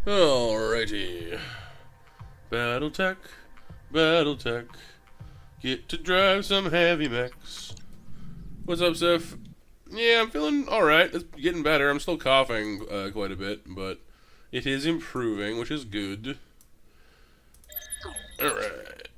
Alrighty. Battletech, Battletech. Get to drive some heavy mechs. What's up, Sif? Yeah, I'm feeling alright. It's getting better. I'm still coughing quite a bit, but it is improving, which is good. Alright.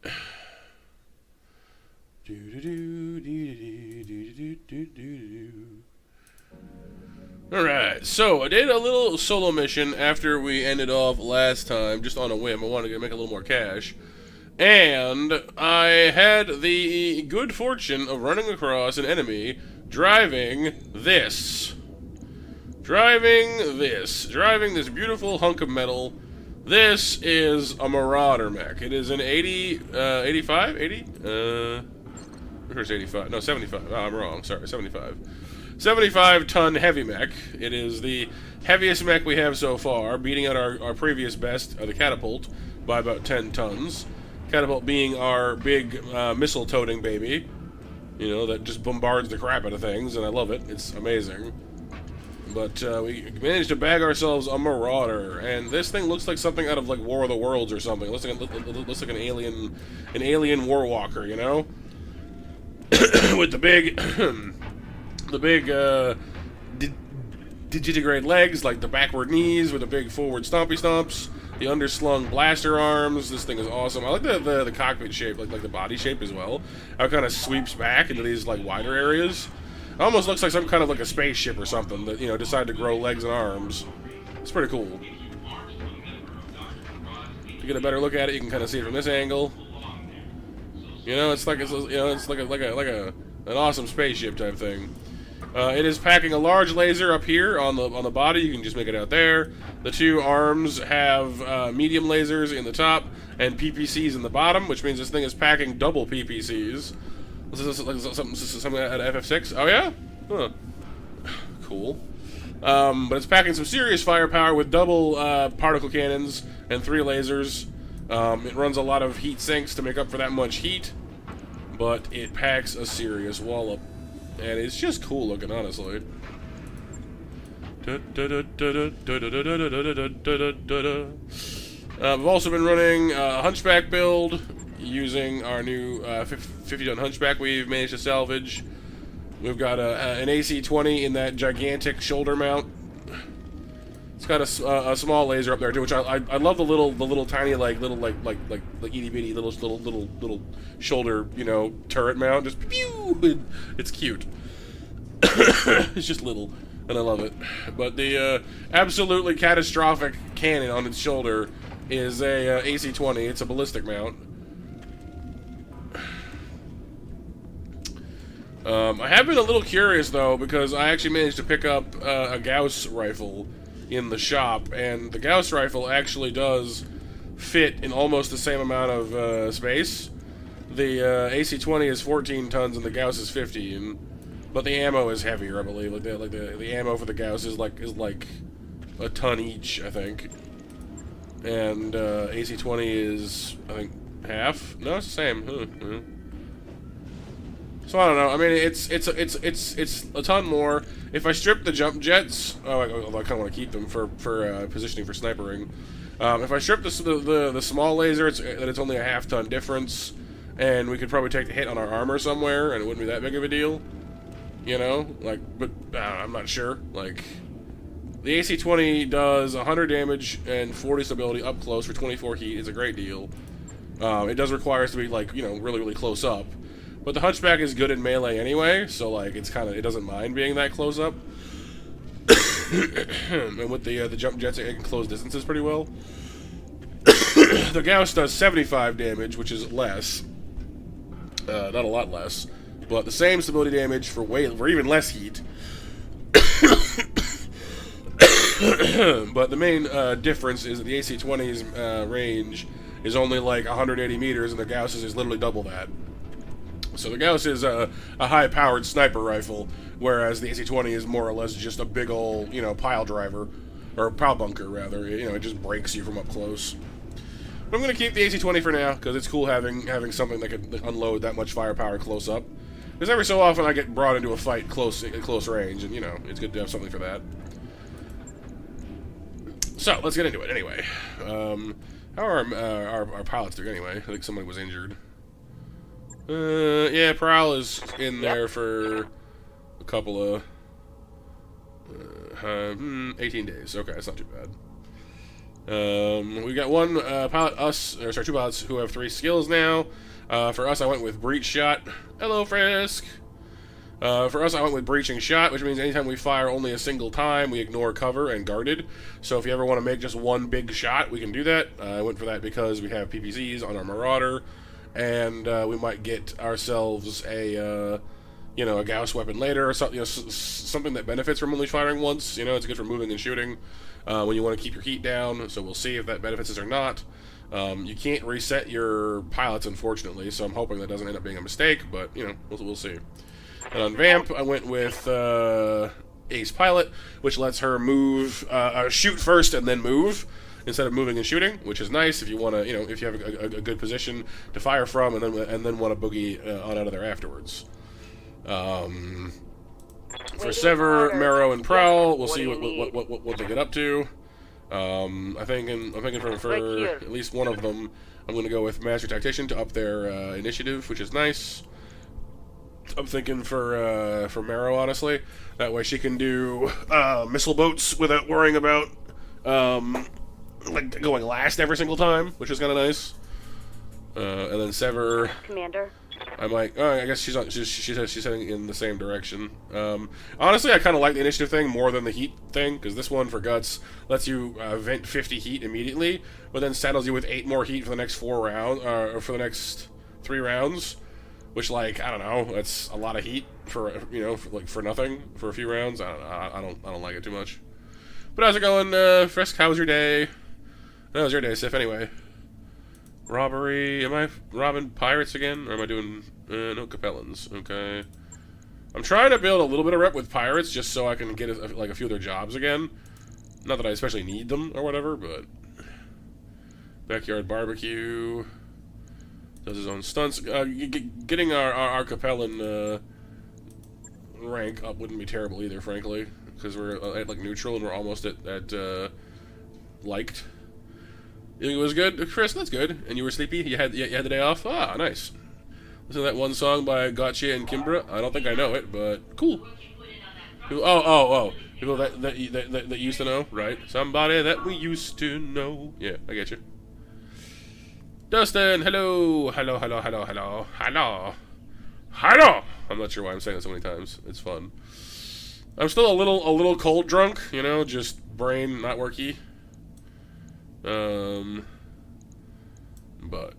Alright, so I did a little solo mission after we ended off last time, just on a whim. I wanted to make a little more cash. And I had the good fortune of running across an enemy driving this. Driving this beautiful hunk of metal. This is a Marauder mech. It is an 85? 80? Where's 85? No, 75. Oh, I'm wrong. Sorry, 75. 75-ton heavy mech. It is the heaviest mech we have so far, beating out our previous best, the catapult, by about 10 tons. Catapult being our big missile-toting baby, you know, that just bombards the crap out of things, and I love it. It's amazing. But we managed to bag ourselves a Marauder, and this thing looks like something out of like War of the Worlds or something. It looks like an alien war walker, you know, with the big digitigrade legs, like the backward knees with the big forward stompy stomps, the underslung blaster arms. This thing is awesome. I like the cockpit shape, like the body shape as well. How it kind of sweeps back into these like wider areas. It almost looks like some kind of like a spaceship or something that, you know, decided to grow legs and arms. It's pretty cool. To get a better look at it, you can kind of see it from this angle. You know, it's like an awesome spaceship type thing. It is packing a large laser up here on the body. You can just make it out there. The two arms have medium lasers in the top and PPCs in the bottom, which means this thing is packing double PPCs. This is like something at FF6. Oh yeah? Huh. Cool. But it's packing some serious firepower with double particle cannons and 3 lasers. It runs a lot of heat sinks to make up for that much heat, but it packs a serious wallop. and it's just cool looking, honestly. We've also been running a hunchback build using our new 50-ton hunchback we've managed to salvage. We've got an AC-20 in that gigantic shoulder mount. It's got a small laser up there too, which I love the little tiny like itty bitty little shoulder, you know, turret mount. Just pew! It's cute. It's just little, and I love it. But the absolutely catastrophic cannon on its shoulder is a AC-20. It's a ballistic mount. I have been a little curious though, because I actually managed to pick up a Gauss rifle in the shop, and the Gauss rifle actually does fit in almost the same amount of space. The AC-20 is 14 tons and the Gauss is 15, but the ammo is heavier, I believe. Like the ammo for the Gauss is like a ton each, I think, and AC-20 is, I think, half. No, it's the same. So I don't know. I mean, it's a ton more. If I strip the jump jets, I kind of want to keep them for positioning for snipering. If I strip the small laser, it's only a half-ton difference, and we could probably take the hit on our armor somewhere, and it wouldn't be that big of a deal. You know, like, but I'm not sure. Like, the AC-20 does 100 damage and 40 stability up close for 24 heat. It's a great deal. It does require us to be, like, you know, really close up. But the hunchback is good in melee anyway, so like it doesn't mind being that close up. And with the jump jets, it can close distances pretty well. The Gauss does 75 damage, which is less, not a lot less, but the same stability damage for even less heat. But the main difference is that the AC-20's range is only like 180 meters, and the Gauss's is literally double that. So the Gauss is a high-powered sniper rifle, whereas the AC-20 is more or less just a big old, you know, pile driver, or pile bunker rather. You know, it just breaks you from up close. But I'm gonna keep the AC-20 for now because it's cool having something that can unload that much firepower close up. Because every so often I get brought into a fight at close range, and you know, it's good to have something for that. So let's get into it anyway. How are our pilots doing anyway? I think somebody was injured. Yeah, Prowl is in there for a couple of 18 days. Okay, that's not too bad. We got one pilot, two pilots who have 3 skills now. For us, I went with Breach Shot. Hello, Frisk. For us, I went with Breaching Shot, which means anytime we fire only a single time, we ignore cover and guarded. So if you ever want to make just one big shot, we can do that. I went for that because we have PPCs on our Marauder, and we might get ourselves a Gauss weapon later, or something, something that benefits from only firing once. You know, it's good for moving and shooting when you want to keep your heat down. So we'll see if that benefits us or not. You can't reset your pilots, unfortunately, so I'm hoping that doesn't end up being a mistake. But you know, we'll see. And on Vamp, I went with Ace Pilot, which lets her move, shoot first and then move, instead of moving and shooting, which is nice if you want to, you know, if you have a good position to fire from, and then want to boogie on out of there afterwards. For Sever, Marrow, and Prowl, we'll see what they get up to. I'm thinking for at least one of them, I'm going to go with Master Tactician to up their initiative, which is nice. I'm thinking for Marrow, honestly. That way she can do missile boats without worrying about like going last every single time, which is kind of nice. And then Sever, Commander. I might. I guess she's heading in the same direction. Honestly, I kind of like the initiative thing more than the heat thing, because this one for Guts lets you vent 50 heat immediately, but then saddles you with 8 more heat for the next 4 rounds, or for the next 3 rounds. Which, like, I don't know, that's a lot of heat for, you know, for nothing for a few rounds. I don't like it too much. But how's it going, Frisk? How was your day? How was your day, Sif? Anyway, robbery. Am I robbing pirates again, or am I doing no Capellans? Okay. I'm trying to build a little bit of rep with pirates just so I can get a few of their jobs again. Not that I especially need them or whatever, but backyard barbecue. Does his own stunts. Getting our Capellan rank up wouldn't be terrible either, frankly, because we're at like neutral and we're almost at liked. You think it was good, Chris? That's good. And you were sleepy? You had the day off? Ah, nice. Listen to that one song by Gotcha and Kimbra. I don't think I know it, but cool. People, people that used to know, right? Somebody that we used to know. Yeah, I get you. Dustin, hello, hello, hello, hello, hello, hello, hello. I'm not sure why I'm saying that so many times. It's fun. I'm still a little cold drunk, you know, just brain not worky. But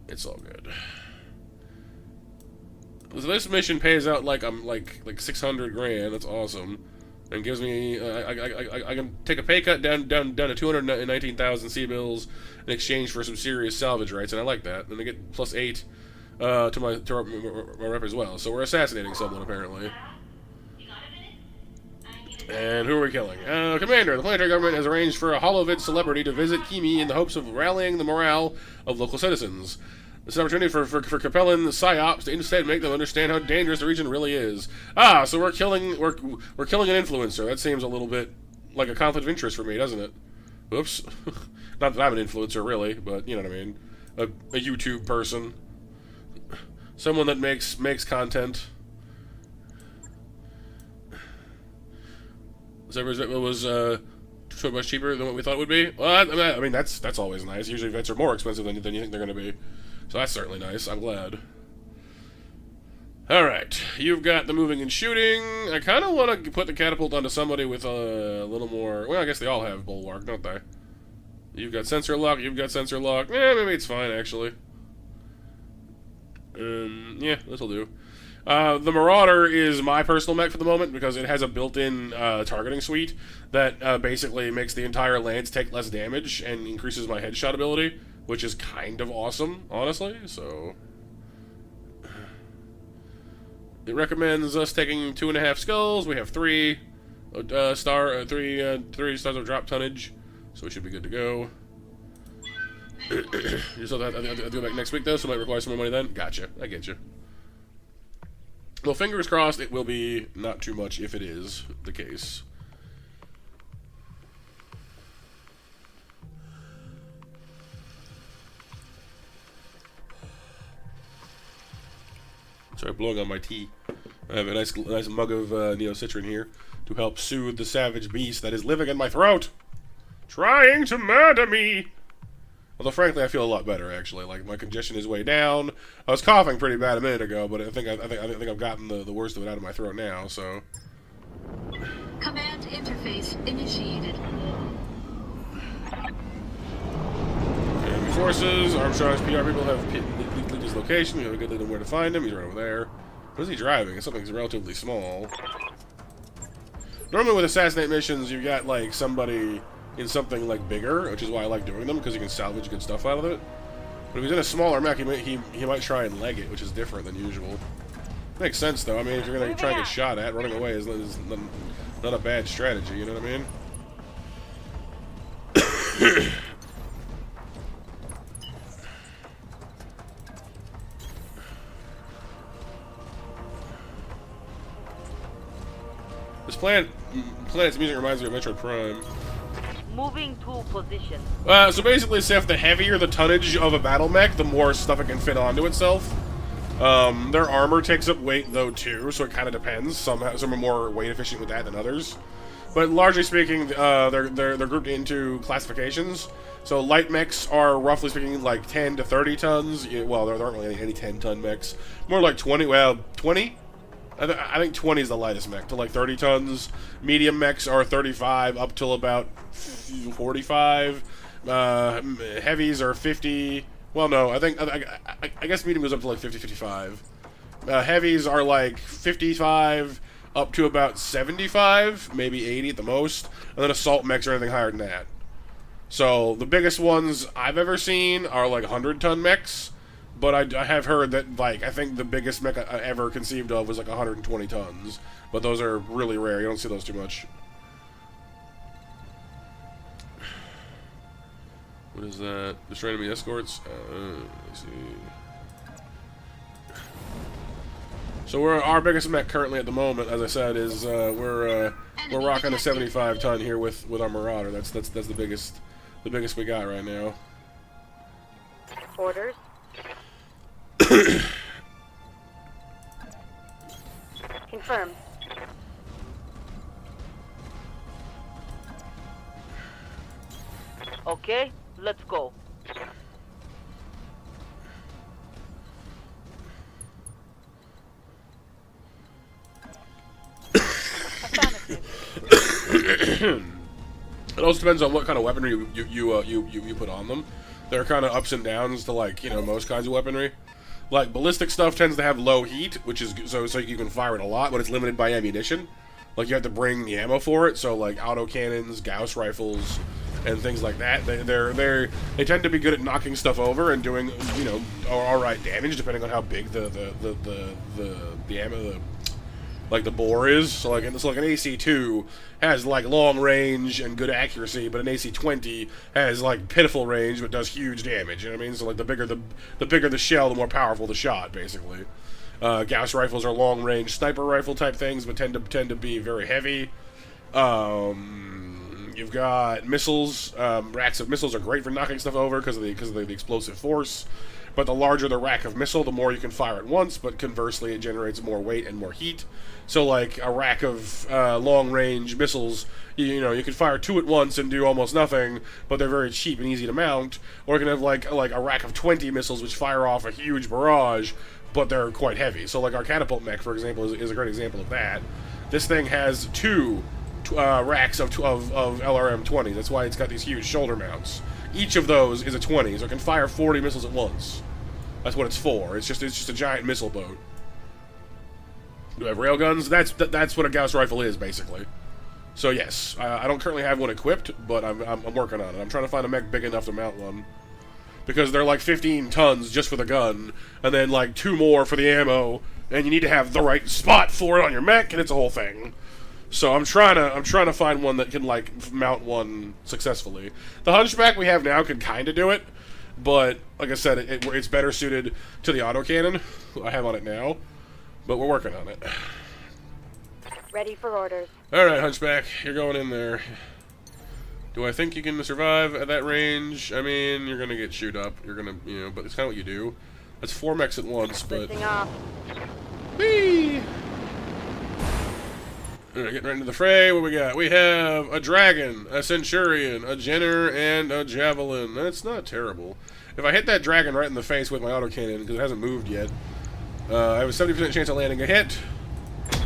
it's all good. So this mission pays out like I'm like 600 grand. That's awesome, and gives me I can take a pay cut down to 219,000 C-bills in exchange for some serious salvage rights, and I like that. And I get +8 to my rep as well. So we're assassinating someone apparently. And who are we killing? Commander, the planetary government has arranged for a Holovid celebrity to visit Kimi in the hopes of rallying the morale of local citizens. This is an opportunity for compelling psyops to instead make them understand how dangerous the region really is. Ah, so we're killing an influencer. That seems a little bit like a conflict of interest for me, doesn't it? Oops. Not that I'm an influencer, really, but you know what I mean. A YouTube person. Someone that makes content. So it was so much cheaper than what we thought it would be. Well, I mean that's always nice. Usually events are more expensive than you think they're going to be, so that's certainly nice. I'm glad. All right, you've got the moving and shooting. I kind of want to put the catapult onto somebody with a little more. Well, I guess they all have bulwark, don't they? You've got sensor lock. You've got sensor lock. Maybe it's fine actually. Yeah, this'll do. The Marauder is my personal mech for the moment because it has a built-in targeting suite that basically makes the entire lance take less damage and increases my headshot ability, which is kind of awesome, honestly. So it recommends us taking 2.5 skulls. We have 3 stars of drop tonnage, so we should be good to go. Just I'll do it back next week though, so it might require some more money then. Gotcha, I get you. Well, fingers crossed it will be not too much if it is the case. Sorry, blowing on my tea. I have a nice mug of Neo-Citrin here to help soothe the savage beast that is living in my throat, trying to murder me. Although, frankly, I feel a lot better, actually. Like, my congestion is way down. I was coughing pretty bad a minute ago, but I think I've gotten the worst of it out of my throat now, so... Command interface initiated. Enemy forces, Armstrong's PR people have leaked his location. We have a good lead on where to find him. He's right over there. What is he driving? It's something relatively small. Normally with assassinate missions, you've got, like, somebody in something like bigger, which is why I like doing them, because you can salvage good stuff out of it. But if he's in a smaller mech, he might try and leg it, which is different than usual. Makes sense though. I mean, if you're gonna try and get shot at, running away is not a bad strategy. You know what I mean? This planet's music reminds me of Metroid Prime. Moving to position. So basically, Seth, the heavier the tonnage of a battle mech, the more stuff it can fit onto itself. Their armor takes up weight, though, too, so it kind of depends. Some are more weight efficient with that than others. But largely speaking, they're grouped into classifications. So light mechs are, roughly speaking, like 10 to 30 tons. Well, there aren't really any 10-ton mechs. More like 20. Well, 20? I think 20 is the lightest mech, to like 30 tons. Medium mechs are 35 up till about 45. Heavies are 50. Well, no, I guess medium goes up to like 50, 55. Heavies are like 55 up to about 75, maybe 80 at the most. And then assault mechs are anything higher than that. So the biggest ones I've ever seen are like 100-ton mechs. But I have heard that, like, I think the biggest mech I ever conceived of was like 120 tons. But those are really rare. You don't see those too much. What is that? Destroy enemy escorts? Let's see. So our biggest mech currently at the moment, as I said, is we're rocking a 75 ton here with our Marauder. That's the biggest we got right now. Orders. Confirmed. Okay, let's go. It also depends on what kind of weaponry you put on them. There are kind of ups and downs to, like, you know, most kinds of weaponry. Like, ballistic stuff tends to have low heat, which is so you can fire it a lot, but it's limited by ammunition. Like, you have to bring the ammo for it, so, like, autocannons, Gauss rifles, and things like that. They tend to be good at knocking stuff over and doing, you know, alright damage, depending on how big the ammo, like the bore is. So like an AC2 has like long range and good accuracy, but an AC20 has like pitiful range but does huge damage. You know what I mean? So like the bigger the shell, the more powerful the shot, basically. Gauss rifles are long range sniper rifle type things, but tend to be very heavy. You've got missiles. Racks of missiles are great for knocking stuff over because of the explosive force. But the larger the rack of missile, the more you can fire at once, but conversely, it generates more weight and more heat. So, like, a rack of long-range missiles, you know, you can fire 2 at once and do almost nothing, but they're very cheap and easy to mount. Or you can have, like a rack of 20 missiles, which fire off a huge barrage, but they're quite heavy. So, like, our catapult mech, for example, is a great example of that. This thing has 2 racks of LRM-20s. That's why it's got these huge shoulder mounts. Each of those is a 20, so it can fire 40 missiles at once. That's what it's for. It's just a giant missile boat. Do I have railguns? That's what a Gauss rifle is, basically. So yes, I don't currently have one equipped, but I'm working on it. I'm trying to find a mech big enough to mount one, because they're like 15 tons just for the gun, and then like 2 more for the ammo, and you need to have the right spot for it on your mech, and it's a whole thing. So I'm trying to find one that can like mount one successfully. The hunchback we have now can kind of do it, but like I said, it's better suited to the autocannon I have on it now. But we're working on it. Ready for orders. All right, hunchback, you're going in there. Do I think you can survive at that range? I mean, you're gonna get shoot up. You're gonna, you know, but it's kind of what you do. That's 4 mechs at once, but. Lifting off. Whee! Alright, getting right into the fray. What we got? We have a dragon, a centurion, a jenner, and a javelin. That's not terrible. If I hit that dragon right in the face with my autocannon, because it hasn't moved yet, I have a 70% chance of landing a hit.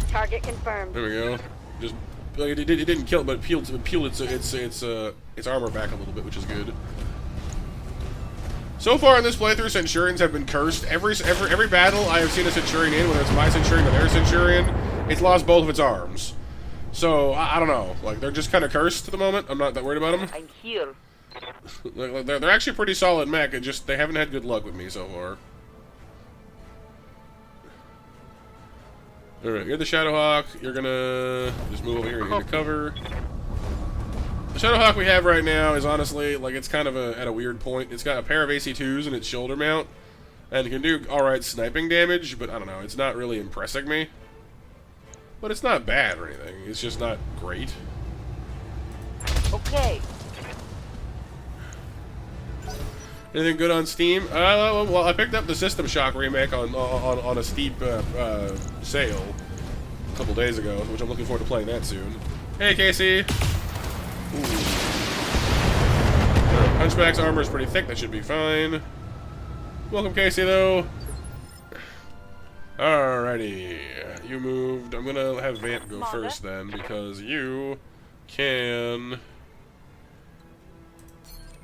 Target confirmed. There we go. Just like it didn't kill it, but it peeled its armor back a little bit, which is good. So far in this playthrough, Centurions have been cursed. Every battle I have seen a Centurion in, whether it's my Centurion or their Centurion, it's lost both of its arms. So, I don't know. Like, they're just kind of cursed at the moment. I'm not that worried about them. I'm here. They're actually pretty solid mech, and just, they haven't had good luck with me so far. Alright, you're the Shadowhawk. You're gonna just move over here and get cover. The Shadowhawk we have right now is honestly, like, it's kind of at a weird point. It's got a pair of AC2s in its shoulder mount, and it can do alright sniping damage, but I don't know, it's not really impressing me. But it's not bad or anything, it's just not great. Okay. Anything good on Steam? Well, I picked up the System Shock remake on a steep sale a couple days ago, which I'm looking forward to playing that soon. Hey, Casey! Ooh. Hunchback's armor is pretty thick, that should be fine. Welcome, Casey, though. Alrighty. You moved. I'm gonna have Vamp go first then, because you can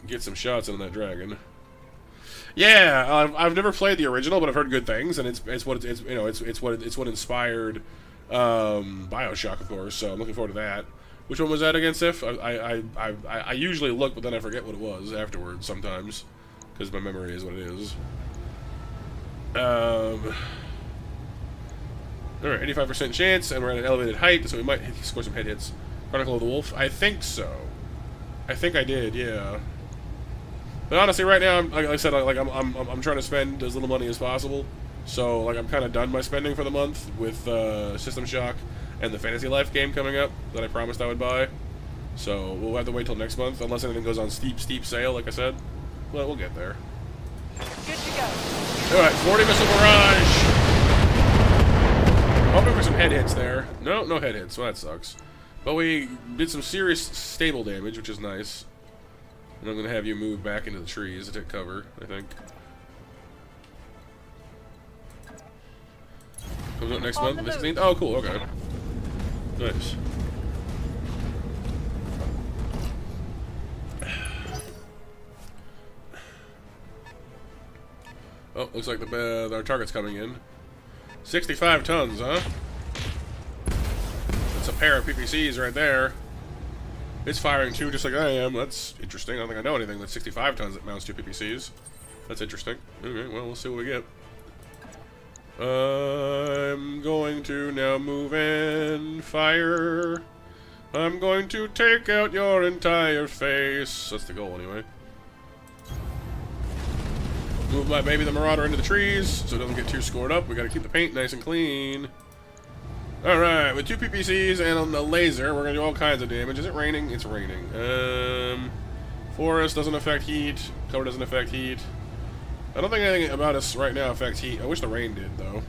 get some shots on that dragon. Yeah, I've never played the original, but I've heard good things, and it's what inspired BioShock, of course. So I'm looking forward to that. Which one was that again, Sif? I usually look, but then I forget what it was afterwards sometimes, because my memory is what it is. Alright, 85% chance, and we're at an elevated height, so we might score some head hits. Chronicle of the Wolf? I think so. I think I did, yeah. But honestly, right now, like I said, I'm trying to spend as little money as possible. So, like, I'm kind of done my spending for the month with System Shock and the Fantasy Life game coming up that I promised I would buy. So, we'll have to wait till next month, unless anything goes on steep sale, like I said. Well, we'll get there. Good to go. Alright, 40 missile barrage! Hoping for some head hits there. No, no head hits, so that sucks. But we did some serious stable damage, which is nice. And I'm going to have you move back into the trees to take cover, I think. Comes out next month, the 16th? Oh, cool, okay. Nice. Oh, looks like our target's coming in. 65 tons, huh? That's a pair of PPCs right there. It's firing too, just like I am. That's interesting. I don't think I know anything that's 65 tons that mounts two PPCs. That's interesting. Okay, well, we'll see what we get. I'm going to now move and fire. I'm going to take out your entire face. That's the goal, anyway. Move my baby the Marauder into the trees so it doesn't get too scored up. We gotta keep the paint nice and clean. Alright, with two PPCs and on the laser, we're gonna do all kinds of damage. Is it raining? It's raining. Forest doesn't affect heat. Cover doesn't affect heat. I don't think anything about us right now affects heat. I wish the rain did, though.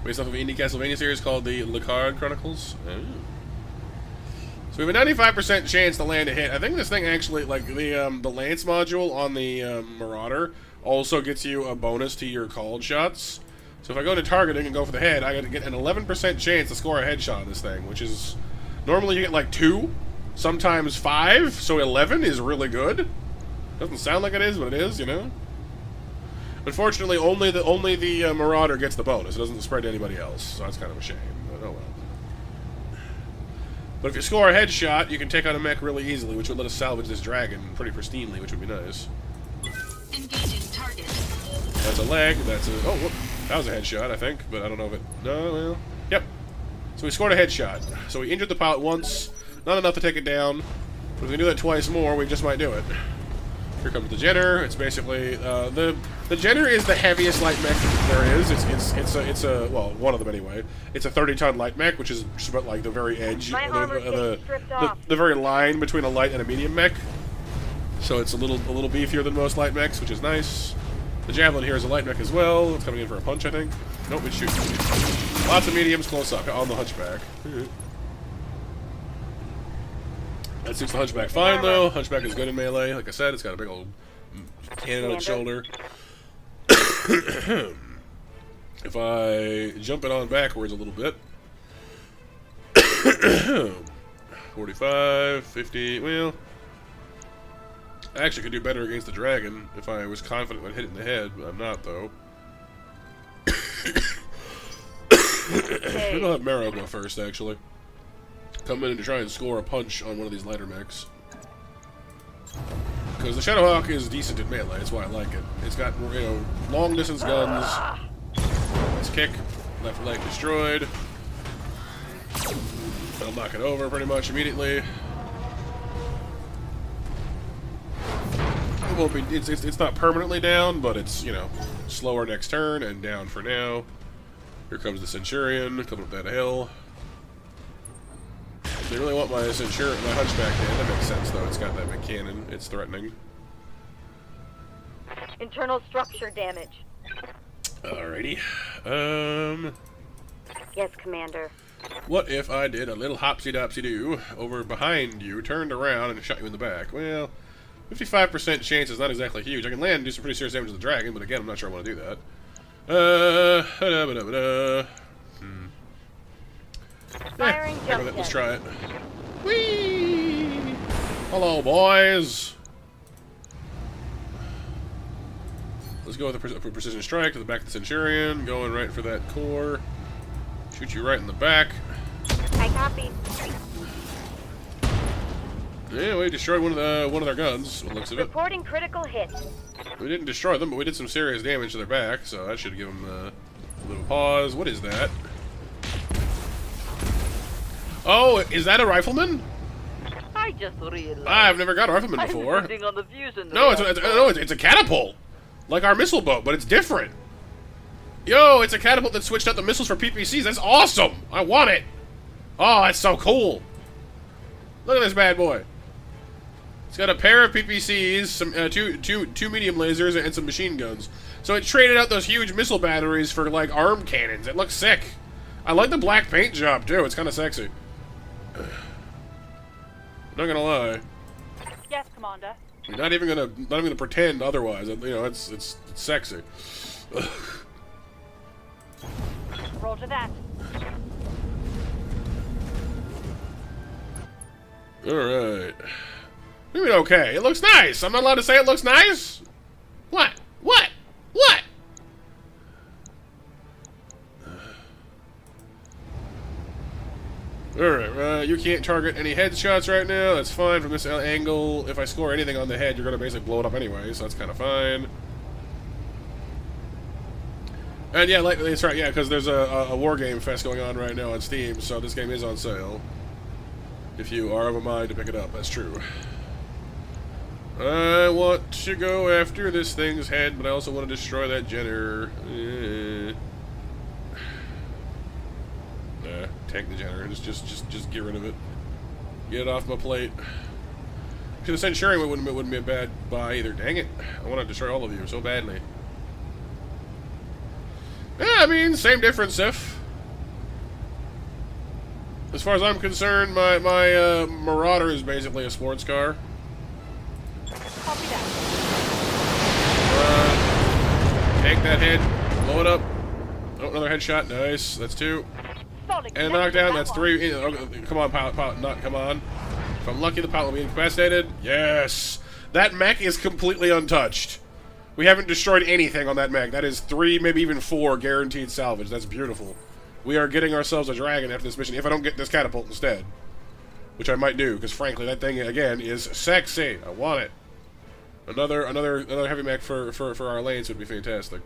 Based off of an indie Castlevania series called the Licard Chronicles. Oh. So we have a 95% chance to land a hit. I think this thing actually, like, the Lance module on the Marauder also gets you a bonus to your called shots. So if I go to targeting and go for the head, I gotta get an 11% chance to score a headshot on this thing, which is... Normally you get, like, 2, sometimes 5, so 11 is really good. Doesn't sound like it is, but it is, you know? Unfortunately, only the Marauder gets the bonus. It doesn't spread to anybody else, so that's kind of a shame, but oh well. But if you score a headshot, you can take out a mech really easily, which would let us salvage this dragon pretty pristinely, which would be nice. Engaging target. That's a leg, that's a... Oh, whoop. That was a headshot, I think, but I don't know if it... No, well... Yep. So we scored a headshot. So we injured the pilot once, not enough to take it down. But if we do that twice more, we just might do it. Here comes the Jenner. It's basically... The Jenner is the heaviest light mech there is. It's a well, one of them anyway. It's a 30-ton light mech, which is just about like the very edge, the very line between a light and a medium mech. So it's a little beefier than most light mechs, which is nice. The Javelin here is a light mech as well. It's coming in for a punch, I think. Nope, it's shooting. Lots of mediums close up on the hunchback. That suits the hunchback fine, though. Hunchback is good in melee. Like I said, it's got a big old cannon on its shoulder. If I jump it on backwards a little bit. 45, 50, well... I actually could do better against the dragon if I was confident when hitting the head, but I'm not, though. Maybe I'll have Marrow go first, actually. Come in and try and score a punch on one of these lighter mechs. Because the Shadowhawk is decent in melee, that's why I like it. It's got, you know, long-distance guns. Nice kick. Left leg destroyed. I'll knock it over pretty much immediately. It won't be, it's not permanently down, but it's, you know, slower next turn and down for now. Here comes the Centurion, coming up that hill. They really want my Centurion, my Hunchback dead. That makes sense, though. It's got that big cannon. It's threatening. Internal structure damage. Alrighty. Yes, Commander. What if I did a little hopsy-dopsy-doo over behind you, turned around, and shot you in the back? Well, 55% chance is not exactly huge. I can land and do some pretty serious damage to the dragon, but again, I'm not sure I want to do that. Firing jump Let's try it. Whee! Hello, boys. Let's go with a precision strike to the back of the Centurion. Going right for that core. Shoot you right in the back. I copy. Yeah, we destroyed one of their guns. What looks of it. Reporting critical hit. We didn't destroy them, but we did some serious damage to their back, so that should give them a little pause. What is that? Oh, is that a rifleman? I just realized. I've never got a rifleman before. I'm putting on the views in the No, it's a catapult. Like our missile boat, but it's different. Yo, it's a catapult that switched out the missiles for PPCs. That's awesome. I want it. Oh, that's so cool. Look at this bad boy. It's got a pair of PPCs, some two medium lasers, and some machine guns. So it traded out those huge missile batteries for like arm cannons. It looks sick. I like the black paint job too. It's kind of sexy. Not gonna lie. Yes, Commander. Not even gonna pretend otherwise. You know, it's sexy. Roger that. All right. I mean, okay. It looks nice. I'm not allowed to say it looks nice. What? What? What? Alright, you can't target any headshots right now. That's fine from this angle. If I score anything on the head, you're going to basically blow it up anyway, so that's kind of fine. And yeah, like, that's right, yeah, because there's a War Game Fest going on right now on Steam, so this game is on sale. If you are of a mind to pick it up, that's true. I want to go after this thing's head, but I also want to destroy that generator. Nah, tank the generator. Just get rid of it. Get it off my plate. Should have sent Centurion. Wouldn't be a bad buy either. Dang it! I want to destroy all of you so badly. Yeah, I mean, same difference, Sif. As far as I'm concerned, my Marauder is basically a sports car. Copy that. Take that head, blow it up. Oh, another headshot. Nice. That's 2. Solid And knockdown. That's 3. Oh, come on, pilot. Not come on. If I'm lucky, the pilot will be incapacitated. Yes. That mech is completely untouched. We haven't destroyed anything on that mech. That is 3, maybe even 4 guaranteed salvage. That's beautiful. We are getting ourselves a dragon after this mission, if I don't get this catapult instead. Which I might do, because frankly, that thing, again, is sexy. I want it. Another heavy mech for our lanes would be fantastic.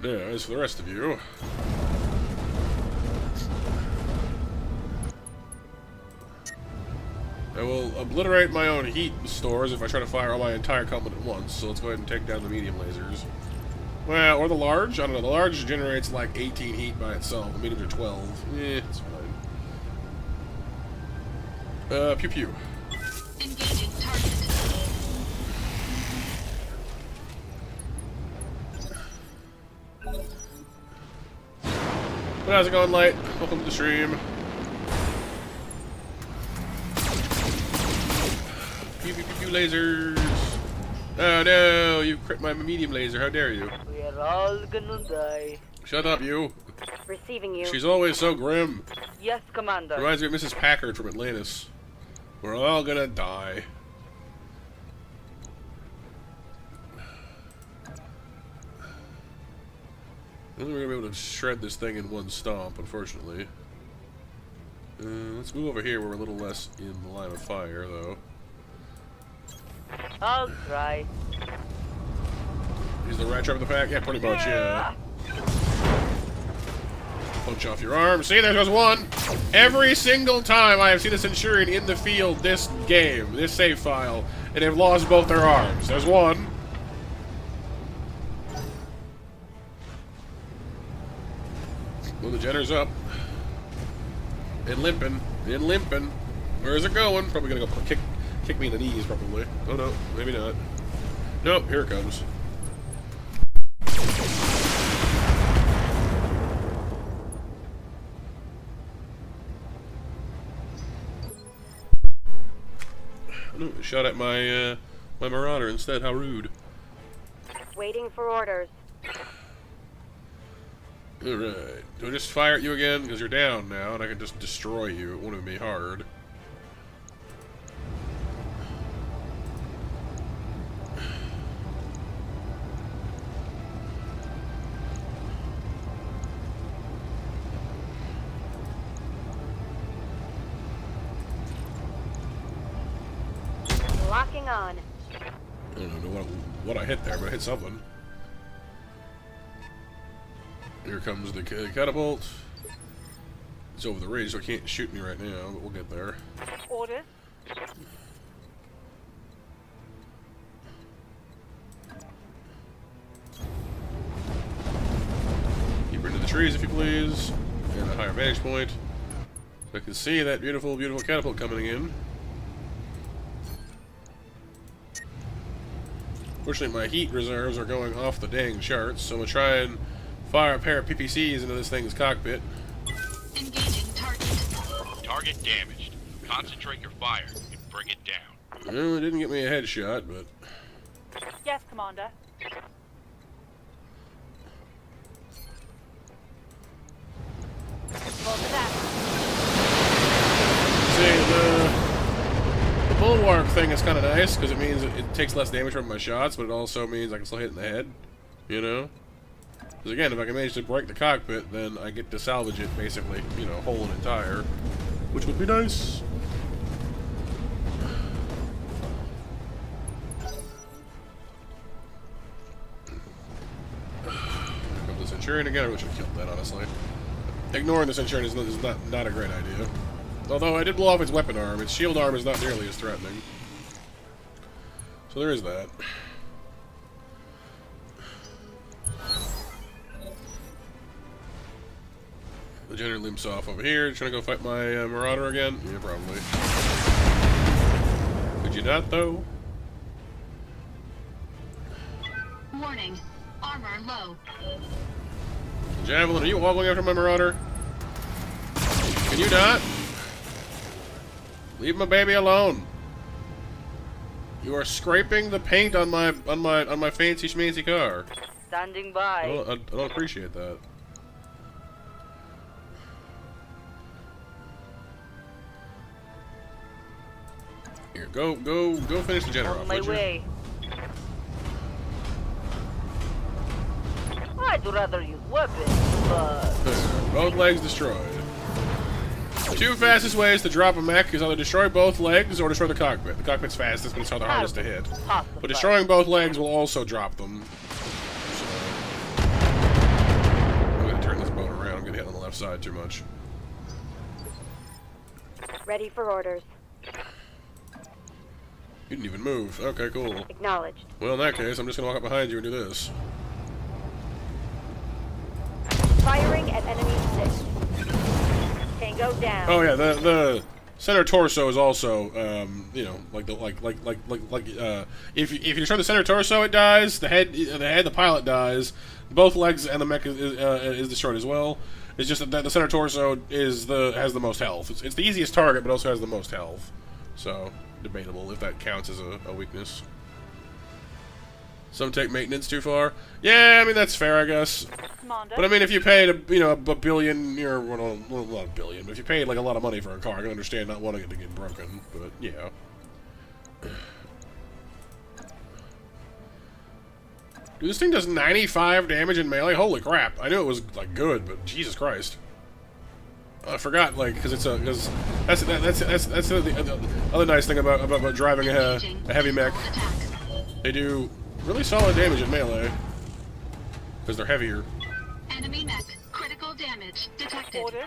Now, as for the rest of you... I will obliterate my own heat stores if I try to fire all my entire complement at once, so let's go ahead and take down the medium lasers. Well, or the large? I don't know. The large generates like 18 heat by itself. The mediums are 12. It's fine. Pew pew. Engaging target. But how's it going, Light? Welcome to the stream. Pew pew pew pew lasers. Oh no, you crit my medium laser. How dare you? We are all gonna die. Shut up, you. Receiving you. She's always so grim. Yes, Commander. Reminds me of Mrs. Packard from Atlantis. We're all gonna die. I don't think we're gonna be able to shred this thing in one stomp, unfortunately. Let's move over here where we're a little less in the line of fire, though. I'll try. He's the rat trap of the pack? Yeah, pretty much, yeah. Punch off your arm. See, there goes one. Every single time I have seen a Centurion in the field this game, this save file, and they've lost both their arms. There's one. Well, the Jenner's up. And limping. And limping. Where is it going? Probably gonna go kick me in the knees, probably. Oh no, maybe not. Nope, here it comes. No, shot at my my Marauder instead. How rude. Waiting for orders. Alright. Do I just fire at you again? Because you're down now, and I can just destroy you. It won't even be hard. Locking on. I don't know what I hit there, but I hit something. Here comes the catapult. It's over the ridge, so it can't shoot me right now, but we'll get there. Orders. Keep her into the trees, if you please. And a higher vantage point. So I can see that beautiful, beautiful catapult coming in. Fortunately, my heat reserves are going off the dang charts, so I'm going to try and fire a pair of PPCs into this thing's cockpit. Engaging target. Target damaged. Concentrate your fire and bring it down. Well, it didn't get me a headshot, but... Yes, Commander. Roll to that. See, the bulwark thing is kind of nice, because it means it takes less damage from my shots, but it also means I can still hit in the head, you know? Because again, if I can manage to break the cockpit, then I get to salvage it, basically, you know, whole and entire, which would be nice. Here comes the Centurion again. I really should have killed that, honestly. Ignoring the Centurion is not a great idea. Although I did blow off its weapon arm, its shield arm is not nearly as threatening. So there is that. The Jenner limps off over here. Trying to go fight my Marauder again? Yeah, probably. Could you not, though? Warning. Armor low. Javelin, are you wobbling after my Marauder? Can you not? Leave my baby alone. You are scraping the paint on my fancy schmancy car. Standing by. I don't appreciate that. Here, go finish the Jenner On off, my would you? way. I'd rather use weapons, but... Both legs destroyed. The two fastest ways to drop a mech is either destroy both legs or destroy the cockpit. The cockpit's fastest, but it's the hardest to hit. But destroying both legs will also drop them. So, I'm going to turn this boat around. I'm getting hit on the left side too much. Ready for orders. You didn't even move. Okay, cool. Acknowledged. Well, in that case, I'm just going to walk up behind you and do this. Firing at enemy 6. Tango down. Oh yeah, the center torso is also, you know, if you destroy the center torso, it dies. The pilot dies. Both legs and the mech is destroyed as well. It's just that the center torso has the most health. It's the easiest target, but also has the most health. So debatable if that counts as a weakness. Some take maintenance too far. Yeah, I mean that's fair, I guess. Commander. But I mean, if you paid a billion, well, not a billion, but if you paid like a lot of money for a car, I can understand not wanting it to get broken. But yeah. Dude, this thing does 95 damage in melee. Holy crap! I knew it was like good, but Jesus Christ. I forgot, like, because that's the other nice thing about driving a heavy mech. They do really solid damage in melee because they're heavier. Enemy mech. Critical damage detected. Order.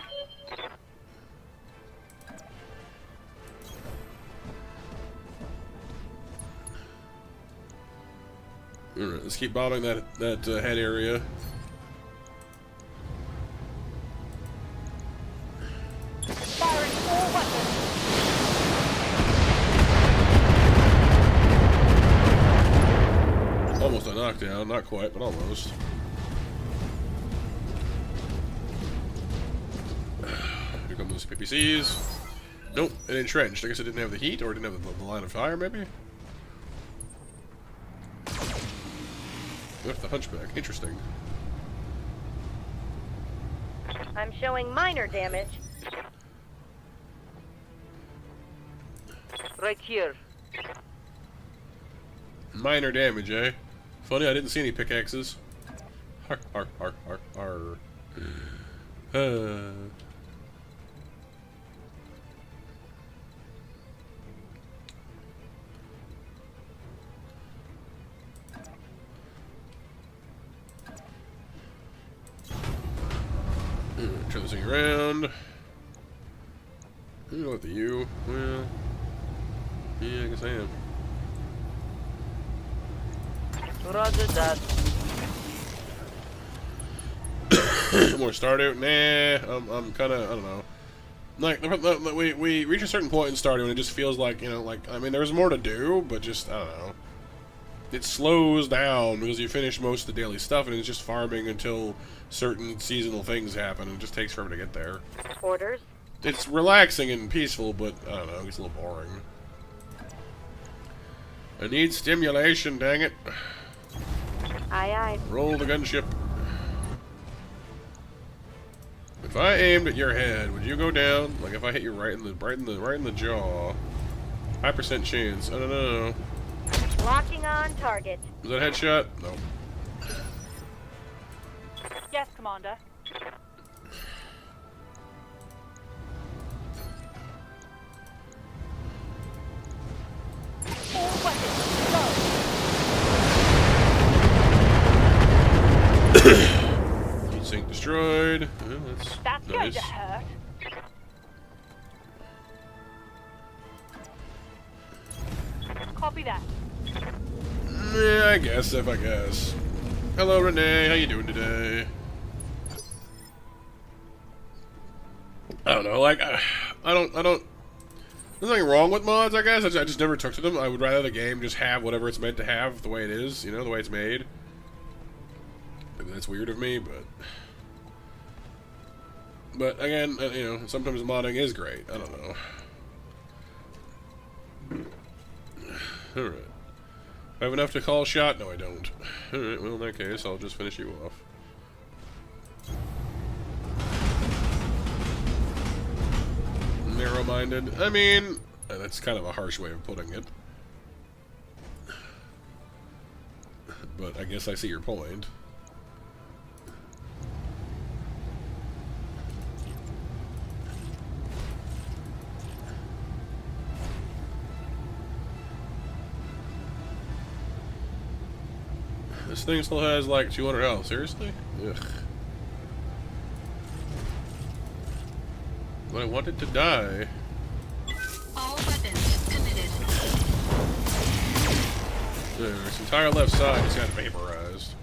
Alright, let's keep bombing that head area. Firing all weapons. Almost a knockdown, not quite, but almost. Here come those PPCs. Nope, it entrenched. I guess it didn't have the heat, or it didn't have the line of fire, maybe? With the hunchback. Interesting. I'm showing minor damage. Right here. Minor damage, eh? Funny, I didn't see any pickaxes. Har, har, har, har, har. Turn this thing around. You know what the U? Well, yeah, I guess I am. Roger that. More Stardew? Nah, I'm kind of, I don't know. Like, we reach a certain point in Stardew and it just feels like, you know, like, I mean, there's more to do, but just, I don't know. It slows down because you finish most of the daily stuff and it's just farming until certain seasonal things happen and it just takes forever to get there. Orders. It's relaxing and peaceful, but, I don't know, it's a little boring. I need stimulation, dang it. Aye, aye. Roll the gunship. If I aimed at your head, would you go down? Like if I hit you right in the jaw. 5% chance. I don't know. Locking on target. Was that a headshot? No. Yes, Commander. All weapons low. Heat sink destroyed. Well, That's going nice. to hurt. Copy that. Yeah, I guess, if I guess. Hello, Renee. How you doing today? I don't know, like, I don't, there's nothing wrong with mods, I guess. I just never took to them. I would rather the game just have whatever it's meant to have, the way it is, you know, the way it's made. Maybe that's weird of me, but again, you know, sometimes modding is great. I don't know. Alright. I have enough to call a shot? No, I don't. Alright, well, in that case, I'll just finish you off. Narrow-minded. I mean, that's kind of a harsh way of putting it. But I guess I see your point. This thing still has like 200 health. Seriously? Ugh. But I want it to die. All weapons committed. This entire left side just got vaporized.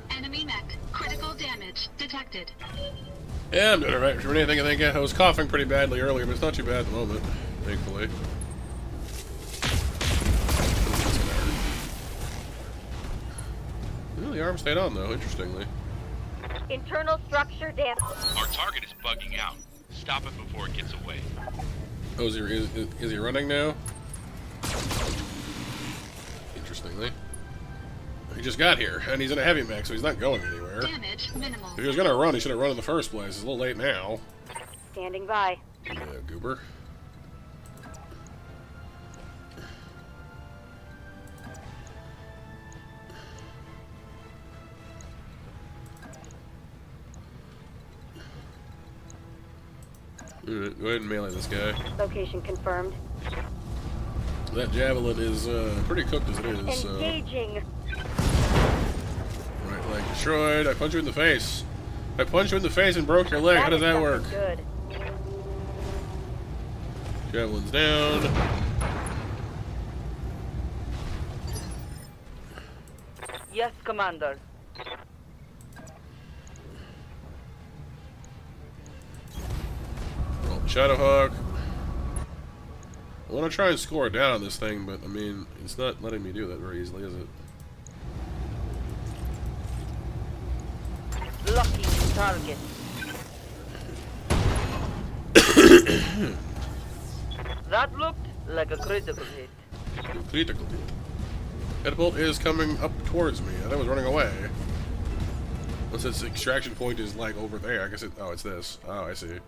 Enemy mech. Critical damage detected. Yeah, I'm doing alright. For anything, I think I was coughing pretty badly earlier, but it's not too bad at the moment, thankfully. Well, the arm stayed on, though, interestingly. Internal structure damage. Our target is bugging out. Stop it before it gets away. Oh, is he running now? Interestingly. He just got here, and he's in a heavy mech, so he's not going anywhere. Damage minimal. If he was gonna run, he should have run in the first place. It's a little late now. Standing by. Yeah, goober. Alright, go ahead and melee this guy. Location confirmed. That javelin is pretty cooked as it is, so... Engaging. Right leg destroyed. I punch you in the face. I punched you in the face and broke your leg. How does that work? Good. Javelin's down. Yes, Commander. Roll the Shadowhawk. I want to try and score down on this thing, but I mean, it's not letting me do that very easily, is it? Locking target. That looked like a critical hit. Critical hit. Catapult is coming up towards me. I thought it was running away. Unless its extraction point is like over there. I guess it. Oh, it's this. Oh, I see.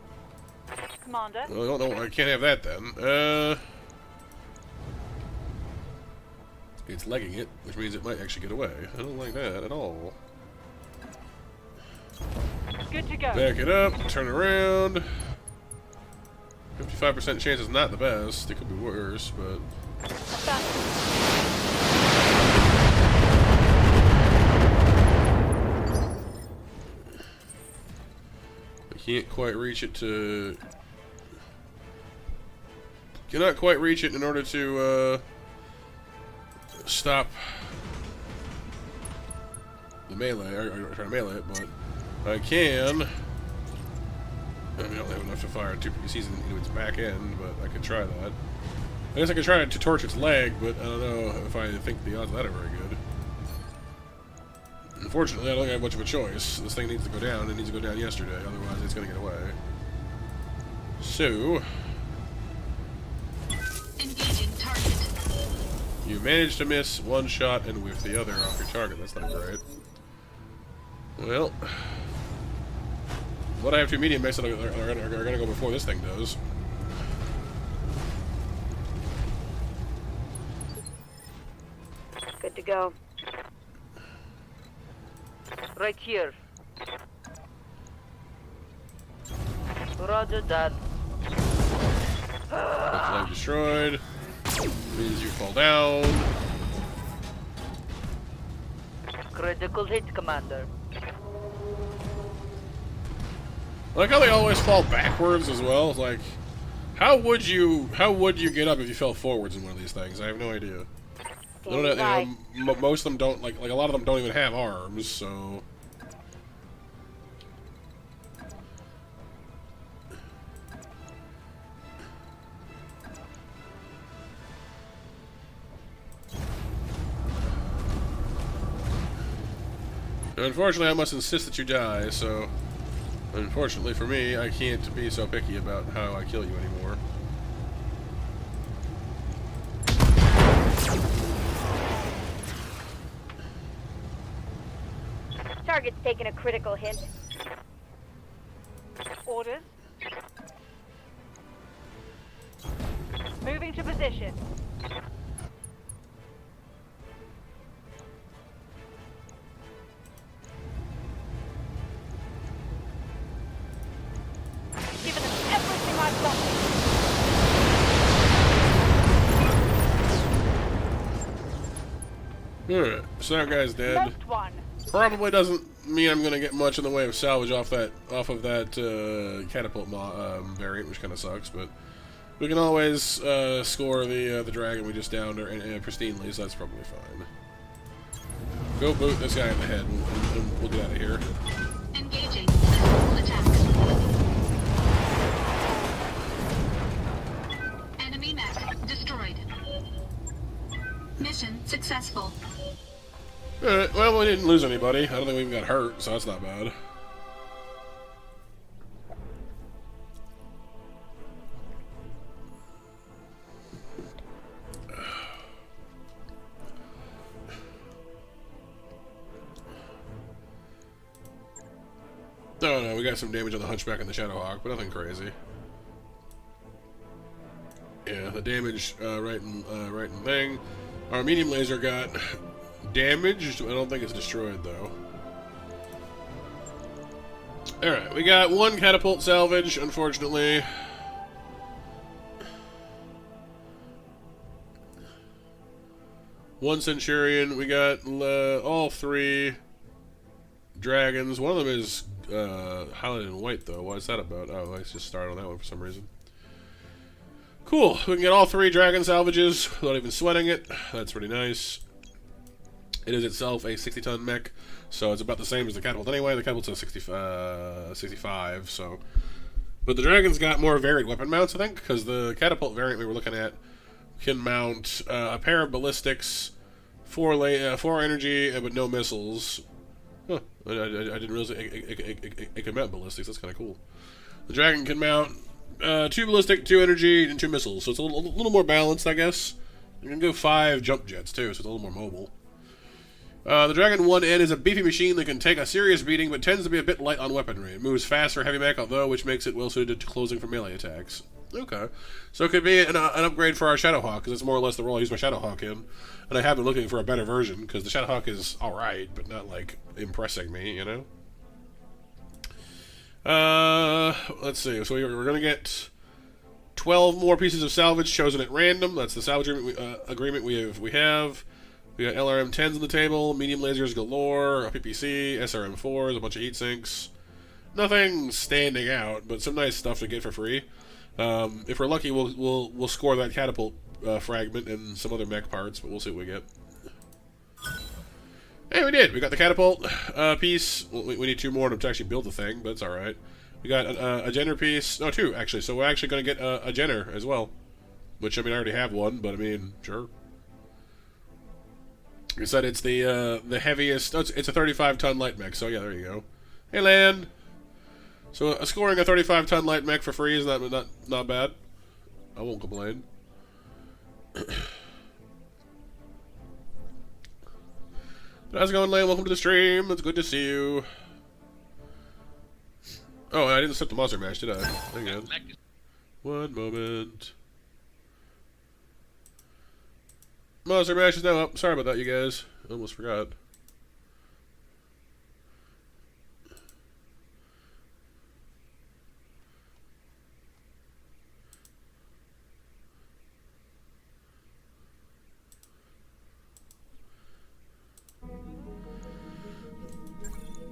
Commander. Well, no, I can't have that then. It's legging it, which means it might actually get away. I don't like that at all. Good to go. Back it up, turn around. 55% chance is not the best. It could be worse, but... Can't quite reach it to... Cannot quite reach it in order to, stop the melee, or try to melee it, but I can. I mean, I don't have enough to fire 2 PCs into its back end, but I could try that. I guess I could try to torch its leg, but I don't know if I think the odds of that are very good. Unfortunately, I don't have much of a choice. This thing needs to go down. It needs to go down yesterday, otherwise it's going to get away. So... Engaging target. You managed to miss one shot and whiff the other off your target. That's not great. Well, but I have 2 medium mechs that are going to go before this thing does. Good to go. Right here. Roger that. Flag destroyed. Means you fall down. Critical hit, Commander. I like how they always fall backwards as well. It's like, how would you get up if you fell forwards in one of these things? I have no idea. They don't have, most of them don't, like a lot of them don't even have arms, so... Unfortunately, I must insist that you die, so... Unfortunately for me, I can't be so picky about how I kill you anymore. Target's taking a critical hit. Orders. Moving to position. Giving them everything I've got. Alright, so that guy's dead. Next one. Probably doesn't mean I'm gonna get much in the way of salvage off of that catapult variant, which kind of sucks. But we can always score the dragon we just downed pristinely, so that's probably fine. Go boot this guy in the head, and we'll get out of here. Engaging. Missile attack. Enemy mech destroyed. Mission successful. Alright, well, we didn't lose anybody. I don't think we even got hurt, so that's not bad. Oh no, we got some damage on the hunchback and the shadowhawk, but nothing crazy. Yeah, the damage right in thing. Our medium laser got damaged. I don't think it's destroyed though. Alright, we got 1 catapult salvage, unfortunately. One centurion. We got all 3 dragons. One of them is highlighted in white though. What is that about? Oh, I just started on that one for some reason. Cool. We can get all 3 dragon salvages without even sweating it. That's pretty nice. It is itself a 60-ton mech, so it's about the same as the catapult anyway. The catapult's a 65, so... But the dragon's got more varied weapon mounts, I think, because the catapult variant we were looking at can mount a pair of ballistics, 4 energy, but no missiles. Huh. I didn't realize it could mount ballistics. That's kind of cool. The dragon can mount 2 ballistic, 2 energy, and 2 missiles, so it's a little more balanced, I guess. You can go 5 jump jets, too, so it's a little more mobile. The Dragon 1N is a beefy machine that can take a serious beating, but tends to be a bit light on weaponry. It moves fast for heavy mech, although, which makes it well suited to closing for melee attacks. Okay. So it could be an upgrade for our Shadowhawk, because it's more or less the role I use my Shadowhawk in. And I have been looking for a better version, because the Shadowhawk is alright, but not, like, impressing me, you know? Let's see. So we're going to get 12 more pieces of salvage chosen at random. That's the salvage agreement we have. We got LRM-10s on the table, medium lasers galore, a PPC, SRM-4s, a bunch of heat sinks. Nothing standing out, but some nice stuff to get for free. If we're lucky, we'll score that catapult fragment and some other mech parts, but we'll see what we get. Hey, we did. We got the catapult piece. We need 2 more to actually build the thing, but it's all right. We got a Jenner piece. No, 2 actually. So we're actually going to get a Jenner as well. Which, I mean, I already have one, but I mean, sure. Like I said, it's the heaviest. Oh, it's a 35-ton light mech. So yeah, there you go. Hey, land. So scoring a 35-ton light mech for free is not bad. I won't complain. How's it going, Lane? Welcome to the stream. It's good to see you. Oh, I didn't set the monster mash, did I? Hang on. One moment. Monster mash is now up. Sorry about that, you guys. I almost forgot.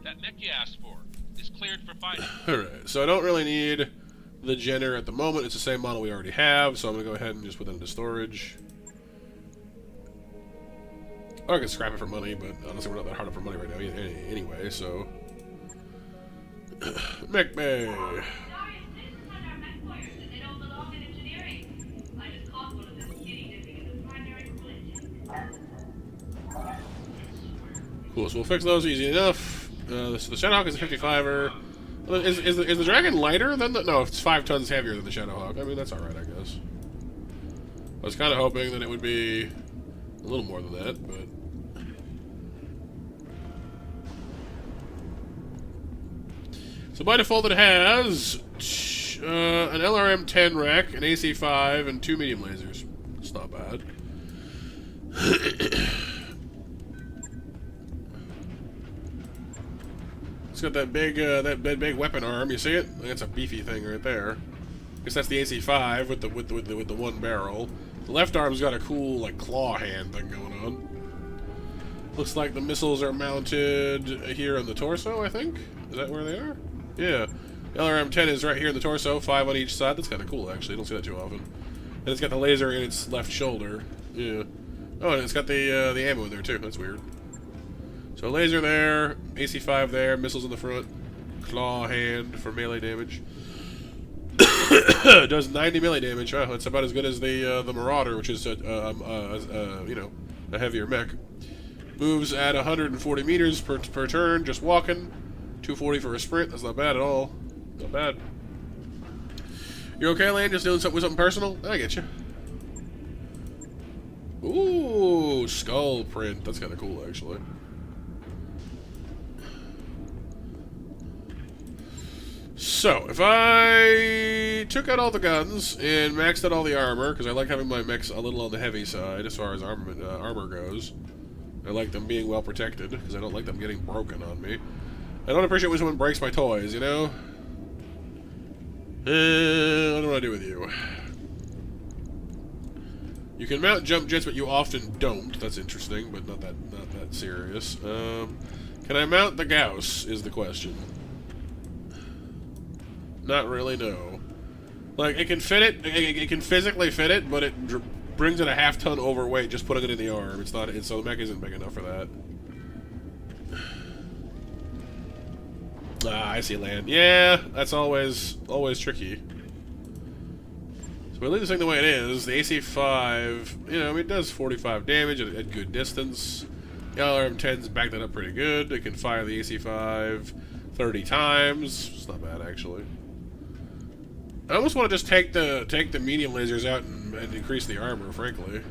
That mech you asked for is cleared for fighting. Alright, so I don't really need the Jenner at the moment. It's the same model we already have, so I'm going to go ahead and just put that into storage. Or I can scrap it for money, but honestly we're not that hard up for money right now anyway, so... Mech Bay! Cool, so we'll fix those easy enough. The Shadowhawk is a 55er. Is the Dragon lighter than the... No, it's 5 tons heavier than the Shadowhawk. I mean, that's alright, I guess. I was kind of hoping that it would be a little more than that, but... So by default it has an LRM-10 rack, an AC-5, and 2 medium lasers. It's not bad. It's got that big weapon arm. You see it? That's a beefy thing right there. I guess that's the AC-5 with the 1 barrel. The left arm's got a cool like claw hand thing going on. Looks like the missiles are mounted here on the torso. I think is that where they are? Yeah. The LRM-10 is right here in the torso, 5 on each side. That's kind of cool actually. Don't see that too often. And it's got the laser in its left shoulder. Yeah. Oh, and it's got the ammo in there too. That's weird. So laser there, AC-5 there, missiles in the front, claw hand for melee damage. Does 90 melee damage. Oh, it's about as good as the Marauder, which is you know, a heavier mech. Moves at 140 meters per turn, just walking. 240 for a sprint. That's not bad at all. Not bad. You okay, Lane? Just doing something with something personal? I get you. Ooh, skull print. That's kind of cool, actually. So, if I took out all the guns and maxed out all the armor, because I like having my mechs a little on the heavy side as far as armor goes. I like them being well protected, because I don't like them getting broken on me. I don't appreciate when someone breaks my toys, you know? I don't know what I do with you. You can mount jump jets, but you often don't. That's interesting, but not that serious. Can I mount the Gauss, is the question. Not really, no. Like, it can fit it, it can physically fit it, but it brings it a half-ton overweight just putting it in the arm. It's not, so the mech isn't big enough for that. Ah, I see land. Yeah, that's always tricky. So we leave this thing the way it is. The AC-5, you know, it does 45 damage at good distance. The LRM-10's backed that up pretty good. It can fire the AC-5 30 times. It's not bad, actually. I almost want to just take the medium lasers out and increase the armor, frankly.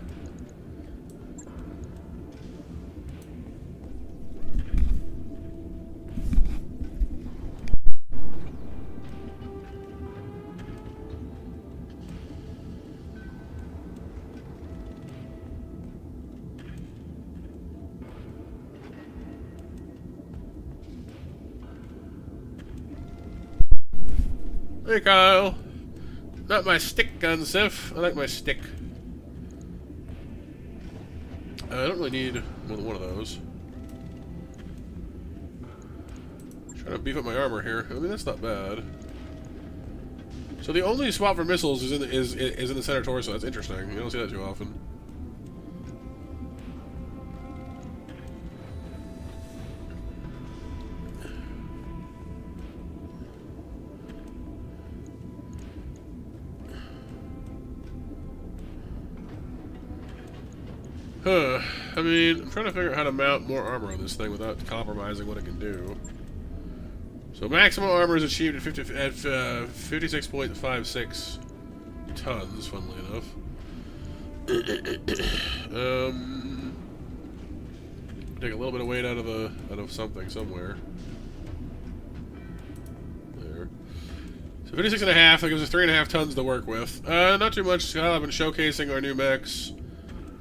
Hey, Kyle. Not my stick gun, Sif. I like my stick. I don't really need more than one of those. Trying to beef up my armor here. I mean, that's not bad. So the only swap for missiles is in the center torso. That's interesting. You don't see that too often. Huh. I mean, I'm trying to figure out how to mount more armor on this thing without compromising what it can do. So maximum armor is achieved at 56.56 tons, funnily enough. Take a little bit of weight out of something somewhere. There. So 56.5, that gives us 3.5 tons to work with. Not too much. I've been showcasing our new mechs.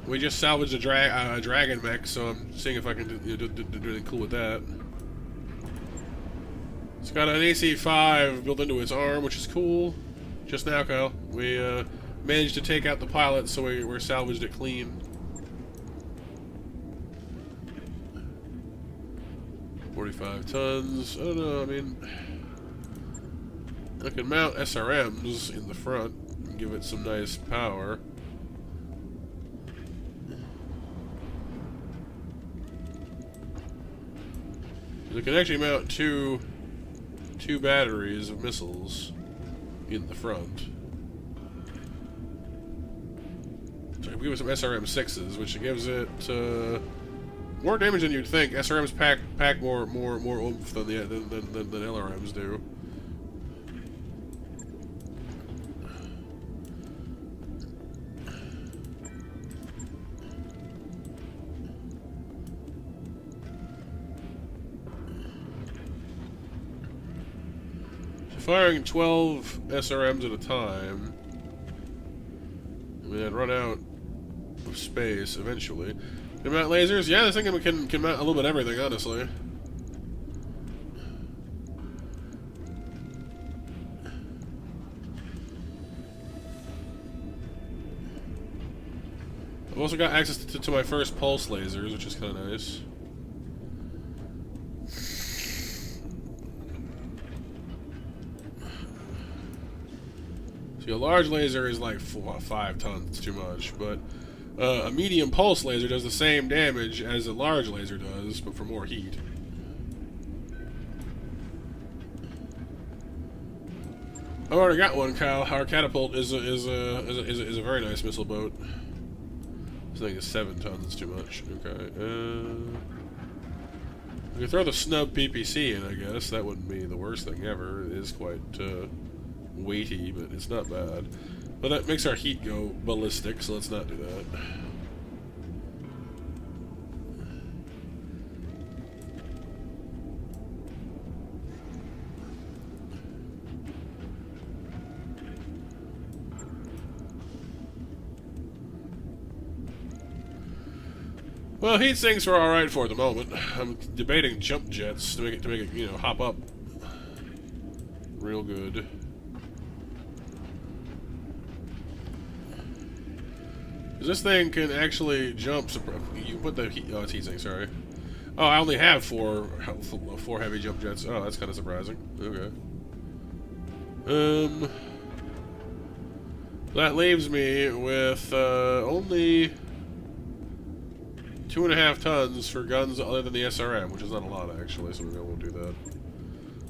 We just salvaged a dragon mech, so I'm seeing if I can do anything cool with that. It's got an AC-5 built into its arm, which is cool. Just now, Kyle, we managed to take out the pilot, so we're salvaged it clean. 45 tons. I don't know, I mean, I can mount SRMs in the front and give it some nice power. You can actually mount two batteries of missiles in the front. So we give it some SRM-6s, which gives it more damage than you'd think. SRMs pack more oomph than LRMs do. Firing 12 SRMs at a time, I mean, I'd run out of space eventually. Can mount lasers? Yeah, this thing can mount a little bit of everything, honestly. I've also got access to my first pulse lasers, which is kind of nice. See, a large laser is like 5 tons, it's too much, but a medium pulse laser does the same damage as a large laser does, but for more heat. I've already got one, Kyle. Our catapult is a very nice missile boat. This thing is 7 tons, it's too much. Okay, we could throw the snub PPC in, I guess. That wouldn't be the worst thing ever. It is quite weighty, but it's not bad. But that makes our heat go ballistic, so let's not do that. Well, heat sinks are alright for the moment. I'm debating jump jets to make it, you know, hop up real good. This thing can actually jump. You put the heat. Oh, it's heat sink. Sorry. Oh, I only have four heavy jump jets. Oh, that's kind of surprising. Okay. That leaves me with only 2.5 tons for guns other than the SRM, which is not a lot actually. So we won't do that.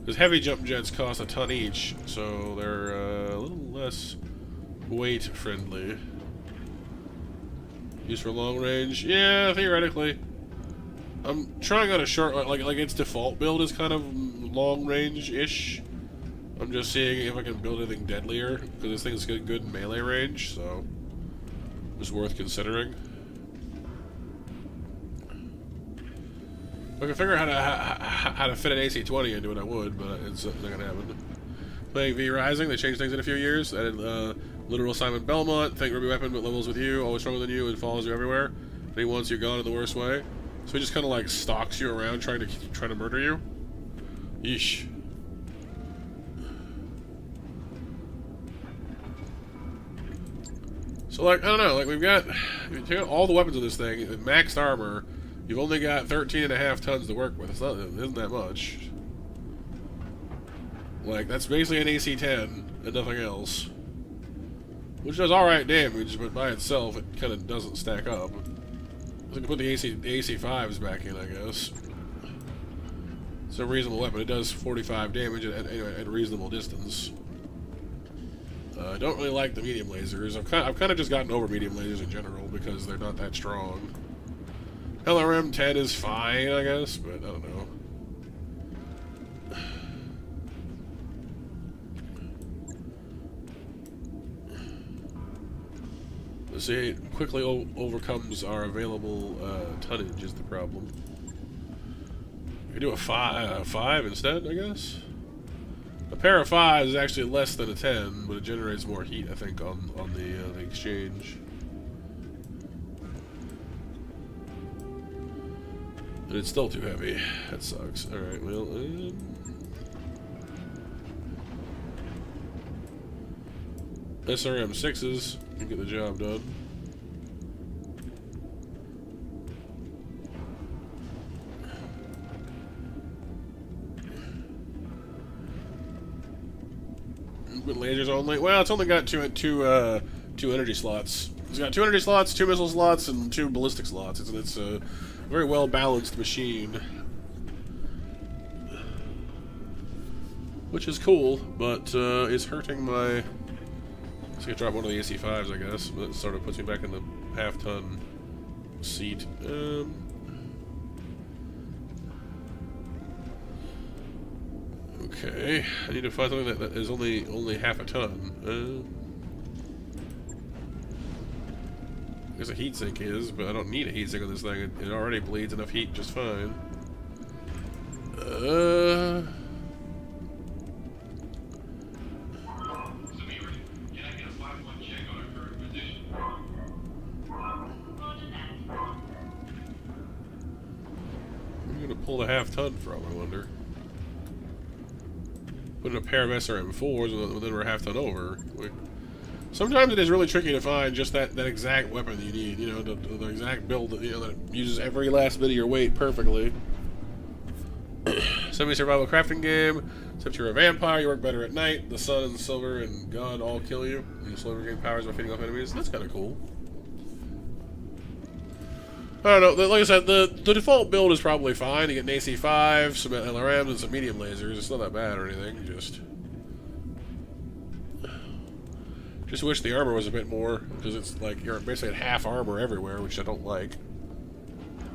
Because heavy jump jets cost a ton each, so they're a little less weight friendly. Used for long range? Yeah, theoretically. I'm trying on a short, like its default build is kind of long range-ish. I'm just seeing if I can build anything deadlier, because this thing's good melee range, so it's worth considering. If I could figure out how to fit an AC-20 into it, I would, but it's not gonna happen. Playing V Rising, they changed things in a few years. Added literal Simon Belmont, think Ruby Weapon, but levels with you, always stronger than you, and follows you everywhere. And he wants you gone in the worst way. So he just kind of like stalks you around, trying to murder you. Yeesh. So like, I don't know, like we've got all the weapons of this thing, maxed armor. You've only got 13.5 tons to work with. It isn't that much. Like, that's basically an AC-10 and nothing else. Which does alright damage, but by itself, it kind of doesn't stack up. I can put the AC-5s back in, I guess. It's a reasonable weapon. It does 45 damage at a reasonable distance. I don't really like the medium lasers. I've kind of just gotten over medium lasers in general because they're not that strong. LRM 10 is fine, I guess, but I don't know. Let's see, it quickly overcomes our available tonnage is the problem. We do a 5 instead, I guess? A pair of 5s is actually less than a 10, but it generates more heat, I think, on the exchange. But it's still too heavy. That sucks. Alright, well... SRM 6s can get the job done. With lasers only. Well, it's only got two energy slots. It's got 2 energy slots, 2 missile slots, and 2 ballistic slots. It's a very well balanced machine, which is cool, but it's hurting my. So I could drop one of the AC-5s, I guess. But that sort of puts me back in the half-ton seat. Okay, I need to find something that is only half a ton. I guess a heatsink is, but I don't need a heatsink on this thing. It already bleeds enough heat just fine. Pull the half-ton from, I wonder. Put in a pair of SRM4s and then we're half-ton over. Sometimes it is really tricky to find just that exact weapon that you need, you know, the exact build that, you know, that uses every last bit of your weight perfectly. Semi-survival crafting game. Except you're a vampire, you work better at night. The sun and silver and God all kill you. You slowly gain powers by feeding off enemies. That's kind of cool. I don't know, like I said, the default build is probably fine. You get an AC-5, some LRMs, and some medium lasers. It's not that bad or anything, just wish the armor was a bit more, because it's like you're basically at half armor everywhere, which I don't like.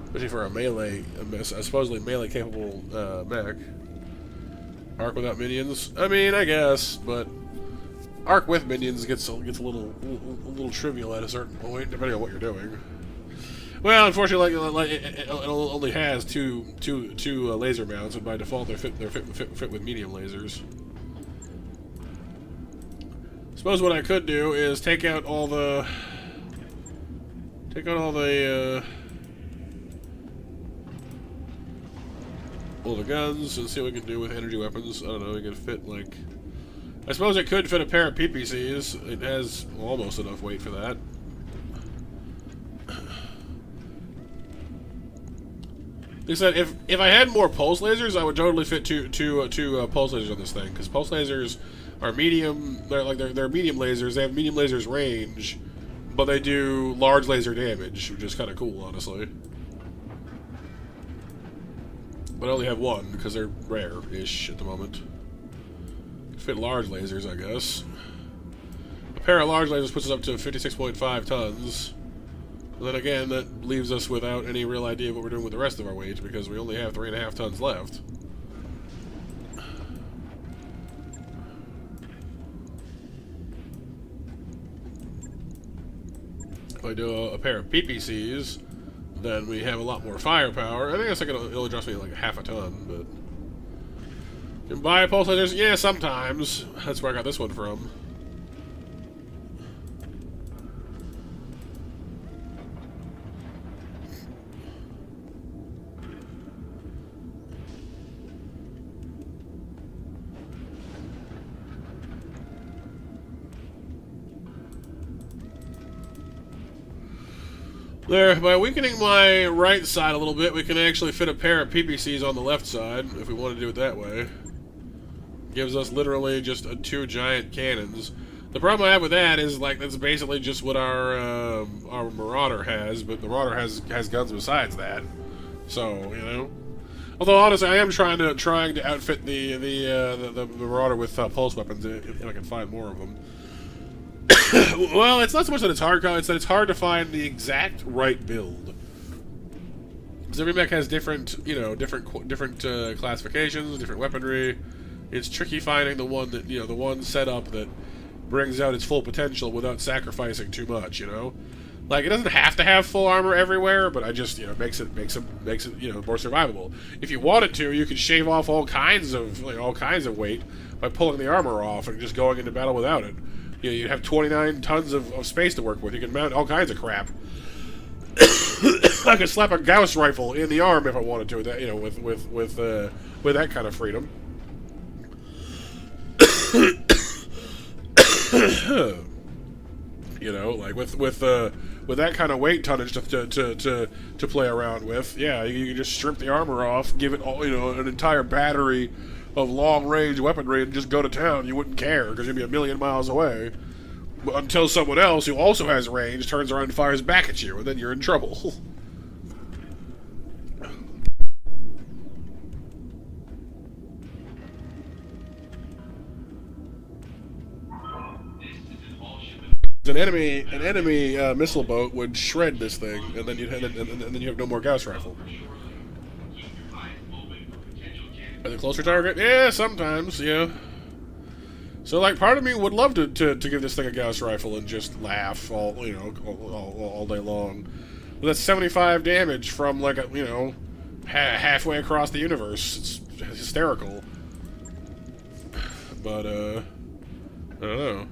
Especially for a melee, a supposedly melee-capable mech. Arc without minions? I mean, I guess, but arc with minions gets a little trivial at a certain point, depending on what you're doing. Well, unfortunately, it only has two laser mounts, and by default they're fit with medium lasers. Suppose what I could do is take out all the guns and see what we can do with energy weapons. I don't know. We can fit like. I suppose it could fit a pair of PPCs. It has almost enough weight for that. Like I said, if I had more pulse lasers, I would totally fit two pulse lasers on this thing, because pulse lasers are medium. They're medium lasers. They have medium lasers range, but they do large laser damage, which is kind of cool, honestly. But I only have one because they're rare-ish at the moment. Fit large lasers, I guess. A pair of large lasers puts us up to 56.5 tons. But then again, that leaves us without any real idea of what we're doing with the rest of our weight, because we only have 3.5 tons left. If I do a pair of PPCs, then we have a lot more firepower. I think it'll adjust me like half a ton, but... Can buy pulse lasers? Yeah, sometimes. That's where I got this one from. There, by weakening my right side a little bit, we can actually fit a pair of PPCs on the left side, if we want to do it that way. Gives us literally just 2 giant cannons. The problem I have with that is, like, that's basically just what our Marauder has, but the Marauder has guns besides that. So, you know. Although honestly, I am trying to outfit the Marauder with pulse weapons if I can find more of them. Well, it's not so much that it's hard, it's that it's hard to find the exact right build. Because every mech has different, you know, different classifications, different weaponry. It's tricky finding the one that, you know, the one setup that brings out its full potential without sacrificing too much, you know? Like, it doesn't have to have full armor everywhere, but I just, you know, makes it, you know, more survivable. If you wanted to, you could shave off all kinds of weight by pulling the armor off and just going into battle without it. You know, you'd have 29 tons of space to work with. You can mount all kinds of crap. I could slap a Gauss rifle in the arm if I wanted to, that, you know, with that kind of freedom. You know, like with that kind of weight tonnage to play around with, yeah, you can just strip the armor off, give it all, you know, an entire battery of long-range weaponry, and just go to town. You wouldn't care because you'd be a million miles away. But until someone else who also has range turns around and fires back at you, and then you're in trouble. An enemy missile boat would shred this thing, and then you have no more Gauss rifle. Are they closer target? Yeah, sometimes, yeah. So, like, part of me would love to give this thing a Gauss rifle and just laugh all day long. But that's 75 damage from, like, you know, halfway across the universe. It's hysterical. But I don't know.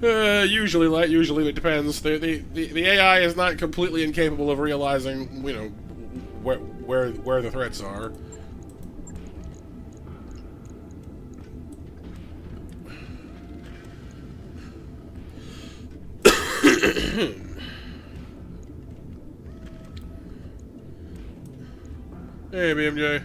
Usually it depends. The AI is not completely incapable of realizing, you know, where the threats are. Hey, BMJ.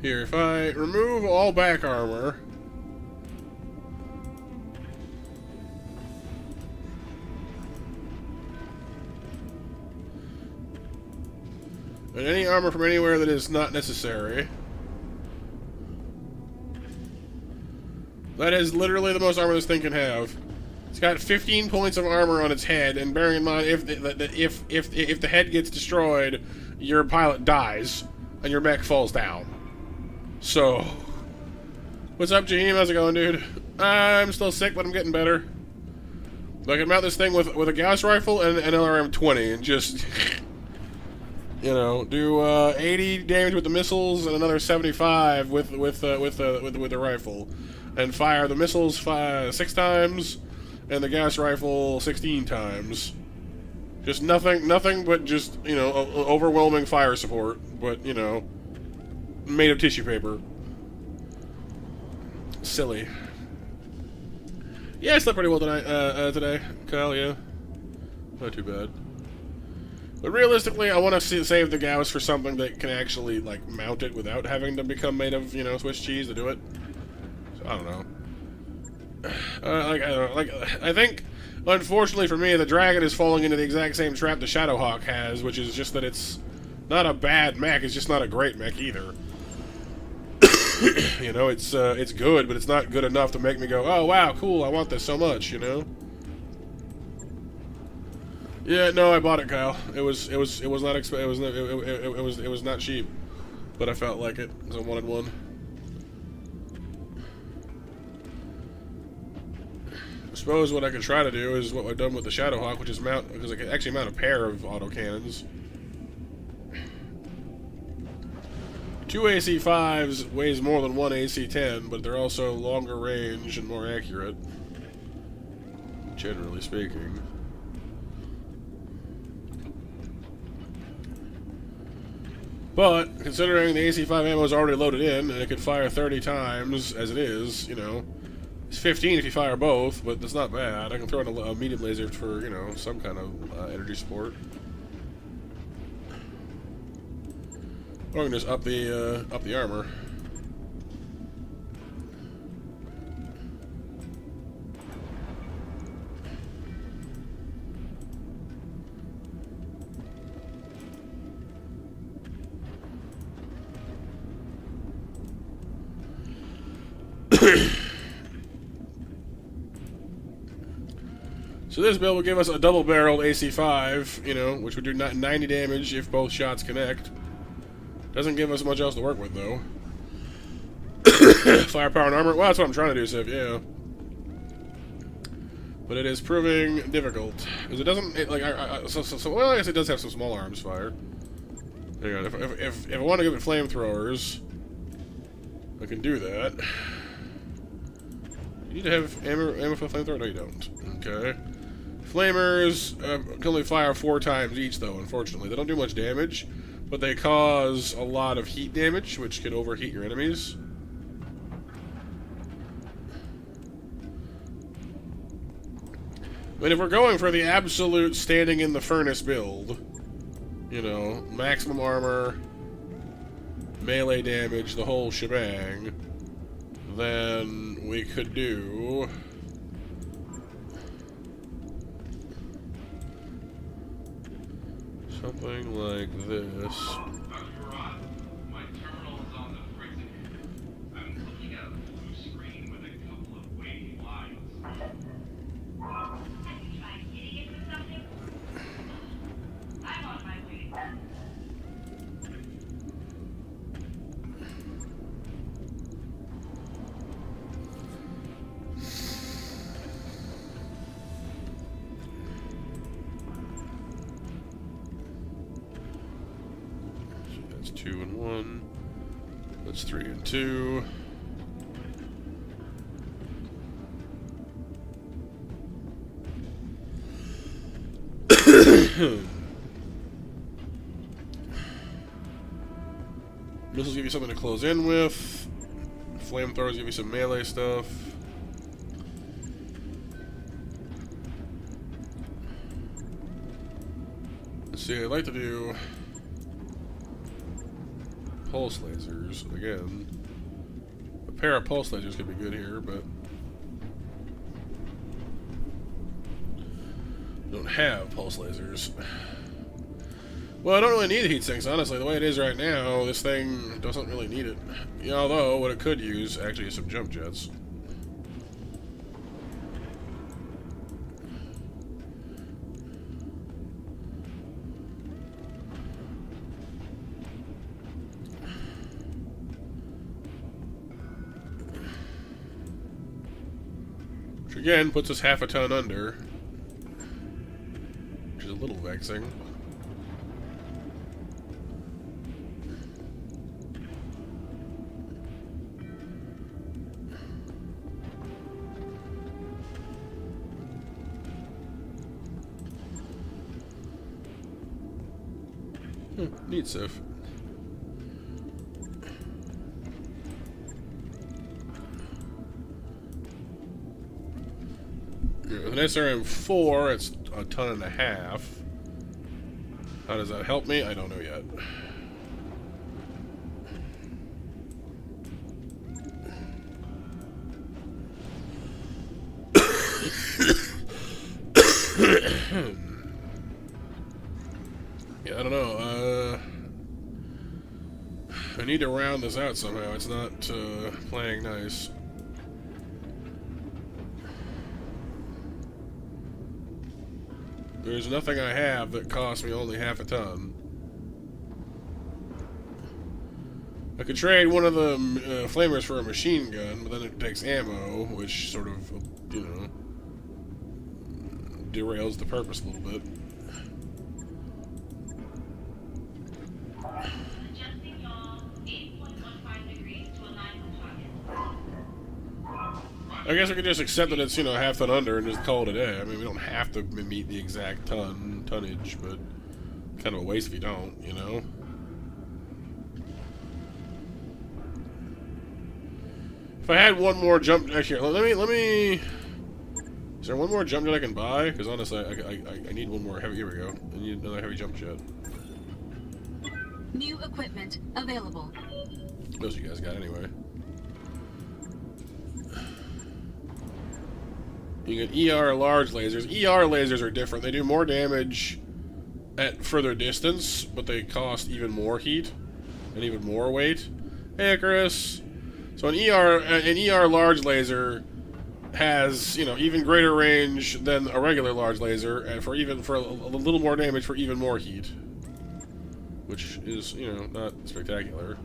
Here, if I remove all back armor, and any armor from anywhere that is not necessary, that is literally the most armor this thing can have. It's got 15 points of armor on its head, and bearing in mind if the head gets destroyed, your pilot dies and your mech falls down. So, what's up, Jaheim? How's it going, dude? I'm still sick, but I'm getting better. I can mount this thing with a Gauss rifle and an LRM-20 and just, you know, do 80 damage with the missiles and another 75 with the rifle, and fire the missiles 6 times and the Gauss rifle 16 times. Just nothing but just, you know, overwhelming fire support, but, you know, made of tissue paper. Silly. Yeah, I slept pretty well today, Kyle, yeah. Not too bad. But realistically, I want to save the Gauss for something that can actually, like, mount it without having to become made of, you know, Swiss cheese to do it. So, I don't know. I think, unfortunately for me, the Dragon is falling into the exact same trap the Shadowhawk has, which is just that it's not a bad mech, it's just not a great mech either. You know, it's good, but it's not good enough to make me go, oh wow, cool, I want this so much, you know? Yeah, no, I bought it, Kyle. It was not it was not cheap, but I felt like it, so I wanted one. I suppose what I could try to do is what I've done with the Shadowhawk, which is mount, because I can actually mount a pair of autocannons. 2 AC-5s weighs more than 1 AC-10, but they're also longer range and more accurate, generally speaking. But, considering the AC-5 ammo is already loaded in, and it could fire 30 times as it is, you know, it's 15 if you fire both, but that's not bad. I can throw in a medium laser for, you know, some kind of energy support. Or I can just up the armor. So this build will give us a double-barreled AC-5, you know, which would do 90 damage if both shots connect. Doesn't give us much else to work with, though. Firepower and armor. Well, that's what I'm trying to do, Sif, yeah. But it is proving difficult. Because it doesn't... well, I guess it does have some small arms fire. Hang on, if I want to give it flamethrowers, I can do that. You need to have ammo for the flamethrower? No, you don't. Okay. Flamers can only fire 4 times each, though, unfortunately. They don't do much damage, but they cause a lot of heat damage, which can overheat your enemies. I mean, if we're going for the absolute standing in the furnace build, you know, maximum armor, melee damage, the whole shebang, then we could do... something like this. My terminal is on the freezing. I'm looking at a blue screen with a couple of wavy lines. Have you tried hitting it with something? I'm on my way. That's 2 and 1. That's 3 and 2. Missiles give you something to close in with. Flamethrowers give you some melee stuff. Let's see, I'd like to do pulse lasers again. A pair of pulse lasers could be good here, but I don't have pulse lasers. Well, I don't really need heat sinks, honestly. The way it is right now, this thing doesn't really need it. Yeah, although, what it could use, actually, is some jump jets. Which, again, puts us half a ton under. Which is a little vexing. Neat stuff. With an SRM-4, it's a ton and a half. How does that help me? I don't know yet. Yeah, I don't know. I need to round this out somehow. It's not playing nice. There's nothing I have that costs me only half a ton. I could trade one of the flamers for a machine gun, but then it takes ammo, which sort of, you know, derails the purpose a little bit. Adjusting yaw 8.15 degrees to align with target. I guess we could just accept that it's, you know, half ton under and just call it a day. I mean, we don't have to meet the exact tonnage, but kind of a waste if you don't, you know? If I had one more jump, actually, let me. Is there one more jump jet I can buy? Because honestly, I need one more heavy. Here we go. I need another heavy jump jet. New equipment available. Those you guys got anyway. You get ER large lasers. ER lasers are different. They do more damage at further distance, but they cost even more heat and even more weight. Hey, Icarus. So an ER large laser has, you know, even greater range than a regular large laser, and for a little more damage for even more heat, which is, you know, not spectacular.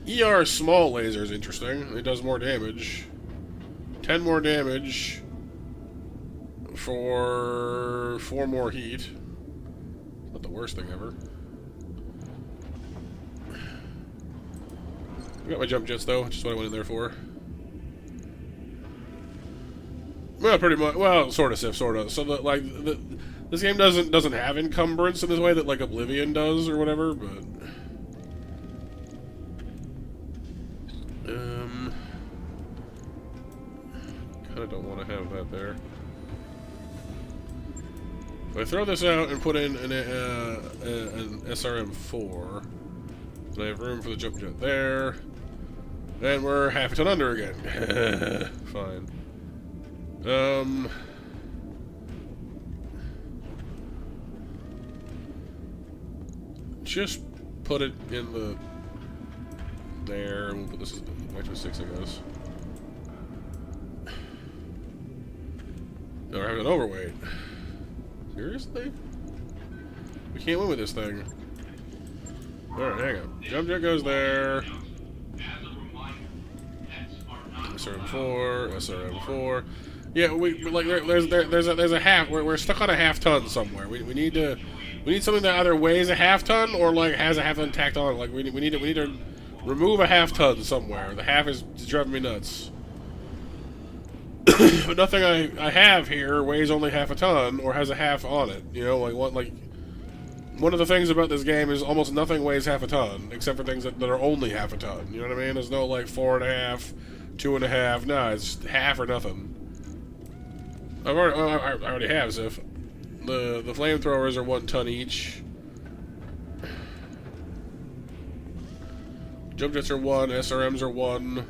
ER small laser is interesting. It does more damage. 10 more damage for 4 more heat. Not the worst thing ever. I got my jump jets though, which is what I went in there for. Well, pretty much. Well, sort of, Sif, sort of. So, this game doesn't have encumbrance in this way that like Oblivion does or whatever, but kind of don't want to have that there. If I throw this out and put in an SRM4, and I have room for the jump jet there, then we're half a ton under again. Fine. Just put it in the there, and we'll put this back to 6, I guess. No, we're having an overweight. Seriously? We can't win with this thing. Alright, hang on. Jump jet goes there. SRM4, SRM4. Yeah, like there's a half. We're stuck on a half ton somewhere. We need something that either weighs a half ton or like has a half ton tacked on. Like we need to remove a half ton somewhere. The half is driving me nuts. But nothing I have here weighs only half a ton or has a half on it. You know, one of the things about this game is almost nothing weighs half a ton except for things that are only half a ton. You know what I mean? There's no like 4.5, 2.5. No, it's half or nothing. I already have, Sif. The flamethrowers are 1 ton each. Jump jets are 1, SRMs are 1.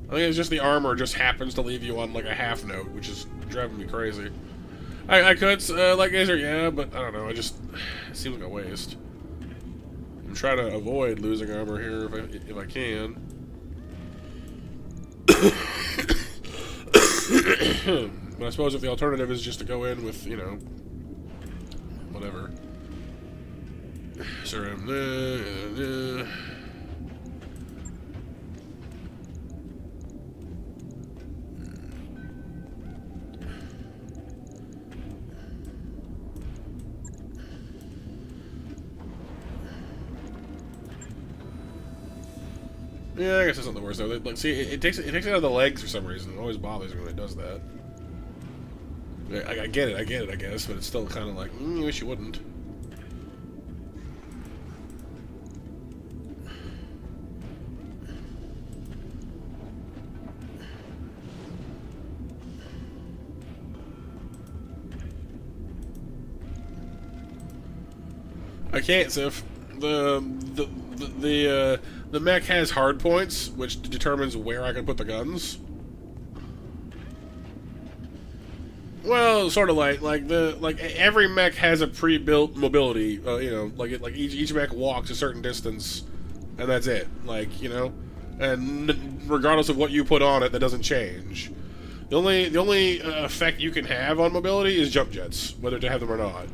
I think it's just the armor just happens to leave you on like a half note, which is driving me crazy. I could, like Gazer, yeah, but I don't know, it seems like a waste. I'm trying to avoid losing armor here if I can. But I suppose if the alternative is just to go in with, you know, whatever. SRM, yeah, I guess that's not the worst though. Like, see, it takes it out of the legs for some reason. It always bothers me when it does that. I get it, I guess, but it's still kind of like, I wish you wouldn't. I can't, Sif. The mech has hard points, which determines where I can put the guns. Well, sort of like every mech has a pre-built mobility. You know, like each mech walks a certain distance, and that's it. Like, you know, and regardless of what you put on it, that doesn't change. The only effect you can have on mobility is jump jets, whether to have them or not.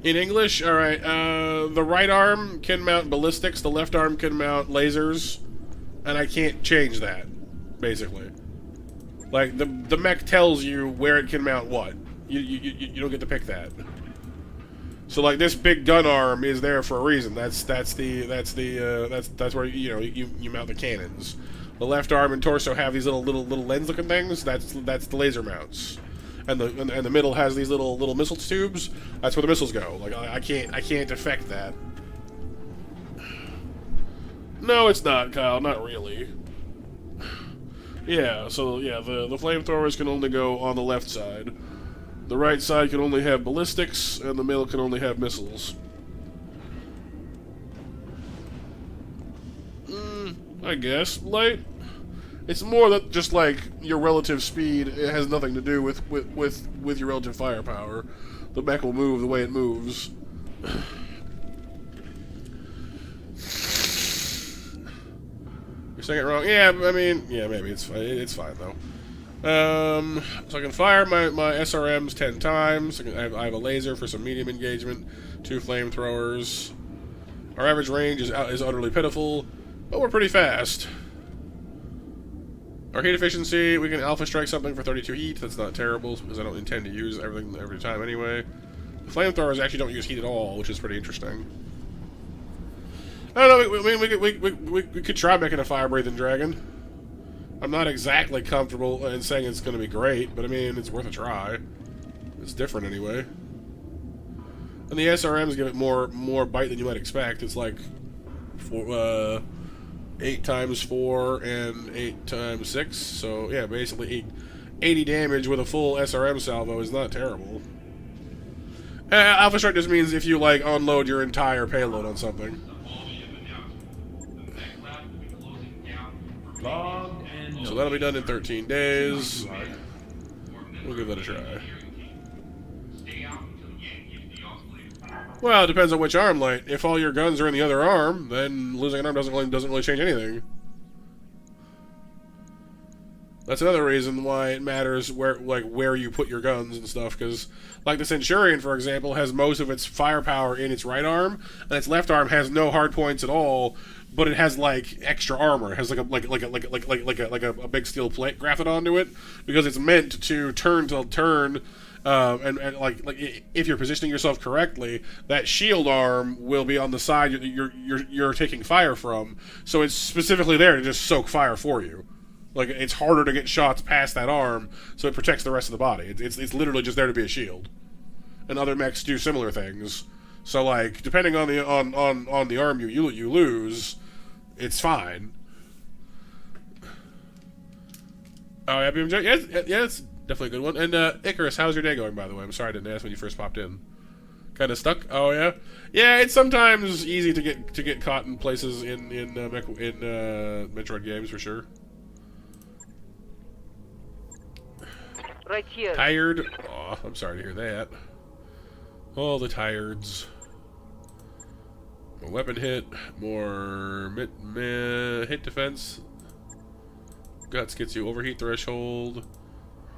In English, all right. The right arm can mount ballistics. The left arm can mount lasers, and I can't change that. Basically, like the mech tells you where it can mount what. You don't get to pick that. So like this big gun arm is there for a reason. That's where you mount the cannons. The left arm and torso have these little lens looking things. That's the laser mounts. And the middle has these little missile tubes. That's where the missiles go. Like I can't affect that. No, it's not, Kyle. Not really. Yeah, so, yeah, the flamethrowers can only go on the left side. The right side can only have ballistics, and the middle can only have missiles. I guess. Light. It's more that just, like, your relative speed, it has nothing to do with your relative firepower. The mech will move the way it moves. You're saying it wrong? Yeah, I mean, yeah, maybe. It's fine, though. So I can fire my SRMs 10 times. I have a laser for some medium engagement. 2 flamethrowers. Our average range is utterly pitiful, but we're pretty fast. Our heat efficiency, we can alpha strike something for 32 heat. That's not terrible, because I don't intend to use everything every time anyway. The flamethrowers actually don't use heat at all, which is pretty interesting. I don't know, we could try making a fire-breathing dragon. I'm not exactly comfortable in saying it's going to be great, but I mean, it's worth a try. It's different anyway. And the SRMs give it more bite than you might expect. It's like 8 times 4 and 8 times 6. So yeah, basically 80 damage with a full SRM salvo is not terrible. Alpha strike just means if you like unload your entire payload on something. So that'll be done in 13 days. We'll give that a try. Well, it depends on which arm light. If all your guns are in the other arm, then losing an arm doesn't really change anything. That's another reason why it matters where you put your guns and stuff, because like the Centurion, for example, has most of its firepower in its right arm, and its left arm has no hard points at all, but it has like extra armor. It has like a big steel plate grafted onto it, because it's meant to turn to turn. And if you're positioning yourself correctly, that shield arm will be on the side you're taking fire from. So it's specifically there to just soak fire for you. Like, it's harder to get shots past that arm, so it protects the rest of the body. It's literally just there to be a shield. And other mechs do similar things. So like, depending on the on the arm you lose, it's fine. Oh yeah, BMJ, yeah, it's definitely a good one. And Icarus, how's your day going, by the way? I'm sorry I didn't ask when you first popped in. Kind of stuck? Oh yeah, yeah. It's sometimes easy to get caught in places in Metroid games for sure. Right here. Tired? Aw, I'm sorry to hear that. All the tireds. More weapon hit, more hit defense. Guts gets you overheat threshold.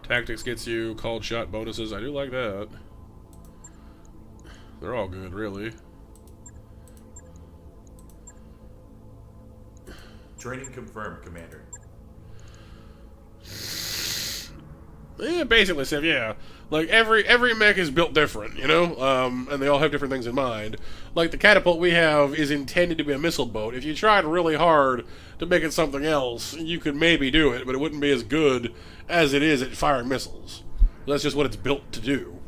Tactics gets you called shot bonuses. I do like that. They're all good, really. Training confirmed, Commander. Yeah, basically, Steph, yeah. Like, every mech is built different, you know? And they all have different things in mind. Like, the catapult we have is intended to be a missile boat. If you tried really hard to make it something else, you could maybe do it, but it wouldn't be as good as it is at firing missiles. That's just what it's built to do.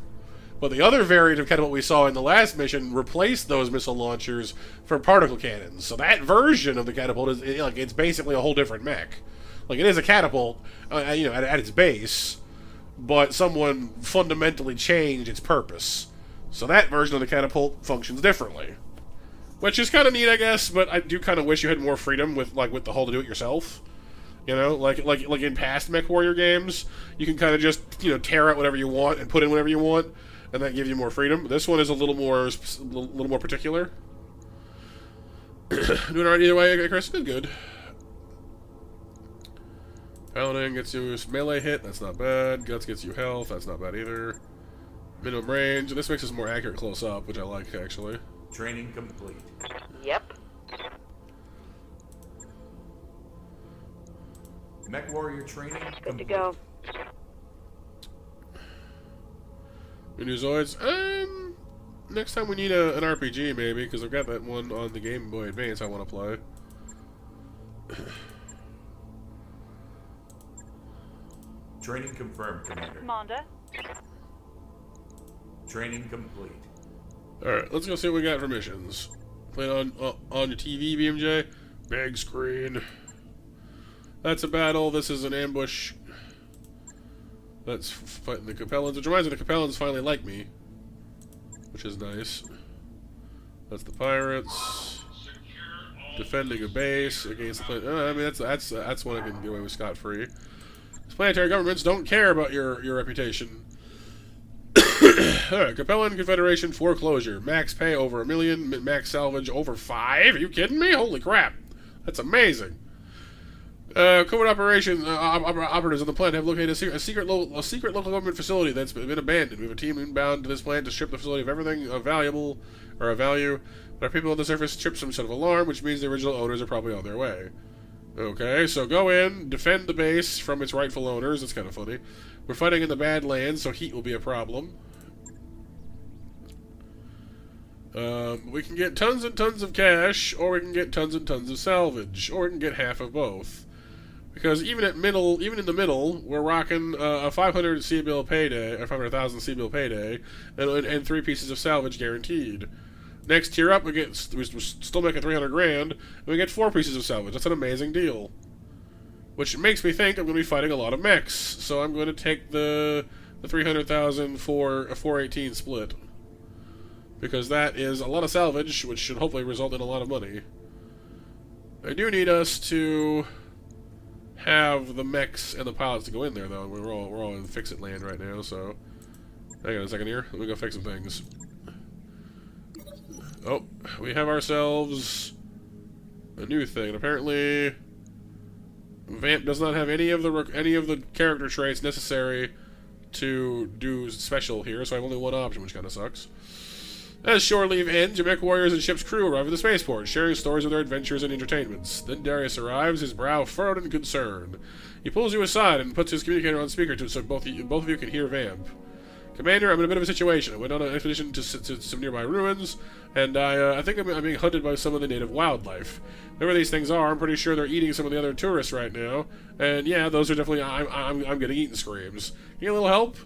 But the other variant of catapult we saw in the last mission replaced those missile launchers for particle cannons. So that version of the catapult is, like, it's basically a whole different mech. Like, it is a catapult, you know, at its base, but someone fundamentally changed its purpose. So that version of the catapult functions differently. Which is kind of neat, I guess, but I do kind of wish you had more freedom with the hull to do it yourself. You know, like in past Mech Warrior games, you can kind of just, you know, tear out whatever you want and put in whatever you want, and that gives you more freedom. This one is a little more particular. Doing alright either way, Chris? Good. Paladin gets you melee hit, that's not bad. Guts gets you health, that's not bad either. Minimum range, this makes us more accurate close up, which I like, actually. Training complete. Yep. Mech Warrior training Good complete. to go. New Zoids? Next time we need an RPG, maybe, because I've got that one on the Game Boy Advance I want to play. Training confirmed, Commander. Commander. Training complete. Alright, let's go see what we got for missions. Playing on your TV, BMJ? Big screen. That's a battle. This is an ambush. That's fighting the Capellans, which reminds me the Capellans finally like me, which is nice. That's the pirates defending a base against the planet. I mean, that's one I can get away with scot-free. These planetary governments don't care about your reputation. Alright, Capellan Confederation foreclosure. Max pay over 1 million. Max salvage over 5. Are you kidding me? Holy crap! That's amazing. Covert operation operatives on the planet have located a secret local government facility that's been abandoned. We have a team inbound to this planet to strip the facility of everything of value. But our people on the surface tripped some sort of alarm, which means the original owners are probably on their way. Okay, so go in, defend the base from its rightful owners. That's kind of funny. We're fighting in the Badlands, so heat will be a problem. We can get tons and tons of cash, or we can get tons and tons of salvage, or we can get half of both. Because even in the middle, we're rocking a 500 C-bill payday, or 500,000 C-bill payday, and 3 pieces of salvage guaranteed. Next tier up, we're still making 300 grand, and we get 4 pieces of salvage. That's an amazing deal. Which makes me think I'm going to be fighting a lot of mechs, so I'm going to take the 300,000 for a 418 split. Because that is a lot of salvage, which should hopefully result in a lot of money. I do need us to have the mechs and the pilots to go in there, though. We're all in fix-it land right now, so... Hang on a second here. Let me go fix some things. Oh, we have ourselves a new thing. Apparently, Vamp does not have any of the character traits necessary to do special here, so I have only one option, which kind of sucks. As shore leave ends, your mech warriors and ship's crew arrive at the spaceport, sharing stories of their adventures and entertainments. Then Darius arrives, his brow furrowed in concern. He pulls you aside and puts his communicator on speaker so both of you can hear Vamp. Commander, I'm in a bit of a situation. I went on an expedition to some nearby ruins, and I think I'm being hunted by some of the native wildlife. Whatever these things are, I'm pretty sure they're eating some of the other tourists right now. And yeah, those are definitely I'm getting eaten screams. Need a little help?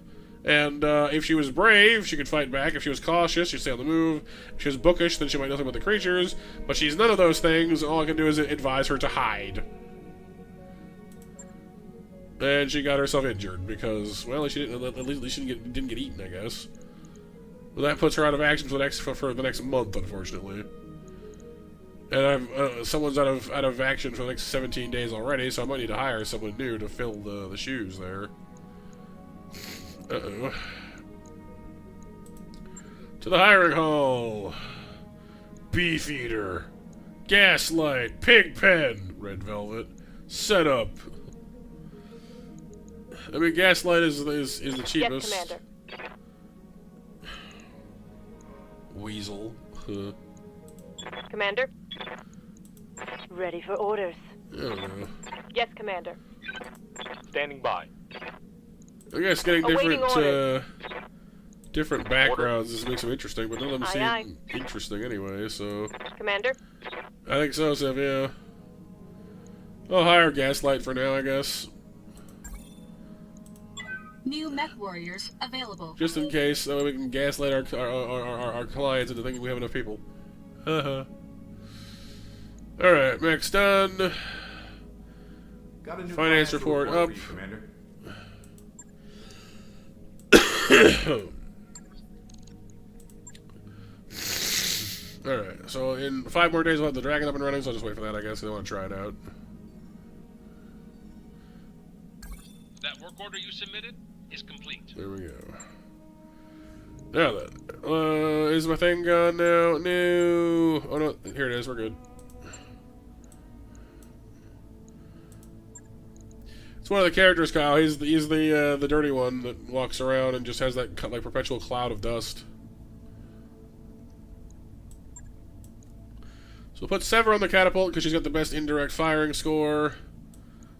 And if she was brave, she could fight back. If she was cautious, she'd stay on the move. If she was bookish, then she might know something about the creatures. But she's none of those things. All I can do is advise her to hide. And she got herself injured because, well, she didn't. At least she didn't get eaten, I guess. Well, that puts her out of action for the next month, unfortunately. And someone's out of action for the next 17 days already, so I might need to hire someone new to fill the shoes there. Uh-oh. To the hiring hall. Beefeater. Gaslight. Pig pen. Red velvet. Set up. I mean, Gaslight is the cheapest. Yes, Commander. Weasel. Commander? Ready for orders. I don't know. Yes, Commander. Standing by. I guess getting Awaiting different backgrounds just makes them interesting, but none of them seem aye. interesting anyway, so... Commander? I think so, Sev, yeah. I'll hire Gaslight for now, I guess. New mech warriors available. Just in case, so we can gaslight our clients into thinking we have enough people. Haha. Alright, mech's done. Got a new Finance report for up. you, Commander. Alright, so in 5 more days we'll have the dragon up and running, so I'll just wait for that, I guess, 'cause I want to try it out. That work order you submitted is complete. There we go. Now then, is my thing gone now? No. Oh no, here it is, we're good. It's one of the characters, Kyle. He's the dirty one that walks around and just has that like perpetual cloud of dust. So we'll put Sever on the catapult because she's got the best indirect firing score.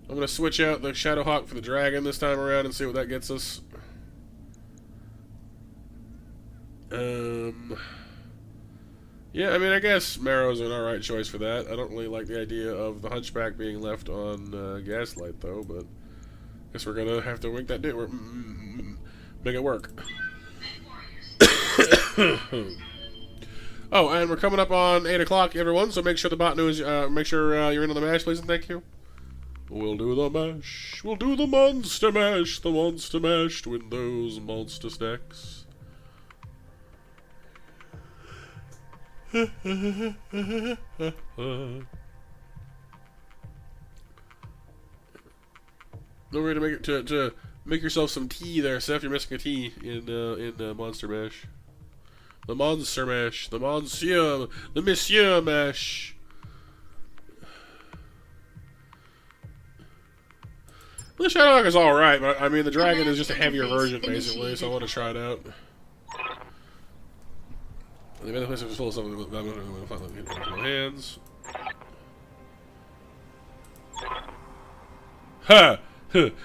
I'm gonna switch out the Shadowhawk for the dragon this time around and see what that gets us. Yeah, I mean, I guess Marrow's an alright choice for that. I don't really like the idea of the hunchback being left on Gaslight, though, but I guess we're gonna have to make that make it work. Oh, and we're coming up on 8 o'clock, everyone. So make sure the bot knows. Make sure you're in on the mash, please, and thank you. We'll do the mash. We'll do the monster mash. The monster mash to win those monster stacks. Don't forget to make yourself some tea there, Seth. You're missing a tea in Monster Mash. The Monster Mash. The Monsieur. The Monsieur Mash. The Shadowhawk is alright, but I mean, the Dragon is just a heavier version, basically, so I want to try it out. The other place is full of stuff with my hands. Huh.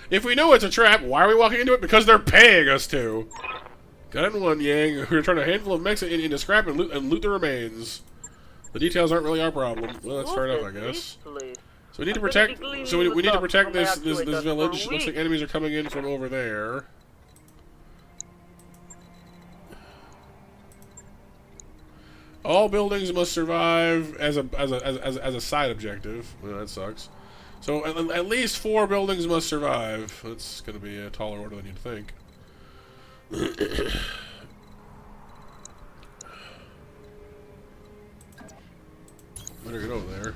If we know it's a trap, why are we walking into it? Because they're paying us to. Got one, Yang. We're trying a handful of mechs into scrap and loot the remains. The details aren't really our problem. Well, that's fair enough, I guess. So we need to protect. So we need to protect this village. Looks like enemies are coming in from over there. All buildings must survive as a side objective. Well, that sucks. So at least 4 buildings must survive. That's going to be a taller order than you'd think. Better get over there.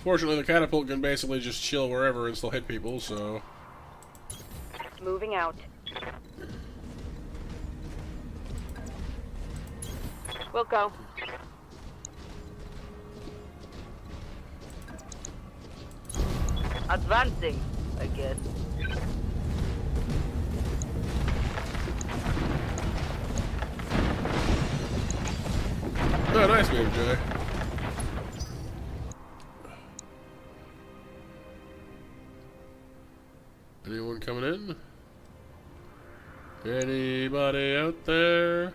Fortunately, the catapult can basically just chill wherever and still hit people, so... Moving out. We'll go. Advancing, I guess. Oh, nice move, Jay. Anyone coming in? Anybody out there?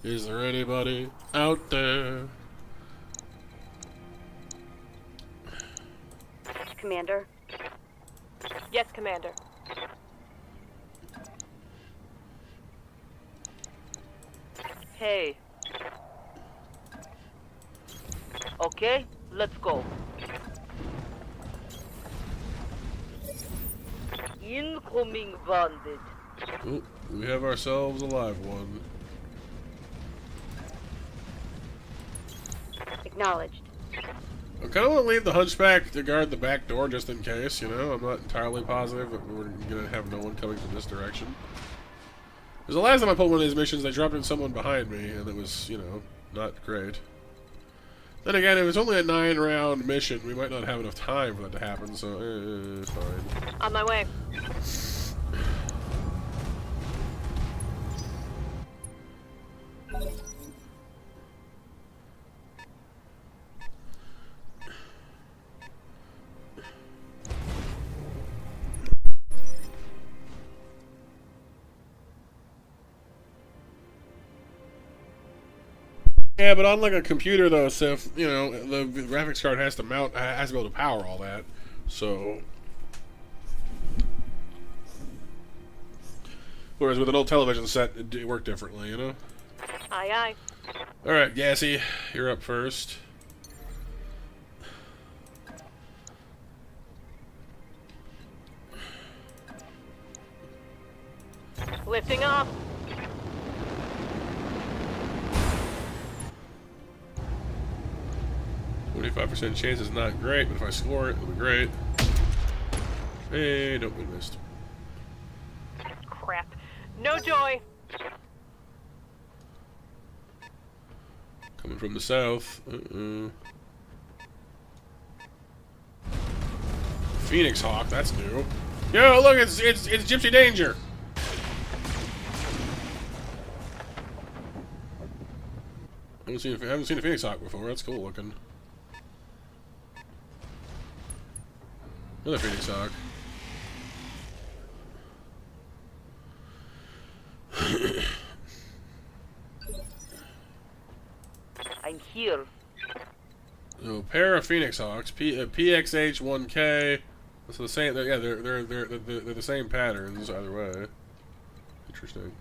Is there anybody out there? Commander. Yes, Commander. Hey. Okay, let's go. Incoming bandit. Oh, we have ourselves a live one. Acknowledged. I kind of want to leave the hunchback to guard the back door just in case, you know? I'm not entirely positive that we're going to have no one coming from this direction. Because the last time I pulled one of these missions, they dropped in someone behind me, and it was, you know, not great. Then again, if it's only a 9-round mission, we might not have enough time for that to happen, so, fine. On my way. Yeah, but on like a computer though, Sif, you know, the graphics card has to mount, has to be able to power all that. So, whereas with an old television set, it worked differently, you know. Aye, aye. All right, Gassy, you're up first. Lifting off. %chance is not great, but if I score it, it'll be great. Hey, nope, we missed. Crap. No joy. Coming from the south. Phoenix Hawk, that's new. Yo, look, it's Gypsy Danger. I haven't seen a Phoenix Hawk before. That's cool looking. Another Phoenix Hawk. I'm here. So, pair of Phoenix Hawks. PXH-1K. So the same, yeah, they're the same patterns either way. Interesting.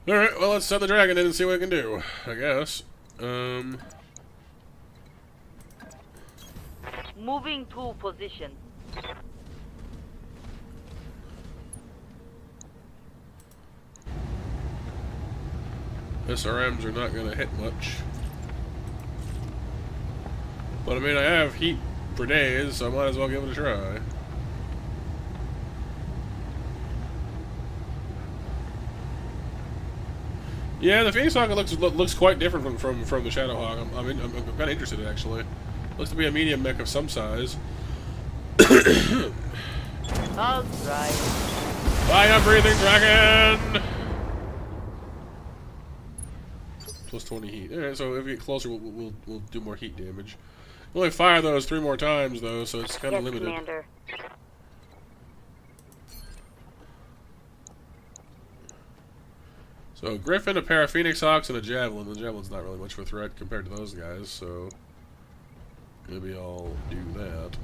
All right, well, let's set the dragon in and see what it can do, I guess. Moving to position. SRMs are not gonna hit much. But I mean, I have heat for days, so I might as well give it a try. Yeah, the Phoenix Hawk looks quite different from the Shadow Hawk. I'm kind of interested in, actually. Looks to be a medium mech of some size. All right. Fire breathing dragon. Plus 20 heat. Alright, so if we get closer, we'll do more heat damage. We'll only fire those 3 more times, though, so it's kind of limited. Commander. So, a Griffin, a pair of Phoenix Hawks, and a Javelin. The Javelin's not really much of a threat compared to those guys, so maybe I'll do that.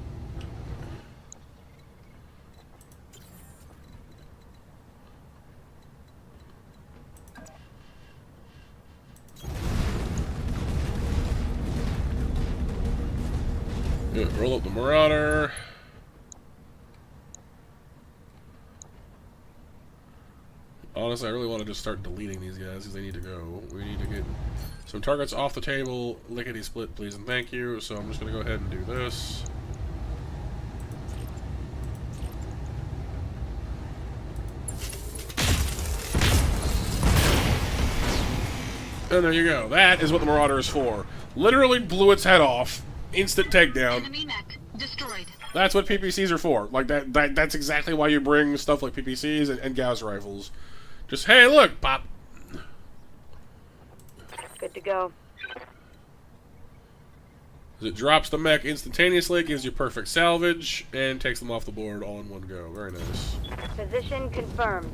Yeah, roll up the Marauder. Honestly, I really want to just start deleting these guys because they need to go. We need to get some targets off the table. Lickety split, please and thank you. So I'm just going to go ahead and do this. And there you go. That is what the Marauder is for. Literally blew its head off. Instant takedown. Enemy mech destroyed. That's what PPCs are for. Like that's exactly why you bring stuff like PPCs and Gauss rifles. Just, hey, look, pop. Good to go. It drops the mech instantaneously, gives you perfect salvage, and takes them off the board all in one go. Very nice. Position confirmed.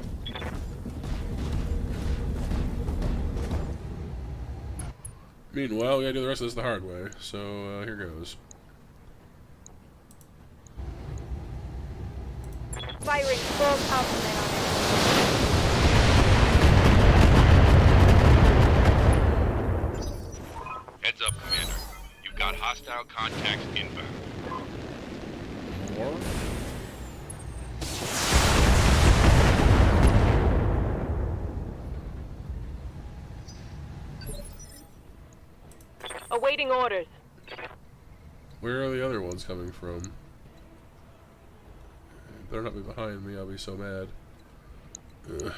Meanwhile, we gotta do the rest of this the hard way. So, here goes. Firing full complement on it. Heads up, Commander. You've got hostile contacts inbound. More? Awaiting orders. Where are the other ones coming from? Better not be behind me, I'll be so mad. Ugh.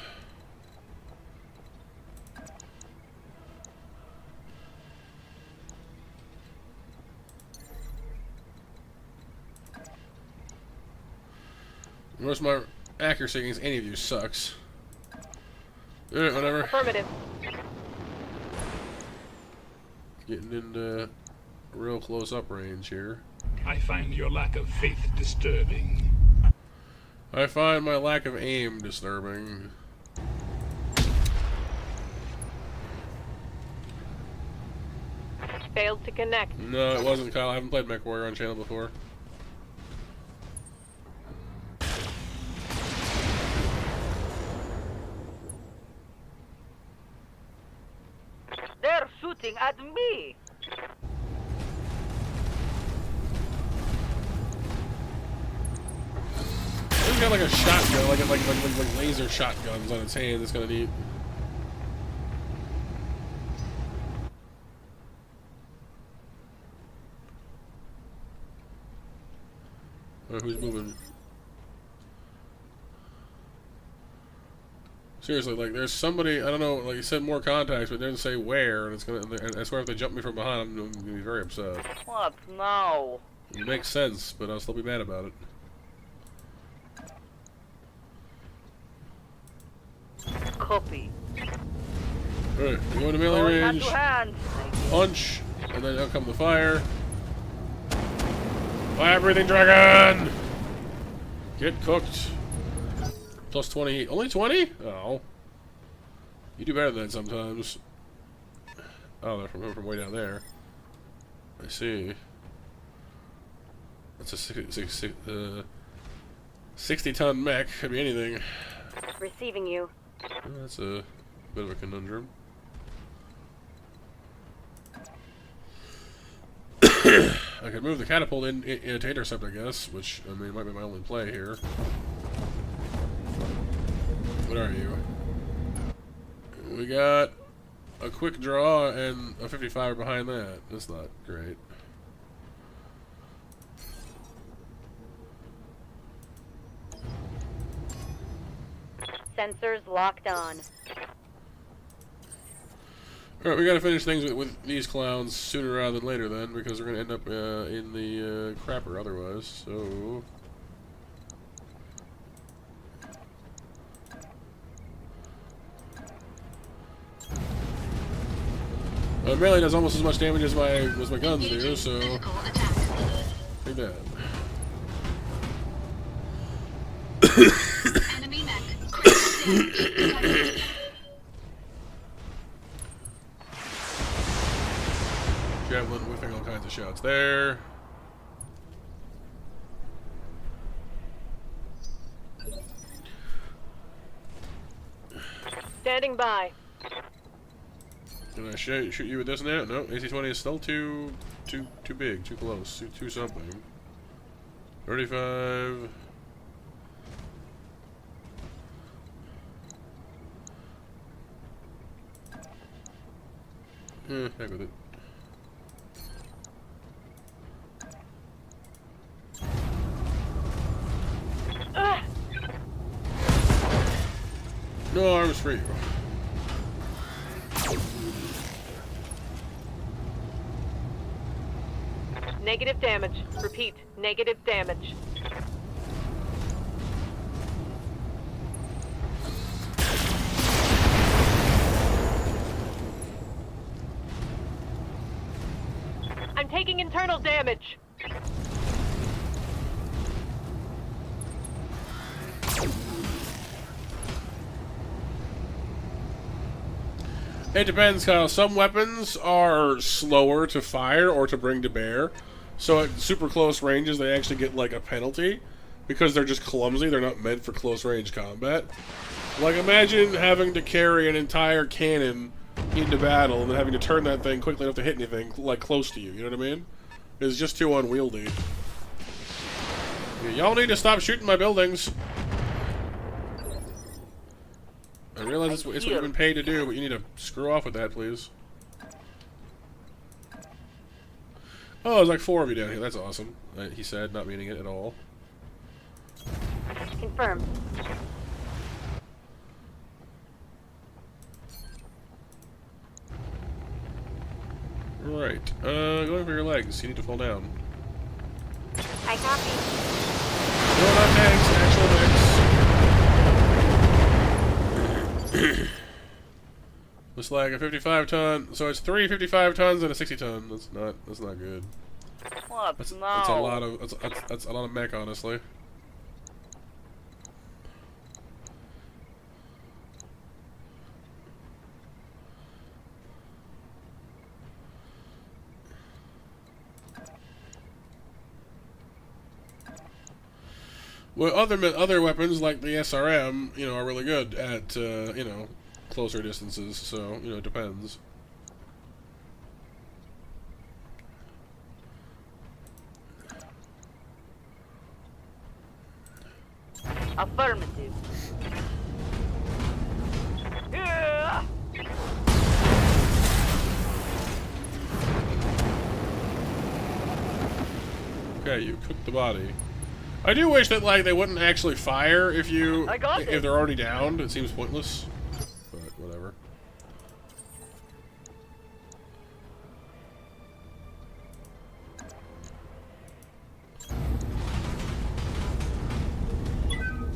Of course, my accuracy against any of you sucks. Alright, whatever. Affirmative. Getting into real close up range here. I find your lack of faith disturbing. I find my lack of aim disturbing. Failed to connect. No, it wasn't, Kyle. I haven't played Mech Warrior on channel before. They're shooting at me. It's got like a shotgun, like laser shotguns on its hand. It's kind of neat. Who's moving? Seriously, like there's somebody, I don't know, like you said more contacts, but it doesn't say where, and it's gonna. And I swear if they jump me from behind, I'm gonna be very upset. What now? It makes sense, but I'll still be mad about it. Copy. Alright, we go into melee Going hand range, to hand. punch, and then out come the fire. Fire breathing dragon! Get cooked. Plus 20 heat. Only 20? Oh. You do better than that sometimes. Oh, they're from way down there. I see. It's a 60-ton mech. Could be anything. Receiving you. Well, that's a bit of a conundrum. I could move the catapult in to intercept, I guess, which, I mean, might be my only play here. What are you? We got a quick draw and a 55 behind that. That's not great. Sensors locked on. Alright, we gotta finish things with these clowns sooner rather than later then, because we're gonna end up in the crapper otherwise, so... melee does almost as much damage as my guns do, so... Take that. Enemy mech. Critical damage. Javelin whiffing all kinds of shots there. Standing by. Can I shoot you with this now? No, AC-20 is still too big, too close, too something. 35. Heck with it. No arms for you. Negative damage. Repeat. Negative damage. I'm taking internal damage. It depends, Kyle. Some weapons are slower to fire or to bring to bear. So at super close ranges, they actually get like a penalty because they're just clumsy. They're not meant for close range combat. Like imagine having to carry an entire cannon into battle and then having to turn that thing quickly enough to hit anything like close to you. You know what I mean? It's just too unwieldy. Y'all need to stop shooting my buildings. I realize it's what you've been paid to do, but you need to screw off with that, please. Oh, there's like 4 of you down here. That's awesome. He said, not meaning it at all. Confirmed. Right. Going for your legs. You need to fall down. I copy. No, not tanks. Actual mechs. Looks like a 55-ton. So it's 3 55 tons and a 60-ton. That's not good. What? That's No. a lot of that's a lot of mech, honestly. Well, other weapons like the SRM, you know, are really good at you know, closer distances. So you know, it depends. Affirmative. Yeah. Okay, you cooked the body. I do wish that like they wouldn't actually fire if they're already downed. It seems pointless, but whatever.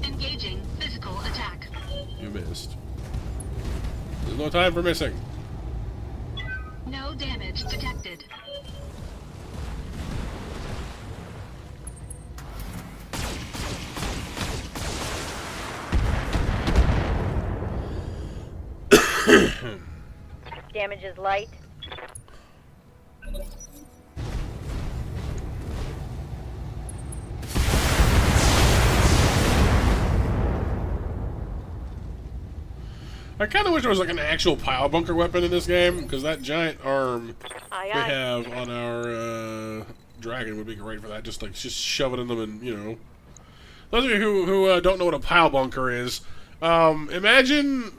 Engaging physical attack. You missed. There's no time for missing. No damage detected. Damage is light. I kind of wish there was like an actual pile bunker weapon in this game, because that giant arm Aye, we aye. have on our dragon would be great for that. Just shove it in them, and you know. Those of you who don't know what a pile bunker is, imagine.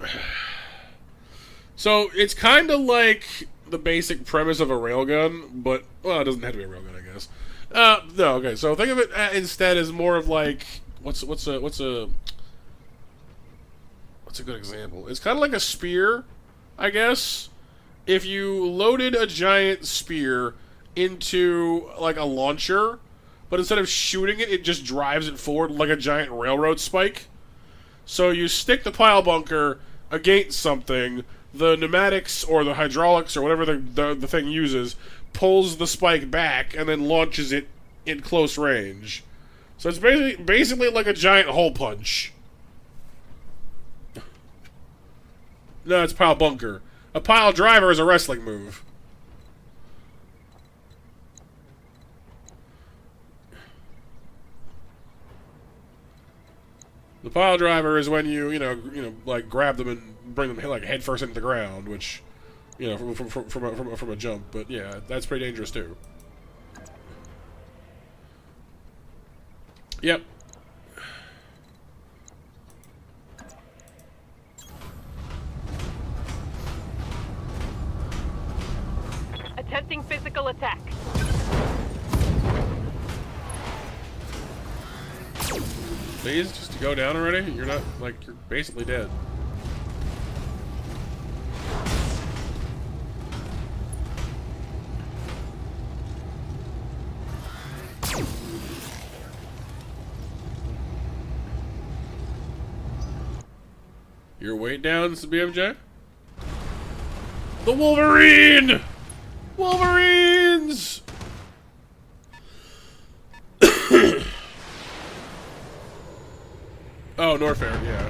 So it's kind of like the basic premise of a railgun, but well, it doesn't have to be a railgun, I guess. No, okay. So think of it instead as more of like what's a good example? It's kind of like a spear, I guess. If you loaded a giant spear into like a launcher, but instead of shooting it, it just drives it forward like a giant railroad spike. So you stick the pile bunker against something, the pneumatics or the hydraulics or whatever the thing uses pulls the spike back and then launches it in close range. So it's basically like a giant hole punch. No, it's pile bunker. A pile driver is a wrestling move. The pile driver is when you like grab them and bring them like head first into the ground, which, you know, from a jump. But yeah, that's pretty dangerous too. Yep. Attempting physical attack. Please, just to go down already? You're not, like, you're basically dead. Your weight down, BMJ? The Wolverine! Wolverines! Oh, Norfair, yeah.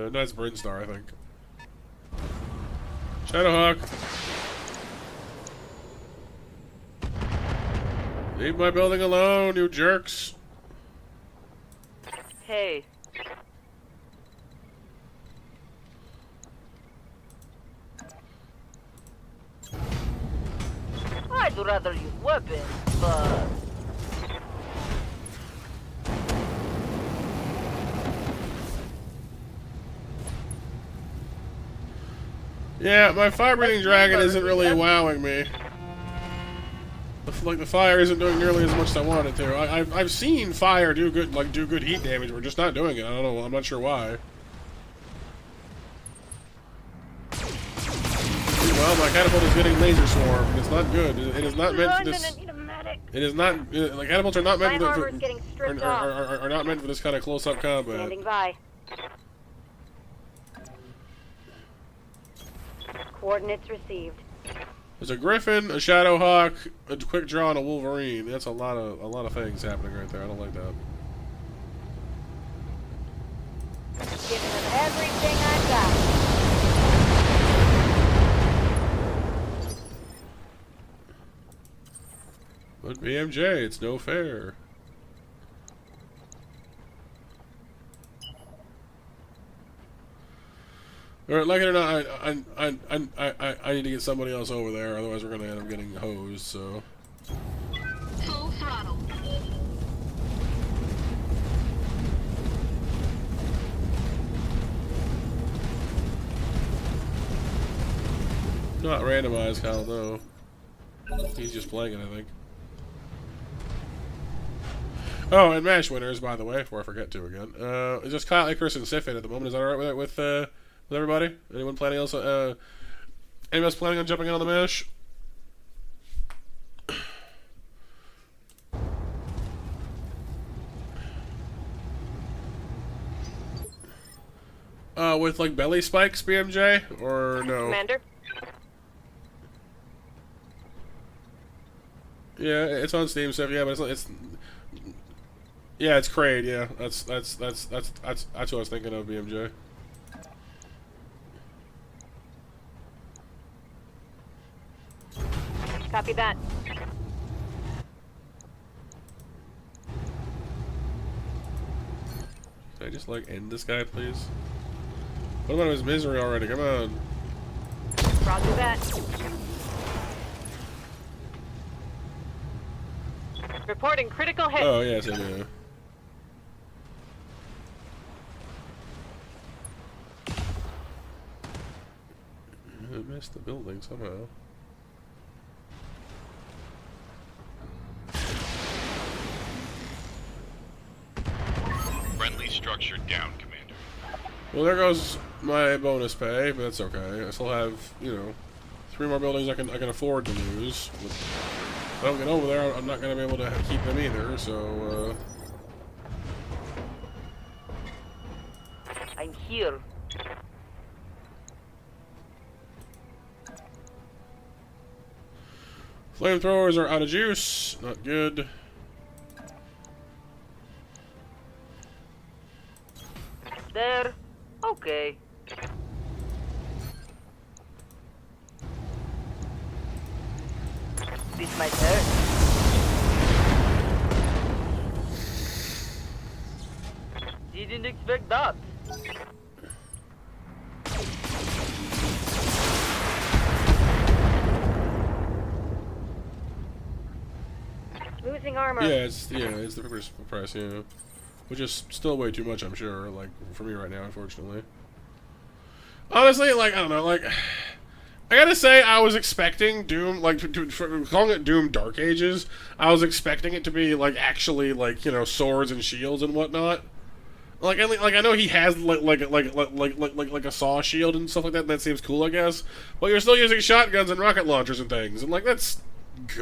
That's Brinstar, I think. Shadowhawk. Leave my building alone, you jerks. Hey. I'd rather use weapons, but... Yeah, my fire-breathing dragon isn't really wowing me. Like, the fire isn't doing nearly as much as I want it to. I've seen fire do good heat damage. We're just not doing it. I don't know. I'm not sure why. Well, my catapult is getting laser swarm. It's not good. It is not meant for this. It is not. Like, catapults are not meant for are not meant for this kind of close-up combat. Standing by. Coordinates received. There's a griffin, a shadowhawk, a quick draw, and a wolverine. That's a lot of things happening right there. I don't like that. Giving them everything I've got. But BMJ, it's no fair. Or like it or not, I need to get somebody else over there. Otherwise, we're gonna end up getting hosed. So. Full throttle. Not randomized, Kyle. No. He's just playing it, I think. Oh, and match winners, by the way, before I forget to again. It's just Kyle, Icarus, and Sifin at the moment. Is that alright with everybody? Anyone planning else? Anyone else planning on jumping in on the mash? With like belly spikes, BMJ, or no? Commander? Yeah, it's on Steam stuff. Yeah, but it's yeah, it's Kraid. Yeah, that's what I was thinking of, BMJ. Copy that. Can I just, like, end this guy, please? What about his misery already? Come on. Roger that. Reporting critical hit. Oh, yes, I do. I missed the building somehow. Friendly structure down, Commander. Well, there goes my bonus pay, but that's okay. I still have, you know, 3 more buildings I can afford to lose. But if I don't get over there, I'm not going to be able to keep them either, so, I'm here. Flamethrowers are out of juice. Not good. There. Okay. This might hurt. Didn't expect that. Losing armor. Yeah, it's the first price, yeah. Which is still way too much, I'm sure, like, for me right now, unfortunately. Honestly, like, I don't know, like, I gotta say, I was expecting Doom, like, calling it Doom Dark Ages, I was expecting it to be, like, actually, like, you know, swords and shields and whatnot. Like, I know he has, like a saw shield and stuff like that, and that seems cool, I guess. But you're still using shotguns and rocket launchers and things, and, like, that's,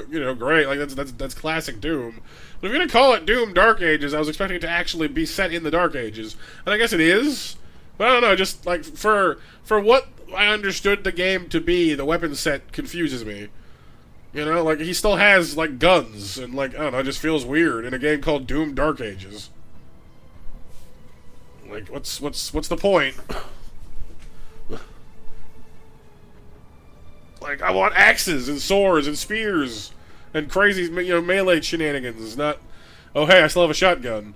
you know, great. Like, that's classic Doom. But if you're gonna call it Doom Dark Ages, I was expecting it to actually be set in the Dark Ages, and I guess it is. But I don't know, just like for what I understood the game to be, the weapon set confuses me. You know, like he still has like guns, and like I don't know, it just feels weird in a game called Doom Dark Ages. Like, what's the point? Like, I want axes and swords and spears and crazy, you know, melee shenanigans. Not, oh hey, I still have a shotgun.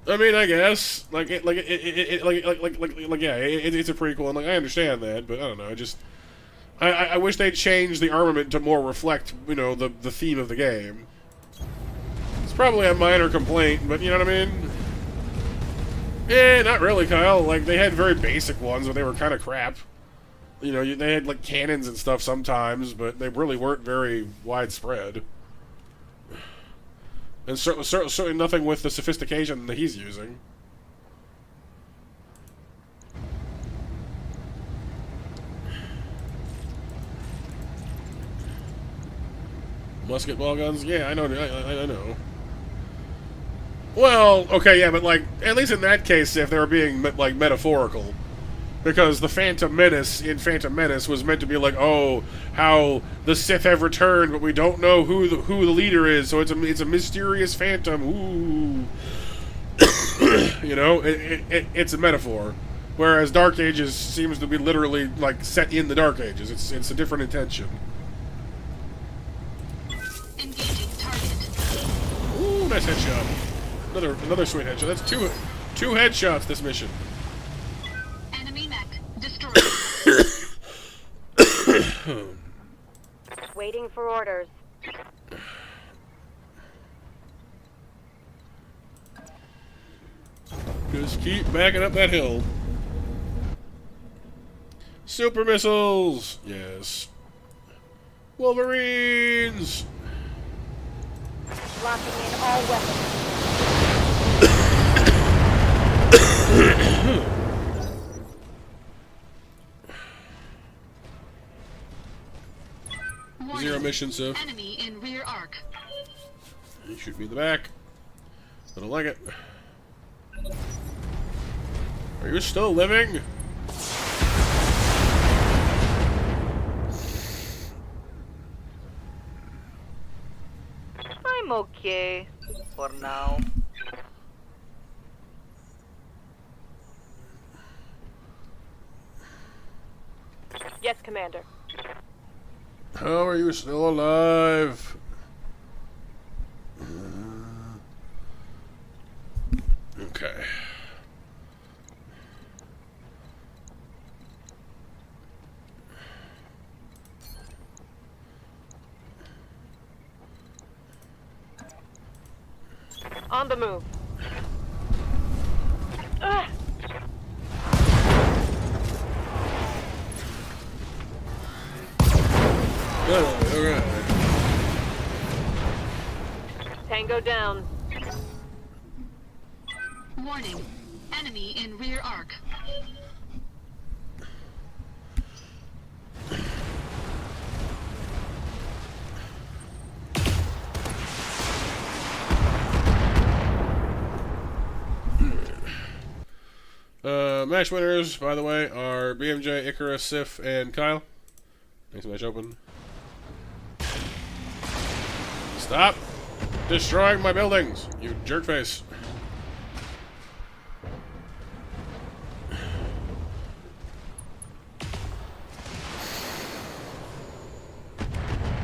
I mean, I guess like yeah, it's a prequel, and like I understand that, but I don't know, just I wish they'd change the armament to more reflect, you know, the theme of the game. It's probably a minor complaint, but you know what I mean? Eh, not really, Kyle. Like, they had very basic ones, but they were kind of crap. You know, they had, like, cannons and stuff sometimes, but they really weren't very widespread. And certainly nothing with the sophistication that he's using. Musket ball guns? Yeah, I know. I know. Well, okay, yeah, but, like, at least in that case, if they were being, like, metaphorical. Because the Phantom Menace in Phantom Menace was meant to be like, oh, how the Sith have returned, but we don't know who the leader is, so it's a mysterious phantom. Ooh. You know, it's a metaphor. Whereas Dark Ages seems to be literally, like, set in the Dark Ages. It's a different intention. Engaging target. Ooh, nice headshot. Another sweet headshot. That's two headshots this mission. Enemy mech destroyed. Waiting for orders. Just keep backing up that hill. Super missiles! Yes. Wolverines! Locking in all weapons. Warning. Zero mission, Sif. Enemy in rear arc. You shoot me in the back. I don't like it. Are you still living? I'm okay for now. Yes, Commander. How are you still alive? Okay. On the move. Ugh. Alright. Tango down. Warning. Enemy in rear arc. Match winners, by the way, are BMJ, Icarus, Sif, and Kyle. Next match open. Stop destroying my buildings, you jerkface.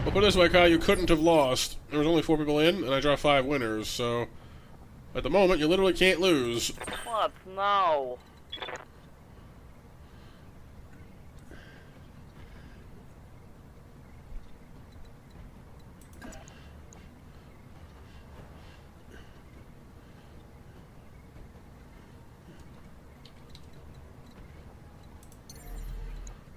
Well, put it this way, Kyle, you couldn't have lost. There was only 4 people in, and I draw 5 winners, so at the moment, you literally can't lose. What now?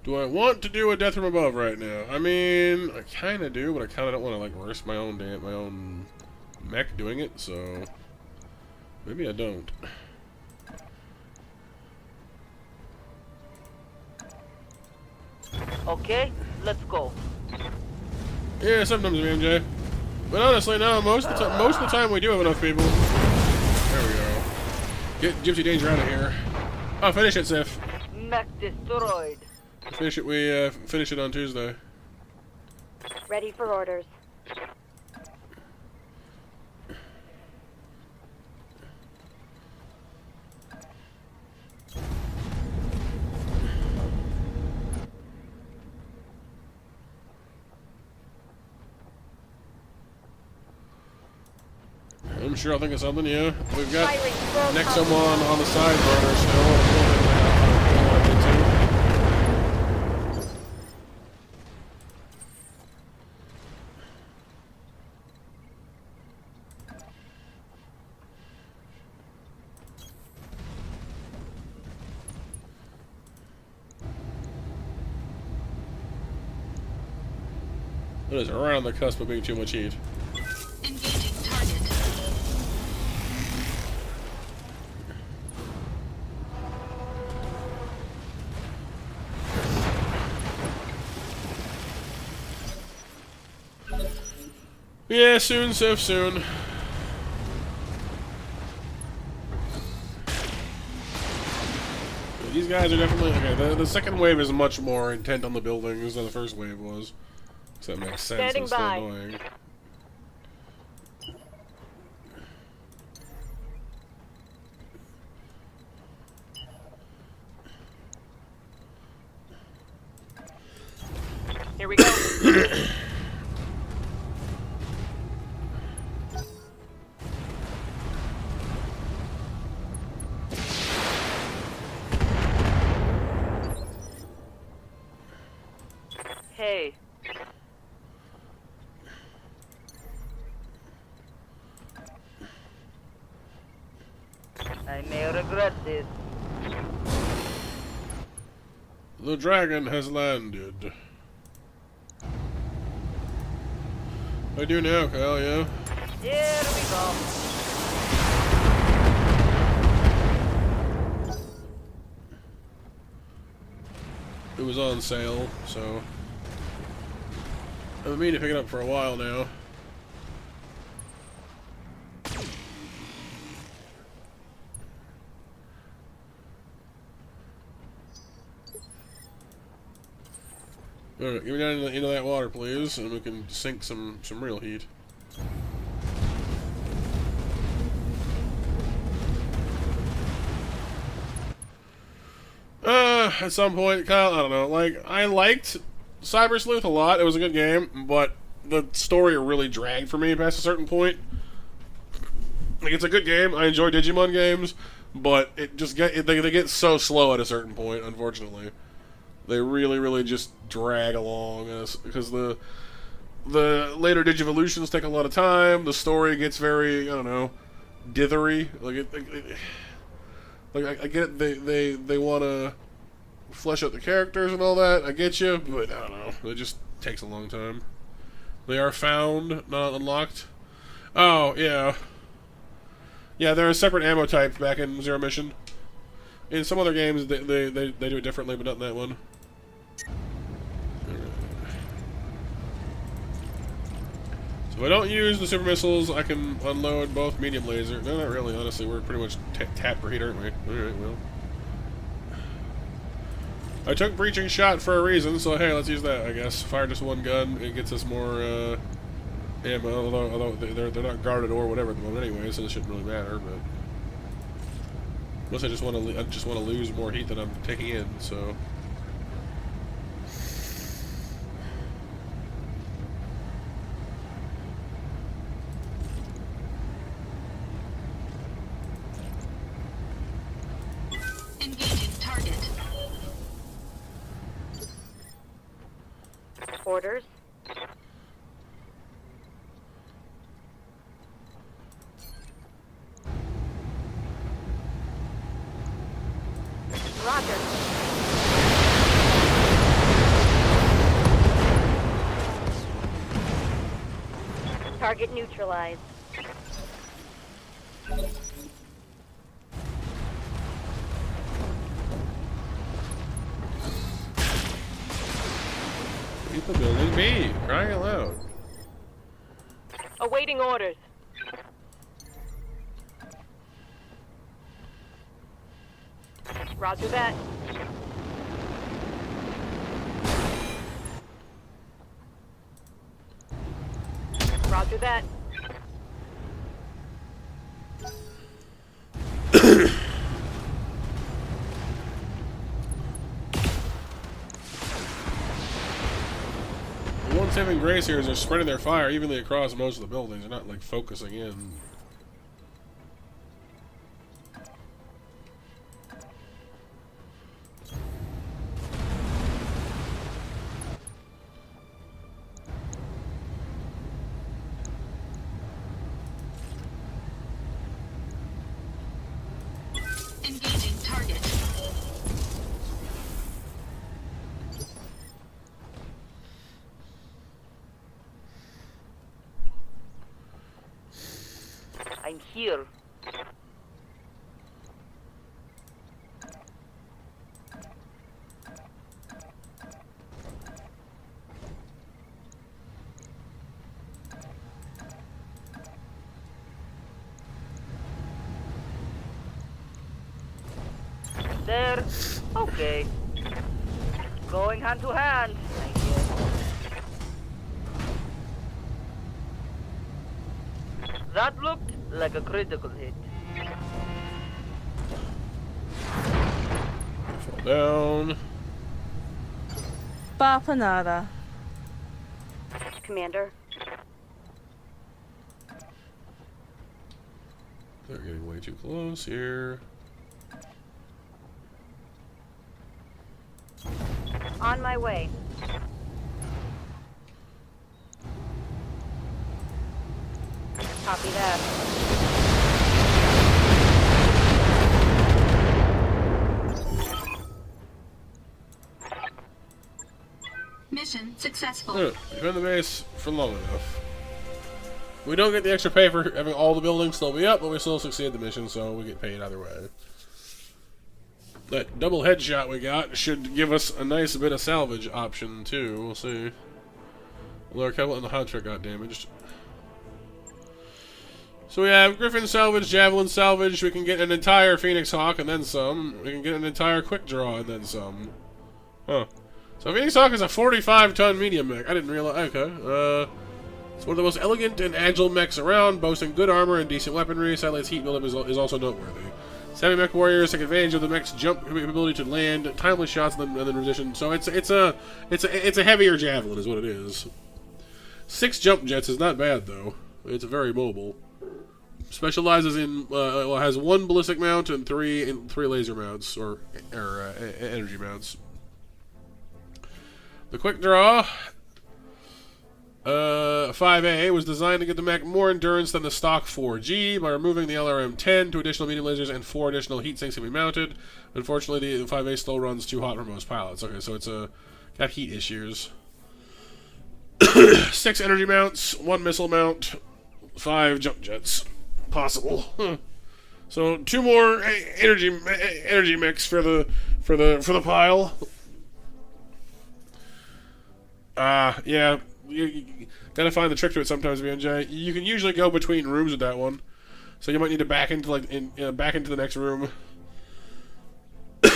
Do I want to do a death from above right now? I mean, I kind of do, but I kind of don't want to like risk my own mech doing it. So maybe I don't. Okay, let's go. Yeah, sometimes MJ. But honestly, no. Most of the time we do have enough people. There we go. Get Gypsy Danger out of here. Oh, finish it, Sif. Mech destroyed. Finish it. We finish it on Tuesday. Ready for orders. I'm sure I'll think of something. Yeah, we've got Firing, roll next top. someone on the side burner still. I don't want to get to. It is around the cusp of being too much heat. Engaging target. Yeah, soon, Sif, soon. These guys are definitely okay. The second wave is much more intent on the buildings than the first wave was. So that makes sense. Standing It's still by. annoying. Here we go. Hey. I may regret this. The dragon has landed. I do now, Kyle, yeah? Here we go. It was on sale, so I've been meaning to pick it up for a while now. Alright, get me down into that water, please, and we can sink some real heat. At some point, Kyle, I don't know, like, I liked Cyber Sleuth a lot. It was a good game, but the story really dragged for me past a certain point. Like, it's a good game. I enjoy Digimon games, but it just they get so slow at a certain point, unfortunately. They really just drag along because the later Digivolutions take a lot of time. The story gets very, I don't know, dithery. Like I get it, they want to flesh out the characters and all that. I get you, but I don't know. It just takes a long time. They are found, not unlocked. Oh yeah, yeah. There are separate ammo types back in Zero Mission. In some other games, they do it differently, but not in that one. If I don't use the super missiles, I can unload both medium laser. No, not really, honestly. We're pretty much tap for heat, aren't we? Alright, well. I took breaching shot for a reason, so hey, let's use that, I guess. Fire just one gun, it gets us more ammo, although they're not guarded or whatever at the moment anyway, so it shouldn't really matter, but... Unless I just want to lose more heat than I'm taking in, so... Engaging target. Orders. Roger. Target neutralized. Keep the building be, crying out loud. Awaiting orders. Roger that. Roger that. The one saving grace here is they're spreading their fire evenly across most of the buildings. They're not, like, focusing in. Engaging target. I'm here. There. Okay. Going hand to hand, I guess. That looked like a critical hit. Fall down. Bapanada. Commander. They're getting way too close here. On my way. Copy that. Mission successful. Look, we've been in the base for long enough. We don't get the extra pay for having all the buildings still be up, but we still succeed the mission, so we get paid either way. That double headshot we got should give us a nice bit of salvage option, too. We'll see. Although our catapult and the hunchback got damaged. So we have Griffin salvage, Javelin salvage. We can get an entire Phoenix Hawk and then some. We can get an entire Quick Draw and then some. Huh. So Phoenix Hawk is a 45-ton medium mech. I didn't realize. Okay. It's one of the most elegant and agile mechs around, boasting good armor and decent weaponry. Sadly, its heat buildup is also noteworthy. Semi-mech warriors take advantage of the mech's jump ability to land timely shots and then position. So it's a heavier javelin, is what it is. 6 jump jets is not bad though. It's very mobile. Specializes in has 1 ballistic mount and 3 laser mounts or energy mounts. The quick draw. 5A was designed to give the mech more endurance than the stock 4G by removing the LRM-10. 2 additional medium lasers and 4 additional heat sinks can be mounted. Unfortunately, the 5A still runs too hot for most pilots. Okay, so it's got heat issues. 6 energy mounts, 1 missile mount, 5 jump jets, possible. Huh. So 2 more energy mechs for the pile. Yeah. You gotta find the trick to it sometimes, BNJ. You can usually go between rooms with that one, so you might need to back into back into the next room. And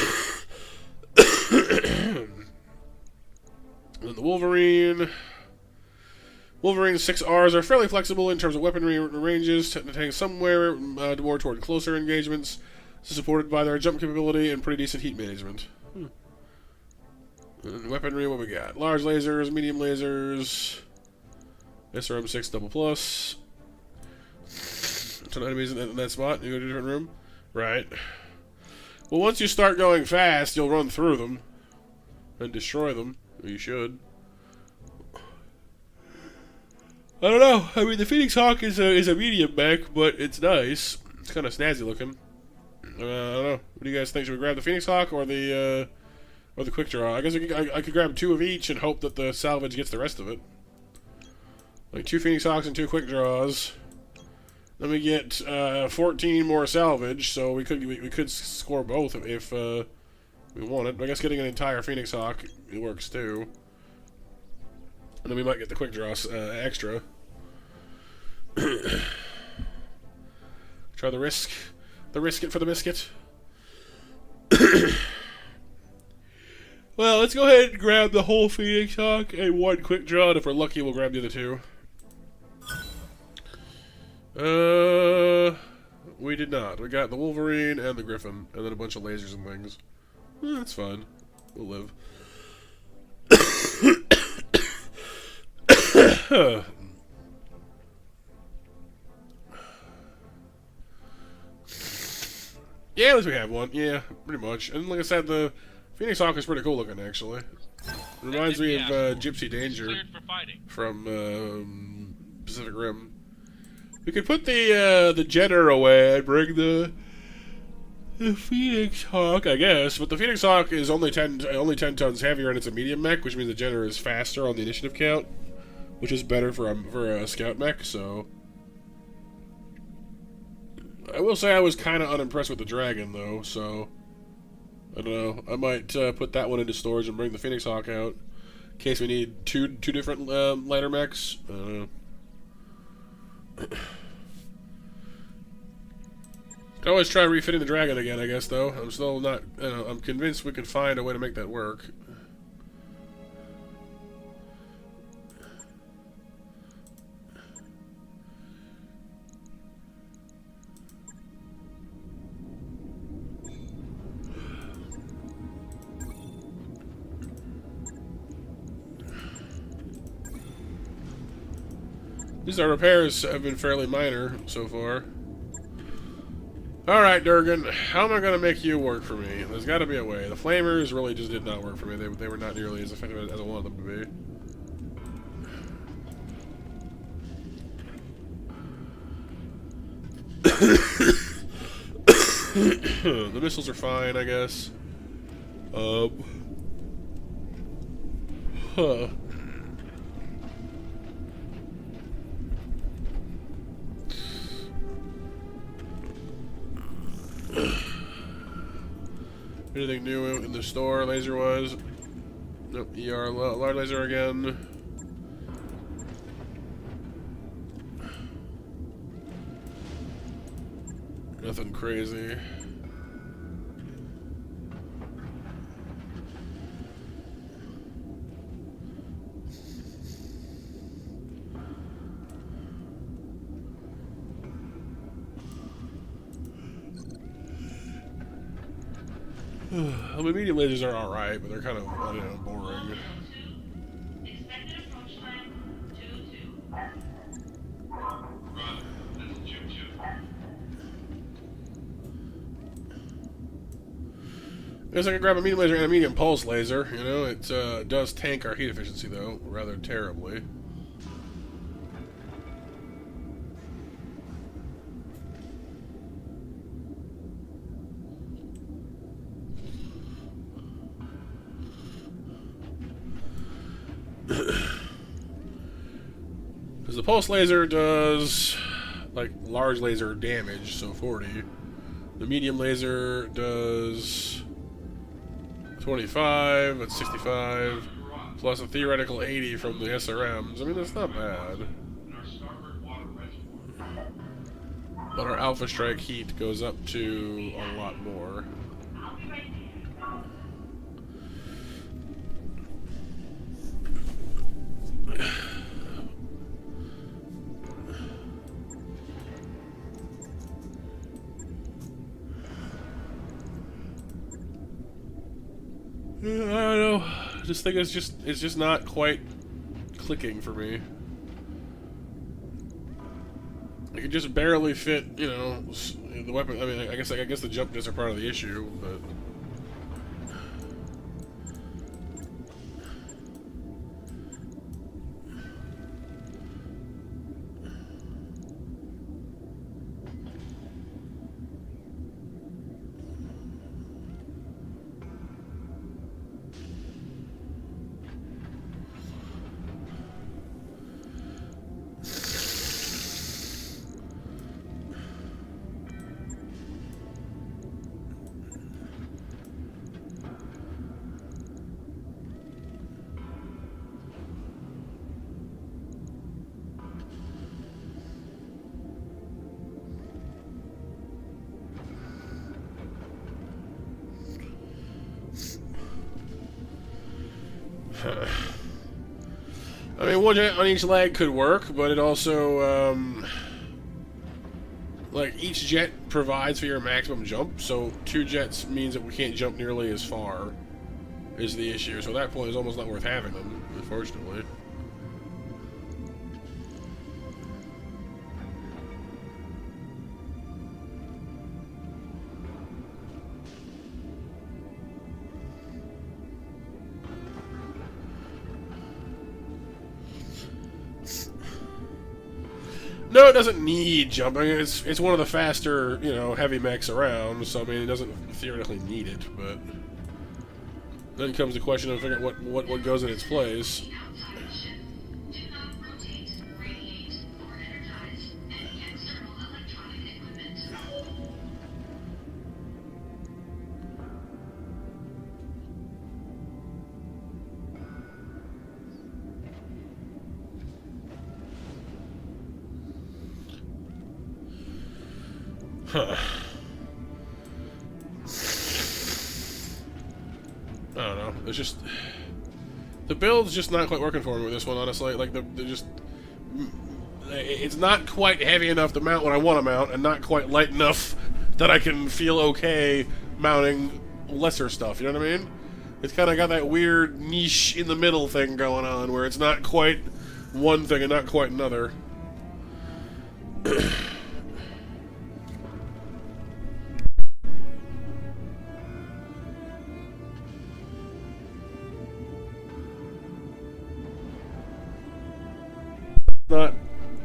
then the Wolverine. Wolverine's 6Rs are fairly flexible in terms of weaponry ranges, tending somewhere more toward closer engagements, supported by their jump capability and pretty decent heat management. And weaponry, what we got? Large lasers, medium lasers, SRM-6 double plus. Ton of enemies in that spot. You go to a different room? Right. Well, once you start going fast, you'll run through them and destroy them. Or you should. I don't know. I mean, the Phoenix Hawk is a medium mech, but it's nice. It's kind of snazzy looking. I don't know. What do you guys think? Should we grab the Phoenix Hawk or the quick draw? I guess I could grab 2 of each and hope that the salvage gets the rest of it. Like 2 Phoenix Hawks and 2 quick draws. Then we get 14 more salvage, so we could score both if we wanted. But I guess getting an entire Phoenix Hawk, it works too. And then we might get the quick draws extra. Try the risk it for the biscuit. Well, let's go ahead and grab the whole Phoenix Hawk and 1 quick draw, and if we're lucky, we'll grab the other 2. We did not. We got the Wolverine and the Griffin, and then a bunch of lasers and things. That's fine. We'll live. Yeah, at least we have 1. Yeah, pretty much. And like I said, the Phoenix Hawk is pretty cool looking, actually. It reminds me of Gypsy Danger from Pacific Rim. We could put the Jenner away and bring the Phoenix Hawk, I guess. But the Phoenix Hawk is only 10 tons heavier, and it's a medium mech, which means the Jenner is faster on the initiative count, which is better for a scout mech. So I will say I was kind of unimpressed with the Dragon, though. So I don't know. I might put that one into storage and bring the Phoenix Hawk out in case we need two different lighter mechs. I don't know. Could always try refitting the Dragon again, I guess, though. I'm still not... I'm convinced we can find a way to make that work. These repairs have been fairly minor so far. Alright, Durgan, how am I going to make you work for me? There's got to be a way. The flamers really just did not work for me. They were not nearly as effective as I wanted them to be. The missiles are fine, I guess. Huh. Anything new in the store, laser-wise? Nope, ER, large laser again. Nothing crazy. I mean, medium lasers are alright, but they're kind of, I don't know, boring. Expected approach time 2-2. Roger. That's Choo Choo. I guess I could grab a medium laser and a medium pulse laser. You know, it does tank our heat efficiency, though, rather terribly. Because the pulse laser does, like, large laser damage, so 40. The medium laser does 25, that's 65, plus a theoretical 80 from the SRMs. I mean, that's not bad. And our starboard water reservoir. But our Alpha Strike heat goes up to a lot more. I'll be right there. I don't know. This thing is just not quite clicking for me. I could just barely fit, you know, the weapon. I mean, I guess the jump jets are part of the issue, but. I mean, one jet on each leg could work, but it also, like, each jet provides for your maximum jump, so 2 jets means that we can't jump nearly as far, is the issue. So at that point, it's almost not worth having them, unfortunately. No, it doesn't need jumping. It's one of the faster, you know, heavy mechs around. So I mean, it doesn't theoretically need it. But then comes the question of figuring out what goes in its place. Do not rotate, radiate, or energize any external electronic equipment. Huh. I don't know. It's just the build's just not quite working for me with this one, honestly. Like it's not quite heavy enough to mount what I want to mount, and not quite light enough that I can feel okay mounting lesser stuff. You know what I mean? It's kind of got that weird niche in the middle thing going on, where it's not quite one thing and not quite another.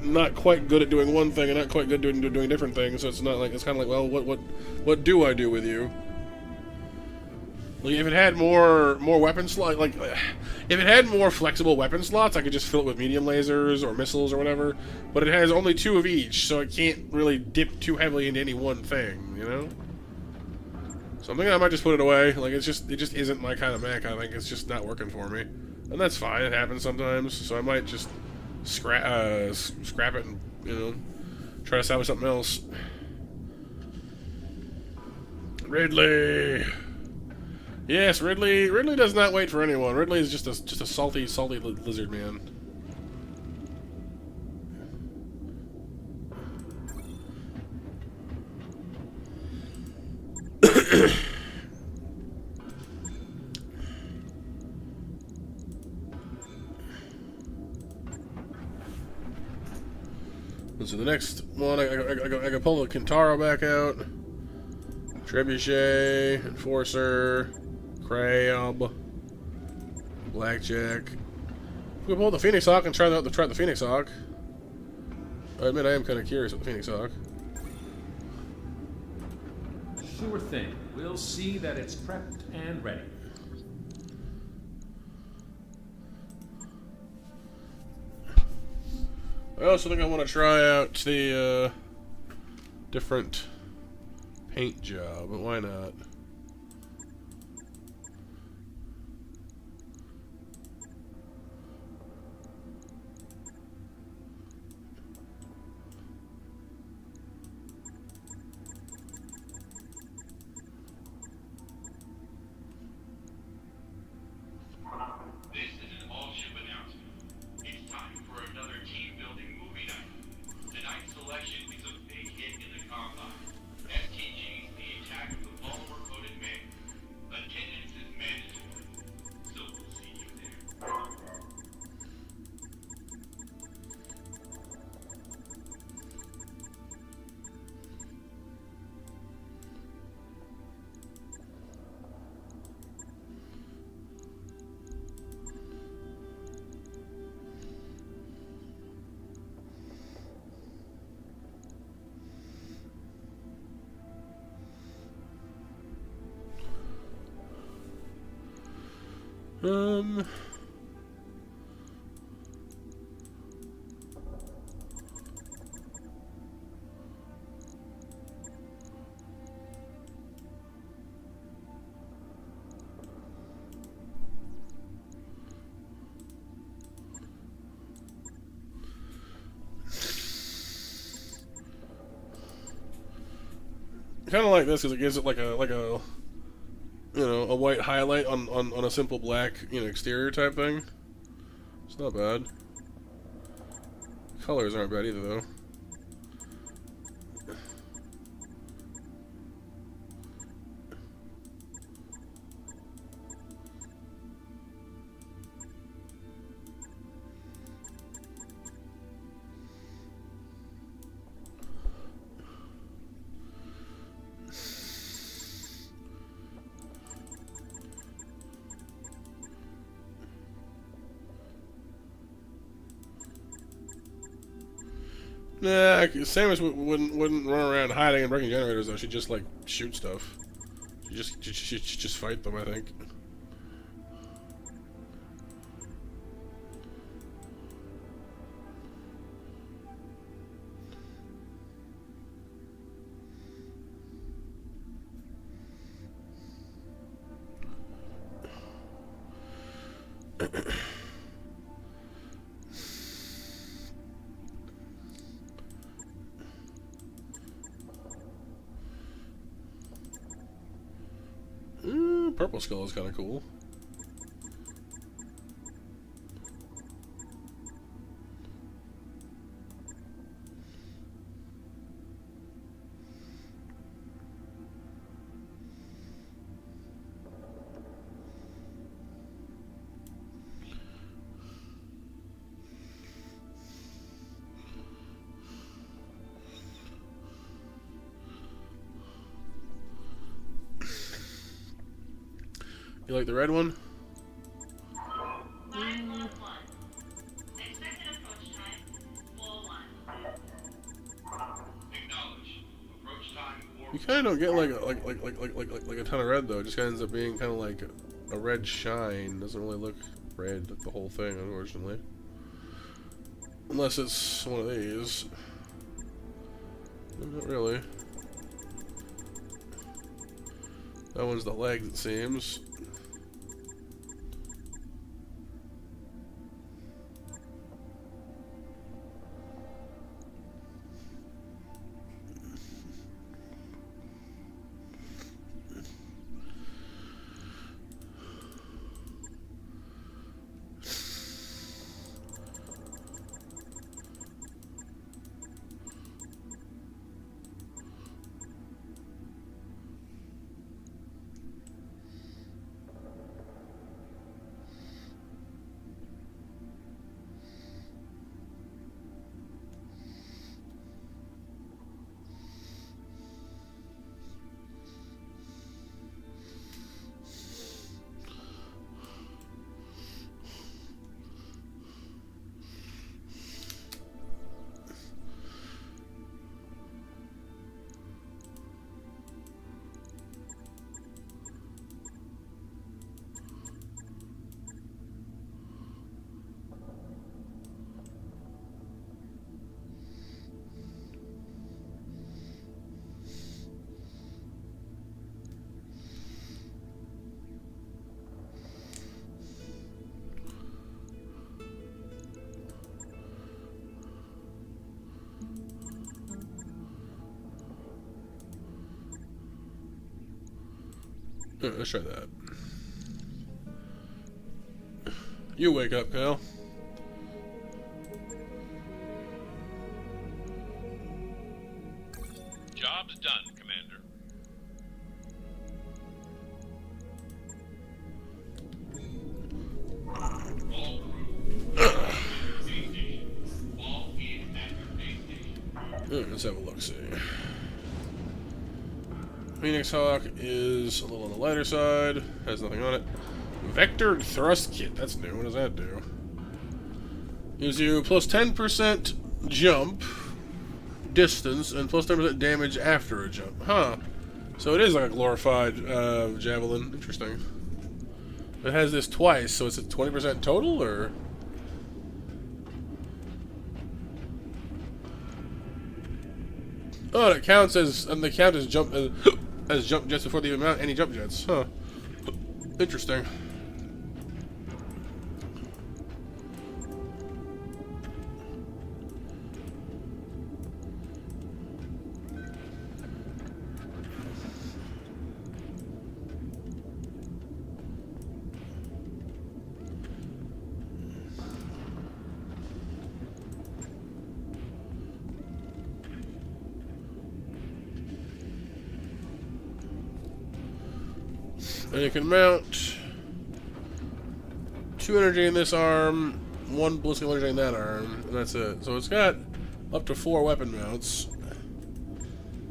Not quite good at doing one thing and not quite good at doing different things, so it's not like, it's kind of like, well, what do I do with you? Like, if it had more weapon slots, like if it had more flexible weapon slots, I could just fill it with medium lasers or missiles or whatever. But it has only 2 of each, so it can't really dip too heavily into any one thing, you know? So I'm thinking I might just put it away. Like, it just isn't my kind of mech. I think it's just not working for me, and that's fine. It happens sometimes. So I might just scrap it and, you know, try to salvage something else. Ridley. Yes, Ridley does not wait for anyone. Ridley is just a salty lizard man. So the next one, I can pull the Kintaro back out. Trebuchet, Enforcer, Crab, Blackjack. We can pull the Phoenix Hawk and try the Phoenix Hawk. I admit I am kind of curious with the Phoenix Hawk. Sure thing. We'll see that it's prepped and ready. I also think I want to try out the different paint job, but why not? This is an all-ship announcement. It's time for another team-building movie night. Tonight's selection is a big hit in the combine. STG's The Attack of the Polymer-Coated Mech. Attendance is mandatory, so we'll see you there. Kind of like this because it gives it like a you know, a white highlight on a simple black, you know, exterior type thing. It's not bad. Colors aren't bad either though. Nah, Samus wouldn't run around hiding and breaking generators though. She'd just like shoot stuff. She'd just fight them, I think. Purple skull is kind of cool. You like the red one? 911. Expected approach time 4-1. Acknowledge. Approach time 4. You kind of don't get like a ton of red though. It just kind of ends up being kind of like a red shine. Doesn't really look red the whole thing, unfortunately. Unless it's one of these. Not really. That one's the legs, it seems. Let's try that. You wake up, Kyle. Job's done, Commander. Let's have a look. See. Phoenix Hawk is a little on the lighter side. Has nothing on it. Vectored Thrust Kit. That's new. What does that do? Gives you plus 10% jump distance and plus 10% damage after a jump. Huh. So it is like a glorified javelin. Interesting. It has this twice, so it's a 20% total, or? Oh, it counts as, and the count as jump as jump jets before they even mount any jump jets. Huh. Interesting. And you can mount 2 energy in this arm, 1 ballistic energy in that arm, and that's it. So it's got up to 4 weapon mounts,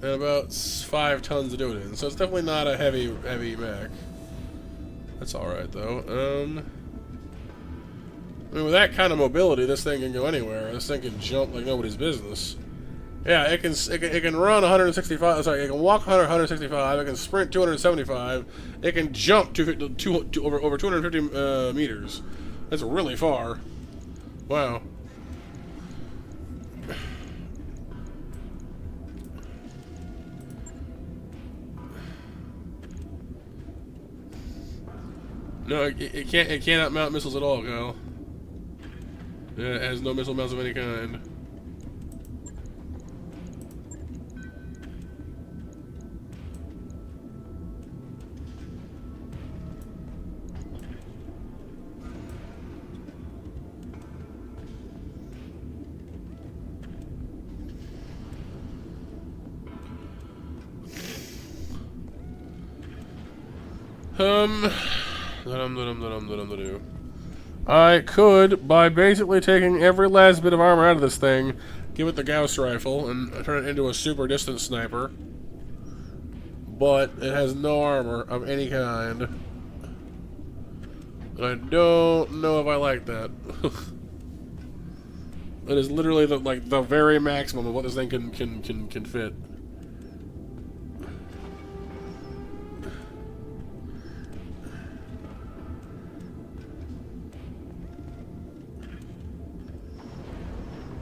and about 5 tons to do it in. So it's definitely not a heavy mech. That's alright though. I mean, with that kind of mobility, this thing can go anywhere. This thing can jump like nobody's business. Yeah, it can run 165. Sorry, it can walk 165. It can sprint 275. It can jump over 250 meters. That's really far. Wow. No, it can't. It cannot mount missiles at all, Kyle. Yeah, it has no missile mounts of any kind. I could, by basically taking every last bit of armor out of this thing, give it the Gauss rifle, and turn it into a super distance sniper. But it has no armor of any kind. And I don't know if I like that. It is literally the very maximum of what this thing can fit.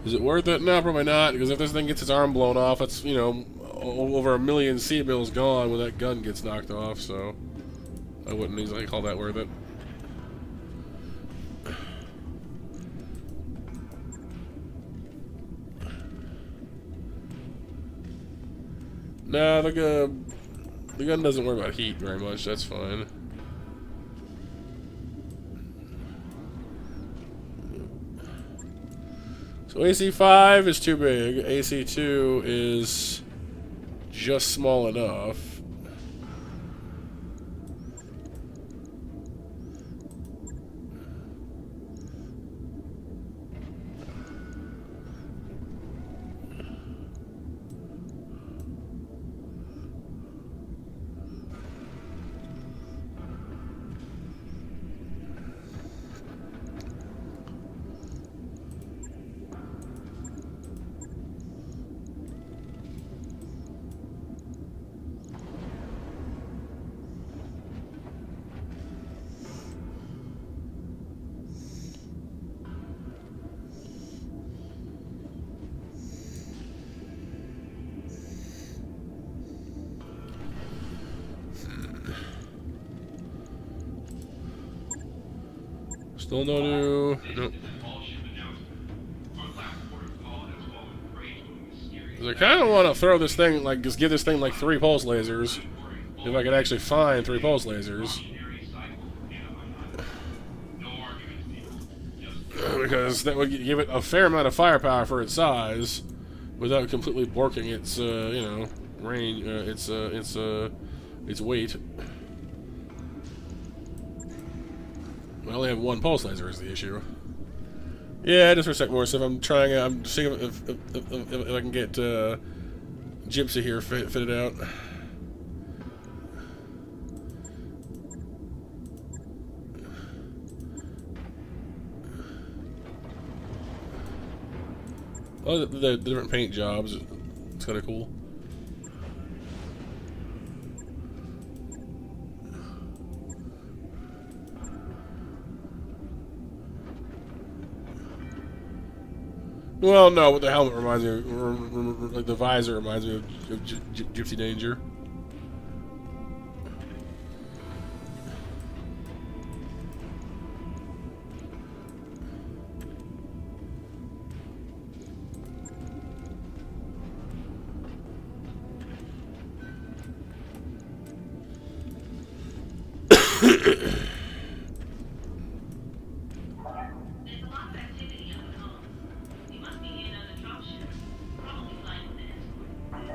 Is it worth it? No, probably not, because if this thing gets its arm blown off, it's, you know, over 1 million C-bills gone when that gun gets knocked off, so I wouldn't easily call that worth it. Nah, the gun doesn't worry about heat very much, that's fine. So AC5 is too big, AC2 is just small enough. Still no new. Nope. I kind of want to throw this thing, like, just give this thing like 3 pulse lasers, If I could actually find 3 pulse lasers. Because that would give it a fair amount of firepower for its size, without completely borking its, you know, range, its weight. I only have 1 pulse laser is the issue. Yeah, just for a sec more. So if I'm trying, I'm seeing if I can get Gypsy here fitted out. Oh, the different paint jobs. It's kind of cool. Well, no, but the helmet reminds me of, like the visor reminds me of Gypsy Danger. There's a lot of activity on the home. You must be in on a dropship. Probably flying with an escort.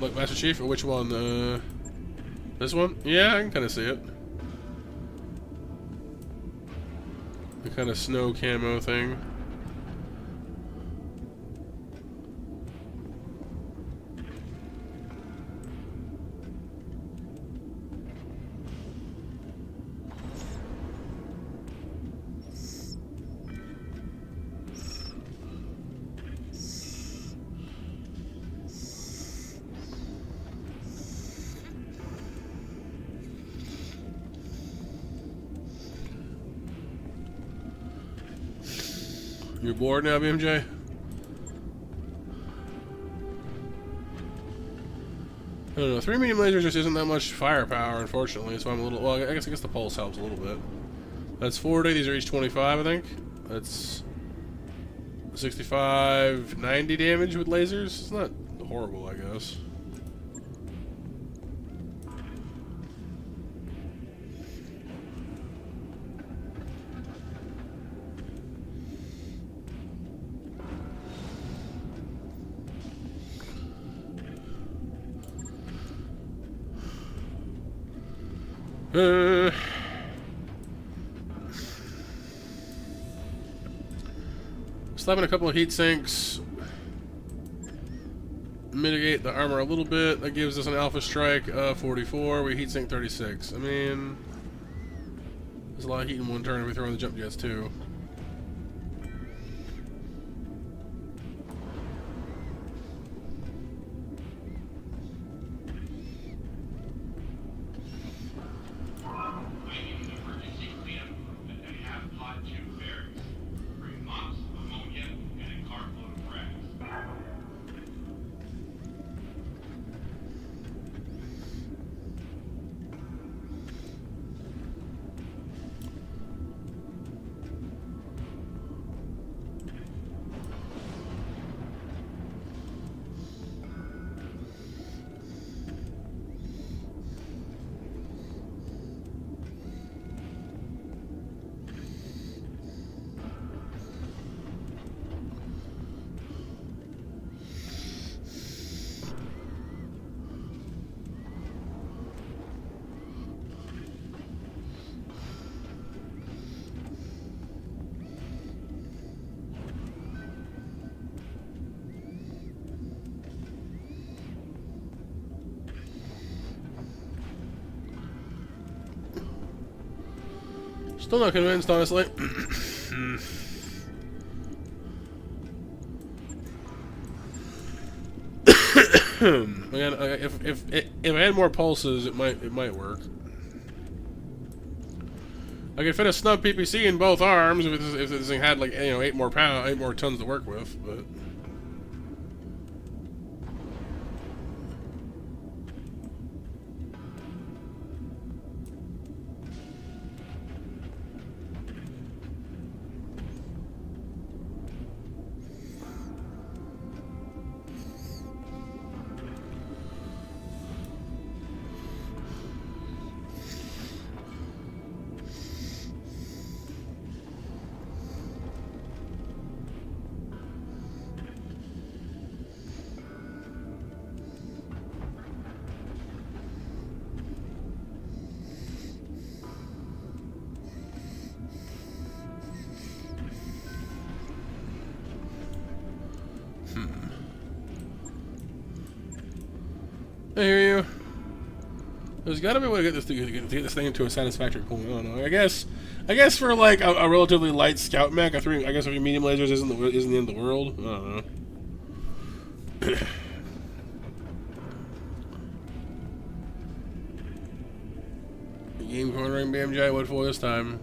Look, Master Chief, or which one? This one? Yeah, I can kind of see it. The kind of snow camo thing. You're bored now, BMJ? I don't know. 3 medium lasers just isn't that much firepower, unfortunately. So I'm a little. Well, I guess the pulse helps a little bit. That's 40. These are each 25, I think. That's 65, 90 damage with lasers. It's not horrible, I guess. Slapping a couple of heat sinks, mitigate the armor a little bit. That gives us an alpha strike of 44. We heat sink 36. I mean, there's a lot of heat in one turn if we throw in the jump jets too. Still not convinced, honestly. Again, if I had more pulses, it might work. I could fit a snub PPC in both arms if this thing had, like, you know, 8 more tons to work with, but I hear you. There's got to be a way to get this thing into a satisfactory point. I don't know. I guess for like a relatively light scout mech, I guess 3 medium lasers isn't the end of the world. I don't know. Game cornering BMJ. What for this time?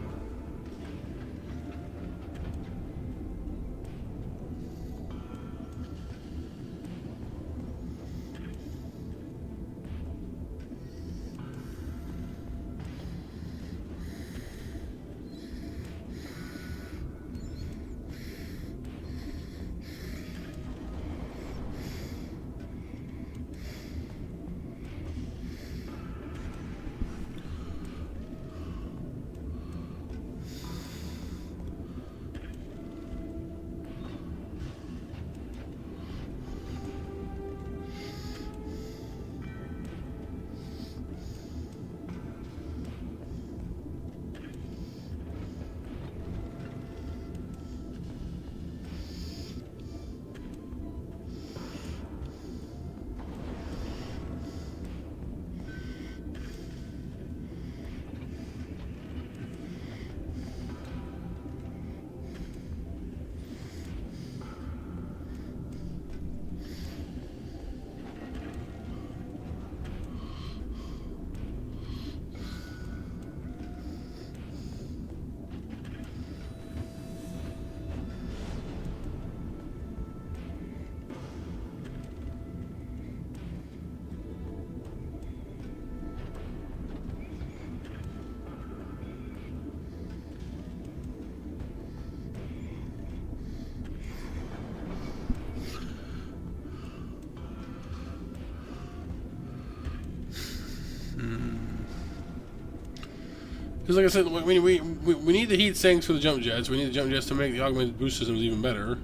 Because like I said, we need the heat sinks for the jump jets. We need the jump jets to make the augmented boost systems even better.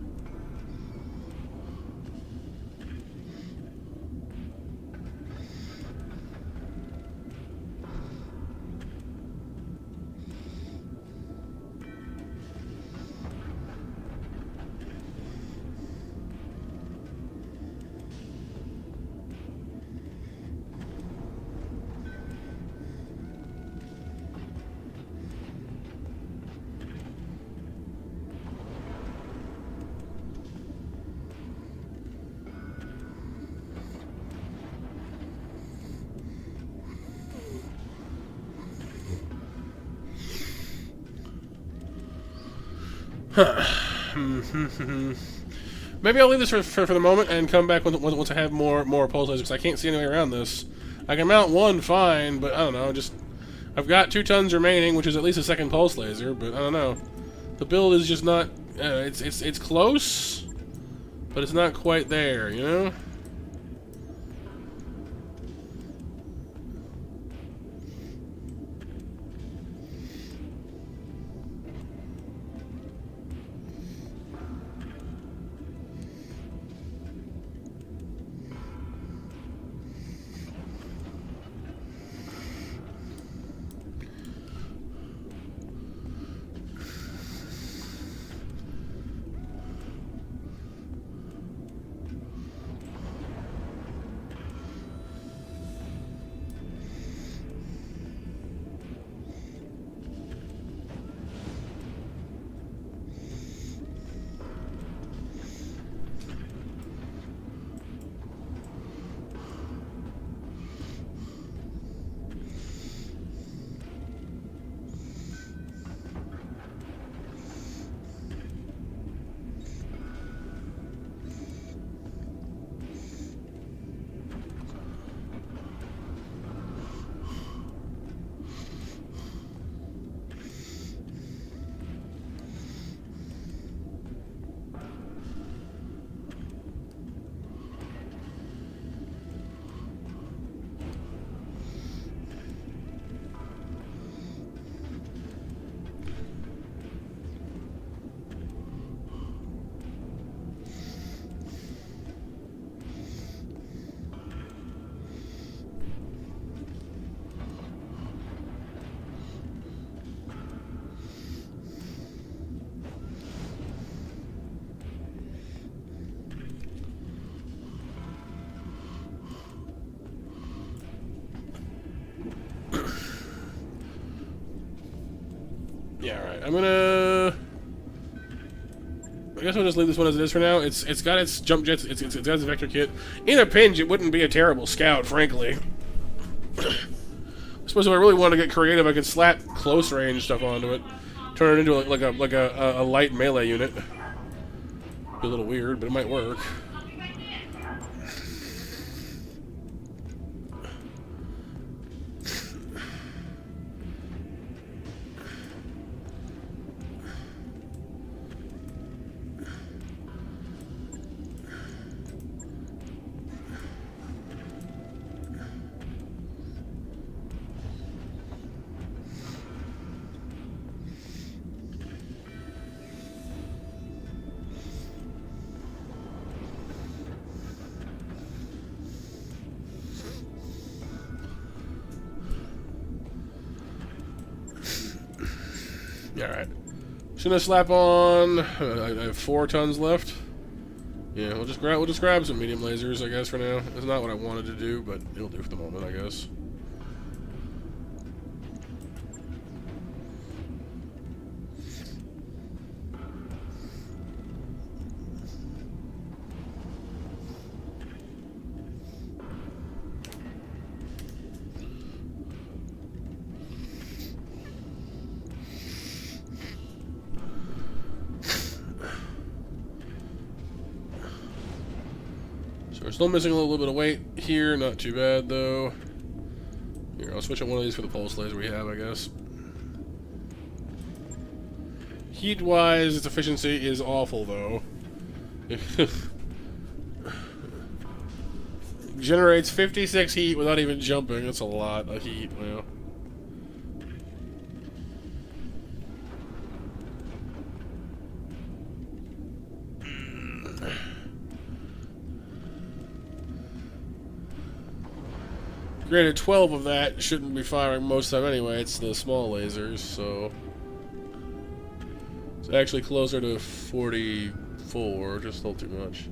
Maybe I'll leave this for the moment and come back once I have more pulse lasers, because I can't see any way around this. I can mount one fine, but I don't know. I've got 2 tons remaining, which is at least a second pulse laser, but I don't know. The build is just not. It's close, but it's not quite there. You know. I'm gonna... I guess I'll just leave this one as it is for now. It's got its jump jets, it's got its vector kit. In a pinch, it wouldn't be a terrible scout, frankly. I suppose if I really wanted to get creative, I could slap close range stuff onto it. Turn it into like a light melee unit. Be a little weird, but it might work. Alright. Just gonna slap on... I have 4 tons left. Yeah, we'll just grab some medium lasers, I guess, for now. It's not what I wanted to do, but it'll do for the moment, I guess. We're still missing a little bit of weight here, not too bad though. Here, I'll switch out one of these for the pulse laser we have, I guess. Heat-wise, its efficiency is awful though. Generates 56 heat without even jumping. That's a lot of heat, well. Granted, 12 of that shouldn't be firing most of the time anyway. It's the small lasers, so... It's actually closer to 44, just a little too much.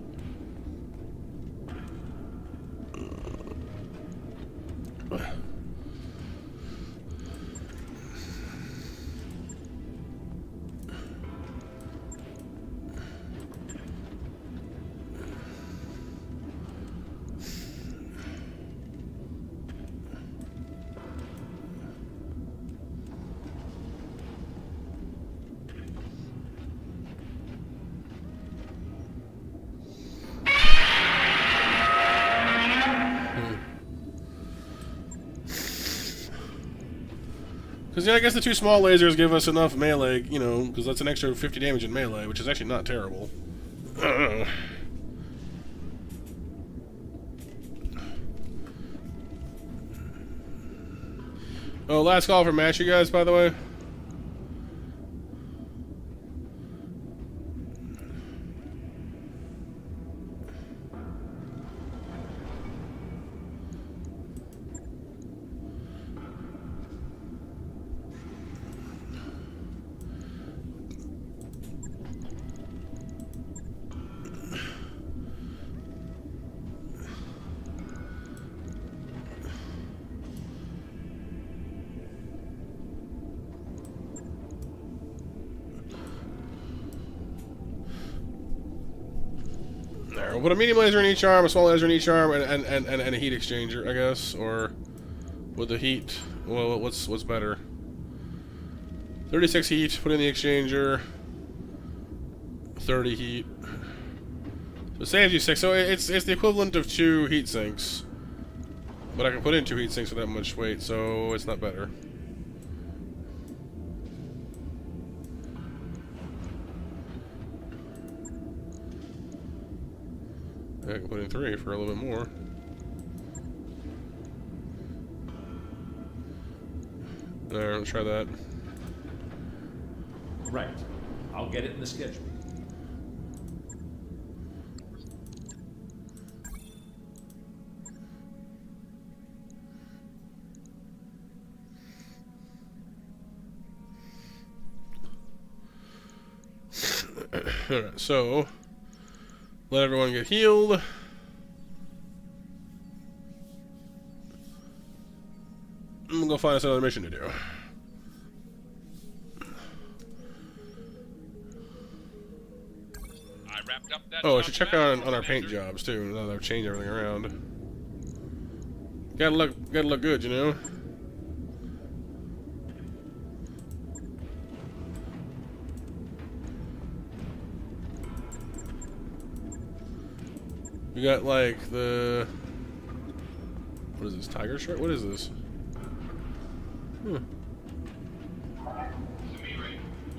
Because, yeah, I guess the 2 small lasers give us enough melee, you know, because that's an extra 50 damage in melee, which is actually not terrible. Oh, last call for match, you guys, by the way. We'll put a medium laser in each arm, a small laser in each arm, and a heat exchanger, I guess, or with the heat. Well, what's better? 36 heat, put in the exchanger. 30 heat. So it saves you 6. So it's the equivalent of 2 heat sinks, but I can put in 2 heat sinks with that much weight, so it's not better. I can put in 3 for a little bit more. There, let's try that. Right. I'll get it in the schedule. Alright, so let everyone get healed. I'm gonna go find us another mission to do. I wrapped up that Oh, I job should check fast, on our paint Commander. jobs too. Now that I've changed everything around. Gotta look good, you know. We got like the what is this? Tiger stripe? What is this? Hmm. Samira,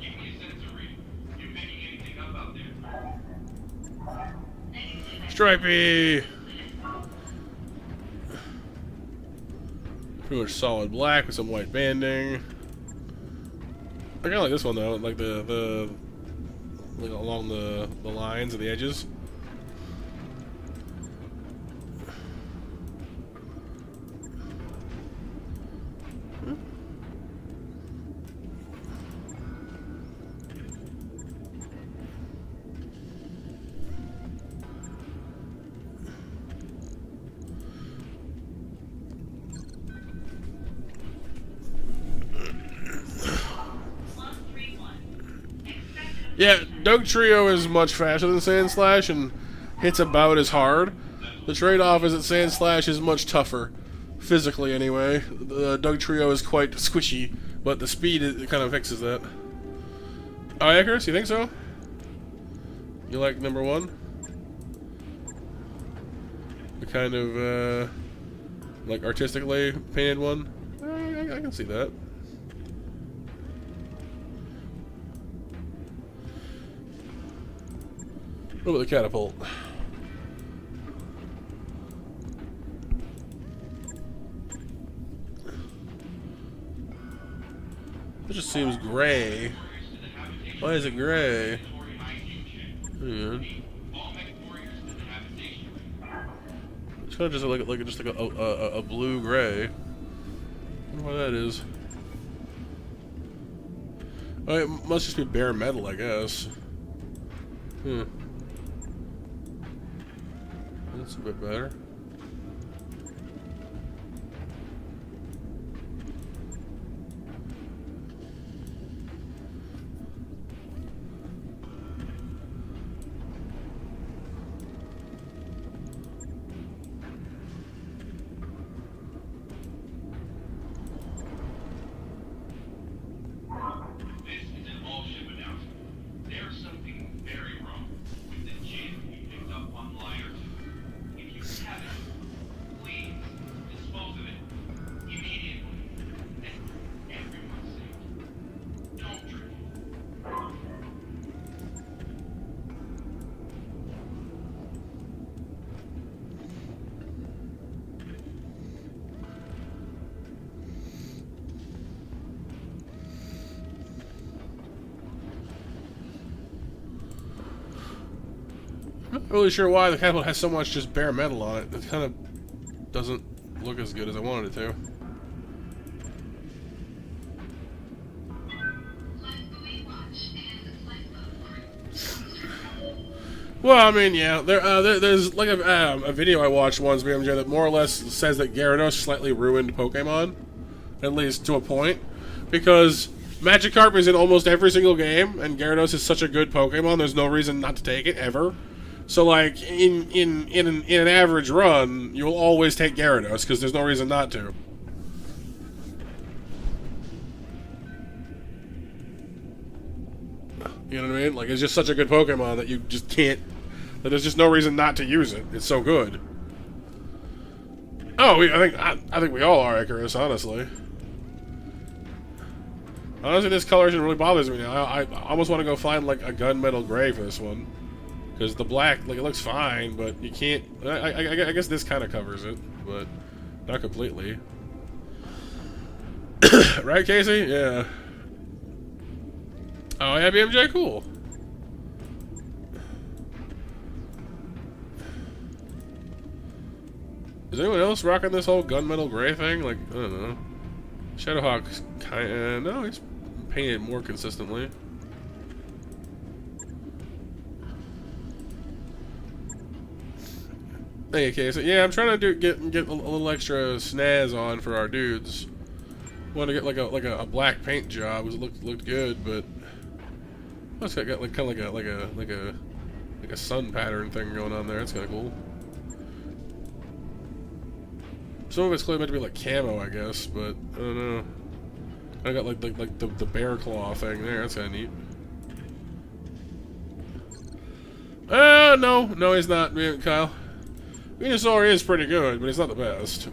give me a sensor reading. You picking anything up out there? Stripey. Pretty much solid black with some white banding. I kinda like this one though, like the like along the lines and the edges. Yeah, Doug Trio is much faster than Sand Slash and hits about as hard. The trade-off is that Sand Slash is much tougher, physically anyway. The Doug Trio is quite squishy, but the speed it kind of fixes that. Oh, yeah, Chris, you think so? You like number one? The kind of like artistically painted one? I can see that. What about the catapult? It just seems gray. Why is it gray? Yeah. It's kind of just like a blue gray. I wonder why that is. Oh, it must just be bare metal, I guess. Hmm. That's a bit better. This is an all-ship announcement. There's something very wrong with the gin we picked up on Liar 2. If you have it, please dispose of it immediately. And everyone's sake, don't drink it. I'm not really sure why the catapult has so much just bare metal on it. It kind of doesn't look as good as I wanted it to. Well, I mean, yeah, there's like a video I watched once, BMJ, that more or less says that Gyarados slightly ruined Pokemon, at least to a point, because Magikarp is in almost every single game, and Gyarados is such a good Pokemon, there's no reason not to take it, ever. So, like, in an average run, you'll always take Gyarados, because there's no reason not to. You know what I mean? Like, it's just such a good Pokemon that you just can't... That there's just no reason not to use it. It's so good. Oh, I think we all are, Icarus, honestly. Honestly, this color really bothers me now. I almost want to go find, like, a gunmetal gray for this one. Because the black, like, it looks fine, but you can't... I guess this kind of covers it, but not completely. Right, Casey? Yeah. Oh, yeah, BMJ, cool. Is anyone else rocking this whole gunmetal gray thing? Like, I don't know. Shadowhawk's kinda... No, he's painted more consistently. Hey, okay, so yeah, I'm trying to get a little extra snaz on for our dudes. Want to get like a black paint job. It looked good, but it's got like kind of like a Like a sun pattern thing going on there. That's kind of cool. Some of it's clearly meant to be like camo, I guess, but I don't know. I got like the bear claw thing there. That's kind of neat. No, he's not, Kyle. Venusaur is pretty good, but he's not the best.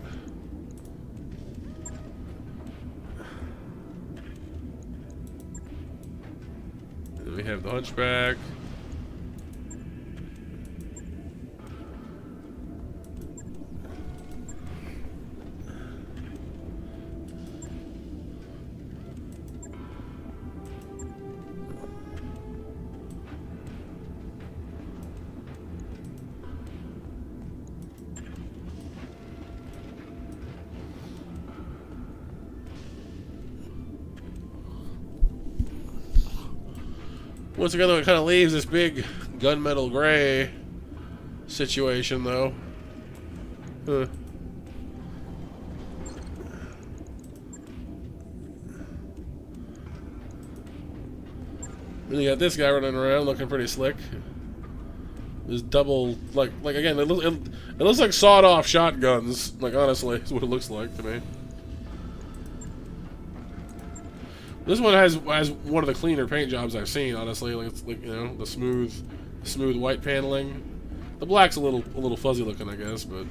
Then we have the hunchback. Once again, though, it kind of leaves this big gunmetal gray situation, though. Huh. Then you got this guy running around looking pretty slick. This double, like again, it looks like sawed-off shotguns. Like, honestly, is what it looks like to me. This one has one of the cleaner paint jobs I've seen, honestly. Like, it's like, you know, the smooth white paneling. The black's a little fuzzy looking, I guess, but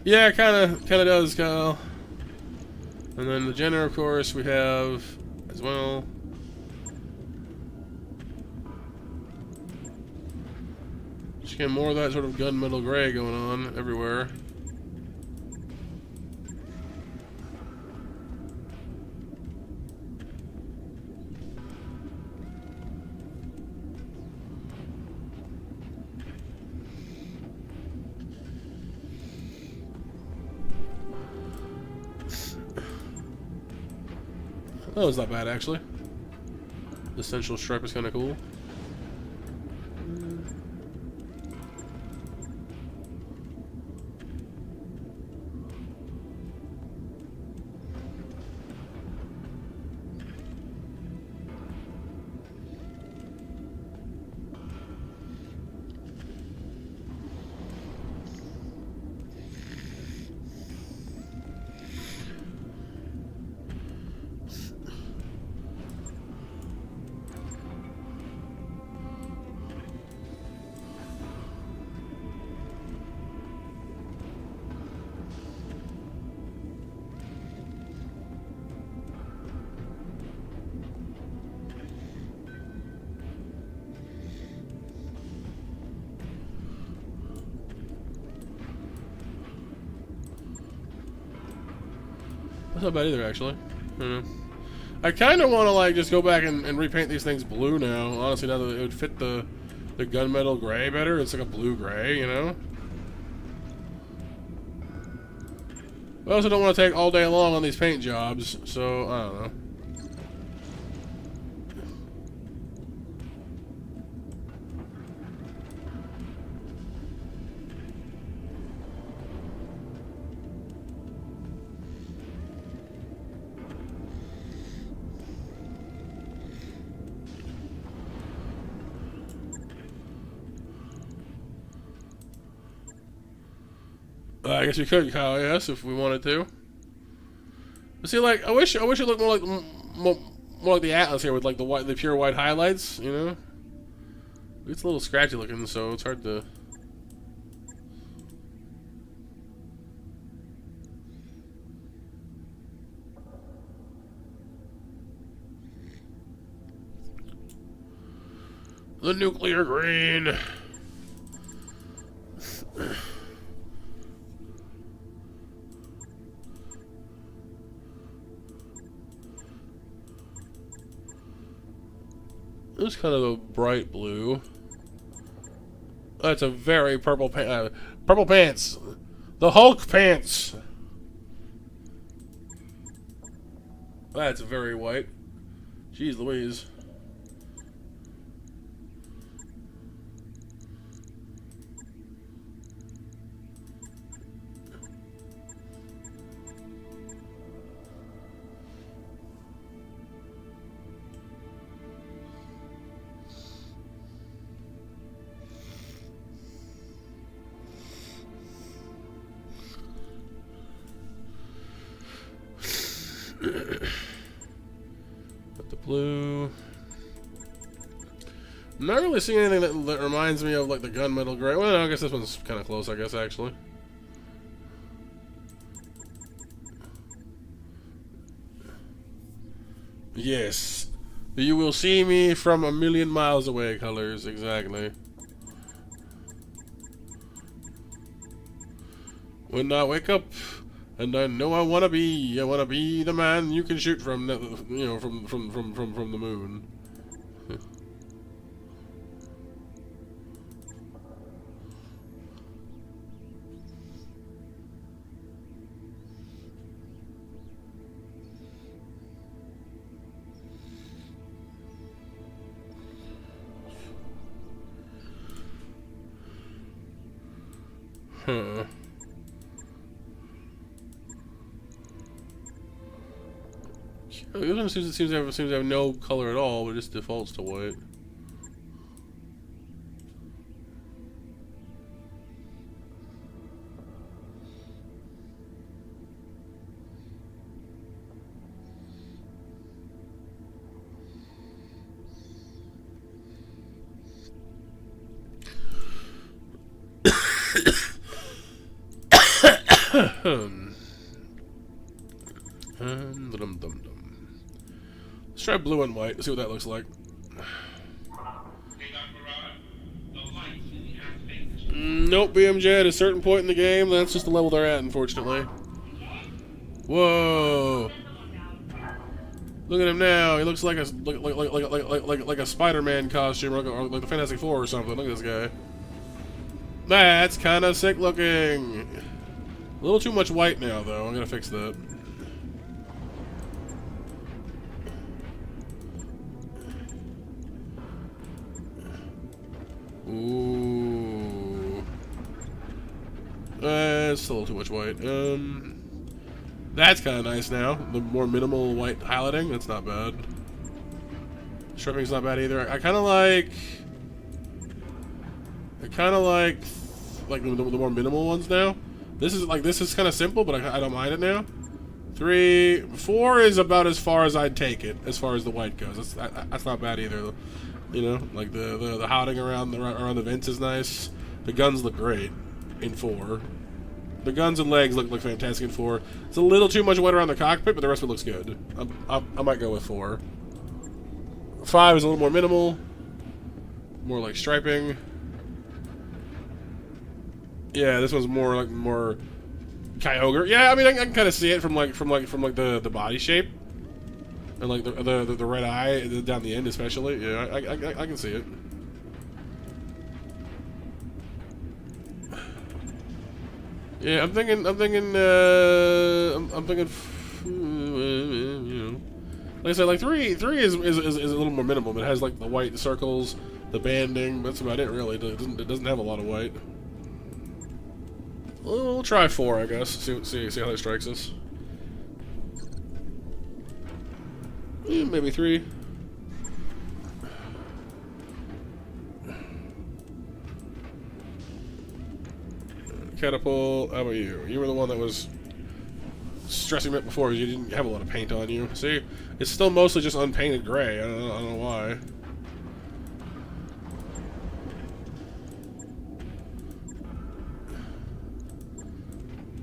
yeah, kind of does, Kyle. And then the Jenner, of course, we have as well. Just get more of that sort of gunmetal gray going on everywhere. That was not bad, actually. The central stripe is kind of cool. That's not bad either, actually. I don't know. I kind of want to like just go back and repaint these things blue now. Honestly, now that it would fit the gunmetal gray better. It's like a blue gray, you know. I also don't want to take all day long on these paint jobs, so I don't know. I guess we could, Kyle. Yes, if we wanted to. But see, like, I wish it looked more like the Atlas here with like the pure white highlights. You know, it's a little scratchy looking, so it's hard to. The nuclear green. It's kind of a bright blue. That's a very purple purple pants. The Hulk pants. That's very white. Jeez Louise. Got the blue. I'm not really seeing anything that reminds me of like the gunmetal gray. Well, no, I guess this one's kind of close, I guess, actually. Yes. You will see me from a million miles away, colors, exactly. When I wake up, and I know I wanna be the man you can shoot from, you know, from the moon. Huh. This one seems to have no color at all, but it just defaults to white. Let's try blue and white. See what that looks like. Nope, BMJ. At a certain point in the game, that's just the level they're at, unfortunately. Whoa! Look at him now. He looks like a Spider-Man costume, or like the Fantastic Four or something. Look at this guy. That's kind of sick looking. A little too much white now, though. I'm gonna fix that. Ooh. It's a little too much white. That's kind of nice now. The more minimal white highlighting, that's not bad. Stripping's not bad either. I kind of like the more minimal ones now. This is kind of simple, but I don't mind it now. 3, 4 is about as far as I'd take it, as far as the white goes. That's not bad either. You know, like the houting around the vents is nice. The guns look great in 4. The guns and legs look fantastic in 4. It's a little too much white around the cockpit, but the rest of it looks good. I might go with 4. 5 is a little more minimal, more like striping. Yeah, this one's more Kyogre. Yeah, I mean I can kind of see it from the body shape. And like the red eye down the end, especially. Yeah, I can see it. Yeah, I'm thinking. You know, like I said, like 3 is a little more minimal, but it has like the white circles, the banding. That's about it, really. It doesn't have a lot of white. We'll try 4, I guess. See how that strikes us. Maybe 3. Catapult, how about you? You were the one that was stressing me out before because you didn't have a lot of paint on you. See? It's still mostly just unpainted gray. I don't know why.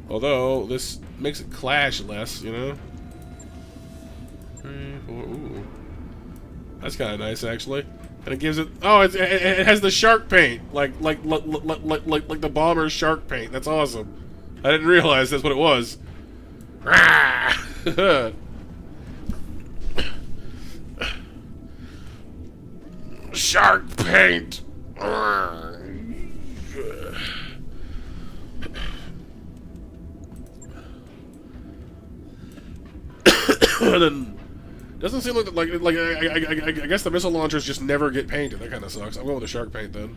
Although, this makes it clash less, you know? 3, 4, ooh. That's kind of nice, actually. And it gives it... Oh, it has the shark paint. Like the bomber's shark paint. That's awesome. I didn't realize that's what it was. shark paint! And then doesn't seem like I guess the missile launchers just never get painted. That kind of sucks. I'm going with the shark paint then.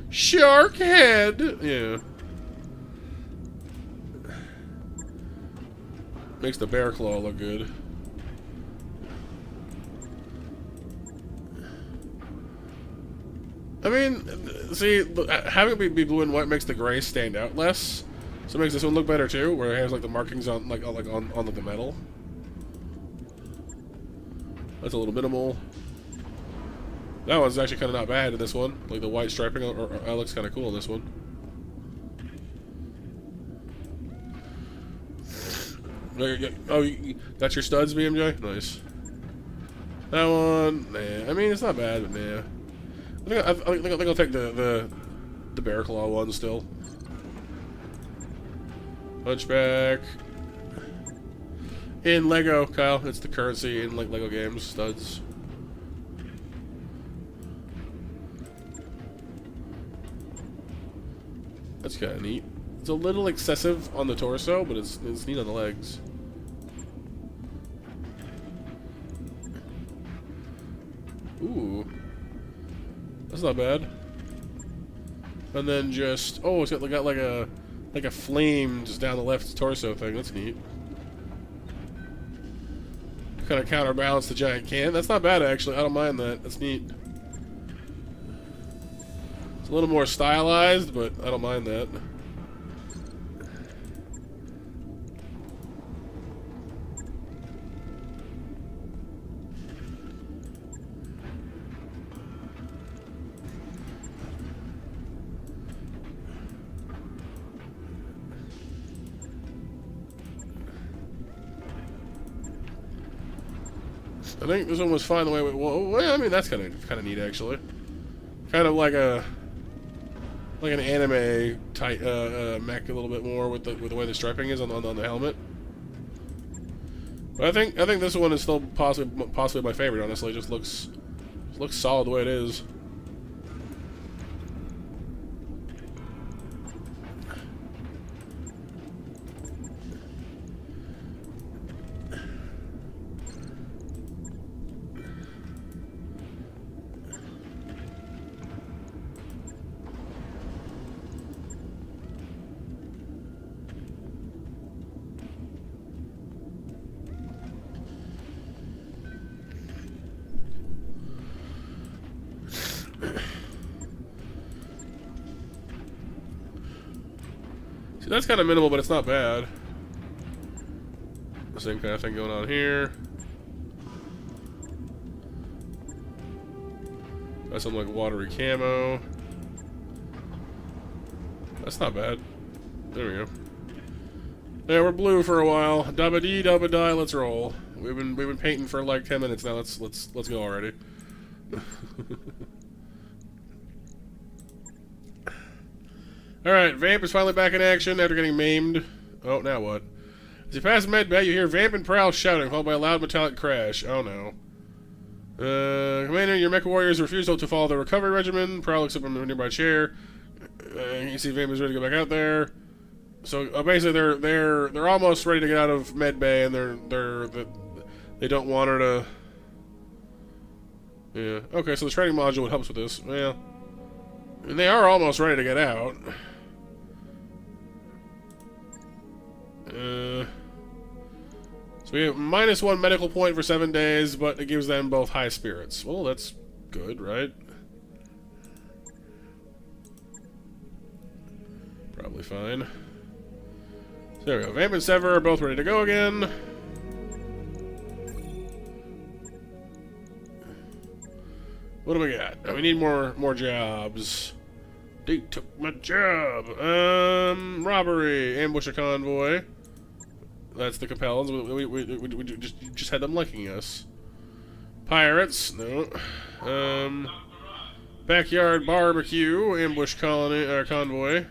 Shark head. Yeah. Makes the bear claw look good. I mean, see, having it be blue and white makes the gray stand out less. So it makes this one look better too, where it has like the markings on on the metal. That's a little minimal. That one's actually kind of not bad in this one. Like the white striping looks kind of cool in this one. Oh, that's your studs, BMJ? Nice. That one, nah. I mean, it's not bad, but nah. I think I'll take the bear claw one still. Hunchback. In Lego, Kyle. It's the currency in like Lego games. Studs. That's kind of neat. It's a little excessive on the torso, but it's neat on the legs. Ooh. That's not bad. And then just it's got like a flame just down the left torso thing. That's neat. Kind of counterbalance the giant can. That's not bad actually. I don't mind that. That's neat. It's a little more stylized, but I don't mind that. I think this one was fine the way well, I mean that's kind of neat actually. Kind of like an anime type mech a little bit more with the way the striping is on the helmet. But I think this one is still possibly my favorite. Honestly, it just looks solid the way it is. See, that's kind of minimal, but it's not bad. The same kind of thing going on here. Got some like watery camo. That's not bad. There we go. Yeah, we're blue for a while. Dabba dee, dabba die. Let's roll. We've been painting for like 10 minutes now. Let's go already. Alright, Vamp is finally back in action after getting maimed. Oh, now what? As you pass medbay, you hear Vamp and Prowl shouting, followed by a loud metallic crash. Oh no. Commander, your mecha warriors refuse to follow the recovery regimen. Prowl looks up from a nearby chair. You see Vamp is ready to go back out there. So basically, they're almost ready to get out of medbay, and they don't want her to. Yeah. Okay, so the training module would help us with this. Well, and they are almost ready to get out. So we have -1 medical point for 7 days, but it gives them both high spirits. Well, that's good, right? Probably fine. So there we go. Vamp and Sever are both ready to go again. What do we got? Oh, we need more jobs. They took my job. Robbery. Ambush a convoy. That's the Capellans. We just had them liking us. Pirates. No. Backyard barbecue. Ambush convoy.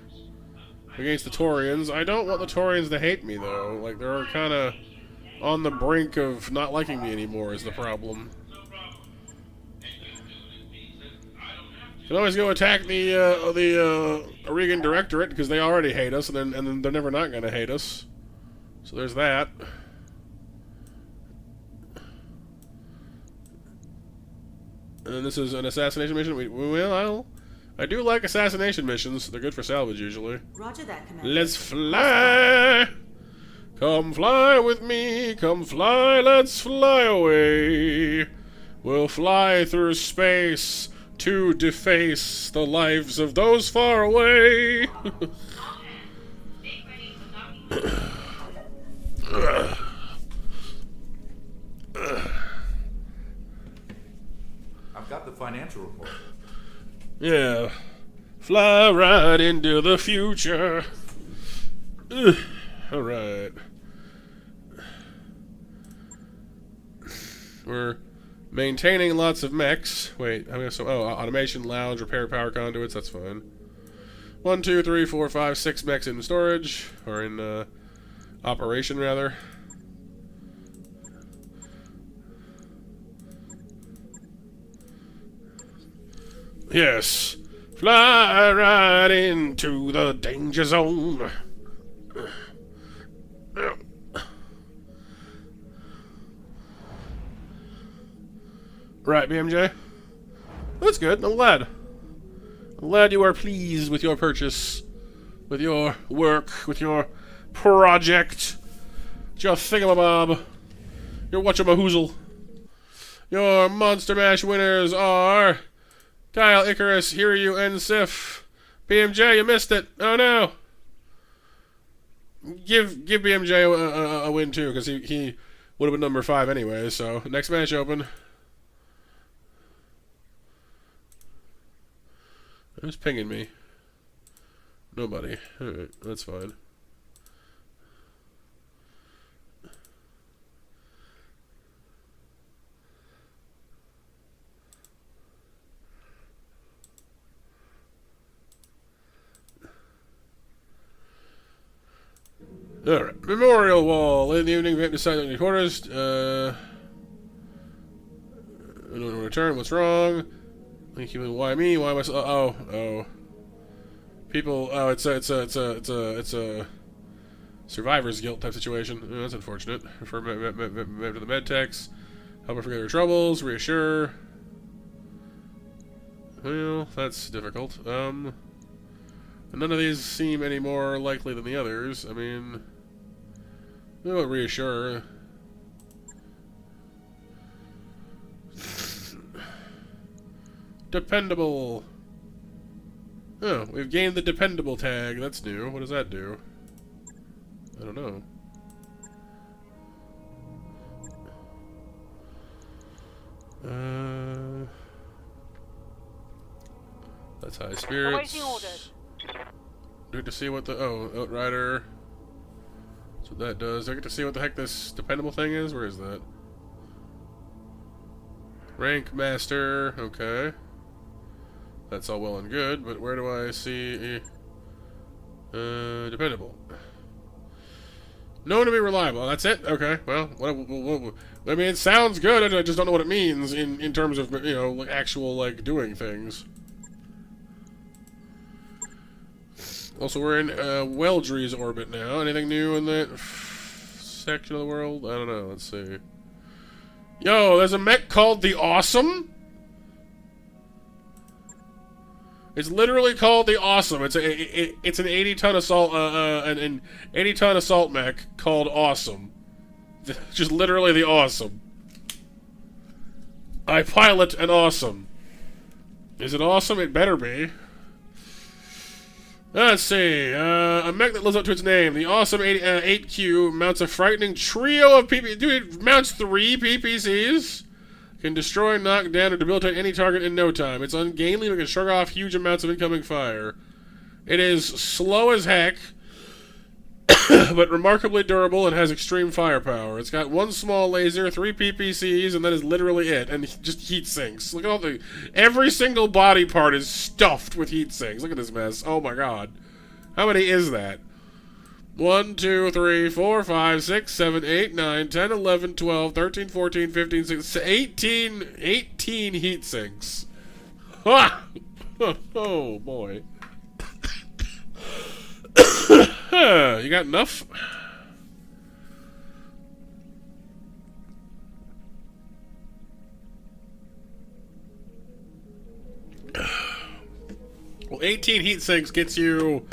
Against the Taurians. I don't want the Taurians to hate me, though. Like, they're kind of on the brink of not liking me anymore is the problem. You can always go attack the Oregon Directorate, because they already hate us, and then they're never not going to hate us. So there's that. And then this is an assassination mission. I do like assassination missions. They're good for salvage, usually. Roger that, Commander. Let's fly! Come fly with me, come fly, let's fly away. We'll fly through space to deface the lives of those far away. I've got the financial report. Yeah. Fly right into the future. Alright. We're maintaining lots of mechs. Wait, I mean, automation, lounge, repair power conduits, that's fine. 1, 2, 3, 4, 5, 6 mechs in storage, or in operation, rather. Yes. Fly right into the danger zone. Right, BMJ? That's good. I'm glad. I'm glad you are pleased with your purchase, with your work, with your project, with your thingamabob, your whatchamahoozle. Your Monster Mash winners are Kyle, Icarus, Hiryu, and Sif. BMJ, you missed it. Oh no. Give BMJ a win too, because he would have been number 5 anyway. So next match open. Who's pinging me? Nobody. Alright, that's fine. Alright, memorial wall. In the evening, we have decided on quarters. I don't return. What's wrong? Thank you. Why me? Why myself? Oh. People. Oh, it's a survivor's guilt type situation. Oh, that's unfortunate. Refer to the med techs. Help her forget her troubles. Reassure. Well, that's difficult. None of these seem any more likely than the others. I mean, we'll reassure. Dependable. Oh, we've gained the dependable tag. That's new. What does that do? I don't know. That's high spirits. Awaiting orders. Do get to see what the Outrider. That's what that does. Do I get to see what the heck this dependable thing is? Where is that? Rank Master. Okay. That's all well and good, but where do I see dependable? Known to be reliable. That's it? Okay. Well, what, I mean, it sounds good. I just don't know what it means in terms of, you know, like actual, like, doing things. Also, we're in Weldry's orbit now. Anything new in that section of the world? I don't know. Let's see. Yo, there's a mech called the Awesome? It's literally called the Awesome. It's an 80-ton assault an 80-ton assault mech called Awesome. Just literally the Awesome. I pilot an Awesome. Is it awesome? It better be. Let's see. A mech that lives up to its name. The Awesome 8Q mounts a frightening trio of PP. Dude, it mounts 3 PPCs. Can destroy, knock down, or debilitate any target in no time. It's ungainly but can shrug off huge amounts of incoming fire. It is slow as heck, but remarkably durable and has extreme firepower. It's got 1 small laser, 3 PPCs, and that is literally it. And just heat sinks. Look at all every single body part is stuffed with heat sinks. Look at this mess. Oh my god. How many is that? 1, 2, 3, 4, 5, 6, 7, 8, 9, 10, 11, 12, 13, 14, 15, 16, 18 heat sinks. Ha! Oh boy. You got enough? Well, 18 heat sinks gets you,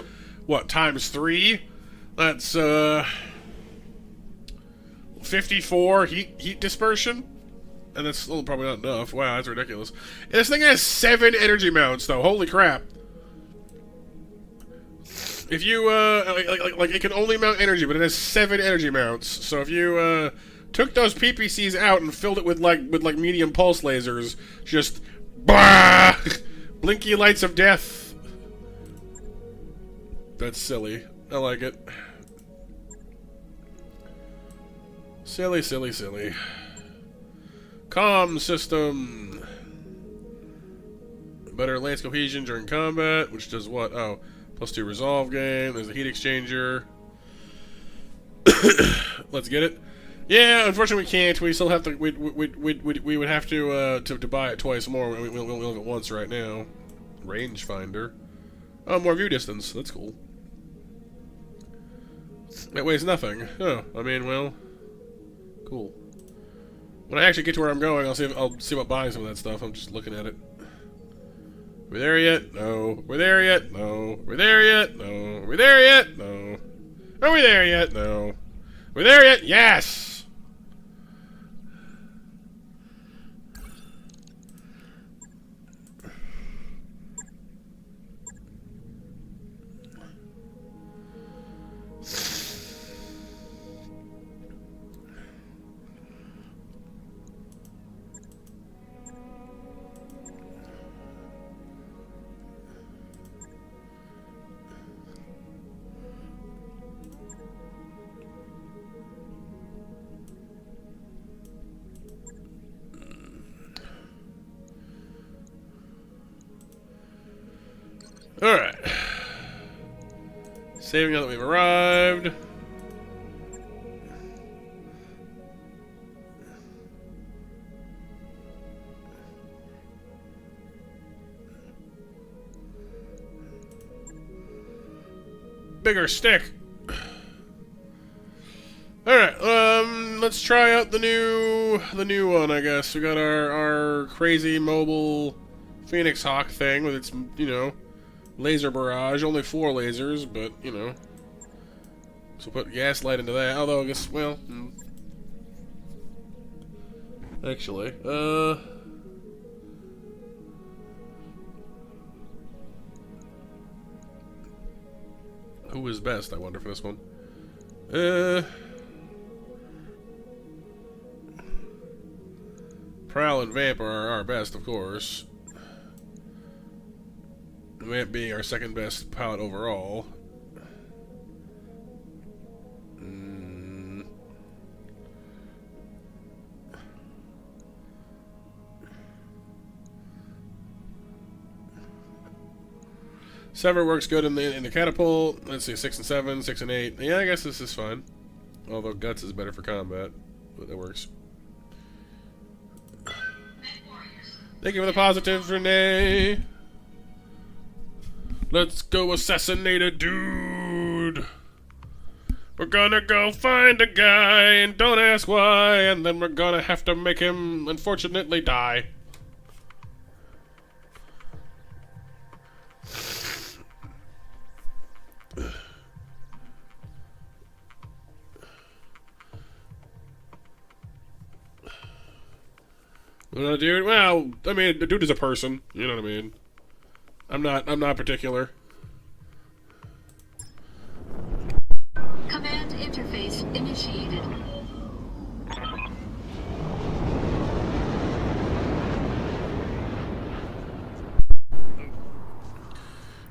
what, times 3? That's, 54 heat dispersion? And that's still probably not enough. Wow, that's ridiculous. And this thing has 7 energy mounts, though. Holy crap. If you, like, it can only mount energy, but it has 7 energy mounts. So if you, took those PPCs out and filled it with medium pulse lasers, just, bah! Blinky lights of death. That's silly. I like it. Silly, silly, silly. Comm system. Better lance cohesion during combat, which does what? Oh, +2 resolve gain. There's a heat exchanger. Let's get it. Yeah, unfortunately we can't. We still have to. We would have to buy it twice more. We only have it once right now. Rangefinder. Oh, more view distance. That's cool. It weighs nothing. Oh, I mean, well, cool. When I actually get to where I'm going, I'll see about buying some of that stuff. I'm just looking at it. We're there yet? No. We're there yet? No. We're there yet? No. We're there yet? No. Are we there yet? No. We're there yet? Yes! Alright. Saving now that we've arrived. Bigger stick. Alright, let's try out the new one, I guess. We got our crazy mobile Phoenix Hawk thing with its, you know, laser barrage. Only 4 lasers, but, you know. So put gaslight into that. Although, I guess, well, actually, who is best, I wonder, for this one? Prowl and Vamp are our best, of course. Vamp being our second best pilot overall. Sever works good in the catapult. Let's see, 6 and 7, 6 and 8. Yeah, I guess this is fine. Although Guts is better for combat, but that works. Thank you for the positive, Renee. Let's go assassinate a dude. We're gonna go find a guy and don't ask why, and then we're gonna have to make him, unfortunately, die. Dude, well, I mean, the dude is a person, you know what I mean? I'm not particular. Command interface initiated.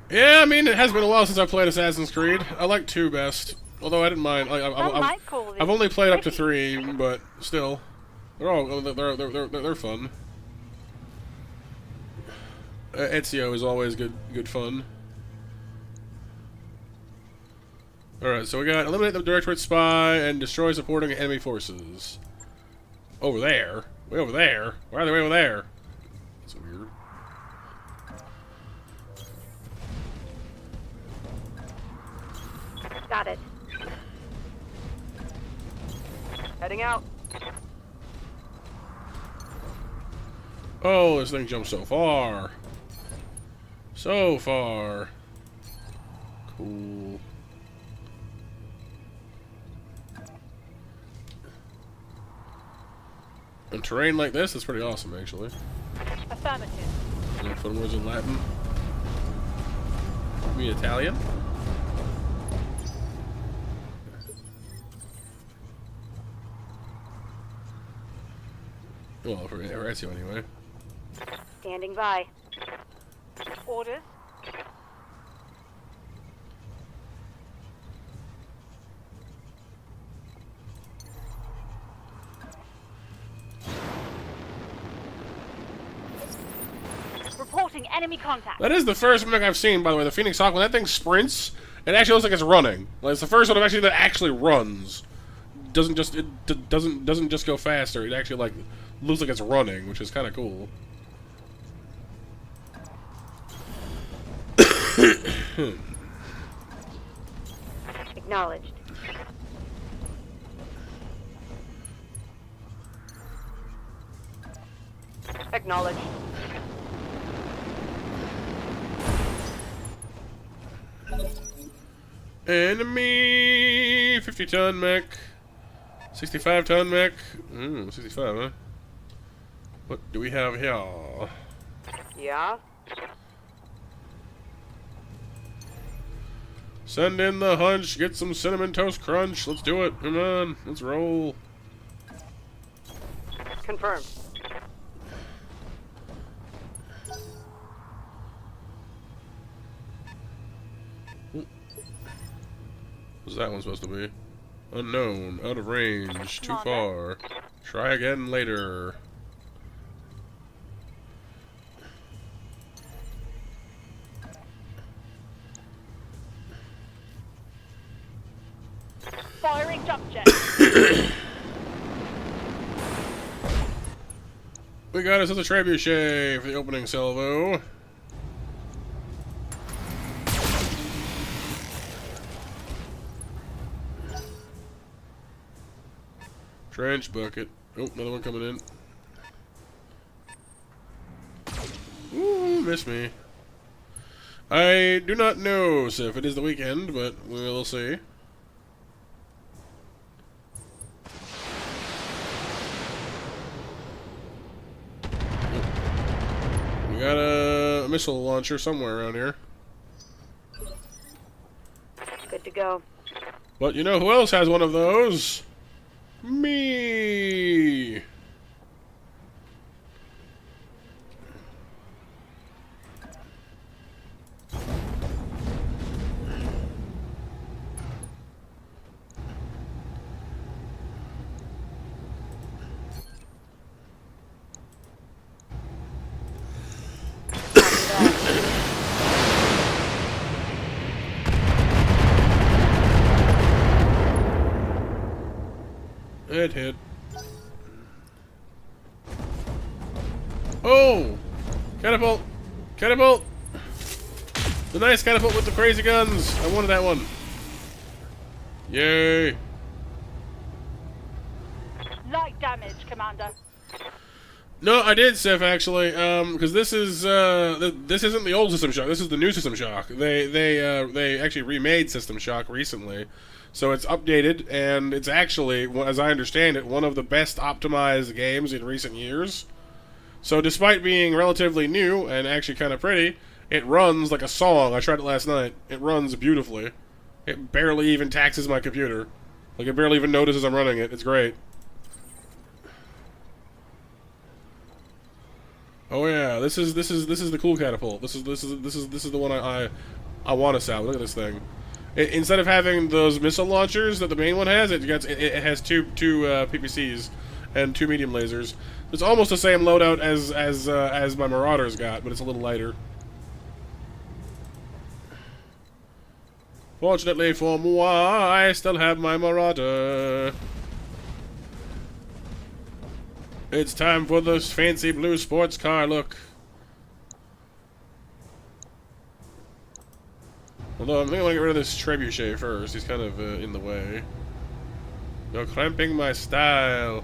Yeah, I mean, it has been a while since I played Assassin's Creed. I like 2 best, although I didn't mind. I've only played up to 3, but still, they're fun. Ezio is always good fun. Alright, so we got eliminate the directorate spy and destroy supporting enemy forces. Over there? Way over there? Why are they way over there? That's weird. Got it. Heading out. Oh, this thing jumps so far. So far. Cool. And terrain like this is pretty awesome, actually. Affirmative. And fun words in Latin. Me Italian. Well, for Ezio anyway. Standing by. Orders. Reporting enemy contact. That is the first mech I've seen, by the way. The Phoenix Hawk, when that thing sprints, it actually looks like it's running. Like, it's the first one that actually runs. Doesn't just go faster. It actually like looks like it's running, which is kind of cool. Acknowledged. Acknowledged. Enemy 50-ton mech. 65-ton mech. 65, huh? What do we have here? Yeah. Send in the hunch. Get some cinnamon toast crunch. Let's do it. Come on. Let's roll. Confirmed. What's that one supposed to be? Unknown. Out of range. Too far. Try again later. Firing jump jet. We got us as a trebuchet for the opening salvo. Trench bucket. Oh, another one coming in. Ooh, miss me. I do not know if it is the weekend, but we'll see. We got a missile launcher somewhere around here. Good to go. But you know who else has one of those? Me. It hit. Oh! Catapult! Catapult! The nice catapult with the crazy guns! I wanted that one. Yay! Light damage, Commander. No, I did, Sif, actually, because this is, this isn't the old System Shock, this is the new System Shock. They actually remade System Shock recently. So it's updated, and it's actually, as I understand it, one of the best optimized games in recent years. So despite being relatively new and actually kind of pretty, it runs like a song. I tried it last night. It runs beautifully. It barely even taxes my computer. Like, it barely even notices I'm running it. It's great. Oh yeah, this is the cool catapult. This is the one I want to salvage. Look at this thing. Instead of having those missile launchers that the main one has, it has two PPCs and 2 medium lasers. It's almost the same loadout as my Marauder's got, but it's a little lighter. Fortunately for moi, I still have my Marauder. It's time for this fancy blue sports car look. Although, I'm going to get rid of this trebuchet first. He's kind of in the way. You're cramping my style.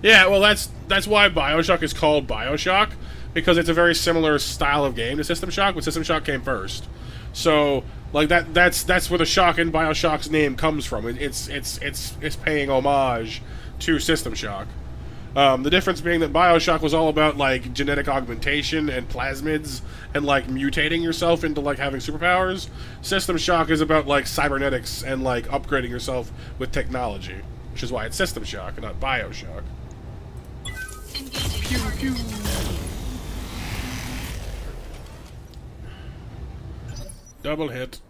Yeah, well, that's why BioShock is called BioShock, because it's a very similar style of game to System Shock, but System Shock came first. So, like that's where the shock in BioShock's name comes from. It's paying homage to System Shock. The difference being that BioShock was all about, like, genetic augmentation and plasmids and, like, mutating yourself into, like, having superpowers. System Shock is about, like, cybernetics and, like, upgrading yourself with technology, which is why it's System Shock and not BioShock. Engaging target. Double hit.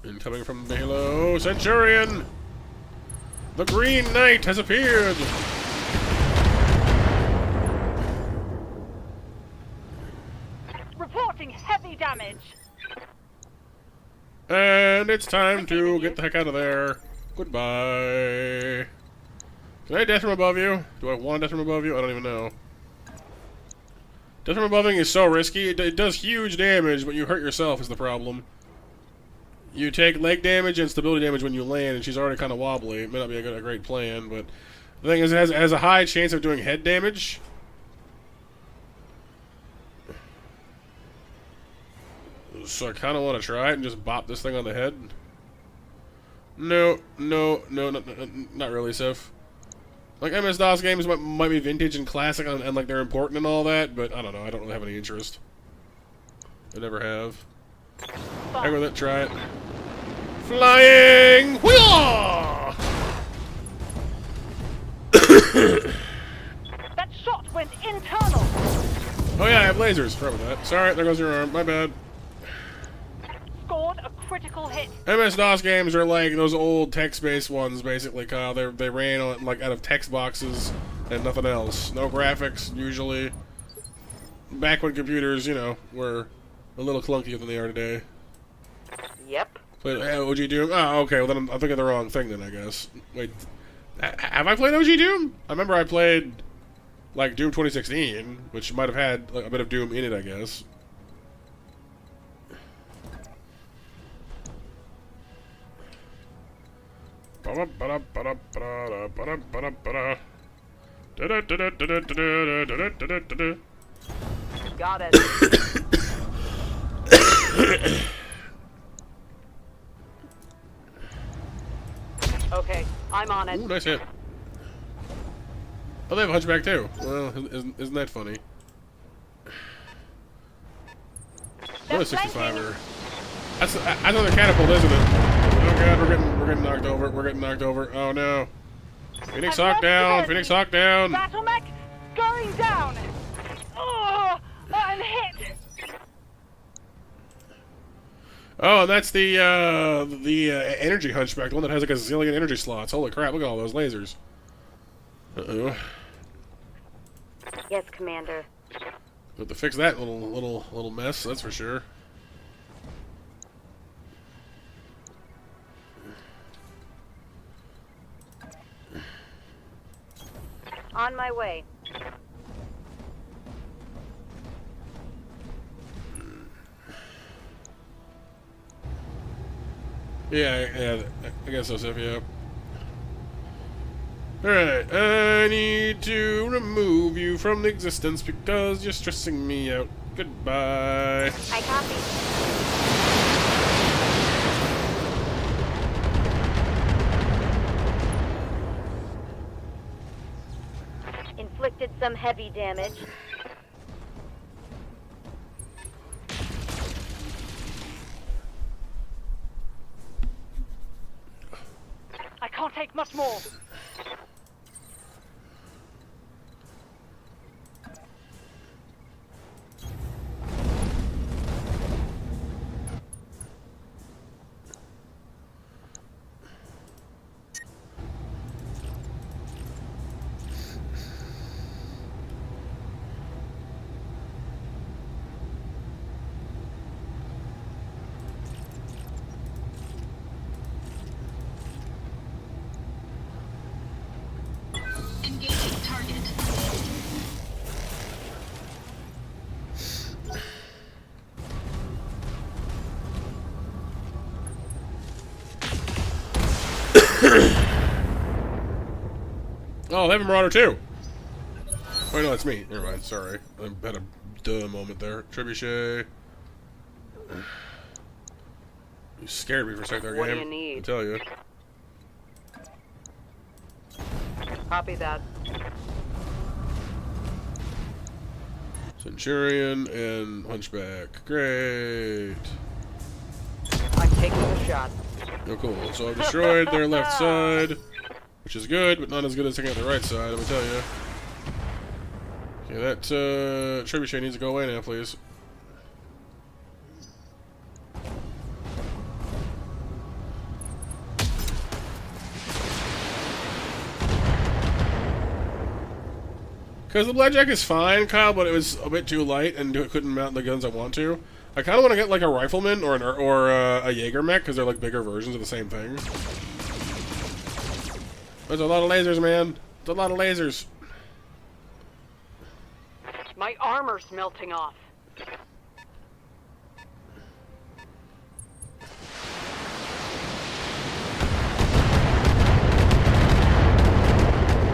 Incoming from below, Centurion! The Green Knight has appeared! Reporting heavy damage. And it's time to get the heck out of there. Goodbye. Can I death from above you? Do I want death from above you? I don't even know. Death from aboveing is so risky. It does huge damage, but you hurt yourself is the problem. You take leg damage and stability damage when you land, and she's already kind of wobbly. It may not be a great plan, but the thing is, it has a high chance of doing head damage. So I kind of want to try it and just bop this thing on the head. No, not really, Sif. Like, MS-DOS games might be vintage and classic and, like, they're important and all that, but I don't know. I don't really have any interest. I never have. Heck with it, try it. Flying! Wheelah! That shot went internal. Oh yeah, I have lasers. Forgot about that. Sorry, there goes your arm. My bad. Scored a critical hit. MS-DOS games are like those old text-based ones, basically, Kyle. They ran on, like, out of text boxes and nothing else. No graphics, usually. Back when computers, you know, were a little clunkier than they are today. Yep. Played OG Doom? Oh, okay, well then I'm thinking of the wrong thing then, I guess. Wait, have I played OG Doom? I remember I played, like, Doom 2016, which might have had, like, a bit of Doom in it, I guess. Got it. Okay, I'm on it. Ooh, nice hit. Oh, they have a hunchback too. Well, isn't that funny? Another 65er. That's another catapult, isn't it? Oh god, we're getting knocked over. We're getting knocked over. Oh no. Phoenix Hawk down. Phoenix Hawk down. BattleMech going down. Oh, I'm hit. Oh, and that's the energy hunchback, the one that has like a zillion energy slots. Holy crap! Look at all those lasers. Uh-oh. Yes, Commander. Have to fix that little mess. That's for sure. On my way. Yeah, I guess so, Sif, yeah. Alright, I need to remove you from existence because you're stressing me out. Goodbye. I copy. Inflicted some heavy damage. I can't take much more. Oh, they have a Marauder too! Oh, no, that's me. Never mind, sorry. I had a duh moment there. Trebuchet. You scared me for a second there, What do game. you need? I tell you. Copy that. Centurion and hunchback. Great. I'm taking the shot. Oh, cool. So I've destroyed their left side, which is good, but not as good as taking out the right side, let me tell you. Okay, that trebuchet needs to go away now, please. Because the blackjack is fine, Kyle, but it was a bit too light and couldn't mount the guns I want to. I kind of want to get like a rifleman or a Jaeger mech because they're like bigger versions of the same thing. There's a lot of lasers, man. There's a lot of lasers. My armor's melting off.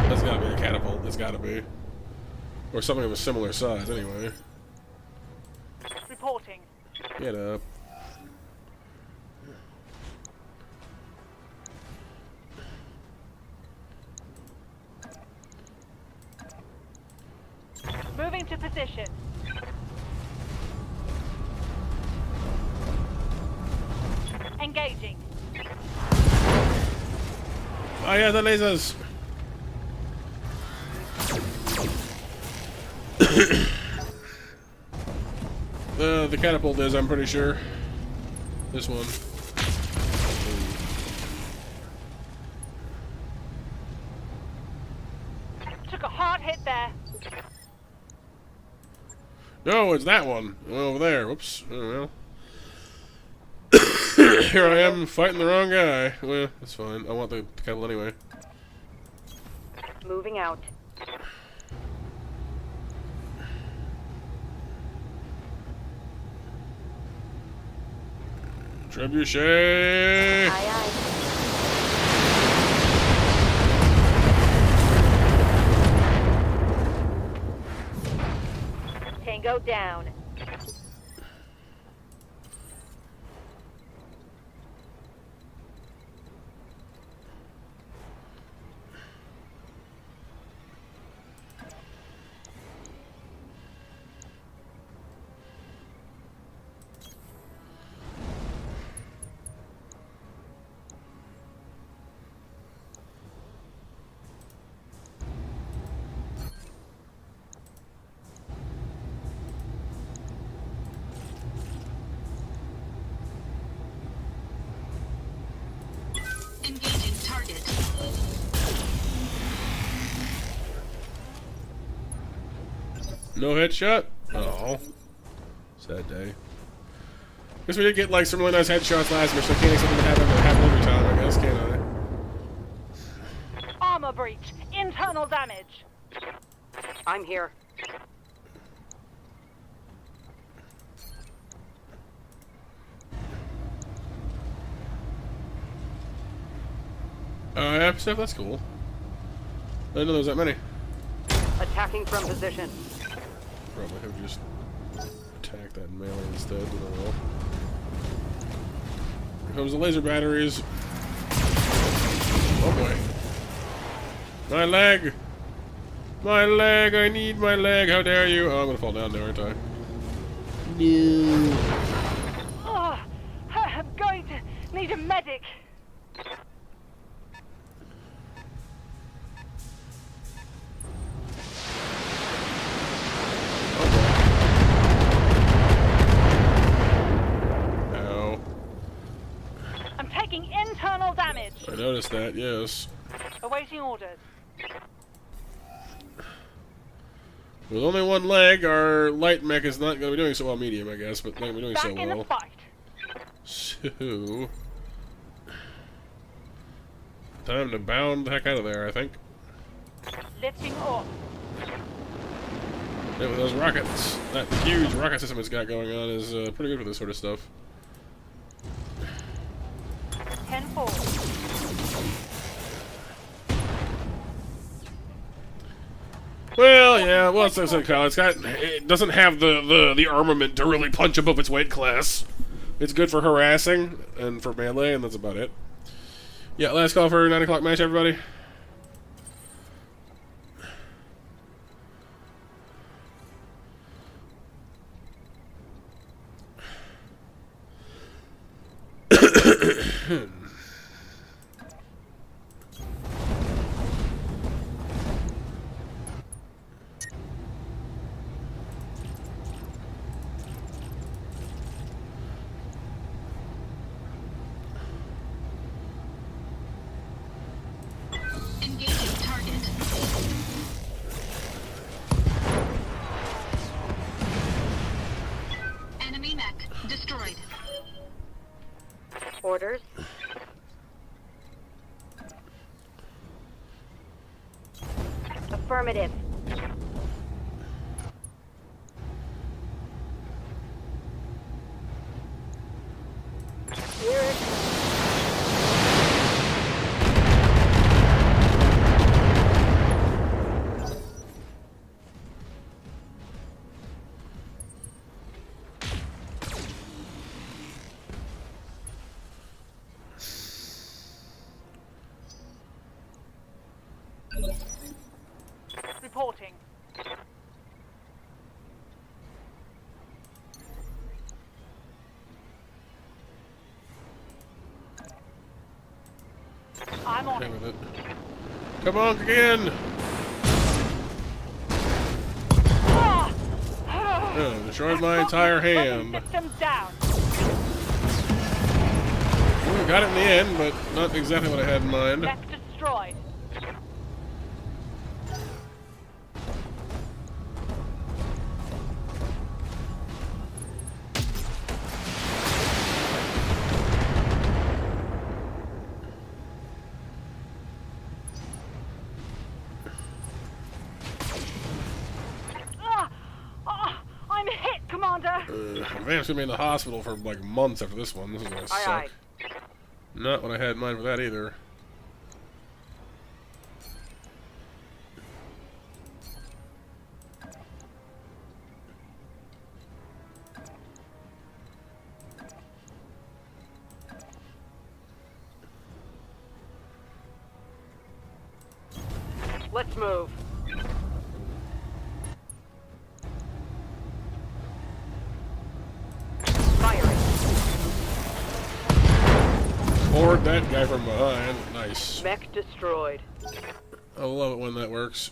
That's gotta be a catapult. It's gotta be. Or something of a similar size, anyway. Reporting. Get up. Moving to position. Engaging. Oh yeah, the lasers! The catapult is, I'm pretty sure. This one. Took a hard hit there. No, it's that one. Over there. Whoops. Oh, well. Here I am, fighting the wrong guy. Well, that's fine. I want the catapult anyway. Moving out. Trebuchet! Aye, aye. Tango down. Engaging target. No headshot? Oh. Sad day. Guess we did get like some really nice headshots last mission. I can't expect them to happen every time, I guess, can't I? Armor breach. Internal damage. I'm here. Yeah, so that's cool. I didn't know there was that many. Attacking from position. Probably have just attacked that melee instead, but oh well. Here comes the laser batteries. Oh boy. My leg! My leg! I need my leg! How dare you! Oh, I'm gonna fall down now, aren't I? No. Oh, I'm going to need a medic. Ow. I'm taking internal damage. I noticed that, yes. Awaiting orders. With only one leg, our light mech is not going to be doing so well. Medium, I guess, but not going to be doing Back so in the well. fight. So... time to bound the heck out of there, I think. Lifting off. Yeah, with those rockets. That huge rocket system it's got going on is pretty good for this sort of stuff. 10-4. Well, yeah, well, it's it doesn't have the armament to really punch above its weight class. It's good for harassing and for melee, and that's about it. Yeah, last call for 9 o'clock match, everybody. Engaging target. Enemy mech destroyed. Orders. Affirmative. Hear it. Reporting. I'm on Okay it. with it. Come on, again! Oh, destroyed my entire hand. Systems down. Well, got it in the end, but not exactly what I had in mind. Mech destroyed. I'm hit, Commander. Vam's gonna be in the hospital for like months after this one. This is gonna Aye, suck. Not what I had in mind for that either. Let's move. Firing. Board that guy from behind. Nice. Mech destroyed. I love it when that works.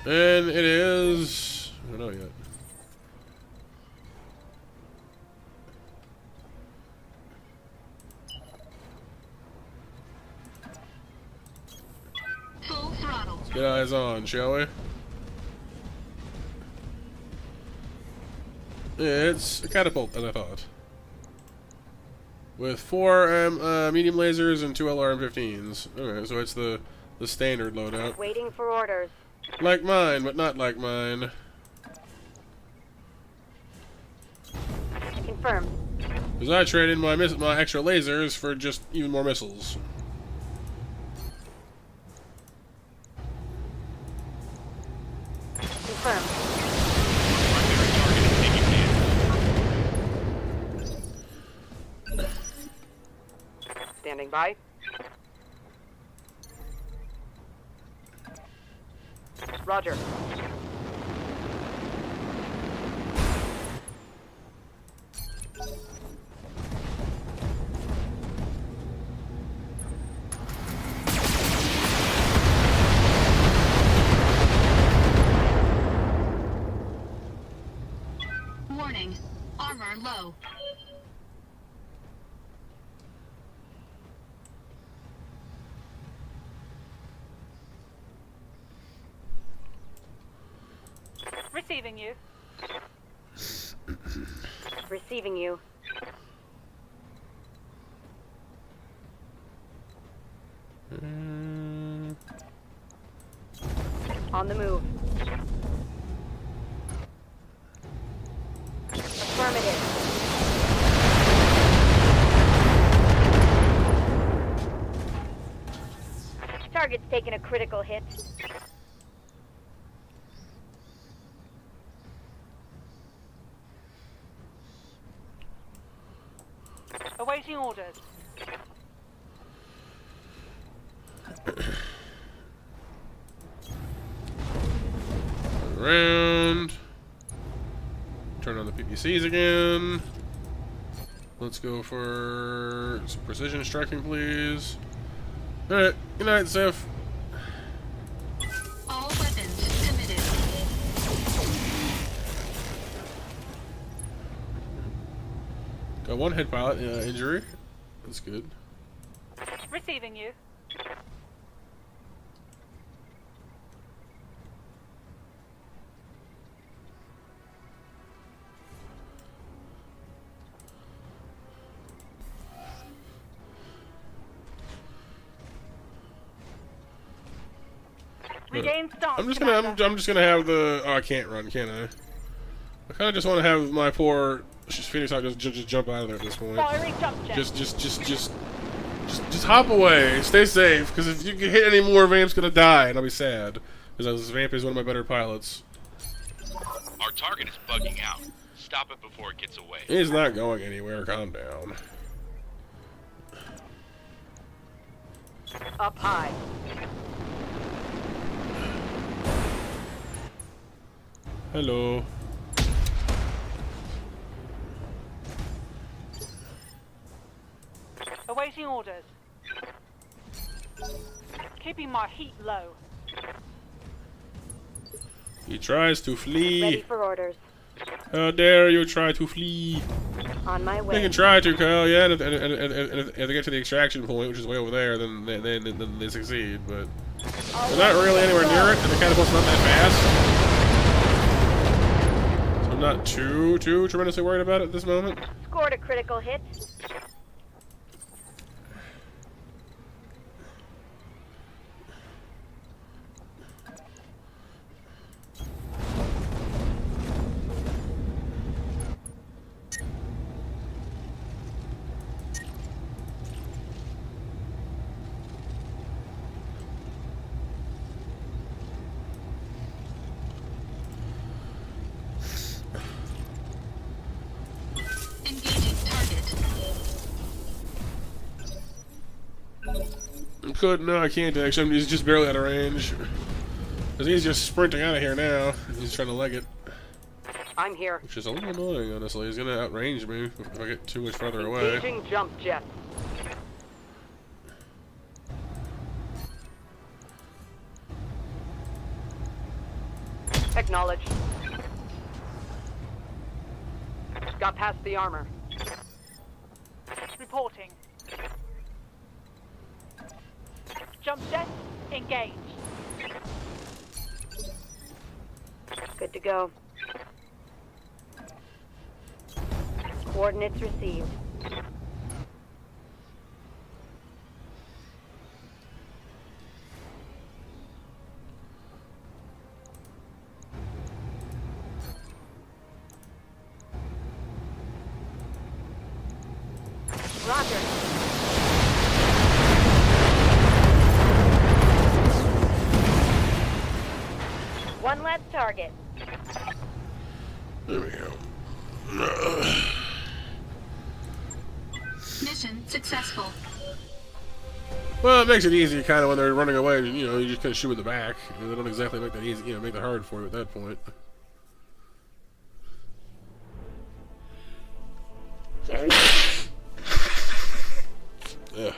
And it is... I don't know yet. Full throttle. Let's get eyes on, shall we? It's a catapult, as I thought. With 4 medium lasers and 2 LRM-15s. Okay, so it's the standard loadout. Waiting for orders. Like mine, but not like mine. Confirmed. Because I traded my extra lasers for just even more missiles. Confirmed. Standing by. Roger. Warning. Armor low. Receiving you. Receiving you. On the move. Affirmative. Target's taken. taken a critical hit. Awaiting orders. Around. Turn on the PPCs again. Let's go for some precision striking, please. Alright, good night, Sif. All weapons committed. Got one head pilot injury. That's good. Receiving you. Regain stance. I'm just gonna have the. Oh, I can't run, can I? I kind of just want to have my poor Phoenix Hawk just jump out of there at this point. Firing jump jet. Just hop away. Stay safe, because if you get hit any more, Vamp's gonna die, and I'll be sad. Because Vamp is one of my better pilots. Our target is bugging out. Stop it before it gets away. He's not going anywhere. Calm down. Up high. Hello. Awaiting orders. Keeping my heat low. He tries to flee. Ready for orders. How dare you try to flee? On my They way. can try to, Kyle, yeah, and if they get to the extraction point, which is way over there, then they succeed, but they're not really anywhere near it, and the catapult's not that fast. So I'm not too tremendously worried about it at this moment. Scored a critical hit. Engaging target. No, I can't actually. He's just barely out of range. Because he's just sprinting out of here now. He's trying to leg it. I'm here. Which is a little annoying, honestly. He's gonna outrange me if I get too much farther away. Engaging jump jet. Acknowledged. Got past the armor. Reporting. Jump jet, engaged. Good to go. Coordinates received. Roger. One less target. There we go. Mission successful. Well, it makes it easy, kind of, when they're running away. You know, you just kind of shoot in the back. They don't exactly make that easy. You know, make that hard for you at that point. Yeah.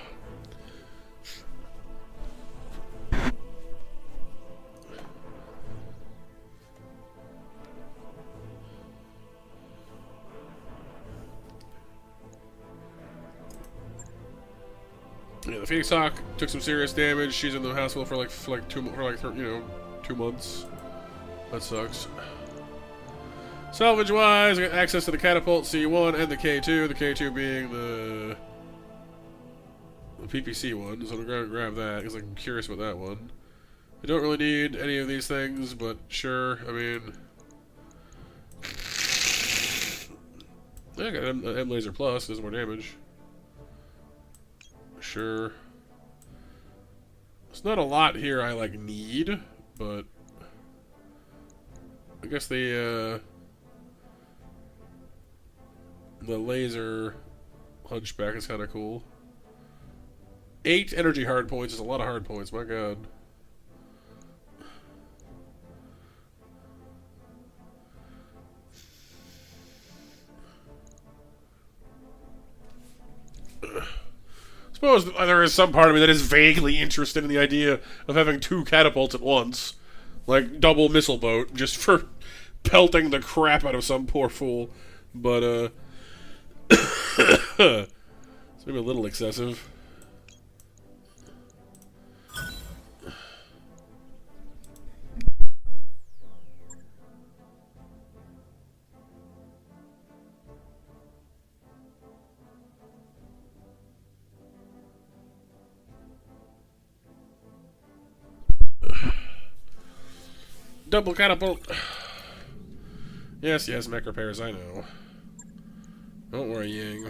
Yeah, the Phoenix Hawk took some serious damage. She's in the hospital for 2 months. That sucks. Salvage wise, I got access to the catapult C1 and the K2. The K2 being the PPC one, so I'm gonna grab that because I'm curious about that one. I don't really need any of these things, but sure. I mean, yeah, I got M laser plus, does more damage. Sure. There's not a lot here I, like, need, but I guess the laser hunchback is kind of cool. 8 energy hard points is a lot of hard points, my god. Suppose there is some part of me that is vaguely interested in the idea of having 2 catapults at once. Like, double missile boat, just for pelting the crap out of some poor fool. But, it's maybe a little excessive. Double catapult. Yes, yes, mech repairs, I know. Don't worry, Ying.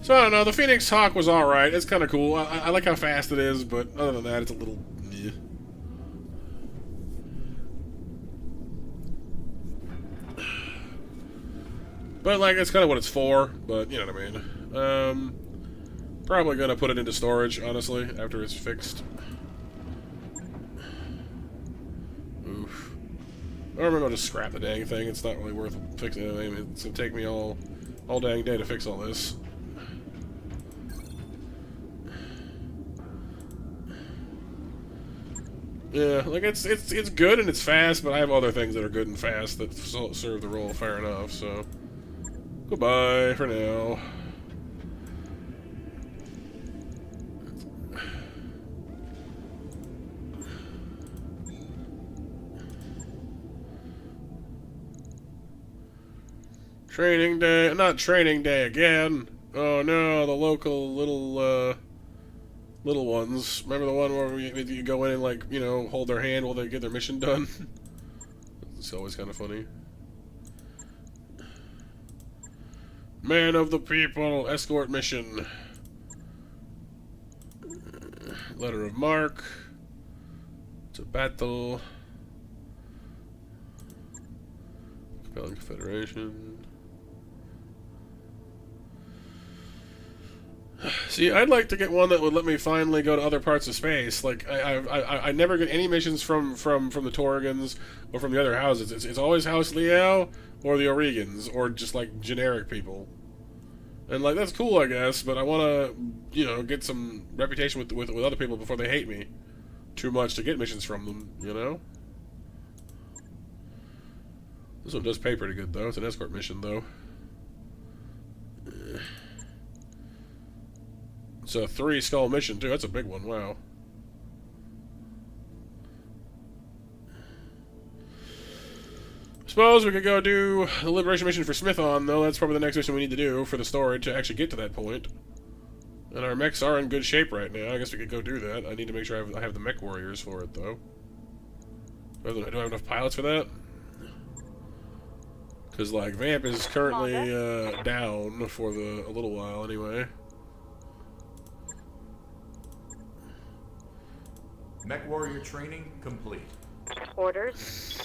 So, I don't know, the Phoenix Hawk was alright. It's kind of cool. I like how fast it is, but other than that, it's a little... eh. But, like, it's kind of what it's for, but you know what I mean. Probably gonna put it into storage, honestly, after it's fixed. Oof. Or maybe I'll just scrap the dang thing. It's not really worth fixing anything. It's gonna take me all dang day to fix all this. Yeah, like it's good and it's fast, but I have other things that are good and fast that serve the role fair enough. So, goodbye for now. Training day, not training day again. Oh no, the local little ones. Remember the one where you go in and, like, you know, hold their hand while they get their mission done? It's always kind of funny. Man of the people, escort mission. Letter of marque. To battle. Compelling Confederation. See, I'd like to get one that would let me finally go to other parts of space. Like, I never get any missions from the Torrigans or from the other houses. It's always House Liao or the Oregans or just, like, generic people. And, like, that's cool, I guess, but I want to, you know, get some reputation with other people before they hate me too much to get missions from them, you know? This one does pay pretty good, though. It's an escort mission, though. It's a 3-skull mission, too. That's a big one. Wow. Suppose we could go do the liberation mission for Smithon, though. That's probably the next mission we need to do for the story to actually get to that point. And our mechs are in good shape right now. I guess we could go do that. I need to make sure I have the mech warriors for it, though. Do I have enough pilots for that? Because, like, Vamp is currently down for a little while, anyway. Mech warrior training complete. Orders.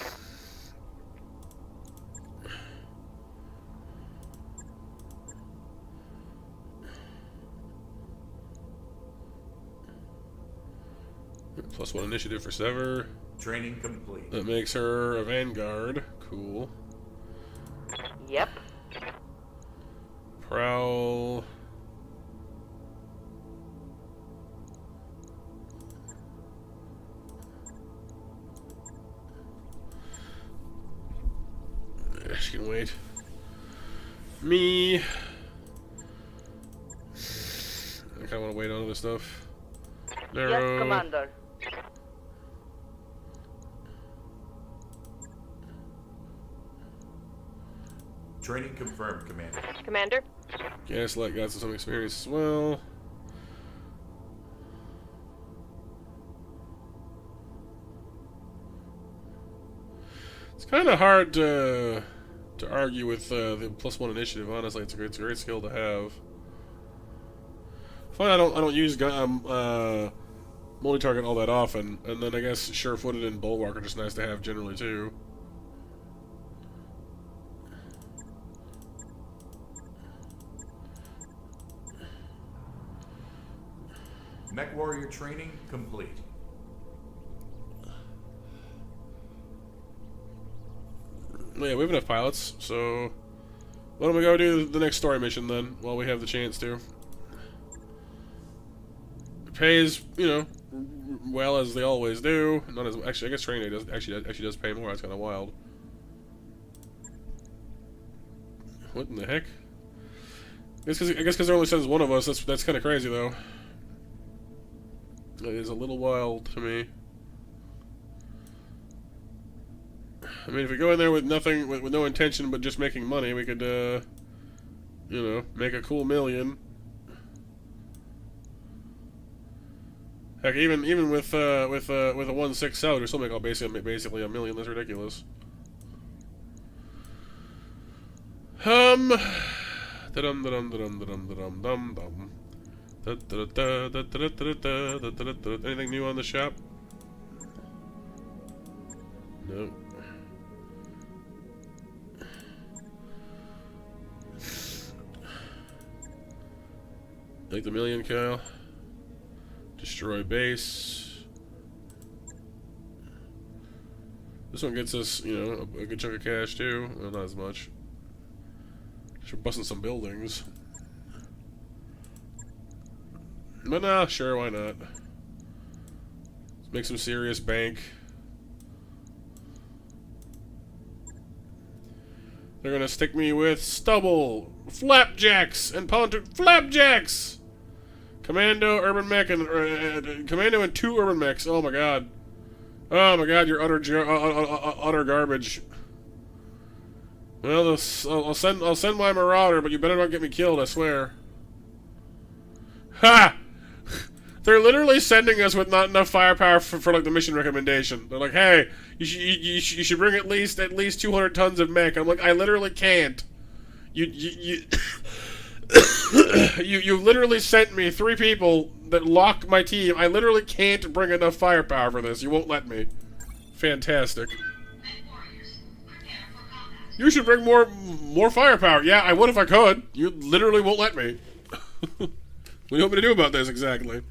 +1 initiative for Sever. Training complete. That makes her a vanguard. Cool. Yep. Prowl. She can wait. Me. I kind of want to wait on other stuff. Narrow. Yes, Commander. Training confirmed, Commander. Commander? Gaslight got some experience as well. It's kind of hard to argue with the +1 initiative. Honestly, it's a great skill to have. Fine, I don't use multi-target all that often, and then I guess sure-footed and bulwark are just nice to have generally too. Mech warrior training complete. Yeah, we have enough pilots, so why don't we go do the next story mission then, while we have the chance to. It pays, you know, well as they always do. Not as actually, I guess training does actually does pay more. That's kind of wild. What in the heck? I guess because there only sends one of us. That's kind of crazy though. It is a little wild to me. I mean, if we go in there with nothing, with no intention but just making money, we could, you know, make a cool million. Heck, even with a 1/6 salvage, we still make basically a million. That's ridiculous. Anything new on the shop? No. Like the million, Kyle. Destroy base. This one gets us, you know, a good chunk of cash too. Well, not as much. Just for busting some buildings. But nah, sure, why not? Let's make some serious bank. They're gonna stick me with stubble, flapjacks, and pontoon flapjacks. Commando, urban mech, and Commando and 2 urban mechs. Oh my god! Oh my god! You're utter garbage. Well, I'll send my Marauder, but you better not get me killed. I swear. Ha! They're literally sending us with not enough firepower for like the mission recommendation. They're like, "Hey, you should bring at least 200 tons of mech." I'm like, I literally can't. You literally sent me 3 people that lock my team. I literally can't bring enough firepower for this. You won't let me. Fantastic. You should bring more firepower. Yeah, I would if I could. You literally won't let me. What do you want me to do about this exactly?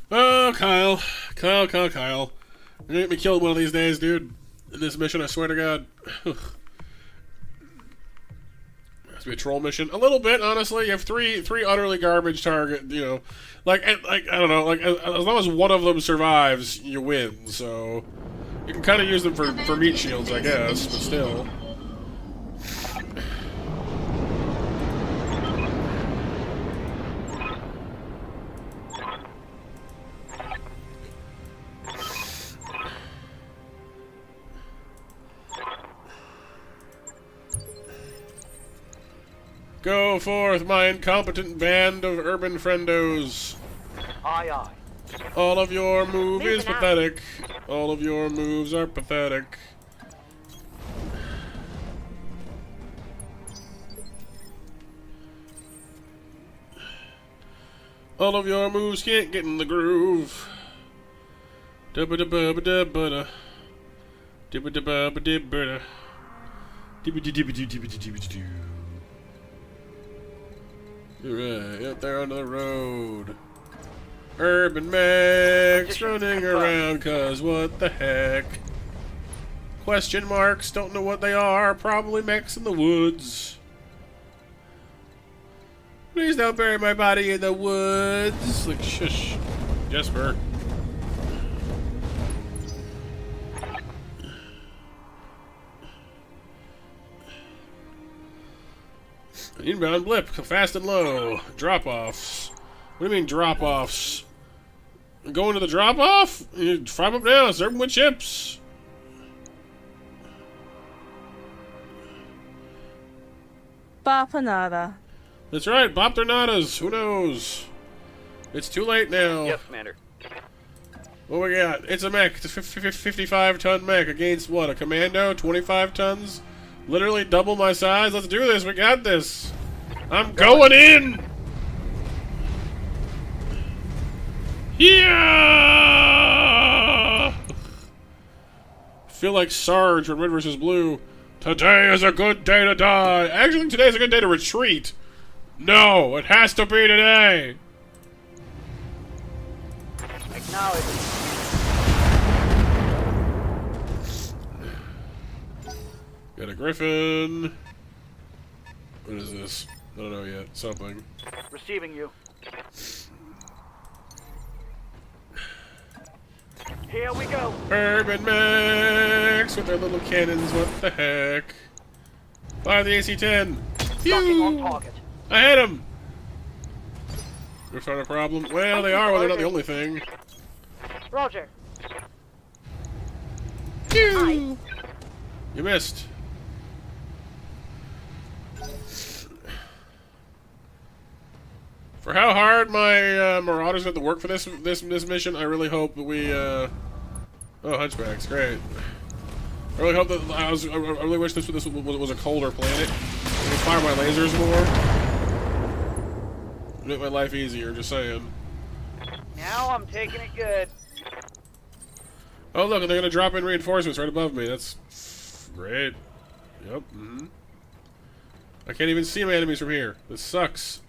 Oh, Kyle. Kyle. You're gonna get me killed one of these days, dude. In this mission, I swear to God. Has to be a troll mission. A little bit, honestly. You have three utterly garbage target, you know. Like, I don't know, like, as long as one of them survives, you win, so... You can kind of use them for meat shields, I guess, but still. Go forth, my incompetent band of urban friendos. Aye, aye. All of your move is pathetic. All of your moves are pathetic. All of your moves can't get in the groove. Dubba-dubba-dubba-da. Dibba-dubba-dibba-da. Dibba-dibba-dibba-dibba-dibba-doo. Alright, out there onto the road. Urban mechs running around, cause what the heck? Question marks, don't know what they are, probably mechs in the woods. Please don't bury my body in the woods. Like, shush. Jesper. Inbound blip, fast and low. Drop-offs. What do you mean drop-offs? Going to the drop-off? You fry them up now, serve them with chips. Bapanada. That's right, Bop Tornadoes. Who knows? It's too late now. Yes, Commander. What we got? It's a mech. It's a 55-ton mech against what? A commando? 25 tons? Literally double my size? Let's do this. We got this. I'm going in! Yeah! Feel like Sarge from Red vs. Blue. Today is a good day to die. Actually, today is a good day to retreat. No, it has to be today. Acknowledge. Got a griffin. What is this? I don't know yet. Something. Receiving you. Here we go. Urban mechs with their little cannons. What the heck? Fire the AC-10. Docking on target. I hit him. Roofs aren't a problem. Well, they are when they're not the only thing. Roger. You missed. For how hard my Marauders have to work for this mission, I really hope that we oh, hunchbacks, great. I really hope that I really wish this was a colder planet. I could fire my lasers more. Make my life easier. Just saying. Now I'm taking it good. Oh look, and they're gonna drop in reinforcements right above me. That's great. Yep. I can't even see my enemies from here. This sucks.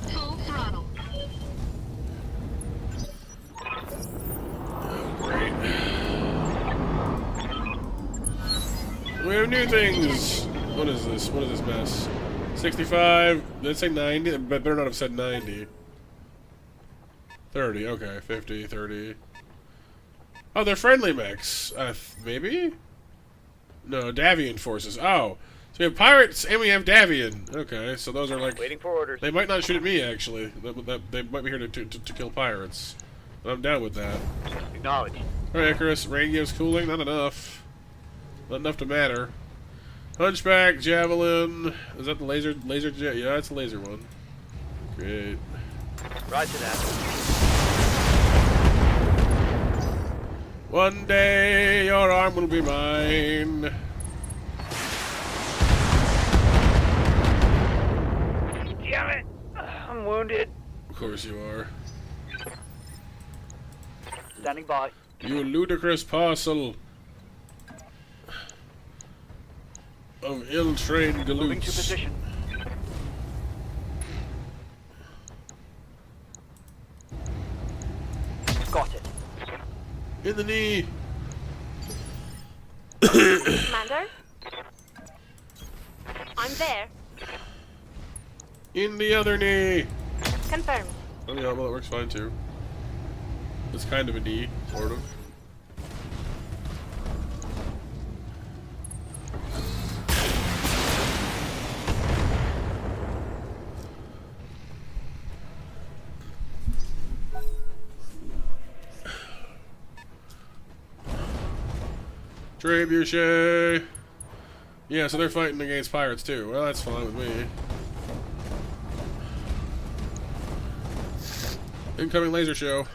Full throttle. Great. We have new things. What is this? What is this mess? 65. Did it say 90? But better not have said 90. 30. Okay. 50. 30. Oh, they're friendly mechs. Maybe? No, Davian forces. Oh. So we have pirates and we have Davian. Okay, so those are like... Waiting for orders. They might not shoot at me, actually. They might be here to kill pirates. But I'm down with that. Acknowledge. Alright, Icarus. Rain gives cooling. Not enough. Not enough to matter. Hunchback, javelin. Is that the laser jet? Yeah, that's the laser one. Great. Roger that. One day your arm will be mine. Damn it! I'm wounded. Of course you are. Standing by. You ludicrous parcel of ill-trained Moving to galoots. position. Got it. In the knee. Commander? I'm there. In the other knee. Confirmed. Oh yeah, well that works fine too. It's kind of a knee, sort of. Trebuchet. Yeah, so they're fighting against pirates too. Well, that's fine with me. Incoming laser show.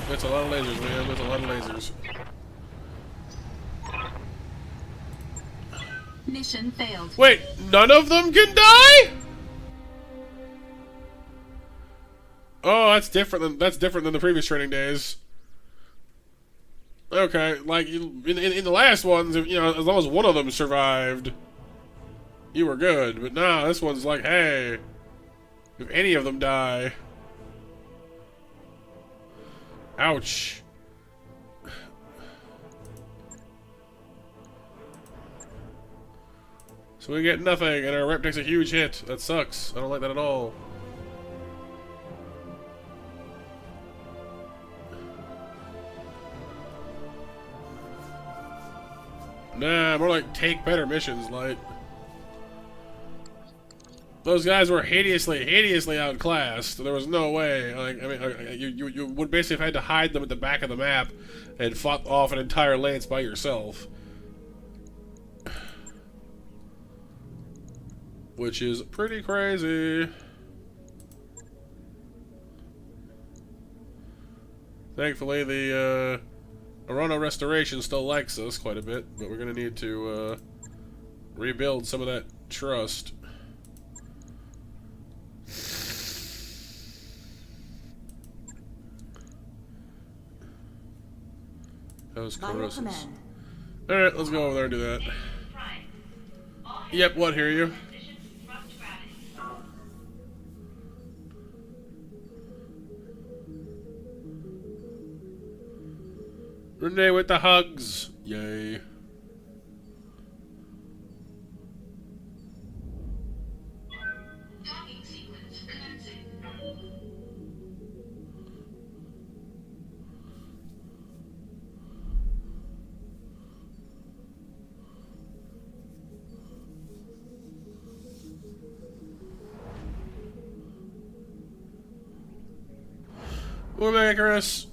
That's a lot of lasers, man. That's a lot of lasers. Mission failed. Wait, none of them can die? Oh, that's different than the previous training days. Okay, like in the last ones, you know, as long as one of them survived, you were good. But now this one's like, hey, if any of them die, ouch. So we get nothing, and our rep takes a huge hit. That sucks. I don't like that at all. Nah, more like take better missions, like. Those guys were hideously outclassed. There was no way. Like, I mean, you would basically have had to hide them at the back of the map and fought off an entire lance by yourself. Which is pretty crazy. Thankfully, the Arona Restoration still likes us quite a bit, but we're going to need to rebuild some of that trust. How's corrosives? Alright, let's go over there and do that. Yep, what, hear you? Renee with the hugs. Yay. Docking sequence commencing. We're back, Chris.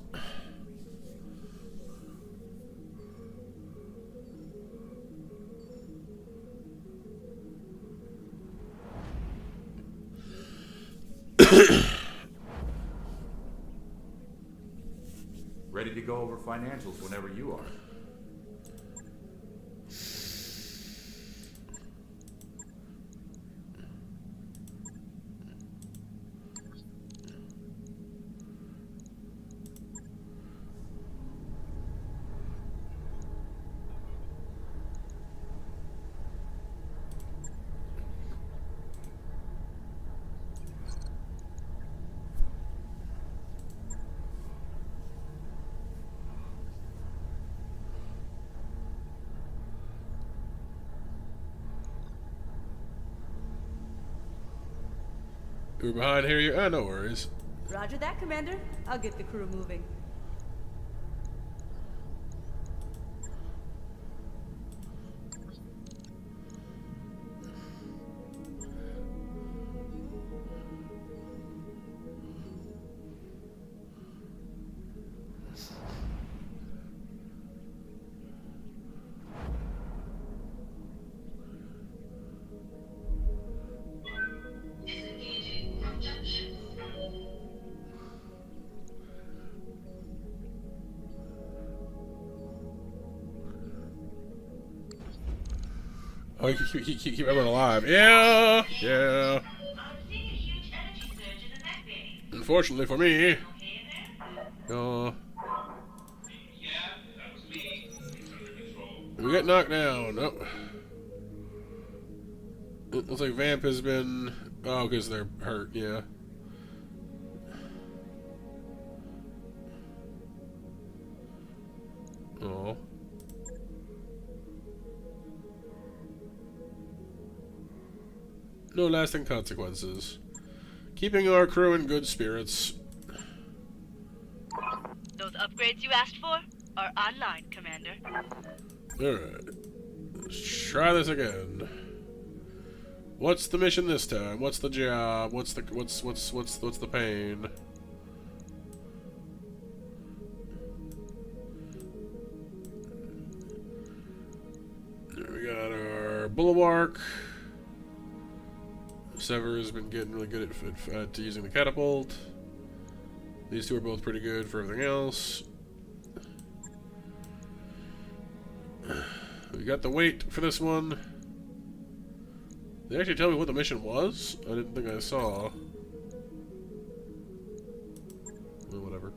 Ready to go over financials whenever you are. We're behind here. You? No worries. Roger that, Commander. I'll get the crew moving. Disengaging from junction. Oh, keep everyone alive. Yeah, yeah. I'm seeing a huge energy surge in the mech bay. Unfortunately for me. Okay there? Yeah, that was me. It's under control. We get knocked down. Nope. It looks like Vamp has been... Oh, because they're hurt, yeah. Oh. No lasting consequences. Keeping our crew in good spirits. Those upgrades you asked for are online, Commander. Alright. Let's try this again. What's the mission this time? What's the job? What's the pain? There we got our bulwark. Sever has been getting really good at using the catapult. These two are both pretty good for everything else. We got the weight for this one. Did they actually tell me what the mission was? I didn't think I saw. Well, whatever.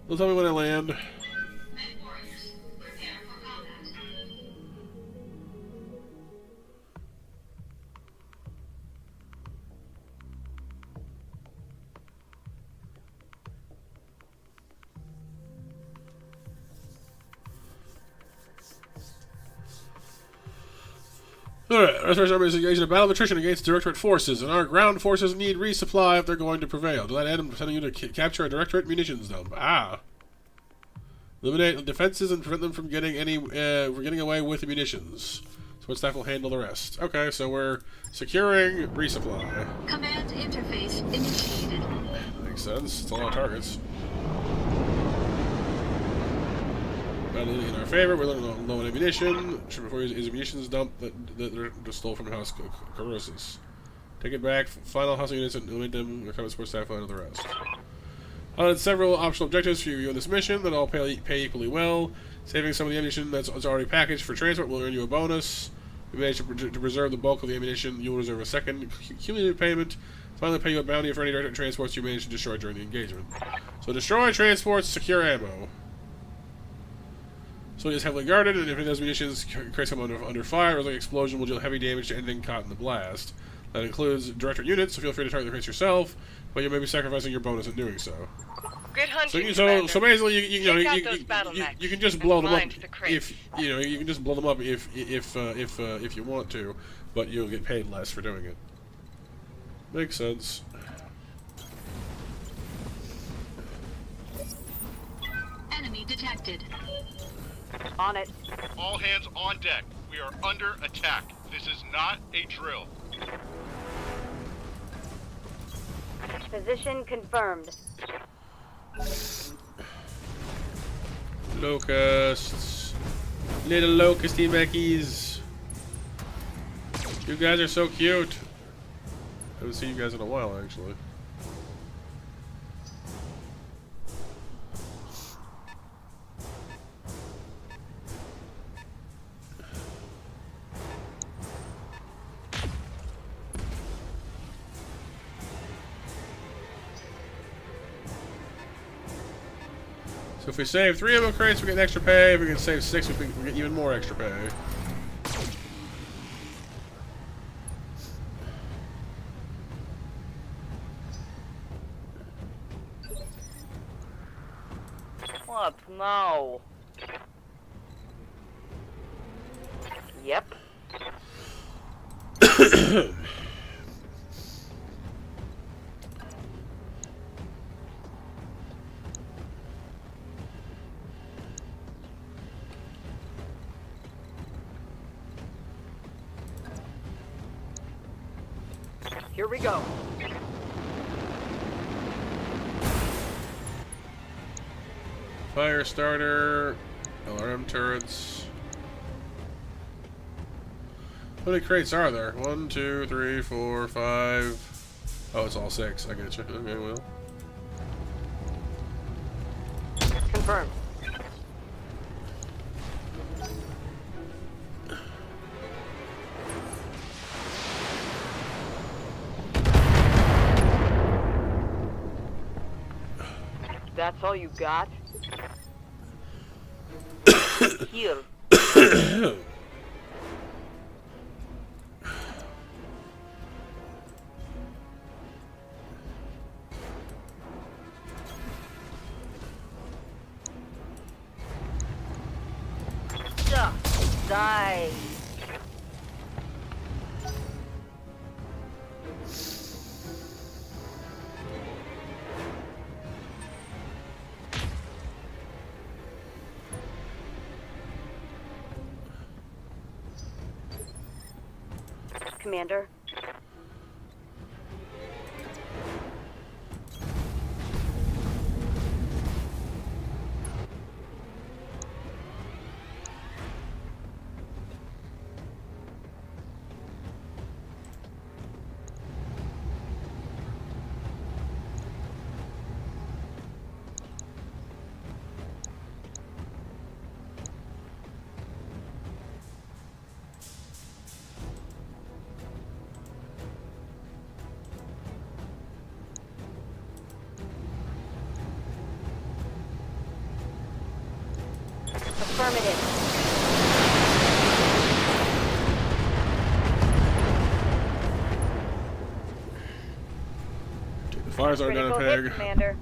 They'll tell me when I land. Mech warriors, prepare for combat. Alright, our first army is engaged in a battle of attrition against Directorate forces, and our ground forces need resupply if they're going to prevail. To that end, I'm sending you to capture a Directorate munitions dump. Ah. Eliminate defenses and prevent them from getting away with the munitions. Support staff will handle the rest. Okay, so we're securing resupply. Command interface initiated. Makes sense. It's a lot of targets. In our favor, we're low on ammunition. Before his ammunition's dumped that they're stole from House Carosis. Take it back. Final hustle units and eliminate them. Recover support staff and the rest. Several optional objectives for you on this mission that all pay equally well. Saving some of the ammunition that's already packaged for transport will earn you a bonus. We managed to preserve the bulk of the ammunition. You'll reserve a second cumulative payment. Finally, pay you a bounty for any direct transports you managed to destroy during the engagement. So destroy transports, secure ammo. So it is heavily guarded, and if those munitions create someone under fire or like explosion, will deal heavy damage to anything caught in the blast. That includes director units, so feel free to target the crates yourself, but you may be sacrificing your bonus in doing so. Good hunting, So basically, you can just blow them up the if you can just blow them up if you want to, but you'll get paid less for doing it. Makes sense. Enemy detected. On it. All hands on deck. We are under attack. This is not a drill. Position confirmed. Locusts. Little locusty Meckies. You guys are so cute. I haven't seen you guys in a while, actually. So if we save 3 ammo crates, we get extra pay. If we can save 6, we get even more extra pay. What? No. Yep. Here we go. Fire starter, LRM turrets. How many crates are there? 1, 2, 3, 4, 5. Oh, it's all 6. I get you. Okay, well. Confirmed. That's all you got? Here. Die. Commander. Affirmative. Take the fire zone down a Critical hit, peg. Commander.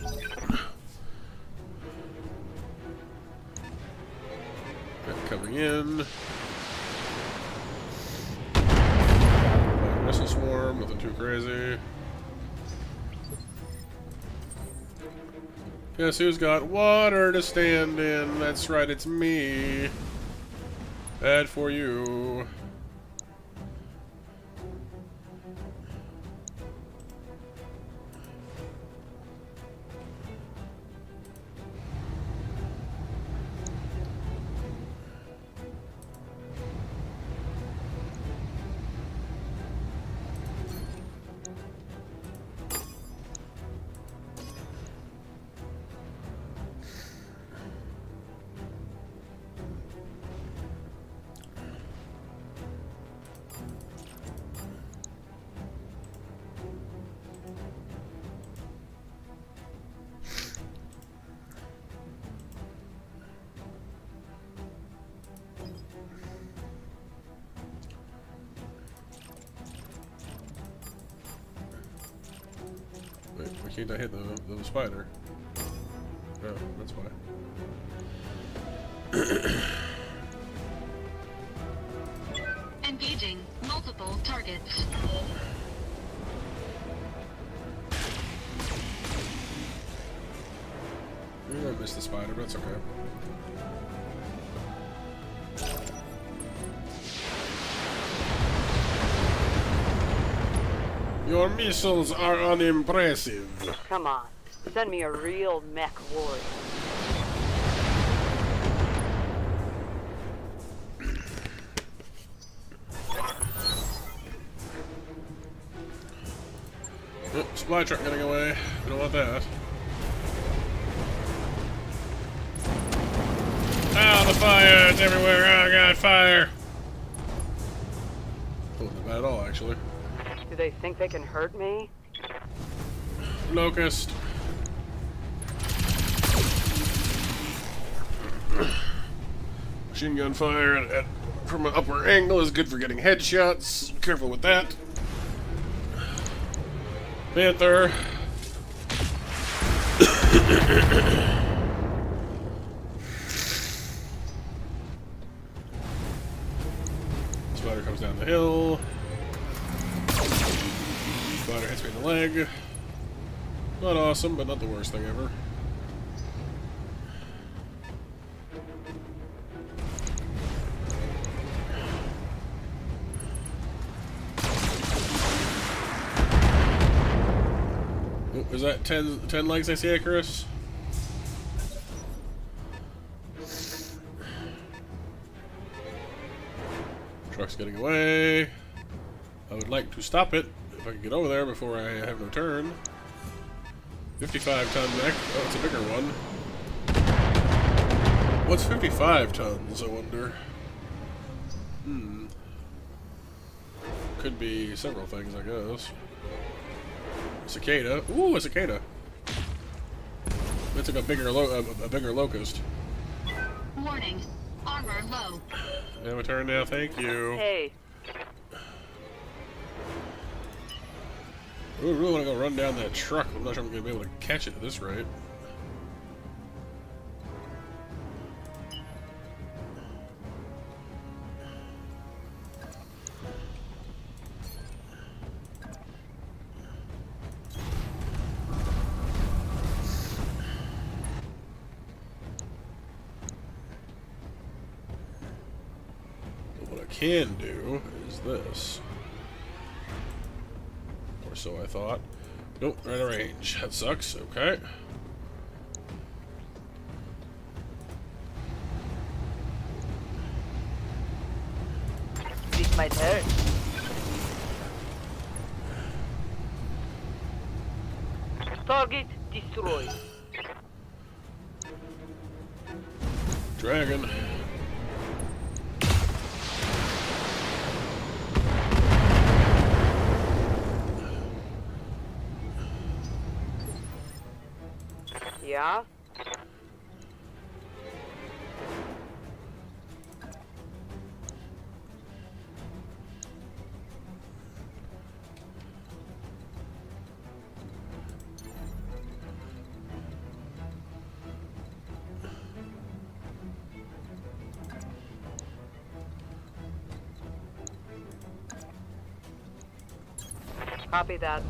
Coming in. Missile swarm, nothing too crazy. Guess who's got water to stand in? That's right, it's me. Bad for you. can't I hit the spider? No, that's why. Engaging multiple targets. I missed the spider, but that's okay. Your missiles are unimpressive. Come on. Send me a real mech warrior. Oh, supply truck getting away. We don't want that. Oh, the fire! It's everywhere! Oh god, fire! Wasn't bad at all, actually. Do they think they can hurt me? Locust. Machine gun fire from an upper angle is good for getting headshots. Careful with that. Panther. Spider comes down the hill. Spider hits me in the leg. Not awesome, but not the worst thing ever. Oh, is that 10 legs I see, Icarus? Truck's getting away. I would like to stop it if I can get over there before I have no turn. 55-ton mech. Oh, it's a bigger one. What's 55 tons, I wonder? Could be several things, I guess. Cicada. Ooh, a cicada. That's like a bigger locust. Warning. Armor low. I have a turn now, thank you. Hey. Ooh, I really want to go run down that truck. I'm not sure I'm going to be able to catch it at this rate. But what I can do is this. Or so I thought. Nope, right of range. That sucks. Okay. This might hurt. Target destroyed. Dragon. Yeah? Copy that.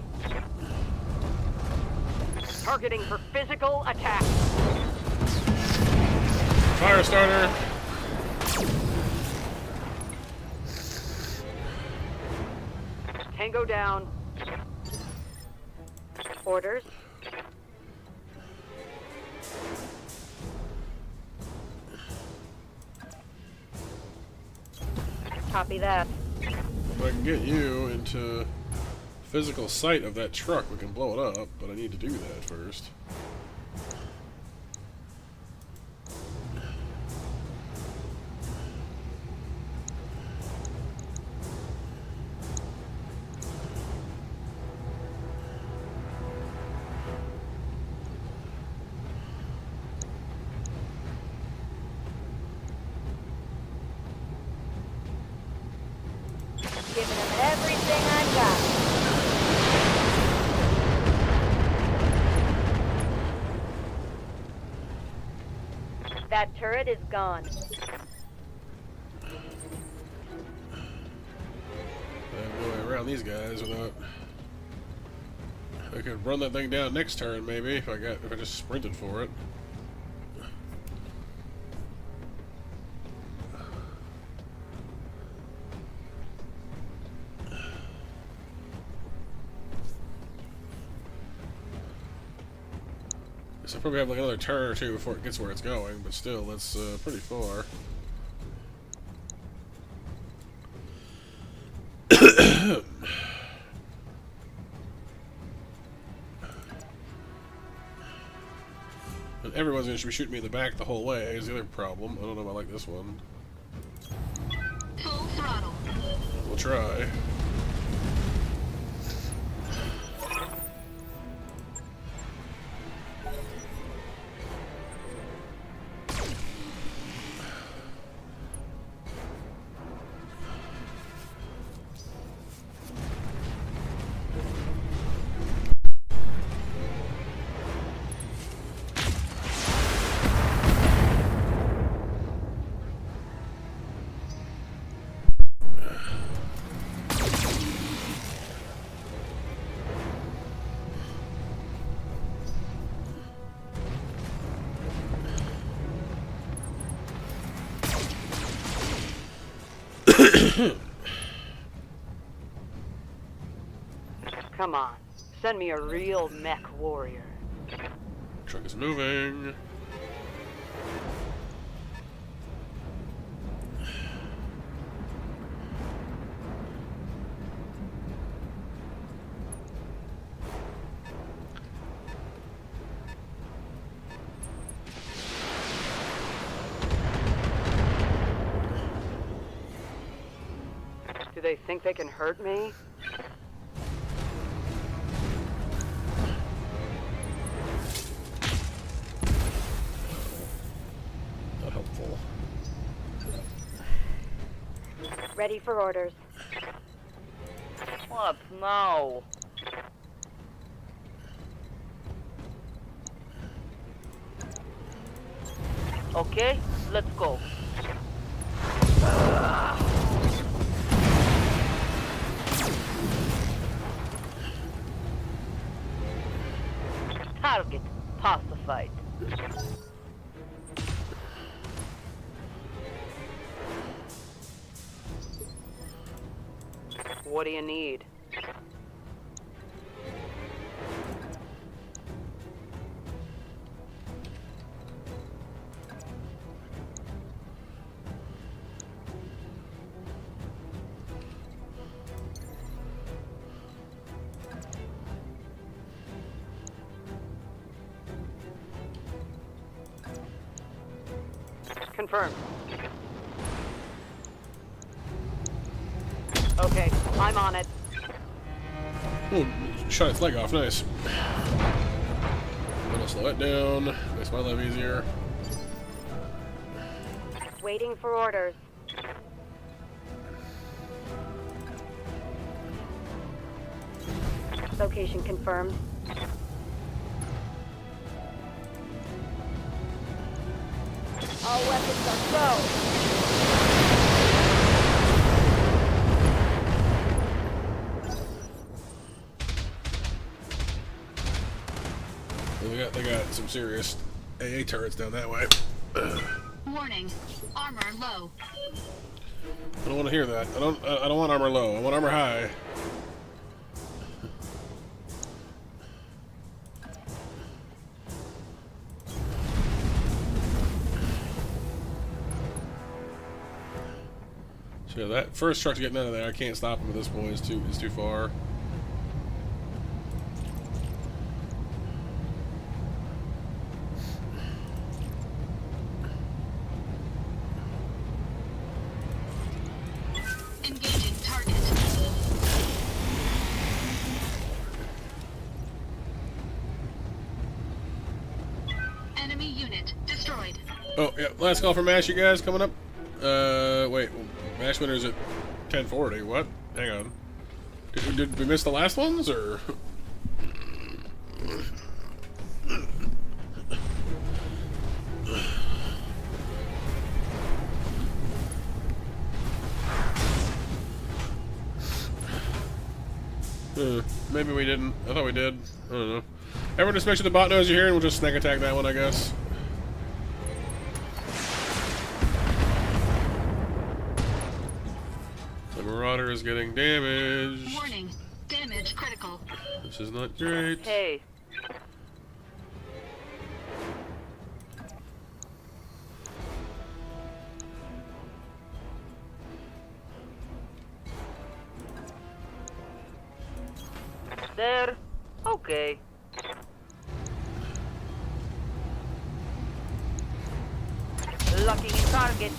Targeting for physical attack. Fire starter. Tango down. Orders. Copy that. If I can get you into physical sight of that truck, we can blow it up, but I need to do that first. Giving them everything I got. That turret is gone. I have no way around these guys without. I could run that thing down next turn, maybe, if I just sprinted for it. Guess I'll probably have like another turn or two before it gets where it's going, but still, that's pretty far. And everyone's gonna be shooting me in the back the whole way is the other problem. I don't know if I like this one. Full throttle. We'll try. Come on. Send me a real mech warrior. Truck is moving. Do they think they can hurt me? Not helpful. Ready for orders. What? No. Okay, let's go. Target pacified. What do you need? Confirmed. Okay, I'm on it. Ooh, shot its leg off, nice. Gonna slow it down, makes my life easier. Waiting for orders. Location confirmed. All weapons are go. Well, they got some serious AA turrets down that way. Warning. Armor low. I don't want to hear that. I don't want armor low. I want armor high. So yeah, that first truck's getting out of there. I can't stop him at this point. It's too far. Engaging target. Enemy unit destroyed. Oh, yeah. Last call for MASH, you guys, coming up. Wait. MASH winners at 10:40. What? Hang on. Did we miss the last ones, or? maybe we didn't. I thought we did. I don't know. Everyone just make sure the bot knows you're here, and we'll just snake attack that one, I guess. The Marauder is getting damaged. Warning. Damage critical. This is not great. Hey. There. Okay. Locking in target.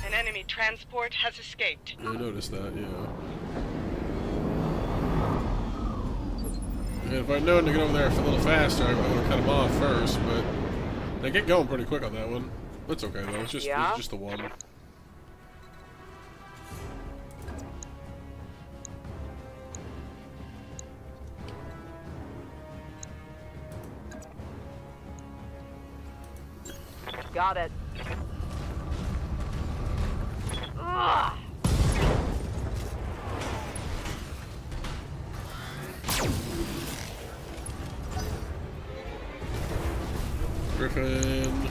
An enemy transport has escaped. I noticed that, yeah. And if I'd known to get over there a little faster, I would have cut them off first, but they get going pretty quick on that one. That's okay though, it's just the one. Got it. Ugh. Griffin.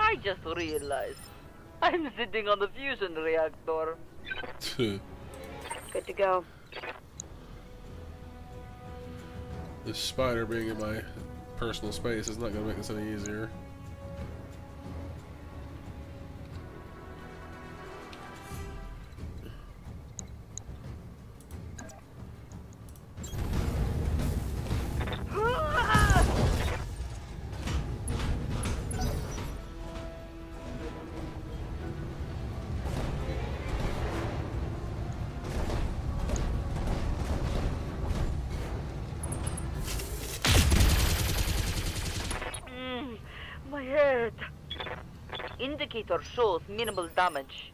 I just realized I'm sitting on the fusion reactor. Good to go. This spider being in my personal space is not going to make this any easier. My head. Indicator shows minimal damage.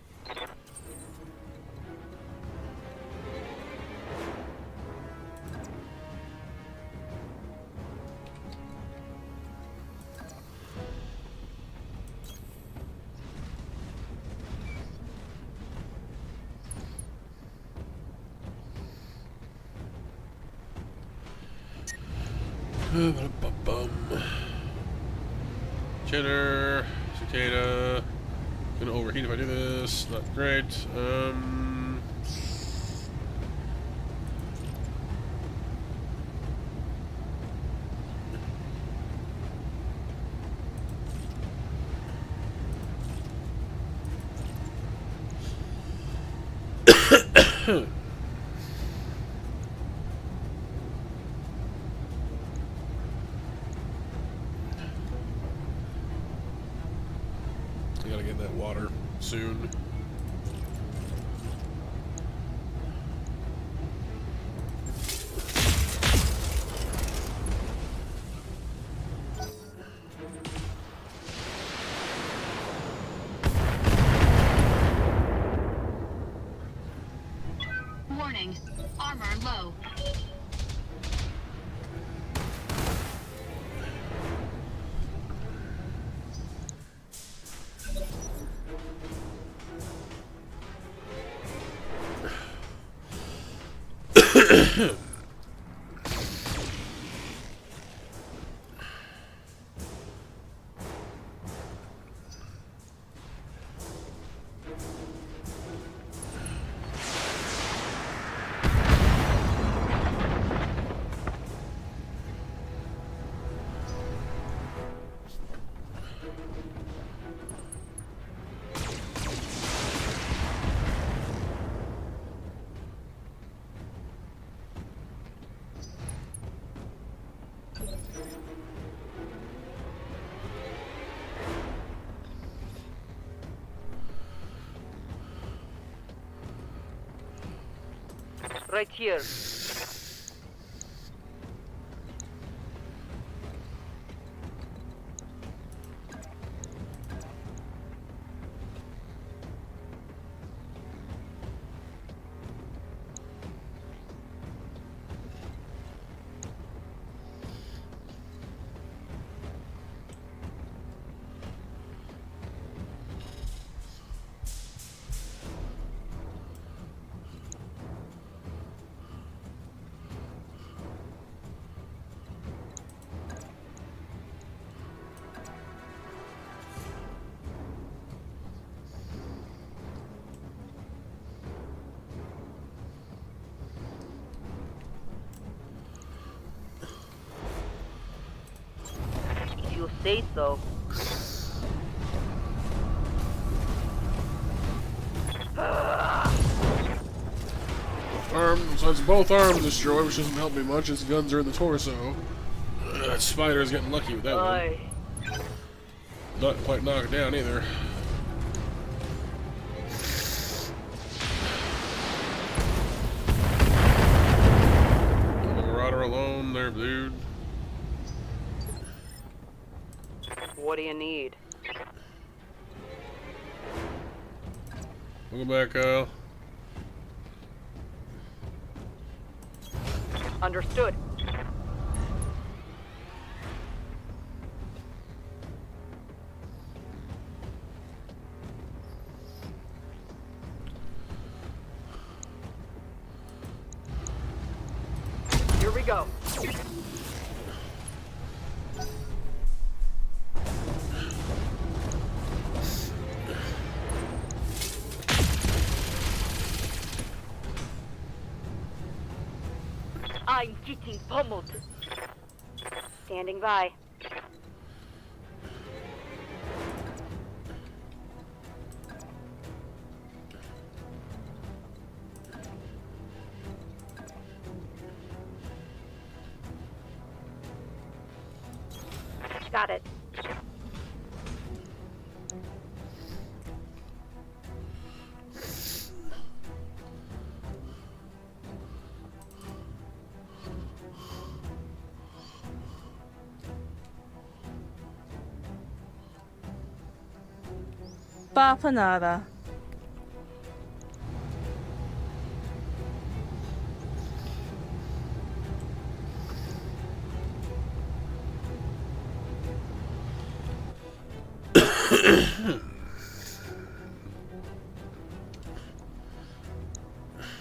Cheddar, cicada. Gonna overheat if I do this. Not great. I gotta get that water soon. Warning. Armor low. Right here. say so. So it's both arms destroyed, which doesn't help me much. His guns are in the torso. That spider's getting lucky with that one. Not quite knocked down either. Marauder alone there, dude. What do you need? Welcome back, Kyle. Understood. Here we go. I'm getting pummeled. Standing by. Got it. Bapanada.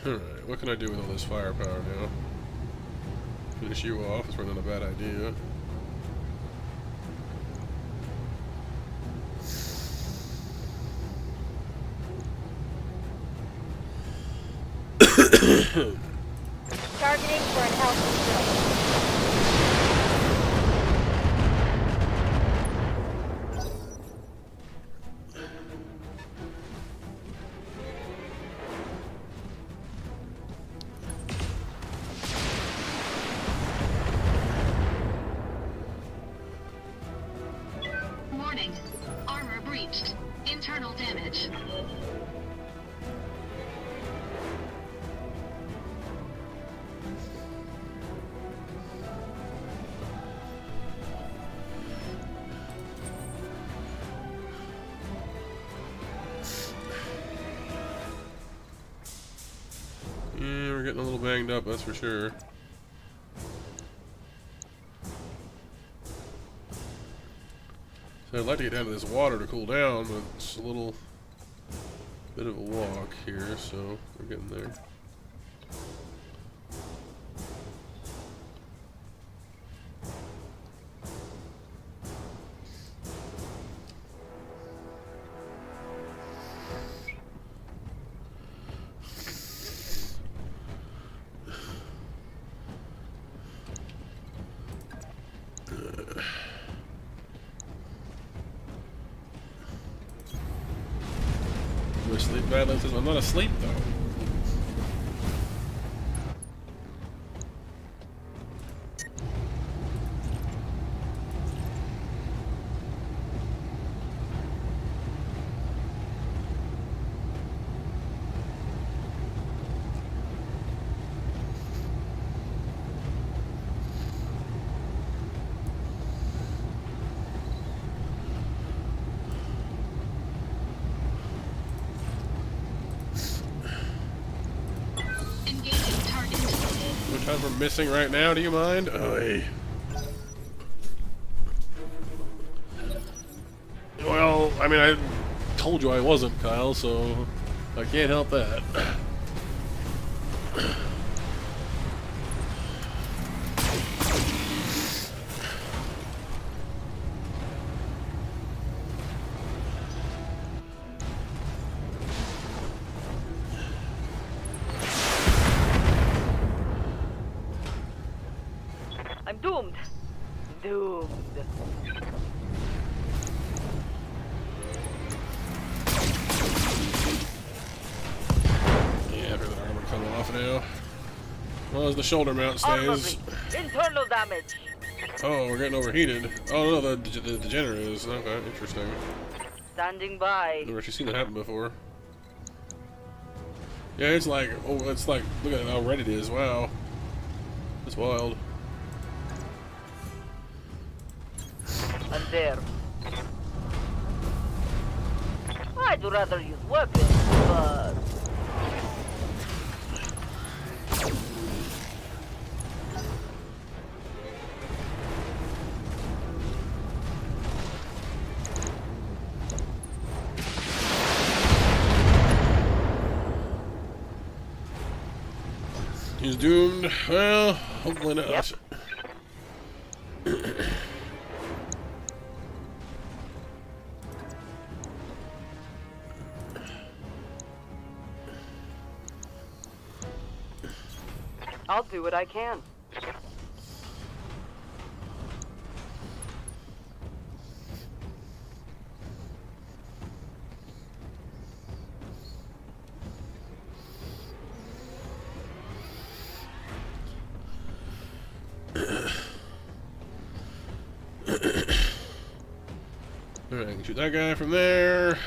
Alright, what can I do with all this firepower now? Finish you off, it's probably not a bad idea. Targeting for an health Warning. Armor breached. Internal damage. Yeah, we're getting a little banged up, that's for sure. So I'd like to get down to this water to cool down, but it's a little bit of a walk here, so we're getting there. Am I asleep, Badlands? I'm not asleep though. What time we're missing right now, do you mind? Oy. Well, I mean, I told you I wasn't, Kyle, so I can't help that. I'm doomed. Doomed. off now. As long as the shoulder mount stays. Internal damage. Oh, we're getting overheated. Oh no, the generator is. Okay, interesting. Standing by. Never actually seen that happen before. Yeah, it's like, oh, it's like, look at how red it is. Wow, that's wild. And there. I'd rather use weapons, but... He's doomed. Well, hopefully not. Yep. I'll do what I can. Alright, I can shoot that guy from there.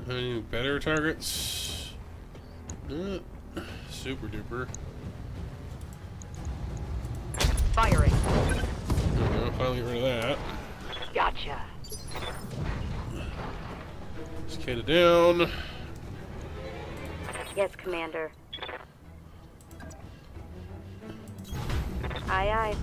Any better targets? Super duper. Firing. There we go, finally get rid of that. Gotcha. Skated down. Yes, Commander. Aye, aye.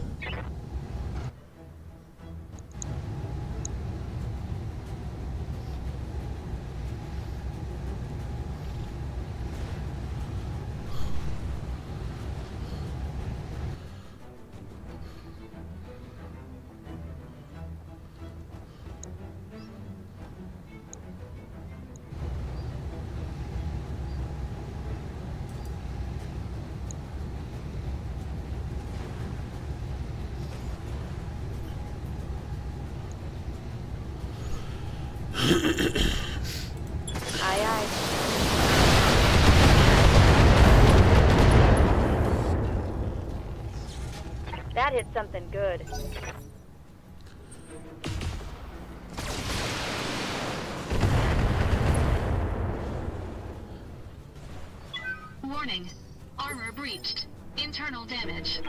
Aye, aye. That hit something good. Warning. Armor breached. Internal damage.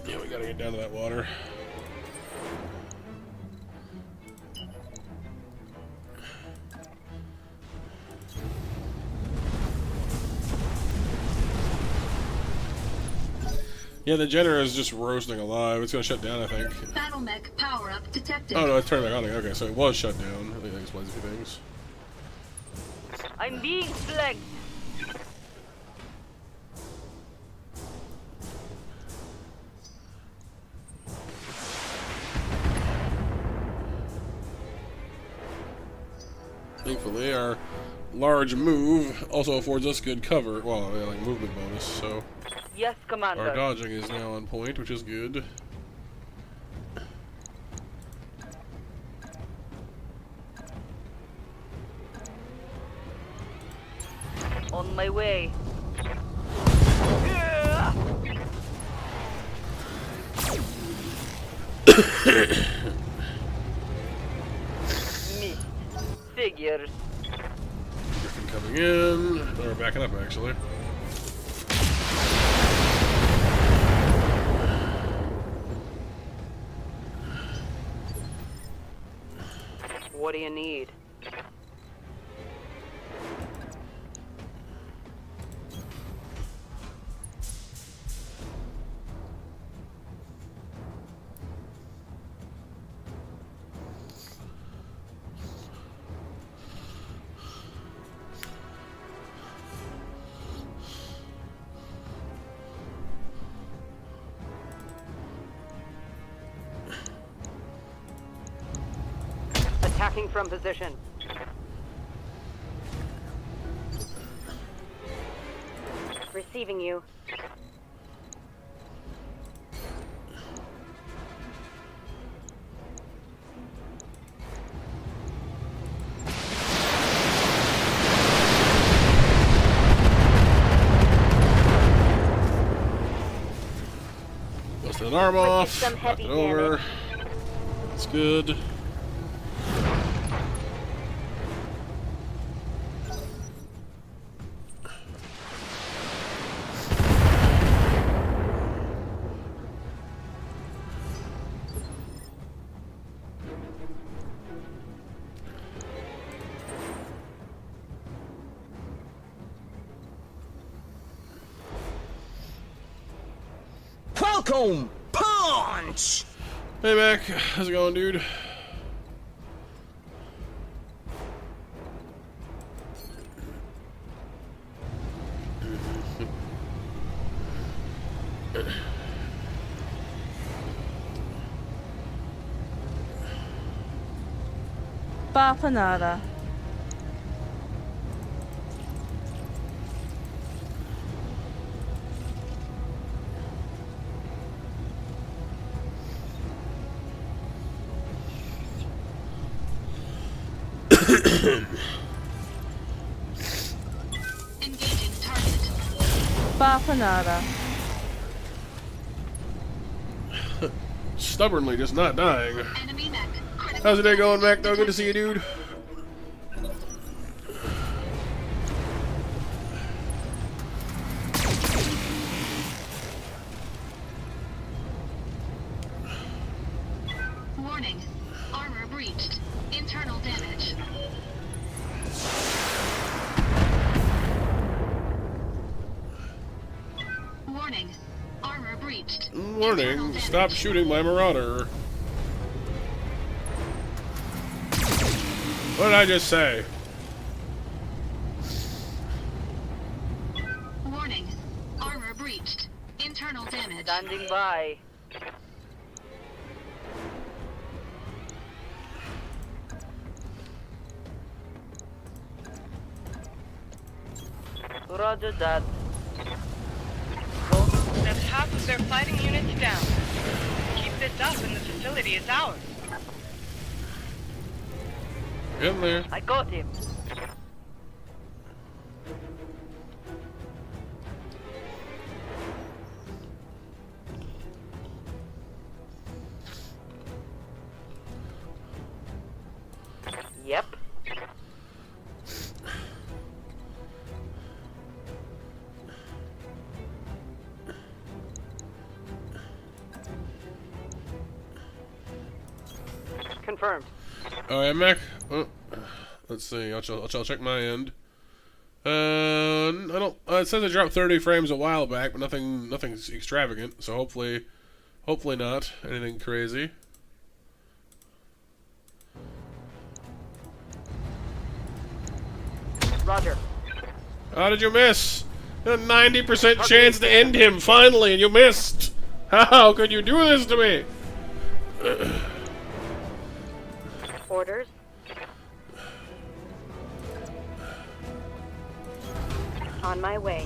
Yeah, we gotta get down to that water. Yeah, the generator is just roasting alive. It's gonna shut down, I think. BattleMech power-up detected. Oh no, it's turned back on. Okay, so it was shut down. I think that explains a few things. I'm being flanked. Thankfully, our large move also affords us good cover. Well, yeah, like movement bonus, so Yes, Commander. our dodging is now on point, which is good. On my way. Me. Figures. Griffin coming in. Oh, we're backing up, actually. What do you need? Attacking from position. Receiving you. arm Let's off. get some Knock heavy it over. damage. That's good. Welcome! Punch! Hey, Mech. How's it going, dude? Bapanada. Engaging target. Bapanada. Stubbornly just not dying. Enemy mech. How's the day going, Mech? No, good to see you, dude. Warning. Armor breached. Internal damage. Warning. Armor breached. Warning, stop shooting my Marauder. What did I just say? Warning. Armor breached. Internal damage. Standing by. Roger that. That's half of their fighting units down. Keep this up and the facility is ours. In there. I got him. Yep. Confirmed. Oh, yeah, Mech. Oh, let's see. I'll check my end. I don't. It says I dropped 30 frames a while back, but nothing's extravagant. So hopefully not anything crazy. Roger. How did you miss? A 90% chance to end him finally, and you missed. How could you do this to me? Orders. On my way.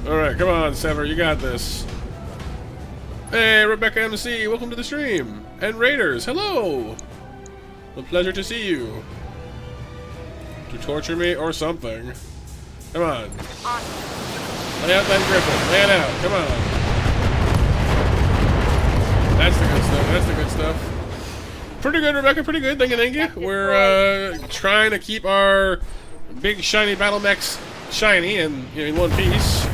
Alright, come on, Sever, you got this. Hey, Rebecca MC, welcome to the stream. And Raiders, hello! A pleasure to see you. To torture me or something. Come on. Lay out that griffin. Lay it out. Come on. That's the good stuff. That's the good stuff. Pretty good, Rebecca. Pretty good. Thank you, thank you. We're trying to keep our big shiny BattleMechs shiny and in one piece,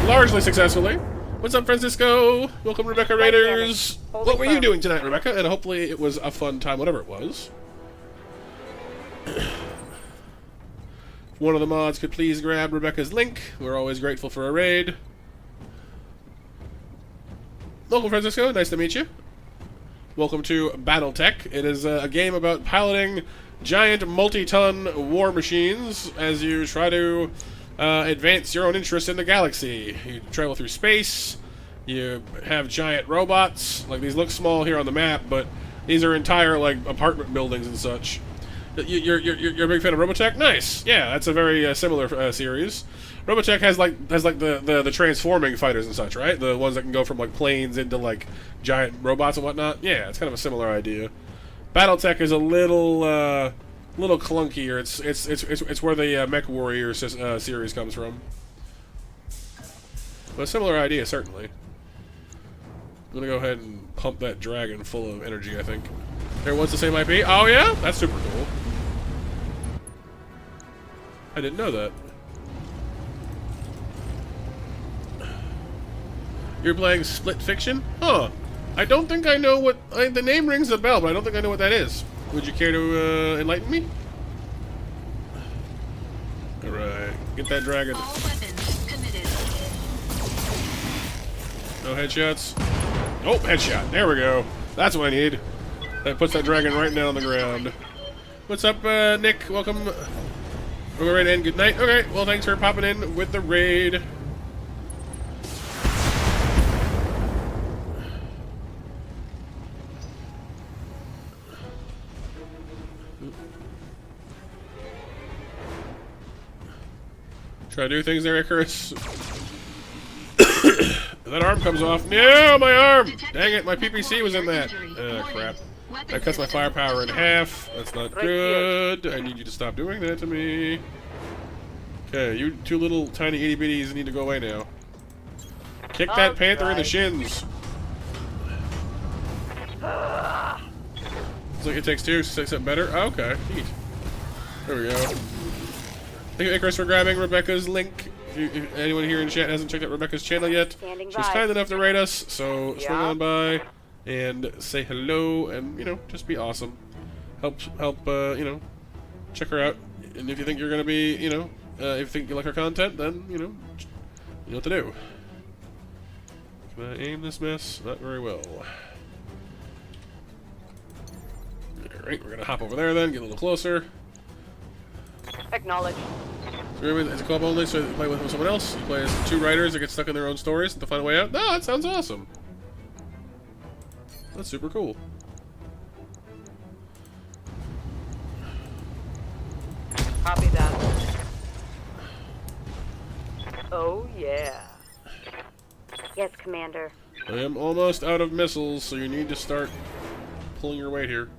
largely successfully. What's up, Francisco? Welcome, Rebecca Raiders. What were you doing tonight, Rebecca? And hopefully it was a fun time, whatever it was. If one of the mods could please grab Rebecca's link. We're always grateful for a raid. Welcome, Francisco. Nice to meet you. Welcome to Battletech. It is a game about piloting giant multi-ton war machines as you try to advance your own interests in the galaxy. You travel through space. You have giant robots. Like, these look small here on the map, but these are entire, like, apartment buildings and such. You're a big fan of Robotech? Nice. Yeah, that's a very similar series. Robotech has the transforming fighters and such, right? The ones that can go from like planes into like giant robots and whatnot. Yeah, it's kind of a similar idea. Battletech is a little clunkier. It's where the Mech Warrior series comes from. But a similar idea, certainly. gonna go ahead and pump that dragon full of energy, I think. There was the same IP? Oh yeah? That's super cool. I didn't know that. You're playing Split Fiction? Huh. I don't think I know what... the name rings a bell, but I don't think I know what that is. Would you care to enlighten me? Alright. Get that dragon. All weapons committed. No headshots? Oh, headshot. There we go. That's what I need. That puts that dragon right down on the ground. What's up, Nick? Welcome. We're ready to end. Good night. Okay, well, thanks for popping in with the raid. Try to do things there, Icarus. That arm comes off. No, my arm! Dang it, my PPC was in that. Crap. That cuts my firepower in half. That's not good. I need you to stop doing that to me. Okay, you two little tiny itty bitties need to go away now. Kick that panther in the shins. Looks like it takes two, 6 up better. Oh, okay, neat. There we go. Thank you, Icarus, for grabbing Rebecca's link. If anyone here in chat hasn't checked out Rebecca's channel yet, she's kind enough to rate us, so swing on by and say hello and, you know, just be awesome. Help, you know, check her out. And if you think you're going to be, you know, if you think you like her content, then, you know what to do. Can I aim this mess? Not very well. Alright, we're going to hop over there then, get a little closer. Acknowledge. So it's a co-op only, so you play with someone else. You play as 2 writers that get stuck in their own stories to find a way out. No, that sounds awesome. That's super cool. Copy that. Oh, yeah. Yes, Commander. I am almost out of missiles, so you need to start pulling your weight here.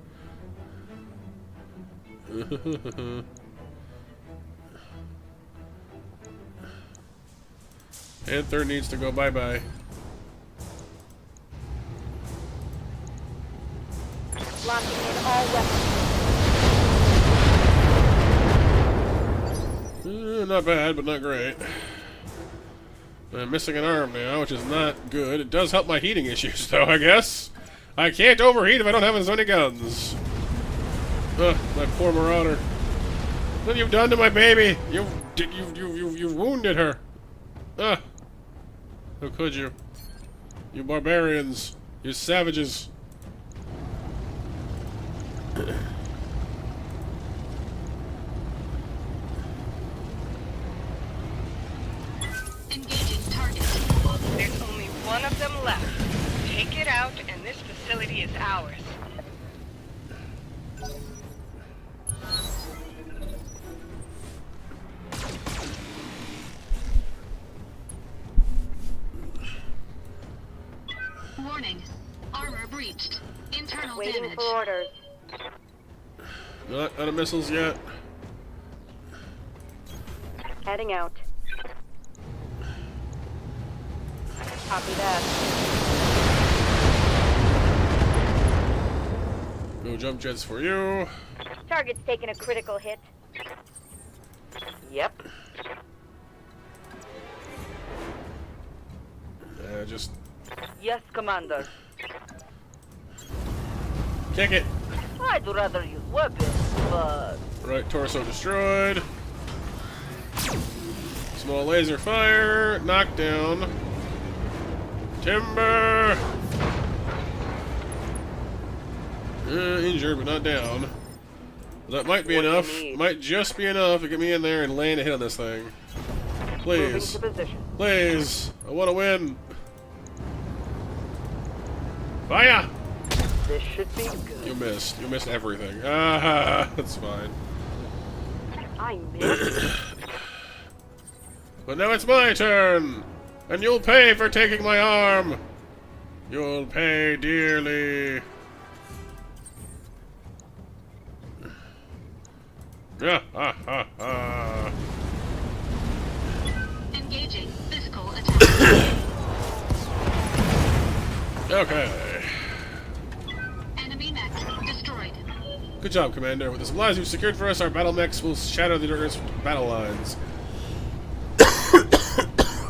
Panther needs to go bye-bye. Locking in all weapons. Not bad, but not great. I'm missing an arm now, which is not good. It does help my heating issues, though, I guess. I can't overheat if I don't have as many guns. Ugh, my poor Marauder. What have you done to my baby? You've wounded her. Ugh. How could you? You barbarians. You savages. Engaging target. There's only one of them left. Take it out, and this facility is ours. Warning. Armor breached. Internal Waiting damage. for orders. Not out of missiles yet. Heading out. Copy that. No jump jets for you. Target's taking a critical hit. Yep. Just Yes, Commander. kick it. I'd rather use weapons, but... Right torso destroyed. Small laser fire. Knockdown. Timber. Injured, but not down. That might be enough. Might just be enough to get me in there and land a hit on this thing. Please. Moving to position. Please. I want to win. Fire! This should be good. You missed. You missed everything. Ah, that's fine. I missed. But now it's my turn! And you'll pay for taking my arm! You'll pay dearly. Yeah, ha, ha, ha. Engaging physical attack. Okay. Enemy mech destroyed. Good job, Commander. With the supplies you've secured for us, our BattleMechs will shatter the Earth's battle lines.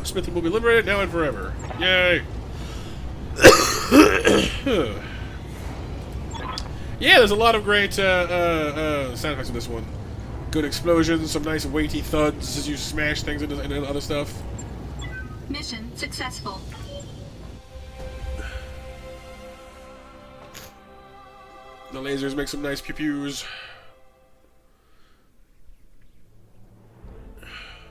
Smithing will be liberated now and forever. Yay! Yeah, there's a lot of great sound effects in this one. Good explosions, some nice weighty thuds as you smash things into other stuff. Mission successful. The lasers make some nice pew-pews.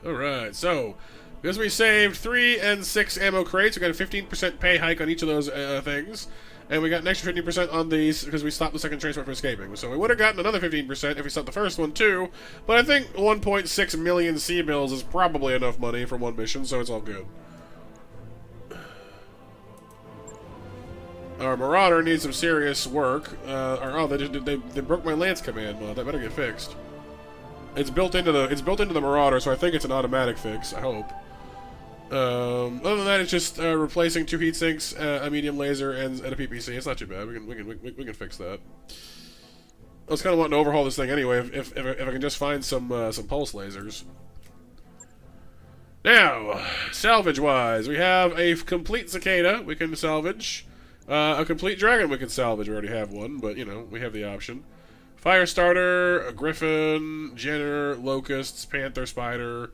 Alright, so, because we saved 3 and 6 ammo crates, we got a 15% pay hike on each of those things. And we got an extra 15% on these because we stopped the second transport from escaping. So we would have gotten another 15% if we stopped the first one too. But I think 1.6 million C-bills is probably enough money for one mission, so it's all good. Our Marauder needs some serious work. They broke my Lance command mod. That better get fixed. It's built into the Marauder, so I think it's an automatic fix. I hope. Other than that, it's just replacing 2 heat sinks, a medium laser, and a PPC. It's not too bad. We can fix that. I was kind of wanting to overhaul this thing anyway. If I can just find some pulse lasers. Now, salvage-wise, we have a complete cicada we can salvage. A complete dragon we can salvage. We already have one, but you know we have the option. Firestarter, a griffin, jenner, locusts, panther, spider.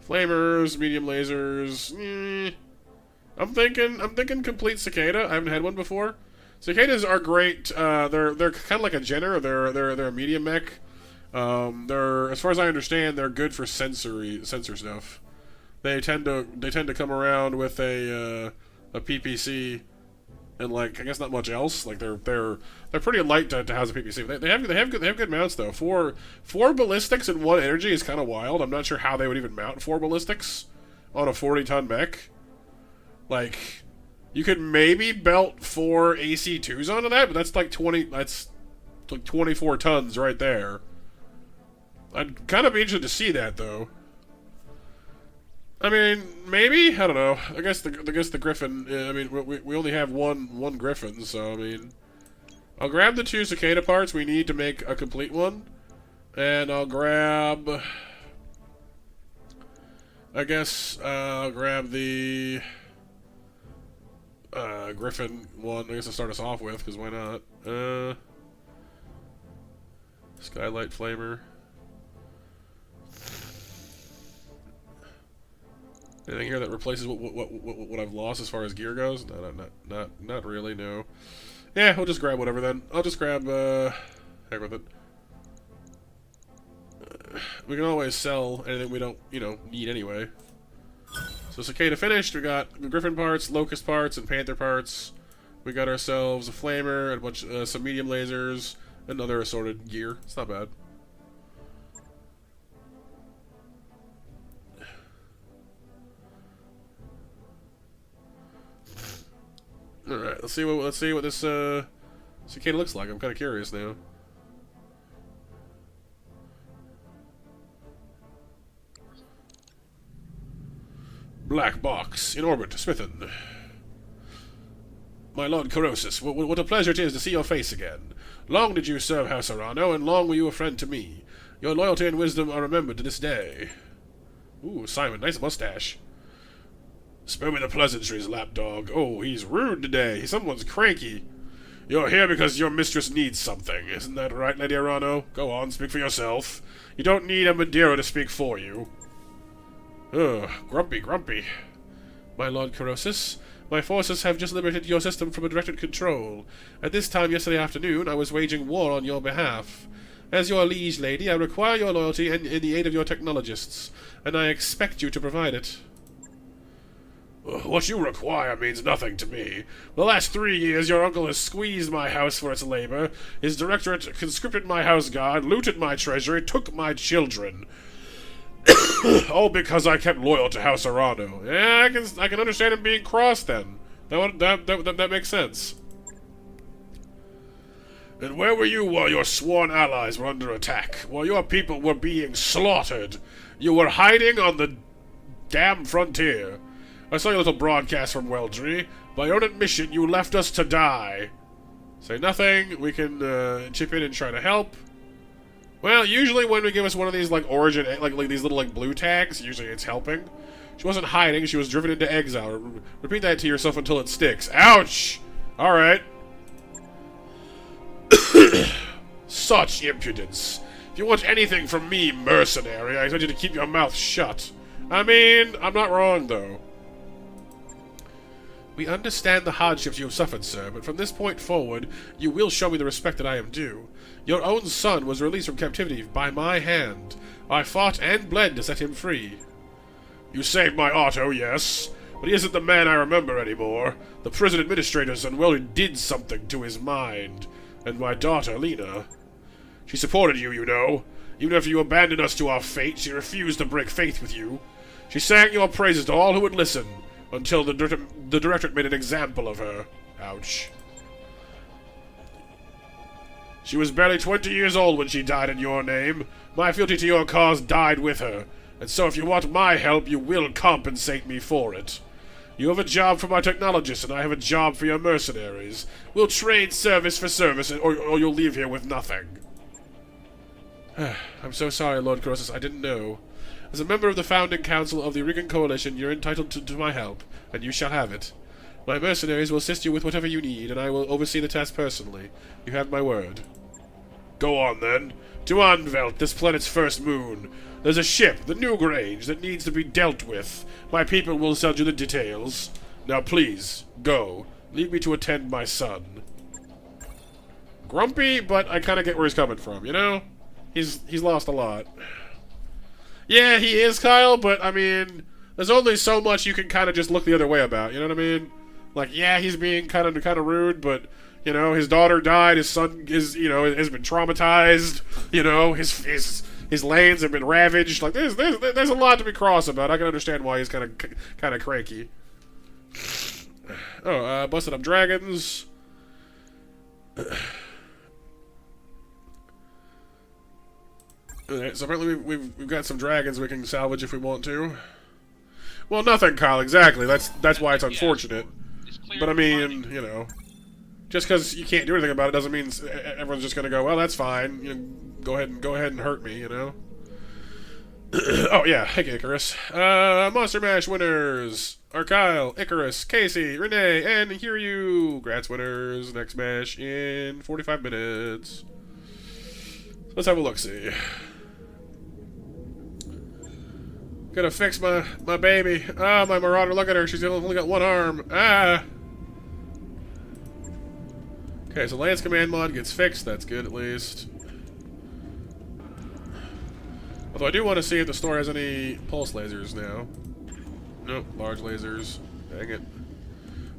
Flamers, medium lasers. I'm thinking complete cicada. I haven't had one before. Cicadas are great. They're kind of like a Jenner. They're a medium mech. They're, as far as I understand, they're good for sensor stuff. They tend to come around with a PPC and like I guess not much else. Like they're pretty light to house a PPC. They have good mounts though. Four ballistics and 1 energy is kind of wild. I'm not sure how they would even mount 4 ballistics on a 40-ton mech. Like you could maybe belt 4 AC2s onto that, but that's like 24 tons right there. I'd kind of be interested to see that though. I mean, maybe? I don't know. I guess the Griffin. I mean, we only have one Griffin, so I mean, I'll grab the 2 cicada parts we need to make a complete one, and I'll grab. I guess I'll grab the Griffin one. I guess to start us off with, because why not? Skylight Flamer. Anything here that replaces what I've lost as far as gear goes? No, not really. No. Yeah, we'll just grab whatever then. I'll just grab. Heck with it. We can always sell anything we don't, need anyway. So cicada finished. We got griffin parts, locust parts, and panther parts. We got ourselves a flamer and a bunch, some medium lasers, and other assorted gear. It's not bad. Alright, let's see what this cicada looks like. I'm kind of curious now. Black box in orbit, Smithin. My Lord Corrosis, what a pleasure it is to see your face again. Long did you serve House Arano, and long were you a friend to me. Your loyalty and wisdom are remembered to this day. Ooh, Simon, nice mustache. Spare me the pleasantries, lapdog. Oh, he's rude today. Someone's cranky. You're here because your mistress needs something. Isn't that right, Lady Arano? Go on, speak for yourself. You don't need a Madeira to speak for you. Ugh, grumpy. My Lord Corrosis, my forces have just liberated your system from a directed control. At this time yesterday afternoon, I was waging war on your behalf. As your liege lady, I require your loyalty and in the aid of your technologists, and I expect you to provide it. What you require means nothing to me. The last 3 years your uncle has squeezed my house for its labor. His directorate conscripted my house guard, looted my treasury, took my children. All because I kept loyal to House Arano. Yeah, I can understand him being cross then. That makes sense. And where were you while your sworn allies were under attack? While your people were being slaughtered? You were hiding on the damn frontier. I saw your little broadcast from Weldry. By your own admission, you left us to die. Say nothing. We can chip in and try to help. Well, usually when we give us one of these like origin, like these little like blue tags, usually it's helping. She wasn't hiding. She was driven into exile. Repeat that to yourself until it sticks. Ouch! All right. Such impudence. If you want anything from me, mercenary, I expect you to keep your mouth shut. I mean, I'm not wrong, though. We understand the hardships you have suffered, sir, but from this point forward, you will show me the respect that I am due. Your own son was released from captivity by my hand. I fought and bled to set him free. You saved my Otto, yes, but he isn't the man I remember anymore. The prison administrators and Weldry did something to his mind. And my daughter, Lena. She supported you, you know. Even after you abandoned us to our fate, she refused to break faith with you. She sang your praises to all who would listen, until the Directorate made an example of her. Ouch. She was barely 20 years old when she died in your name. My fealty to your cause died with her, and so if you want my help, you will compensate me for it. You have a job for my technologists, and I have a job for your mercenaries. We'll trade service for service, or you'll leave here with nothing. I'm so sorry, Lord Croesus, I didn't know. As a member of the founding council of the Rican Coalition, you're entitled to my help, and you shall have it. My mercenaries will assist you with whatever you need, and I will oversee the task personally. You have my word. Go on, then. To Anvelt, this planet's first moon. There's a ship, the New Grange, that needs to be dealt with. My people will send you the details. Now please, go. Leave me to attend my son. Grumpy, but I kind of get where he's coming from, you know? He's lost a lot. Yeah, he is, Kyle, but, I mean, there's only so much you can kind of just look the other way about, you know what I mean? Like, yeah, he's being kind of rude, but, you know, his daughter died, his son is, you know, has been traumatized, you know, his lands have been ravaged. Like, there's a lot to be cross about. I can understand why he's kind of cranky. Oh, busted up dragons. Alright, so apparently we've got some dragons we can salvage if we want to. Well, nothing, Kyle, exactly. That's why it's unfortunate. But I mean, you know, just because you can't do anything about it doesn't mean everyone's just gonna go, well, that's fine. You know, go ahead and hurt me, you know. Oh yeah, hey Icarus. Monster Mash winners are Kyle, Icarus, Casey, Renee, and Hiryu. Grats winners. Next Mash in 45 minutes. Let's have a look-see. Gotta fix my baby. Ah, my Marauder, look at her. She's only got one arm. Ah! Okay, so Lance Command mod gets fixed. That's good, at least. Although I do want to see if the store has any pulse lasers now. Nope, large lasers. Dang it.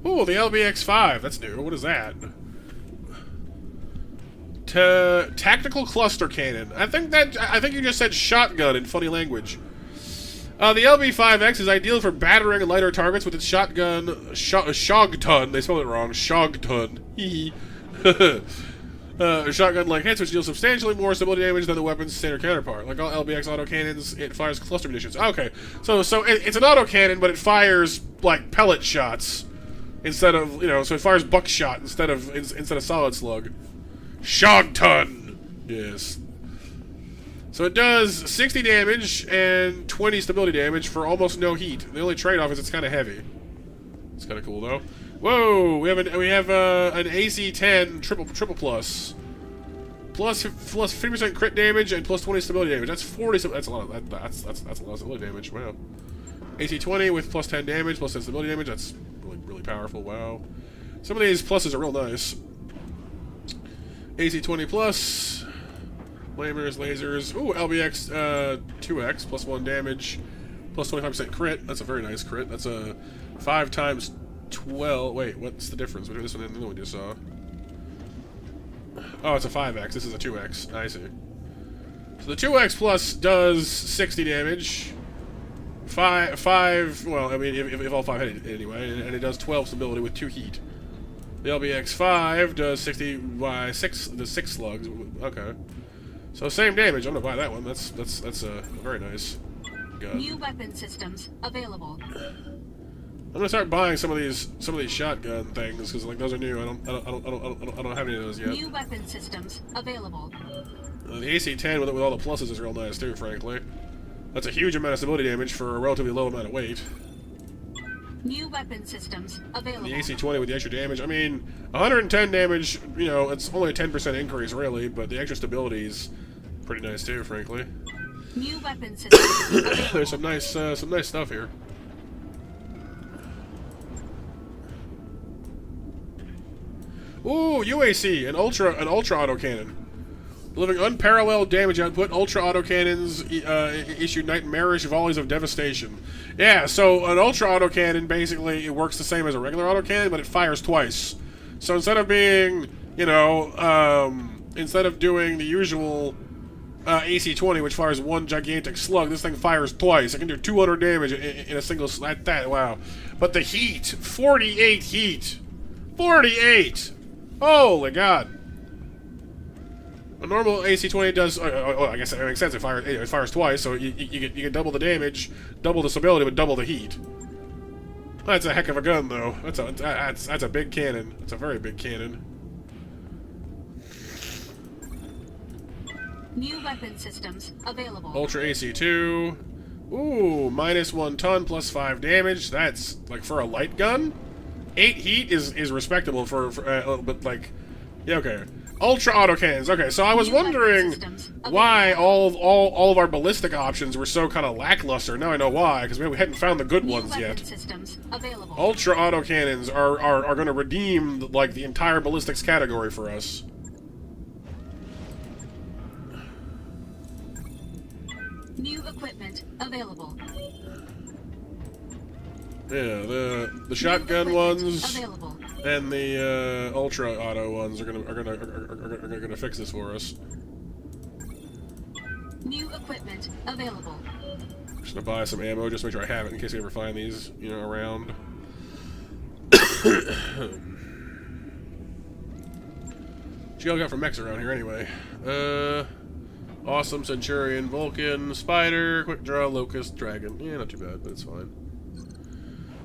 Ooh, the LBX-5. That's new. What is that? Tactical cluster cannon. I think you just said shotgun in funny language. The LB5X is ideal for battering lighter targets with its shotgun, Shogton. They spelled it wrong. Shogton. Shotgun-like hits, which deals substantially more stability damage than the weapon's standard counterpart. Like all LBX autocannons, it fires cluster munitions. Okay, so it's an autocannon, but it fires like pellet shots instead of, you know, so it fires buckshot instead of solid slug. Shogton! Yes. So it does 60 damage and 20 stability damage for almost no heat. The only trade-off is it's kind of heavy. It's kind of cool though. Whoa! We have an AC-10 triple plus. Plus 50% crit damage and plus 20 stability damage. That's 40. That's a lot. That's a lot of stability damage. Wow. AC-20 with plus 10 damage, plus 10 stability damage. That's really powerful. Wow. Some of these pluses are real nice. AC-20 plus. Flamers, lasers. Ooh, LBX 2X, plus 1 damage, plus 25% crit. That's a very nice crit. That's a 5 times 12. Wait, what's the difference between this one and the one we just saw? Oh, it's a 5X. This is a 2X. I see. So the 2X plus does 60 damage. 5. Well, I mean, if all 5 hit it anyway, and it does 12 stability with 2 heat. The LBX-5 does 60 by 6. Does 6 slugs. Okay. So same damage. I'm gonna buy that one. That's a very nice gun. New weapon systems available. I'm gonna start buying some of these shotgun things because like those are new. I don't have any of those yet. New weapon systems available. The AC-10 with all the pluses is real nice too, frankly. That's a huge amount of stability damage for a relatively low amount of weight. New weapon systems available. The AC-20 with the extra damage. I mean, 110 damage. You know, it's only a 10% increase really, but the extra stability is pretty nice too, frankly. New weapon systems available. There's some nice stuff here. Ooh, UAC, an ultra autocannon. Delivering unparalleled damage output, ultra autocannons issue nightmarish volleys of devastation. Yeah, so an ultra autocannon basically it works the same as a regular autocannon, but it fires twice. So instead of being, you know, instead of doing the usual AC-20, which fires one gigantic slug, this thing fires twice. It can do 200 damage in a single slug. Wow. But the heat, 48 heat, 48. Holy God. A normal AC-20 does. I guess that makes sense. It fires twice, so you get double the damage, double the stability, but double the heat. That's a heck of a gun, though. That's a big cannon. It's a very big cannon. New weapon systems available. Ultra AC-2. Ooh, -1 ton, +5 damage. That's like for a light gun. 8 heat is respectable for but like, yeah, okay. Ultra autocannons. Okay, so I was wondering why all of our ballistic options were so kind of lackluster. Now I know why, because we hadn't found the good ones yet. Ultra autocannons are going to redeem like the entire ballistics category for us. New equipment available. Yeah, the shotgun ones and the ultra auto ones are gonna fix this for us. New equipment available. Just gonna buy some ammo just to make sure I have it in case we ever find these, you know, around. What you all got for mechs around here anyway? Awesome, Centurion, Vulcan, Spider, Quick Draw, Locust, Dragon. Yeah, not too bad, but it's fine.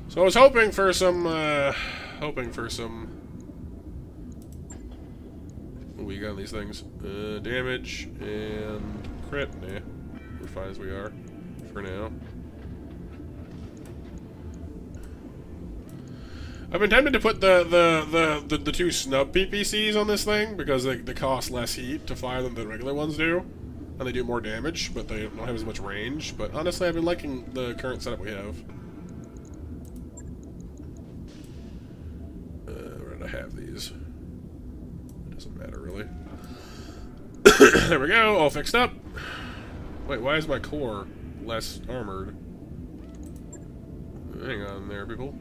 So I was hoping for some, what we got on these things? Damage and crit. Nah, we're fine as we are for now. I've been tempted to put the two snub PPCs on this thing because they cost less heat to fire than the regular ones do, and they do more damage, but they don't have as much range. But honestly, I've been liking the current setup we have. Have these. It doesn't matter really. There we go, all fixed up. Wait, why is my core less armored? Hang on there, people.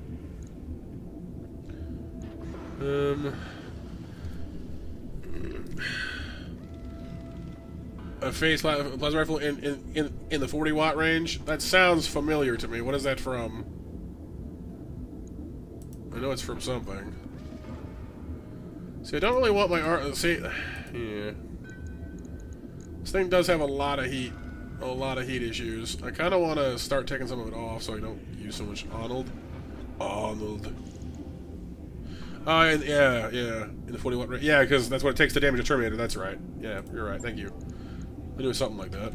A phase plasma rifle in the 40-watt range. That sounds familiar to me. What is that from? I know it's from something. See, I don't really want my art. See, yeah. This thing does have a lot of heat issues. I kind of want to start taking some of it off so I don't use so much Arnold. Yeah, in the 40-watt range. Yeah, because that's what it takes to damage a Terminator. That's right. Yeah, you're right. Thank you. I'll do something like that.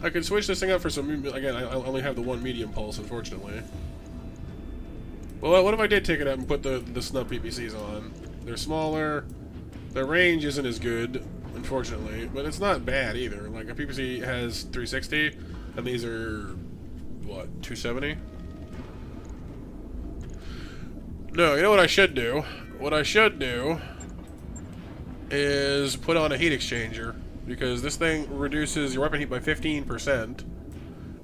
I could switch this thing up for some. Again, I only have the one medium pulse, unfortunately. Well, what if I did take it up and put the snub PPCs on? They're smaller. Their range isn't as good, unfortunately, but it's not bad either. Like, a PPC has 360, and these are, what, 270? No, you know what I should do? What I should do is put on a heat exchanger, because this thing reduces your weapon heat by 15%.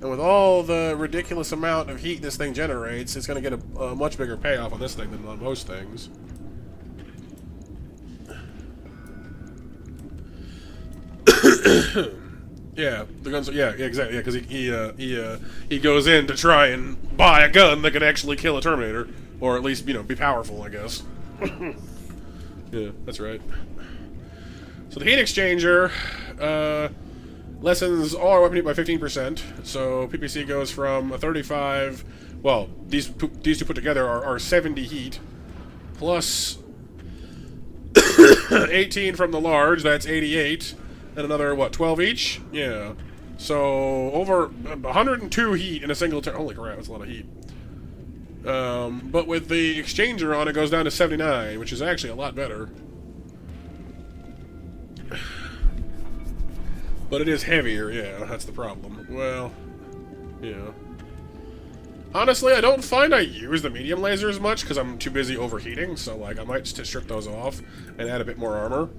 And with all the ridiculous amount of heat this thing generates, it's going to get a much bigger payoff on this thing than on most things. Yeah, the guns. Yeah, exactly. Yeah, because he goes in to try and buy a gun that can actually kill a Terminator, or at least, you know, be powerful, I guess. Yeah, that's right. So the heat exchanger. Lessens all our weapon heat by 15%, so PPC goes from a 35... Well, these two put together are 70 heat, plus 18 from the large, that's 88, and another, what, 12 each? Yeah. So, over 102 heat in a single turn. Holy crap, that's a lot of heat. But with the exchanger on, it goes down to 79, which is actually a lot better. But it is heavier, yeah, that's the problem. Well, yeah. Honestly, I don't find I use the medium lasers much, because I'm too busy overheating, so, like, I might just strip those off and add a bit more armor.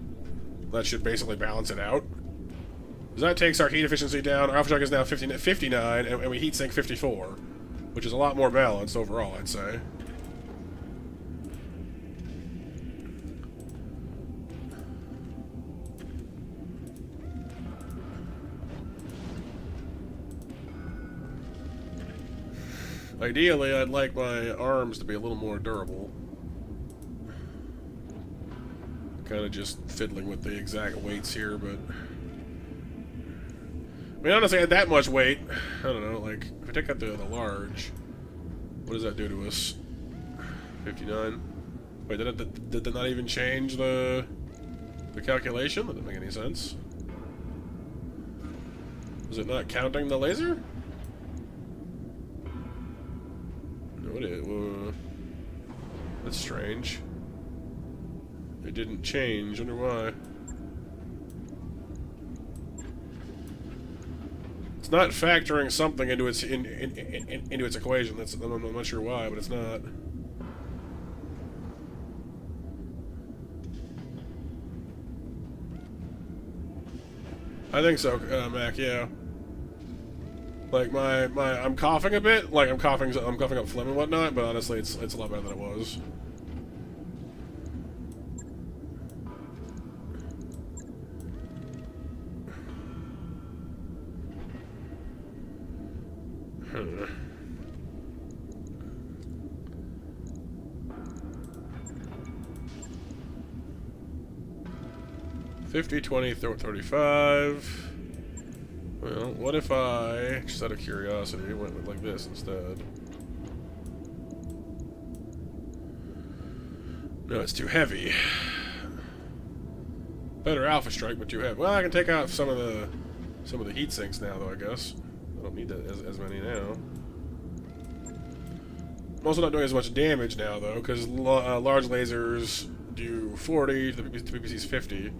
That should basically balance it out. So that takes our heat efficiency down. Our alpha shock is now 59, and we heat sink 54, which is a lot more balanced overall, I'd say. Ideally, I'd like my arms to be a little more durable. Kind of just fiddling with the exact weights here, but... I mean, honestly, at that much weight, I don't know, like, if I take out the large, what does that do to us? 59? Wait, did that not even change the calculation? That didn't make any sense. Is it not counting the laser? No, it is. That's strange. It didn't change. I wonder why. It's not factoring something into its into its equation. I'm not sure why, but it's not. I think so, Mech. Yeah. Like I'm coughing a bit. Like I'm coughing up phlegm and whatnot. But honestly, it's a lot better than it was. Hmm. 50, 20, 35. Well, what if I, just out of curiosity, went with like this instead? No, it's too heavy. Better alpha strike, but too heavy. Well, I can take out some of the heat sinks now, though. I guess I don't need that as many now. I'm also not doing as much damage now, though, because large lasers do 40 to PPC's 50.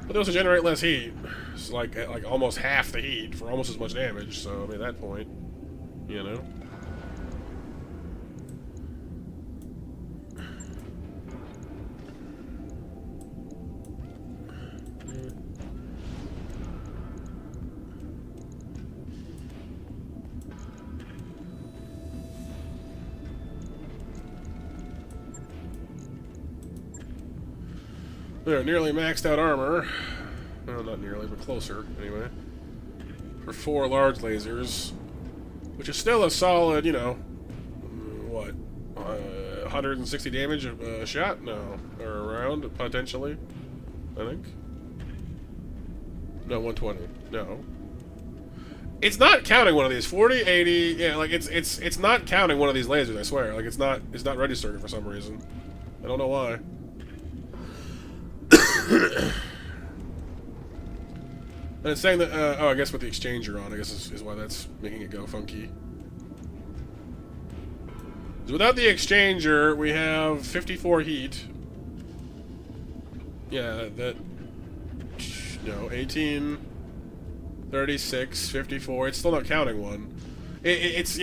But they also generate less heat. It's like almost half the heat for almost as much damage, so I mean, at that point, you know. They're nearly maxed out armor. Well, not nearly, but closer, anyway. For 4 large lasers. Which is still a solid, you know, what? 160 damage a shot? No. Or around, potentially. I think. No, 120. No. It's not counting one of these. 40, 80, yeah, like, it's not counting one of these lasers, I swear. Like, it's not registering for some reason. I don't know why. And it's saying that, oh, I guess with the exchanger on, I guess is why that's making it go funky. So without the exchanger, we have 54 heat. Yeah, no, 18, 36, 54, it's still not counting one. It's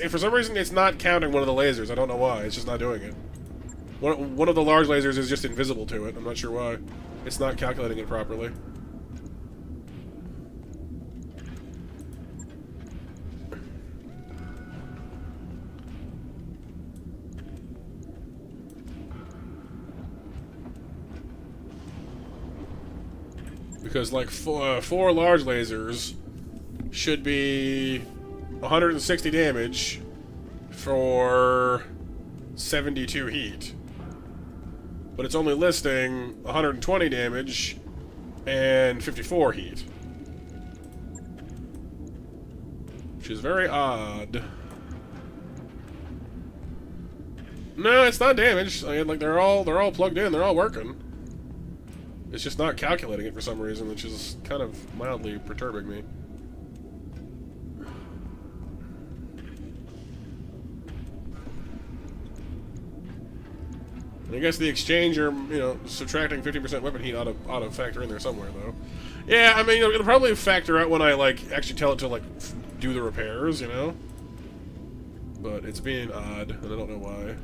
for some reason, it's not counting one of the lasers. I don't know why, it's just not doing it. One of the large lasers is just invisible to it, I'm not sure why. It's not calculating it properly. Because, like, 4 large lasers should be 160 damage for 72 heat. But it's only listing 120 damage and 54 heat. which is very odd. No, it's not damaged. I mean, like they're all plugged in. They're all working. It's just not calculating it for some reason, which is kind of mildly perturbing me. I guess the exchanger, you know, subtracting 50% weapon heat ought to factor in there somewhere, though. Yeah, I mean, it'll probably factor out when I, like, actually tell it to, like, do the repairs, you know? But it's being odd, and I don't know why.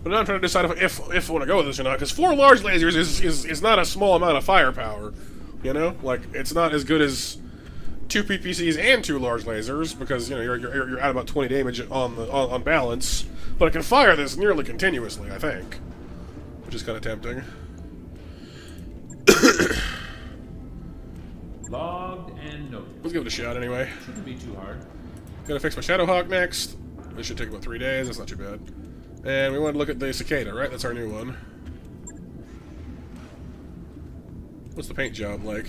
But now I'm trying to decide if I want to go with this or not, because 4 large lasers is not a small amount of firepower, you know? Like, it's not as good as 2 PPCs and 2 large lasers, because, you know, you're at about 20 damage on balance, but I can fire this nearly continuously, I think, which is kind of tempting. Logged and noted. Let's give it a shot anyway. Shouldn't be too hard. Gotta fix my Shadowhawk next. This should take about 3 days, that's not too bad. And we want to look at the Cicada, right? That's our new one. What's the paint job like?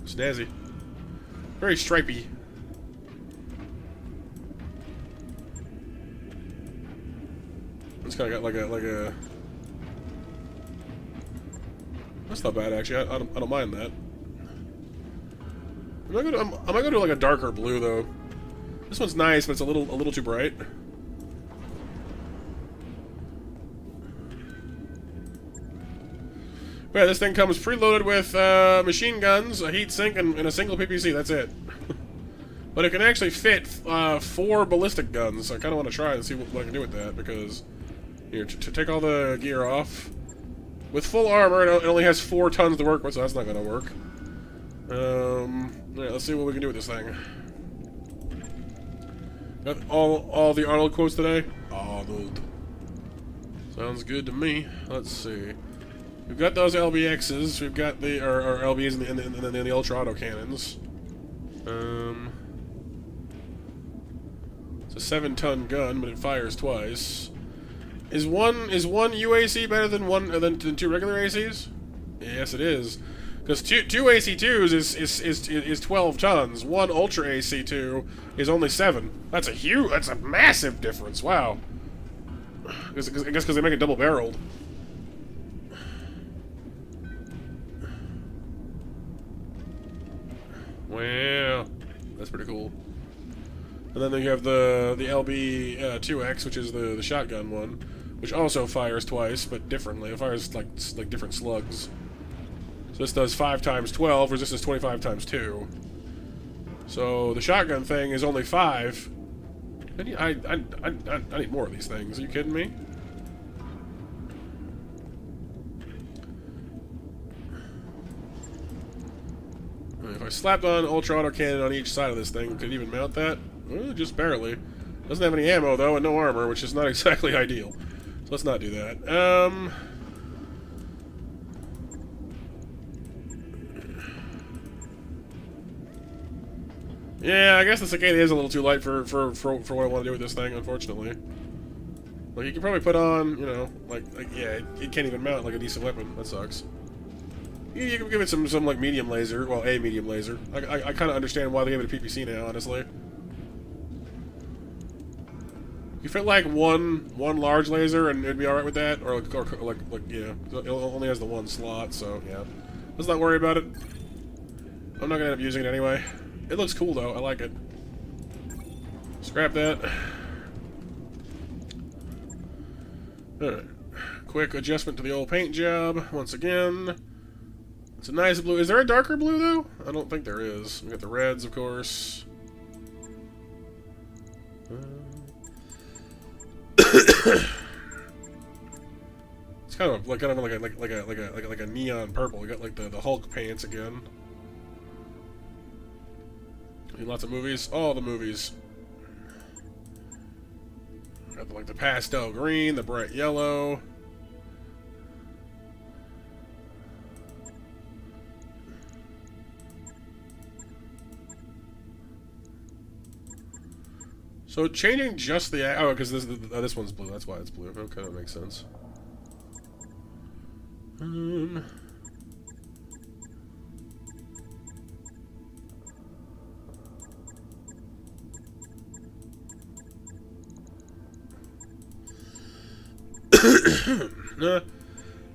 Snazzy. Very stripy. It's kind of got like a. That's not bad actually. I don't mind that. I might go to like a darker blue though. This one's nice, but it's a little too bright. Yeah, this thing comes preloaded with machine guns, a heat sink, and a single PPC. That's it. But it can actually fit 4 ballistic guns. So I kind of want to try and see what I can do with that, because here to take all the gear off with full armor, it only has 4 tons to work with, so that's not going to work. Yeah, let's see what we can do with this thing. Got all the Arnold quotes today. Arnold. Sounds good to me. Let's see. We've got those LBXs. We've got the or LBs and the ultra auto cannons. It's a 7-ton gun, but it fires twice. Is one UAC better than 2 regular ACs? Yes, it is. Because two AC2s is 12 tons. 1 ultra AC2 is only 7. That's a massive difference. Wow. I guess because they make it double-barreled. Wow, that's pretty cool. And then you have the LB 2X, which is the shotgun one, which also fires twice, but differently. It fires like different slugs. So this does 5 times 12, whereas this is 25 times 2. So the shotgun thing is only 5. I need more of these things. Are you kidding me? If I slapped on ultra auto cannon on each side of this thing, could it even mount that? Just barely. Doesn't have any ammo though, and no armor, which is not exactly ideal. So let's not do that. Yeah, I guess the Cicada is a little too light for what I want to do with this thing, unfortunately. Like, you can probably put on, you know, yeah, it can't even mount like a decent weapon. That sucks. You can give it some like medium laser, well, a medium laser. I kind of understand why they gave it a PPC now, honestly. You fit like one large laser and it'd be all right with that, or like yeah, it only has the 1 slot, so yeah. Let's not worry about it. I'm not gonna end up using it anyway. It looks cool though. I like it. Scrap that. Alright. Quick adjustment to the old paint job once again. It's a nice blue. Is there a darker blue, though? I don't think there is. We got the reds, of course. It's kind of like a neon purple. We got like the Hulk pants again. Lots of movies. All the movies. Got like the pastel green, the bright yellow. So changing just the... Oh, because this one's blue. That's why it's blue. Okay, that makes sense. Nah,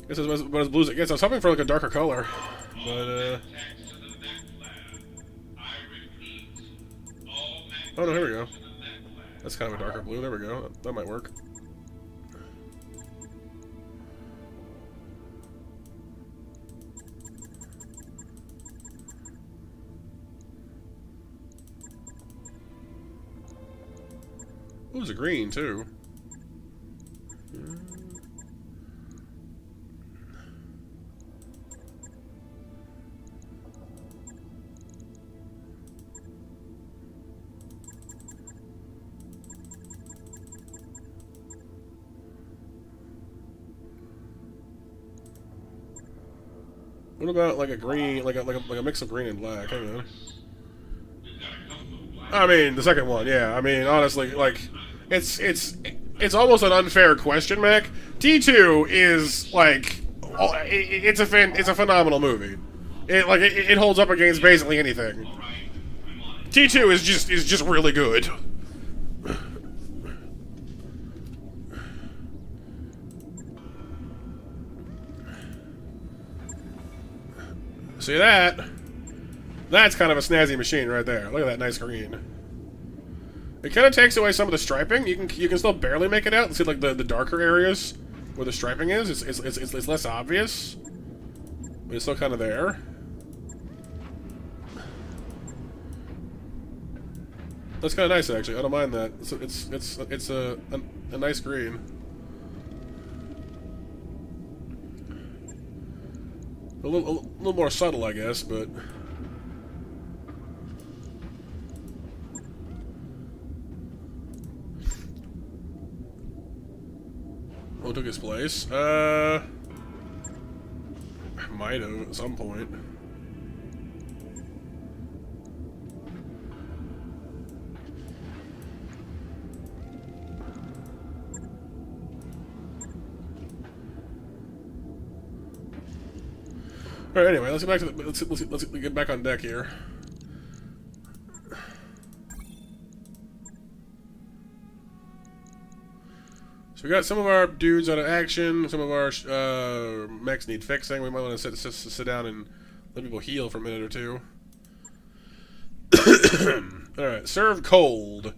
guess it's about as blue as it gets. I was hoping for like a darker color, but oh no, here we go. That's kind of a darker blue. There we go. That might work. Ooh, there's a green too. What about like a green, like a mix of green and black? Hang on. I mean, the second one, yeah. I mean, honestly, like, it's almost an unfair question, Mech. T2 is like, it's a phenomenal movie. It holds up against basically anything. T2 is just really good. See that? That's kind of a snazzy machine right there. Look at that nice green. It kind of takes away some of the striping. You can still barely make it out. See, like the darker areas where the striping is. It's less obvious, but it's still kind of there. That's kind of nice, actually. I don't mind that. It's a nice green. A little more subtle, I guess, but... Who took his place? Might have at some point. All right. Anyway, let's get back to the, let's get back on deck here. So we got some of our dudes out of action. Some of our mechs need fixing. We might want to sit down and let people heal for a minute or two. All right. Serve cold.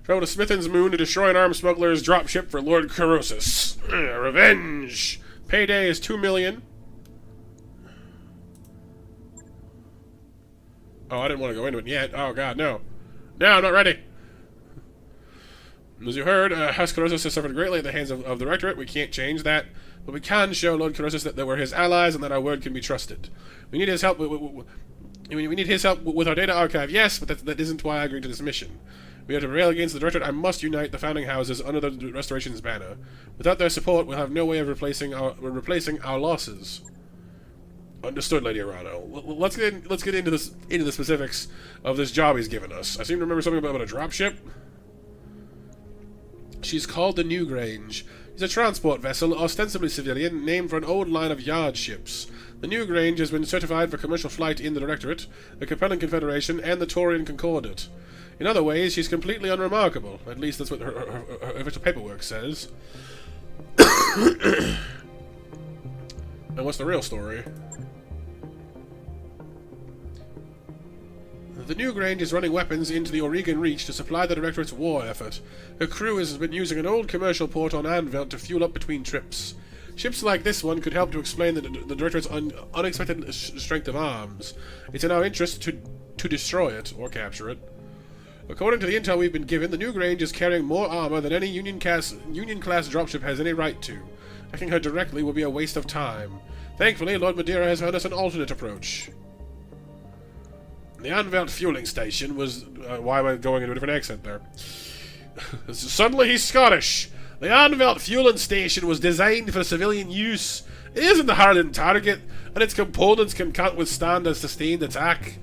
Travel to Smithin's moon to destroy an armed smuggler's dropship for Lord Corrosis. Revenge. Payday is 2 million. Oh, I didn't want to go into it yet. Oh, God, no. No, I'm not ready. As you heard, House Corrosis has suffered greatly at the hands of the Directorate. We can't change that. But we can show Lord Corrosis that we're his allies and that our word can be trusted. We need his help. We need his help with our data archive, yes, but that isn't why I agreed to this mission. We have to rail against the Directorate. I must unite the founding houses under the Restoration's banner. Without their support, we'll have no way of replacing our losses. Understood, Lady Arano. Let's get into the specifics of this job he's given us. I seem to remember something about a dropship. She's called the Newgrange. It's a transport vessel, ostensibly civilian, named for an old line of yard ships. The Newgrange has been certified for commercial flight in the Directorate, the Capellan Confederation, and the Taurian Concordat. In other ways, she's completely unremarkable. At least that's what her official paperwork says. And what's the real story? The Newgrange is running weapons into the Oregon Reach to supply the Directorate's war effort. Her crew has been using an old commercial port on Anvelt to fuel up between trips. Ships like this one could help to explain the Directorate's unexpected strength of arms. It's in our interest to destroy it, or capture it. According to the intel we've been given, the Newgrange is carrying more armor than any Union-class dropship has any right to. Attacking her directly will be a waste of time. Thankfully, Lord Madeira has found us an alternate approach. The Anvelt fueling station was... why am I going into a different accent there? Suddenly he's Scottish. The Anvelt fueling station was designed for civilian use. It isn't a hardened target, and its components can't withstand a sustained attack.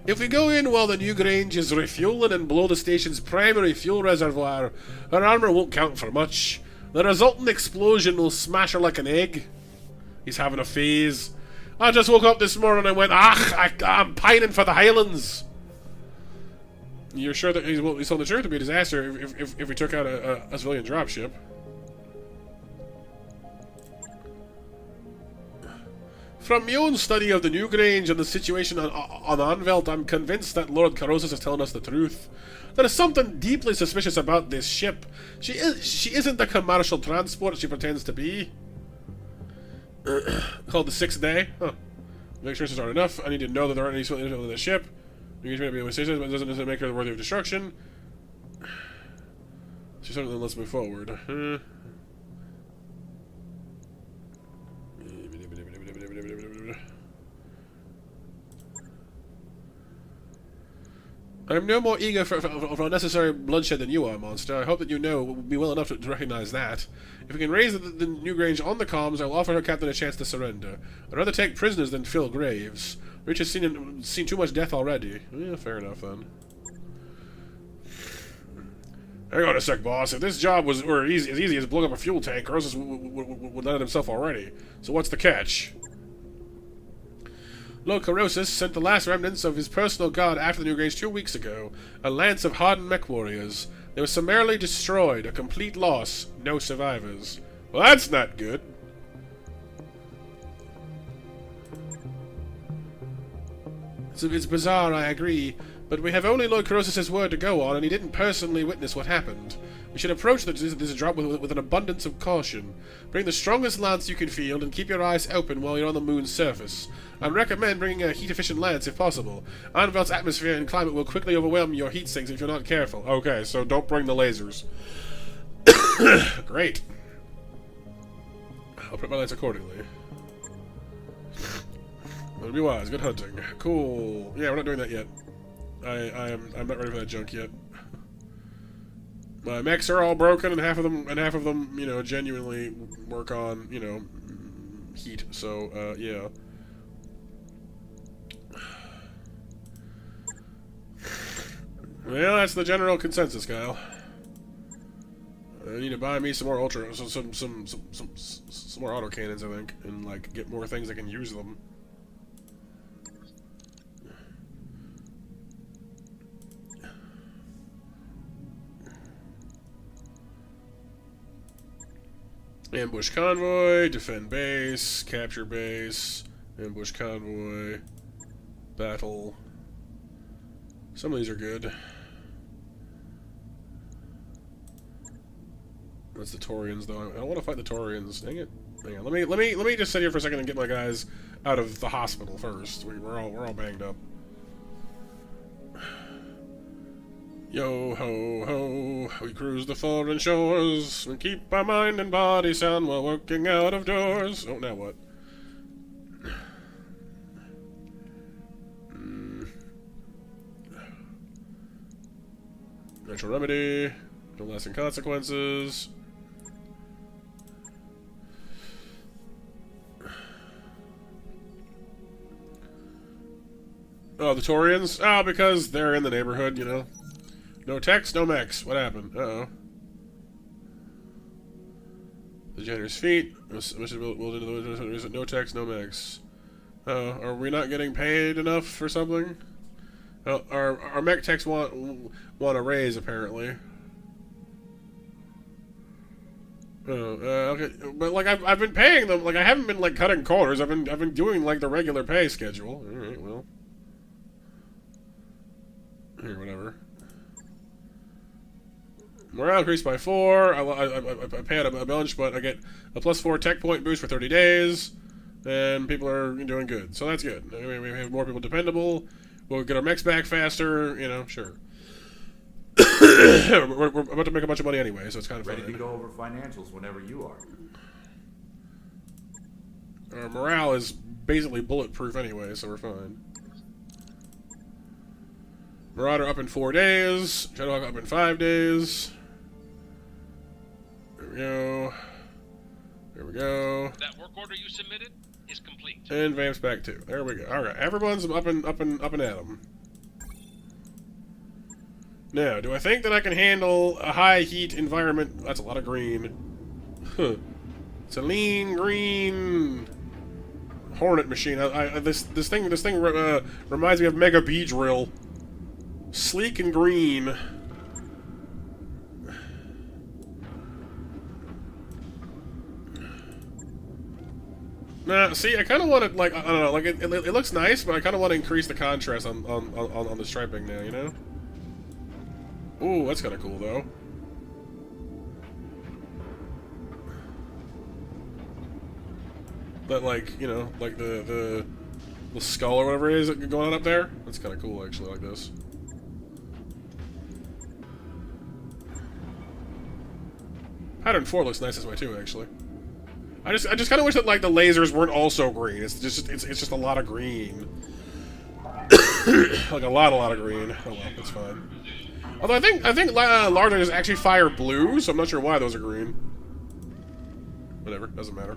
If we go in while the Newgrange is refueling and blow the station's primary fuel reservoir, her armor won't count for much. The resultant explosion will smash her like an egg. He's having a phase. I just woke up this morning and went, I'm pining for the Highlands. You're sure that he's telling the truth? It'd be a disaster if we took out a civilian dropship. From my own study of the Newgrange and the situation on Anvelt, I'm convinced that Lord Carosus is telling us the truth. There is something deeply suspicious about this ship. She isn't the commercial transport she pretends to be. Called the 6th Day. Huh. Make sure this aren't enough. I need to know that there aren't any civilians on the ship. You may be able to say this, but it doesn't make her worthy of destruction. So something. Let's move forward. I'm no more eager for unnecessary bloodshed than you are, monster. I hope that you will be well enough to recognize that. If we can raise the Newgrange on the comms, I'll offer her captain a chance to surrender. I'd rather take prisoners than fill graves. Rich has seen too much death already. Yeah, fair enough, then. Hang on a sec, boss. If this job was as easy as blowing up a fuel tank, Carosus would let it himself already. So what's the catch? Lord Carosus sent the last remnants of his personal guard after the Newgrange 2 weeks ago, a lance of hardened mech warriors. They were summarily destroyed, a complete loss, no survivors. Well, that's not good. It's bizarre, I agree, but we have only Lord Carosus' word to go on, and he didn't personally witness what happened. We should approach this drop with an abundance of caution. Bring the strongest lance you can field, and keep your eyes open while you're on the moon's surface. I'd recommend bringing a heat-efficient lance if possible. Anvelt's atmosphere and climate will quickly overwhelm your heat sinks if you're not careful. Okay, so don't bring the lasers. Great. I'll prep my lance accordingly. That'll be wise. Good hunting. Cool. Yeah, we're not doing that yet. I'm not ready for that junk yet. My mechs are all broken, and half of them, you know, genuinely work on, you know, heat. So, yeah. Well, that's the general consensus, Kyle. I need to buy me some more some more autocannons, I think, and like get more things that can use them. Ambush convoy, defend base, capture base, ambush convoy, battle. Some of these are good. That's the Taurians, though. I don't want to fight the Taurians. Dang it! Hang on. Let me just sit here for a second and get my guys out of the hospital first. We're all banged up. Yo ho ho, we cruise the foreign shores and keep our mind and body sound while working out of doors. Oh, now what? Natural remedy, no lasting consequences. Oh, the Taurians? Oh, because they're in the neighborhood, you know. No techs, no mechs. What happened? Uh-oh. The Jenner's feet. No techs, no mechs. Oh, are we not getting paid enough for something? Oh, our mech techs want a raise, apparently. Oh, okay. But like I've been paying them. Like I haven't been like cutting corners. I've been doing like the regular pay schedule. All right, well. Here, whatever. Morale increased by 4. I pay out a bunch, but I get a +4 tech point boost for 30 days, and people are doing good. So that's good. We have more people dependable. We'll get our mechs back faster. You know, sure. we're about to make a bunch of money anyway, so it's kind of ready fine. to go over financials whenever you are. Our morale is basically bulletproof anyway, so we're fine. Marauder up in 4 days. Shadowhawk up in 5 days. There we go. There we go. That work order you submitted is complete. And Vamp's back too. There we go. All right, everyone's up and at 'em. Now, do I think that I can handle a high heat environment? That's a lot of green. Huh. It's a lean green Hornet machine. This thing reminds me of Mega Bee Drill. Sleek and green. Nah, see, I kind of want to, like, I don't know, like, it looks nice, but I kind of want to increase the contrast on the striping now, you know? Ooh, that's kind of cool, though. That, like, you know, like the skull or whatever it is going on up there. That's kind of cool, actually, like this. Pattern 4 looks nice this way, too, actually. I just kind of wish that, like, the lasers weren't also green. It's just a lot of green. Like a lot of green. Oh well, that's fine. Although I think Marauder just actually fire blue, so I'm not sure why those are green. Whatever, doesn't matter.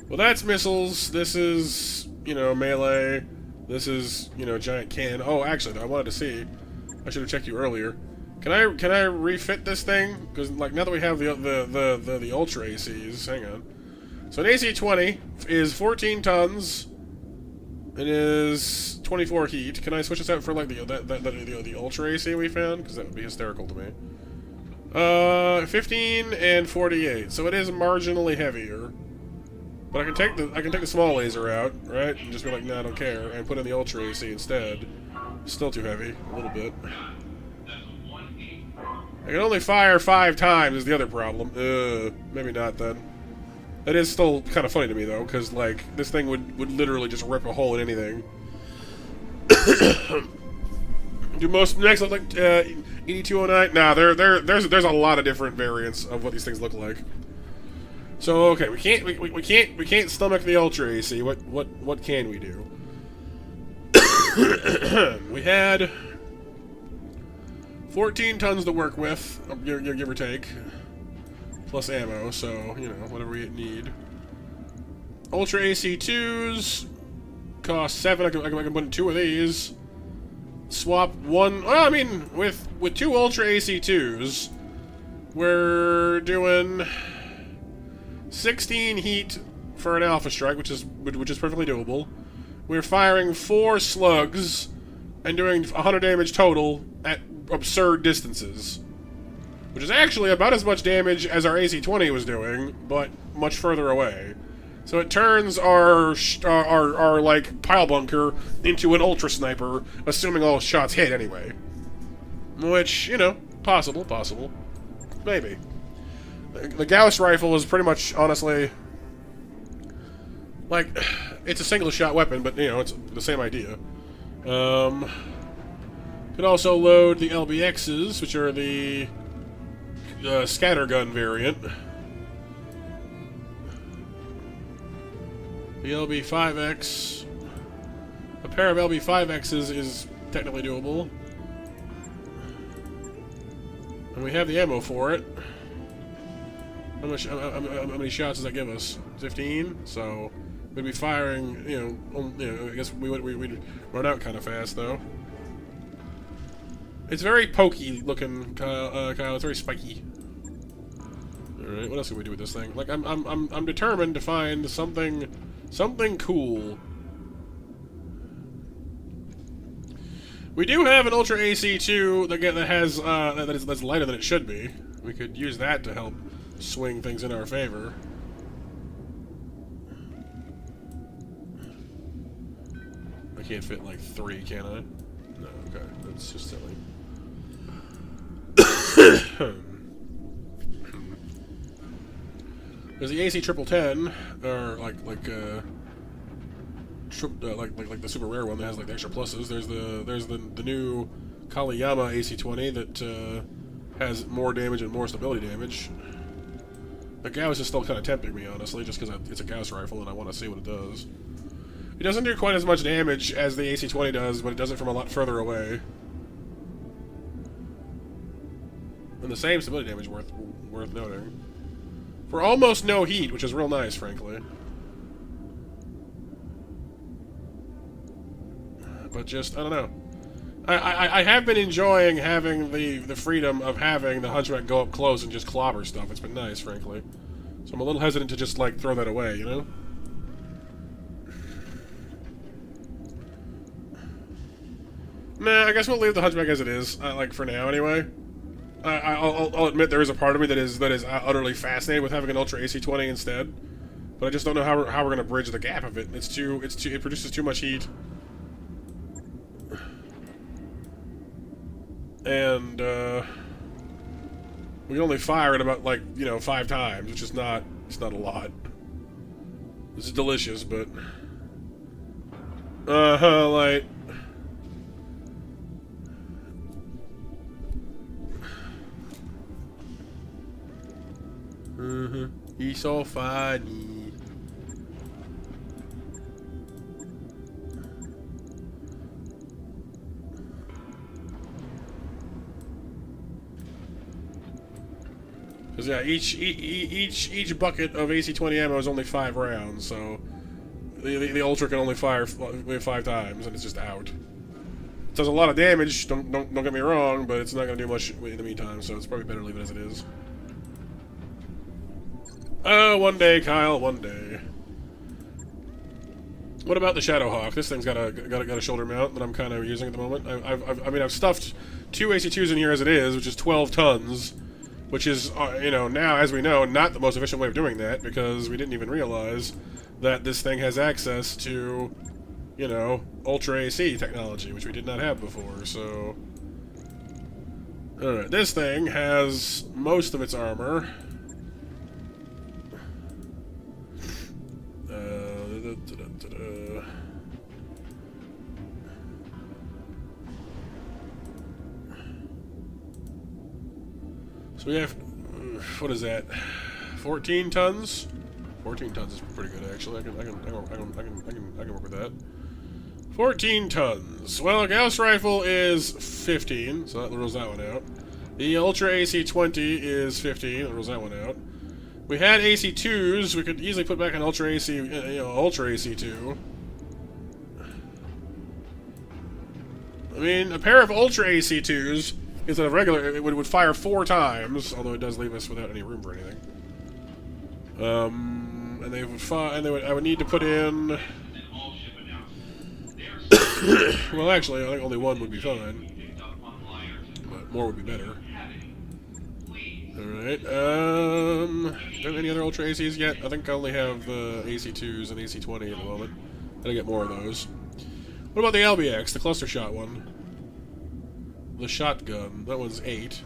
Well, that's missiles. This is, you know, melee. This is, you know, giant cannon. Oh, actually, I wanted to see. I should have checked you earlier. Can I refit this thing? Because, like, now that we have the Ultra ACs, hang on. So an AC-20 is 14 tons. It is 24 heat. Can I switch this out for, like, the Ultra AC we found? Because that would be hysterical to me. 15 and 48. So it is marginally heavier. But I can take the small laser out, right? And just be like, nah, I don't care, and put in the Ultra AC instead. Still too heavy, a little bit. I can only fire 5 times is the other problem. Maybe not then. That is still kind of funny to me though, because like this thing would literally just rip a hole in anything. Do most next look like 8209? Nah, there's a lot of different variants of what these things look like. So okay, we can't stomach the Ultra AC. What can we do? We had 14 tons to work with, give or take, plus ammo. So you know whatever we need. Ultra AC2s cost 7. I can put in 2 of these. Swap 1. Well, I mean, with 2 Ultra AC2s, we're doing 16 heat for an Alpha Strike, which is perfectly doable. We're firing 4 slugs and doing 100 damage total at absurd distances, which is actually about as much damage as our AC-20 was doing, but much further away. So it turns our like pile bunker into an ultra sniper, assuming all shots hit anyway. Which, you know, possible, maybe. The Gauss rifle is pretty much, honestly, like, it's a single-shot weapon, but, you know, it's the same idea. Could also load the LBXs, which are the scattergun variant. The LB5X. A pair of LB5Xs is technically doable. And we have the ammo for it. How many shots does that give us? 15? So we'd be firing, you know, I guess we'd run out kind of fast, though. It's very pokey looking, Kyle. It's very spiky. Alright, what else can we do with this thing? Like, I'm determined to find something cool. We do have an Ultra AC2 that has that's lighter than it should be. We could use that to help swing things in our favor. I can't fit like 3, can I? No, okay, that's just silly. There's the AC 1010, or like the super rare one that has like the extra pluses. There's the new Kaliyama AC-20 that has more damage and more stability damage. The Gauss is still kind of tempting me, honestly, just because it's a Gauss rifle and I want to see what it does. It doesn't do quite as much damage as the AC-20 does, but it does it from a lot further away. And the same stability damage worth noting. For almost no heat, which is real nice, frankly. but just, I don't know. I have been enjoying having the freedom of having the hunchback go up close and just clobber stuff. It's been nice, frankly. So I'm a little hesitant to just, like, throw that away, you know? Nah, I guess we'll leave the hunchback as it is, like, for now, anyway. I'll admit there is a part of me that is utterly fascinated with having an Ultra AC-20 instead, but I just don't know how we're gonna bridge the gap of it. It produces too much heat, and we only fire it about, like, you know, 5 times, which is not a lot. This is delicious, but like. He's so funny. Because yeah, each bucket of AC-20 ammo is only 5 rounds, so the Ultra can only fire 5 times, and it's just out. It does a lot of damage. Don't get me wrong, but it's not gonna do much in the meantime, so it's probably better to leave it as it is. One day, Kyle, one day. What about the Shadowhawk? This thing's got a shoulder mount that I'm kind of using at the moment. I mean, I've stuffed 2 AC-2s in here as it is, which is 12 tons, which is, you know, now, as we know, not the most efficient way of doing that, because we didn't even realize that this thing has access to, you know, Ultra AC technology, which we did not have before, so. Alright, this thing has most of its armor. So we have, what is that? 14 tons? 14 tons is pretty good, actually. I can work with that. 14 tons. Well, a Gauss rifle is 15, so that rules that one out. The Ultra AC-20 is 15, that rules that one out. We had AC-2s. We could easily put back an Ultra AC, you know, Ultra AC-2. I mean, a pair of Ultra AC-2s instead of regular, it would fire 4 times, although it does leave us without any room for anything. And they would fire, and I would need to put in. Well, actually, I think only 1 would be fine, but more would be better. Alright, don't have any other Ultra ACs yet? I think I only have the AC-2s and AC-20 at the moment. Gotta get more of those. What about the LBX, the cluster shot one? The shotgun, that one's 8.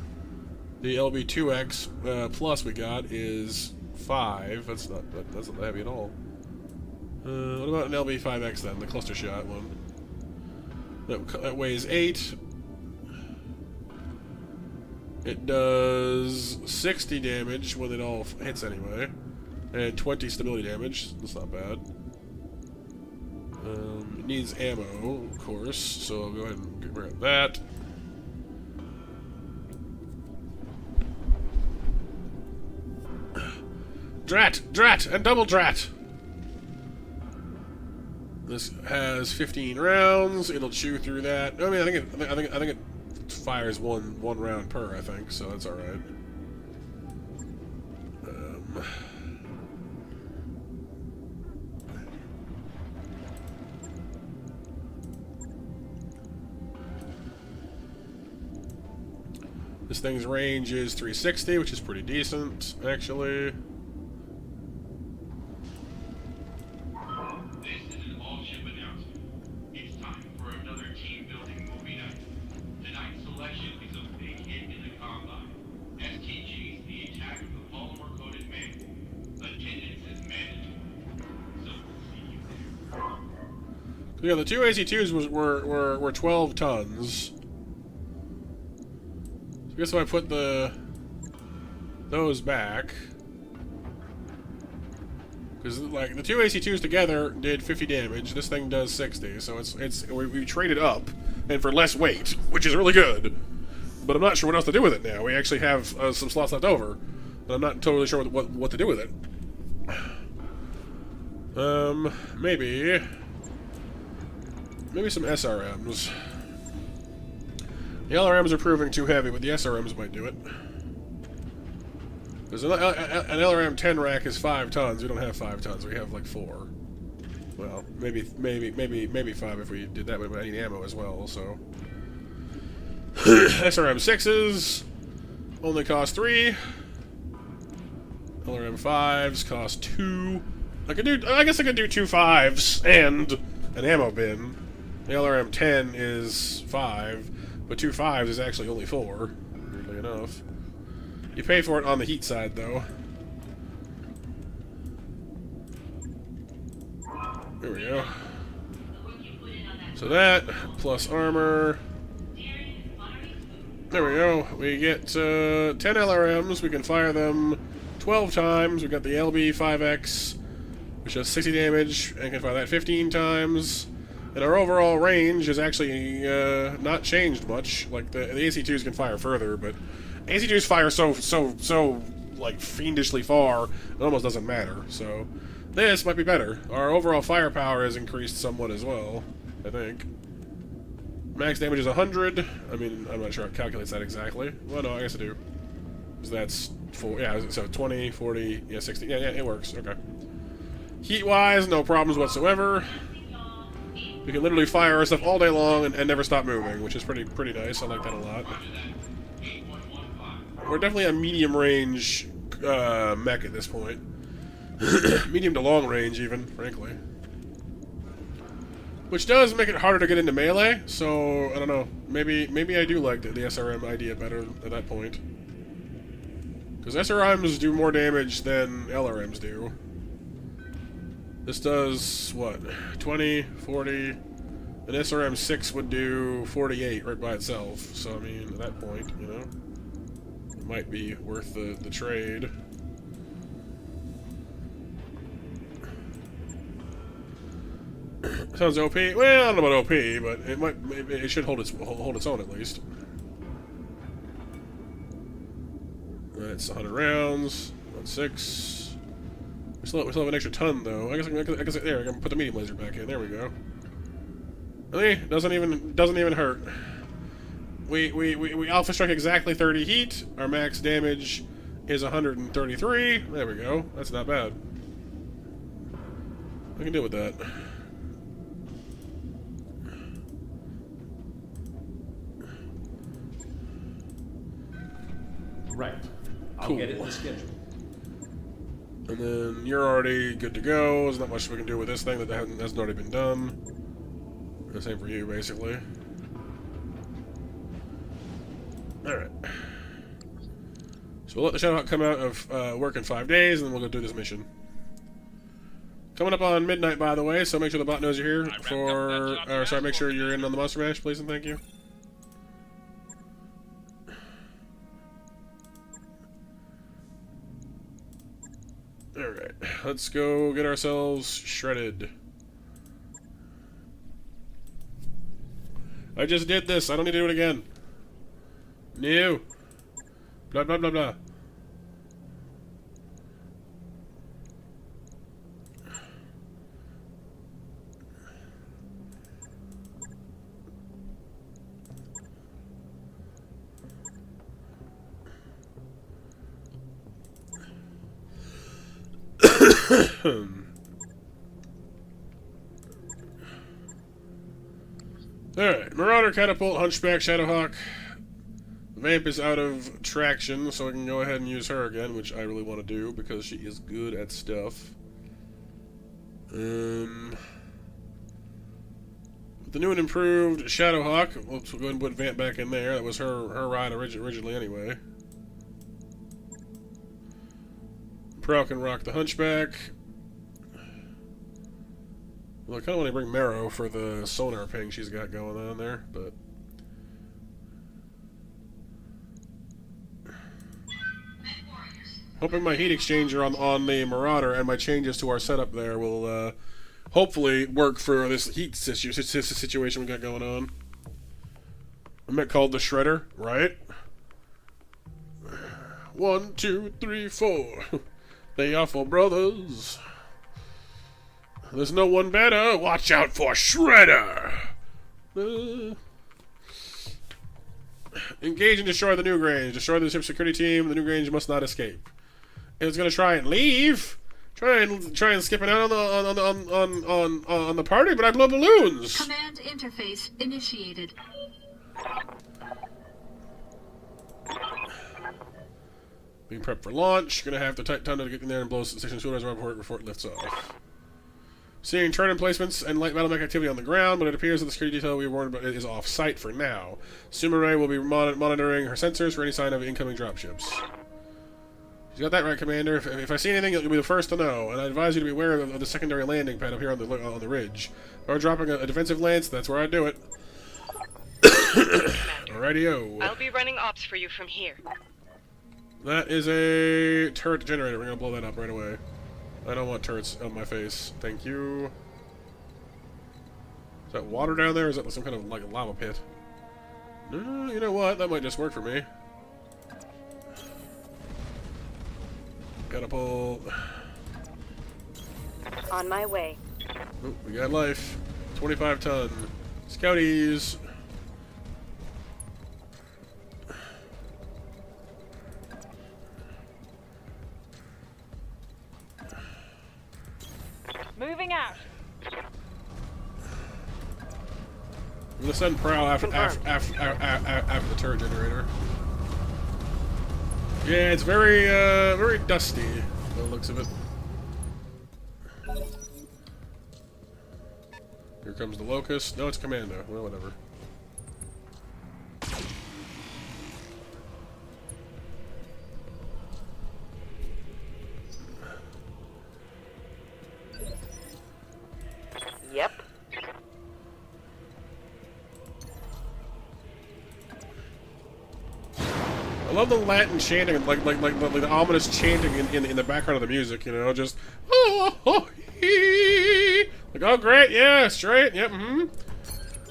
The LB2X plus we got is 5. That's not heavy at all. What about an LB5X then, the cluster shot one? That weighs 8. It does 60 damage when it all hits anyway, and 20 stability damage. That's not bad. It needs ammo, of course, so I'll go ahead and grab that. Drat, and double drat. This has 15 rounds. It'll chew through that. I mean, I think it fires one round per, I think, so that's all right. This thing's range is 360, which is pretty decent, actually. Yeah, the 2 AC-2s were 12 tons. So I guess if I put those back, because like the 2 AC-2s together did 50 damage. This thing does 60, so we traded up and for less weight, which is really good. But I'm not sure what else to do with it now. We actually have some slots left over, but I'm not totally sure what to do with it. Maybe. Maybe some SRMs. The LRMs are proving too heavy, but the SRMs might do it. Because an LRM 10 rack is 5 tons. We don't have 5 tons. We have like 4. Well, maybe 5 if we did that, but I need ammo as well. So SRM 6s only cost 3. LRM 5s cost 2. I guess I could do 2 5s and an ammo bin. The LRM 10 is 5, but 2 5s is actually only 4. Weirdly enough. You pay for it on the heat side, though. There we go. So that, plus armor. There we go. We get 10 LRMs. We can fire them 12 times. We got the LB5X, which does 60 damage, and can fire that 15 times. And our overall range is actually not changed much. Like, the AC2s can fire further, but AC2s fire so like, fiendishly far, it almost doesn't matter. So, this might be better. Our overall firepower has increased somewhat as well, I think. Max damage is 100. I mean, I'm not sure it calculates that exactly. Well, no, I guess I do. So that's 4, yeah, so 20, 40, yeah, 60. Yeah, it works. Okay. Heat-wise, no problems whatsoever. We can literally fire our stuff all day long and never stop moving, which is pretty nice. I like that a lot. We're definitely a medium-range mech at this point. Medium to long range, even, frankly. Which does make it harder to get into melee, so, I don't know. Maybe I do like the SRM idea better at that point. Because SRMs do more damage than LRMs do. This does, what, 20, 40... An SRM 6 would do 48 right by itself, so, I mean, at that point, you know, it might be worth the trade. Sounds OP. Well, I don't know about OP, but it might. Maybe it should hold its own at least. That's 100 rounds. 1.6. We still have an extra ton though. I guess there. I can put the medium laser back in. There we go. Doesn't even hurt. We alpha strike exactly 30 heat. Our max damage is 133. There we go. That's not bad. I can deal with that. Right. I'll Cool. get it in the schedule. And then you're already good to go. There's not much we can do with this thing that hasn't already been done. The same for you, basically. Alright. So we'll let the Shadowhawk come out of work in 5 days, and then we'll go do this mission. Coming up on midnight, by the way, so make sure the bot knows you're here make sure you're in on the Monster Mash, please and thank you. Alright, let's go get ourselves shredded. I just did this, I don't need to do it again. No. Blah, blah, blah, blah. Alright, Marauder, Catapult, Hunchback, Shadowhawk. Vamp is out of traction, so I can go ahead and use her again, which I really want to do because she is good at stuff. With the new and improved Shadowhawk, we'll go ahead and put Vamp back in there. That was her ride originally anyway. Prowl can rock the Hunchback. Well, I kind of want to bring Marrow for the sonar ping she's got going on there, but... Hoping my heat exchanger on the Marauder and my changes to our setup there will hopefully work for this heat situation we got going on. A mech called the Shredder, right? 1, 2, 3, 4. They awful brothers. There's no one better. Watch out for Shredder. Engage and destroy the Newgrange. Destroy the ship's security team. The Newgrange must not escape. It's gonna try and leave. Try and skip it out on the party, but I blow balloons. Command interface initiated. Being prepped for launch. Gonna have to take time to get in there and blow station shoulders before it lifts off. Seeing turret emplacements and light BattleMech activity on the ground, but it appears that the security detail we were warned about is off-site for now. Sumaray will be monitoring her sensors for any sign of incoming dropships. You got that right, Commander. If I see anything, you'll be the first to know, and I advise you to be aware of the secondary landing pad up here on the ridge. Or dropping a defensive lance, that's where I do it. Alrighty-o. I'll be running ops for you from here. That is a turret generator. We're gonna blow that up right away. I don't want turrets on my face. Thank you. Is that water down there, or is that some kind of like a lava pit? No, you know what? That might just work for me. Catapult. On my way. Oh, we got life. 25 ton. Scouties. Moving out. I'm gonna send Prowl after the turret generator. Yeah, it's very very dusty, by the looks of it. Here comes the Locust. No, it's Commando. Well, whatever. Yep. I love the Latin chanting, like the ominous chanting in the background of the music. You know, just oh, hee. Like, oh great, yeah, straight, yep,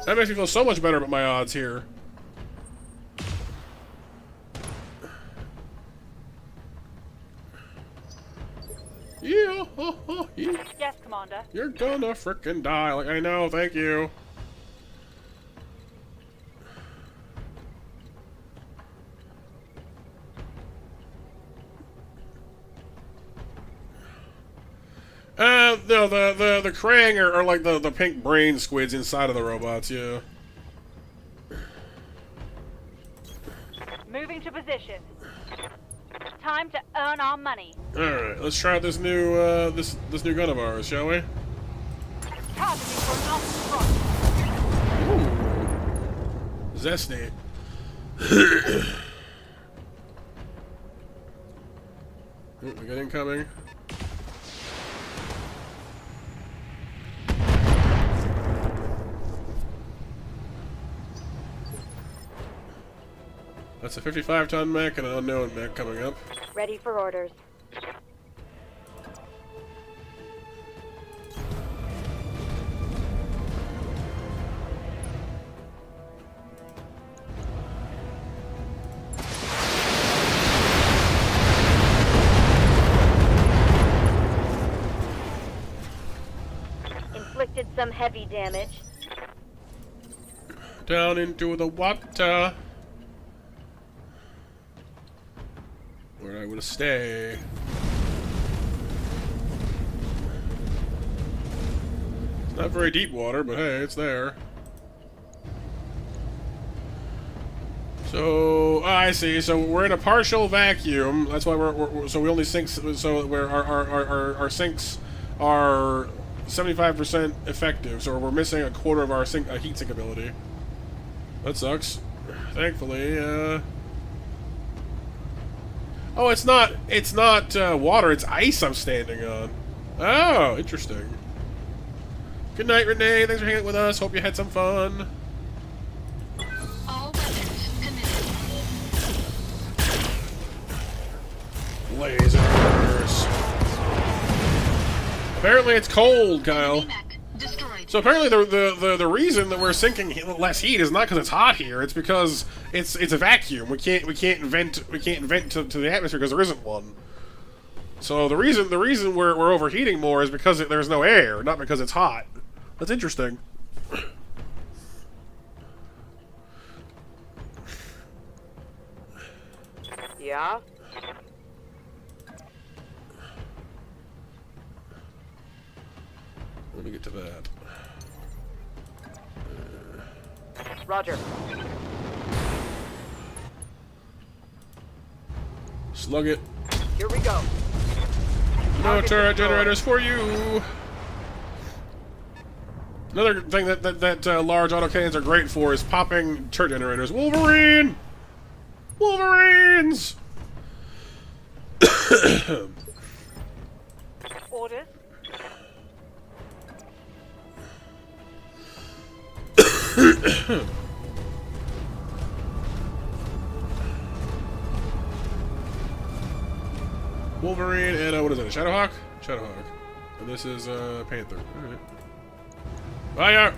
That makes me feel so much better about my odds here. Yeah, yeah. Yes, Commander. You're gonna frickin' die. Like, I know, thank you. No, the Krang are like the pink brain squids inside of the robots, yeah. Moving to position. Time to earn our money. Alright, let's try out this new this new gun of ours, shall we? Targeting for an off Ooh. Zesty. Ooh, we got incoming. That's a 55-ton mech and an unknown mech coming up. Ready for orders. Inflicted some heavy damage. Down into the water. Where I would stay. It's not very deep water, but hey, it's there. So I see. So we're in a partial vacuum. That's why so we only sink. So where our sinks are 75% effective. So we're missing a quarter of our heat sink ability. That sucks. Thankfully, oh, it's not water, it's ice I'm standing on. Oh, interesting. Good night, Renee. Thanks for hanging out with us. Hope you had some fun. All weapons committed. Lasers. Apparently it's cold, Kyle. So apparently the reason that we're sinking less heat is not because it's hot here. It's because it's a vacuum. We can't vent to the atmosphere because there isn't one. So the reason we're overheating more is because there's no air, not because it's hot. That's interesting. Yeah? Let me get to that. Roger. Slug it. Here we go. No turret generators for you. Another thing that large autocannons are great for is popping turret generators. Wolverine! Wolverines! Orders. Wolverine and what is it? A Shadowhawk? Shadowhawk. And this is Panther. Alright. Fire!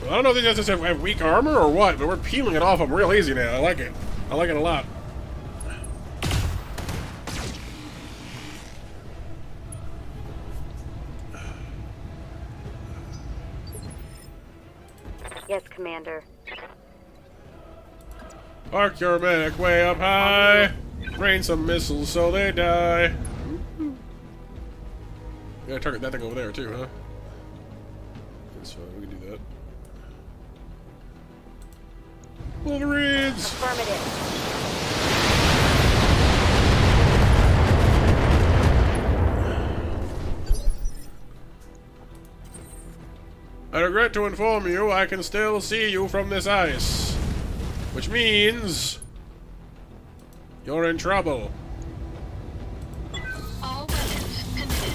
Well, I don't know if these guys just have weak armor or what, but we're peeling it off them real easy now. I like it. I like it a lot. Yes, Commander. Park your mech way up high. Rain some missiles so they die. Gotta target that thing over there too, huh? That's fine, we can do that. Wolverines! Affirmative. I regret to inform you, I can still see you from this ice. Which means... you're in trouble. All weapons committed.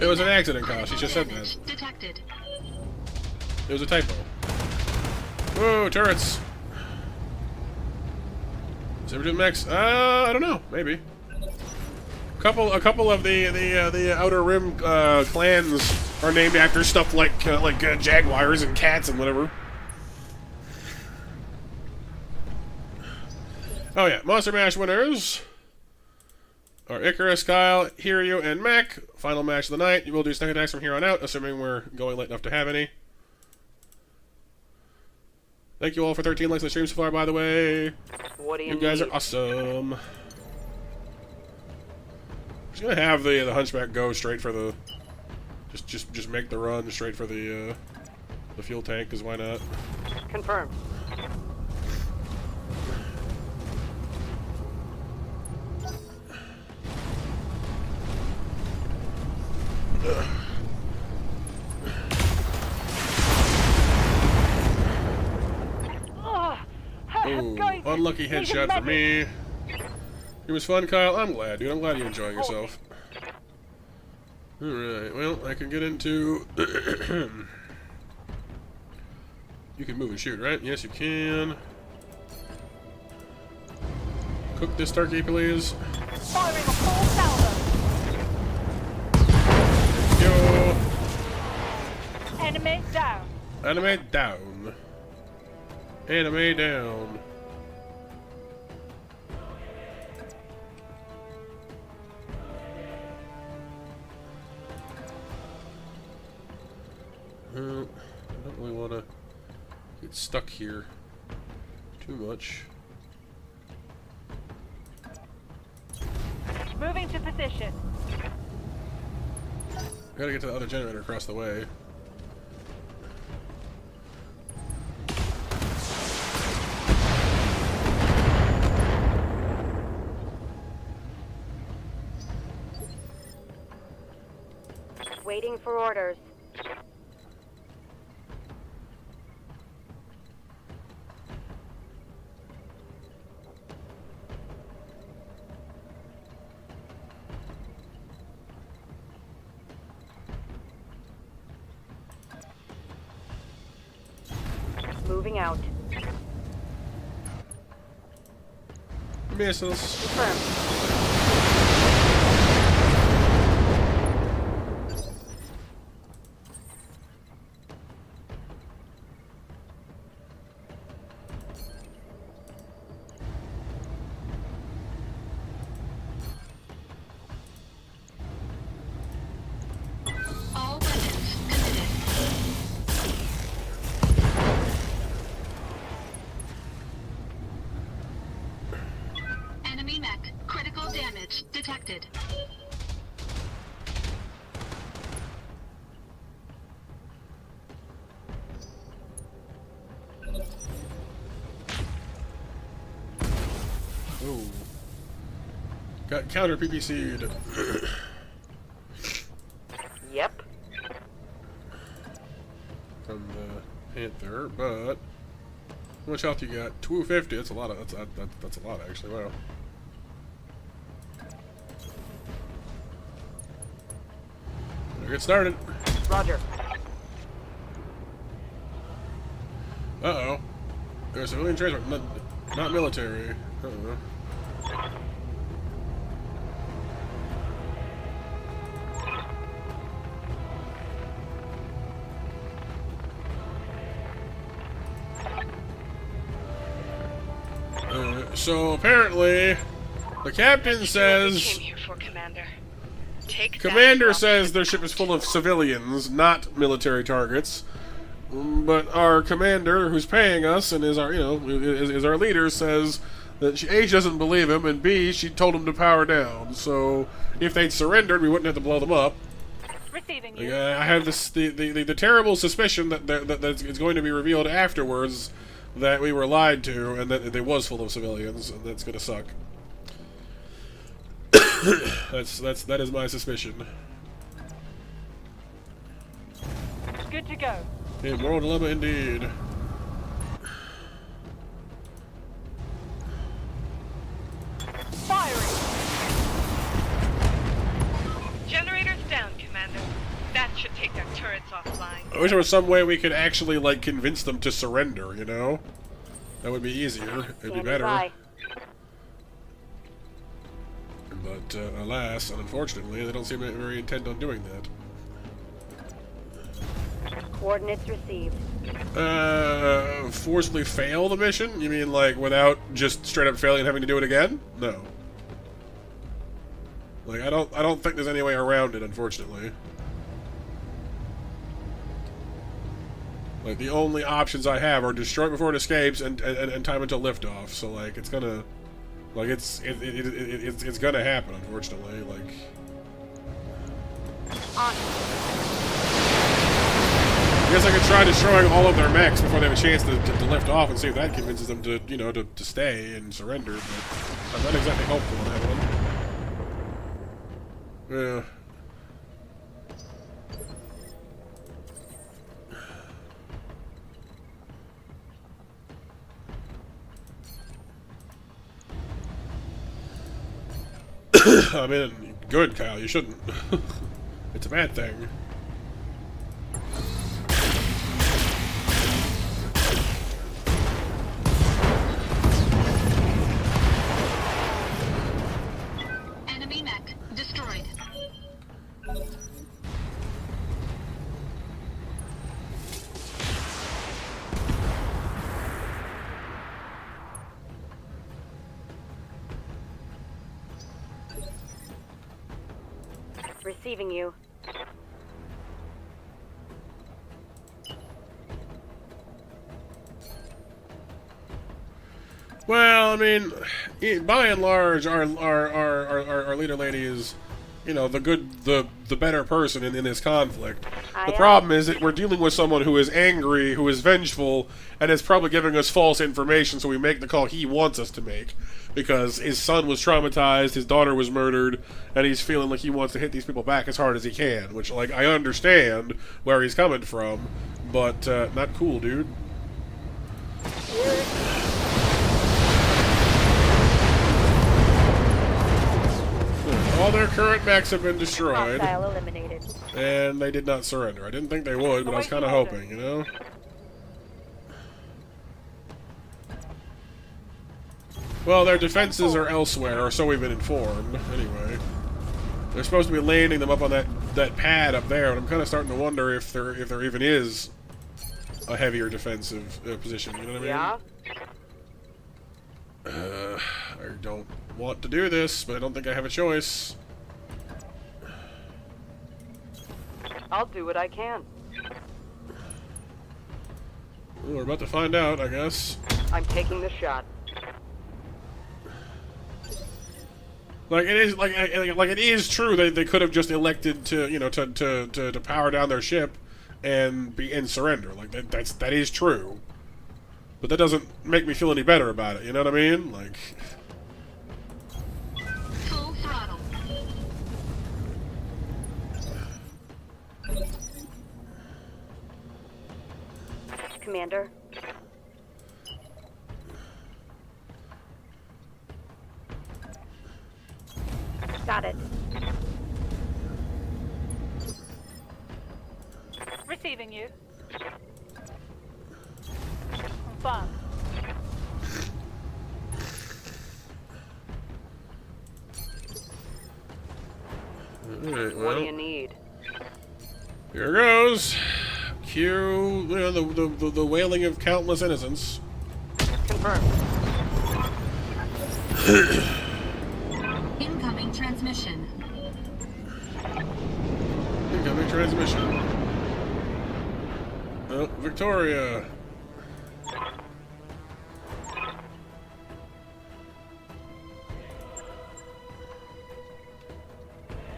It was an accident, Kyle. She just said that. Detected. It was a typo. Whoa, turrets! Saber mechs? I don't know. Maybe. A couple of the Outer Rim clans are named after stuff like jaguars and cats and whatever. Oh yeah, Monster Mash winners are Icarus, Kyle, Hiryu, and Mech. Final match of the night. You will do snack attacks from here on out, assuming we're going late enough to have any. Thank you all for 13 likes on the stream so far, by the way. What do you guys need? are awesome. I'm just gonna have the hunchback go straight for the just make the run straight for the fuel tank, cause why not? Confirmed. Ooh, unlucky headshot for me. It was fun, Kyle. I'm glad, dude. I'm glad you're enjoying yourself. Alright, well, I can get into... You can move and shoot, right? Yes, you can. Cook this turkey, please. Firing a full salvo. Yo! Enemy down. Anime down. Anime down. I don't really want to get stuck here too much. Moving to position. I gotta get to the other generator across the way. Waiting for orders. Moving out. Missiles. Confirmed. detected. Ooh. Got counter PPC'd. Yep. From the Panther, but how much health you got? 250. That's a lot of. That's a lot actually. Wow. Better get started. Roger. Uh-oh. There's civilian transport, not military. Uh-oh. So apparently, the captain says... Came here for, Commander. Take Commander says their ship is full of civilians, not military targets. But our commander, who's paying us and is our, is our leader, says that A, she doesn't believe him, and B, she told him to power down. So if they'd surrendered, we wouldn't have to blow them up. Receiving you. I have the terrible suspicion that it's going to be revealed afterwards that we were lied to and that it was full of civilians, and that's gonna suck. that is my suspicion. Good to go. A moral dilemma indeed. Firing. Generators down, Commander. That should take their turrets offline. I wish there was some way we could actually, like, convince them to surrender, you know? That would be easier. It'd be better. By. But, alas, and unfortunately, they don't seem very intent on doing that. Coordinates received. Forcibly fail the mission? You mean, like, without just straight up failing and having to do it again? No. Like, I don't think there's any way around it, unfortunately. Like, the only options I have are destroy it before it escapes and time until liftoff. So, like, it's gonna... Like, it's gonna happen, unfortunately. Like... I guess I could try destroying all of their mechs before they have a chance to lift off and see if that convinces them to, to stay and surrender, but I'm not exactly hopeful on that one. Yeah. I mean, good, Kyle, you shouldn't. It's a bad thing. Enemy mech destroyed. Receiving you. Well, I mean, by and large, our leader lady is, the better person in this conflict. The problem is that we're dealing with someone who is angry, who is vengeful, and is probably giving us false information, so we make the call he wants us to make. Because his son was traumatized, his daughter was murdered, and he's feeling like he wants to hit these people back as hard as he can. Which, like, I understand where he's coming from, but not cool, dude. All their current mechs have been destroyed, Eliminated. and they did not surrender. I didn't think they would, but I was kind of hoping, Well, their defenses are elsewhere, or so we've been informed. Anyway, they're supposed to be landing them up on that pad up there, and I'm kind of starting to wonder if there even is a heavier defensive position. You know what I mean? Yeah. I don't want to do this, but I don't think I have a choice. I'll do what I can. Well, we're about to find out, I guess. I'm taking the shot. Like it is, like it is true that they could have just elected to, you know, to power down their ship and surrender. Like that is true. But that doesn't make me feel any better about it. You know what I mean? Like. Full throttle. Commander. Got it. Receiving you. Confirmed. Alright, well, What do you need? here goes. Cue, you know, the wailing of countless innocents. Confirmed. Incoming transmission. Incoming transmission. Oh, Victoria.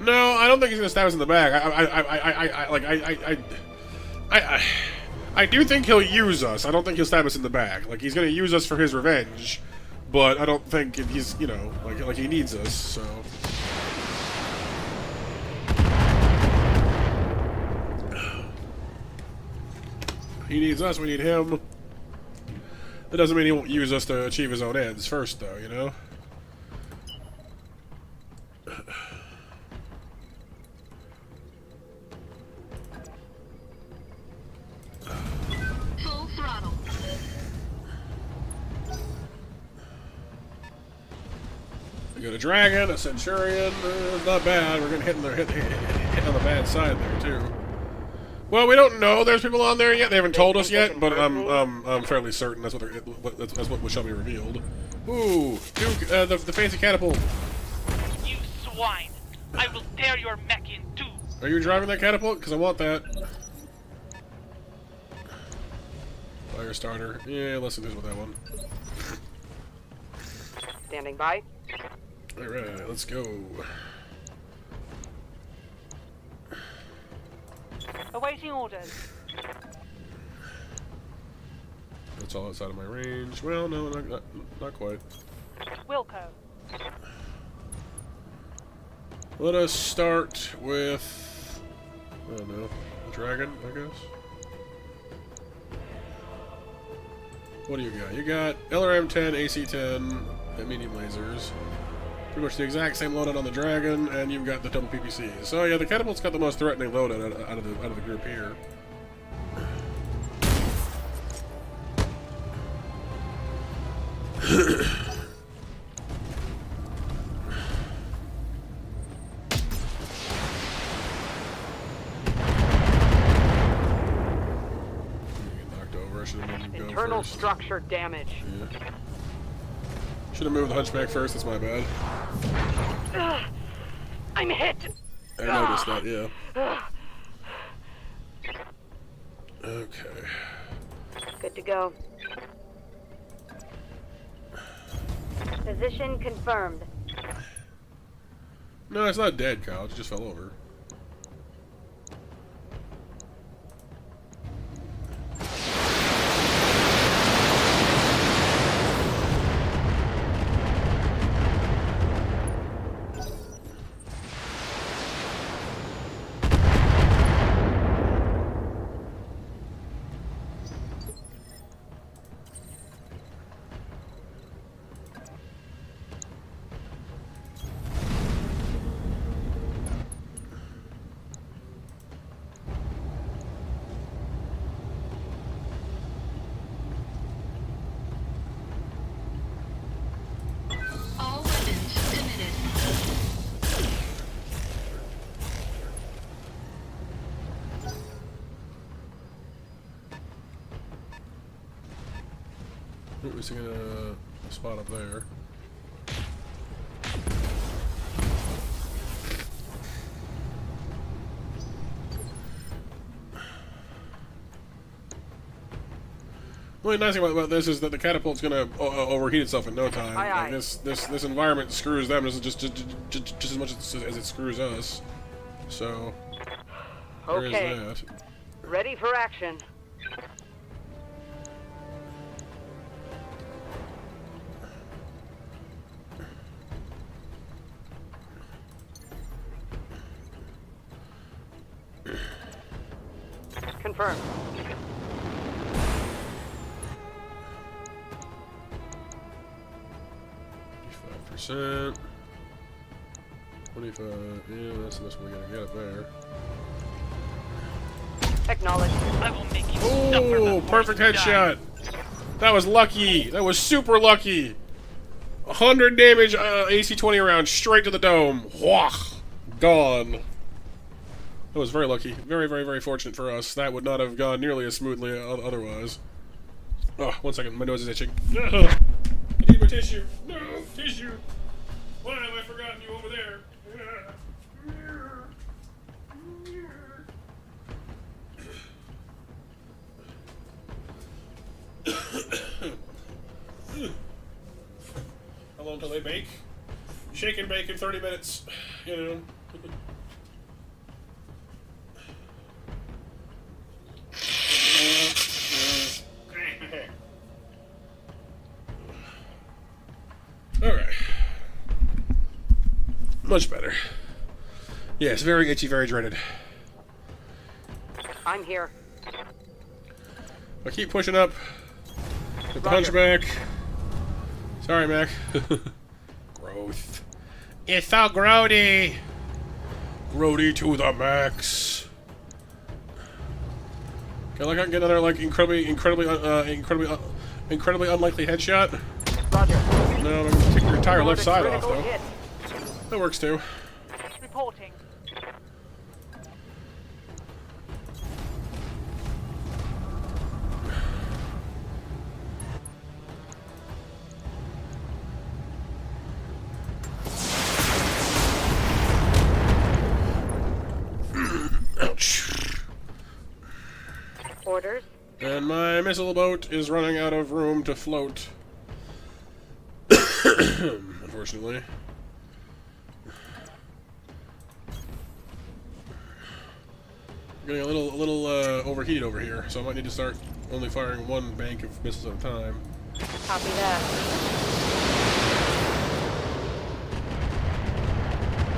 No, I don't think he's gonna stab us in the back. I do think he'll use us. I don't think he'll stab us in the back. Like, he's gonna use us for his revenge, but I don't think he's, you know, like he needs us. So. He needs us. We need him. That doesn't mean he won't use us to achieve his own ends first, though. You know. Full throttle. We got a dragon, a centurion. Not bad. We're gonna hit on the bad side there too. Well, we don't know there's people on there yet. They haven't told us yet, but I'm fairly certain that's what shall be revealed. Ooh, Duke, the fancy catapult. You swine! I will tear your mech in two! Are you driving that catapult? Because I want that. Fire starter. Yeah, let's do this with that one. Standing by. Alright, let's go. Awaiting orders. That's all outside of my range. Well, no, not quite. Wilco. Let us start with, I don't know, dragon, I guess. What do you got? You got LRM-10, AC-10, and medium lasers. Pretty much the exact same loadout on the dragon, and you've got the double PPCs. So yeah, the catapult's got the most threatening loadout out of the group here. Internal structure damage. Yeah. Should have moved the hunchback first, that's my bad. I'm hit! I noticed that, yeah. Okay. Good to go. Position confirmed. No, it's not dead, Kyle. It just fell over. All weapons committed. Ooh, we see a spot up there. only nice thing about this is that the catapult's gonna overheat itself in no time. Aye, aye. Like this environment screws them just as much as it screws us. So there is Okay. that. Ready for action. Confirmed. 55%. 25. Yeah, that's the best we're gonna get up there. Acknowledged. I will make you Oh, perfect headshot. That was lucky. That was super lucky. 100 damage AC-20 round straight to the dome. Wah! Gone. That was very lucky. Very, very, very fortunate for us. That would not have gone nearly as smoothly otherwise. Oh, 1 second. My nose is itching. I need my tissue. No, tissue. Why have I forgotten you over there? How long till they bake? Shake and bake in 30 minutes. You know. Alright. Much better. Yes, very itchy, very dreaded. I'm here. I keep pushing up. Get the hunchback. Sorry, Mech. Growth. It's so grody! Grody to the max. Okay, like I can get another like incredibly unlikely headshot. Roger. No, I'm gonna take your entire left side off though. Hit. That works too. Reporting. Ouch. Orders. And my missile boat is running out of room to float. Unfortunately. Getting a little overheated over here, so I might need to start only firing one bank of missiles at a time. Copy that.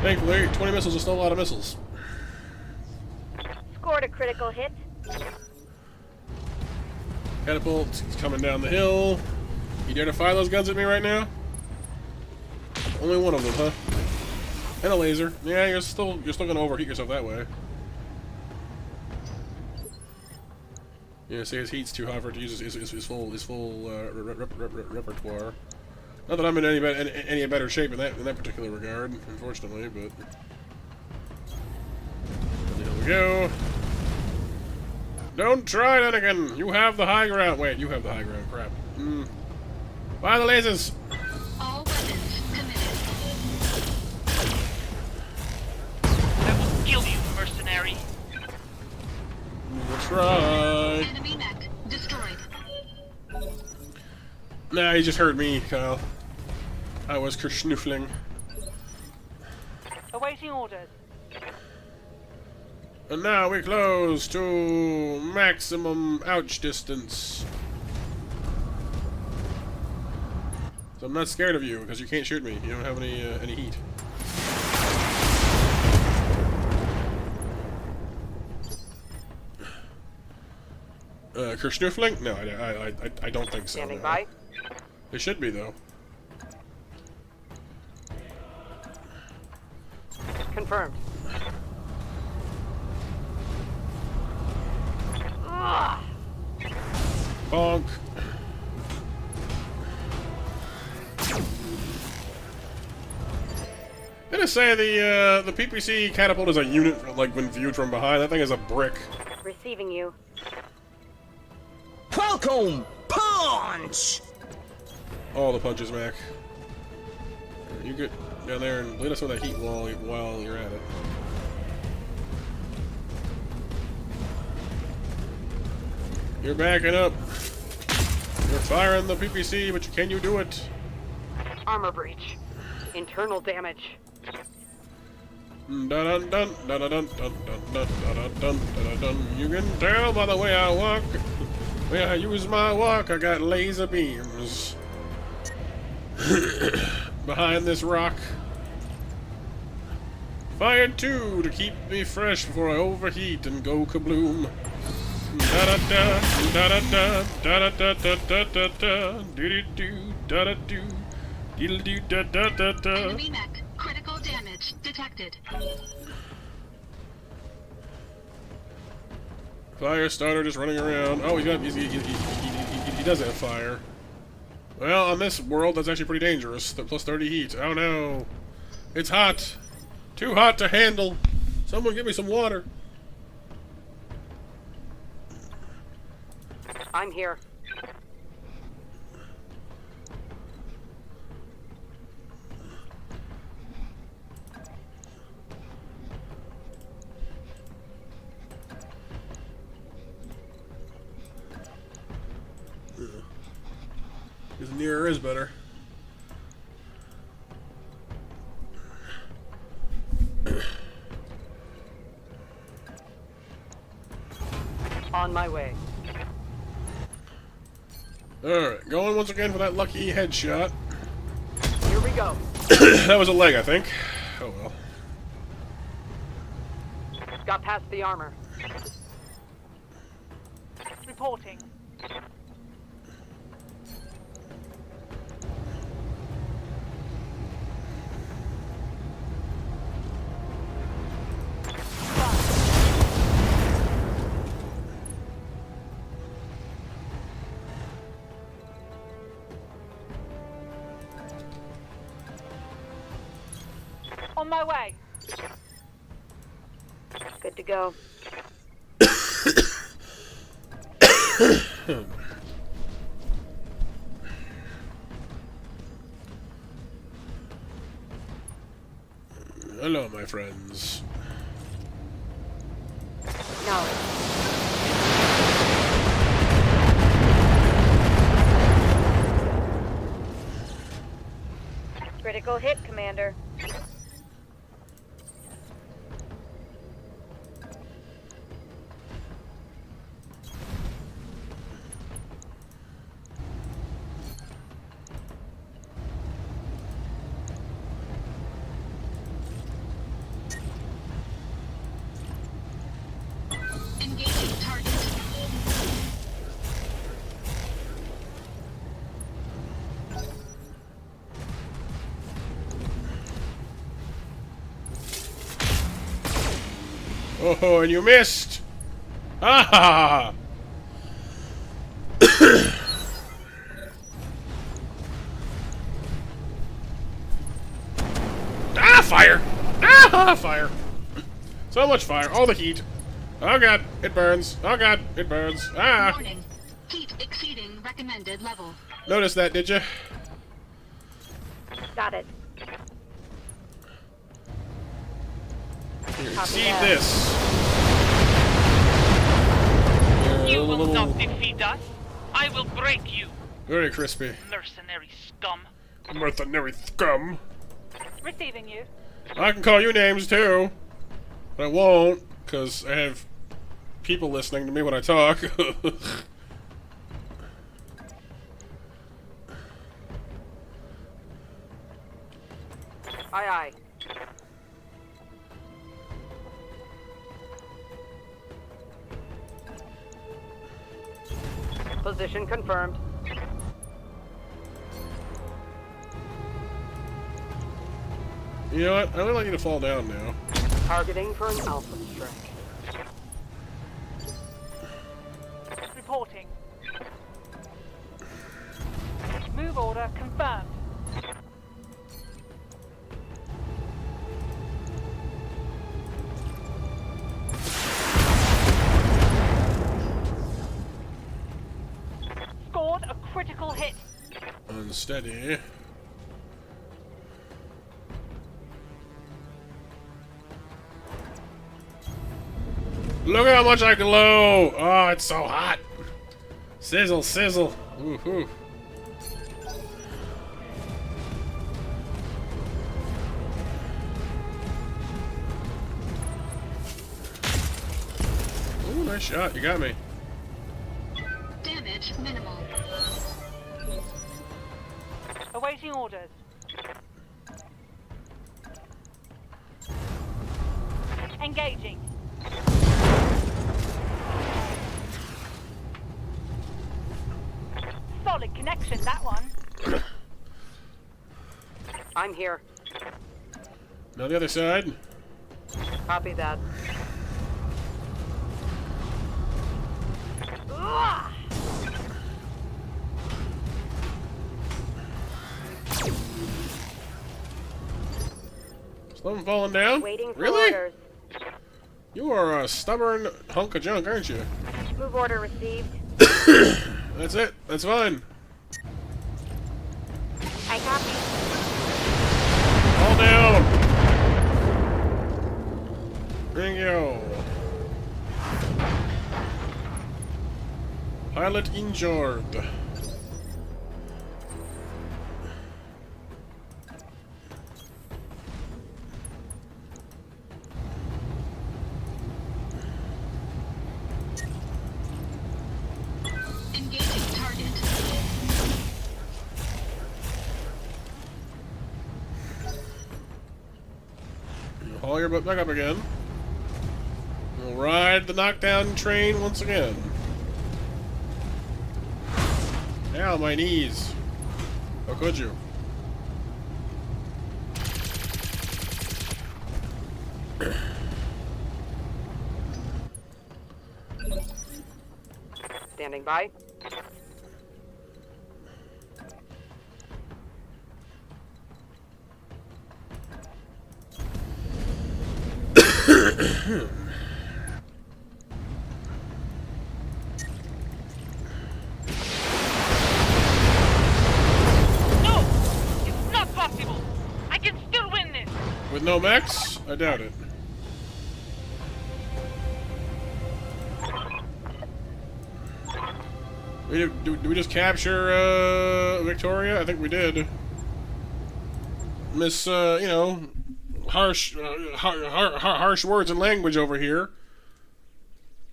Thankfully, 20 missiles is still a lot of missiles. Scored a critical hit. Catapult is coming down the hill. You dare to fire those guns at me right now? Only one of them, huh? And a laser. Yeah, you're still gonna overheat yourself that way. Yeah, see, his heat's too high for it to use his full repertoire. Not that I'm in any better shape in that particular regard, unfortunately, but there we go. Don't try that again. You have the high ground. Wait, you have the high ground. Crap. Fire the lasers. All weapons committed. I will kill you, mercenary. That's right. Enemy mech destroyed. Nah, he just heard me, Kyle. I was kerschnoofling. Awaiting orders. And now we close to maximum ouch distance. So I'm not scared of you because you can't shoot me. You don't have any heat. Kerschnoofling? No, I don't think so. Standing No. by. It should be though. Confirmed. Bonk. I'm gonna say the PPC catapult is a unit, like when viewed from behind. That thing is a brick. Receiving you. Welcome! Punch! All the punches, Mac. You get down there and bleed us with that heat while you're at it. You're backing up. You're firing the PPC, but can you do it? Armor breach. Internal damage. Dun dun dun dun dun dun dun dun dun dun dun dun. You can tell by the way I walk. When I use my walk, I got laser beams behind this rock. Fire 2 to keep me fresh before I overheat and go kabloom. Da da da da da da da da da da da da do do da da do diddle do da da da da. Enemy mech. Critical damage detected. Fire starter just running around. Oh, he does have fire. Well, on this world, that's actually pretty dangerous. The plus 30 heat. Oh no. It's hot. Too hot to handle. Someone give me some water. I'm here. Because nearer is better. On my way. Alright, going once again for that lucky headshot. Here we go. That was a leg, I think. Oh well. Got past the armor. Reporting. On my way. Good to go. Hello, my friends. No. Critical hit, Commander. Engaging target. Oh, and you missed! Ah! Ah, fire! Ah, fire! So much fire, all the heat. Oh god, it burns. Oh god, it burns. Ah! Warning. Heat exceeding recommended level. Notice that, did you? Got it. Here, Copy see that. this. You will not defeat us. I will break you, Very crispy. mercenary scum. Mercenary scum. Receiving you. I can call you names too. But I won't, because I have people listening to me when I talk. Aye, aye. Position confirmed. You know what? I would like you to fall down now. Targeting for an alpha strike. Reporting. Move order confirmed. Scored a critical hit. Unsteady. Look at how much I glow! Oh, it's so hot! Sizzle, sizzle. Woohoo. Ooh, nice shot. You got me. Damage minimal. Awaiting orders. Engaging. Solid connection, that one. I'm here. Now the other side. Copy that. Ugh. Something falling down? Waiting for Really? orders. You are a stubborn hunk of junk, aren't you? Move order received. That's it. That's fine. I copy. All down. Thank you. Pilot injured. Engaging target. Haul your butt back up again. We'll ride the knockdown train once again. Ow, my knees. How could you? Standing by. No! It's not possible! I can still win this! With no mechs? I doubt it. Did we just capture, Victoria? I think we did. Miss, you know, harsh words and language over here.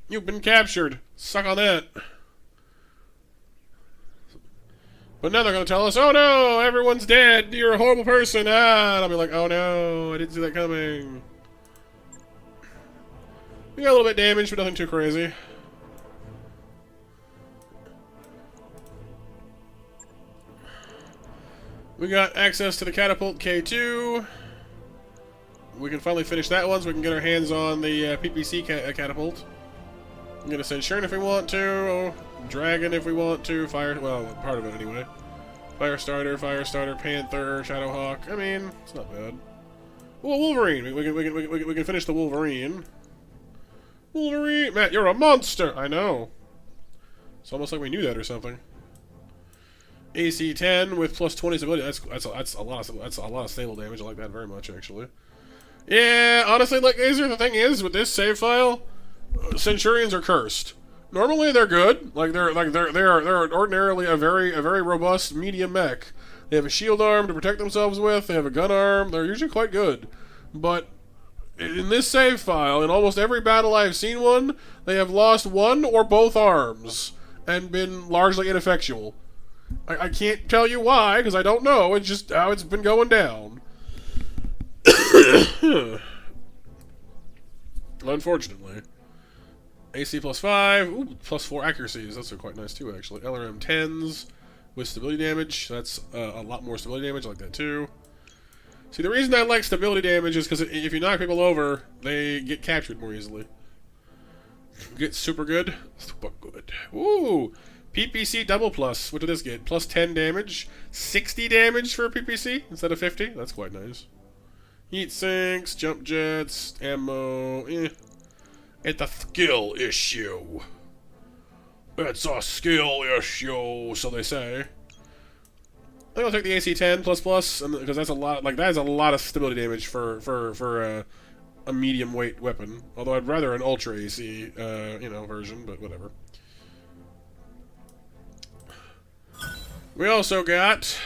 You've been captured. Suck on that. But now they're gonna tell us, oh no, everyone's dead, you're a horrible person, ah, and I'll be like, oh no, I didn't see that coming. We got a little bit damaged, but nothing too crazy. We got access to the catapult K2. We can finally finish that one so we can get our hands on the PPC catapult. I'm gonna send Shern if we want to, Dragon if we want to, well, part of it anyway. Firestarter, Panther, Shadowhawk. I mean, it's not bad. Well, Wolverine. We can finish the Wolverine. Wolverine, Matt, you're a monster. I know. It's almost like we knew that or something. AC 10 with plus 20 stability. That's a lot of stable damage. I like that very much, actually. Yeah, honestly, like, the thing is with this save file, Centurions are cursed. Normally they're good. They're ordinarily a very robust medium mech. They have a shield arm to protect themselves with. They have a gun arm. They're usually quite good. But in this save file, in almost every battle I've seen one, they have lost one or both arms and been largely ineffectual. I can't tell you why, because I don't know. It's just how it's been going down. Unfortunately. AC plus 5. Ooh, plus 4 accuracies. Those are quite nice too, actually. LRM 10s with stability damage. That's a lot more stability damage. I like that too. See, the reason I like stability damage is because if you knock people over, they get captured more easily. Get super good. Super good. Ooh! PPC double plus. What did this get? Plus 10 damage. 60 damage for a PPC instead of 50. That's quite nice. Heat sinks, jump jets, ammo. It's a skill issue. It's a skill issue, so they say. I think I'll take the AC 10 plus plus, because that's a lot. Like, that is a lot of stability damage for a medium weight weapon. Although I'd rather an ultra AC, you know, version, but whatever. We also got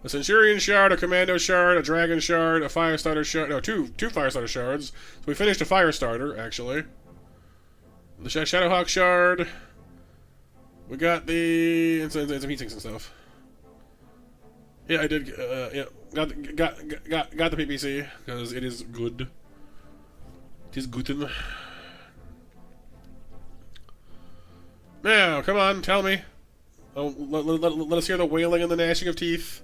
a Centurion shard, a Commando shard, a Dragon shard, a Firestarter shard. No, two Firestarter shards. So we finished a Firestarter, actually. The Shadowhawk shard. We got the... and some heat sinks and stuff. Yeah, I did, yeah. Got the PPC, because it is good. It is guten. Now, come on, tell me. Oh, let us hear the wailing and the gnashing of teeth.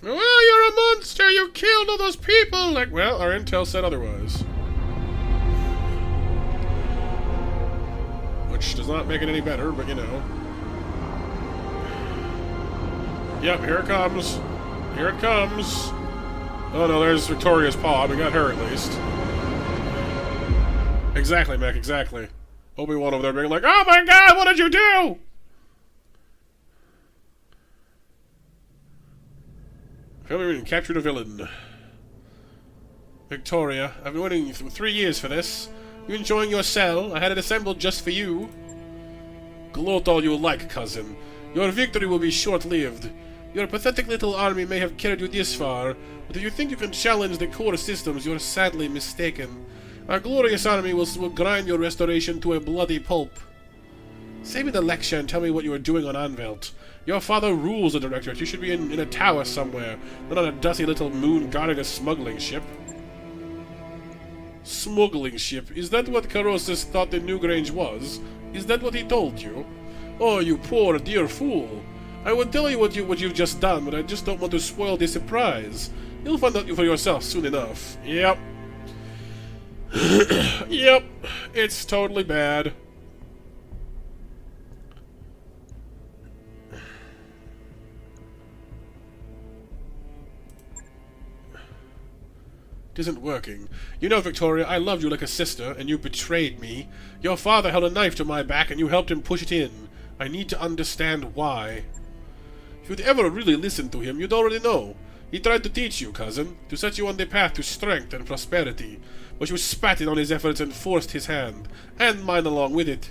Well, you're a monster! You killed all those people! Like, well, our intel said otherwise. Which does not make it any better, but you know. Yep, here it comes. Here it comes. Oh no, there's Victoria's paw. We got her at least. Exactly, Mech, exactly. Obi-Wan over there being like, oh my god, what did you do? Family captured a villain. Victoria, I've been waiting 3 years for this. You enjoying your cell? I had it assembled just for you. Gloat all you like, cousin. Your victory will be short-lived. Your pathetic little army may have carried you this far, but if you think you can challenge the core systems, you're sadly mistaken. Our glorious army will grind your restoration to a bloody pulp. Save me the lecture and tell me what you are doing on Anvelt. Your father rules the Directorate. You should be in a tower somewhere, not on a dusty little moon guarding a smuggling ship. Smuggling ship? Is that what Carosus thought the Newgrange was? Is that what he told you? Oh, you poor, dear fool. I would tell you what you've just done, but I just don't want to spoil the surprise. You'll find out for yourself soon enough. Yep. Yep. It's totally bad. It isn't working. You know, Victoria, I loved you like a sister, and you betrayed me. Your father held a knife to my back, and you helped him push it in. I need to understand why. If you'd ever really listened to him, you'd already know. He tried to teach you, cousin, to set you on the path to strength and prosperity, but you spat in on his efforts and forced his hand, and mine along with it.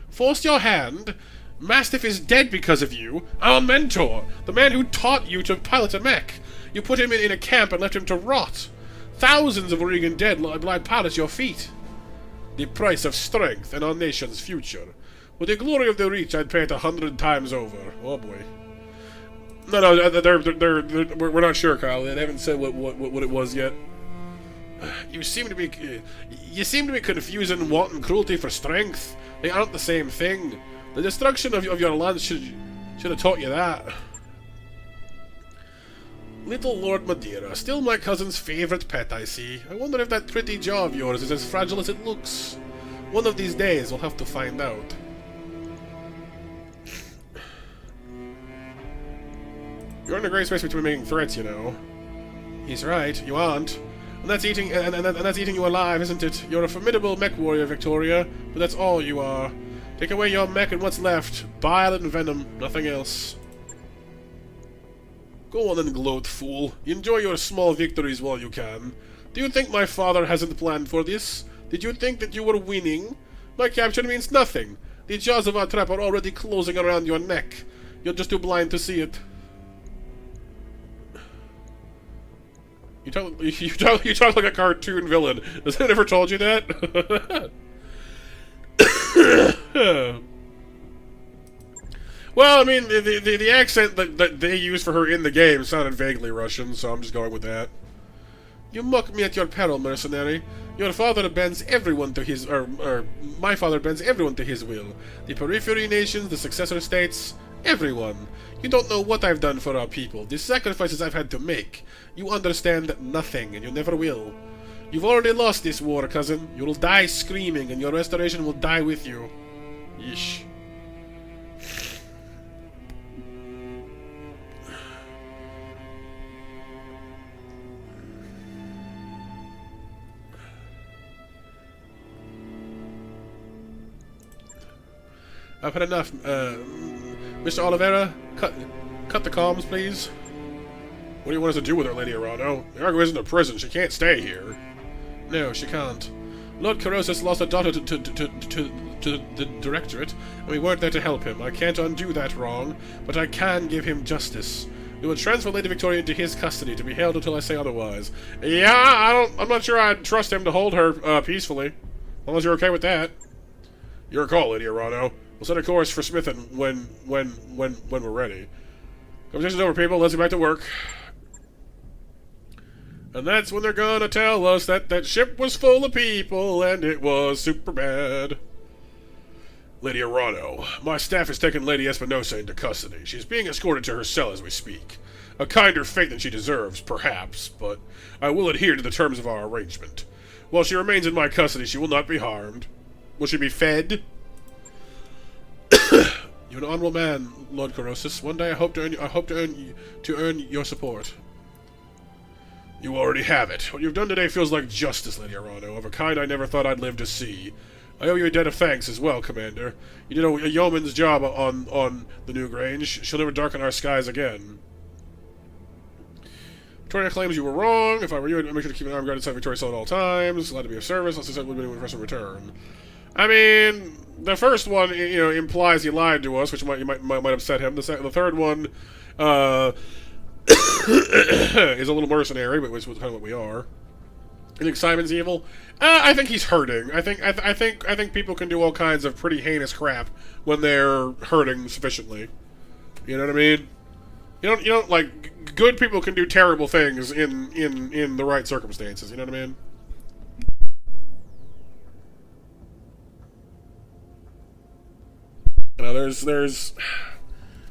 Forced your hand? Mastiff is dead because of you. Our mentor, the man who taught you to pilot a mech. You put him in a camp and left him to rot. Thousands of Regan dead lie piled at your feet. The price of strength and our nation's future. With the glory of the Reach, I'd pay it 100 times over. Oh boy. No, we're not sure, Kyle. They haven't said what it was yet. You seem to be confusing wanton cruelty for strength. They aren't the same thing. The destruction of your land should have taught you that. Little Lord Madeira, still my cousin's favorite pet, I see. I wonder if that pretty jaw of yours is as fragile as it looks. One of these days, we'll have to find out. You're in a great space between making threats, you know. He's right, you aren't. And that's eating you alive, isn't it? You're a formidable mech warrior, Victoria, but that's all you are. Take away your mech and what's left. Bile and venom, nothing else. Go on and gloat, fool. Enjoy your small victories while you can. Do you think my father hasn't planned for this? Did you think that you were winning? My capture means nothing. The jaws of our trap are already closing around your neck. You're just too blind to see it. You talk like a cartoon villain. Has anyone ever told you that? Well, I mean, the accent that they used for her in the game sounded vaguely Russian, so I'm just going with that. You mock me at your peril, mercenary. Your father bends everyone to his, or my father bends everyone to his will. The periphery nations, the successor states, everyone. You don't know what I've done for our people, the sacrifices I've had to make. You understand nothing, and you never will. You've already lost this war, cousin. You'll die screaming, and your restoration will die with you. Yeesh. I've had enough, Mr. Oliveira, cut the comms, please. What do you want us to do with her, Lady Arado? The Argo isn't a prison, she can't stay here. No, she can't. Lord Carosus lost a daughter to to the directorate, and we weren't there to help him. I can't undo that wrong, but I can give him justice. We will transfer Lady Victoria into his custody, to be held until I say otherwise. Yeah, I'm not sure I'd trust him to hold her, peacefully. Unless you're okay with that. Your call, Lady Arano. We'll set a course for Smithin when we're ready. Conversation's over, people. Let's get back to work. And that's when they're gonna tell us that that ship was full of people and it was super bad. Lady Arano, my staff has taken Lady Espinosa into custody. She's being escorted to her cell as we speak. A kinder fate than she deserves, perhaps, but I will adhere to the terms of our arrangement. While she remains in my custody, she will not be harmed. Will she be fed? You're an honorable man, Lord Corrosis. One day I hope to earn your support. You already have it. What you've done today feels like justice, Lady Arano, of a kind I never thought I'd live to see. I owe you a debt of thanks as well, Commander. You did a yeoman's job on the New Grange. She'll never darken our skies again. Victoria claims you were wrong. If I were you, I'd make sure to keep an armed guard inside Victoria's cell at all times. Glad to be of service. Let's decide what we're doing for some return. I mean, the first one, you know, implies he lied to us, which might upset him. The third one, is a little mercenary, but which is kind of what we are. You think Simon's evil? I think he's hurting. I think people can do all kinds of pretty heinous crap when they're hurting sufficiently. You know what I mean? You don't like good people can do terrible things in the right circumstances. You know what I mean? You know,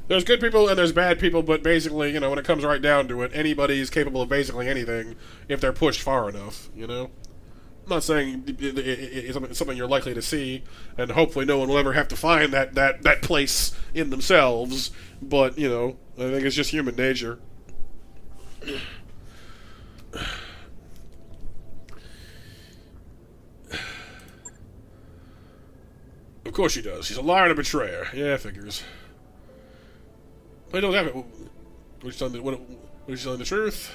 there's good people and there's bad people, but basically, you know, when it comes right down to it, anybody is capable of basically anything if they're pushed far enough, you know? I'm not saying it's something you're likely to see, and hopefully no one will ever have to find that place in themselves, but, you know, I think it's just human nature. Of course she does. She's a liar and a betrayer. Yeah, figures. I don't have it. What, she's telling the truth?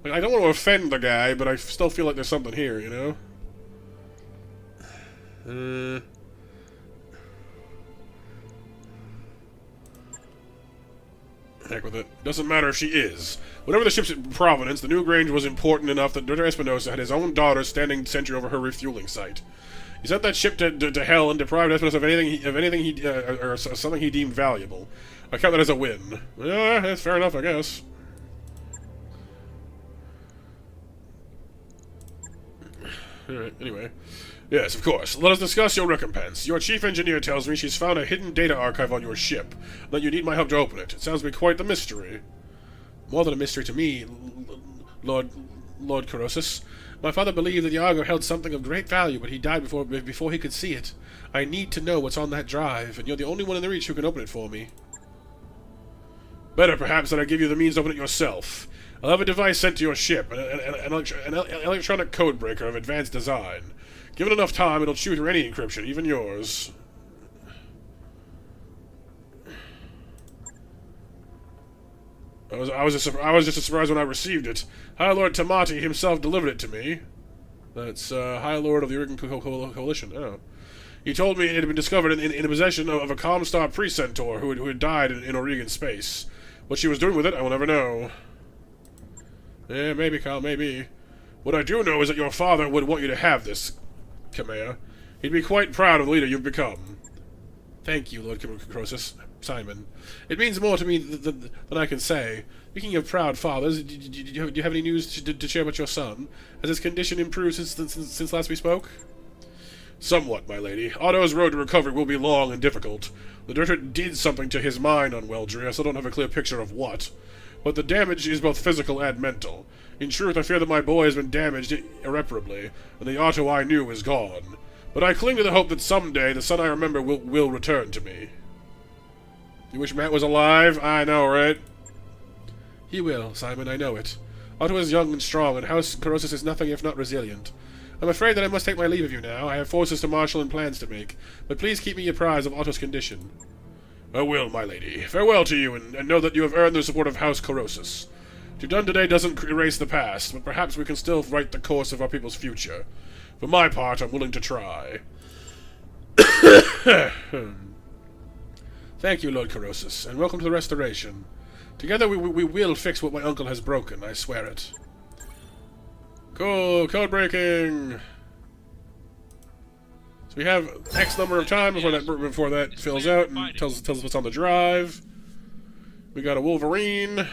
Like, I don't want to offend the guy, but I still feel like there's something here, you know? Heck with it. Doesn't matter if she is. Whatever the ship's provenance, the New Grange was important enough that Dr. Espinosa had his own daughter standing sentry over her refueling site. He sent that ship to hell and deprived Espinosa of anything or something he deemed valuable. I count that as a win. Yeah, that's fair enough, I guess. Alright, anyway. Yes, of course. Let us discuss your recompense. Your chief engineer tells me she's found a hidden data archive on your ship, and that you need my help to open it. It sounds to be quite the mystery. More than a mystery to me, Lord Corrosis. My father believed that the Argo held something of great value, but he died before he could see it. I need to know what's on that drive, and you're the only one in the Reach who can open it for me. Better, perhaps, that I give you the means to open it yourself. I'll have a device sent to your ship, an electronic code breaker of advanced design. Given enough time, it'll chew through any encryption, even yours. I was just as surprised when I received it. High Lord Tamati himself delivered it to me. That's High Lord of the Urigan Coalition. Oh. He told me it had been discovered in the possession of a Comstar Precentaur who had died in Oregon space. What she was doing with it, I will never know. Yeah, maybe, Kyle, maybe. What I do know is that your father would want you to have this, Kamea. He'd be quite proud of the leader you've become. Thank you, Lord Croesus. Simon. It means more to me than I can say. Speaking of proud fathers, do you have any news to share about your son? Has his condition improved since last we spoke? Somewhat, my lady. Otto's road to recovery will be long and difficult. The Director did something to his mind on Weldry. I still don't have a clear picture of what. But the damage is both physical and mental. In truth, I fear that my boy has been damaged irreparably, and the Otto I knew is gone. But I cling to the hope that someday the son I remember will return to me. You wish Matt was alive? I know, right? He will, Simon, I know it. Otto is young and strong, and House Corrosis is nothing if not resilient. I'm afraid that I must take my leave of you now. I have forces to marshal and plans to make, but please keep me apprised of Otto's condition. I will, my lady. Farewell to you, and know that you have earned the support of House Corrosis. What you've done today doesn't erase the past, but perhaps we can still write the course of our people's future. For my part, I'm willing to try. Thank you, Lord Corrosus, and welcome to the restoration. Together we will fix what my uncle has broken, I swear it. Cool, code breaking! So we have X number of time before that fills out and tells us what's on the drive. We got a Wolverine.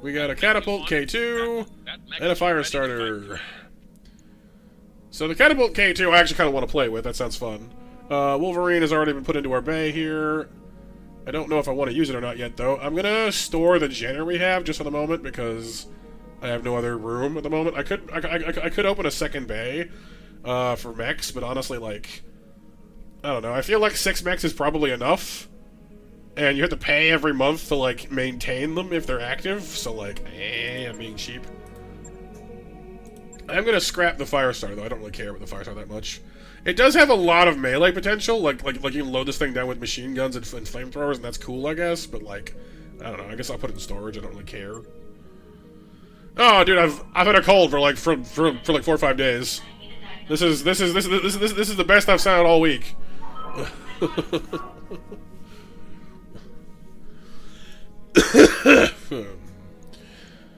We got a catapult K2 and a fire starter. So the catapult K2 I actually kind of want to play with. That sounds fun. Wolverine has already been put into our bay here. I don't know if I want to use it or not yet, though. I'm gonna store the Jenner we have just for the moment because I have no other room at the moment. I could open a second bay for mechs, but honestly, like, I don't know. I feel like 6 mechs is probably enough, and you have to pay every month to like maintain them if they're active. So like, I'm being cheap. I'm gonna scrap the Firestar though. I don't really care about the Firestar that much. It does have a lot of melee potential, like you can load this thing down with machine guns and flamethrowers, and that's cool, I guess. But like, I don't know. I guess I'll put it in storage. I don't really care. Oh, dude, I've had a cold for like for like 4 or 5 days. This is the best I've sounded all week.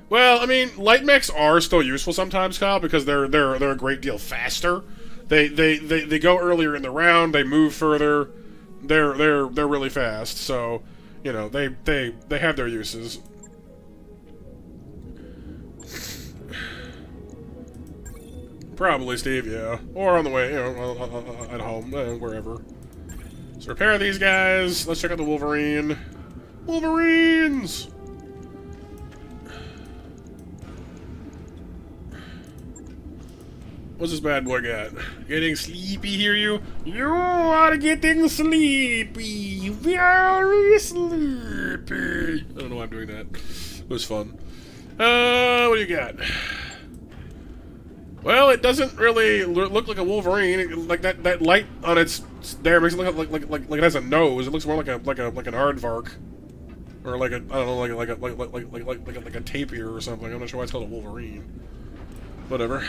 Well, I mean, light mechs are still useful sometimes, Kyle, because they're a great deal faster. They go earlier in the round. They move further. They're really fast. So, you know, they have their uses. Probably, Steve. Yeah, or on the way, you know, at home, wherever. Let's repair these guys. Let's check out the Wolverine. Wolverines. What's this bad boy got? Getting sleepy, hear you? You are getting sleepy. Very sleepy. I don't know why I'm doing that. It was fun. What do you got? Well, it doesn't really look like a Wolverine. Like that light on its there makes it look like it has a nose. It looks more like an aardvark, or like a, I don't know, like a tapir or something. I'm not sure why it's called a Wolverine. Whatever.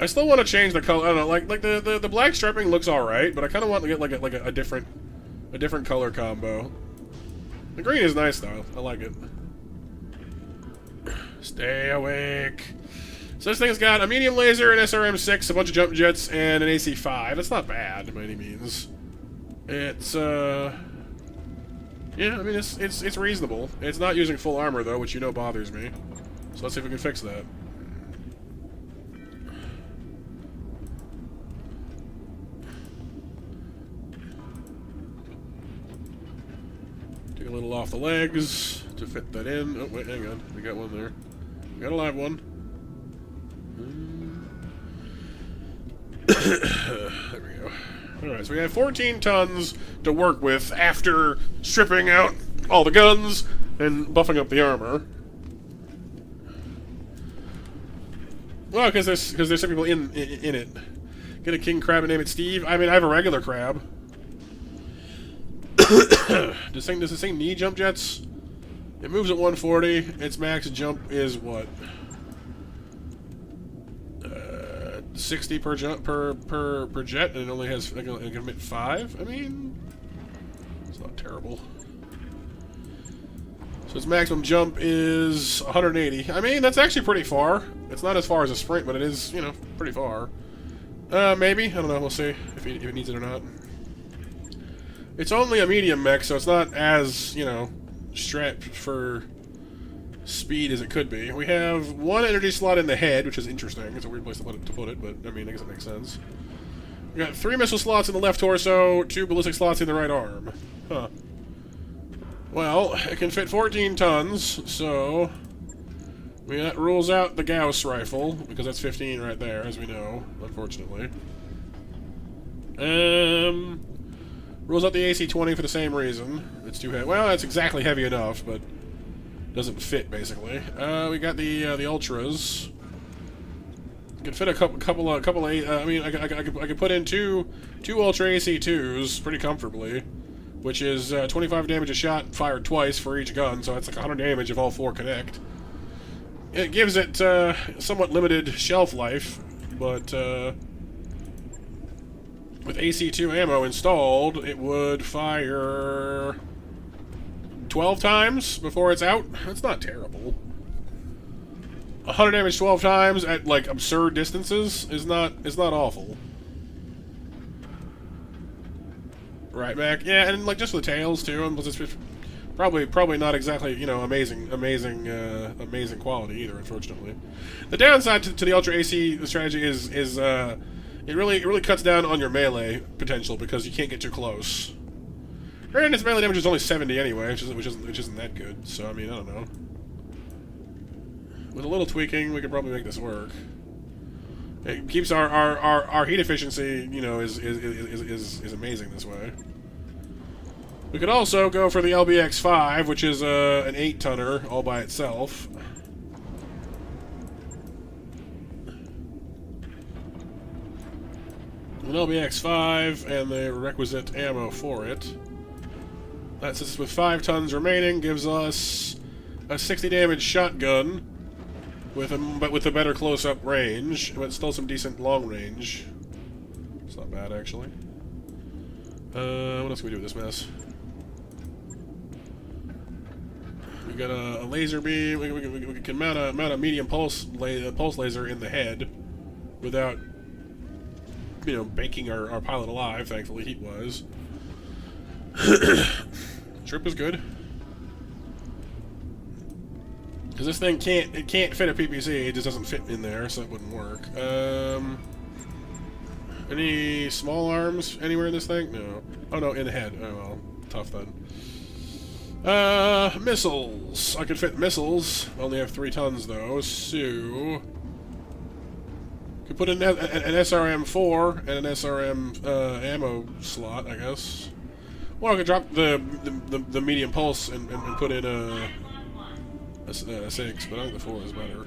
I still want to change the color. I don't know, like the black striping looks all right, but I kind of want to get like a different color combo. The green is nice though. I like it. Stay awake. So this thing's got a medium laser, an SRM-6, a bunch of jump jets, and an AC-5. That's not bad by any means. It's yeah, I mean it's reasonable. It's not using full armor though, which you know bothers me. So let's see if we can fix that. Take a little off the legs to fit that in. Oh wait, hang on. We got one there. We got a live one. There we go. Alright, so we have 14 tons to work with after stripping out all the guns and buffing up the armor. Well, because there's some people in it. Get a king crab and name it Steve. I mean, I have a regular crab. Does this thing need jump jets? It moves at 140. Its max jump is what? 60 per jump per jet, and it only has it can emit 5. I mean, it's not terrible. So its maximum jump is 180. I mean, that's actually pretty far. It's not as far as a sprint, but it is, you know, pretty far. Maybe, I don't know. We'll see if it needs it or not. It's only a medium mech, so it's not as, you know, strapped for speed as it could be. We have one energy slot in the head, which is interesting. It's a weird place to put it, but I mean, I guess it makes sense. We got 3 missile slots in the left torso, 2 ballistic slots in the right arm. Huh. Well, it can fit 14 tons, so that rules out the Gauss rifle, because that's 15 right there, as we know, unfortunately. Rules out the AC-20 for the same reason. It's too heavy. Well, that's exactly heavy enough, but doesn't fit, basically. We got the Ultras. Can fit a couple of I mean, I could put in two Ultra AC-2s pretty comfortably, which is 25 damage a shot fired twice for each gun, so that's like 100 damage if all 4 connect. It gives it somewhat limited shelf life, but with AC2 ammo installed, it would fire 12 times before it's out. That's not terrible. 100 damage 12 times at like absurd distances is not awful. Right, Mech? Yeah, and like just the tails too, and it's probably not exactly, you know, amazing quality either, unfortunately. The downside to the Ultra AC strategy is it really cuts down on your melee potential because you can't get too close. And its melee damage is only 70 anyway, which isn't that good. So I mean, I don't know. With a little tweaking, we could probably make this work. It keeps our heat efficiency, you know, is amazing this way. We could also go for the LBX-5, which is an 8-tonner all by itself. An LBX-5 and the requisite ammo for it. That sits us with 5 tons remaining, gives us a 60 damage shotgun. But with a better close-up range, but still some decent long range. It's not bad, actually. What else can we do with this mess? We got a laser beam. We can mount a medium pulse laser in the head without, you know, baking our pilot alive. Thankfully, heat-wise. Trip is good. Because this thing can't fit a PPC, it just doesn't fit in there, so it wouldn't work. Any small arms anywhere in this thing? No. Oh no, in the head. Oh well, tough then. Missiles. I could fit missiles. Only have 3 tons though, so could put an SRM-4 and an SRM ammo slot, I guess. Well, I could drop the medium pulse and put in a 6, but I think the 4 is better.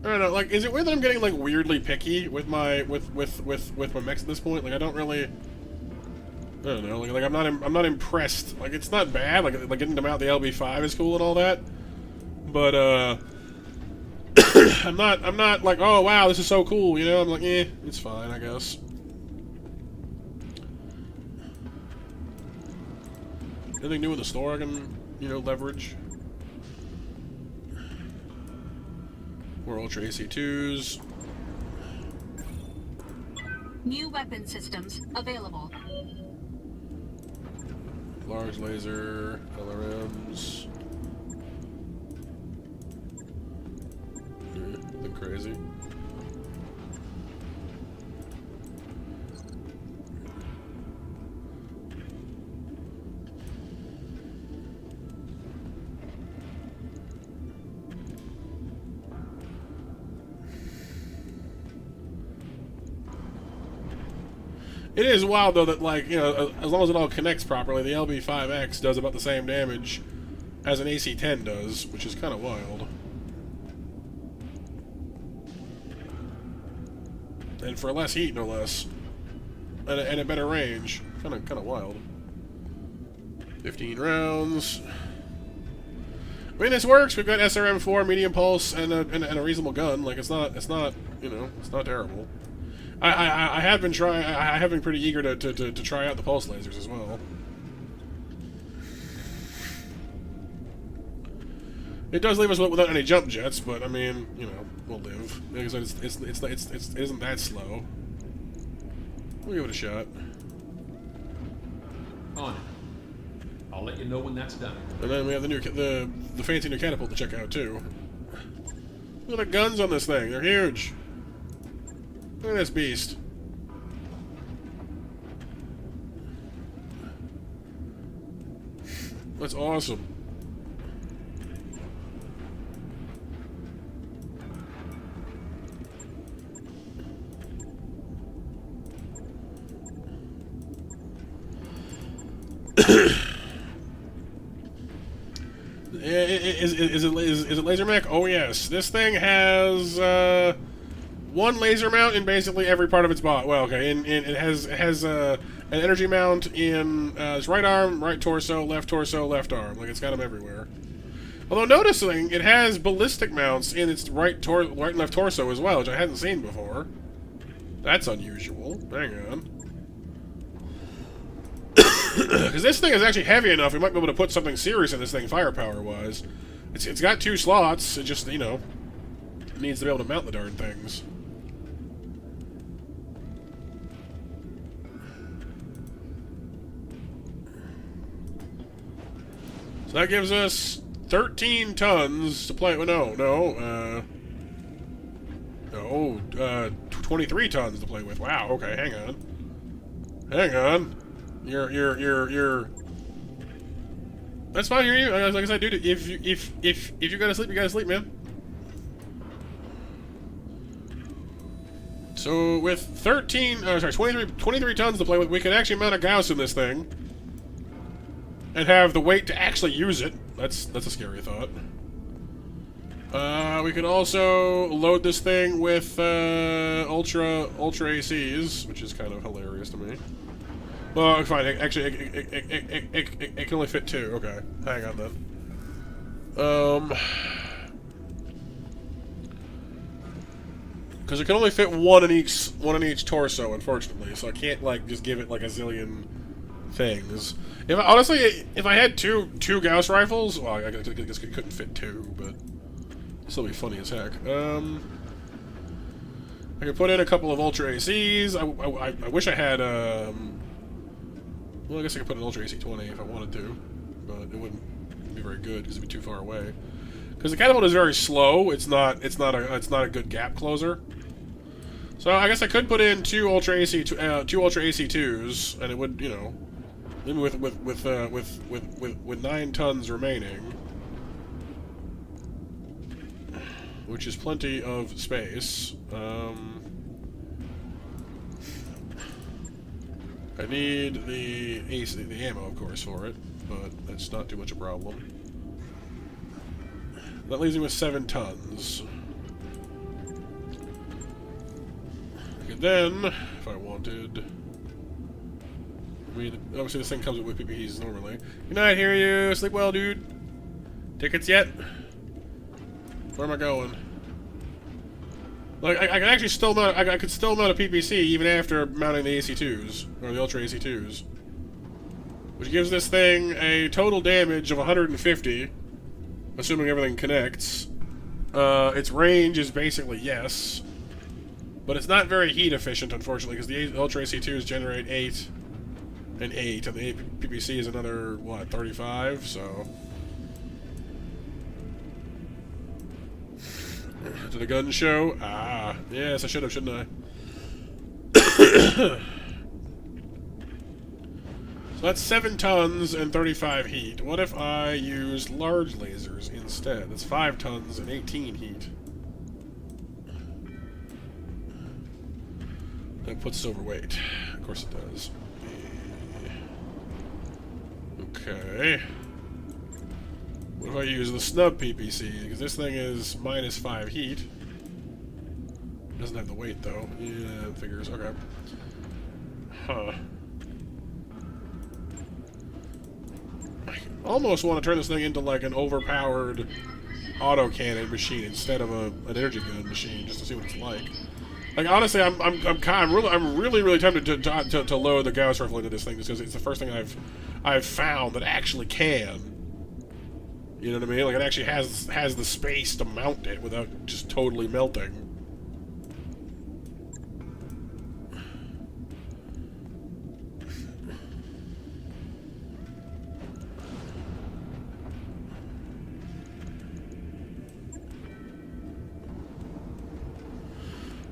I don't know, like, is it weird that I'm getting, like, weirdly picky with my mechs at this point? Like, I don't really... I don't know, like I'm not impressed. Like, it's not bad, like getting them out the LB5 is cool and all that. But, I'm not like, oh wow, this is so cool, you know? I'm like, eh, it's fine, I guess. Anything new in the store I can, you know, leverage? More Ultra AC2s. New weapon systems available. Large laser, LRMs. Look crazy. It is wild, though, that, like, you know, as long as it all connects properly, the LB5X does about the same damage as an AC-10 does, which is kind of wild. And for less heat, no less. And a better range. Kind of wild. 15 rounds. I mean, this works. We've got SRM-4, medium pulse, and a reasonable gun. Like, it's not, you know, it's not terrible. I have been pretty eager to try out the pulse lasers as well. It does leave us without any jump jets, but I mean, you know, we'll live because it isn't that slow. We'll give it a shot. On it. I'll let you know when that's done. And then we have the fancy new catapult to check out too. Look at the guns on this thing; they're huge. Look at this beast. That's awesome. The Is it laser mech? Oh yes. This thing has one laser mount in basically every part of its body. Well, okay, it has an energy mount in its right arm, right torso, left arm. Like it's got them everywhere. Although noticing it has ballistic mounts in its right and left torso as well, which I hadn't seen before. That's unusual. Hang on. Because this thing is actually heavy enough, we might be able to put something serious in this thing firepower-wise. It's got 2 slots, it just, you know, needs to be able to mount the darn things. So that gives us 13 tons to play. Well, no, 23 tons to play with. Wow, okay, hang on. You're. That's fine. Hear you. Like I said, dude. If you gotta sleep, you gotta sleep, man. So with 23 tons to play with, we can actually mount a Gauss in this thing, and have the weight to actually use it. That's a scary thought. We could also load this thing with ultra ACs, which is kind of hilarious to me. Well, fine. Actually, it can only fit 2. Okay, hang on then. Because it can only fit one in each torso, unfortunately. So I can't like just give it like a zillion things. Honestly, if I had two Gauss rifles, well, I guess it couldn't fit 2, but it'd still be funny as heck. I could put in a couple of ultra ACs. I wish I had well, I guess I could put an Ultra AC-20 if I wanted to, but it wouldn't be very good because it'd be too far away. Because the catapult is very slow. It's not a good gap closer. So I guess I could put in 2 Ultra AC-2s, and it would, you know, leave me with 9 tons remaining, which is plenty of space. I need the ammo, of course, for it, but that's not too much a problem. That leaves me with 7 tons. I could then, if I wanted... I mean, obviously this thing comes with PPEs normally. Good night, hear you. Sleep well, dude. Tickets yet? Where am I going? Like, I can actually still mount, I could still mount a PPC even after mounting the AC-2s, or the Ultra AC-2s. Which gives this thing a total damage of 150, assuming everything connects. Its range is basically yes, but it's not very heat efficient, unfortunately, because the Ultra AC-2s generate 8 and 8, and the PPC is another, what, 35, so... To the gun show? Ah, yes, I should have, shouldn't I? So that's 7 tons and 35 heat. What if I use large lasers instead? That's 5 tons and 18 heat. That puts us overweight. Of course it does. Okay. What if I use the snub PPC? Because this thing is -5 heat. Doesn't have the weight though. Yeah, it figures. Okay. Huh. I almost want to turn this thing into like an overpowered autocannon machine instead of an energy gun machine, just to see what it's like. Like honestly, I'm really tempted to load the Gauss rifle into this thing just because it's the first thing I've found that actually can. You know what I mean? Like it actually has the space to mount it without just totally melting.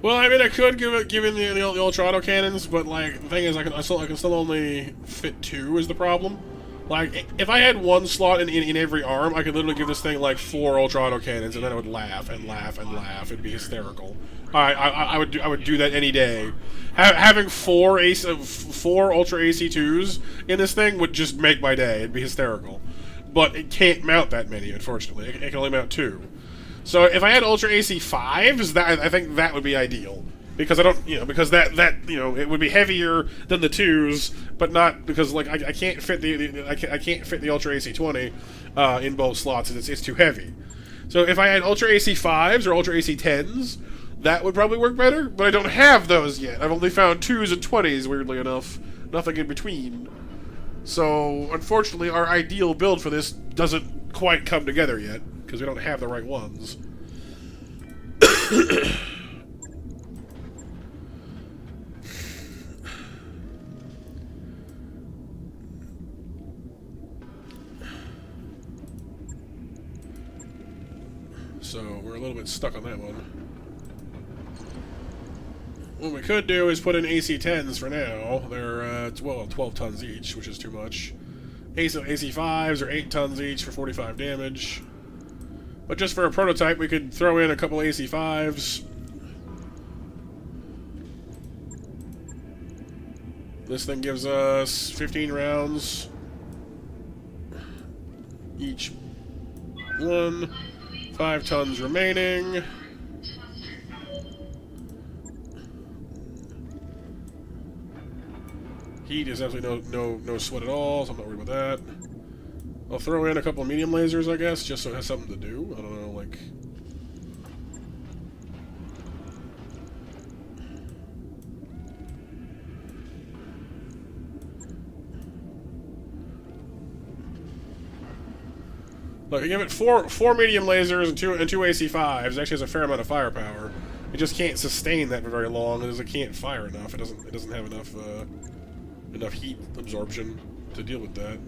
Well, I mean, I could give in the ultra auto cannons, but like the thing is, I can still only fit 2 is the problem. Like, if I had 1 slot in every arm, I could literally give this thing like 4 ultra auto cannons, and then I would laugh and laugh and laugh. It'd be hysterical. I would do that any day. Having 4 ultra AC2s in this thing would just make my day. It'd be hysterical. but it can't mount that many, unfortunately. It can only mount 2. So if I had Ultra AC 5s, I think that would be ideal. Because I don't, because that it would be heavier than the 2s, but not because like I can't fit I can't fit the Ultra AC 20 in both slots. It's too heavy. So if I had Ultra AC 5s or Ultra AC 10s, that would probably work better. But I don't have those yet. I've only found 2s and 20s, weirdly enough. Nothing in between. So unfortunately, our ideal build for this doesn't quite come together yet because we don't have the right ones. So we're a little bit stuck on that one. What we could do is put in AC-10s for now. They're, 12 tons each, which is too much. AC-5s are 8 tons each for 45 damage. But just for a prototype, we could throw in a couple AC-5s. This thing gives us 15 rounds. Each one. 5 tons remaining. Heat is absolutely no sweat at all, so I'm not worried about that. I'll throw in a couple of medium lasers, I guess, just so it has something to do. I don't know, like... Look, you give it four medium lasers and two AC-5s. It actually has a fair amount of firepower. It just can't sustain that for very long because it can't fire enough. It doesn't have enough enough heat absorption to deal with that.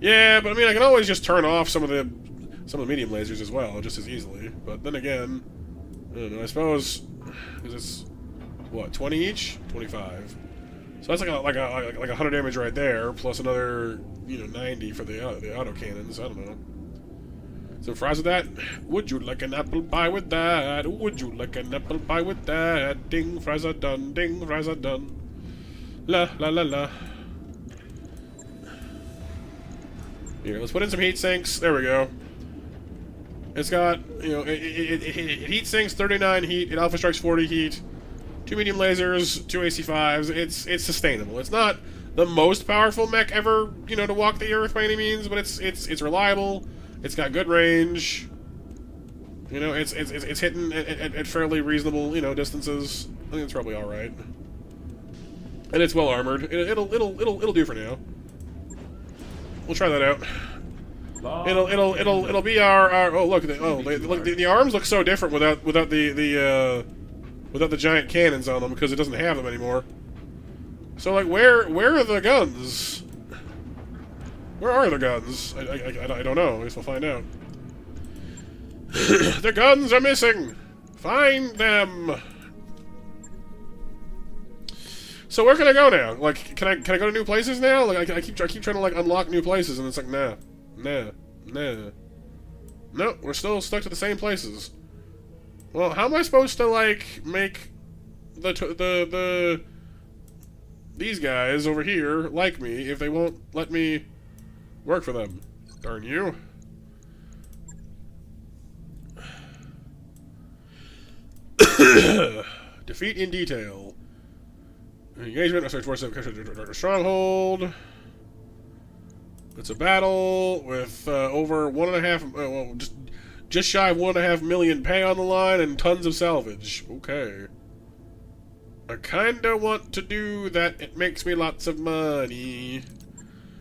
Yeah, but I mean, I can always just turn off some of the medium lasers as well, just as easily. But then again, I don't know. I suppose because it's what 20 each, 25. So that's like 100 damage right there, plus another 90 for the autocannons. I don't know. Some fries with that? Would you like an apple pie with that? Would you like an apple pie with that? Ding, fries are done. Ding, fries are done. La la la la. Here, let's put in some heat sinks. There we go. It's got it heat sinks 39 heat. It alpha strikes 40 heat. 2 medium lasers, 2 AC-5s. It's sustainable. It's not the most powerful mech ever, to walk the earth by any means, but it's reliable. It's got good range. It's hitting at fairly reasonable, distances. I think it's probably all right. And it's well armored. It'll do for now. We'll try that out. It'll be our oh look the arms look so different without the giant cannons on them because it doesn't have them anymore. So like where are the guns? Where are the guns? I don't know. I guess we'll find out. The guns are missing. Find them. So where can I go now? Like, can I go to new places now? Like, I keep trying to like unlock new places, and it's like nah. No, we're still stuck to the same places. Well, how am I supposed to like make these guys over here like me if they won't let me work for them? Darn you. Defeat in detail. Engagement. Search force of stronghold. It's a battle with over 1.5. Well, just shy of 1.5 million pay on the line and tons of salvage. Okay. I kinda want to do that. It makes me lots of money.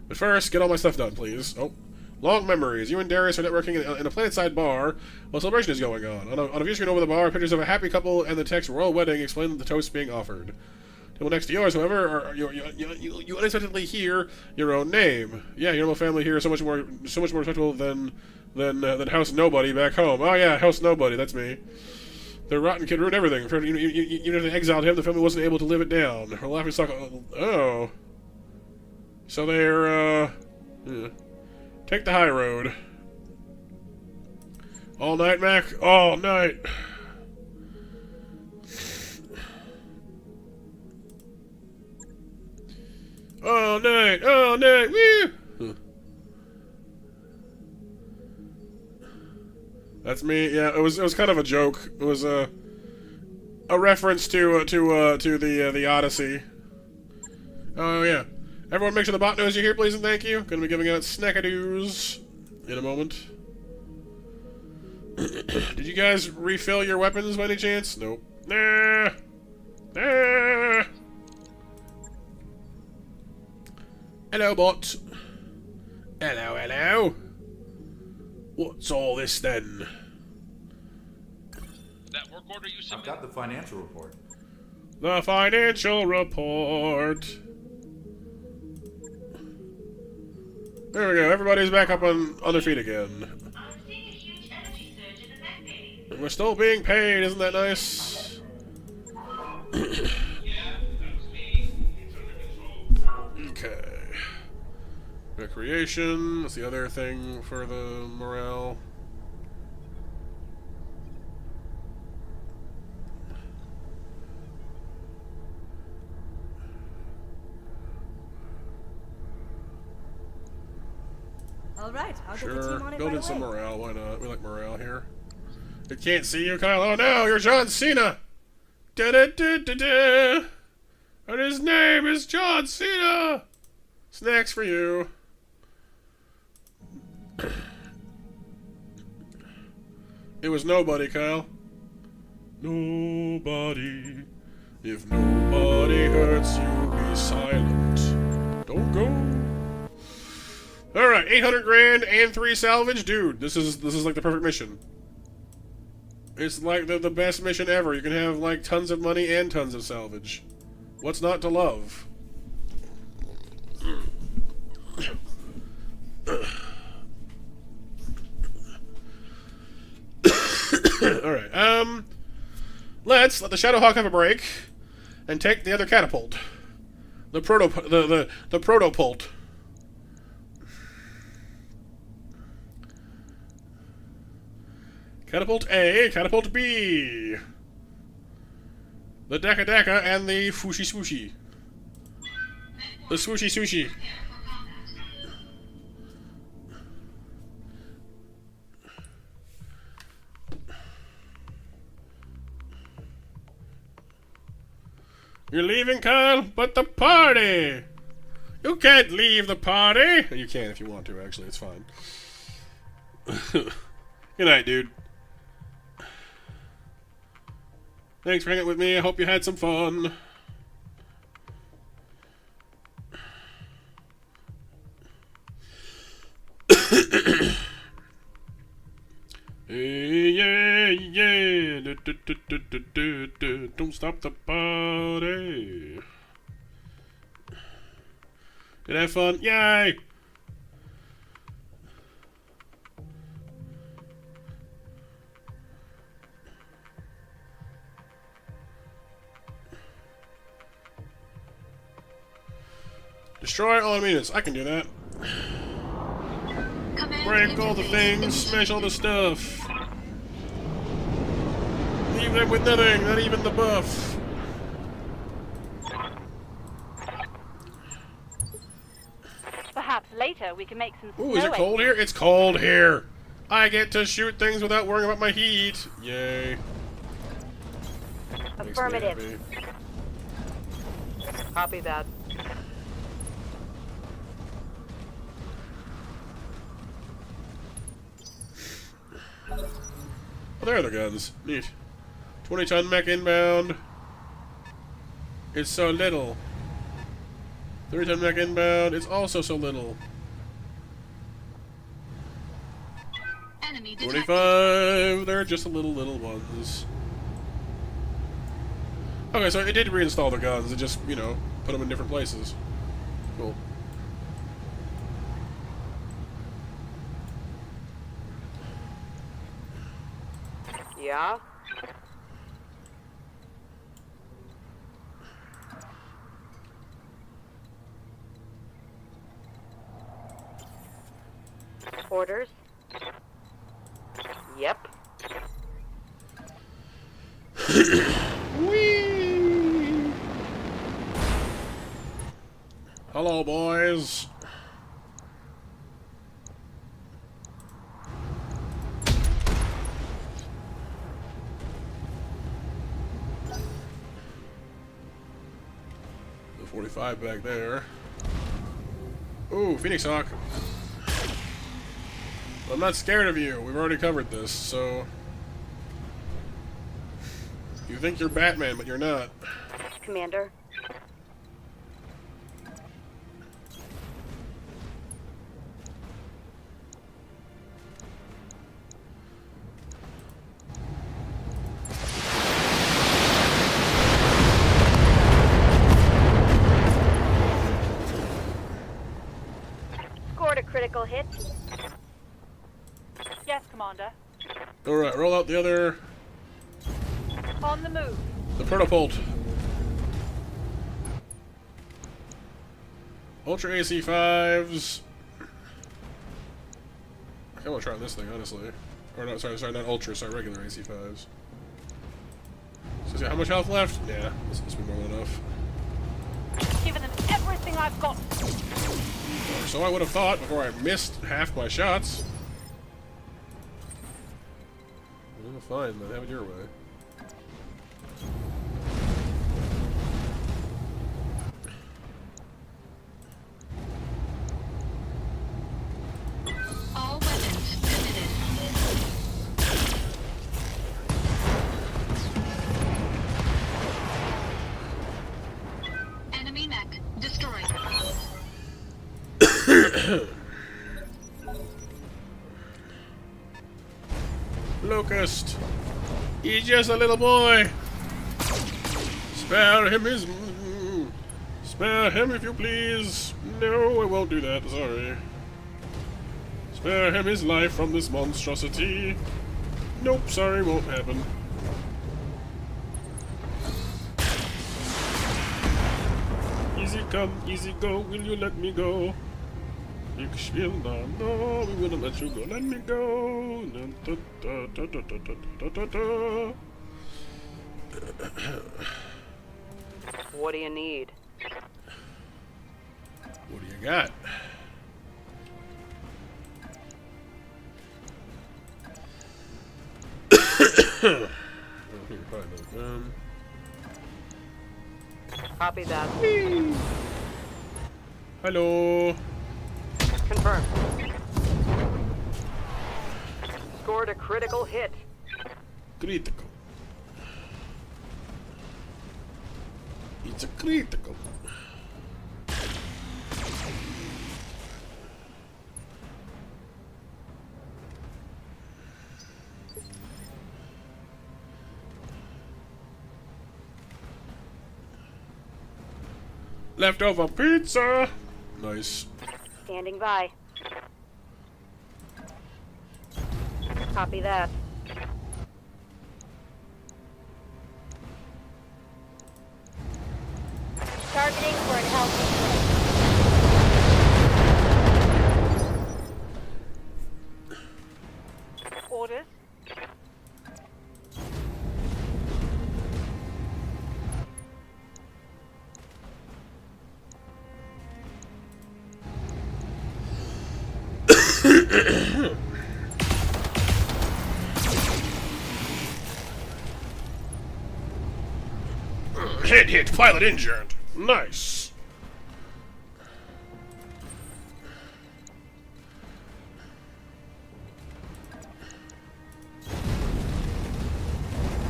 But first, get all my stuff done, please. Oh. Long memories. You and Darius are networking in a planetside bar while celebration is going on. On a view screen over the bar, pictures of a happy couple and the text "Royal Wedding" explain the toast being offered. Table next to yours, however, you unexpectedly hear your own name. Yeah, your normal family here is so much more respectable than House Nobody back home. Oh yeah, House Nobody, that's me. The rotten kid ruined everything. Even if they exiled him, the family wasn't able to live it down. Her laughing stock. Oh. So they're yeah. Take the high road. All night, Mech? All night. All night, woo! That's me. Yeah, it was kind of a joke. It was a reference to the Odyssey. Oh yeah. Everyone, make sure the bot knows you're here, please and thank you. Gonna be giving out snackadoos in a moment. Did you guys refill your weapons by any chance? Nope. Nah. Nah. Hello, bot. Hello, hello. What's all this then? That work order you I've submitted? got the financial report. The financial report. There we go. Everybody's back up on their feet again. I'm seeing a huge energy surge in the mech bay. We're still being paid. Isn't that nice? Yeah, that was me. It's under control. Okay. Recreation. That's the other thing for the morale. All right, I'll get the Sure, team on it build in right some away. morale. Why not? We like morale here. It can't see you, Kyle. Oh no, you're John Cena. Da da da da da. And his name is John Cena. Snacks for you. It was nobody, Kyle. Nobody. If nobody hurts you, be silent. Don't go. All right, 800 grand and 3 salvage, dude. This is like the perfect mission. It's like the best mission ever. You can have like tons of money and tons of salvage. What's not to love? All right. Let's let the Shadowhawk have a break and take the other catapult. The protopult. Catapult A, catapult B. The Daka Daka and the Fushi Swooshy. The Swooshy Sushi. You're leaving, Kyle, but the party! You can't leave the party! You can if you want to, actually, it's fine. Good night, dude. Thanks for hanging with me. I hope you had some fun. Yeah, yeah. Don't stop the party. Did I have fun? Yay! Destroy all enemy units. I can do that. Break all the things, smash all the stuff. Leave them with nothing, not even the buff. Perhaps later we can make some Ooh, is it cold here? It's cold here. I get to shoot things without worrying about my heat. Yay. Affirmative. Copy that. Oh, there are the guns. Neat. 20-ton mech inbound. It's so little. 30-ton mech inbound. It's also so little. Enemy detected. 25. They're just the little ones. Okay, so it did reinstall the guns. It just, you know, put them in different places. Cool. Yeah? Orders? Yep. Whee! Hello, boys. 45 back there. Ooh, Phoenix Hawk. I'm not scared of you. We've already covered this, so... You think you're Batman, but you're not. Commander. Scored a critical hit. Yes, Commander. Alright, roll out the other... On the move. The catapult. Ultra AC5s. I kinda wanna try this thing, honestly. Or no, sorry, not ultra, sorry, regular AC5s. So, how much health left? Yeah, this will be more than enough. Giving them everything I've got. Or so I would have thought before I missed half my shots. Well, fine, then have it your way. All weapons committed. Enemy mech destroyed. Locust! He's just a little boy! Spare him his... Spare him if you please! No, I won't do that, sorry. Spare him his life from this monstrosity. Nope, sorry, won't happen. Easy come, easy go, will you let me go? Ich will not, no, we will not let you go, let me go. Da, da, da, da, da, da, da, da. What do you need? What do you got? Copy that. Hello. Confirmed. Scored a critical hit. Critical. It's a critical. Leftover pizza. Nice. Standing by. Copy that. Targeting for an healthy Orders. Hit, pilot injured. Nice.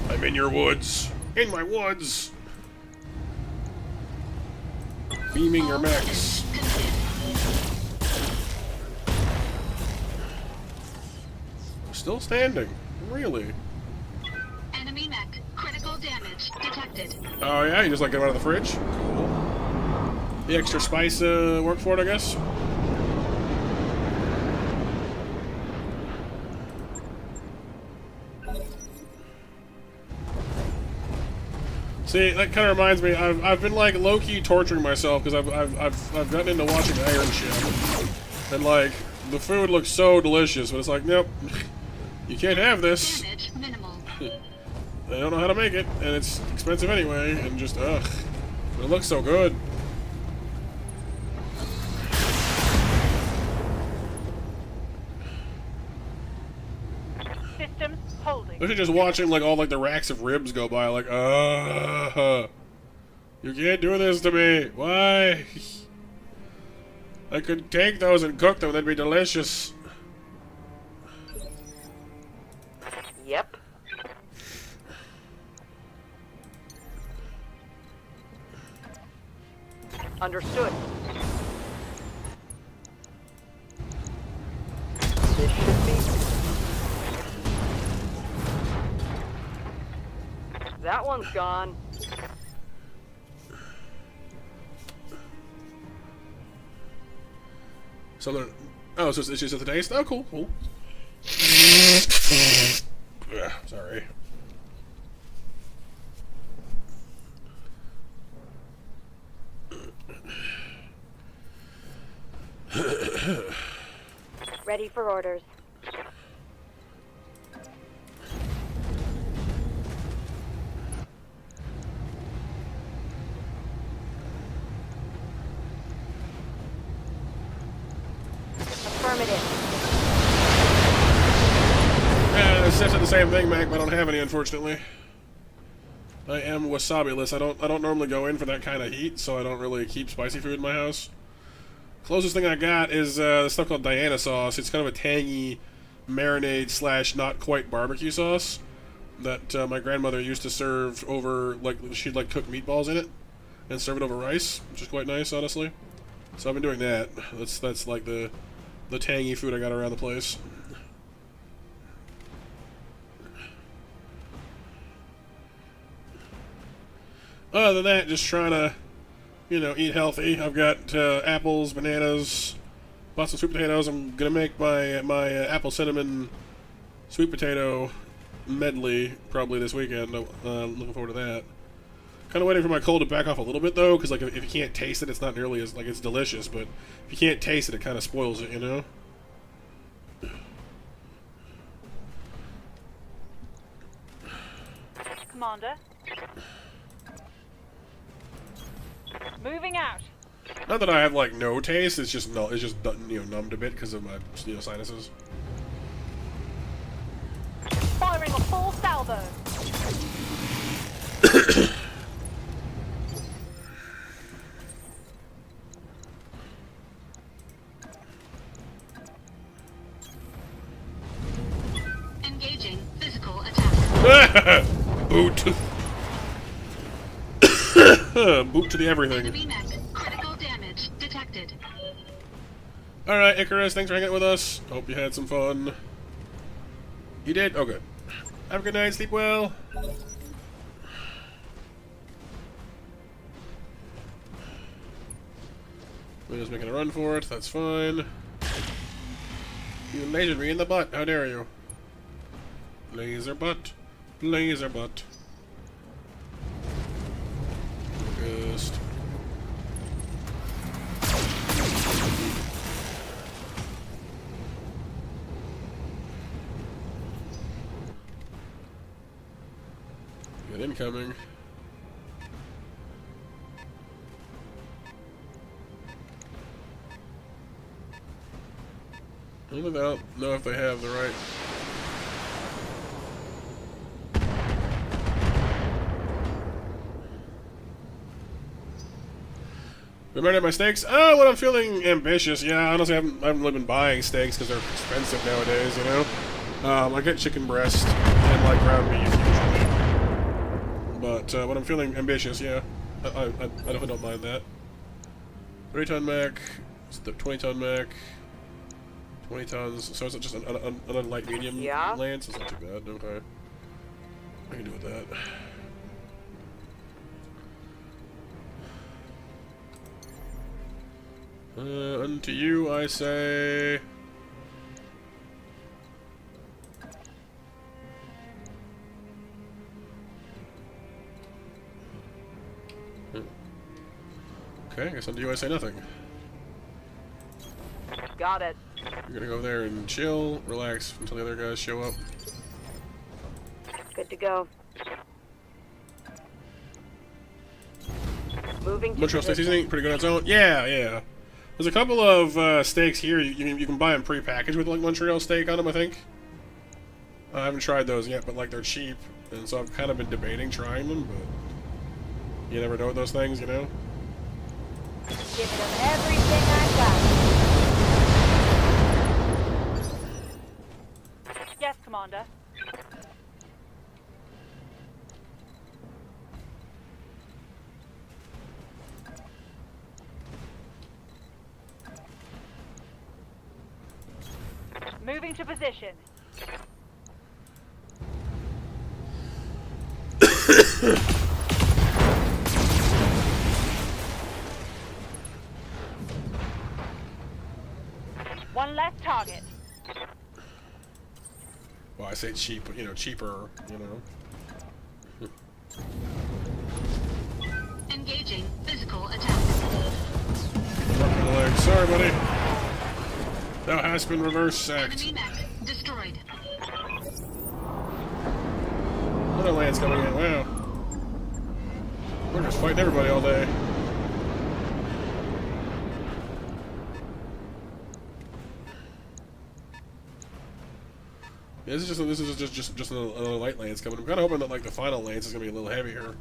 I'm in your woods. In my woods. Beaming your mechs. Still standing. Really? Enemy mech. Critical damage detected. Oh yeah, you just like get them out of the fridge? The extra spice worked for it, I guess? See, that kind of reminds me. I've been like low-key torturing myself because I've gotten into watching Iron Chef, and like the food looks so delicious, but it's like, nope, you can't have this. Damage minimal. They don't know how to make it, and it's expensive anyway, and just ugh. But it looks so good. Systems holding. They're just watching like all like the racks of ribs go by, like You can't do this to me. Why? I could take those and cook them. They'd be delicious. Yep. Understood. This should be... That one's gone. Something. Oh, so it's just the taste? Oh, cool, cool. Ugh, sorry. Ready for orders. Affirmative. Yeah, it's just the same thing, Mac, but I don't have any, unfortunately. I am wasabi-less. I don't normally go in for that kind of heat, so I don't really keep spicy food in my house. Closest thing I got is this stuff called Diana sauce. It's kind of a tangy marinade slash not quite barbecue sauce that my grandmother used to serve over, like, she'd like cook meatballs in it and serve it over rice, which is quite nice, honestly. So I've been doing that. That's like the tangy food I got around the place. Other than that, just trying to, you know, eat healthy. I've got apples, bananas, lots of sweet potatoes. I'm gonna make my apple cinnamon sweet potato medley probably this weekend. Looking forward to that. Kind of waiting for my cold to back off a little bit though, because like if you can't taste it, it's not nearly as like it's delicious. But if you can't taste it, it kind of spoils it, you know. Commander. Moving out. Not that I have like no taste. It's just no. It's just you know numbed a bit because of my sinuses. Firing a full salvo. Engaging physical attack. Boot. Boot to the everything. Enemy mech. Critical damage detected. Alright, Icarus, thanks for hanging out with us. Hope you had some fun. You did? Oh, good. Have a good night, sleep well. We're just making a run for it, that's fine. You lasered me in the butt, how dare you? Laser butt. Laser butt. Just... Get incoming. I don't know if they have the right... Remember my steaks? Oh, when I'm feeling ambitious, yeah, honestly, I haven't really been buying steaks because they're expensive nowadays, you know? I get chicken breast and, like, ground beef, usually. But, when I'm feeling ambitious, yeah, I definitely don't mind that. 3-ton mech, it's the 20-ton mech, 20 tons, so it's just another light medium lance, it's not too bad, okay. I can do with that. Unto you I say... Okay, I guess unto you I say nothing. Got it. You're gonna go there and chill, relax until the other guys show up. Good to go. Moving to Montreal steak seasoning, pretty good on its own. Yeah, yeah. There's a couple of steaks here. You can buy them pre-packaged with like Montreal steak on them, I think. I haven't tried those yet, but like they're cheap, and so I've kind of been debating trying them. You never know with those things, you know? Giving them everything I got. Yes, Commander. Moving to position. One less target. Well, I say cheap, you know, cheaper, you know. Engaging physical attack. Working the leg. Sorry, buddy. Thou hast been reverse sacked. Enemy mech destroyed. Another land's coming in. Wow. We're just fighting everybody all day. Yeah, this is just another light lance coming. I'm kind of hoping that like the final lance is gonna be a little heavier.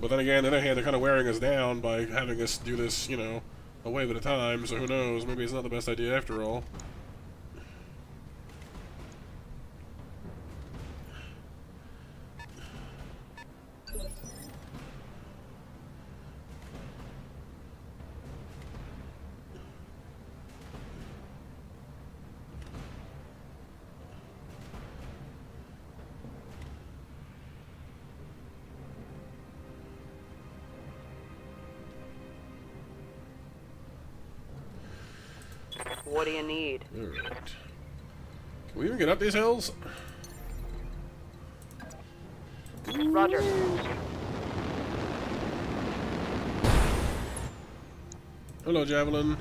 But then again, on the other hand, they're kind of wearing us down by having us do this, you know, a wave at a time. So who knows? Maybe it's not the best idea after all. What do you need? Alright. Can we even get up these hills? Roger. Hello, Javelin.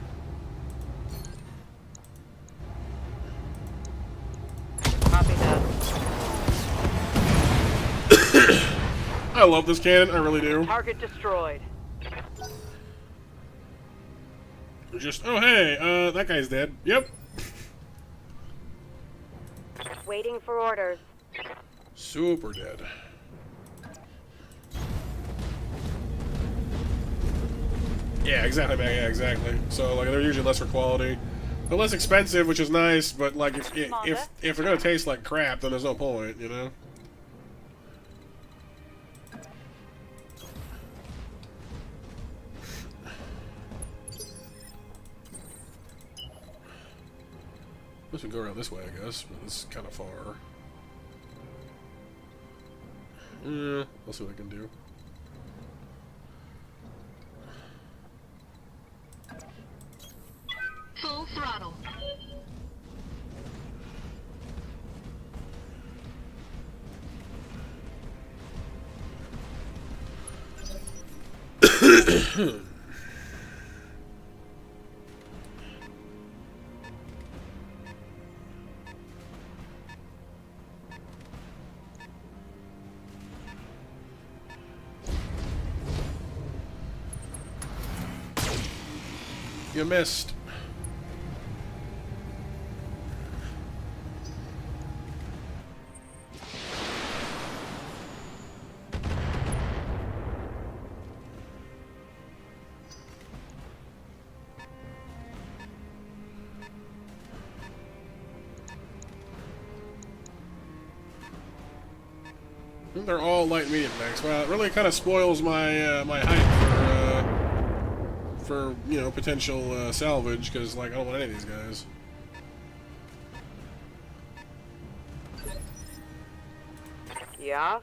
Copy that. I love this cannon, I really do. Target destroyed. Just, oh hey, that guy's dead. Yep. Waiting for orders. Super dead. Yeah, exactly, man. Yeah, exactly. So, like, they're usually lesser quality. They're less expensive, which is nice, but, like, if they're gonna taste like crap, then there's no point, you know? This would go around this way, I guess, but this is kind of far. Yeah, I'll see what I can do. Full throttle. You missed. They're all light medium mechs. Well, it really kind of spoils my my hype for you know potential salvage because like I don't want any of these guys. Yeah?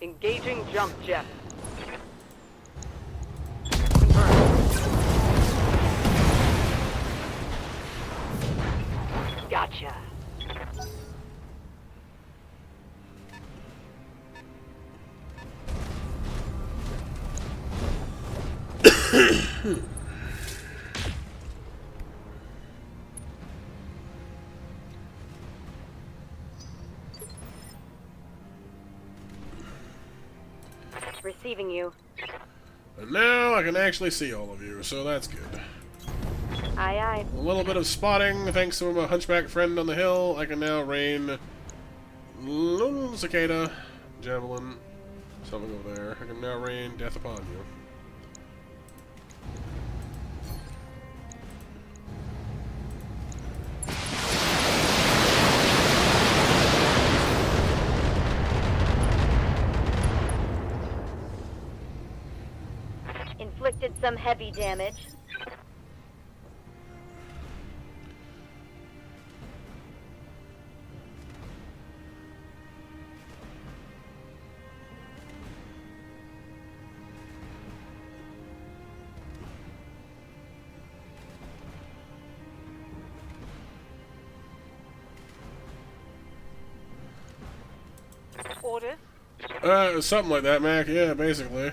Engaging jump jet. Confirmed. Gotcha. Receiving you. And now I can actually see all of you, so that's good. Aye, aye. A little bit of spotting, thanks to my hunchback friend on the hill. I can now rain little cicada, javelin, something over there. I can now rain death upon you. Inflicted some heavy damage. Orders? Something like that, Mac. Yeah, basically.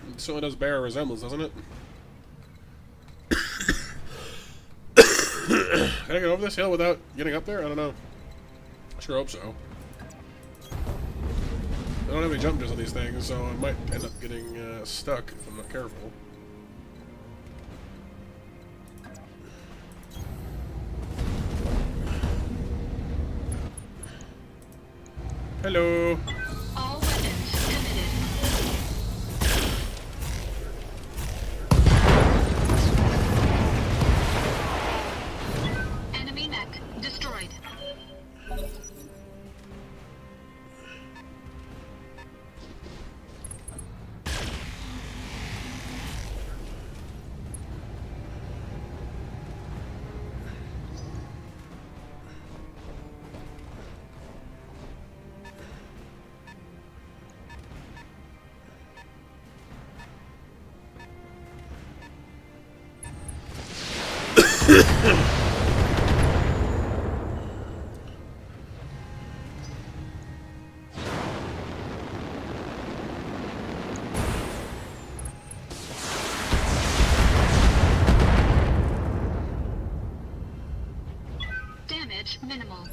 It certainly does bear a resemblance, doesn't it? Can I get over this hill without getting up there? I don't know. I sure hope so. I don't have any jump jumps on these things, so I might end up getting stuck if I'm not careful. Hello. All weapons committed. Enemy mech destroyed. Damage minimal.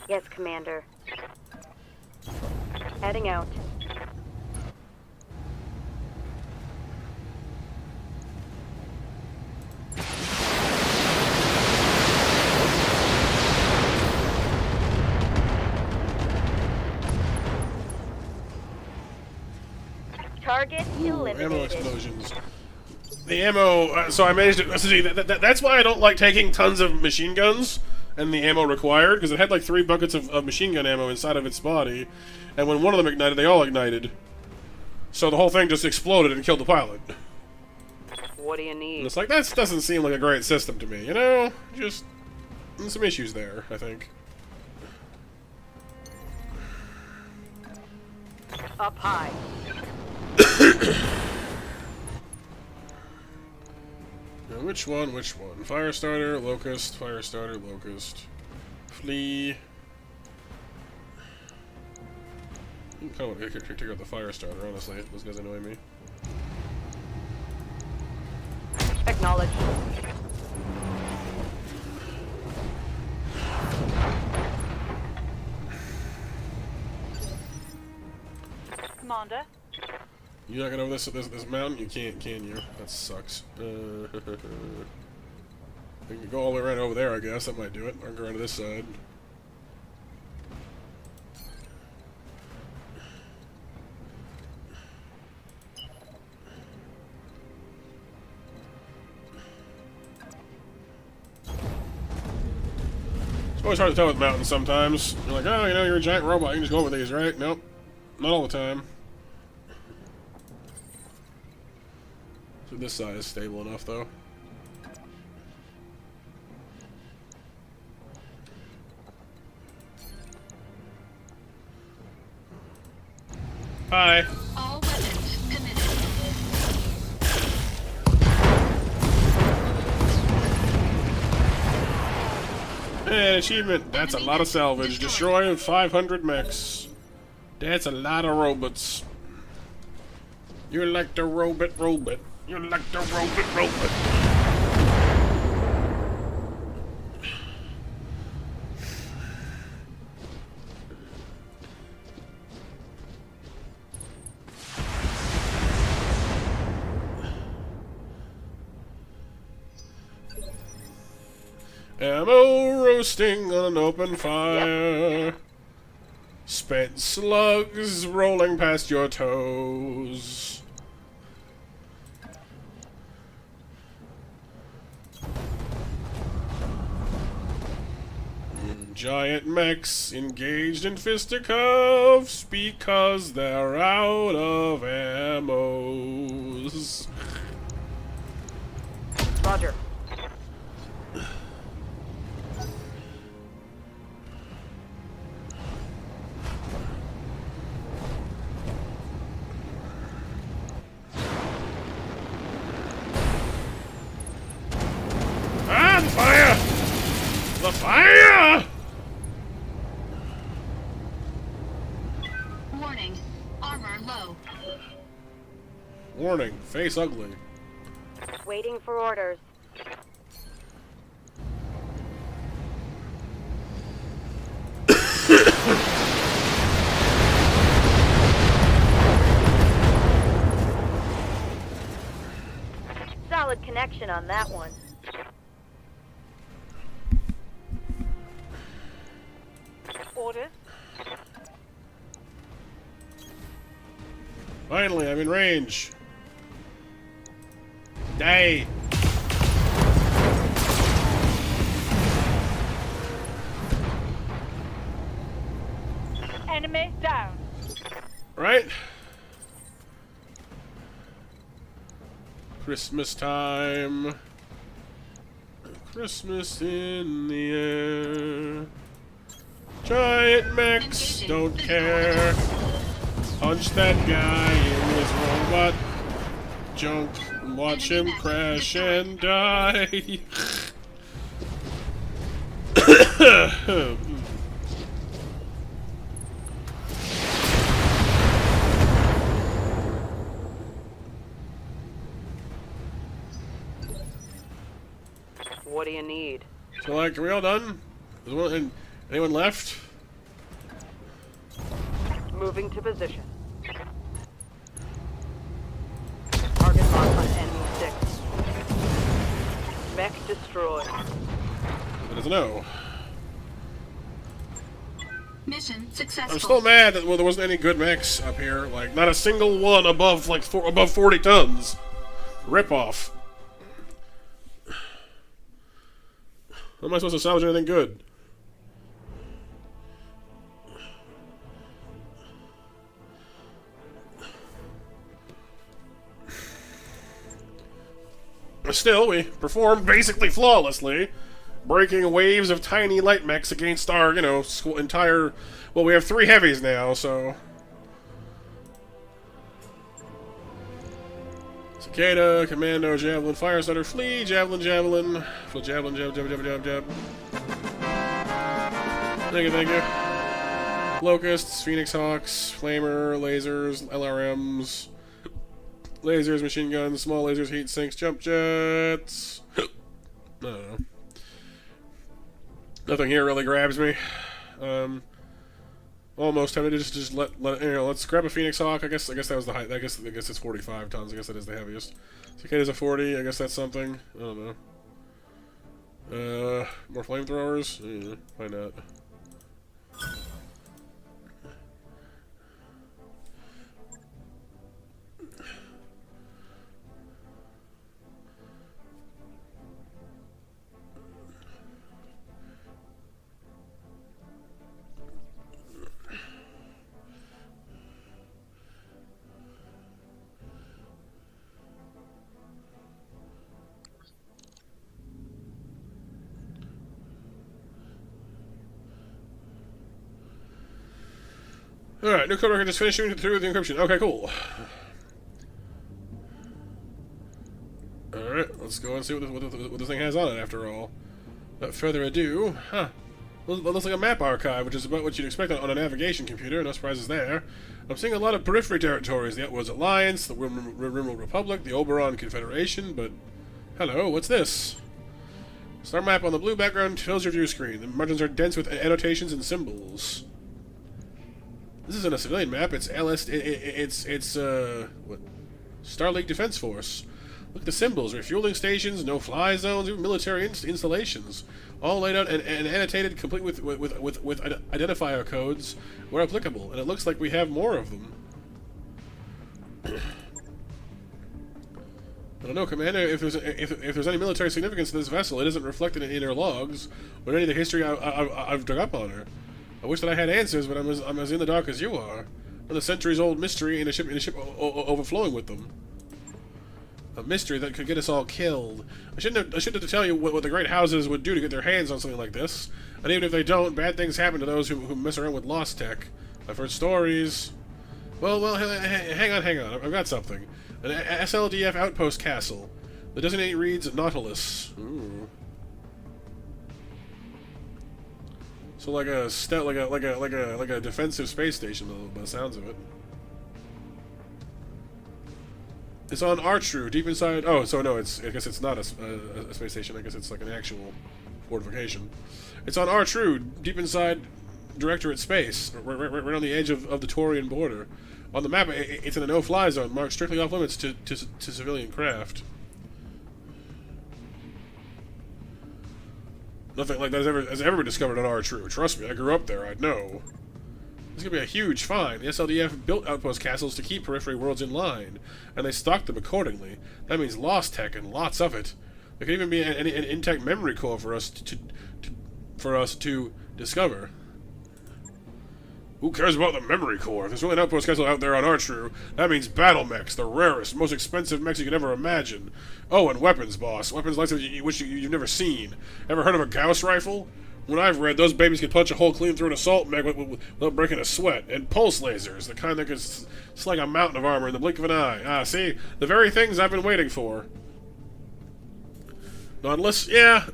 Yes, Commander. Heading out. Target eliminated. Ammo explosions. The ammo, so I managed to, see, that's why I don't like taking tons of machine guns and the ammo required, because it had like 3 buckets of machine gun ammo inside of its body, and when one of them ignited, they all ignited. So the whole thing just exploded and killed the pilot. What do you need? And it's like, that doesn't seem like a great system to me, you know? Just, some issues there, I think. Up high. Now, which one? Firestarter, Locust, Firestarter, Locust. Flee. I kind of want to take out the Firestarter, honestly. Those guys annoy me. Acknowledged. Commander? You not get over this mountain? You can't, can you? That sucks. We can go all the way right over there, I guess. That might do it. Or go around to this side. It's always hard to tell with mountains sometimes. You're like, oh, you know, you're a giant robot. You can just go over these, right? Nope. Not all the time. So this side is stable enough, though. Hi. All weapons committed. Hey, achievement. That's a lot of salvage. Destroy 500 mechs. That's a lot of robots. You're like the robot. You're like the robot. Ammo roasting on an open fire. Spent slugs rolling past your toes. Giant mechs engaged in fisticuffs because they're out of ammos. Roger. Ah, the fire! The fire! Warning. Armor low. Warning, face ugly. Waiting for orders. Solid connection on that one. Orders. Finally, I'm in range. Die. Enemy down. Right? Christmas time. Christmas in the air. Giant mechs don't care. Punch that guy in his robot junk and watch him crash and die. What do you need? So, like, are we all done? Anyone left? Moving to position. Target lock on enemy 6. Mech destroyed. That is a no. Mission successful. I'm still mad that there wasn't any good mechs up here. Like, not a single one above above 40 tons. Rip off. How am I supposed to salvage anything good? Still, we performed basically flawlessly, breaking waves of tiny light mechs against our, you know, entire... Well, we have 3 heavies now, so... Cicada, Commando, Javelin, Firestarter, Flee, Javelin, Javelin, Flee, Javelin, Jab, Jab, Jab, Jab, Jab. Thank you, thank you. Locusts, Phoenix Hawks, Flamer, Lasers, LRMs... Lasers, machine guns, small lasers, heat sinks, jump jets. I don't know. Nothing here really grabs me. Almost tempted to just let it, you know, let's grab a Phoenix Hawk. I guess that was the height. I guess it's 45 tons. I guess that is the heaviest. Cicada's a 40. I guess that's something. I don't know. More flamethrowers? Yeah, why not? Alright, new code record is finishing through the encryption. Okay, cool. Alright, let's go and see what this thing has on it after all. Without further ado, looks like a map archive, which is about what you'd expect on a navigation computer. No surprises there. I'm seeing a lot of periphery territories. The Outwards Alliance, the Rimworld Republic, the Oberon Confederation, but... Hello, what's this? Star map on the blue background fills your view screen. The margins are dense with annotations and symbols. This isn't a civilian map. It's what? Star League Defense Force. Look at the symbols, refueling stations, no-fly zones, even military installations. All laid out and annotated, complete with identifier codes where applicable. And it looks like we have more of them. I don't know, Commander, if there's any military significance to this vessel, it isn't reflected in her logs, or any of the history I've dug up on her. I wish that I had answers, but I'm as in the dark as you are. A centuries-old mystery in a ship overflowing with them. A mystery that could get us all killed. I shouldn't have to tell you what the great houses would do to get their hands on something like this. And even if they don't, bad things happen to those who mess around with lost tech. I've heard stories. Well, hang on. I've got something. An SLDF outpost castle. The designate reads Nautilus. Ooh. So like a defensive space station, by the sounds of it. It's on Artru, deep inside. Oh, so no, I guess it's not a space station. I guess it's like an actual fortification. It's on Artru, deep inside Directorate space, right on the edge of the Taurian border. On the map, it's in a no-fly zone, marked strictly off limits to civilian craft. Nothing like that has ever been discovered on Artru. Trust me, I grew up there. I'd know. This is going to be a huge find. The SLDF built outpost castles to keep periphery worlds in line, and they stocked them accordingly. That means lost tech, and lots of it. There could even be an intact memory core for us to discover. Who cares about the memory core? If there's really an outpost castle out there on Artru, that means BattleMechs, the rarest, most expensive mechs you could ever imagine. Oh, and weapons, boss. Weapons like which you've never seen. Ever heard of a Gauss rifle? When I've read, those babies can punch a hole clean through an assault mech without breaking a sweat. And pulse lasers, the kind that can sling a mountain of armor in the blink of an eye. Ah, see? The very things I've been waiting for. Nautilus? Yeah.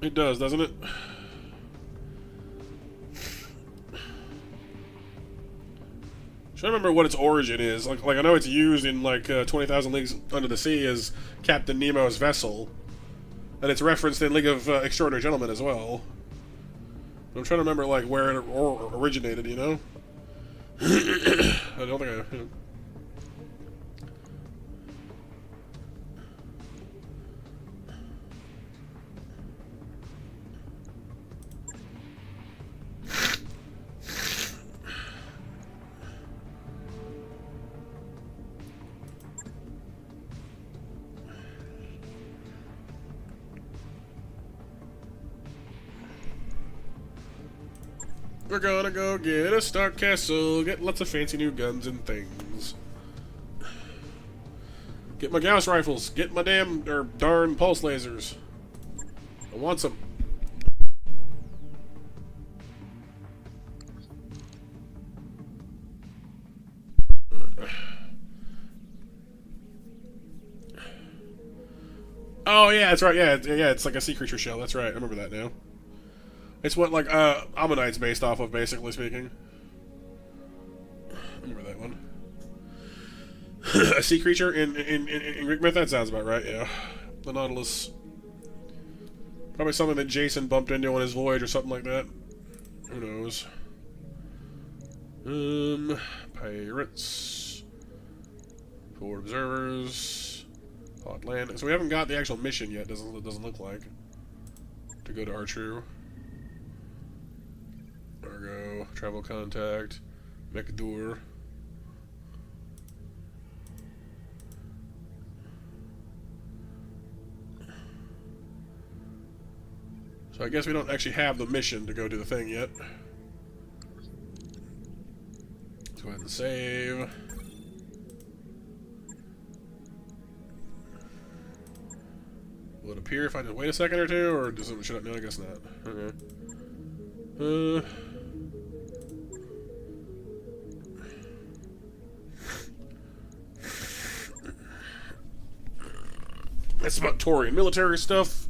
It does, doesn't it? I remember what its origin is. Like I know it's used in like 20,000 Leagues Under the Sea as Captain Nemo's vessel, and it's referenced in League of Extraordinary Gentlemen as well. I'm trying to remember like where it originated. You know, I don't think I. We're gonna go get a star castle, get lots of fancy new guns and things. Get my Gauss rifles, get my darn pulse lasers. I want some. Oh yeah, that's right. Yeah, it's like a sea creature shell. That's right. I remember that now. It's what, like, Ammonite's based off of, basically speaking. Remember that one. A sea creature in Greek myth? That sounds about right, yeah. The Nautilus. Probably something that Jason bumped into on his voyage or something like that. Who knows? Pirates. Forward observers. Hot land. So we haven't got the actual mission yet, doesn't look like. To go to Artru. Argo, travel contact, Mech. So I guess we don't actually have the mission to go do the thing yet. Let's go ahead and save. Will it appear if I just wait a second or two, or does it, should I? No, I guess not. Okay. That's about Taurian military stuff.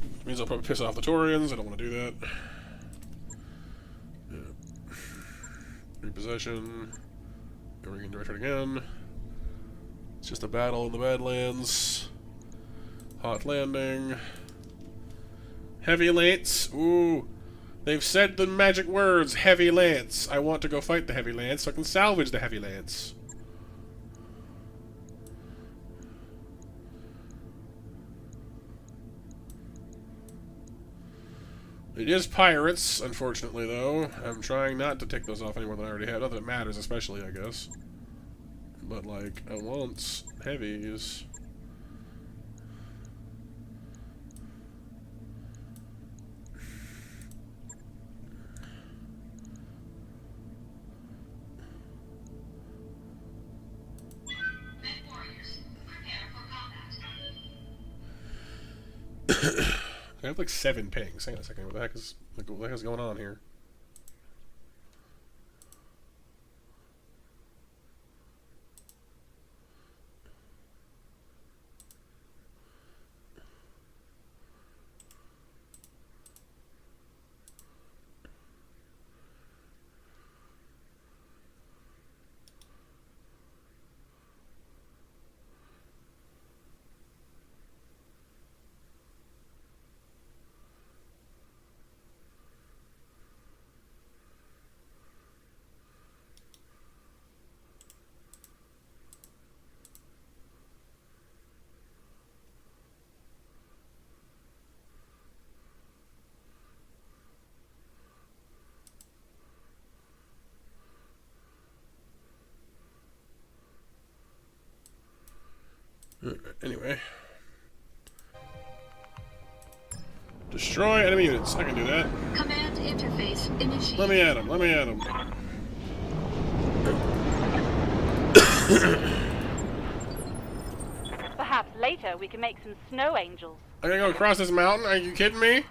Which means I'll probably piss off the Taurians. I don't want to do that. Yeah. Repossession. Then we can direct it again. It's just a battle in the Badlands. Hot landing. Heavy lates. Ooh. They've said the magic words, heavy lance. I want to go fight the heavy lance so I can salvage the heavy lance. It is pirates, unfortunately, though. I'm trying not to take those off any more than I already have. Not that it matters, especially, I guess. But, like, I want heavies. Mech warriors, prepare for combat. I have like 7 pings. Hang on a second. What the heck is going on here? Anyway. Destroy enemy units. I can do that. Command interface initiated. Let me at him. Let me at him. Perhaps later we can make some snow angels. I gotta go across this mountain? Are you kidding me? You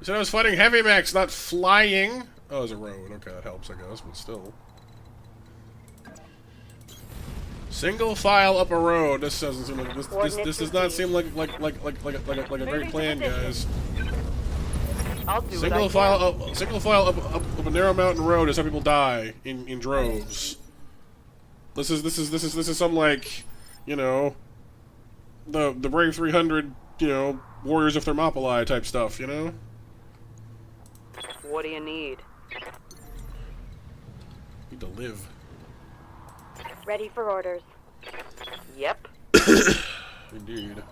said I was fighting heavy mechs, not flying. Oh, there's a road. Okay, that helps, I guess, but still. Single file up a road. This doesn't seem like this does not seem like a great plan, guys. I'll do Single file up a narrow mountain road is how people die in droves. This is some, like, you know, the Brave 300, you know, Warriors of Thermopylae type stuff, you know? What do you need? Need to live. Ready for orders. Yep. Indeed.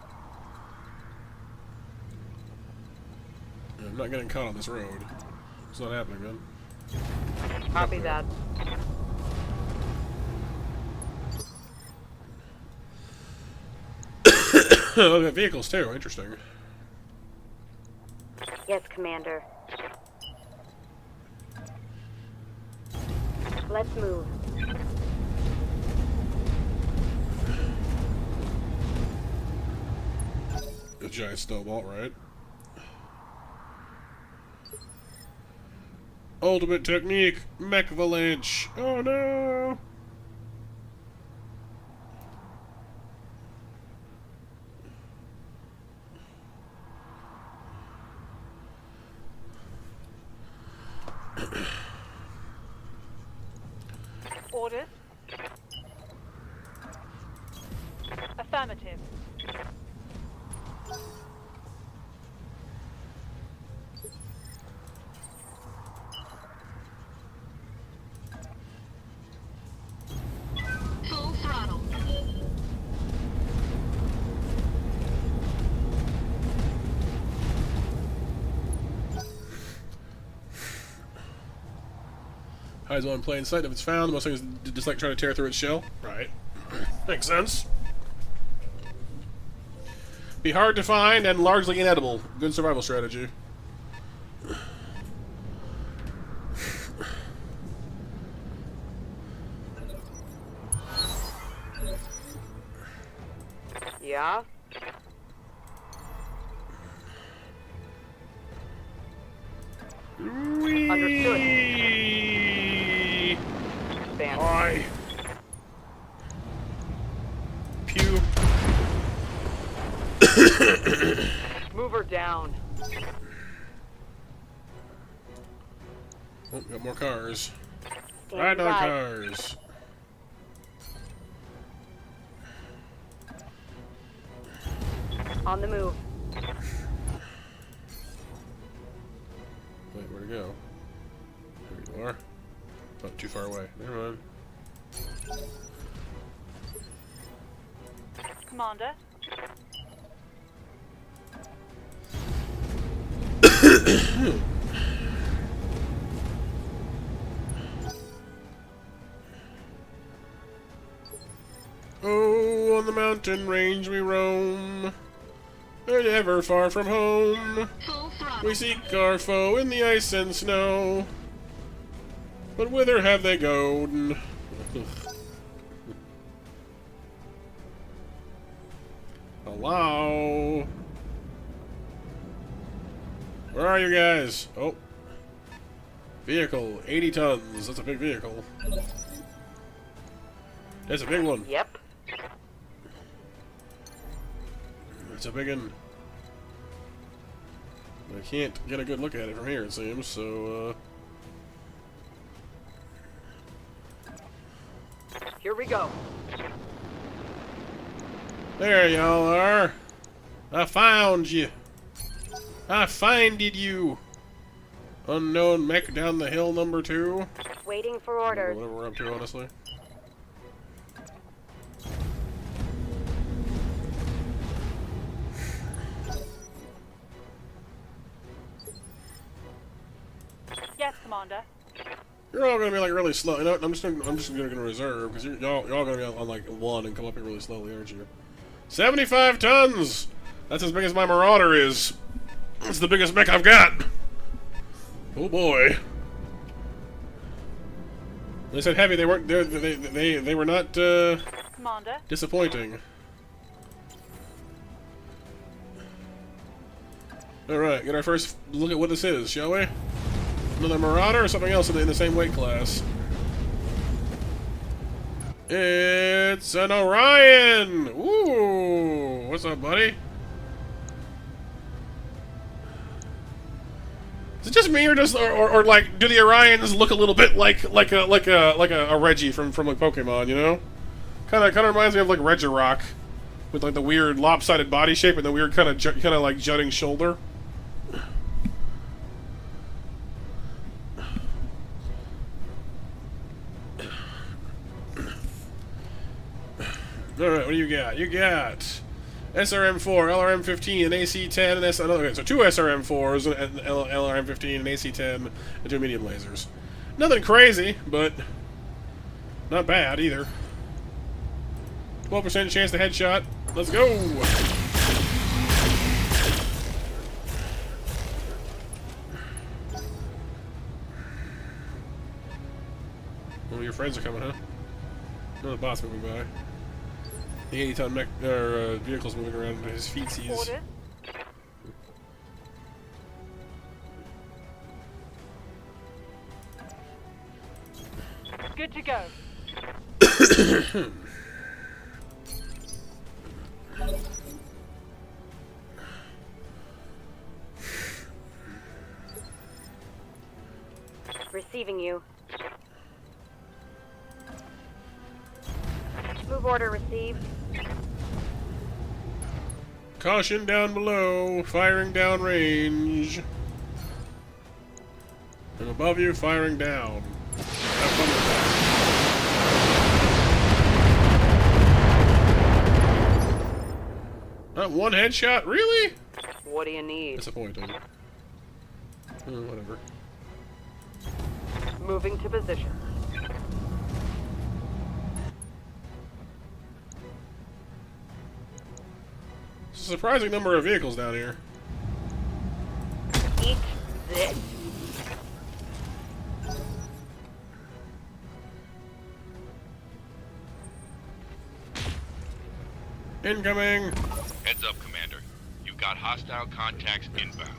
Yeah, I'm not getting caught on this road. It's not happening, man. Copy that. Oh, they got vehicles too. Interesting. Yes, Commander. Let's move. A giant snowball, right? Ultimate technique, Mech avalanche. Oh no! Orders. Affirmative. Full throttle. Hides well in plain sight if it's found. Most things just like trying to tear through its shell. Right. Makes sense. Be hard to find and largely inedible. Good survival strategy. Yeah? Understood. Stand. Aye. Pew. Move her down. Oh, got more cars. Stand Ride on by. cars. On the move. Wait, where'd it go? There you are. Oh, too far away. Never mind. Commander. Oh, on the mountain range we roam, and ever far from home. We seek our foe in the ice and snow, but whither have they gone? Hello? Where are you guys? Oh. Vehicle, 80 tons. That's a big vehicle. That's a big one. Yep. It's a big one. I can't get a good look at it from here, it seems, so, Here we go. There y'all are. I found you. I finded you. Unknown mech down the hill number 2. Waiting for orders. Whatever we're up to, honestly. Yes, Commander. You're all gonna be like really slow. You know, I'm just gonna reserve because y'all gonna be on like 1 and come up here really slowly, aren't you? 75 tons. That's as big as my Marauder is. It's the biggest mech I've got. Oh boy. They said heavy. They weren't. They were not Commander. disappointing. All right, get our first look at what this is, shall we? Another Marauder or something else in the same weight class? It's an Orion! Ooh! What's up, buddy? Is it just me, or does or like do the Orions look a little bit like a Reggie from like Pokemon? You know, kind of reminds me of like Regirock, with like the weird lopsided body shape and the weird kind of like jutting shoulder. Alright, what do you got? You got SRM-4, LRM-15, and AC-10, and okay, so 2 SRM-4s, and LRM-15, and AC-10, and 2 medium lasers. Nothing crazy, but not bad either. 12% chance to headshot. Let's go! Well, your friends are coming, huh? Another boss moving by. The 80-ton mech vehicle's moving around his feetsies. Orders. Good to go. Receiving you. Move order received. Caution down below, firing down range. And above you, firing down. Have fun with that. Not one headshot? Really? What do you need? Disappointing. Whatever. Moving to position. It's a surprising number of vehicles down here. Eat this. Incoming! Heads up, Commander. You've got hostile contacts inbound.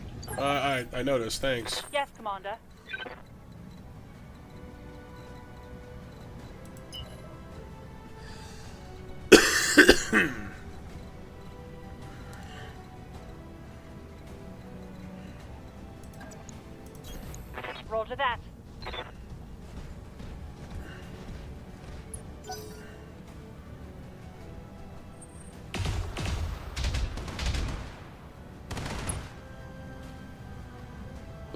I noticed, thanks. Yes, Commander. Roger that.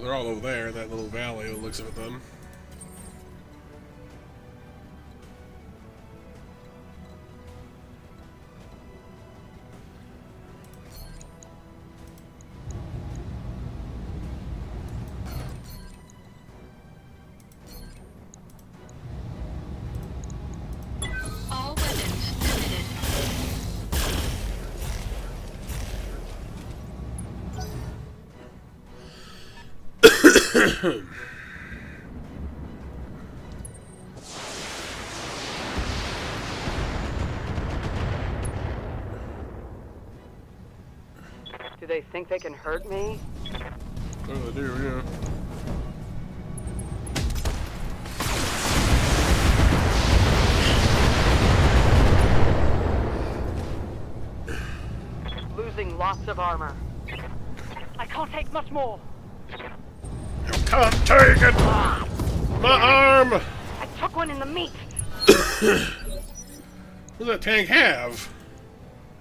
They're all over there in that little valley, it looks of it then. All weapons limited. Do they think they can hurt me? Oh, they do, yeah. Losing lots of armor. I can't take much more. You can't take it! My arm! I took one in the meat. What does that tank have?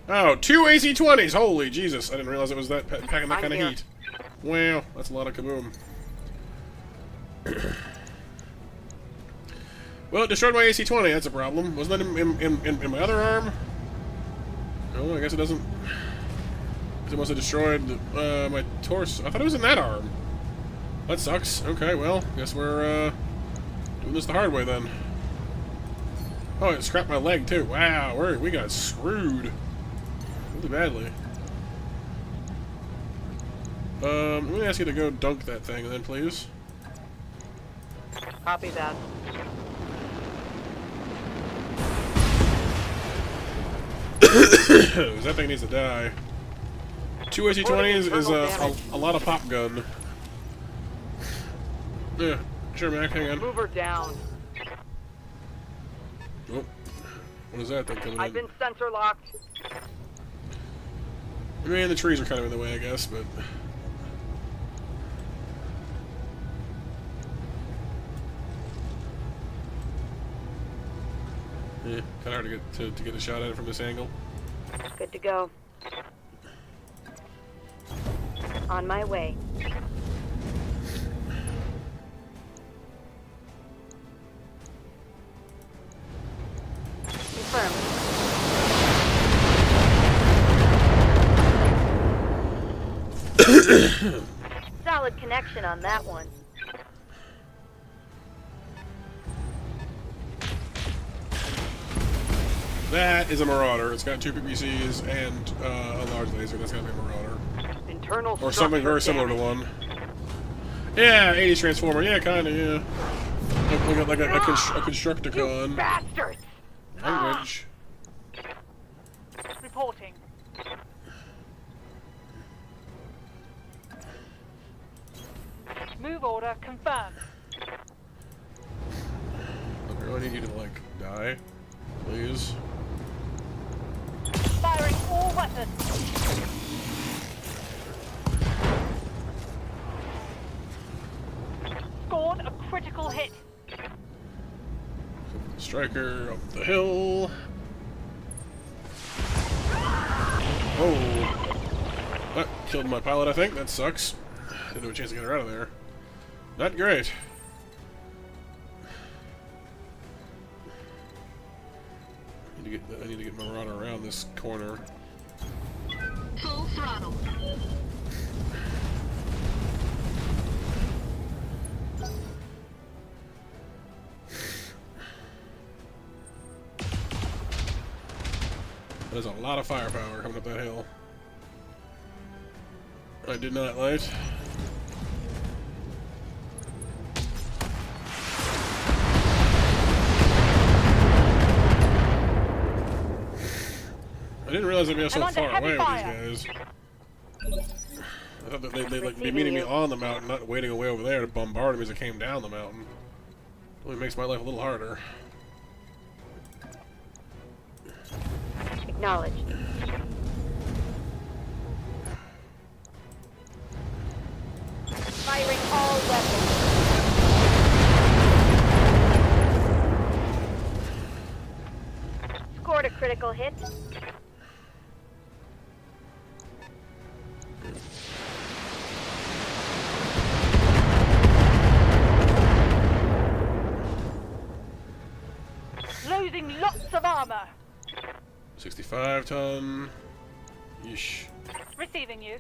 Oh, 2 AC-20s! Holy Jesus, I didn't realize it was that packing that kind of heat. Wow, that's a lot of kaboom. Well, it destroyed my AC-20, that's a problem. Wasn't that in my other arm? No, I guess it doesn't. It must have destroyed my torso. I thought it was in that arm. That sucks. Okay, well, guess we're doing this the hard way then. Oh, it scrapped my leg too. Wow, we got screwed. Really badly. Let me ask you to go dunk that thing then, please. Copy that. That thing needs to die. 2 AC-20s is a lot of pop gun. Yeah, sure, Mac, hang on. Move her down. Oh, what is that thing coming in? I've been sensor locked. I mean, the trees are kind of in the way, I guess, but... yeah, kind of hard to get a shot at it from this angle. Good to go. On my way. Confirmed. Solid connection on that one. That is a Marauder. It's got 2 PPCs and a large laser. That's gotta be a Marauder. Internal or something very similar to one. Yeah, 80s Transformer. Yeah, kinda, yeah. Like a Constructicon. Bastards! Language. Reporting. Move order confirmed. Look, I really need you to, like, die. Please. Firing all weapons. Scored a critical hit. Striker up the hill. Oh. That killed my pilot, I think. That sucks. Didn't have a chance to get her out of there. Not great. I need to get Marauder around this corner. Full throttle. There's a lot of firepower coming up that hill. I did not light. I didn't realize they'd be so far away with these guys. I thought that they'd like be meeting me on the mountain, not waiting away over there to bombard them as it came down the mountain. It only makes my life a little harder. Acknowledged. Firing all weapons. Scored a critical hit. losing lots of armor. 65 ton. Yeesh. Receiving you.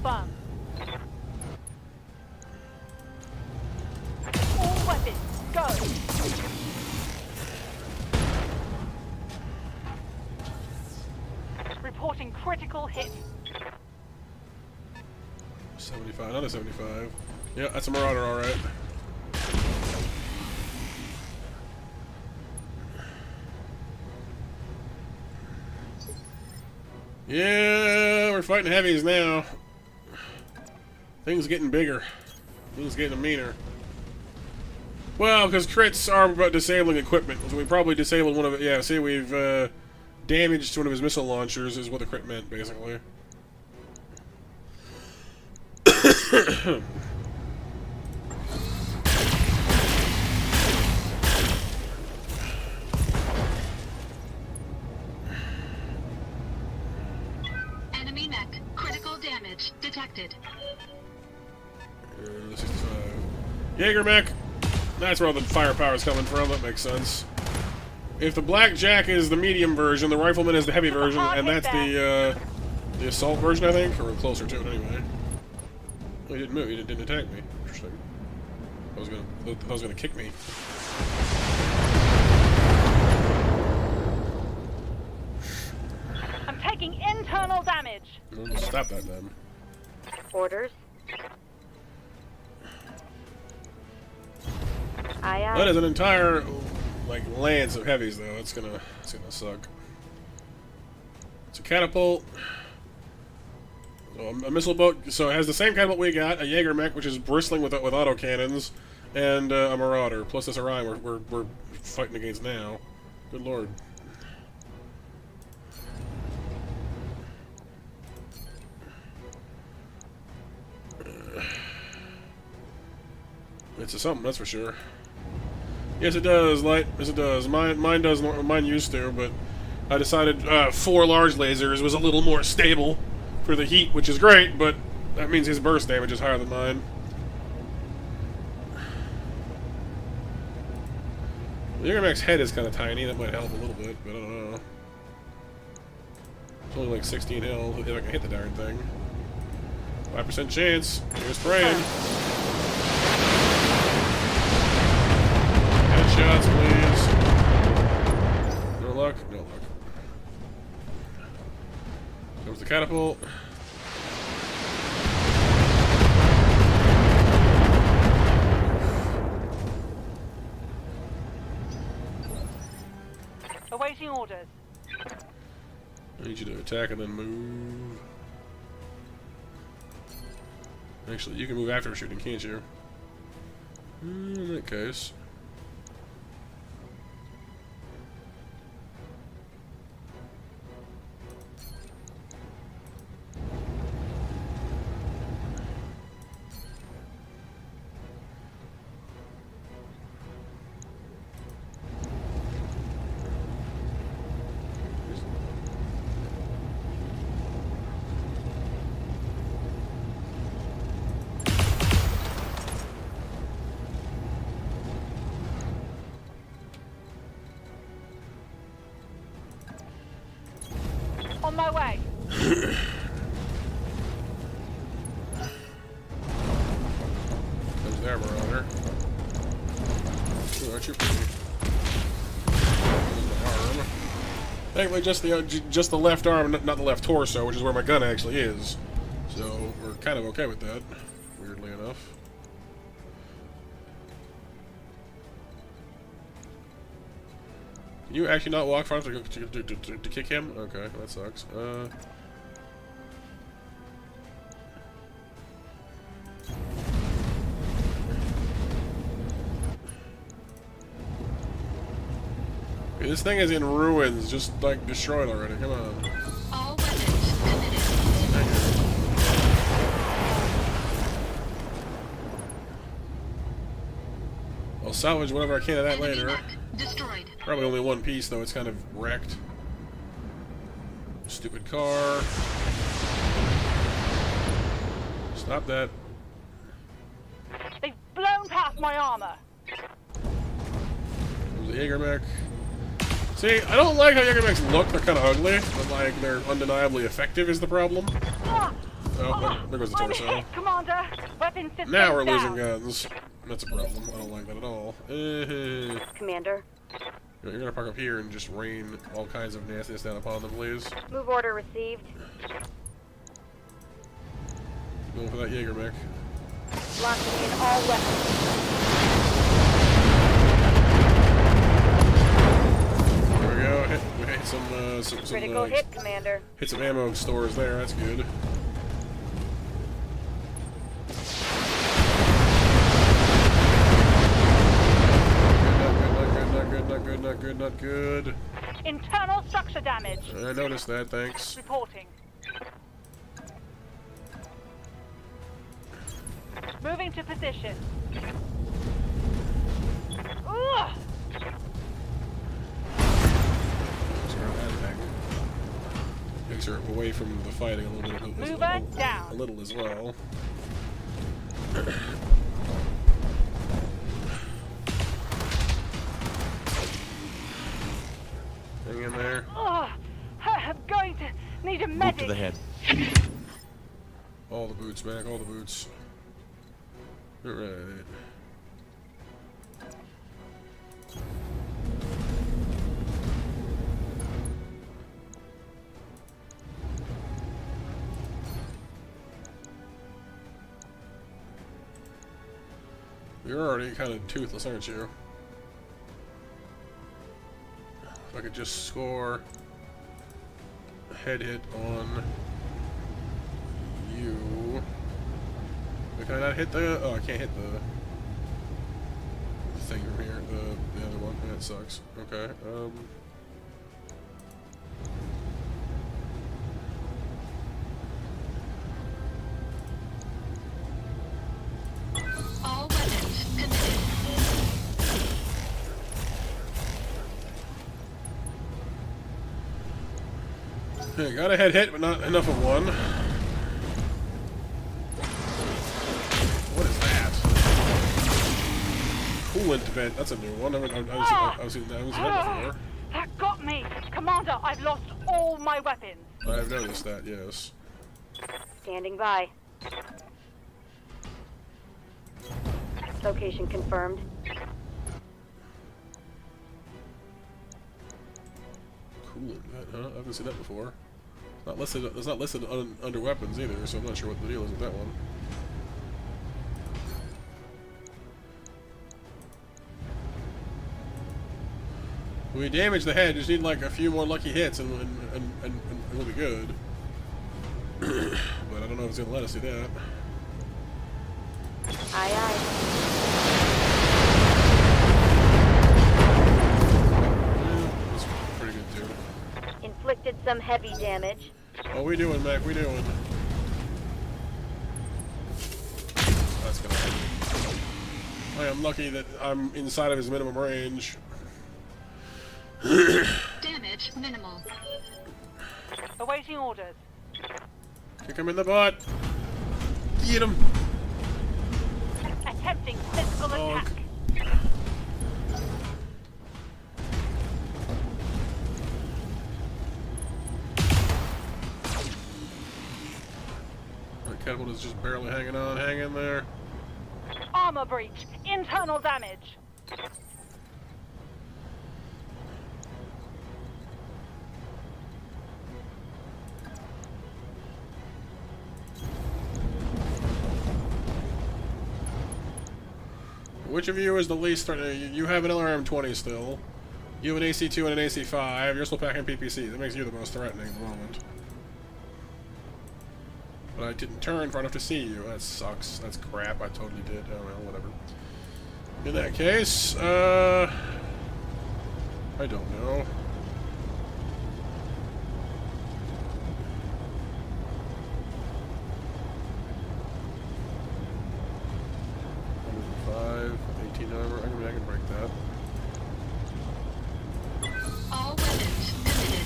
Confirmed. All weapons, go! Reporting critical hit. 75, another 75. Yeah, that's a Marauder, alright. Yeah, we're fighting heavies now. Things getting bigger. Things getting meaner. Well, because crits are about disabling equipment. So we probably disabled one of it. Yeah, see, we've damaged one of his missile launchers, is what the crit meant, basically. Enemy mech. Critical damage detected. 65. Jaeger mech. That's where all the firepower is coming from. That makes sense. If the blackjack is the medium version, the rifleman is the heavy version, and that's the assault version, I think, or closer to it anyway. Oh, he didn't move. He didn't attack me. Interesting. I was gonna kick me. I'm taking internal damage. Well, stop that then. Orders. Aye, aye. That is an entire like lance of heavies, though. It's gonna suck. It's a catapult. So a missile boat. So it has the same catapult we got, a Jaeger mech, which is bristling with autocannons, and a Marauder. Plus this Orion we're fighting against now. Good lord. It's a something, that's for sure. Yes, it does, Light. Yes, it does. Mine does. Mine used to, but I decided 4 large lasers was a little more stable for the heat, which is great. But that means his burst damage is higher than mine. The Jaeger mech's head is kind of tiny. That might help a little bit, but I don't know. It's only like 16 health if I can hit the darn thing. 5% chance. Here's spraying. Headshots, please. No luck? No luck. Comes the catapult. Awaiting orders. I need you to attack and then move. Actually, you can move after shooting, can't you? In that case. On my way. There's there, Marauder. Ooh, aren't you pretty? There's my arm. Thankfully, just the left arm, not the left torso, which is where my gun actually is. So we're kind of okay with that, weirdly enough. Can you actually not walk far enough to kick him? Okay, that sucks. Okay, this thing is in ruins, just like destroyed already. Come on. All weapons committed. I'll salvage whatever I can of that later. Mech destroyed. Probably only one piece, though. It's kind of wrecked. Stupid car. Stop that. They've blown past my armor. There's a Jaeger mech. See, I don't like how Jaeger mechs look. They're kind of ugly, but like they're undeniably effective is the problem. Oh, there goes the I'm torso. hit, Commander. Weapon system Now we're down. losing guns. That's a problem. I don't like that at all. Commander, You're gonna park up here and just rain all kinds of nastiness down upon them, please. move order received. Going for that Jaeger mech. Launching in all weapons. There we go. We hit some Critical hit, Commander. hit some ammo stores there. That's good. Not good. Internal structure damage. I noticed that, thanks. Reporting. Moving to position. Ugh! Takes her away from the fighting a little bit. Mover down. A little as well. Hang in there. Ugh! I'm going to need a medic. Move to the head. All the boots back, all the boots. Alright. You're already kind of toothless, aren't you? If I could just score a head hit on you. Can I not hit the... Oh, I can't hit the thing from here. The other one. That sucks. Okay, All weapons committed. Okay, got a head hit, but not enough of one. What is that? Coolant vent. That's a new one. I've seen that before. That got me. Commander, I've lost all my weapons. I've noticed that, yes. Standing by. Location confirmed. Coolant vent, huh? I haven't seen that before. Not listed. It's not listed under weapons either, so I'm not sure what the deal is with that one. We damage the head. Just need like a few more lucky hits, and we'll be good. But I don't know if it's gonna let us do that. Aye, aye. That's pretty good too. Inflicted some heavy damage. What we doing, Mech? We doing? That's gonna happen. I am lucky that I'm inside of his minimum range. Damage minimal. Awaiting orders. Kick him in the butt. Get him. Attempting physical attack. The catapult is just barely hanging on. Hang in there. Armor breach. Internal damage. Which of you is the least threatening? You have an LRM-20 still. You have an AC-2 and an AC-5. You're still packing PPC. That makes you the most threatening at the moment. But I didn't turn far enough to see you. That sucks. That's crap. I totally did. Oh well, whatever. In that case, I don't know. I can break that. All weapons committed.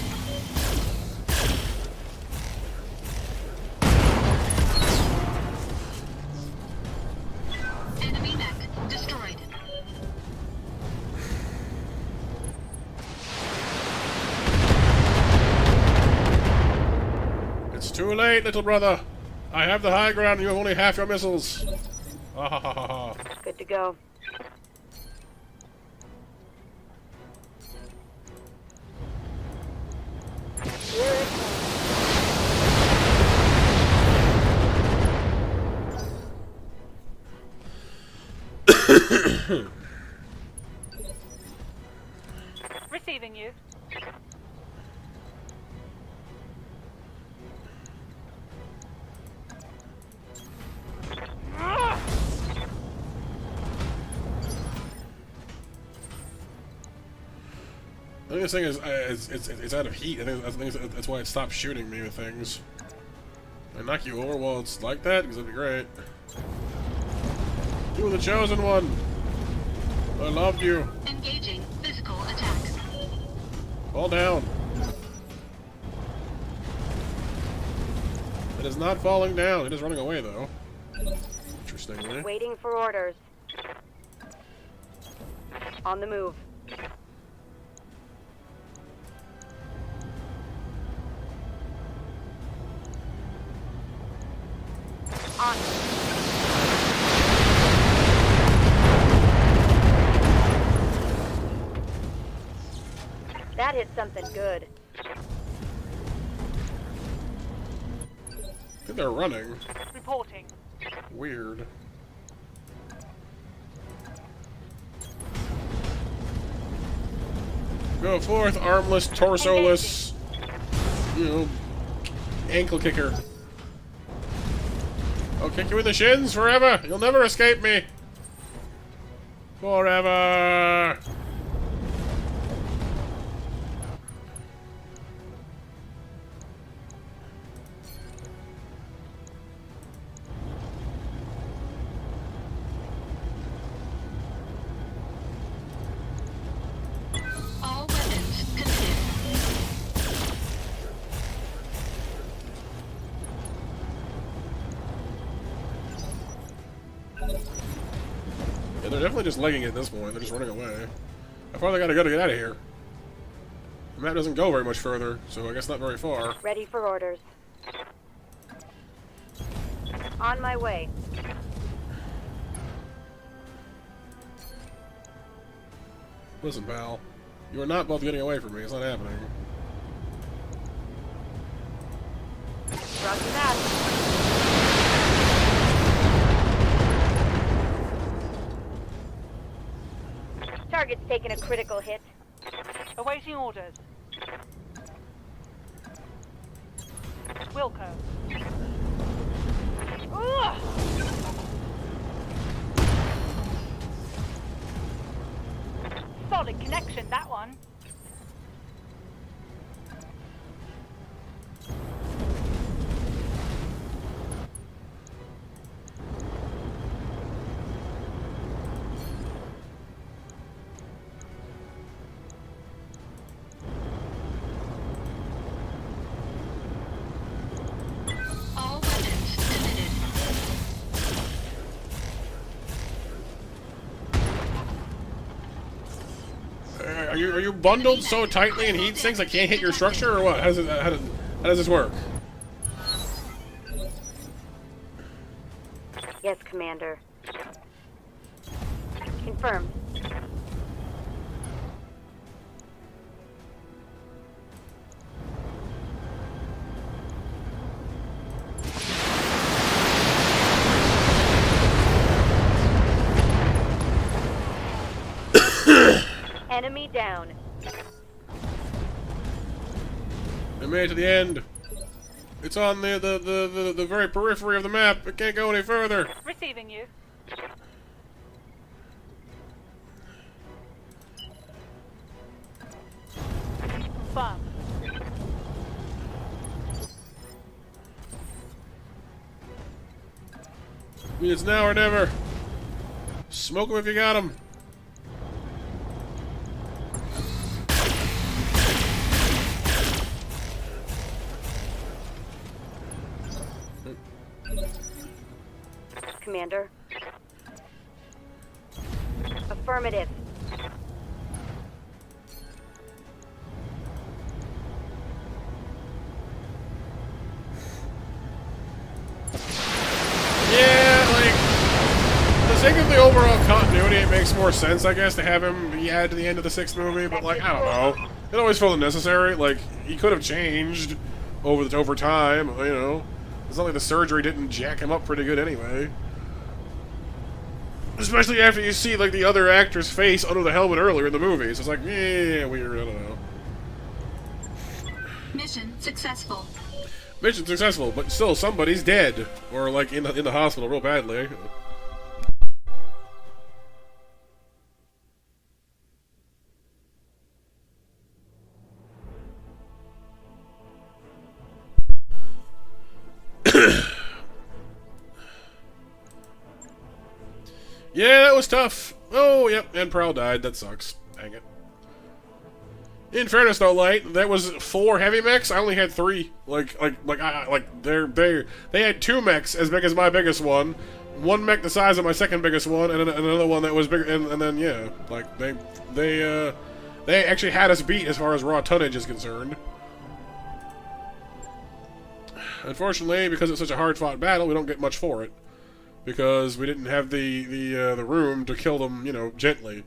Enemy mech destroyed. It's too late, little brother. I have the high ground and you have only half your missiles. Ah ha ha ha ha. Good to go. Receiving you. I think this thing is it's out of heat. I think that's why it stopped shooting me with things. I knock you over while it's like that, because that'd be great. You were the chosen one. I loved you. Engaging physical attack. Fall down. It is not falling down. It is running away, though. Interestingly. Waiting for orders. On the move. On. That hit something good. I think they're running. Reporting. Weird. Go forth, armless, torso-less, you know, ankle kicker. I'll kick you in the shins forever. You'll never escape me. Forever. All weapons committed. Yeah, they're definitely just legging it at this point. They're just running away. How far they gotta go to get out of here? The map doesn't go very much further, so I guess not very far. Ready for orders. On my way. Listen, pal. You are not both getting away from me. It's not happening. Roger that. Target's taking a critical hit. Awaiting orders. Wilco. Ugh! Solid connection, that one. All weapons committed. Are you bundled so tightly in heat sinks I can't hit your structure, or what? How does this work? Yes, Commander. Confirmed. Enemy down. I made it to the end. It's on the very periphery of the map. It can't go any further. Receiving you. Confirmed. I mean, it's now or never. Smoke them if you got them. Commander. Affirmative. Yeah, like, for the sake of the overall continuity, it makes more sense, I guess, to have him be added to the end of the 6th movie, but, like, I don't know. It always felt unnecessary. Like, he could have changed over time, you know. It's not like the surgery didn't jack him up pretty good anyway. Especially after you see, like, the other actor's face under the helmet earlier in the movie. So it's like, yeah, weird, I don't know. Mission successful. Mission successful, but still somebody's dead. Or, like, in the hospital real badly. Yeah, that was tough. Oh, yep, and Prowl died. That sucks. Dang it. In fairness, though, Light, that was 4 heavy mechs. I only had 3. They had 2 mechs as big as my biggest one, 1 mech the size of my second biggest one, and another one that was bigger. And then yeah, like they actually had us beat as far as raw tonnage is concerned. Unfortunately, because it's such a hard-fought battle, we don't get much for it. Because we didn't have the room to kill them, you know, gently.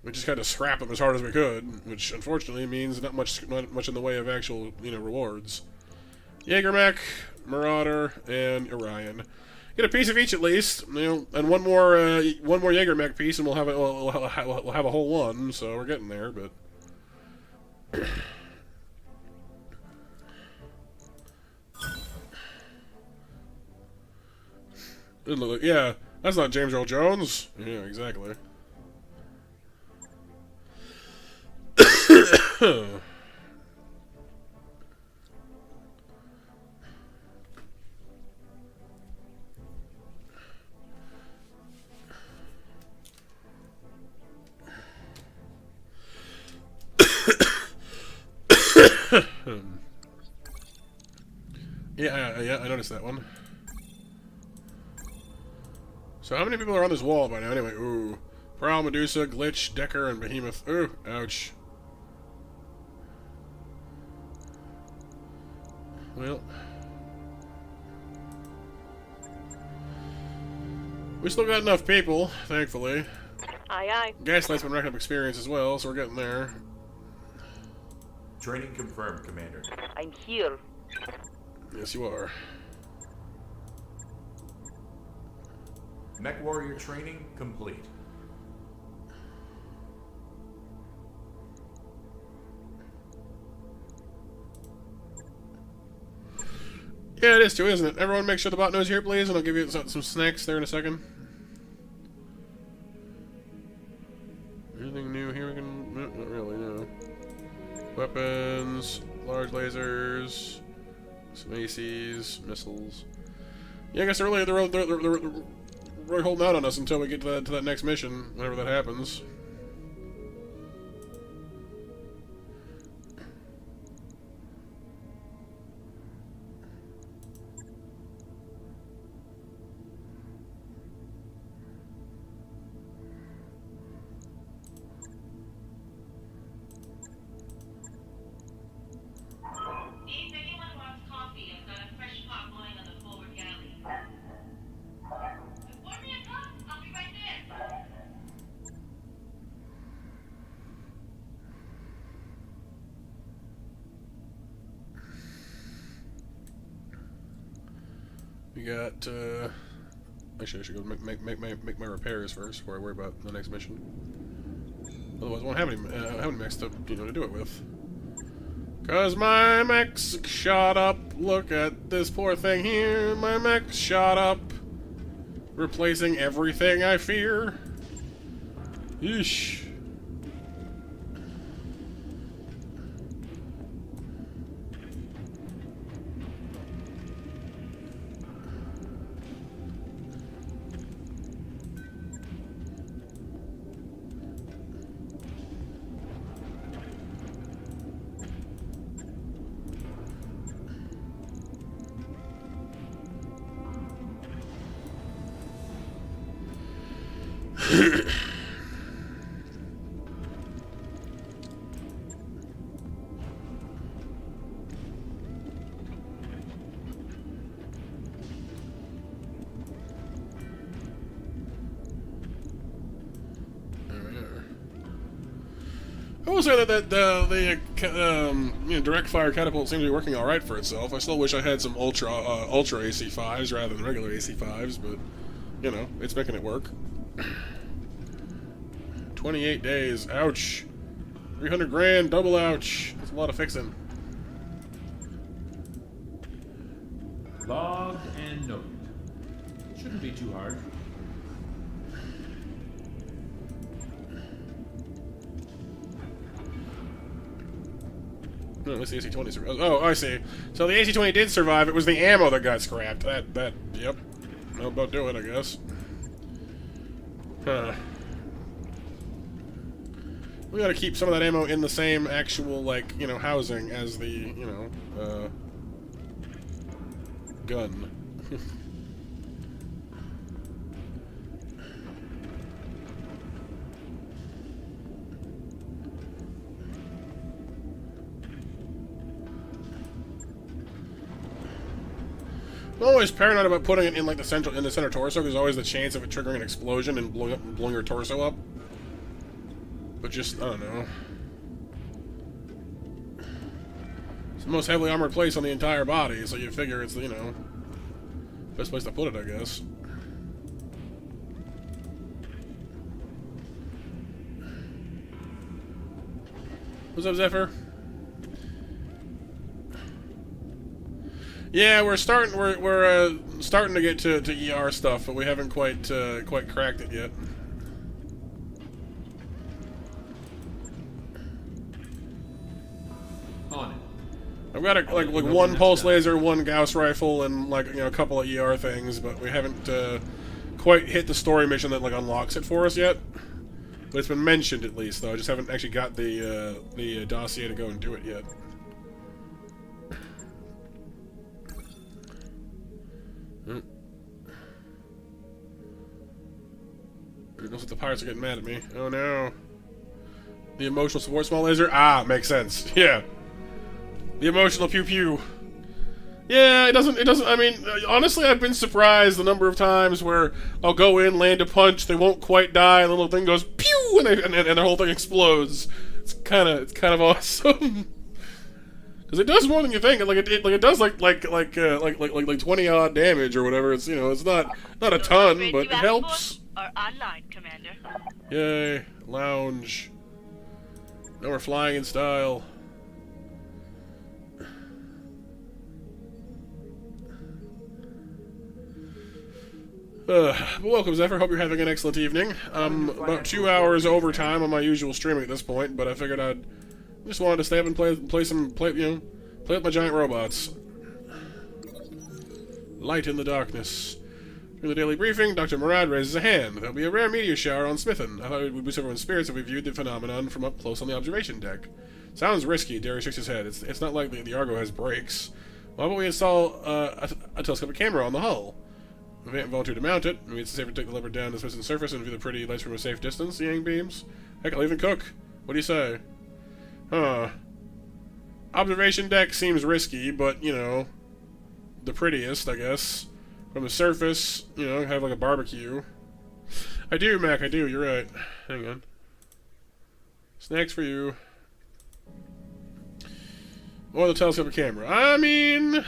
We just had to scrap them as hard as we could, which unfortunately means not much in the way of actual, you know, rewards. Mech, Marauder, and Orion. Get a piece of each at least, you know, and one more Mech piece, and we'll have a whole one. So we're getting there, but. Yeah, that's not James Earl Jones. Yeah, exactly. Yeah, I noticed that one. So how many people are on this wall by now? Anyway, ooh. Prowl, Medusa, Glitch, Decker, and Behemoth. Ooh, ouch. Well. We still got enough people, thankfully. Aye, aye. Gaslight's been racking up experience as well, so we're getting there. Training confirmed, Commander. I'm here. Yes, you are. Mech Warrior training complete. Yeah, it is too, isn't it? Everyone make sure the bot knows here, please, and I'll give you some snacks there in a second. Anything new here we can... No, not really, no. Weapons, large lasers, some ACs, missiles. Yeah, I guess they're really holding out on us until we get to that next mission, whenever that happens. If anyone wants coffee, I've got a fresh pot going on the forward galley. Pour me a cup. I'll be right there. We got, actually I should go make my repairs first before I worry about the next mission. Otherwise I won't have any mechs to, you know, to do it with. Cause my mech's shot up. Look at this poor thing here. My mech's shot up. Replacing everything I fear. Yeesh. I will say that the direct fire catapult seems to be working all right for itself. I still wish I had some ultra AC5s rather than regular AC5s, but you know, it's making it work. 28 days. Ouch. 300 grand. Double ouch. That's a lot of fixing. Logged and noted. Shouldn't be too hard. No, at least the AC-20 survived. Oh, I see. So the AC-20 did survive. It was the ammo that got scrapped. Yep. That'll about do it, I guess. Huh. We gotta keep some of that ammo in the same actual, like, you know, housing as the, you know, gun. I'm always paranoid about putting it in like the center torso, because there's always the chance of it triggering an explosion and blowing your torso up. But just, I don't know. It's the most heavily armored place on the entire body, so you figure it's, you know, best place to put it, I guess. What's up, Zephyr? Yeah, we're starting to get to ER stuff, but we haven't quite cracked it yet. On it. I've got like one pulse laser, one Gauss rifle, and like, you know, a couple of ER things, but we haven't quite hit the story mission that like unlocks it for us yet. But it's been mentioned at least, though. I just haven't actually got the dossier to go and do it yet. It looks like the pirates are getting mad at me. Oh no. The emotional support small laser? Ah, makes sense. Yeah. The emotional pew pew. Yeah, it doesn't, I mean, honestly, I've been surprised the number of times where I'll go in, land a punch, they won't quite die, and the little thing goes pew, and the whole thing explodes. It's kind of awesome. Because it does more than you think. Like it does like 20 odd damage or whatever. It's, you know, it's not a ton, but it helps. Are online, Commander. Yay, lounge. Now we're flying in style. Welcome, Zephyr. Hope you're having an excellent evening. I'm about 2 hours overtime on my usual streaming at this point, but I figured I'd just wanted to stay up and play with my giant robots. Light in the darkness. During the daily briefing, Dr. Marauder raises a hand. There'll be a rare meteor shower on Smithin. I thought it would boost everyone's spirits if we viewed the phenomenon from up close on the observation deck. Sounds risky, Derry shakes his head. It's not like the Argo has brakes. Why don't we install a telescopic camera on the hull? We haven't volunteered to mount it. Maybe it's safer to take the leopard down to Smithson's surface and view the pretty lights from a safe distance, Yang beams. Heck, I'll even cook. What do you say? Huh. Observation deck seems risky, but, you know, the prettiest, I guess. From the surface, you know, have like a barbecue. I do, Mech, I do, you're right. Hang on. Snacks for you. Or the telescopic camera. I mean...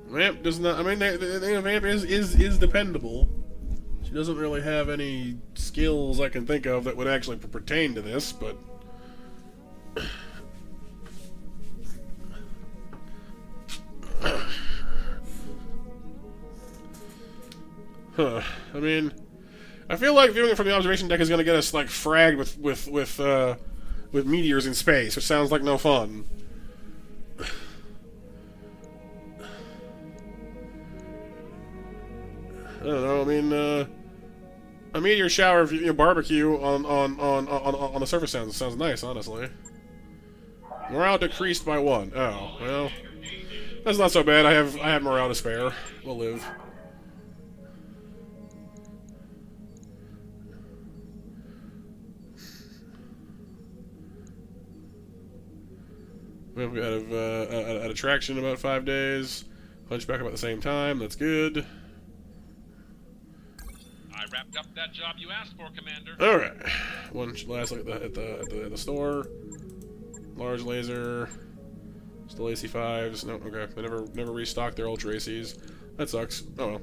Vamp does not... I mean, the Vamp is dependable. She doesn't really have any skills I can think of that would actually pertain to this, but... Huh. I mean, I feel like viewing it from the observation deck is going to get us, like, fragged with meteors in space, which sounds like no fun. I don't know. I mean, a meteor shower, barbecue on the surface sounds nice, honestly. Morale decreased by 1. Oh, well, that's not so bad. I have morale to spare. We'll live. We've got an attraction in about 5 days. Hunchback about the same time. That's good. I wrapped up that job job you asked for, Commander. All right. One last look at the store. Large laser. Still AC5s. No, okay. They never restocked their Ultra ACs. That sucks. Oh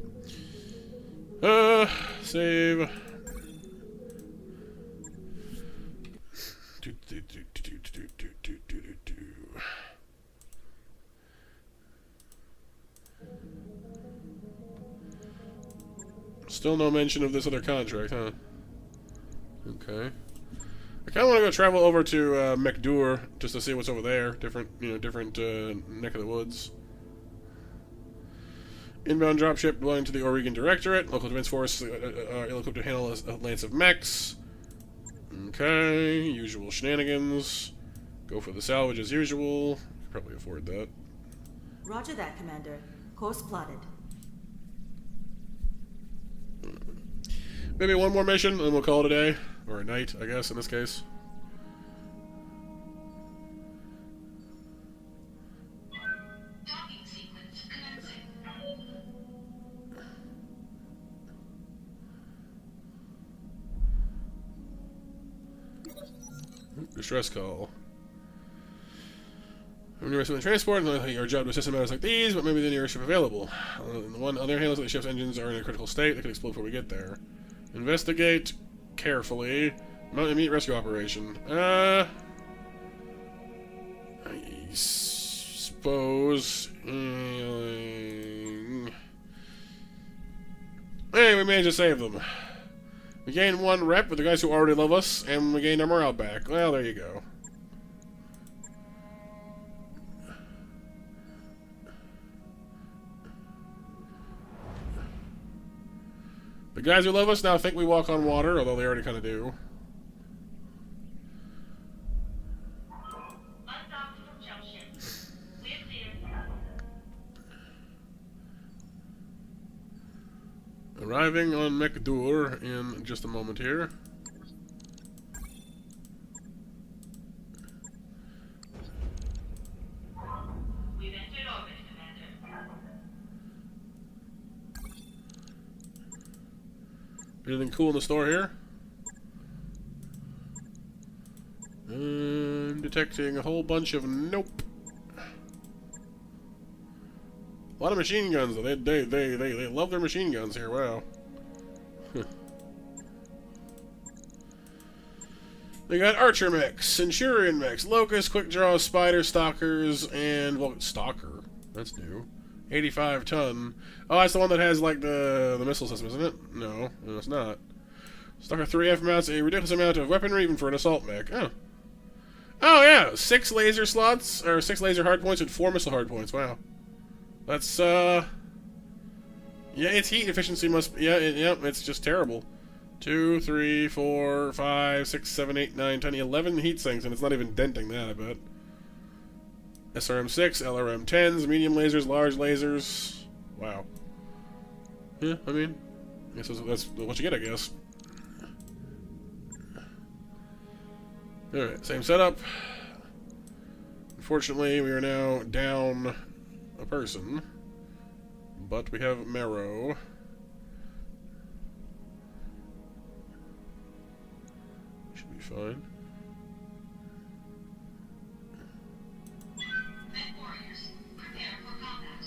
well. Save. Still no mention of this other contract, huh? Okay. I kind of want to go travel over to Mech just to see what's over there. Different neck of the woods. Inbound dropship belonging to the Oregon Directorate. Local Defense Force ill-equipped to handle a lance of mechs. Okay. Usual shenanigans. Go for the salvage as usual. Could probably afford that. Roger that, Commander. Course plotted. Maybe one more mission, and we'll call it a day. Or a night, I guess, in this case. Docking sequence commencing. Distress call. When you're in transport, your job to assist in matters like these, but maybe the nearest ship available. On the other hand, looks like the ship's engines are in a critical state. They could explode before we get there. Investigate carefully. Mount immediate rescue operation. I suppose. Hey, we managed to save them. We gained 1 rep with the guys who already love us, and we gained our morale back. Well, there you go. The guys who love us now think we walk on water, although they already kind of do. Undocked from jump ship. We're clear. Arriving on Mech in just a moment here. We've entered orbit, Commander. Anything cool in the store here? Detecting a whole bunch of nope. A lot of machine guns though. They love their machine guns here. Wow. They got archer mechs, centurion mechs, locust, quick draw, spider, stalkers, and well, stalker. That's new. 85 ton. Oh, that's the one that has like the missile system, isn't it? No, it's not. Stalker 3F mounts a ridiculous amount of weaponry even for an assault mech. Oh. Oh yeah, 6 laser slots or 6 laser hardpoints and 4 missile hardpoints. Wow. That's yeah, its heat efficiency must it's just terrible. 2, 3, 4, 5, 6, 7, 8, 9, 10, 11 heat sinks, and it's not even denting that, I bet. SRM-6, LRM-10s, medium lasers, large lasers. Wow. Yeah, I mean, I guess that's what you get, I guess. Alright, same setup. Unfortunately, we are now down a person. But we have Marrow. Should be fine. Mech warriors, prepare for combat.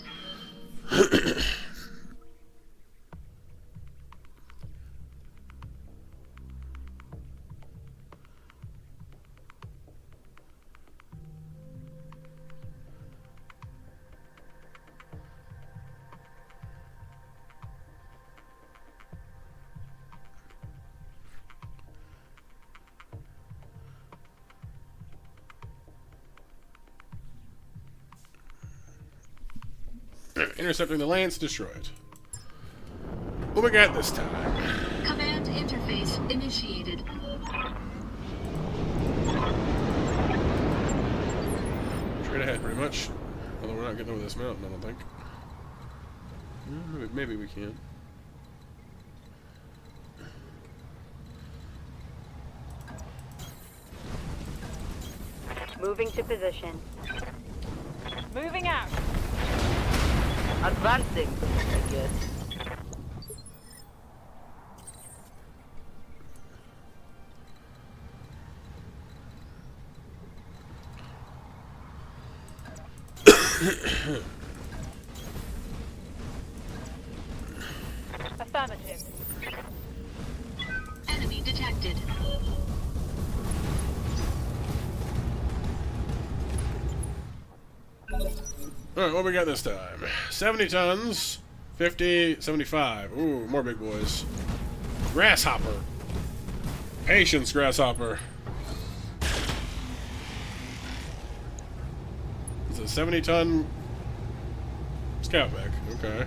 Intercepting the lance, destroy it. What we got this time? Command interface initiated. Straight ahead, pretty much. Although we're not getting over this mountain, I don't think. Maybe we can. Moving to position. Moving out. Advancing, I guess. Affirmative. Enemy detected. Alright, what we got this time? 70 tons, 50, 75. Ooh, more big boys. Grasshopper. Patience, grasshopper. It's a 70-ton scout mech. Okay.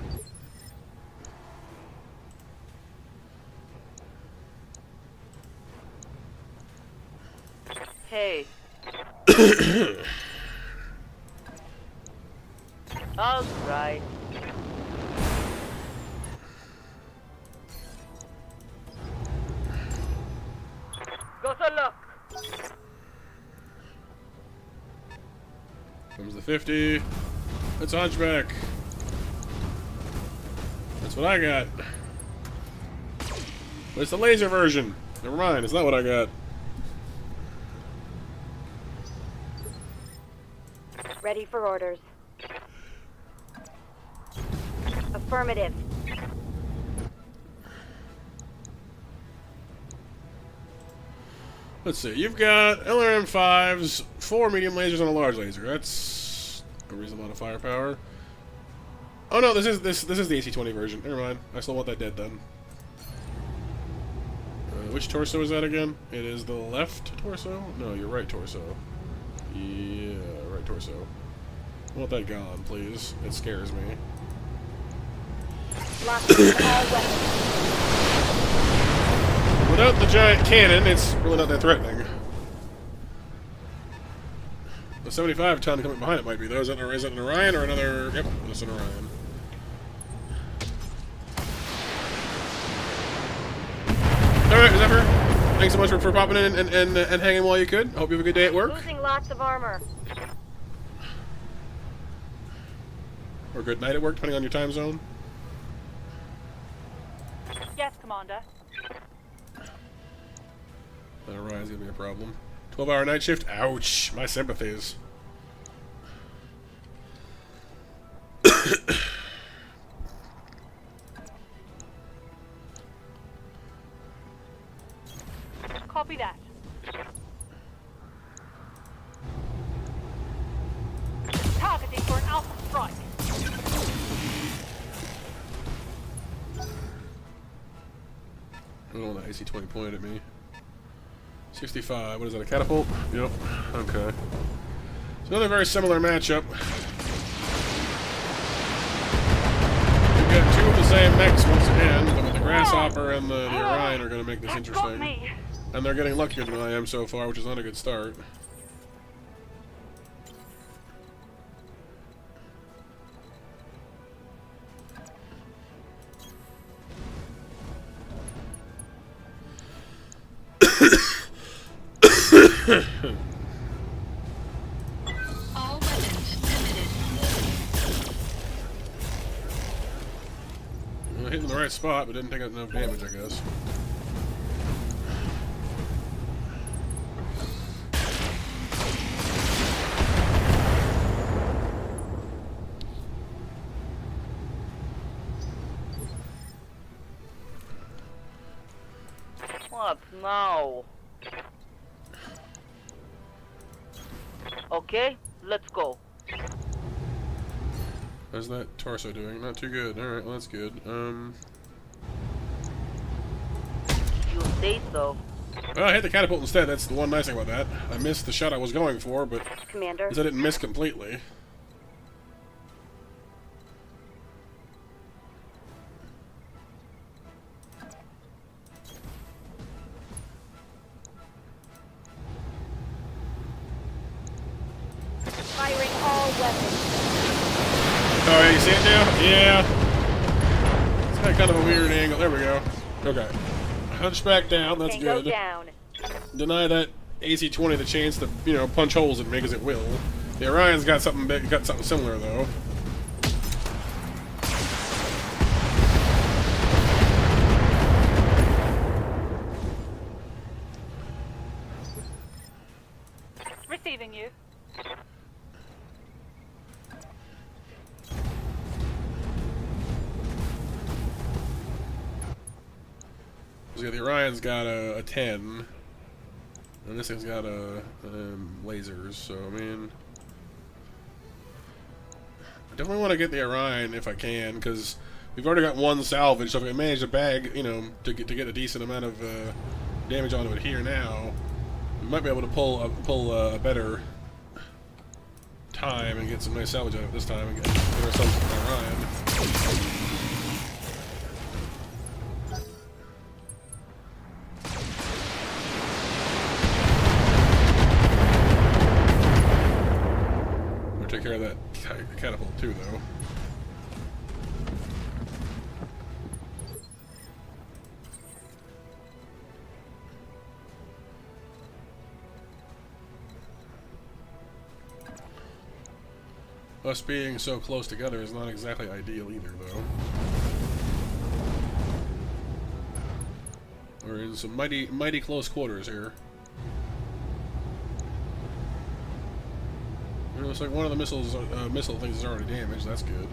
Hey. All right. Go to luck. Comes the 50. It's a hunchback. That's what I got. But it's the laser version. Never mind, it's not what I got. Ready for orders. Affirmative. Let's see. You've got LRM-5s, 4 medium lasers, and a large laser. That's a reasonable amount of firepower. Oh no, this is the AC-20 version. Never mind. I still want that dead then. Which torso is that again? It is the left torso? No, your right torso. Yeah, right torso. I want that gone, please. It scares me. Without the giant cannon, it's really not that threatening. The 75-ton coming behind it might be, though. Is that an Orion or another? Yep, it's an Orion. Alright, Zephyr. Thanks so much for popping in and hanging while you could. I hope you have a good day at work. Losing lots of armor. Or a good night at work, depending on your time zone. Yes, Commander. That Orion's gonna be a problem. 12-hour night shift? Ouch! My sympathies. Copy that. Targeting for an alpha strike. I don't know that AC-20 pointed at me. 65. What is that, a catapult? Yep. Okay. It's another very similar matchup. We've got two of the same mechs once again, but the Grasshopper and the Orion are going to make this interesting. And they're getting luckier than I am so far, which is not a good start. All weapons limited. Well, hitting the right spot, but didn't take enough damage, I guess. What now? Okay, let's go. How's that torso doing? Not too good. Alright, well that's good. You say so. Well, I hit the catapult instead. That's the one nice thing about that. I missed the shot I was going for, but Commander. I didn't miss completely. Firing all weapons. Oh, yeah, you see it now? Yeah. It's got kind of a weird angle. There we go. Okay. Hunchback down. That's Tango good. down. Deny that AC-20 the chance to, you know, punch holes in me, because it will. The Orion's got something big, got something similar though. Receiving you. yeah, the Orion's got a 10. And this thing's got lasers, so I mean... I definitely want to get the Orion if I can, because we've already got one salvage, so if I manage to bag, you know, to get a decent amount of damage onto it here now, we might be able to pull a better time and get some nice salvage out of it this time and get ourselves an Orion. We'll take care of that catapult too, though. Us being so close together is not exactly ideal either, though. We're in some mighty close quarters here. It looks like one of the missile things is already damaged. That's good.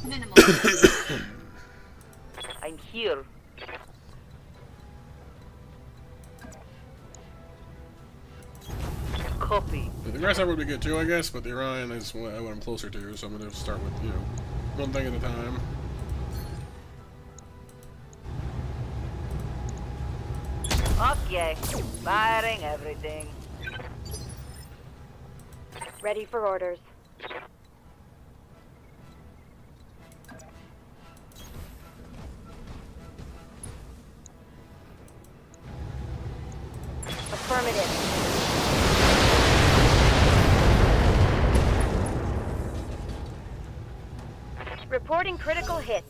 Minimal. I'm here. Copy. The grasshopper would be good too, I guess, but the Orion is what I'm closer to, so I'm going to start with, you know, one thing at a time. Okay, firing everything. Ready for orders. Affirmative. Reporting critical hit.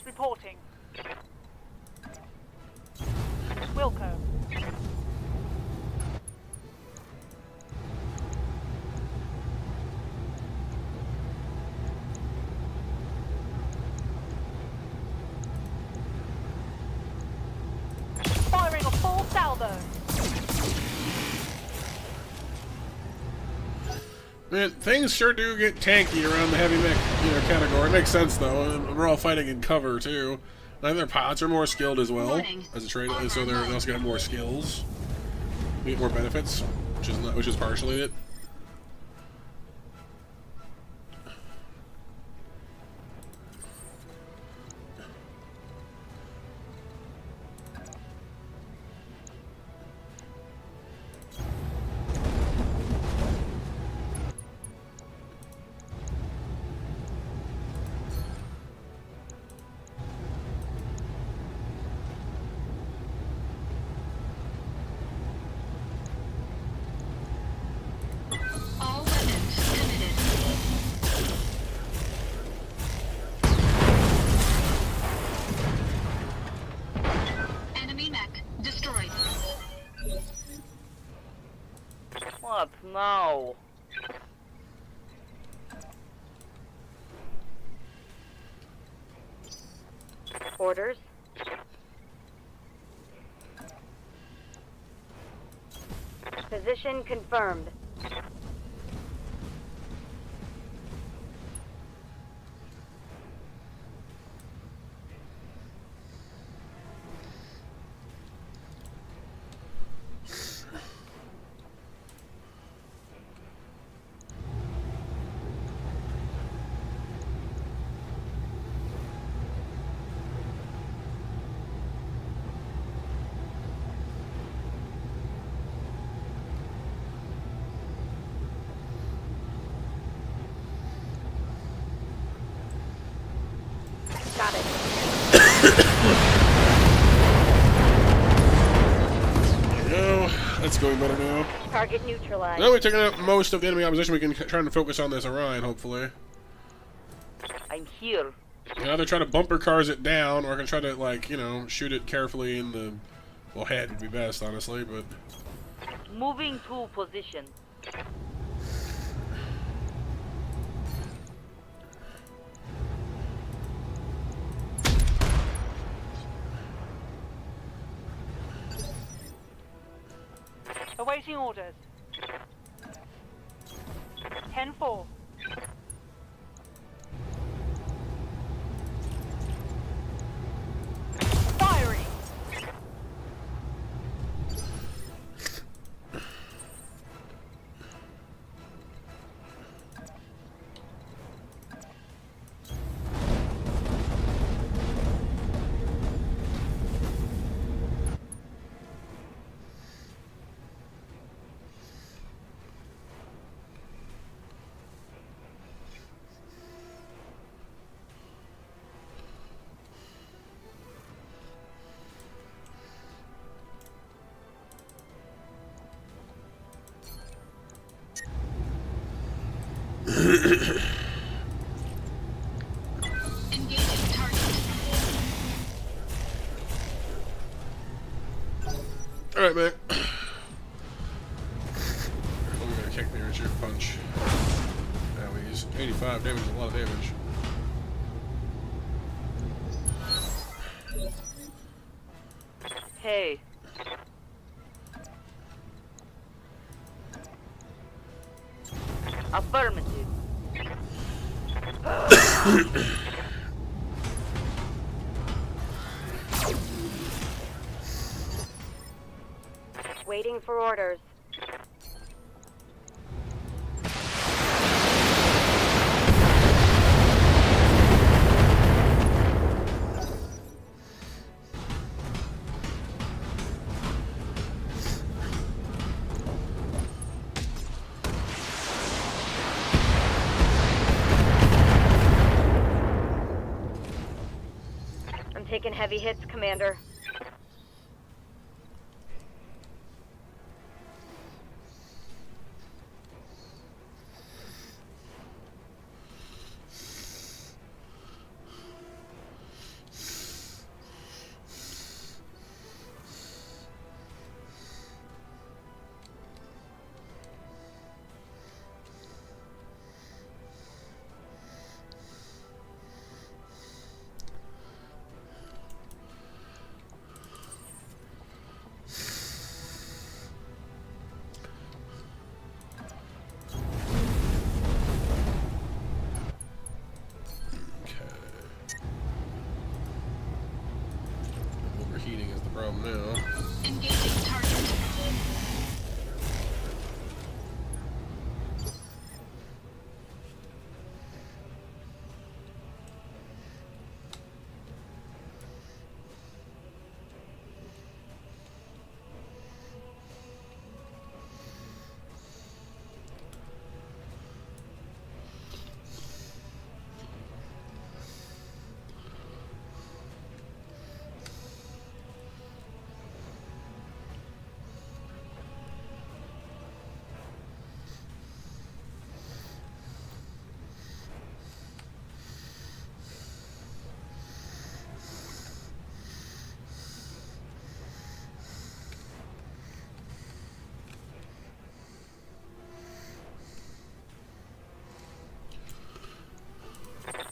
Reporting. Wilco. Firing a full salvo. Man, things sure do get tanky around the heavy mech, you know, category. It makes sense though, and we're all fighting in cover too. I think their pilots are more skilled as well as a trade, so they also get more skills. We get more benefits, which is partially it. All weapons committed. Enemy mech destroyed. What now? Orders. Position confirmed. going better now. Target neutralized. Now we've taken out most of the enemy opposition. We can try to focus on this Orion, hopefully. I'm here. You can either try to bumper cars it down, or I can try to, like, you know, shoot it carefully in the... Well, head would be best, honestly, but... Moving to position. Awaiting orders. 10-4. Firing. Alright, man. Oh, we're gonna kick me with your punch. Now he's 85 damage, a lot of damage. Hey. Affirmative. Waiting for orders. I'm taking heavy hits, Commander. Overheating is the problem now. Engaging target.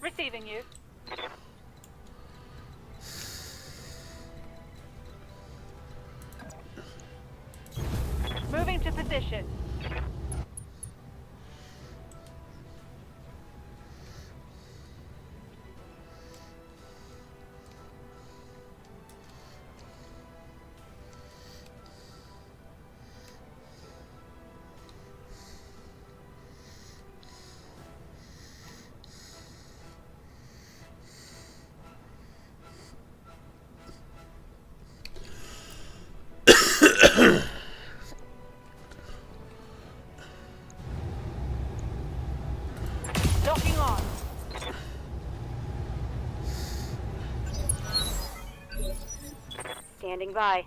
Receiving you. Moving to position. Locking on. Standing by.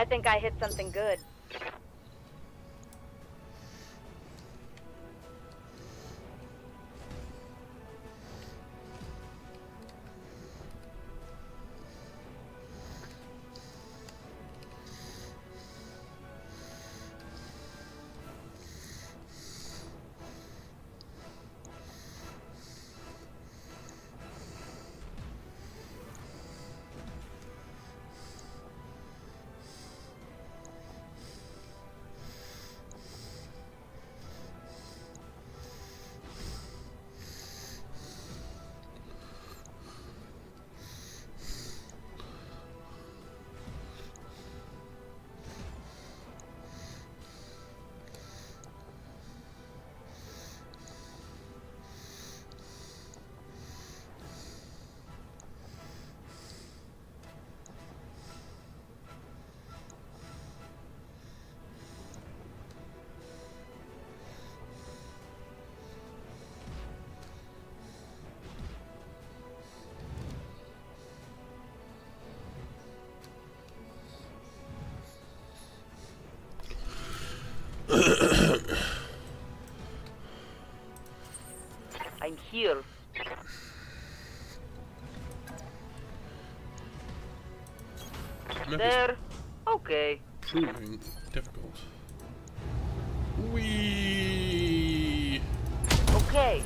think I hit something good. I'm here. There. Okay. Proving difficult. Wee. Okay.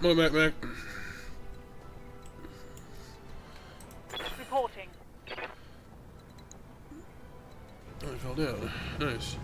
More Mech. Reporting. Oh, he fell down. Nice.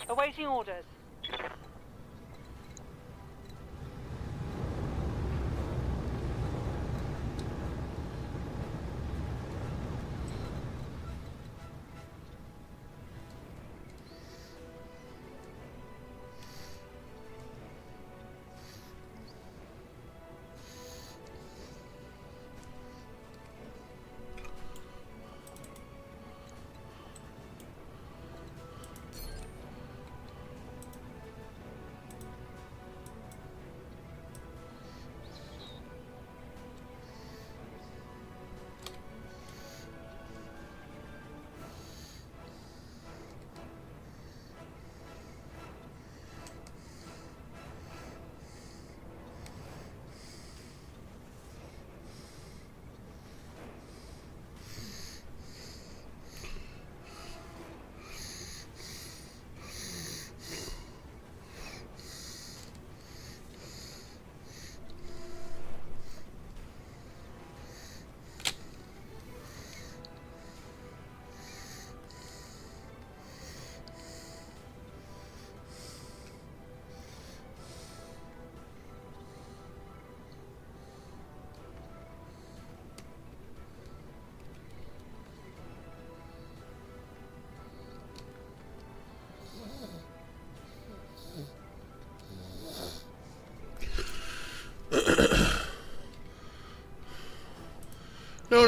Awaiting orders.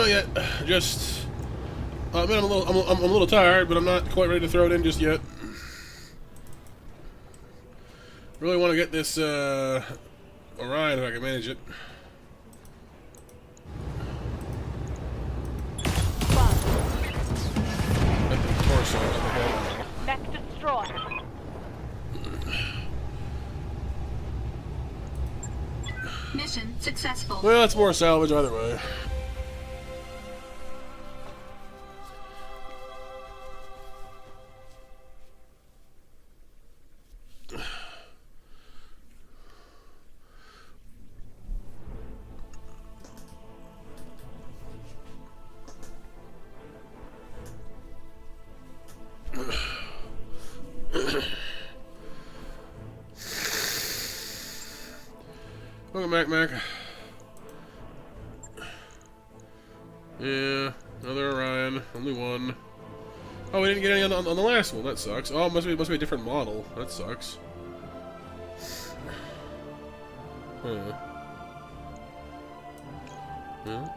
not yet. Just, I mean, I'm a little tired, but I'm not quite ready to throw it in just yet. Really want to get this Orion if I can manage it. Got the torso on the head. Mech destroyed. Mission successful. Well, it's more salvage either way. Welcome back, Mech. Yeah, another Orion. Only one. Oh, we didn't get any on the last one. That sucks. Oh, it must be a different model. That sucks. Huh. Yeah.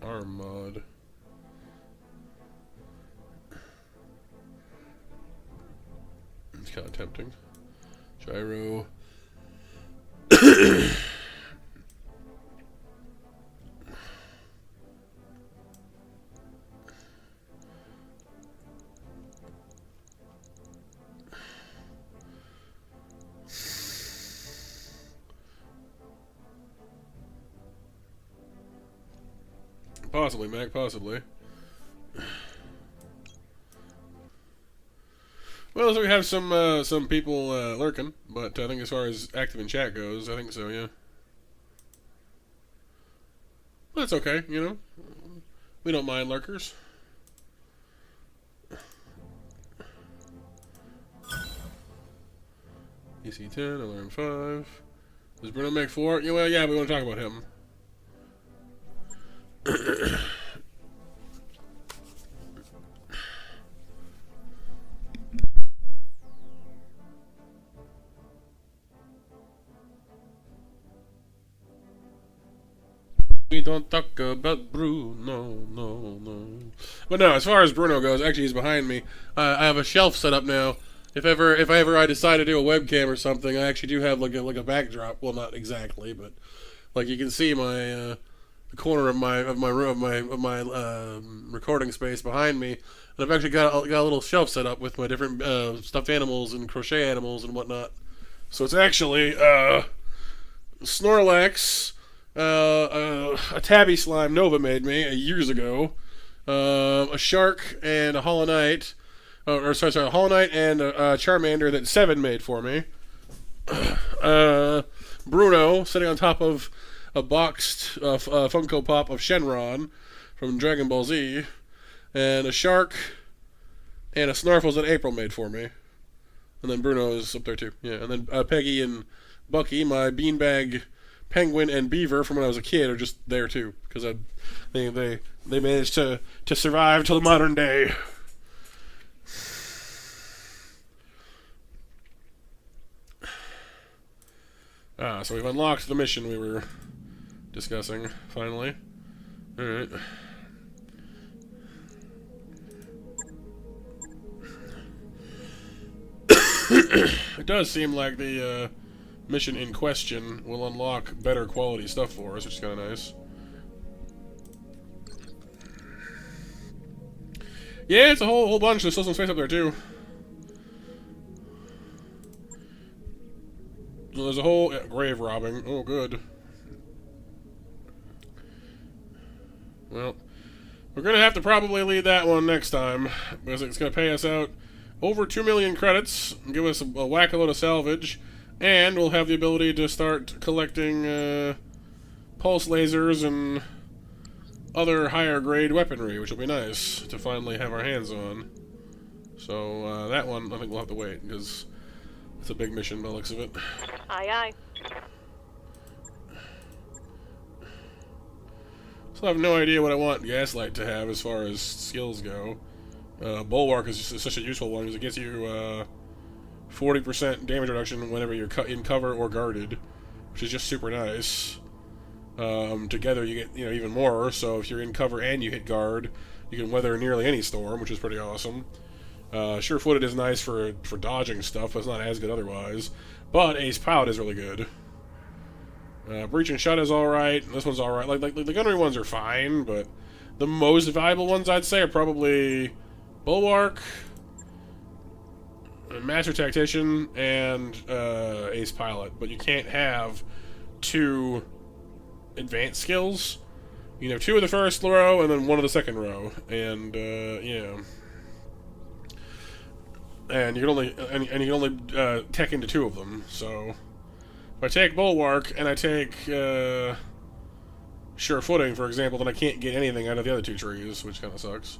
Arm mod. It's kind of tempting. Gyro. Possibly, Mac, possibly. Well, so we have some people lurking, but I think as far as active in chat goes, I think so, yeah. Well, that's okay, you know. We don't mind lurkers. EC10, alarm 5. Does Bruno make 4? Yeah, well, yeah, we want to talk about him. We don't talk about Bruno, no. But no, as far as Bruno goes, actually he's behind me. I have a shelf set up now. If I decide to do a webcam or something, I actually do have like a backdrop. Well, not exactly, but like you can see my the corner of my recording space behind me, and I've actually got a little shelf set up with my different stuffed animals and crochet animals and whatnot. So it's actually Snorlax. A tabby slime Nova made me years ago, a shark and a Hollow Knight, a Hollow Knight and a Charmander that Seven made for me, Bruno sitting on top of a boxed Funko Pop of Shenron from Dragon Ball Z, and a shark and a Snarfles that April made for me, and then Bruno is up there too, yeah, and then Peggy and Bucky, my beanbag penguin and beaver from when I was a kid, are just there too, because they managed to survive till the modern day. So we've unlocked the mission we were discussing finally. All right. It does seem like the mission in question will unlock better quality stuff for us, which is kind of nice. Yeah, it's a whole bunch. There's still some space up there too. There's a whole grave robbing. Oh, good. Well, we're gonna have to probably lead that one next time, because it's gonna pay us out over 2 million credits and give us a whack a load of salvage. And we'll have the ability to start collecting pulse lasers and other higher grade weaponry, which will be nice to finally have our hands on. So that one I think we'll have to wait, because it's a big mission by the looks of it. Aye, aye. So I have no idea what I want Gaslight to have as far as skills go. Bulwark is just such a useful one, because it gets you 40% damage reduction whenever you're in cover or guarded, which is just super nice. Together you get, even more, so if you're in cover and you hit guard, you can weather nearly any storm, which is pretty awesome. Sure-footed is nice for dodging stuff, but it's not as good otherwise. But Ace Pilot is really good. Breach and Shut is alright, this one's alright. Like the gunnery ones are fine, but the most valuable ones, I'd say, are probably Bulwark, Master Tactician, and Ace Pilot. But you can't have 2 advanced skills. You have 2 of the first row and then 1 of the second row, and yeah. And you can only tech into 2 of them. So if I take Bulwark and I take Sure Footing, for example, then I can't get anything out of the other 2 trees, which kind of sucks.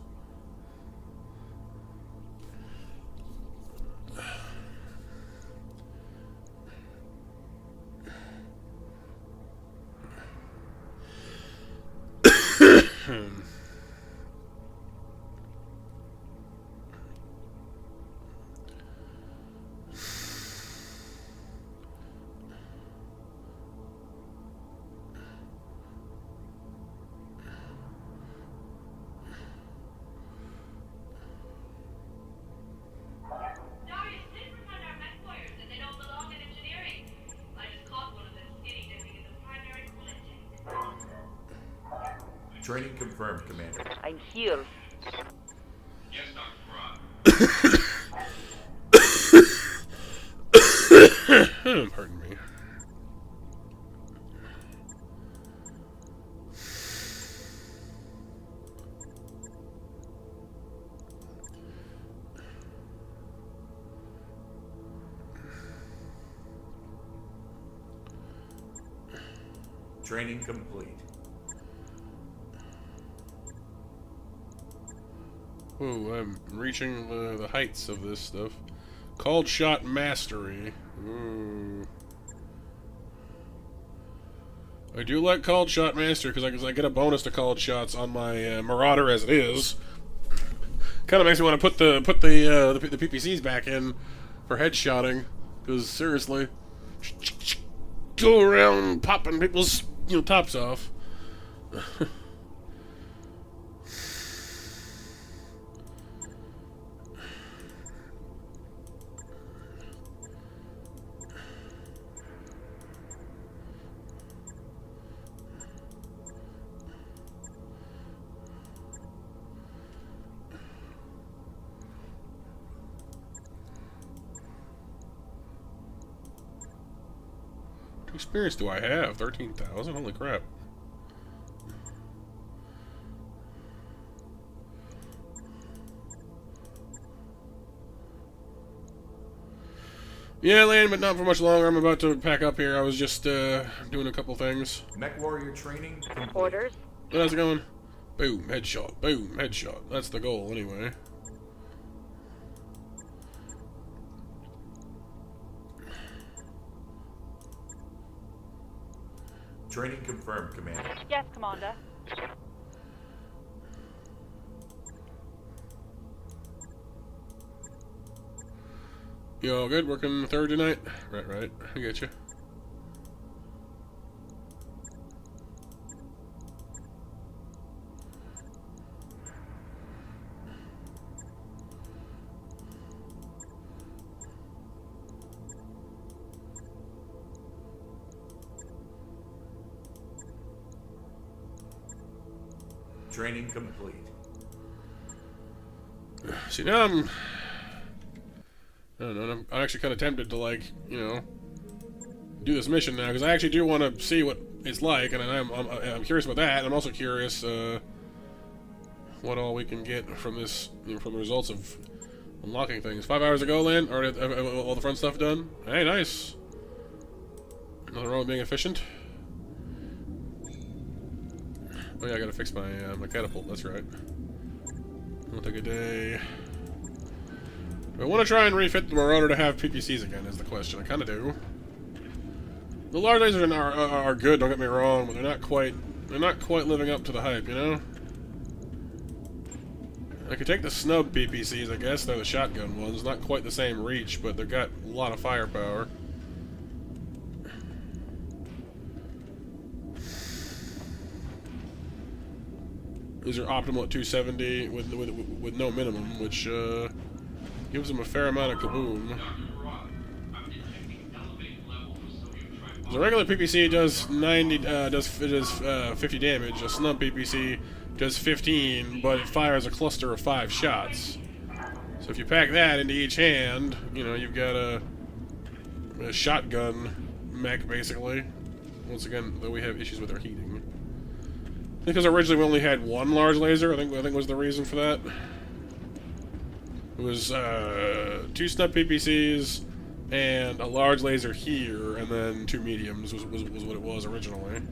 Training confirmed, Commander. I'm here. Yes, Dr. Broad. Pardon me. Training complete. Ooh, I'm reaching the heights of this stuff. Called Shot Mastery. Ooh. I do like Called Shot Master because I get a bonus to Called Shots on my Marauder as it is. Kind of makes me want to put the PPCs back in for headshotting, because seriously, go around popping people's tops off. Experience do I have? 13,000? Holy crap. Yeah, Land, but not for much longer. I'm about to pack up here. I was just doing a couple things. Mech Warrior training complete. Orders. How's it going? Boom, headshot. Boom, headshot. That's the goal, anyway. Training confirmed, Commander. Yes, Commander. You all good? Working third tonight? Right. I get you. Training complete. See, now I don't know, I'm actually kind of tempted to, like, do this mission now, because I actually do want to see what it's like, and I'm curious about that, and I'm also curious what all we can get from this, from the results of unlocking things. 5 hours ago, Lynn, already all the front stuff done. Hey, nice. Nothing wrong with being efficient. Oh yeah, I gotta fix my my catapult, that's right. It'll take a day. Do I want to try and refit the Marauder to have PPCs again, is the question. I kind of do. The large lasers are good, don't get me wrong, but they're not quite living up to the hype, I could take the snub PPCs, I guess. They're the shotgun ones. Not quite the same reach, but they've got a lot of firepower. These are optimal at 270 with no minimum, which gives them a fair amount of kaboom. The regular PPC does 50 damage. A snub PPC does 15, but it fires a cluster of 5 shots. So if you pack that into each hand, you know, you've got a shotgun mech, basically. Once again, though we have issues with our heating. Because originally we only had one large laser, I think was the reason for that. It was 2 snub PPCs and a large laser here, and then 2 mediums was what it was originally.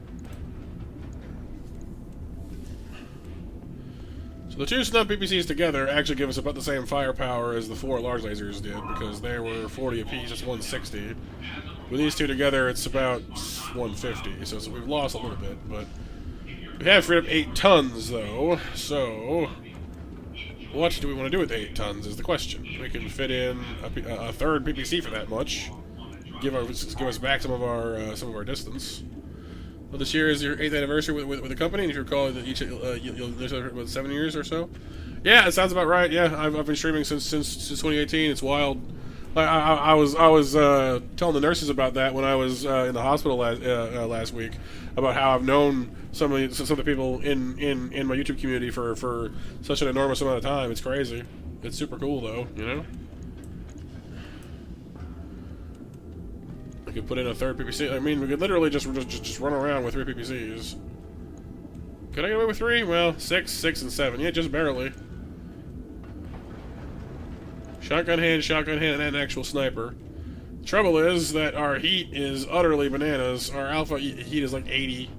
So the 2 snub PPCs together actually give us about the same firepower as the 4 large lasers did, because they were 40 apiece, that's 160. With these 2 together, it's about 150, so we've lost a little bit, but we have freed up 8 tons, though, so what do we want to do with 8 tons is the question. We can fit in a third PPC for that much, give us back some of our distance. Well, this year is your 8th anniversary with the company, and if you recall, you'll about 7 years or so. Yeah, it sounds about right. Yeah, I've been streaming since 2018. It's wild. I was telling the nurses about that when I was in the hospital last week, about how I've known some of the people in my YouTube community for such an enormous amount of time. It's crazy. It's super cool though, you know. We could put in a third PPC. I mean, we could literally just run around with 3 PPCs. Could I get away with 3? Well, 6, and 7. Yeah, just barely. Shotgun hand, and an actual sniper. The trouble is that our heat is utterly bananas. Our alpha heat is like 80.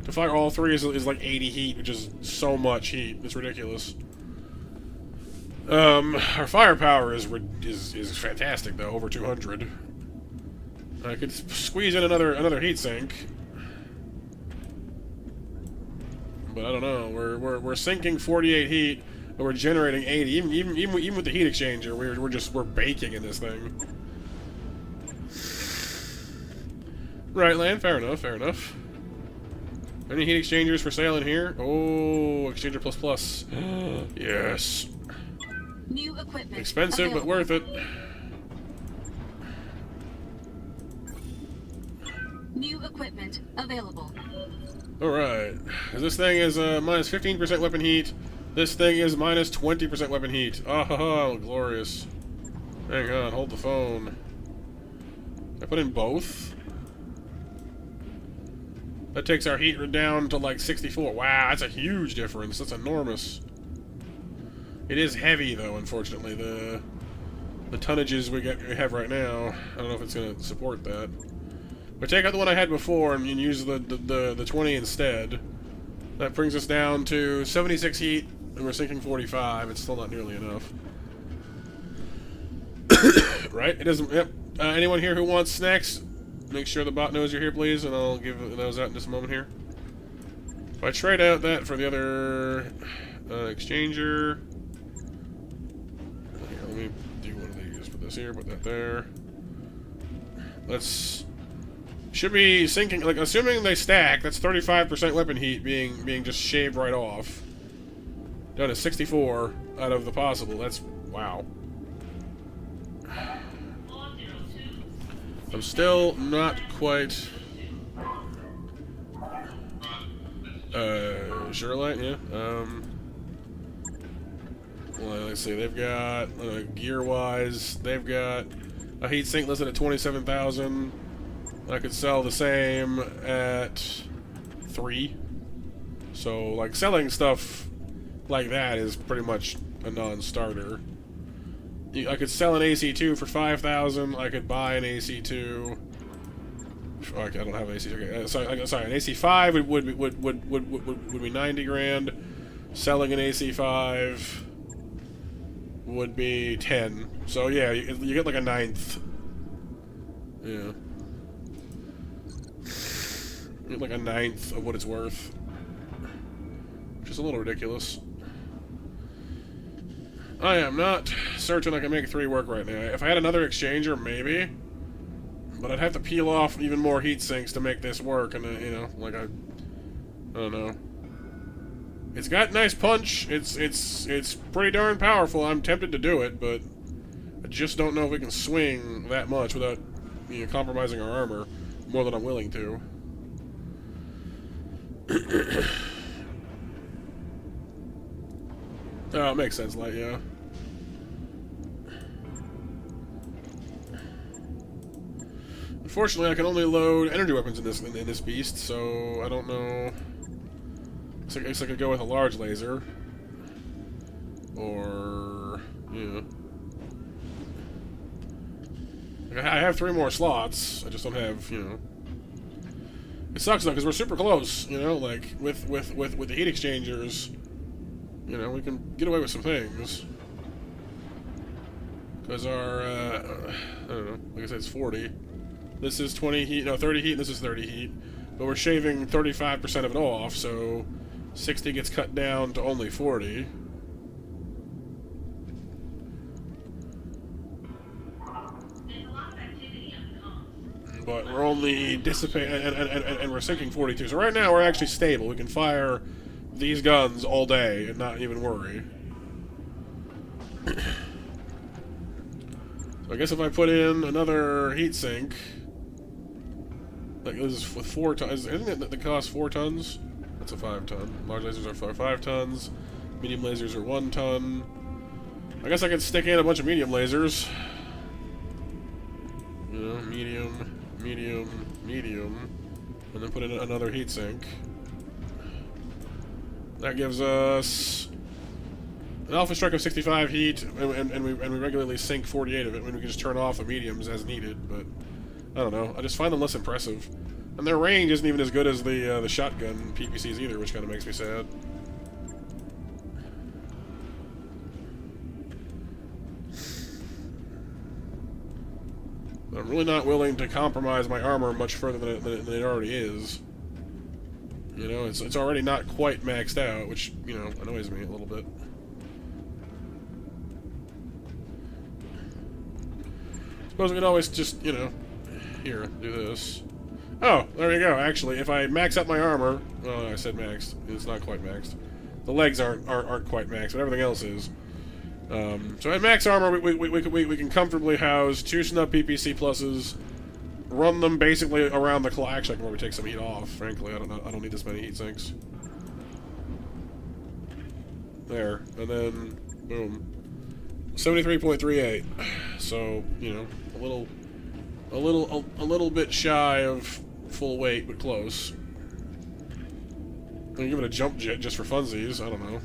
To fire all 3 is like 80 heat, which is so much heat. It's ridiculous. Our firepower is fantastic though, over 200. I could squeeze in another heat sink, but I don't know. We're sinking 48 heat, but we're generating 80. Even with the heat exchanger, we're baking in this thing. Right, land. Fair enough. Any heat exchangers for sale in here? Oh, exchanger plus. Yes. New equipment. Expensive, available. but worth it. New equipment available. Alright. This thing is minus 15% weapon heat. This thing is minus 20% weapon heat. Oh, glorious. Hang on, hold the phone. I put in both? That takes our heat down to like 64. Wow, that's a huge difference. That's enormous. It is heavy though, unfortunately. The tonnages we have right now, I don't know if it's going to support that. But take out the one I had before and use the 20 instead. That brings us down to 76 heat, and we're sinking 45. It's still not nearly enough. Right? It doesn't. Yep. Anyone here who wants snacks? Make sure the bot knows you're here, please, and I'll give those out in just a moment here. If I trade out that for the other exchanger. Here, let me do one of these. Put this here, put that there. Let's. Should be sinking, like, assuming they stack, that's 35% weapon heat being just shaved right off. Down to 64 out of the possible. That's, wow. I'm still not quite... Sure light, yeah. Well, let's see, they've got, gear-wise, they've got a heatsink listed at 27,000. I could sell the same at 3. So, like, selling stuff like that is pretty much a non-starter. I could sell an AC2 for 5,000. I could buy an AC2. Oh, I don't have an AC2. Okay, sorry, an AC5 would be 90 grand. Selling an AC5 would be 10. So yeah, you get like a 9th. Yeah. You get like a 9th of what it's worth. Which is a little ridiculous. I am not certain I can make 3 work right now. If I had another exchanger, maybe. But I'd have to peel off even more heat sinks to make this work, and you know, like I don't know. It's got nice punch. It's pretty darn powerful. I'm tempted to do it, but I just don't know if we can swing that much without, you know, compromising our armor more than I'm willing to. Oh, it makes sense, light, yeah. Unfortunately, I can only load energy weapons in this beast, so I don't know. I guess I could go with a large laser, or yeah. I have 3 more slots. I just don't have, you know. It sucks though, because we're super close. You know, like with the heat exchangers. You know, we can get away with some things. Because our, I don't know, like I said, it's 40. This is 20 heat, no, 30 heat, and this is 30 heat. But we're shaving 35% of it off, so 60 gets cut down to only 40. But we're only dissipating, and we're sinking 42. So right now we're actually stable. We can fire these guns all day and not even worry. So I guess if I put in another heatsink, like this is with 4 tons, isn't it that costs 4 tons? That's a 5 ton. Large lasers are 5 tons. Medium lasers are 1 ton. I guess I could stick in a bunch of medium lasers. You know, medium, medium, medium, and then put in another heatsink. That gives us an alpha strike of 65 heat, and we regularly sink 48 of it when we can just turn off the mediums as needed. But I don't know. I just find them less impressive, and their range isn't even as good as the shotgun PPCs either, which kind of makes me sad. I'm really not willing to compromise my armor much further than it already is. You know, it's already not quite maxed out, which, you know, annoys me a little bit. Suppose we could always just, you know, here, do this. Oh, there you go. Actually, if I max out my armor, oh, I said maxed. It's not quite maxed. The legs aren't quite maxed, but everything else is. So at max armor, we can comfortably house 2 snub PPC pluses, run them basically around the clock. Actually, I can probably take some heat off. Frankly, I don't need this many heat sinks. There, and then boom, 73.38. So, you know, a little bit shy of full weight, but close. I'm gonna give it a jump jet just for funsies. I don't know.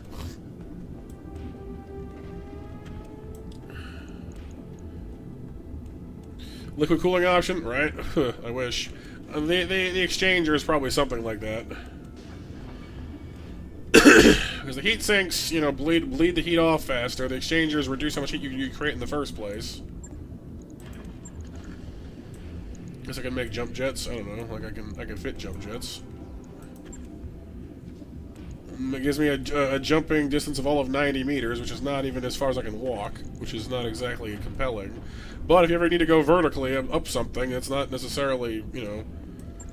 Liquid cooling option, right? I wish. The exchanger is probably something like that. Because the heat sinks, you know, bleed the heat off faster. The exchangers reduce how much heat you create in the first place. Guess I can make jump jets. I don't know. Like I can fit jump jets. It gives me a jumping distance of all of 90 meters, which is not even as far as I can walk, which is not exactly compelling. But if you ever need to go vertically up something, it's not necessarily, you know,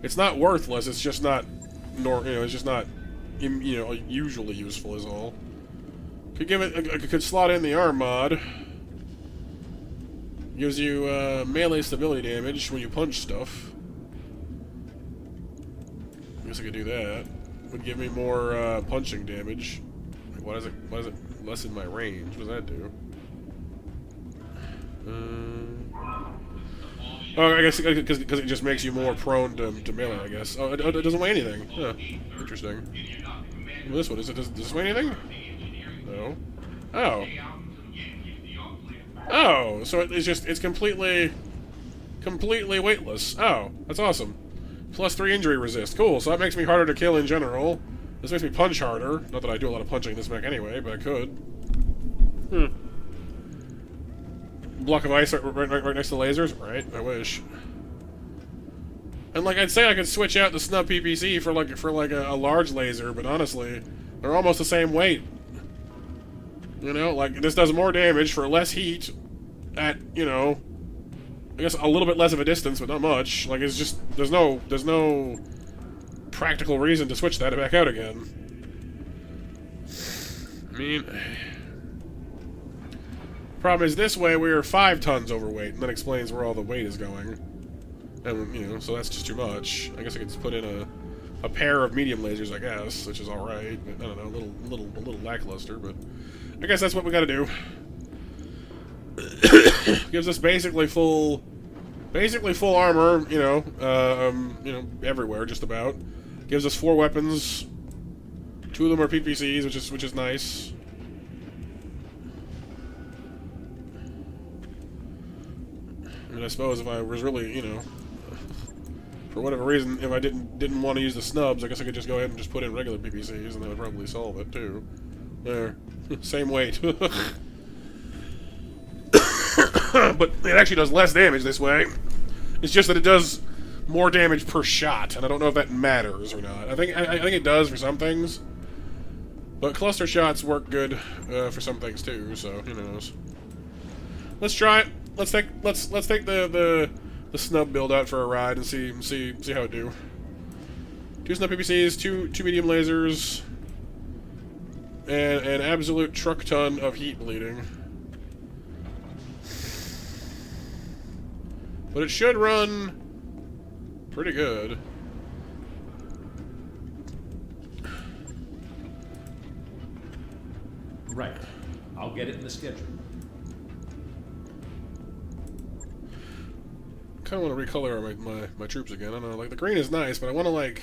it's not worthless. It's just not, it's just not, you know, usually useful is all. Could give it, could slot in the arm mod. Gives you melee stability damage when you punch stuff. I guess I could do that. Would give me more punching damage. Like, why does it lessen my range? What does that do? Oh, I guess because it just makes you more prone to melee, I guess. Oh, it doesn't weigh anything. Huh. Interesting. Well, this one, does this weigh anything? No. Oh. Oh, so it's completely weightless. Oh, that's awesome. Plus 3 injury resist. Cool, so that makes me harder to kill in general. This makes me punch harder. Not that I do a lot of punching in this mech anyway, but I could. Block of ice right next to lasers? Right, I wish. And like, I'd say I could switch out the snub PPC for like a large laser, but honestly, they're almost the same weight. You know, like, this does more damage for less heat at, you know, I guess a little bit less of a distance, but not much. Like, it's just, there's no practical reason to switch that back out again. I mean, problem is this way we're 5 tons overweight, and that explains where all the weight is going. And, you know, so that's just too much. I guess I could just put in a pair of medium lasers, I guess, which is alright. I don't know, a little lackluster, but I guess that's what we gotta do. Gives us basically full armor, you know, everywhere, just about. Gives us 4 weapons. 2 of them are PPCs, which is nice. I mean, I suppose if I was really, you know, for whatever reason, if I didn't want to use the snubs, I guess I could just go ahead and just put in regular PPCs, and that would probably solve it too. There, same weight. But it actually does less damage this way. It's just that it does more damage per shot, and I don't know if that matters or not. I think it does for some things, but cluster shots work good for some things too. So who knows? Let's try it. Let's take the snub build out for a ride and see how it do. 2 snub PPCs, 2 medium lasers, and an absolute truck ton of heat bleeding. But it should run pretty good. Right. I'll get it in the schedule. Kind of want to recolor my troops again. I don't know, like the green is nice, but I want to like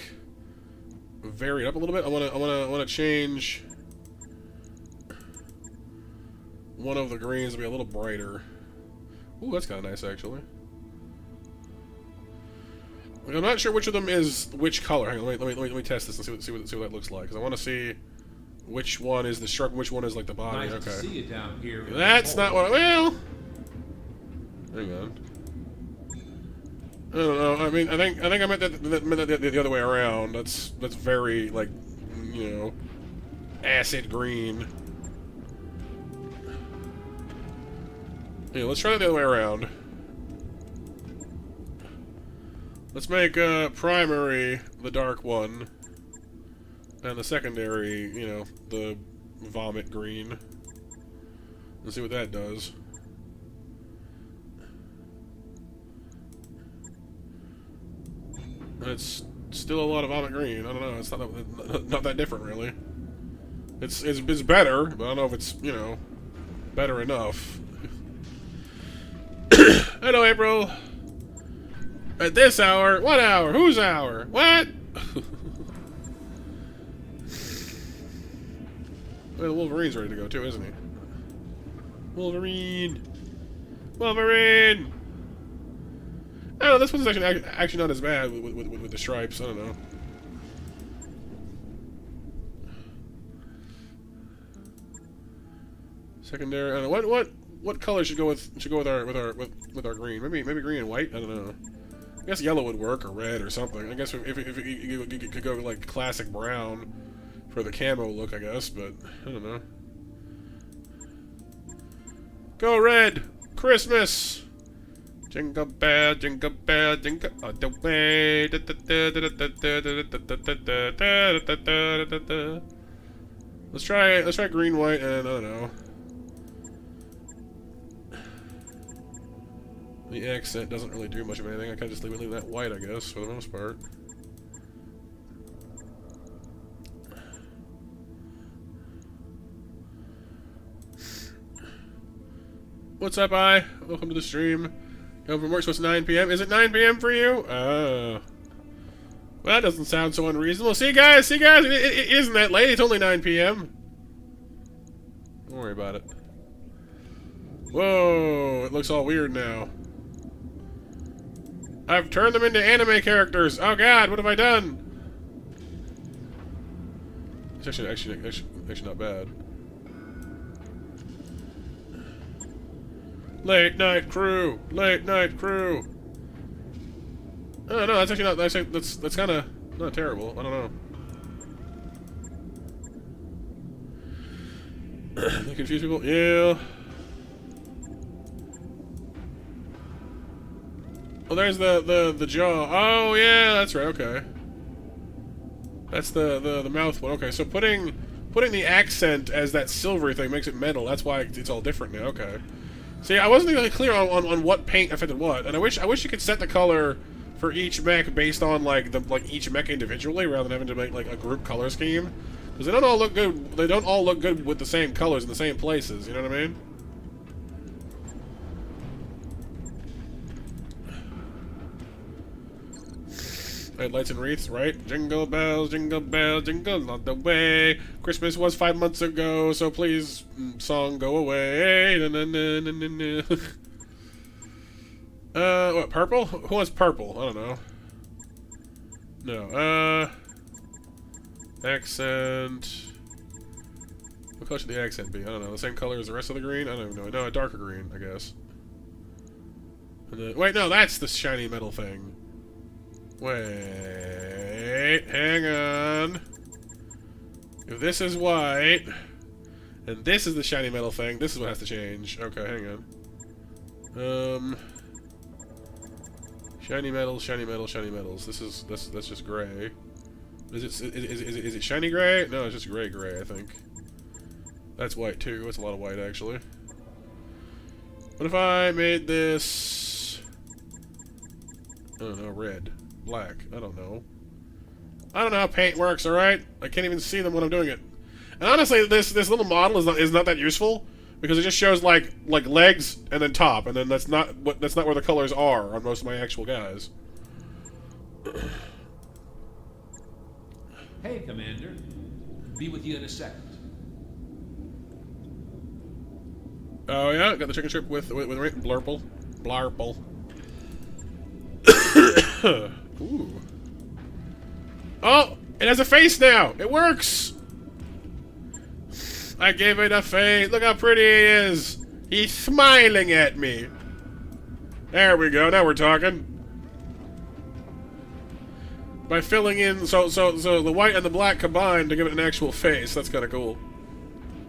vary it up a little bit. I want to change one of the greens to be a little brighter. Ooh, that's kind of nice actually. Like, I'm not sure which of them is which color. Hang on, let me test this and see what that looks like. Because I want to see which one is the shark, and which one is like the body. Nice okay. to see you down here. That's not what. Well, hang on. I don't know. I mean, I think I meant the other way around. That's very like, you know, acid green. Yeah, let's try that the other way around. Let's make primary the dark one, and the secondary, you know, the vomit green. Let's see what that does. It's still a lot of vomit green. I don't know. It's not that different really. It's better, but I don't know if it's, you know, better enough. Hello, April. At this hour? What hour? Whose hour? What? Well, the Wolverine's ready to go too, isn't he? Wolverine! Wolverine! I don't know, this one's actually not as bad with the stripes. I don't know. Secondary. I don't know. What color should go with our green? Maybe green and white. I don't know. I guess yellow would work, or red, or something. I guess if you could go like classic brown for the camo look, I guess, but I don't know. Go red! Christmas! Jingle bell, jingle all the way. Let's try green, white, and I don't know. The accent doesn't really do much of anything. I kind of just leave that white, I guess, for the most part. What's up, I? Welcome to the stream. Come from work, so it's 9 p.m. Is it 9 p.m. for you? Well, that doesn't sound so unreasonable. See, guys, it isn't that late. It's only 9 p.m. Don't worry about it. Whoa, it looks all weird now. I've turned them into anime characters. Oh God, what have I done? It's actually not bad. Late night crew. Late night crew. Oh no, that's actually not. That's kind of not terrible. I don't know. They confuse people. Yeah. Oh, there's the jaw. Oh yeah, that's right. Okay. That's the mouth one. Okay, so putting putting the accent as that silvery thing makes it metal. That's why it's all different now. Okay. See, I wasn't really clear on what paint affected what, and I wish you could set the color for each mech based on like each mech individually, rather than having to make like a group color scheme, because they don't all look good. They don't all look good with the same colors in the same places. You know what I mean? Lights and wreaths, right? Jingle bells, jingle all the way. Christmas was 5 months ago, so please, song, go away. Na, na, na, na, na, na. What, purple? Who wants purple? I don't know. No, accent. What color should the accent be? I don't know. The same color as the rest of the green? I don't even know. No, a darker green, I guess. And then, wait, no, that's the shiny metal thing. Wait, hang on. If this is white, and this is the shiny metal thing, this is what has to change. Okay, hang on. Shiny metals, shiny metals, shiny metals. That's just gray. Is it shiny gray? No, it's just gray, I think. That's white too. That's a lot of white actually. What if I made this? I don't know, red. Black. I don't know. I don't know how paint works, alright? I can't even see them when I'm doing it. And honestly, this little model is not that useful, because it just shows like legs and then top, and then that's not where the colors are on most of my actual guys. Hey, Commander. Be with you in a second. Oh yeah, got the chicken strip with blurple. Blarple. Ooh. Oh! It has a face now! It works! I gave it a face. Look how pretty he is! He's smiling at me! There we go, now we're talking. By filling in, so the white and the black combined to give it an actual face. That's kinda cool.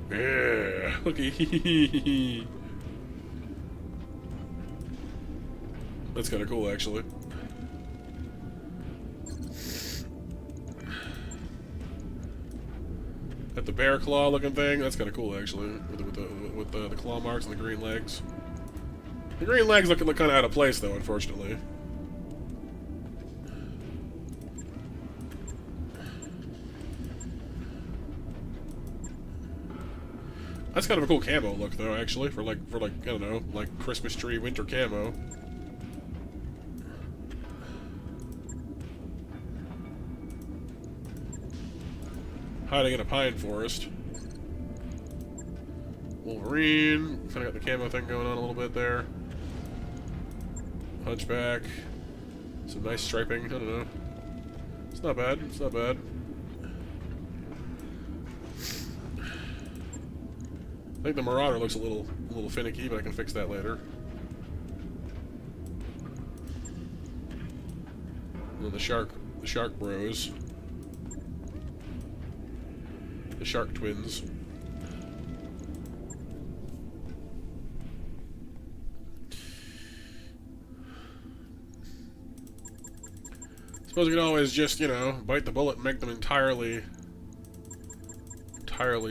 Yeah, looky. That's kinda cool, actually. Got the bear claw looking thing. That's kind of cool, actually, with the claw marks and the green legs. The green legs look kind of out of place, though, unfortunately. That's kind of a cool camo look, though, actually, for like I don't know, like Christmas tree winter camo. Hiding in a pine forest. Wolverine. Kind of got the camo thing going on a little bit there. Hunchback. Some nice striping. I don't know. It's not bad. It's not bad. I think the Marauder looks a little finicky, but I can fix that later. And then the shark bros. The shark twins. Suppose you can always just, you know, bite the bullet and make them entirely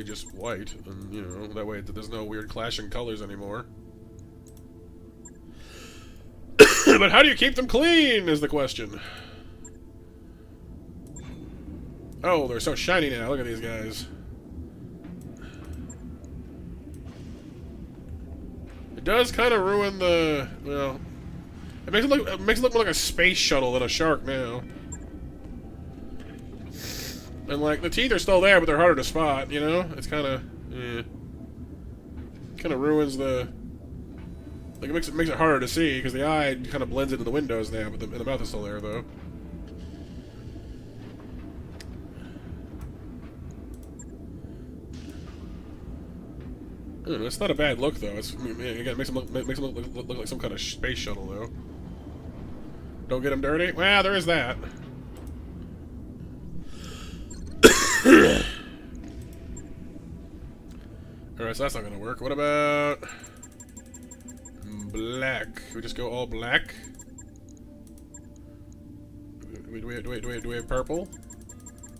just white, and, you know, that way there's no weird clashing colors anymore. But how do you keep them clean, is the question. Oh, they're so shiny now. Look at these guys. It does kind of ruin the, well, it makes it look more like a space shuttle than a shark now. And like the teeth are still there, but they're harder to spot. You know, it's kind of, kind of ruins the. Like it makes it harder to see because the eye kind of blends into the windows now, but the mouth is still there though. It's not a bad look, though. It's, again, it makes him look like some kind of space shuttle, though. Don't get him dirty? Well, there is that. Alright, so that's not gonna work. What about black? We just go all black? Do we have purple?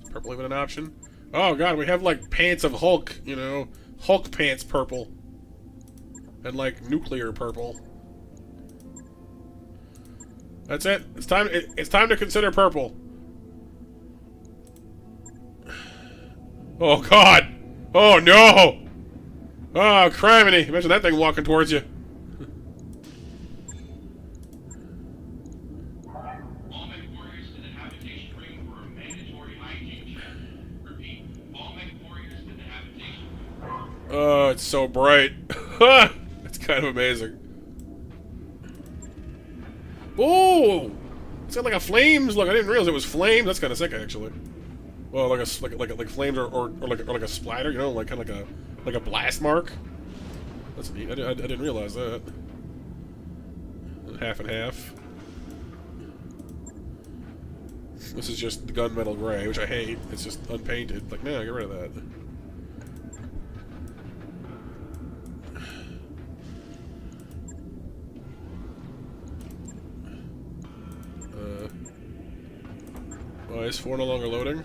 Is purple even an option? Oh god, we have like pants of Hulk, you know, Hulk pants purple, and like nuclear purple. That's it. It's time. It's time to consider purple. Oh god. Oh no. Oh criminy! Imagine that thing walking towards you. All Mech warriors to the habitation ring for a mandatory hygiene check. Repeat, all Mech warriors to the habitation ring. Oh, it's so bright. It's kind of amazing. Oh! It's got like a flames look. I didn't realize it was flames. That's kind of sick, actually. Well, like flames or like a splatter, you know, like kind of like a blast mark. That's neat. I didn't realize that. Half and half. This is just the gunmetal gray, which I hate. It's just unpainted. Like, no, get rid of that. Why is 4 no longer loading?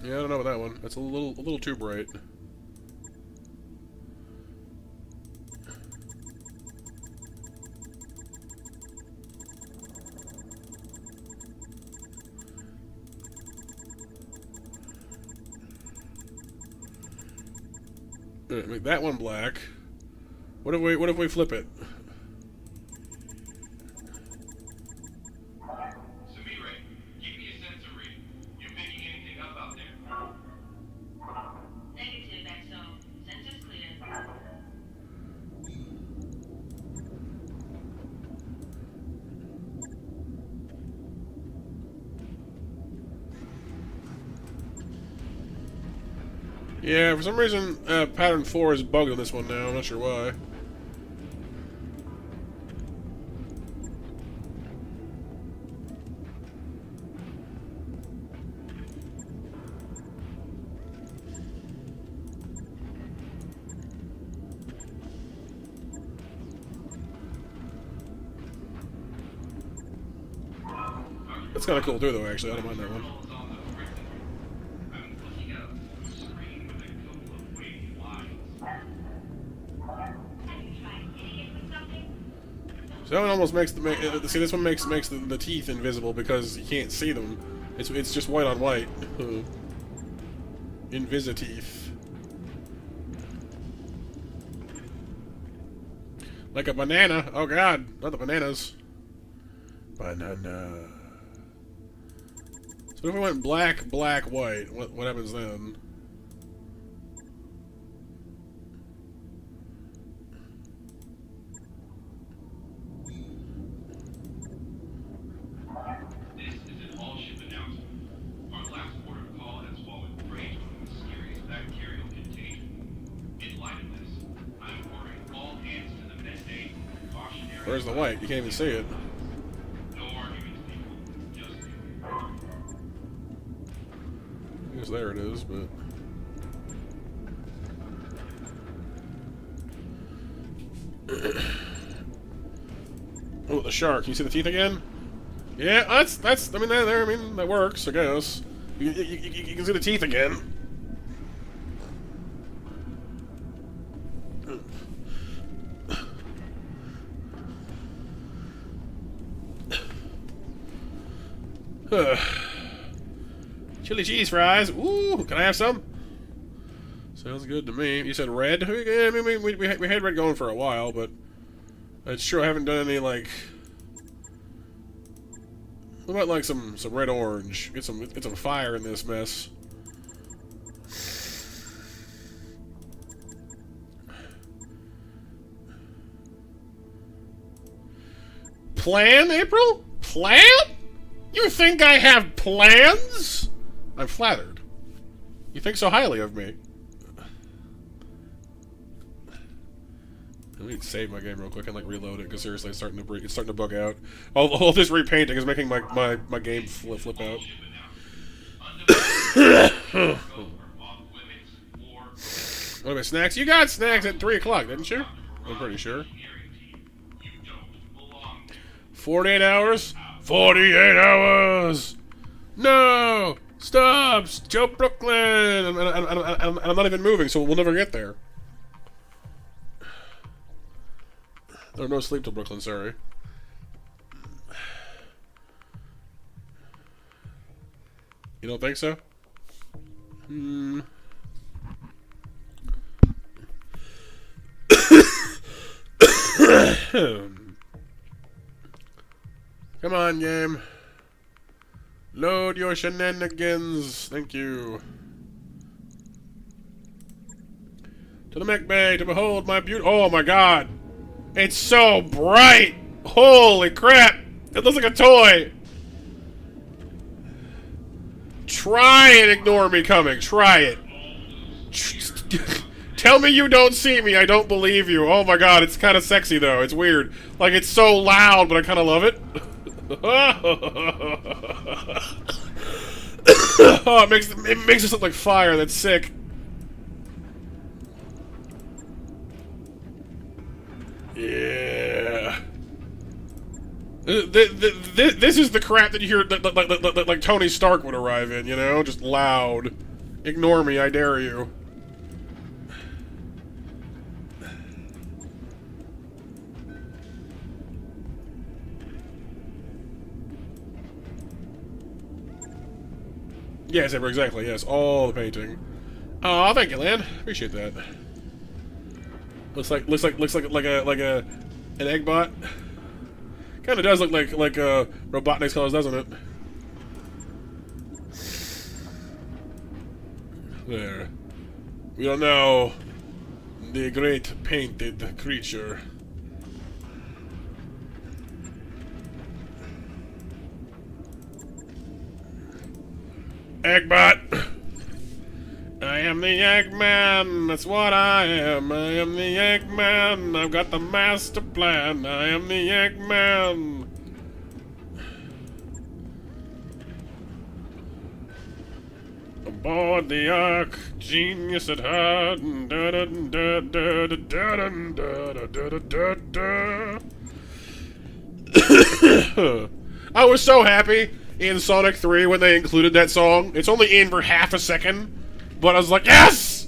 Yeah, I don't know about that one. That's a little too bright. Make that one black. What if we flip it? Samire, give me a sensor read. You picking anything up out there? Negative, XO. Sensors clear. Yeah, for some reason, pattern 4 is bugged on this one now. I'm not sure why. That's kind of cool too, though. Actually, I don't mind that one. So that one almost makes the see, this one makes the teeth invisible because you can't see them. It's just white on white. Invisi-teeth. Like a banana. Oh god, not the bananas. Banana. So if we went black, black, white, what happens then? This is an all-ship announcement. Our last port of call has fallen prey to a mysterious bacterial contagion. In light of this, I'm ordering all hands to the med bay for precautionary... Where's the white? You can't even see it. No arguments, people. Just do it. I guess there it is, but... Oh, the shark. Can you see the teeth again? Yeah, that's. I mean, there. I mean, that works. I guess. You can see the teeth again. Chili cheese fries. Ooh, can I have some? Sounds good to me. You said red? Yeah, I mean, we had red going for a while, but it's true I haven't done any, like... What about, like, some red orange? Get some fire in this mess. Plan, April? Plan? You think I have plans? I'm flattered. You think so highly of me. Let me save my game real quick and like reload it because seriously, it's starting to bug out. All this repainting is making my game flip out. What about snacks? You got snacks at 3 o'clock, didn't you? I'm pretty sure. 48 hours? 48 hours! No! Stop! Joe Brooklyn! And I'm not even moving, so we'll never get there. There's no sleep till Brooklyn, sorry. You don't think so? Come on, game. Load your shenanigans. Thank you. To the mech bay to behold my beauty. Oh my god. It's so bright. Holy crap. It looks like a toy. Try and ignore me coming. Try it. Tell me you don't see me. I don't believe you. Oh my god. It's kind of sexy though. It's weird. Like it's so loud, but I kind of love it. Oh, it makes us look like fire. That's sick. Yeah. This is the crap that you hear like Tony Stark would arrive in, you know? Just loud. Ignore me, I dare you. Yes, exactly, yes. All the painting. Oh, thank you, Lan. Appreciate that. Looks like an egg bot. Kinda does look like Robotnik's colors, doesn't it? There. We don't know the great painted creature. Eggbot! I am the Eggman, that's what I am. I am the Eggman, I've got the master plan. I am the Eggman. Aboard the Ark, genius at heart. I was so happy in Sonic 3 when they included that song. It's only in for half a second, but I was like, yes!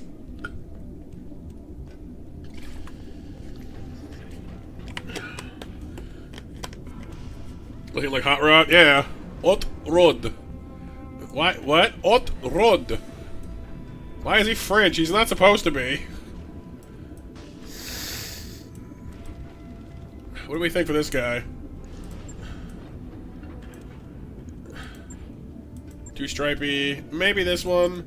Looking like Hot Rod? Yeah. Hot Rod. Why? What? Hot Rod. Why is he French? He's not supposed to be. What do we think for this guy? Too stripy. Maybe this one.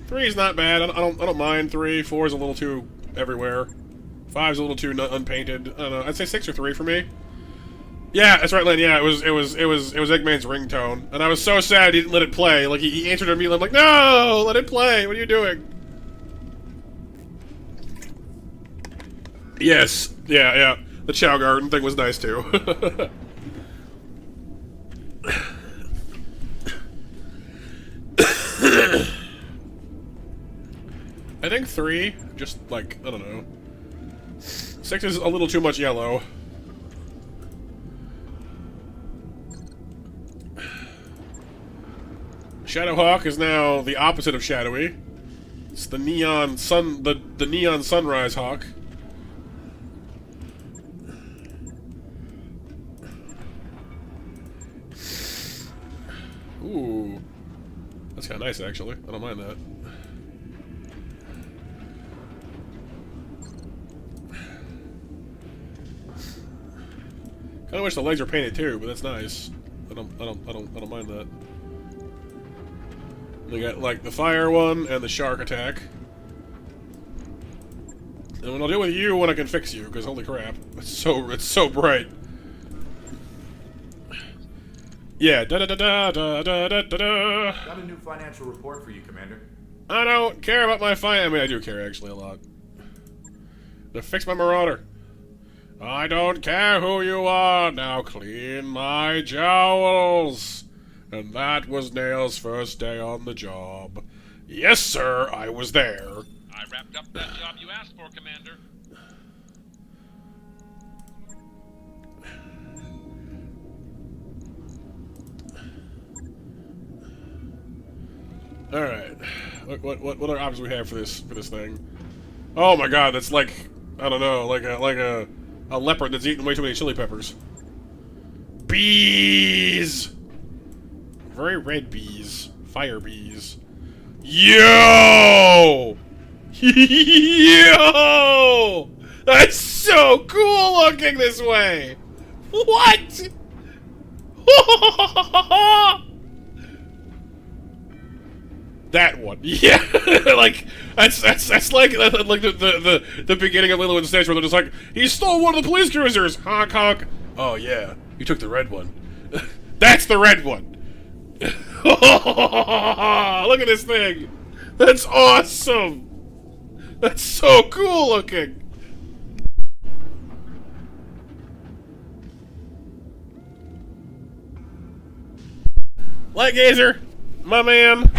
3 is not bad. I don't mind 3. 4 is a little too everywhere. 5 is a little too unpainted. I don't know. I'd say 6 or 3 for me. Yeah, that's right, Lynn. Yeah, it was Eggman's ringtone, and I was so sad he didn't let it play. Like he answered immediately. I'm like, no, let it play. What are you doing? Yes. Yeah. The Chow Garden thing was nice too. I think 3, just like, I don't know. 6 is a little too much yellow. Shadowhawk is now the opposite of shadowy. It's the neon sun, the neon sunrise hawk. Ooh, that's kind of nice actually. I don't mind that. Kind of wish the legs were painted too, but that's nice. I don't mind that. We got like the fire one and the shark attack. And when I'll deal with you when I can fix you, because holy crap, it's so bright. Yeah, Got a new financial report for you, Commander. I don't care about my I mean, I do care actually a lot. To fix my Marauder. I don't care who you are, now clean my jowls. And that was Nail's first day on the job. Yes, sir, I was there. I wrapped up that job you asked for, Commander. All right. What other options we have for this thing? Oh my God, that's like, I don't know, like a leopard that's eating way too many chili peppers. Bees. Very red bees. Fire bees. Yo! Yo! That's so cool looking this way! What? That one. Yeah! like, that's like the beginning of Lilo and Stitch where they're just like, he stole one of the police cruisers! Honk honk! Oh yeah, you took the red one. That's the red one! Look at this thing! That's awesome! That's so cool looking! Light Gazer, my man,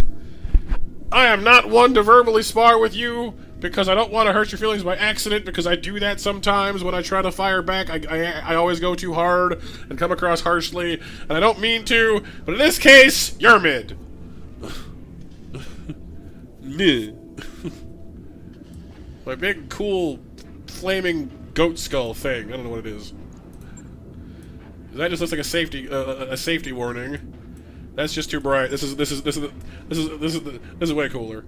I am not one to verbally spar with you because I don't want to hurt your feelings by accident, because I do that sometimes when I try to fire back. I always go too hard and come across harshly, and I don't mean to, but in this case, you're mid. My big, cool, flaming goat skull thing. I don't know what it is. That just looks like a safety warning. That's just too bright. This is way cooler.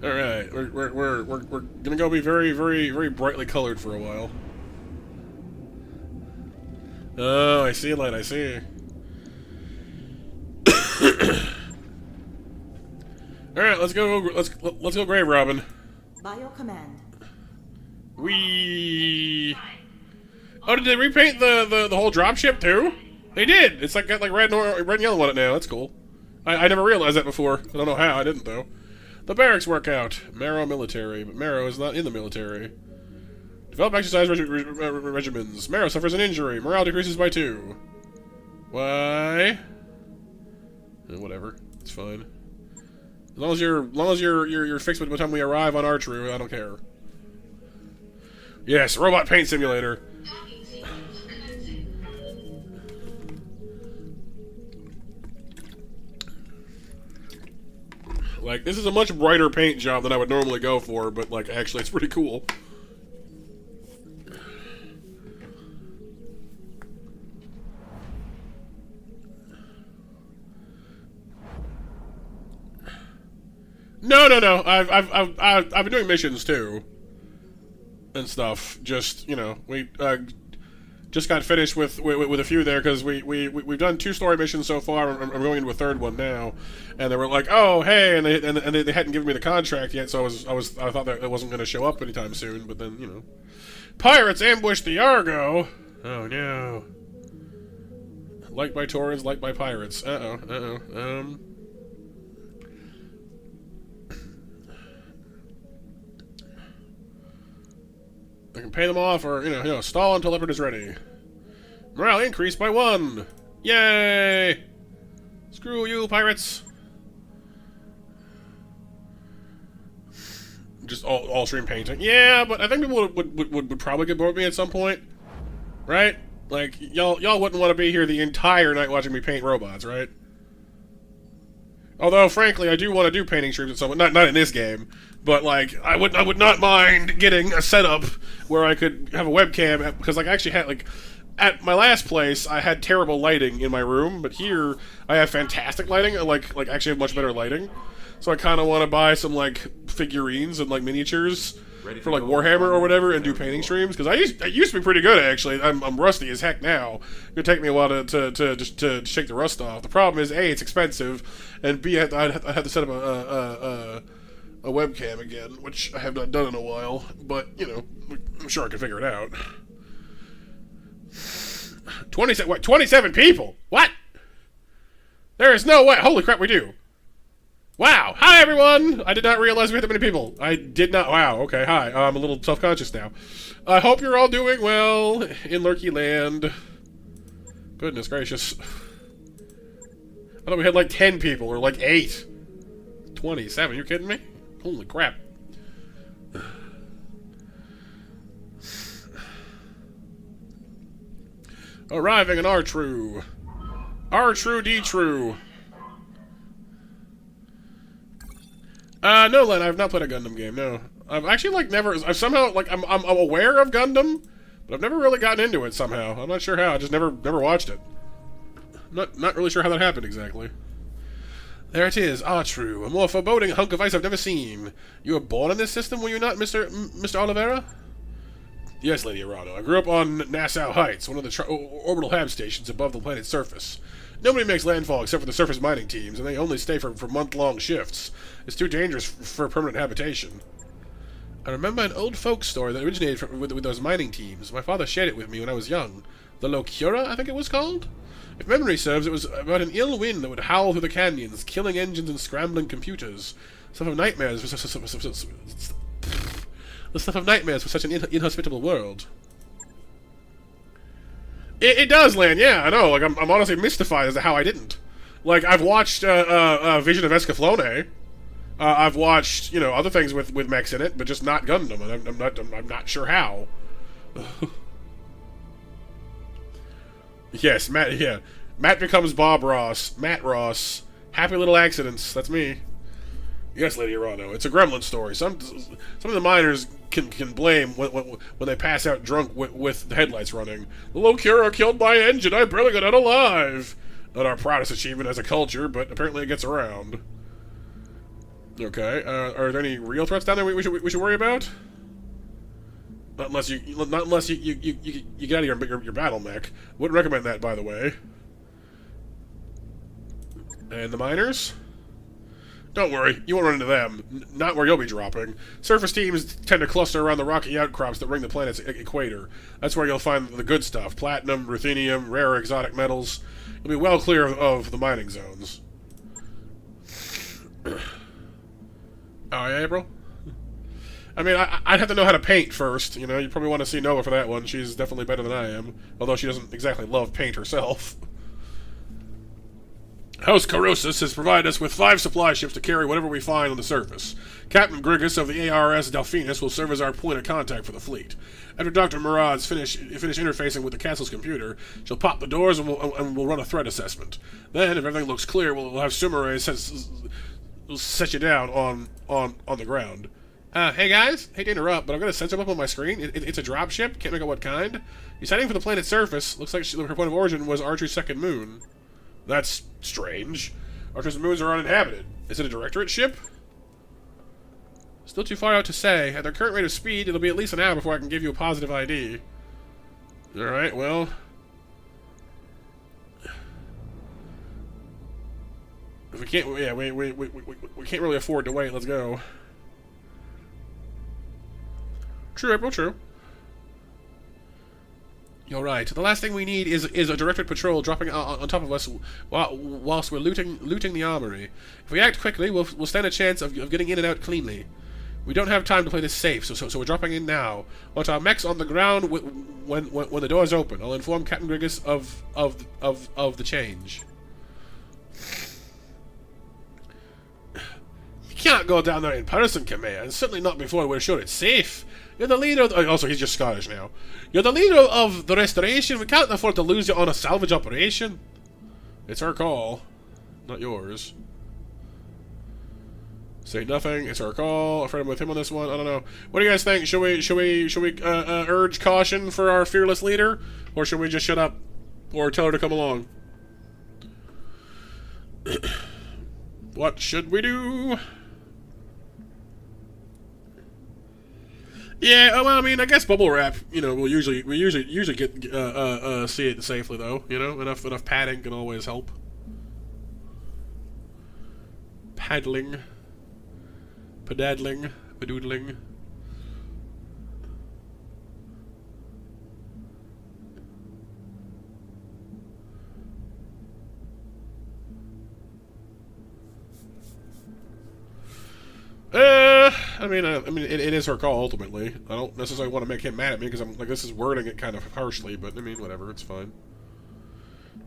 All right, we're gonna go be very brightly colored for a while. Oh, I see, light. I see. All right, let's go. Let's go, Grave Robin. By your command. We. Oh, did they repaint the whole dropship too? They did. It's like got like red and yellow on it now. That's cool. I never realized that before. I don't know how. I didn't though. The barracks workout. Marrow military, but Marrow is not in the military. Develop exercise regimens. Marrow suffers an injury. Morale decreases by 2. Why? Whatever. It's fine. As long as you're fixed by the time we arrive on Archery, I don't care. Yes, robot paint simulator. Like, this is a much brighter paint job than I would normally go for, but, like, actually, it's pretty cool. No. I've been doing missions too, and stuff. Just, you know, we just got finished with a few there because we've done 2 story missions so far. I'm going into a 3rd one now, and they were like, oh hey, and they hadn't given me the contract yet, so I thought that it wasn't going to show up anytime soon. But then, you know, pirates ambushed the Argo. Oh no. Liked by Taurans, liked by pirates. I can pay them off, or, you know, stall until Leopard is ready. Morale increased by 1! Yay! Screw you, pirates! Just all stream painting. Yeah, but I think people would probably get bored with me at some point. Right? Like, y'all wouldn't want to be here the entire night watching me paint robots, right? Although, frankly, I do want to do painting streams at some point. Not in this game, but like I would not mind getting a setup where I could have a webcam, because like I actually had like at my last place I had terrible lighting in my room, but here I have fantastic lighting. Like actually have much better lighting. So I kind of want to buy some like figurines and like miniatures for like Warhammer or whatever and do painting streams, because I used to be pretty good actually. I'm rusty as heck now. It'd take me a while to shake the rust off. The problem is A, it's expensive, and B, I'd have to set up a webcam again, which I have not done in a while. But you know, I'm sure I can figure it out. 27 people? What? There is no way. Holy crap, we do. Wow. Hi, everyone. I did not realize we had that many people. I did not. Wow. Okay. Hi. I'm a little self-conscious now. I hope you're all doing well in Lurky Land. Goodness gracious. I thought we had like 10 people, or like 8. 27, you kidding me? Holy crap. Arriving in R-True. R-True, D-True. No, Len, I've not played a Gundam game, no. I've actually, like, never... I've somehow, like, I'm aware of Gundam, but I've never really gotten into it somehow. I'm not sure how. I just never watched it. Not really sure how that happened, exactly. There it is, R-True, a more foreboding hunk of ice I've never seen. You were born in this system, were you not, Mr. Oliveira? Yes, Lady Arano. I grew up on Nassau Heights, one of the orbital hab stations above the planet's surface. Nobody makes landfall except for the surface mining teams, and they only stay for month-long shifts. It's too dangerous for permanent habitation. I remember an old folk story that originated with those mining teams. My father shared it with me when I was young. The Locura, I think it was called? If memory serves, it was about an ill wind that would howl through the canyons, killing engines and scrambling computers. Stuff of nightmares for the stuff of nightmares for such an inhospitable world. It does, Lan, yeah, I know. Like, I'm honestly mystified as to how I didn't. Like, I've watched Vision of Escaflowne. I've watched, you know, other things with mechs in it, but just not Gundam, and I'm not sure how. Yes, Matt. Yeah, Matt becomes Bob Ross. Matt Ross. Happy little accidents. That's me. Yes, Lady Arano. It's a gremlin story. Some of the miners can blame when they pass out drunk with the headlights running. The Locura killed my engine. I barely got out alive. Not our proudest achievement as a culture, but apparently it gets around. Okay. Are there any real threats down there we should worry about? Not unless you get out of your battle mech. Wouldn't recommend that, by the way. And the miners? Don't worry, you won't run into them. Not where you'll be dropping. Surface teams tend to cluster around the rocky outcrops that ring the planet's equator. That's where you'll find the good stuff. Platinum, ruthenium, rare exotic metals. You'll be well clear of the mining zones. Oh, yeah, April? I mean, I'd have to know how to paint first, you know? You probably want to see Nova for that one. She's definitely better than I am. Although she doesn't exactly love paint herself. House Carosus has provided us with 5 supply ships to carry whatever we find on the surface. Captain Grigus of the ARS Delphinus will serve as our point of contact for the fleet. After Dr. Murad's finish interfacing with the castle's computer, she'll pop the doors and we'll run a threat assessment. Then, if everything looks clear, we'll have Sumire set you down on the ground. Hey guys, hate to interrupt, but I've got a sensor up on my screen. It's a dropship, can't make out what kind. He's heading for the planet's surface. Looks like her point of origin was Archer's second moon. That's strange. Archer's moons are uninhabited. Is it a directorate ship? Still too far out to say. At their current rate of speed, it'll be at least an hour before I can give you a positive ID. Alright, well... If we can't... Yeah, we can't really afford to wait. Let's go. True, April, true. You're right. The last thing we need is a directed patrol dropping on top of us whilst we're looting the armory. If we act quickly, we'll stand a chance of getting in and out cleanly. We don't have time to play this safe, so we're dropping in now. Want our mechs on the ground when the doors open. I'll inform Captain Grigus of the change. You can't go down there in person, Command. Certainly not before we're sure it's safe. You're the leader of also, he's just Scottish now. You're the leader of the Restoration. We can't afford to lose you on a salvage operation. It's her call, not yours. Say nothing. It's our call. Afraid I'm with him on this one. I don't know. What do you guys think? Should we urge caution for our fearless leader, or should we just shut up, or tell her to come along? What should we do? Yeah, well, I mean, I guess bubble wrap. You know, we usually get see it safely though. You know, enough padding can always help. Paddling, pedaddling, bedoodling. I mean, it is her call ultimately. I don't necessarily want to make him mad at me because I'm like, this is wording it kind of harshly, but I mean, whatever, it's fine.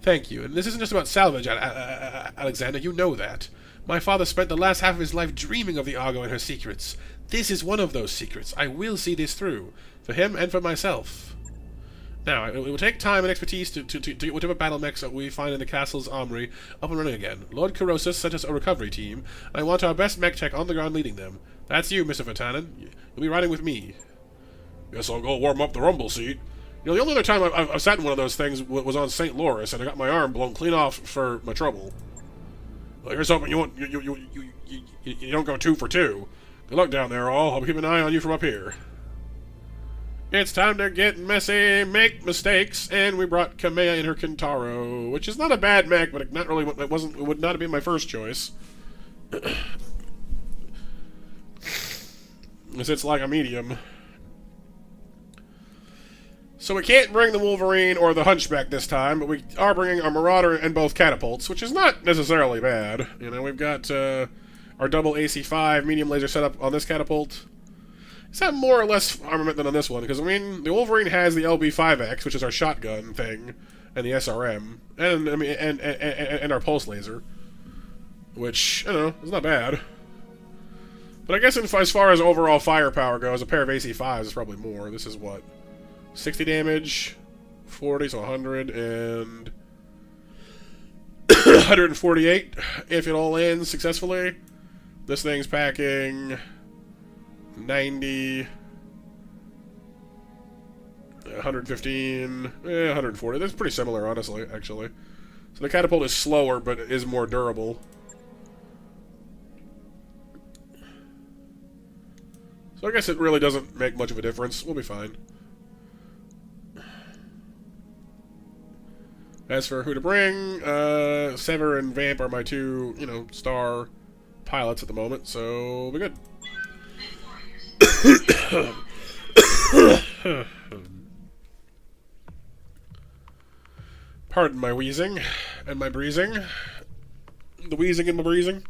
Thank you. And this isn't just about salvage, Alexander. You know that. My father spent the last half of his life dreaming of the Argo and her secrets. This is one of those secrets. I will see this through. For him and for myself. Now, it will take time and expertise to get whatever BattleMechs that we find in the castle's armory up and running again. Lord Corrosus sent us a recovery team, and I want our best mech tech on the ground leading them. That's you, Mr. Vatanen. You'll be riding with me. Guess I'll go warm up the rumble seat. You know, the only other time I've sat in one of those things was on St. Louris, and I got my arm blown clean off for my trouble. Well, here's hoping you don't go 2 for 2. Good luck down there, all. I'll keep an eye on you from up here. It's time to get messy, make mistakes, and we brought Kamea in her Kintaro, which is not a bad mech, but it would not have been my first choice. It's like a medium. So we can't bring the Wolverine or the Hunchback this time, but we are bringing our Marauder and both catapults, which is not necessarily bad. You know, we've got our double AC-5 medium laser setup on this catapult. It's got more or less armament than on this one, because, I mean, the Wolverine has the LB-5X, which is our shotgun thing, and the SRM, and, I mean, and our pulse laser, which, you know, is not bad. But I guess as far as overall firepower goes, a pair of AC-5s is probably more. This is what? 60 damage, 40, so 100, and 148 if it all lands successfully. This thing's packing 90, 115, 140. That's pretty similar, honestly, actually. So the catapult is slower, but is more durable. So I guess it really doesn't make much of a difference. We'll be fine. As for who to bring, Sever and Vamp are my 2, you know, star pilots at the moment, so we'll be good. Pardon my wheezing and my breezing. The wheezing and the breezing.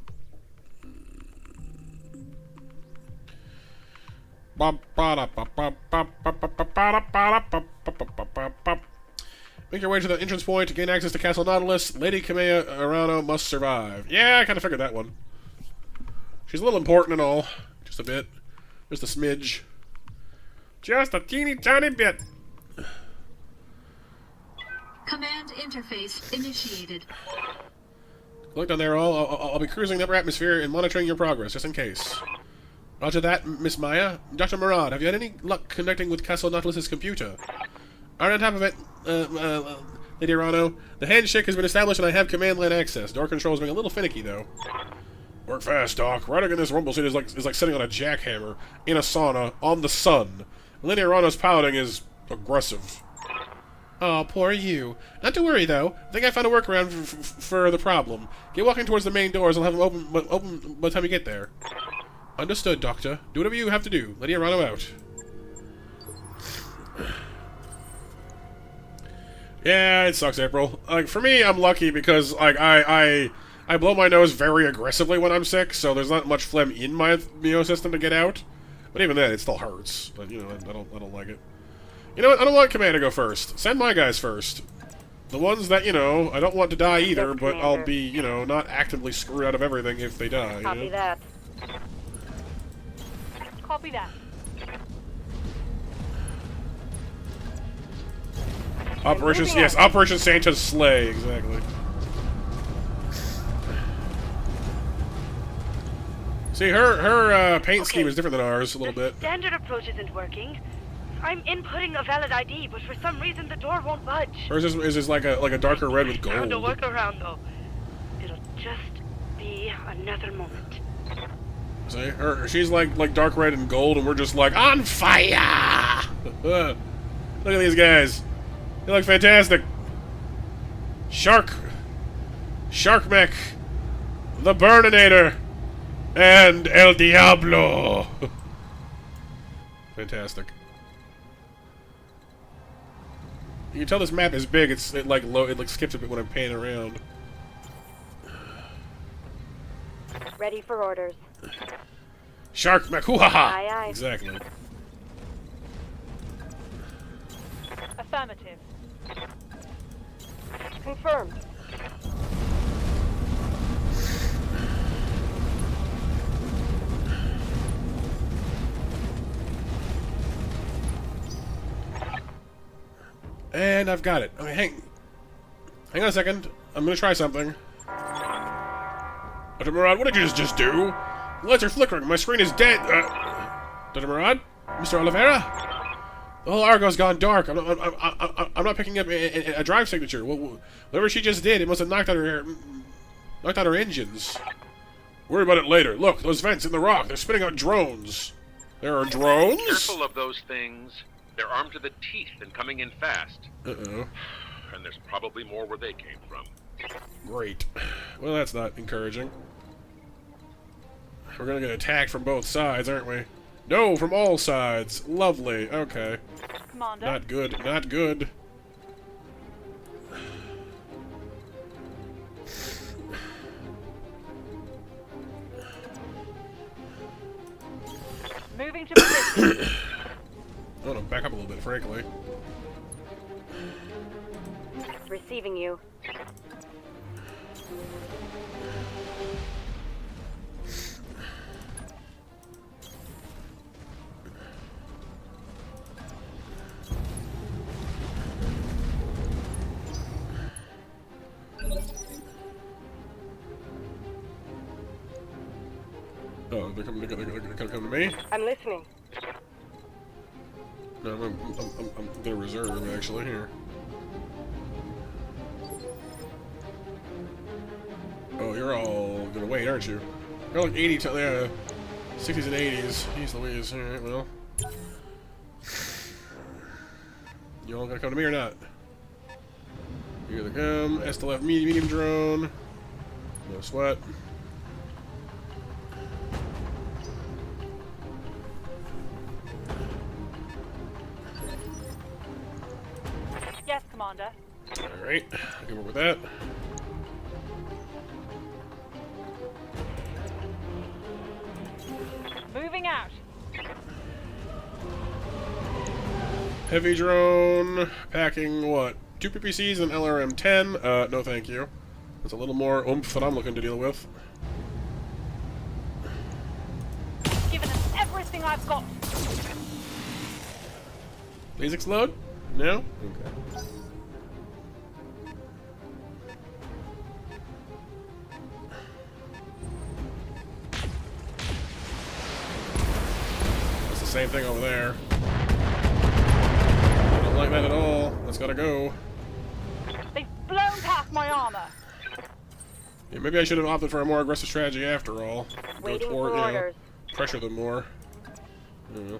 Make your way to the entrance point to gain access to Castle Nautilus. Lady Kamea Arano must survive. Yeah, I kind of figured that one. She's a little important and all. Just a bit. Just a smidge. Just a teeny tiny bit. Command interface initiated. Look down there, all. I'll be cruising the upper atmosphere and monitoring your progress, just in case. Roger that, Miss Maya. Dr. Murad, have you had any luck connecting with Castle Nautilus's computer? Alright, on top of it, Lady Arano, the handshake has been established and I have command line access. Door control is being a little finicky, though. Work fast, Doc. Riding in this rumble seat is like sitting on a jackhammer in a sauna on the sun. Lady Arano's piloting is aggressive. Oh, poor you. Not to worry, though. I think I found a workaround for the problem. Get walking towards the main doors. I'll have them open by the time you get there. Understood, Doctor. Do whatever you have to do. Lady Arano out. Yeah, it sucks, April. Like, for me, I'm lucky because, like, I blow my nose very aggressively when I'm sick, so there's not much phlegm in my immune system to get out. But even then, it still hurts. But, you know, I don't like it. You know what? I don't want Command to go first. Send my guys first. The ones that, you know, I don't want to die either, Yes, but Commander. I'll be, you know, not actively screwed out of everything if they die. Copy you know? that. Copy that. Operation, moving yes, on. Operation Santa's Sleigh, exactly. See, her paint scheme is different than ours a little bit. Standard approach isn't working. I'm inputting a valid ID, but for some reason the door won't budge. Hers is like a darker red with gold. Found a workaround though. It'll just be another moment. See, she's like dark red and gold, and we're just like on fire. Look at these guys. They look fantastic. Shark Mech, the Burninator, and El Diablo. Fantastic. You can tell this map is big. It like skips a bit when I'm panning around. Ready for orders. Shark Mech, hoo-ha-ha! Aye, aye. Exactly. Affirmative. Confirmed. And I've got it. Okay, hang on a second. I'm gonna try something. Dr. Marauder, what did you just do? The lights are flickering. My screen is dead. Dr. Marauder? Mr. Oliveira? The whole Argo's gone dark. I'm not picking up a drive signature. Whatever she just did, it must have knocked out her engines. Worry about it later. Look, those vents in the rock. They're spitting out drones. There are drones? Careful of those things. They're armed to the teeth and coming in fast. Uh-oh. And there's probably more where they came from. Great. Well, that's not encouraging. We're gonna get attacked from both sides, aren't we? No, from all sides. Lovely. Okay. Commander. Not good. Not good. Moving to position. I want to back up a little bit, frankly. Receiving you. Oh, they're gonna come to me? I'm listening. No, I'm gonna reserve, actually, here. Oh, you're all gonna wait, aren't you? You're like 80 to 60s and 80s. Jeez Louise. Alright, well. You all gonna come to me or not? Here they come. S to left, medium drone. No sweat. Yes, Commander. Alright, I can work with that. Moving out. Heavy drone, packing what? 2 PPCs and LRM-10? No thank you. That's a little more oomph that I'm looking to deal with. Giving us everything I've got. Please explode? No? Okay. It's the same thing over there. I don't like that at all. That's gotta go. They've blown past my armor. Yeah, maybe I should have opted for a more aggressive strategy after all. Waiting Go toward, for orders. Pressure them more. I don't know.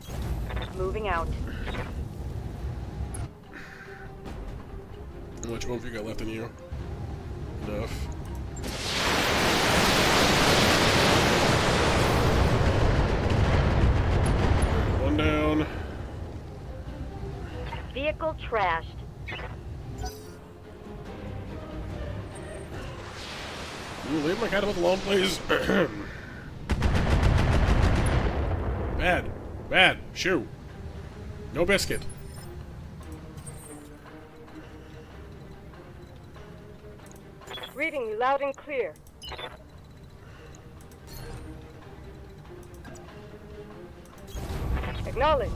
Moving out. How much oomph you got left in you? Enough. One down. Vehicle trashed. Ooh, leave my catapult alone, please. Bad. Bad. Shoo. No biscuit. Reading you loud and clear. Acknowledged.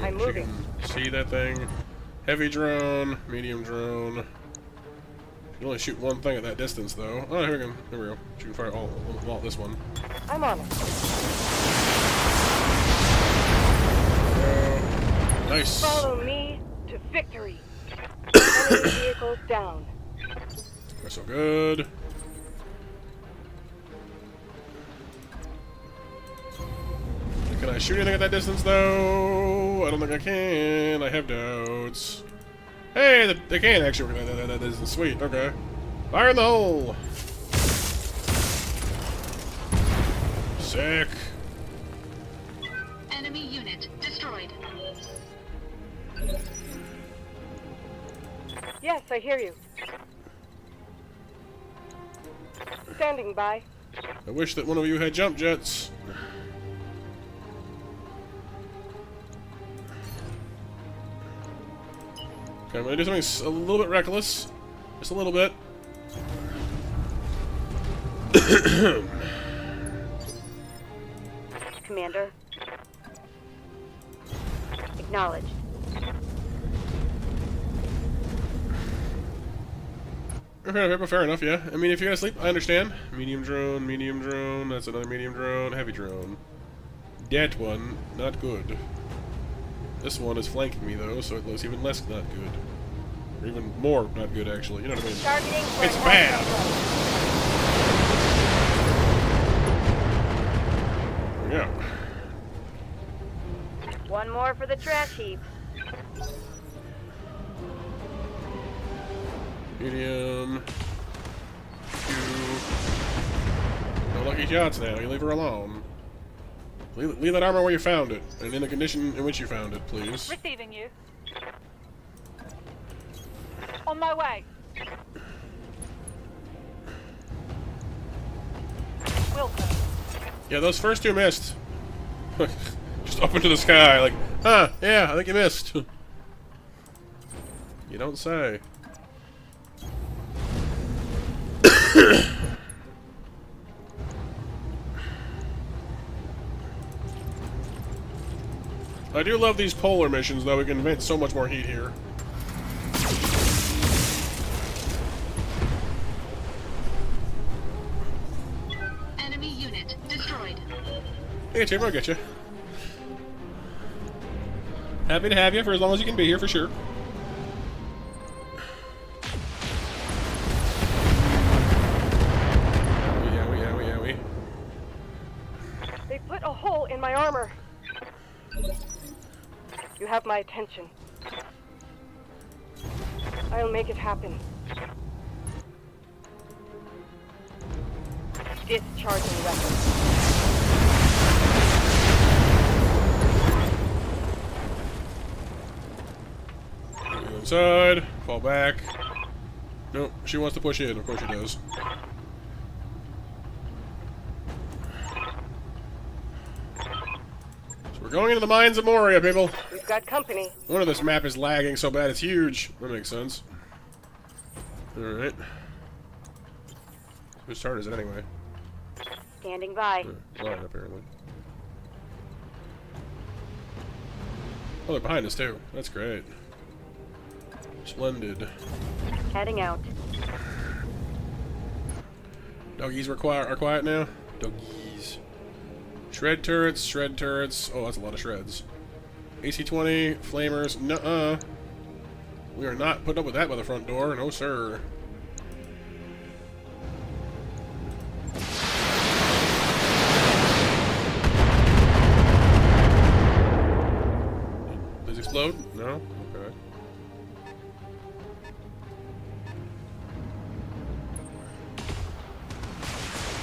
I'm She moving. can see that thing. Heavy drone, medium drone. You can only shoot one thing at that distance, though. Oh, here we go. Here we go. She can fire all this one. I'm on it. Nice. Follow me to victory. Enemy vehicles down. That's so good. Can I shoot anything at that distance, though? I don't think I can. I have doubts. Hey, they can actually. That isn't sweet. Okay. Fire in the hole. Sick. Enemy unit destroyed. Yes, I hear you. Standing by. I wish that one of you had jump jets. Okay, I'm gonna do something a little bit reckless. Just a little bit. Commander. Acknowledged. Okay, but fair enough, yeah. I mean, if you're gonna sleep, I understand. Medium drone, that's another medium drone, heavy drone. That one, not good. This one is flanking me, though, so it looks even less not good. Or even more not good, actually. You know what I mean? It's bad! There we go. One more for the trash heap. Medium. No lucky shots now. You leave her alone. Leave that armor where you found it, and in the condition in which you found it, please. Receiving you. On my way. Wilco. Yeah, those first two missed. Just up into the sky, like, huh, yeah, I think you missed. You don't say. I do love these polar missions, though. We can invent so much more heat here. Enemy unit destroyed. Hey, Chamber, I'll get you. Happy to have you for as long as you can be here, for sure. Yowie. They put a hole in my armor. You have my attention. I'll make it happen. Discharging weapon. Inside. Fall back. Nope, she wants to push in. Of course she does. So we're going into the mines of Moria, people. We've got company. One of this map is lagging so bad it's huge. That makes sense. Alright. Whose turn is it anyway? Standing by. Mine, apparently. Oh, they're behind us, too. That's great. Splendid. Heading out. Doggies are quiet now? Doggies. Shred turrets. Oh, that's a lot of shreds. AC-20, flamers. Nuh-uh. We are not putting up with that by the front door. No, sir. Does it explode? No? Okay.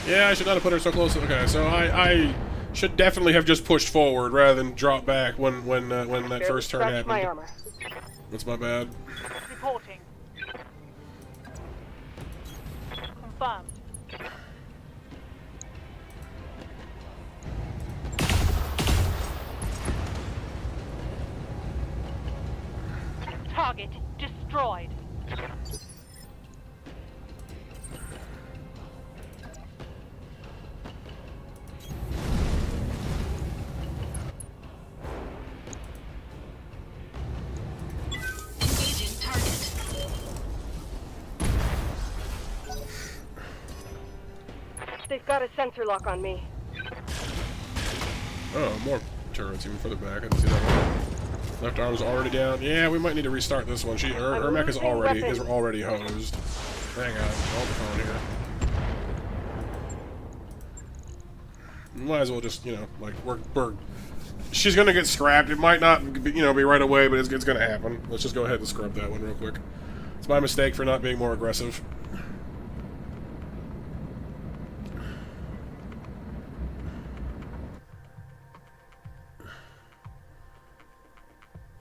Yeah, I should not have put her so close. Okay, so I should definitely have just pushed forward rather than drop back when that first turn happened. My armor. That's my bad. Reporting. Confirmed. Target destroyed. Engaging target. They've got a sensor lock on me. Oh, more turrets even further back. I didn't see that one. Left arm's already down. Yeah, we might need to restart this one. Her mech is already hosed. Hang on, hold the phone here. Might as well just, you know, like we're she's gonna get scrapped. It might not, be right away, but it's gonna happen. Let's just go ahead and scrub that one real quick. It's my mistake for not being more aggressive.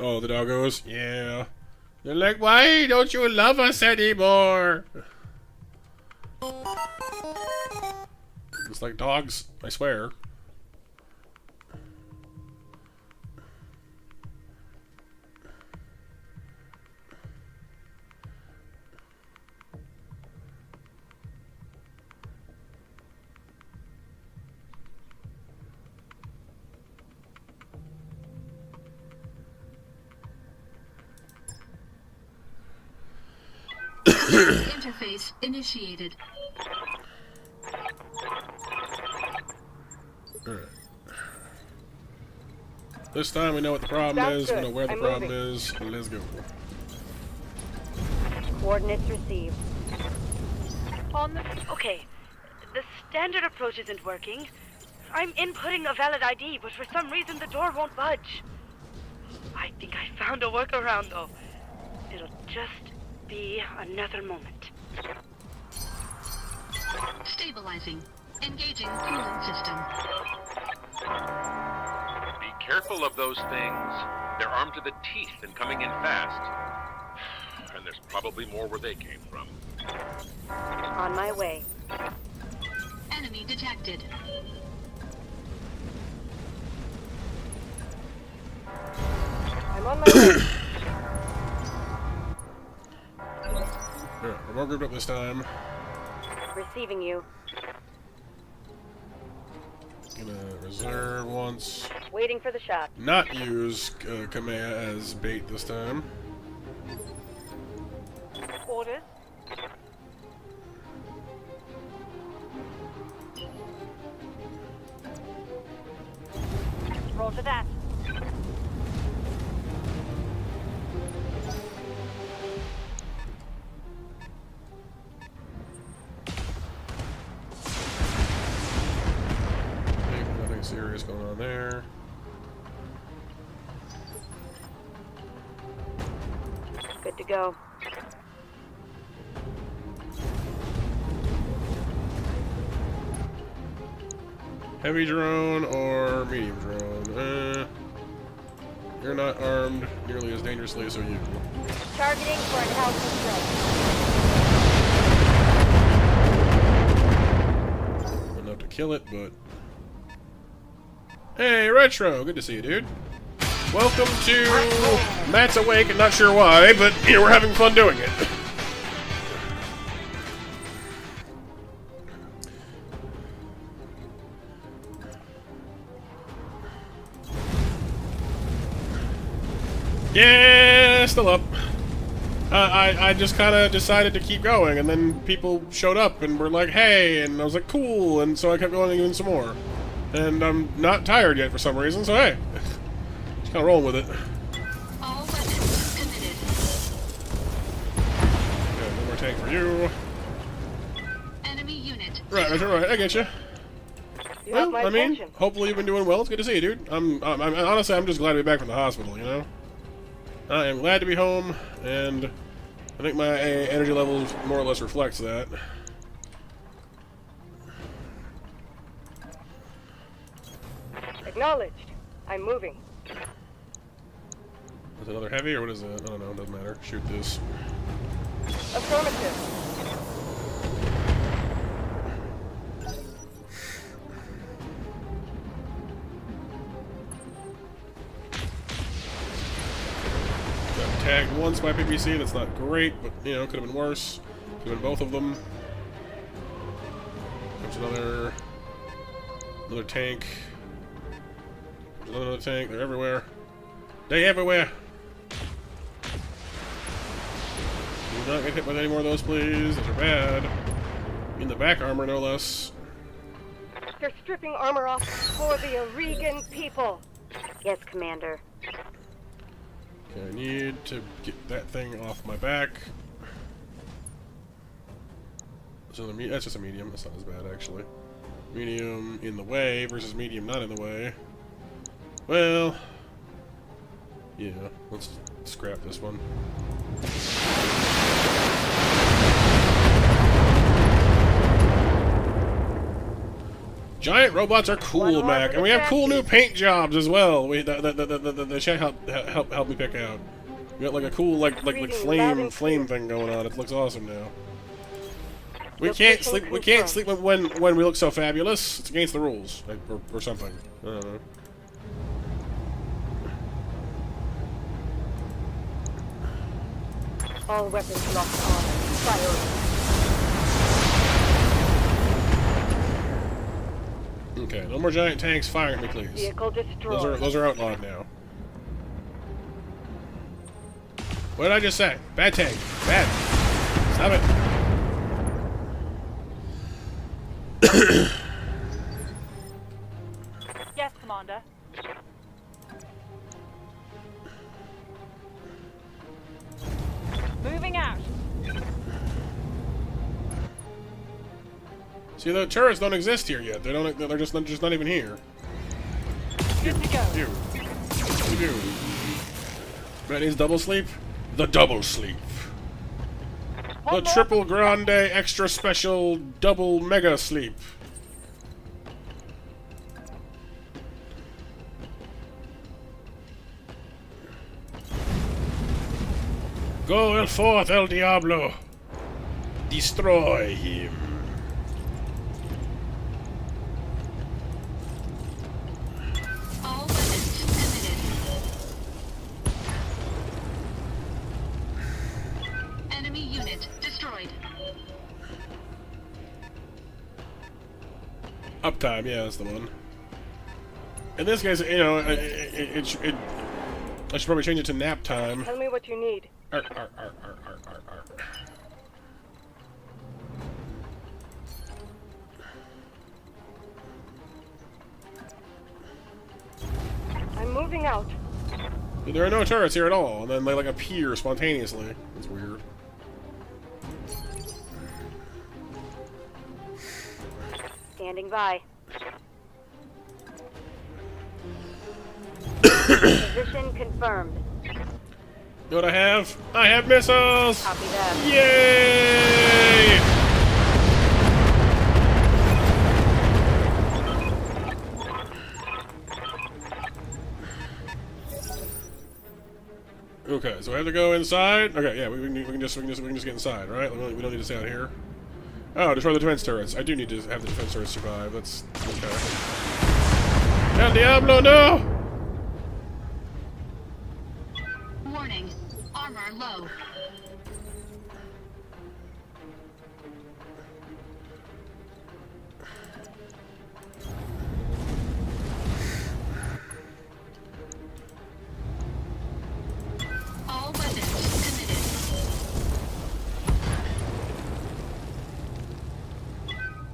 Oh, the doggos? Yeah. They're like, why don't you love us anymore? It's like dogs, I swear. Interface initiated. Alright. This time we know what the problem Sounds is, we good. know where the I'm problem moving. is, let's go. Coordinates received. On the... Okay. The standard approach isn't working. I'm inputting a valid ID, but for some reason the door won't budge. I think I found a workaround, though. It'll just be another moment. Stabilizing. Engaging cooling system. Be careful of those things. They're armed to the teeth and coming in fast. And there's probably more where they came from. On my way. Enemy detected. I'm on my way. Alright, we're more grouped up this time. Receiving you. Gonna reserve once. Waiting for the shot. Not use Kamea as bait this time. Orders. Roger that. Nothing serious going on there. Good to go. Heavy drone or medium drone? You're not armed nearly as dangerously, so you. Targeting for an alpha threat. Enough to kill it, but. Hey, Retro! Good to see you, dude. Welcome to Matt's Awake, and not sure why, but you know, we're having fun doing it. Yeah, still up. I just kind of decided to keep going, and then people showed up and were like, hey, and I was like, cool, and so I kept going and doing some more. And I'm not tired yet for some reason, so hey. Just kind of rolling with it. All weapons committed. Okay, one more tank for you. Enemy unit. Right, I get you. You have Well, my I mean, attention. hopefully you've been doing well. It's good to see you, dude. Honestly, I'm just glad to be back from the hospital, you know? I am glad to be home, and I think my energy levels more or less reflects that. Acknowledged. I'm moving. Is it another heavy, or what is that? I don't know, it doesn't matter. Shoot this. Affirmative. Got tagged once by PPC, that's not great, but, you know, could have been worse. Could have been both of them. There's another tank. There's another tank, they're everywhere. They everywhere! Do not get hit by any more of those, please. Those are bad. In the back armor, no less. They're stripping armor off for the Aurigan people. Yes, Commander. Okay, I need to get that thing off my back. That's just a medium. That's not as bad, actually. Medium in the way versus medium not in the way. Well, yeah, let's scrap this one. Giant robots are cool, Mac, and we have cool new paint jobs as well. The chat help me pick out. We got like a cool like flame thing going on. It looks awesome now. We can't sleep when we look so fabulous. It's against the rules, like, or something. I don't know. All weapons locked on. Fire. Okay, no more giant tanks firing at me, please. Vehicle destroyed. Those are outlawed now. What did I just say? Bad tank. Bad. Stop it. Yes, Commander. Moving out. See, the turrets don't exist here yet. They don't. They're just not even here. Good to go. You. That needs double sleep. The double sleep. The triple grande extra special double mega sleep. Go forth, El Diablo. Destroy him. All weapons committed. Enemy unit destroyed. Uptime, yeah, that's the one. In this case, you know, I should probably change it to nap time. Tell me what you need. Arr, arr, arr, arr, arr, arr, arr. I'm moving out. There are no turrets here at all, and then they like appear spontaneously. It's weird. Standing by. Position confirmed. You know what I have? I have missiles! Copy that. Yay! Okay, so I have to go inside. Okay, yeah, we can just get inside, right? We don't need to stay out here. Oh, destroy the defense turrets. I do need to have the defense turrets survive. That's okay. El Diablo, no! Warning. Armor low. All weapons committed.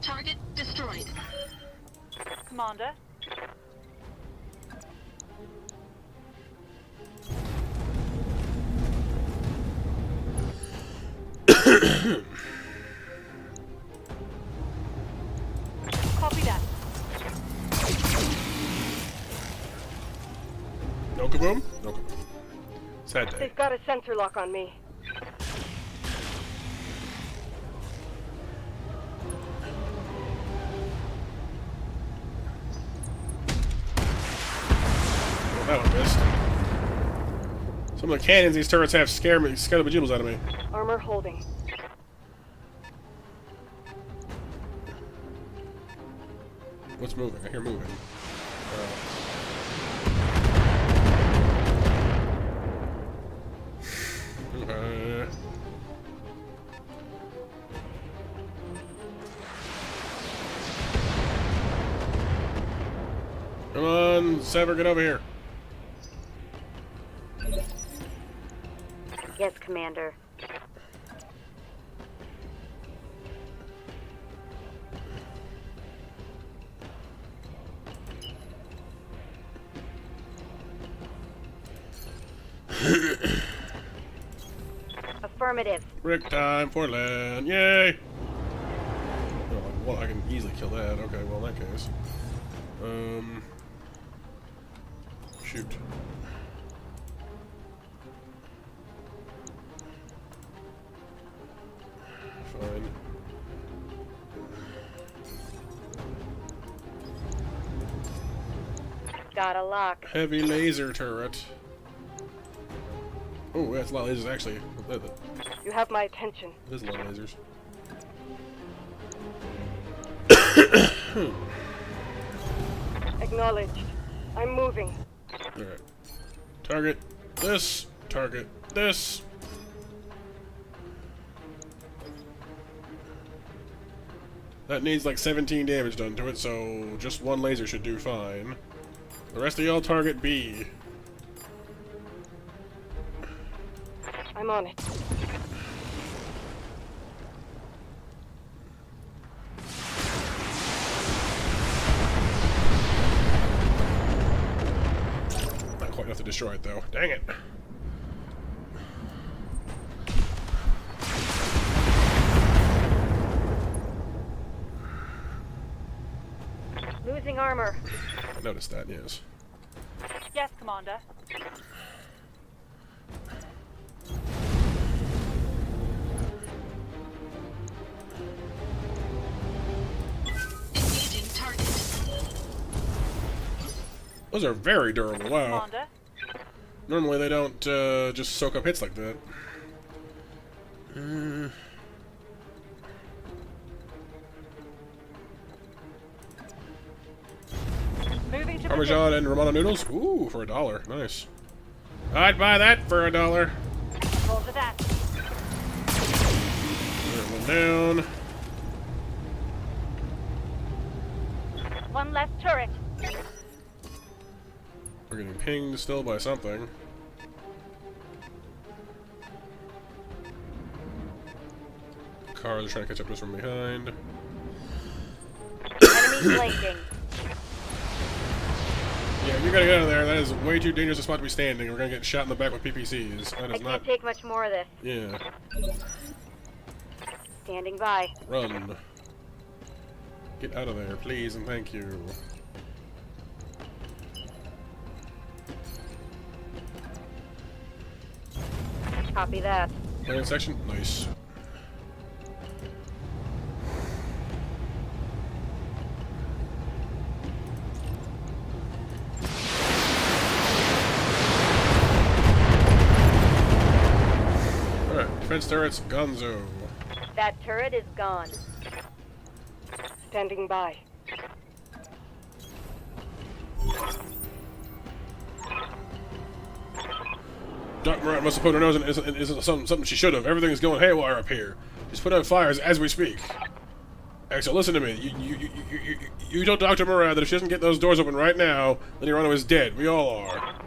Target destroyed. Commander. Copy that. No kaboom? No kaboom. Sad day. They've got a sensor lock on me. Well, that one missed. Some of the cannons these turrets have scare the bejeebus out of me. Armor holding. What's moving? I hear moving. Okay. Come on, Sever, get over here. Yes, Commander. Affirmative. Brick time for land. Yay! Oh, well, I can easily kill that. Okay, well, in that case. Shoot. Fine. Got a lock. Heavy laser turret. Oh, that's a lot of lasers, actually. You have my attention. There's a lot of lasers. Acknowledged. I'm moving. Alright. Target this. Target this. That needs like 17 damage done to it, so just one laser should do fine. The rest of y'all target B. I'm on it. destroy it, though. Dang it. Losing armor. I noticed that, yes. Yes, Commander. Engaging target. Those are very durable, wow. Commander. Normally they don't just soak up hits like that. Moving to Parmesan and Romano noodles? Ooh, for $1. Nice. I'd buy that for $1. roll for that. One down. One less turret. We're getting pinged still by something. Cars are trying to catch up to us from behind. Enemy flanking. Yeah, you gotta get out of there. That is way too dangerous a spot to be standing. We're gonna get shot in the back with PPCs. That I is can't not... take much more of this. Yeah. Standing by. Run. Get out of there, please, and thank you. Copy that. Land section? Nice. Alright, defense turrets, gonzo. That turret is gone. Standing by. Doc Morat must have put her nose in isn't something she should have. Everything is going haywire up here. She's put out fires as we speak. Axel, listen to me. You told Dr. Morat that if she doesn't get those doors open right now, then Urano is dead. We all are.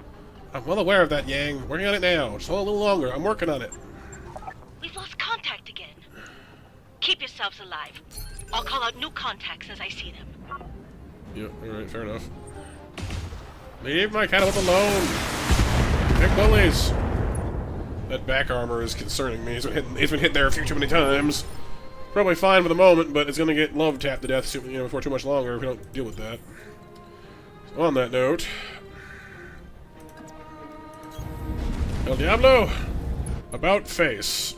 I'm well aware of that, Yang. Working on it now. Just hold a little longer. I'm working on it. We've lost contact again. Keep yourselves alive. I'll call out new contacts as I see them. Yep, alright, fair enough. Leave my catapult alone! Big bullies! That back armor is concerning me. It's been hit there a few too many times. Probably fine for the moment, but it's gonna get love tapped to death before too much longer if we don't deal with that. So on that note... El Diablo! About face.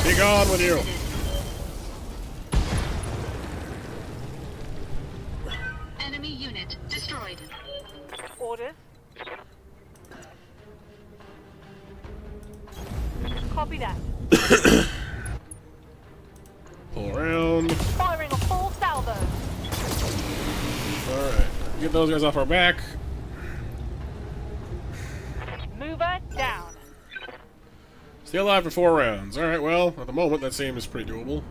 Be gone with you! Enemy unit destroyed. Orders. Copy that. Pull around. Firing a full salvo. Alright. Get those guys off our back. Mover down. Stay alive for 4 rounds. Alright, well, at the moment that seems pretty doable.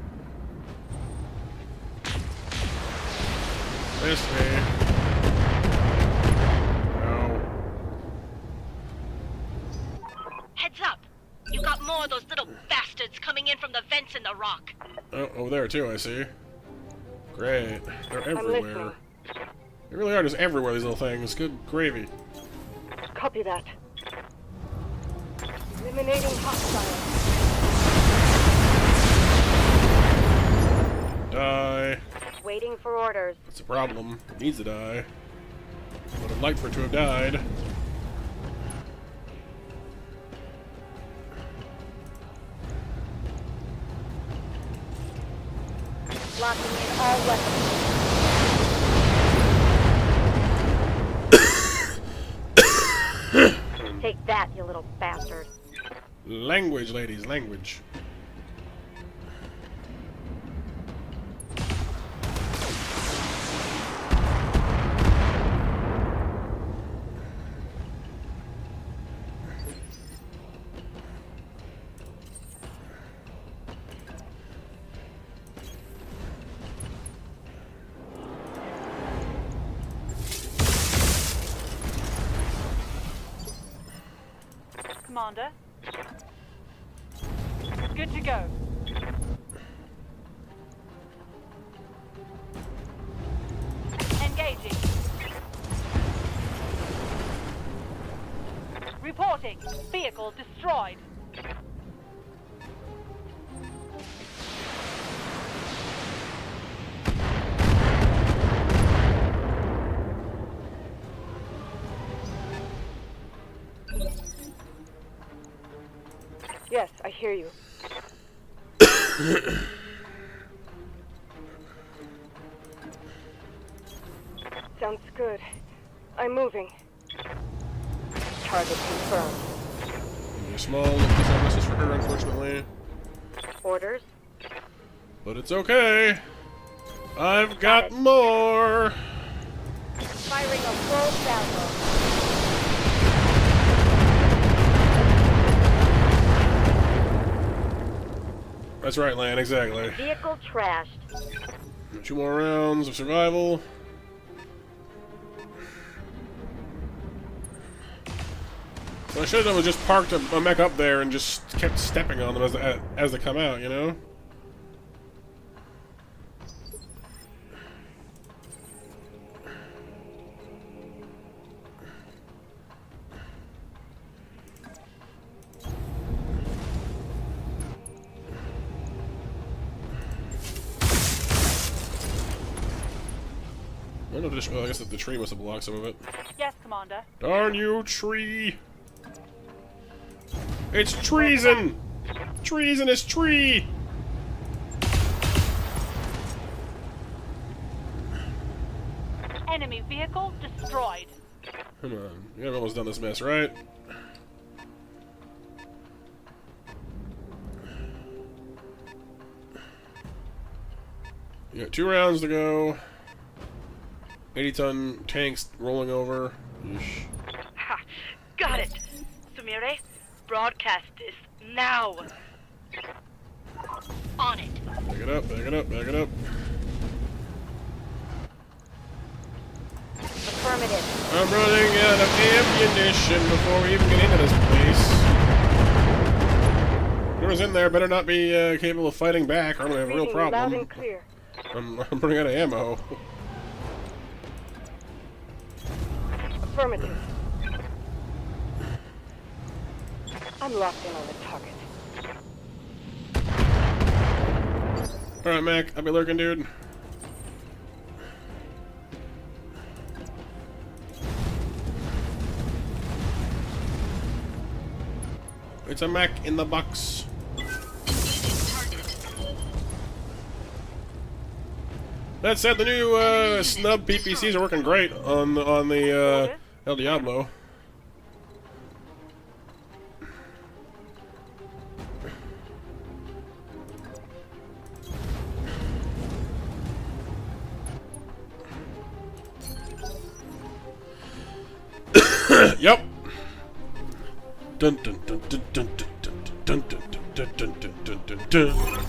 Missed me. No. Heads up! You got more of those little bastards coming in from the vents in the rock. Oh, over there too, I see. Great. They're everywhere. listening. They really are just everywhere, these little things. Good gravy. Copy that. Eliminating hostiles. Die. Waiting for orders. That's a problem. It needs to die. Would have liked for it to have died. Locking in all weapons. Take that, you little bastard. Language, ladies, language. Commander. Good to go. Engaging. Reporting. Vehicle destroyed. Yes, I hear you. Sounds good. I'm moving. Target confirmed. A small piece of message for her, unfortunately. Orders? But it's okay. I've got more. Firing a full salvo. That's right, Lan, exactly. Vehicle trashed. 2 more rounds of survival. What I should have done was just parked a mech up there and just kept stepping on them as they come out, you know? Well, I guess the tree must have blocked some of it. Yes, Commander. Darn you, tree! It's treason! Treasonous tree! Enemy vehicle destroyed. Come on, you have almost done this mess, right? You got 2 rounds to go. 80-ton tanks rolling over. Yeesh. Ha! Got it! Sumire, broadcast this now! On it. Back it up, back it up, back it up. Affirmative. I'm running out of ammunition before we even get into this place. Whoever's in there better not be capable of fighting back, or I'm gonna have a real problem. Loud and clear. I'm running out of ammo. Affirmative. I'm locked in on the target. Alright, Mech, I'll be lurking, dude. It's a Mech in the box. That said, the new snub PPCs are working great on the El Diablo. Yep. Dun dun dun dun dun dun dun dun dun dun dun dun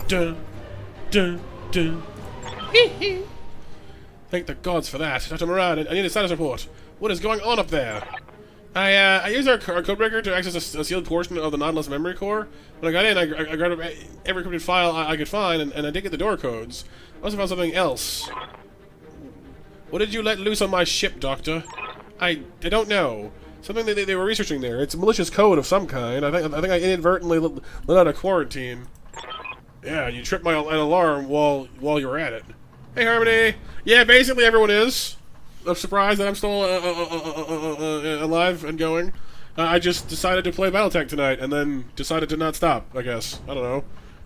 dun dun dun. Thank the gods for that. Dr. Marauder, I need a status report. What is going on up there? I used our codebreaker to access a sealed portion of the Nautilus memory core. When I got in, I grabbed every encrypted file I could find, and I did get the door codes. I also found something else. What did you let loose on my ship, Doctor? I don't know. Something that they were researching there. It's a malicious code of some kind. I think I inadvertently let out a quarantine. Yeah, you tripped an alarm while you were at it. Hey, Harmony. Yeah, basically everyone is. I'm surprised that I'm still alive and going. I just decided to play Battletech tonight, and then decided to not stop. I guess I don't know.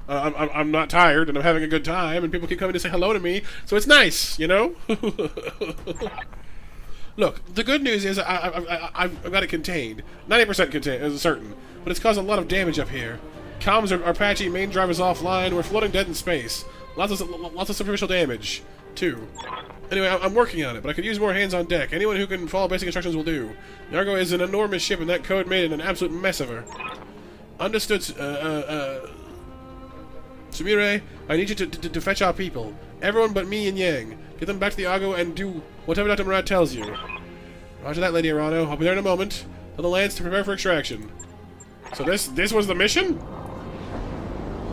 I'm not tired, and I'm having a good time, and people keep coming to say hello to me, so it's nice, you know. Look, the good news is I've got it contained. 90% contained, is certain. But it's caused a lot of damage up here. Comms are patchy, main drive is offline, we're floating dead in space. Lots of superficial damage, too. Anyway, I'm working on it, but I could use more hands on deck. Anyone who can follow basic instructions will do. The Argo is an enormous ship, and that code made it an absolute mess of her. Understood, Sumire, I need you to fetch our people. Everyone but me and Yang. Get them back to the Argo and do whatever Dr. Murad tells you. Roger that, Lady Arano. I'll be there in a moment. Tell the Lance to prepare for extraction. So this was the mission?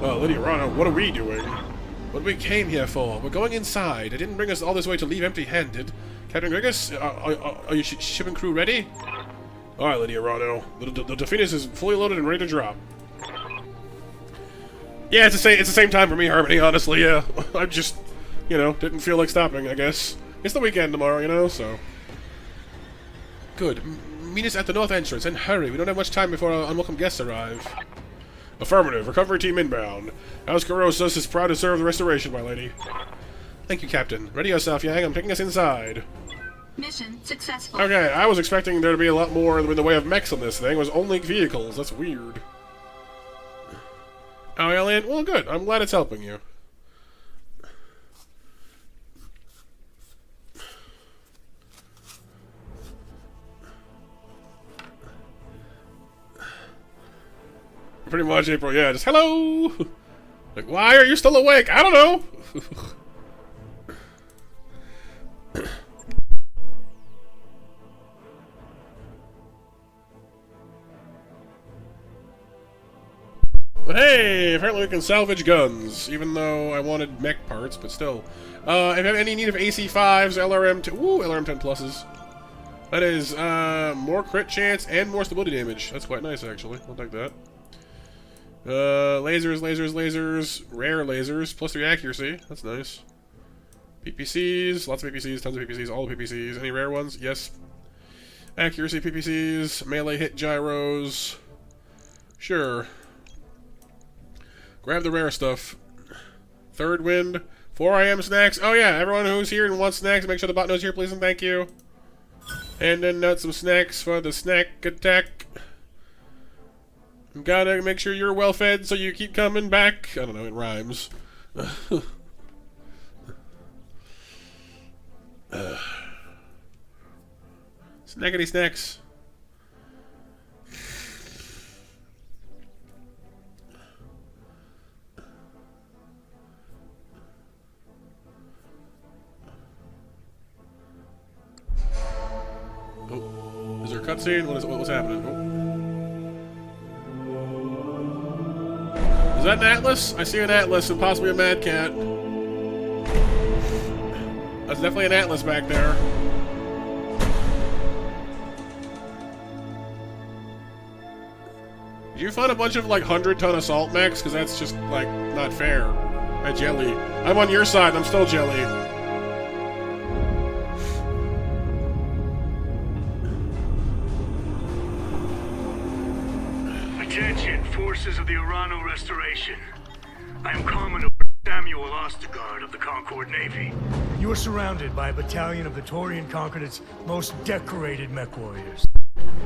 Oh, Lady Arano, what are we doing? What we came here for? We're going inside. I didn't bring us all this way to leave empty-handed. Captain Grigus, are your ship and crew ready? Alright, Lady Arano. The Delphinus is fully loaded and ready to drop. Yeah, it's the same time for me, Harmony, honestly, yeah. I just, you know, didn't feel like stopping, I guess. It's the weekend tomorrow, you know, so... Good. Meet us at the north entrance, and hurry, we don't have much time before our unwelcome guests arrive. Affirmative. Recovery team inbound. House Carosus is proud to serve the restoration, my lady. Thank you, Captain. Ready yourself, Yang. I'm taking us inside. Mission successful. Okay, I was expecting there to be a lot more in the way of mechs on this thing. It was only vehicles. That's weird. Oh, Alien? Well, good. I'm glad it's helping you. Pretty much, April. Yeah, just hello! Like, why are you still awake? I don't know! But hey, apparently we can salvage guns, even though I wanted mech parts, but still. If you have any need of AC5s, LRM-10, ooh, LRM-10 pluses. That is, more crit chance and more stability damage. That's quite nice, actually. I'll take that. Lasers, rare lasers, plus 3 accuracy. That's nice. PPCs, lots of PPCs, tons of PPCs, all the PPCs. Any rare ones? Yes. Accuracy PPCs, melee hit gyros. Sure. Grab the rare stuff. Third wind. 4 AM snacks. Oh yeah, everyone who's here and wants snacks, make sure the bot knows here, please and thank you. And then some snacks for the snack attack. Gotta make sure you're well fed so you keep coming back. I don't know, it rhymes. Snackety snacks. Oh, is there a cutscene? What's happening? Oh. Is that an Atlas? I see an Atlas and possibly a Mad Cat. That's definitely an Atlas back there. Did you find a bunch of, like, 100-ton assault mechs? Because that's just, like, not fair. Hi, Jelly. I'm on your side, I'm still Jelly. Attention, forces of the Arano Restoration. I am Commodore Samuel Ostergaard of the Concord Navy. You are surrounded by a battalion of the Taurian Concordate's most decorated mech warriors.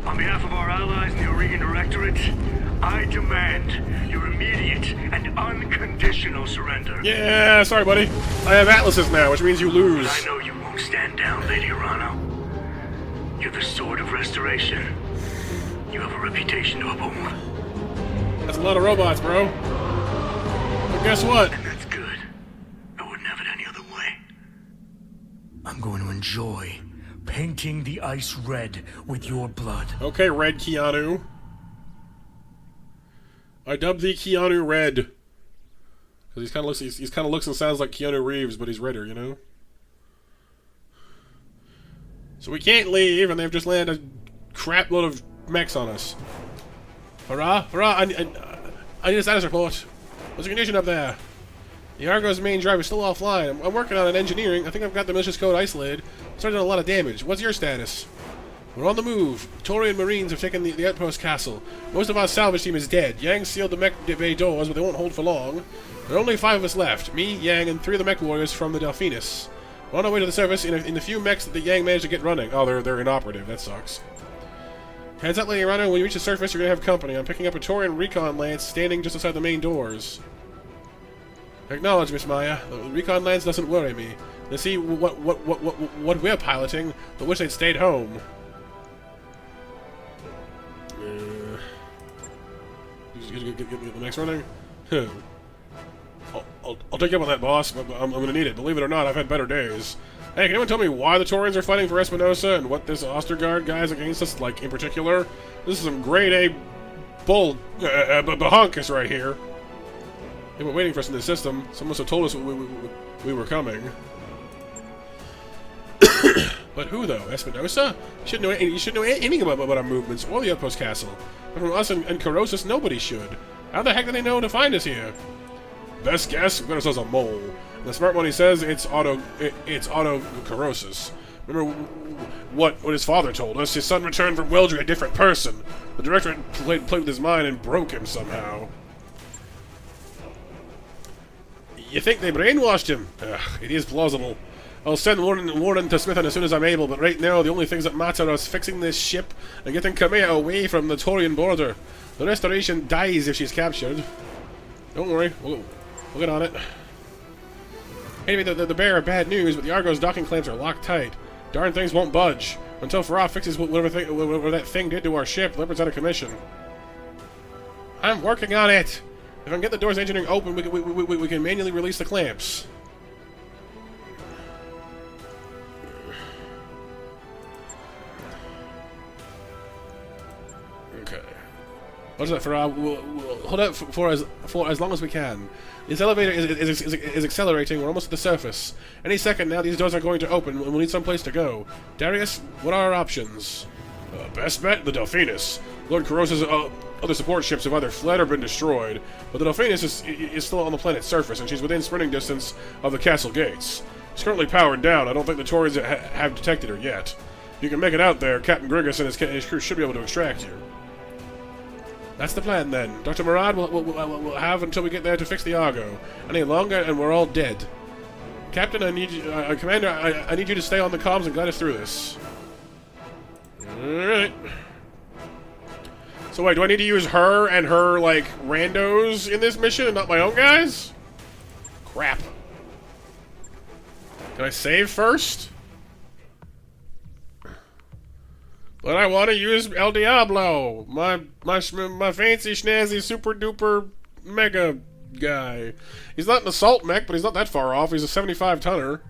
On behalf of our allies in the Oregon Directorate, I demand your immediate and unconditional surrender. Yeah, sorry, buddy. I have Atlases now, which means you lose. But I know you won't stand down, Lady Arano. You're the Sword of Restoration. You have a reputation to uphold. That's a lot of robots, bro. But guess what? And that's good. I wouldn't have it any other way. I'm going to enjoy painting the ice red with your blood. Okay, Red Keanu. I dubbed thee Keanu Red. Because he's kind of looks and sounds like Keanu Reeves, but he's redder, you know? So we can't leave, and they've just landed a crap load of mechs on us. Hurrah! Hurrah! I need a status report. What's the condition up there? The Argo's main drive is still offline. I'm working on an engineering. I think I've got the malicious code isolated. I'm starting to do a lot of damage. What's your status? We're on the move. Taurian Marines have taken the outpost castle. Most of our salvage team is dead. Yang sealed the mech bay doors, but they won't hold for long. There are only 5 of us left. Me, Yang, and 3 of the mech warriors from the Delphinus. We're on our way to the surface in the few mechs that the Yang managed to get running. Oh, they're inoperative. That sucks. Heads up, Lady Arano. When you reach the surface, you're going to have company. I'm picking up a Taurian recon lance standing just outside the main doors. Acknowledge, Miss Maya. The recon lance doesn't worry me. They see what we're piloting, but wish they'd stayed home. Get the next running? I'll take you up on that, boss, but I'm gonna need it. Believe it or not, I've had better days. Hey, can anyone tell me why the Taurians are fighting for Espinosa and what this Ostergaard guy is against us, like, in particular? This is some grade A bull bahunkus right here. They were waiting for us in the system. Someone must have told us we were coming. But who, though? Espinosa? You shouldn't know anything about our movements or the outpost castle. But from us and Corrosus, nobody should. How the heck do they know to find us here? Best guess, we got ourselves a mole. And the smart one, he says, it's Otto Corrosus. Remember what his father told us? His son returned from Weldry a different person. The director had played with his mind and broke him somehow. You think they brainwashed him? Ugh, it is plausible. I'll send Warren to Smithon as soon as I'm able, but right now the only things that matter are fixing this ship and getting Kamea away from the Taurian border. The Restoration dies if she's captured. Don't worry, we'll get on it. Anyway, the bearer of bad news, but the Argo's docking clamps are locked tight. Darn things won't budge. Until Farah fixes whatever that thing did to our ship, Leopard's out of commission. I'm working on it! If I can get the doors engineering open, we can manually release the clamps. Okay. What's that, Farah? We'll hold out for as long as we can. This elevator is accelerating. We're almost at the surface. Any second now, these doors are going to open, and we'll need some place to go. Darius, what are our options? Best bet, the Delphinus. Lord Corrosus' other support ships have either fled or been destroyed, but the Delphinus is still on the planet's surface, and she's within sprinting distance of the castle gates. She's currently powered down. I don't think the Taurians have detected her yet. If you can make it out there, Captain Grigus and his crew should be able to extract you. That's the plan, then. Dr. Murad will have until we get there to fix the Argo. Any longer, and we're all dead. Captain, I need you... Commander, I need you to stay on the comms and guide us through this. Alright. So wait, do I need to use her and her, like, randos in this mission and not my own guys? Crap. Can I save first? But I want to use El Diablo, my fancy schnazzy super duper mega guy. He's not an assault mech, but he's not that far off. He's a 75 tonner.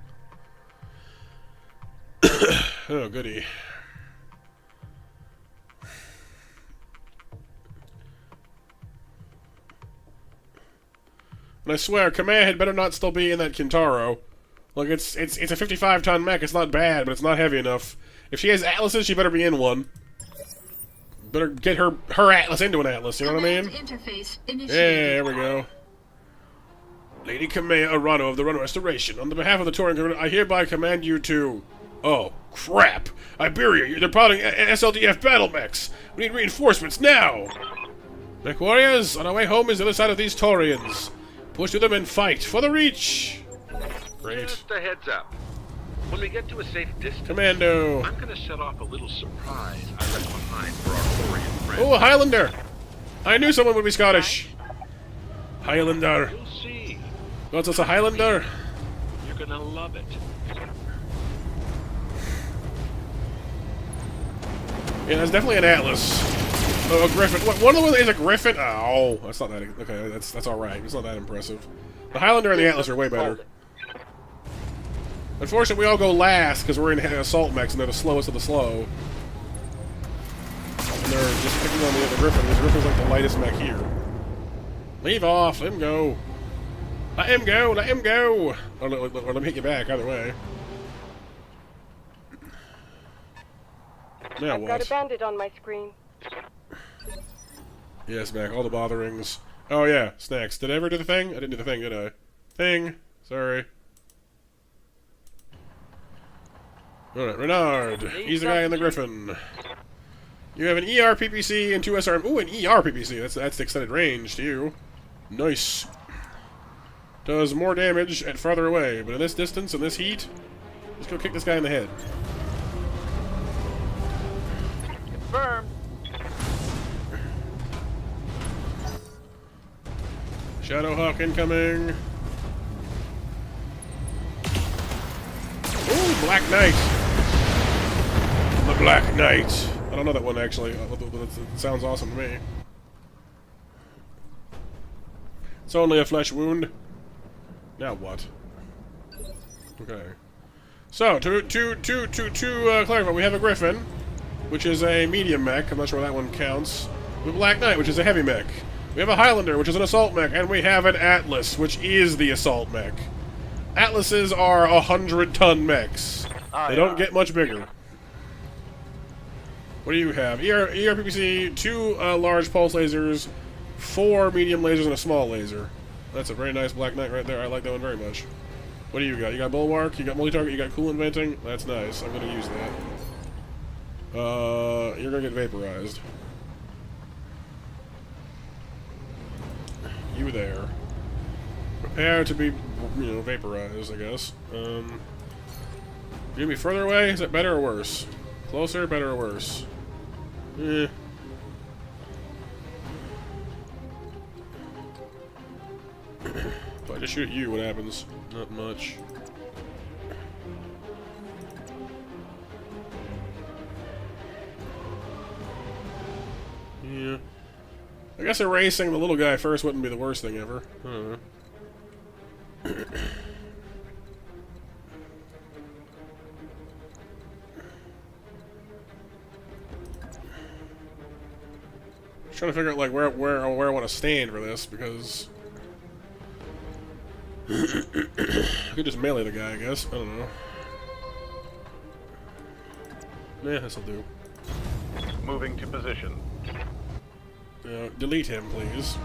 Oh, goody. And I swear, Kamea had better not still be in that Kintaro. Like, it's a 55-ton mech. It's not bad, but it's not heavy enough. If she has atlases, she better be in one. Better get her atlas into an atlas, you know what I mean? Yeah, there we go. Lady Kamea Arano of the Run Restoration. On the behalf of the Taurian government, I hereby command you to... Oh, crap! Iberia, they're plotting SLDF BattleMechs! We need reinforcements now! Mech warriors, on our way home is the other side of these Taurians. Push through them and fight for the Reach! Great. Just a heads up. When we get to a safe distance, Commando. I'm gonna set off a little surprise I left behind for our Taurian friends. Oh, a Highlander! I knew someone would be Scottish. Highlander. You'll see. What's us, a Highlander? You're gonna love it. Yeah, that's definitely an Atlas. Oh, a Griffin. What, one of them is a Griffin? Oh, that's not that... Okay, that's alright. It's not that impressive. The Highlander and the Atlas are way better. Unfortunately, we all go last because we're in assault mechs and they're the slowest of the slow. And they're just picking on the other Griffin. This Griffin's like the lightest mech here. Leave off. Let him go. Let him go. Let him go. Or let him hit you back. Either way. Now I've what? got a bandit on my screen. Yes, Mac. All the botherings. Oh yeah, snacks. Did I ever do the thing? I didn't do the thing, did I? Thing. Sorry. Alright, Renard. He's the guy in the Griffin. You have an ER PPC and 2 SR. Ooh, an ER PPC. That's the extended range to you. Nice. Does more damage at farther away, but in this distance, in this heat, let's go kick this guy in the head. Confirmed. Shadowhawk incoming. Ooh, Black Knight. The Black Knight. I don't know that one, actually. It sounds awesome to me. It's only a flesh wound. Now what? Okay. So, to clarify, we have a Griffin, which is a medium mech. I'm not sure that one counts. We have a Black Knight, which is a heavy mech. We have a Highlander, which is an assault mech. And we have an Atlas, which is the assault mech. Atlases are 100-ton mechs. They don't get much bigger. What do you have? ERPPC, 2 large pulse lasers, 4 medium lasers, and a small laser. That's a very nice Black Knight right there. I like that one very much. What do you got? You got Bulwark, you got multi-target, you got coolant venting. That's nice. I'm going to use that. You're going to get vaporized. You there. Prepare to be, vaporized, I guess. You be further away? Is that better or worse? Closer, better or worse? Eh. If I just shoot at you, what happens? Not much. Yeah. I guess erasing the little guy first wouldn't be the worst thing ever. I don't know. Trying to figure out like where I want to stand for this because I could just melee the guy, I guess. I don't know. Yeah, this'll do. Moving to position. Delete him, please.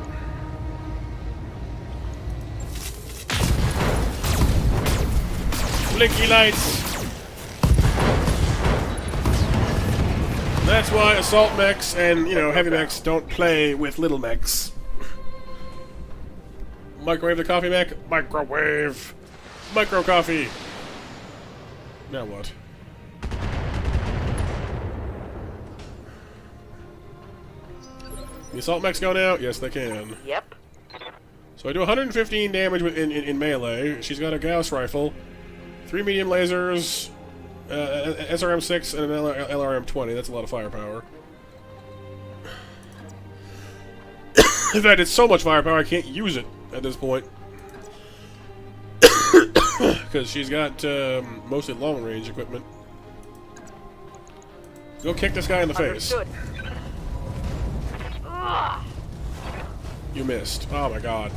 Blinky lights. That's why assault mechs and, heavy mechs don't play with little mechs. Microwave the coffee mech? Microwave! Micro coffee! Now what? The assault mechs go now? Yes, they can. Yep. So I do 115 damage in melee. She's got a Gauss rifle, 3 medium lasers, SRM-6 and an LRM-20. That's a lot of firepower. In fact, it's so much firepower I can't use it at this point. Because she's got mostly long-range equipment. Go kick this guy in the face. You missed. Oh my god.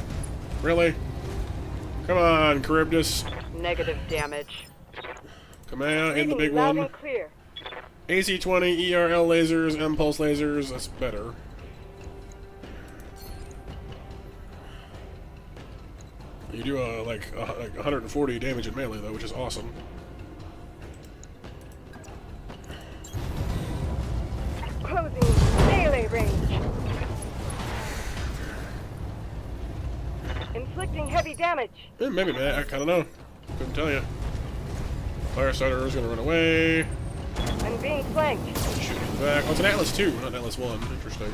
Really? Come on, Charybdis. Negative damage. Come out in the big loud one. and clear. AC-20, ERL lasers, M-pulse lasers, that's better. You do like 140 damage in melee though, which is awesome. Closing melee range. Inflicting heavy damage. Maybe, man. I kind of know. Couldn't tell you. Firestarter is gonna run away. I'm being flanked. Shoot him back. Oh, it's an Atlas 2, not an Atlas 1. Interesting.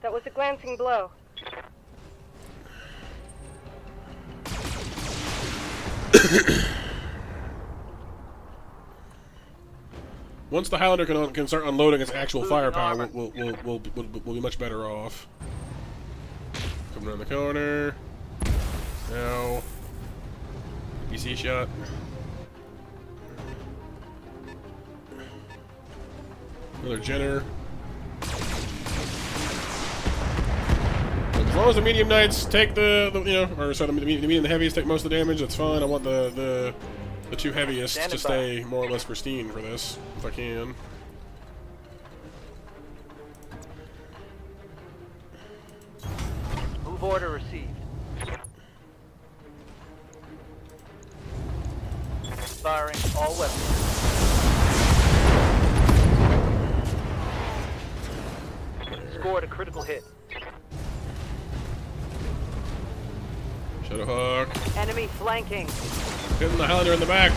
That was a glancing blow. Once the Highlander can start unloading its actual firepower, we'll be much better off. Coming around the corner. Now. PC shot. Another Jenner. As long as the medium knights take the medium and the heavies take most of the damage, that's fine. I want the 2 heaviest to stay more or less pristine for this, if I can. Move order received. Firing all weapons. Scored a critical hit. Shadowhawk. Enemy flanking. Hitting the Highlander in the back.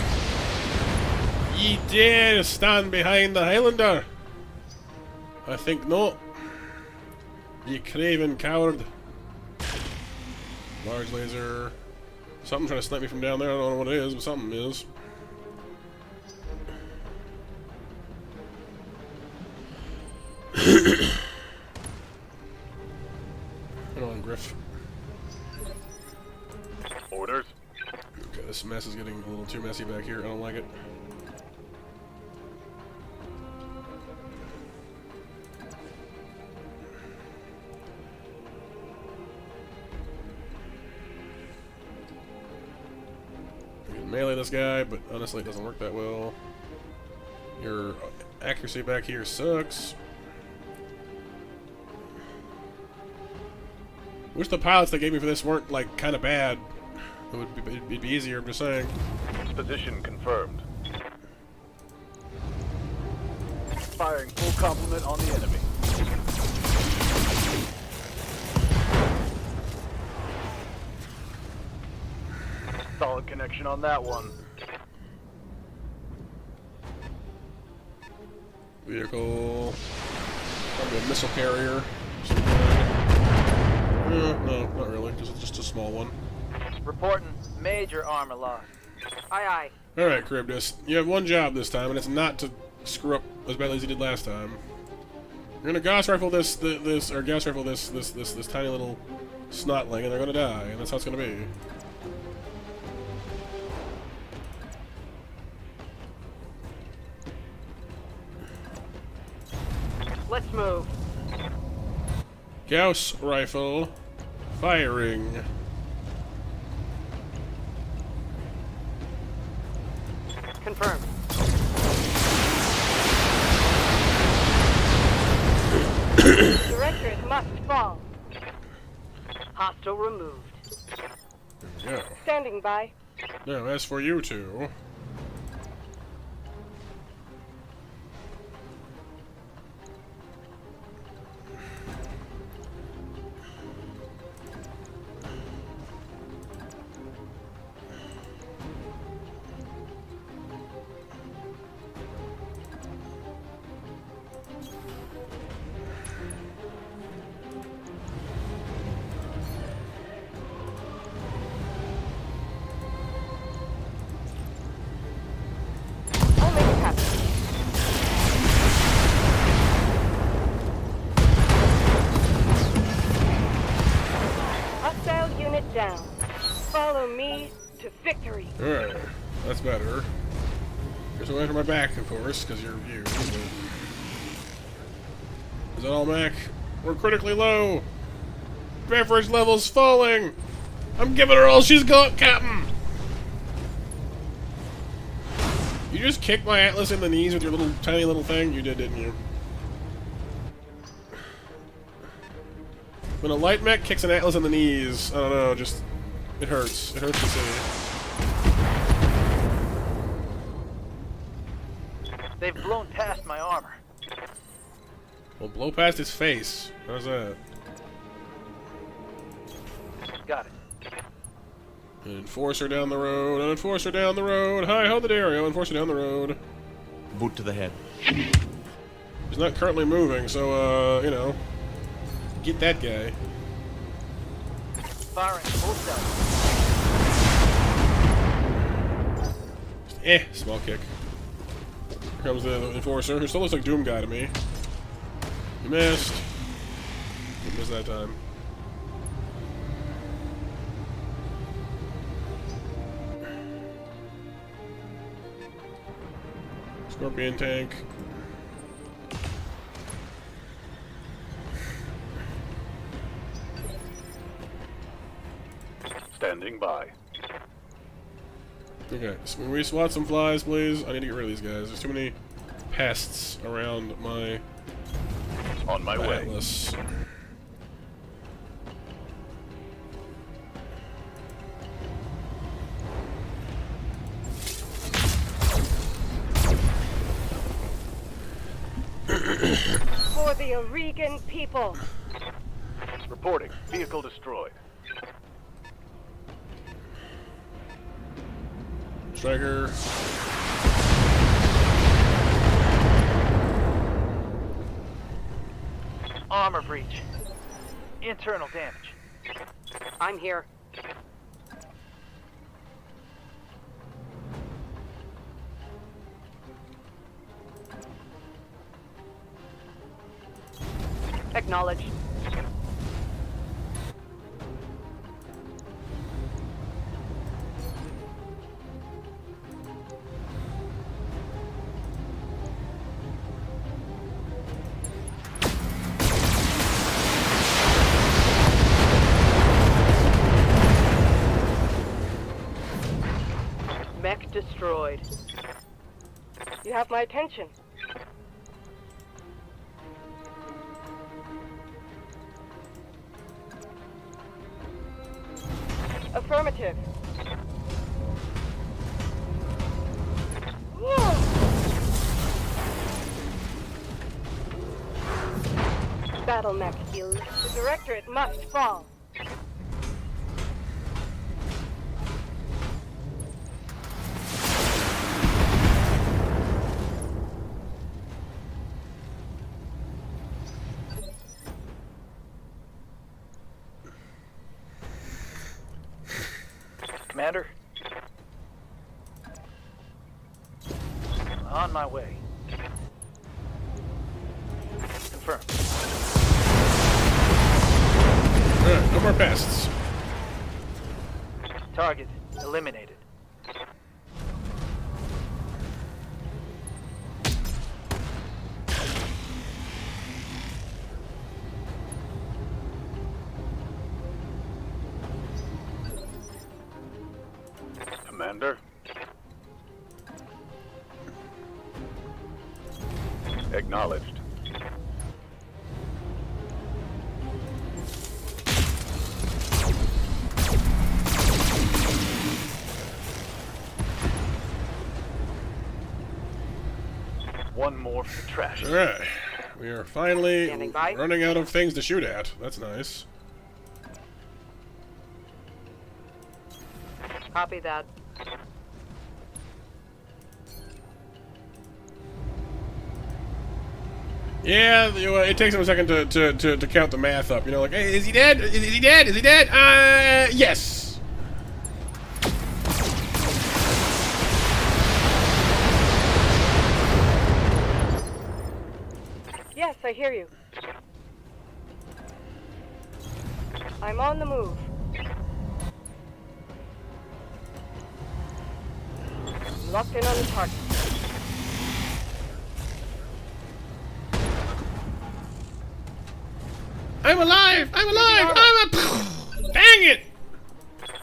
Ye dare stand behind the Highlander? I think not. Ye craven coward. Large laser. Something trying to snipe me from down there. I don't know what it is, but something is. Come on, Griff. Orders. Okay, this mess is getting a little too messy back here. I don't like it. melee this guy, but honestly it doesn't work that well. Your accuracy back here sucks. Wish the pilots they gave me for this weren't, like, kind of bad. It'd be easier, I'm just saying. Position confirmed. Firing full complement on the enemy. Solid connection on that one. Vehicle. Probably a missile carrier. No, not really. Just a small one. Reporting major armor loss. Aye, aye. Alright, Charybdis. You have one job this time, and it's not to screw up as badly as you did last time. You're gonna gas rifle this tiny little snotling, and they're gonna die, and that's how it's gonna be. Let's move. Gauss rifle. Firing. Confirmed. Directors must fall. Hostile removed. Yeah. Standing by. Now, as for you two... Hostile unit down. Follow me to victory. Alright, that's better. There's a way for my back, of course, because you're you. Is that all, Mech? We're critically low! Beverage level's falling! I'm giving her all she's got, Captain! You just kicked my Atlas in the knees with your little, tiny little thing? You did, didn't you? When a light mech kicks an Atlas in the knees, I don't know, just... It hurts. It hurts to see. They've blown past my armor. Well, blow past his face. How's that? Got it. An enforcer down the road. An enforcer down the road. Hi, hold the Dario. Enforcer down the road. Boot to the head. He's not currently moving, so, you know. Get that guy. Firing full stealth. Small kick. Here comes the enforcer, who still looks like Doom Guy to me. You missed. You missed that time. Scorpion tank. Standing by. Okay, so can we swat some flies, please? I need to get rid of these guys. There's too many pests around my... On my way. Atlas. For the Oregon people. Reporting. Vehicle destroyed. Striker. Armor breach. Internal damage. I'm here. Acknowledged. You have my attention. Affirmative. BattleMechs, you. The Directorate must fall. Commander? On my way. Confirmed. Alright, no more pests. Target eliminated. Commander? Acknowledged. One more for the trash. Alright. We are finally running out of things to shoot at. That's nice. Copy that. Yeah, it takes him a second to count the math up. You know, like, hey, is he dead? Is he dead? Is he dead? Yes. Yes, I hear you. I'm on the move. Locked in on the target. I'm alive! I'm alive! I'm a... Dang it!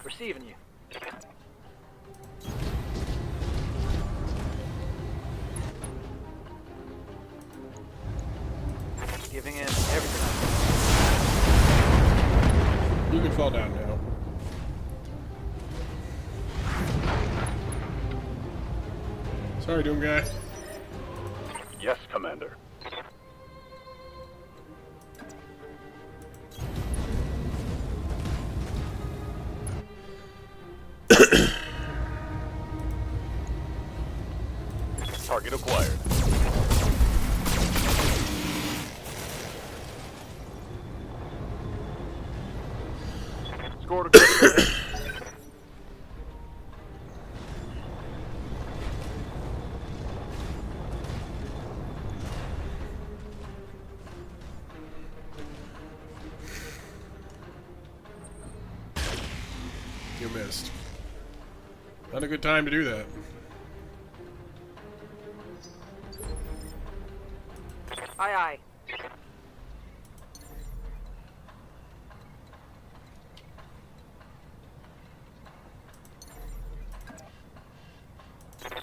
Receiving you. Giving in everything. You can fall down now. Sorry, Doom Guy. Yes, Commander. Target acquired. Scored a critical hit. You missed. Not a good time to do that. Aye, aye.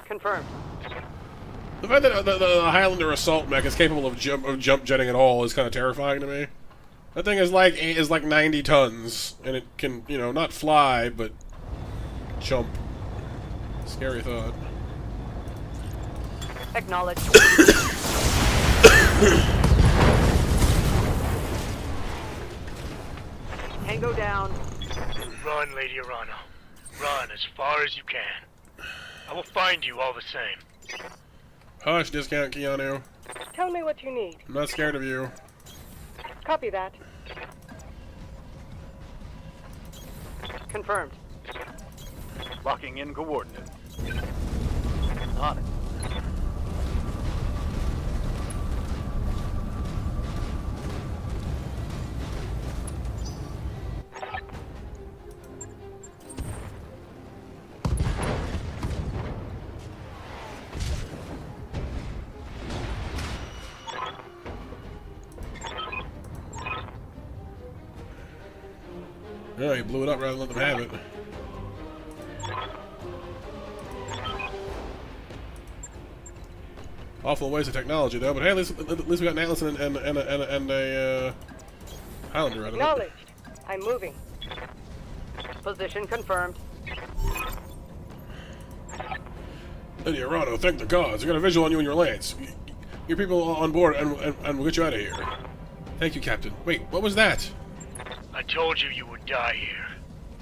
Confirmed. The fact that the Highlander assault mech is capable of jump jetting at all is kind of terrifying to me. That thing is like 90 tons, and it can, you know, not fly but jump. Scary thought. Acknowledged. Tango down. Run, Lady Arano. Run as far as you can. I will find you all the same. Hush, discount Keanu. Tell me what you need. I'm not scared of you. Copy that. Confirmed. Locking in coordinates. On it. Yeah, he blew it up rather than let them have it. Awful waste of technology, though. But hey, at least we got an Atlas and a Highlander out of it. Acknowledged. I'm moving. Position confirmed. Lady Arano, thank the gods. I got a visual on you and your lance. Your people on board, and we'll get you out of here. Thank you, Captain. Wait, what was that? I told you you would die here.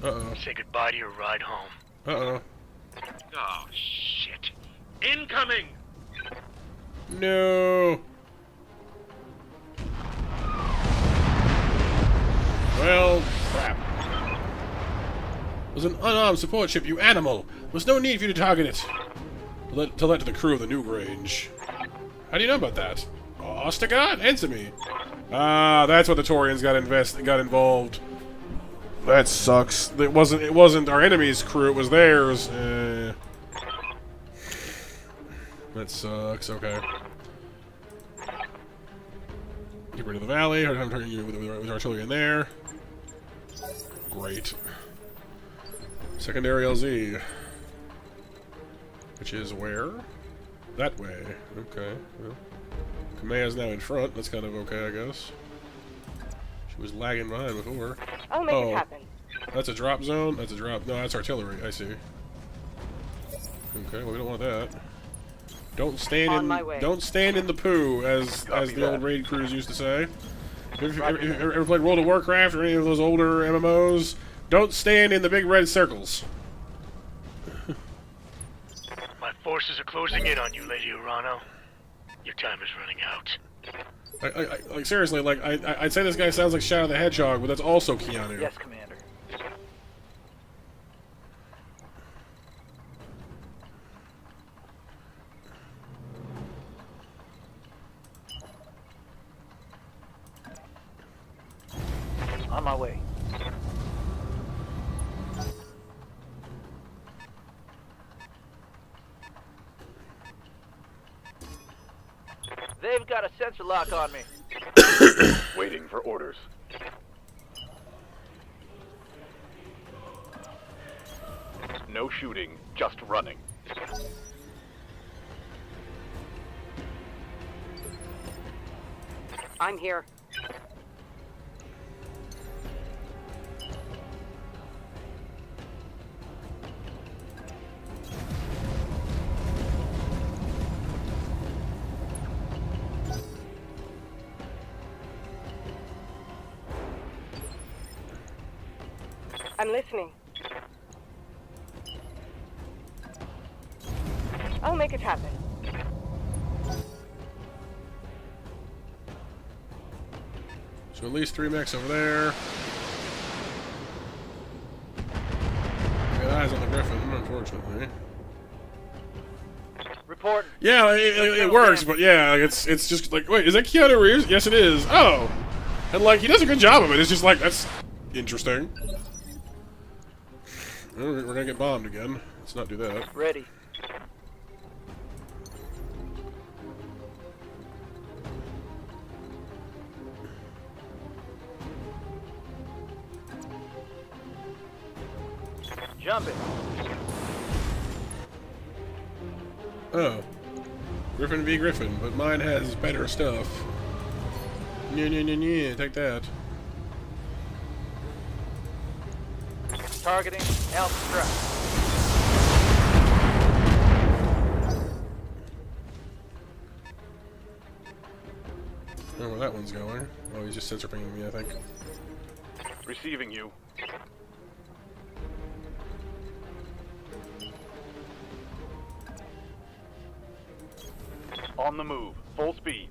Uh-oh. Say goodbye to your ride home. Uh-oh. Oh, shit. Incoming! No. Well, crap. It was an unarmed support ship, you animal. There was no need for you to target it. Tell that to the crew of the Newgrange. How do you know about that? Honest God, answer me. Ah, that's what the Taurians got involved. That sucks. It wasn't our enemy's crew, it was theirs. That sucks, okay. Get rid of the valley, I'm turning you with artillery in there. Great. Secondary LZ. Which is where? That way. Okay. Well, Kamea's now in front. That's kind of okay, I guess. She was lagging behind before. I'll make it happen. That's a drop zone? That's a drop... No, that's artillery. I see. Okay, well, we don't want that. Don't stand in the poo, as the old raid crews used to say. Ever played World of Warcraft or any of those older MMOs? Don't stand in the big red circles. My forces are closing in on you, Lady Urano. Your time is running out. Like seriously, like I'd say this guy sounds like Shadow the Hedgehog, but that's also Keanu. Yes, Commander. On my way. They've got a sensor lock on me. Waiting for orders. No shooting, just running. I'm here. I'm listening. I'll make it happen. So at least 3 mechs over there. I got eyes on the Griffin, unfortunately. Report. Yeah, it works, but yeah, it's just like, wait, is that Keanu Reeves? Yes, it is. Oh, and like he does a good job of it. It's just like that's interesting. We're gonna get bombed again. Let's not do that. Ready. Jump it. Oh. Griffin v. Griffin, but mine has better stuff. Yeah, take that. Targeting Alpha Strike. I don't know where that one's going. Oh, he's just sensor pinging me, I think. Receiving you. On the move, full speed.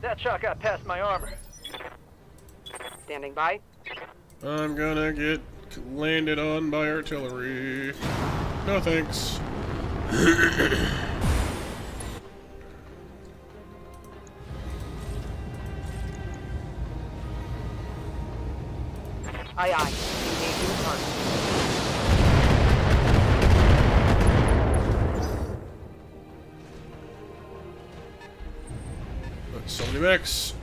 That shot got past my armor. Standing by. I'm gonna get landed on by artillery. No thanks. Aye, aye. Engaging target. So many mechs.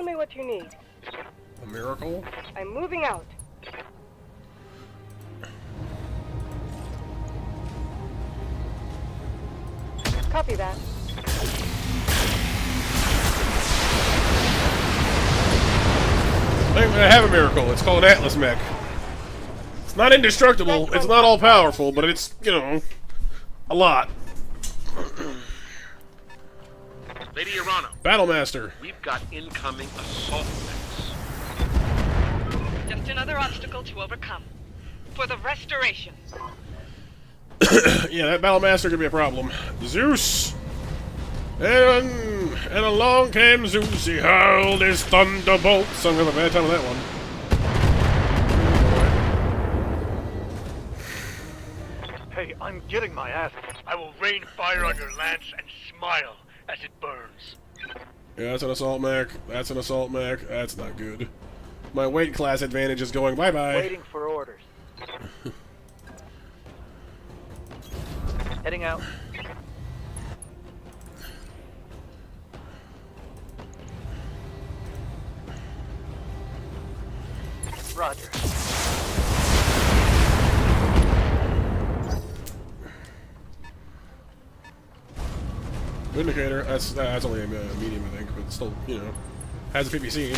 Tell me what you need. A miracle? I'm moving out. Copy that. I have a miracle. It's called an Atlas Mech. It's not indestructible. It's not all powerful, but it's, you know, a lot. Lady Urano. Battlemaster. We've got incoming assault mechs. Just another obstacle to overcome. For the restoration. Yeah, that Battlemaster could be a problem. Zeus! And along came Zeus, he hurled his thunderbolts. I'm having a bad time with that one. Hey, I'm getting my ass. I will rain fire on your lance and smile as it burns. Yeah, that's an assault mech. That's an assault mech. That's not good. My weight class advantage is going bye-bye. Waiting for orders. Heading out. Roger. Vindicator, that's only a medium, I think, but still, you know, has a PPC.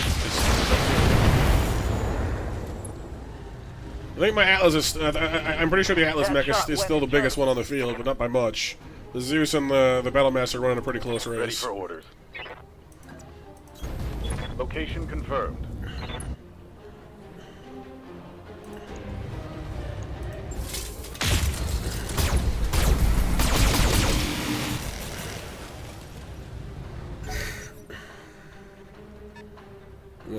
I think my Atlas is, I'm pretty sure the Atlas mech is still the biggest one on the field, but not by much. The Zeus and the Battlemaster running a pretty close race. Ready for orders. Location confirmed.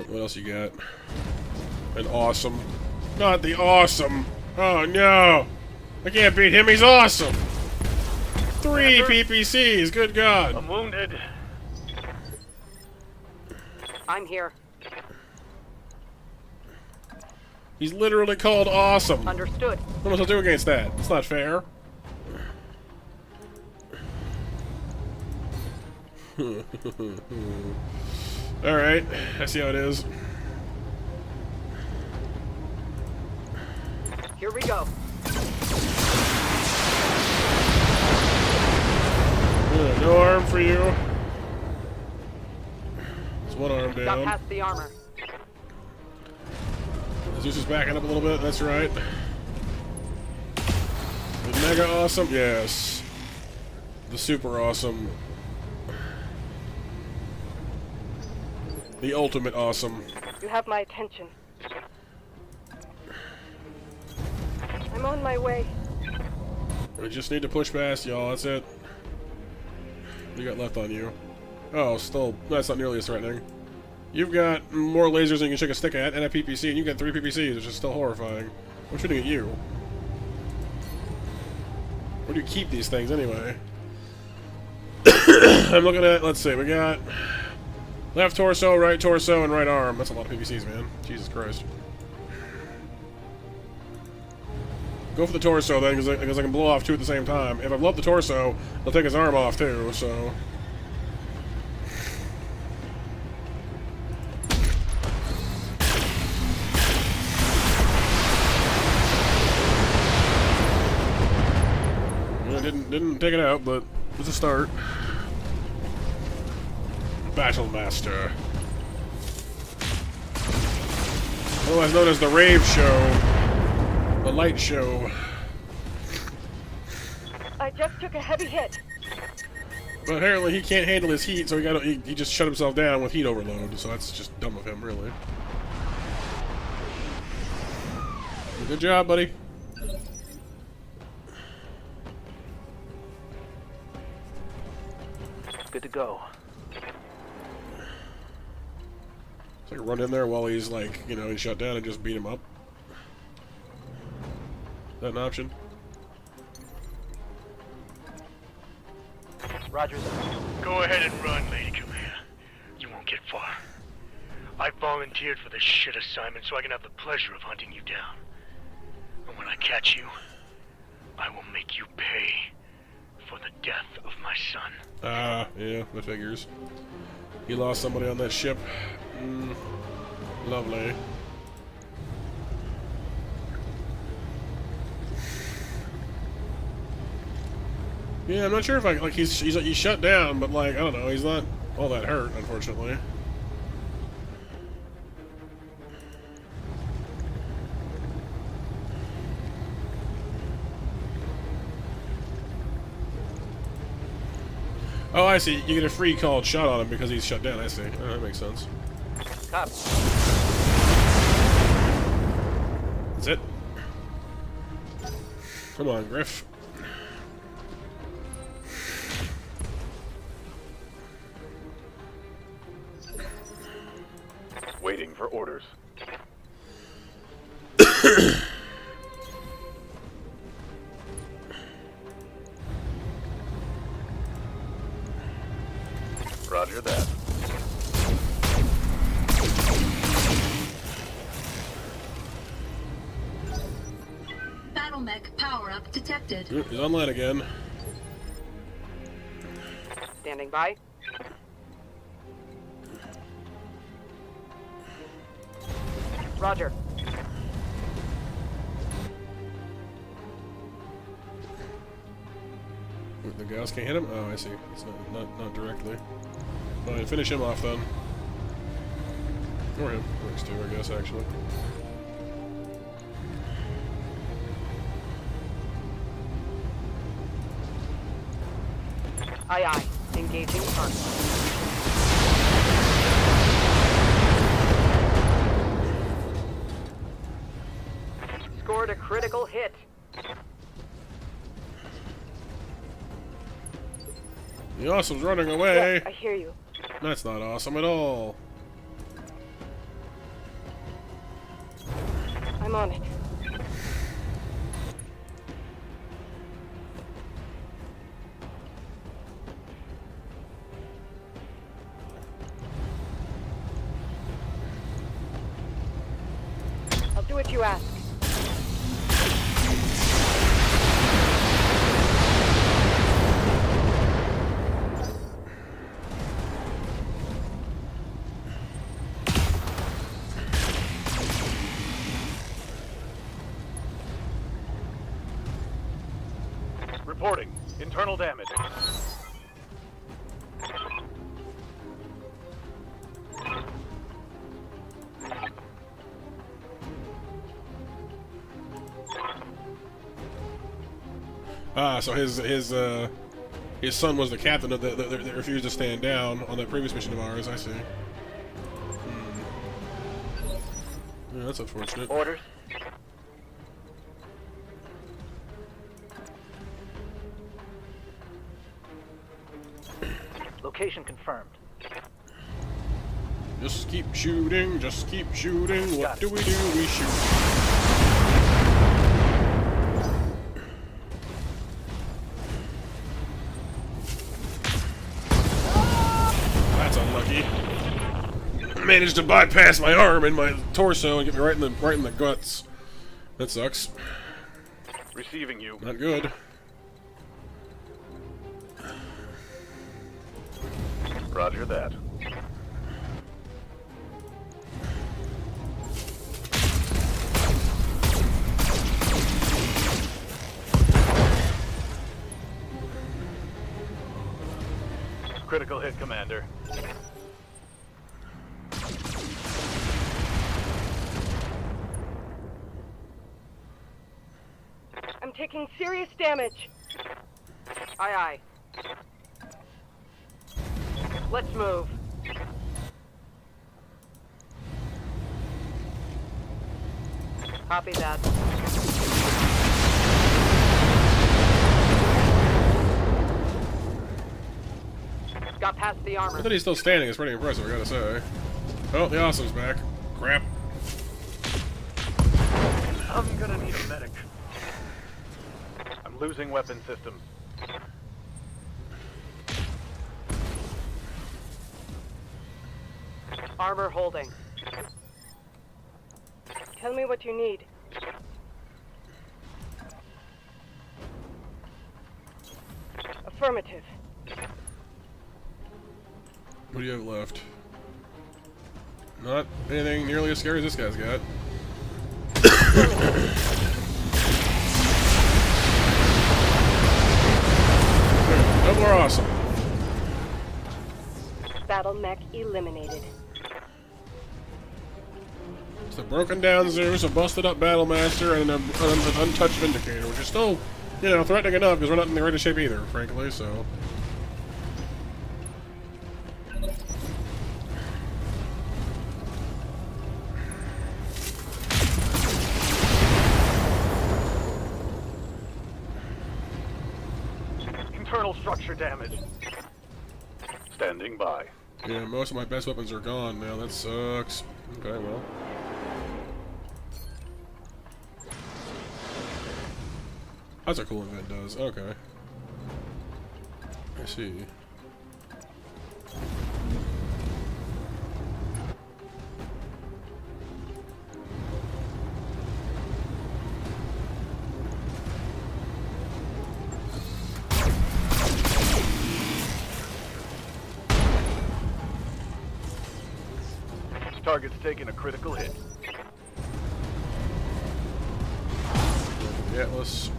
What else you got? An awesome. Not the awesome. Oh no! I can't beat him, he's awesome! 3 PPCs, good God! I'm wounded. I'm here. He's literally called awesome. Understood. What am I supposed to do against that? It's not fair. Alright, I see how it is. Here we go. No arm for you. It's one arm down. Got past the armor. Zeus is backing up a little bit, that's right. The mega awesome? Yes. The super awesome. The ultimate awesome. You have my attention. I'm on my way. We just need to push past y'all, that's it. What do you got left on you? Oh, still, that's not nearly as threatening. You've got more lasers than you can shake a stick at, and a PPC, and you got 3 PPCs, which is still horrifying. I'm shooting at you. Where do you keep these things, anyway? I'm looking at, let's see, we got left torso, right torso, and right arm. That's a lot of PPCs, man. Jesus Christ. Go for the torso, then, because I can blow off 2 at the same time. If I blow up the torso, they'll take his arm off, too, so... Didn't take it out, but it's a start. Battlemaster. Otherwise known as the Rave Show. The Light Show. I just took a heavy hit. But apparently he can't handle his heat, so he just shut himself down with heat overload, so that's just dumb of him, really. Good job, buddy. Good to go. So I can run in there while he's like, you know, he's shut down and just beat him up. Is that an option? Roger. Go ahead and run, Lady Commander. You won't get far. I volunteered for this shit assignment so I can have the pleasure of hunting you down. And when I catch you, I will make you pay for the death of my son. Ah, yeah, that figures. He lost somebody on that ship. Lovely. Yeah, I'm not sure if he's shut down, but like I don't know, he's not all that hurt, unfortunately. Oh, I see. You get a free called shot on him because he's shut down. I see. Oh, that makes sense. Cop. That's it. Come on, Griff. Waiting for orders. Roger that. BattleMech power-up detected. He's online again. Standing by. Roger. The Gauss can't hit him? Oh, I see. It's not directly. Fine, finish him off then. Or him. Works too, I guess, actually. Aye, aye. Engaging target. Scored a critical hit. The awesome's running away! Yes, I hear you. That's not awesome at all. I'm on it. I'll do what you ask. Reporting. Internal damage. Ah, so his son was the captain of that refused to stand down on that previous mission of ours. I see. Yeah, that's unfortunate. Orders. Location confirmed. Just keep shooting, just keep shooting. What do? We shoot. That's unlucky. Managed to bypass my arm and my torso and get me right in the guts. That sucks. Receiving you. Not good. Roger that. Critical hit, Commander. I'm taking serious damage. Aye, aye. Let's move. Copy that. Got past the armor. I thought he's still standing. It's pretty impressive, I gotta say. Oh, the awesome's back. Crap. I'm gonna need a medic. I'm losing weapon systems. Armor holding. Tell me what you need. Affirmative. What do you have left? Not anything nearly as scary as this guy's got. No more awesome. BattleMech eliminated. It's a broken down Zeus, a busted up Battlemaster, and an untouched Vindicator, which is still, you know, threatening enough because we're not in the greatest shape either, frankly, so. Internal structure damage. Standing by. Yeah, most of my best weapons are gone now. That sucks. Okay, well. That's a cool event does. Okay. I see. Target's taking a critical hit. Yeah, let's.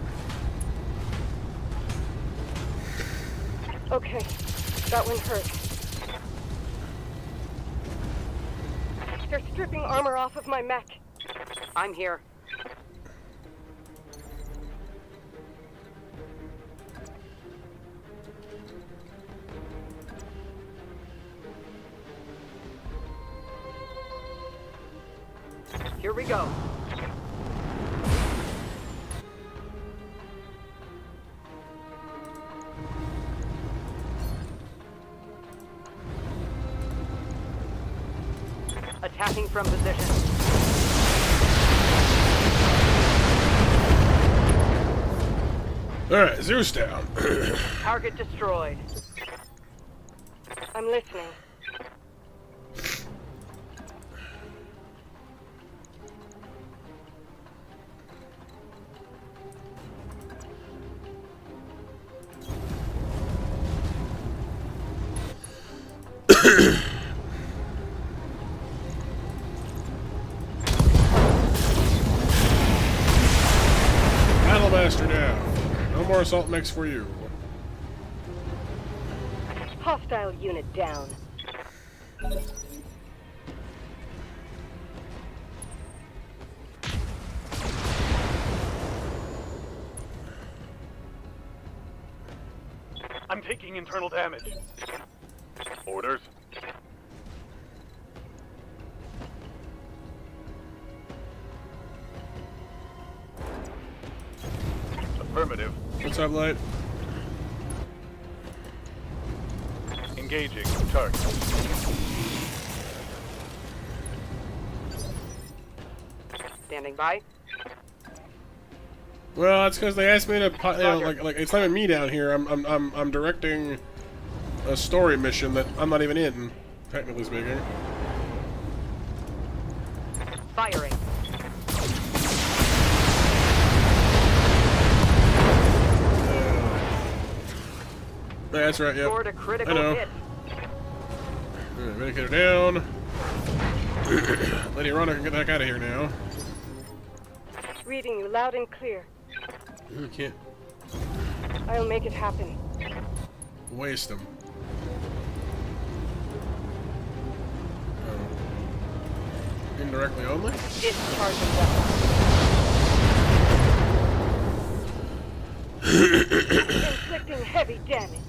Okay, that one hurt. They're stripping armor off of my mech. I'm here. Here we go. Attacking from position. Alright, Zeus down. Target destroyed. I'm listening. Battlemaster down. No more assault mechs for you. Hostile unit down. I'm taking internal damage. Orders. Affirmative. What's up, Light? Engaging target. Standing by. Well, that's because they asked me to, you know, like it's not even me down here. I'm directing a story mission that I'm not even in, technically speaking. Firing. That's right, yep. Scored a I critical know. hit. Alright, Vindicator down. Lady Rhonda can get the heck out of here now. Reading you loud and clear. You can't I'll make it happen. waste them. Indirectly only? Discharging weapon. Inflicting heavy damage.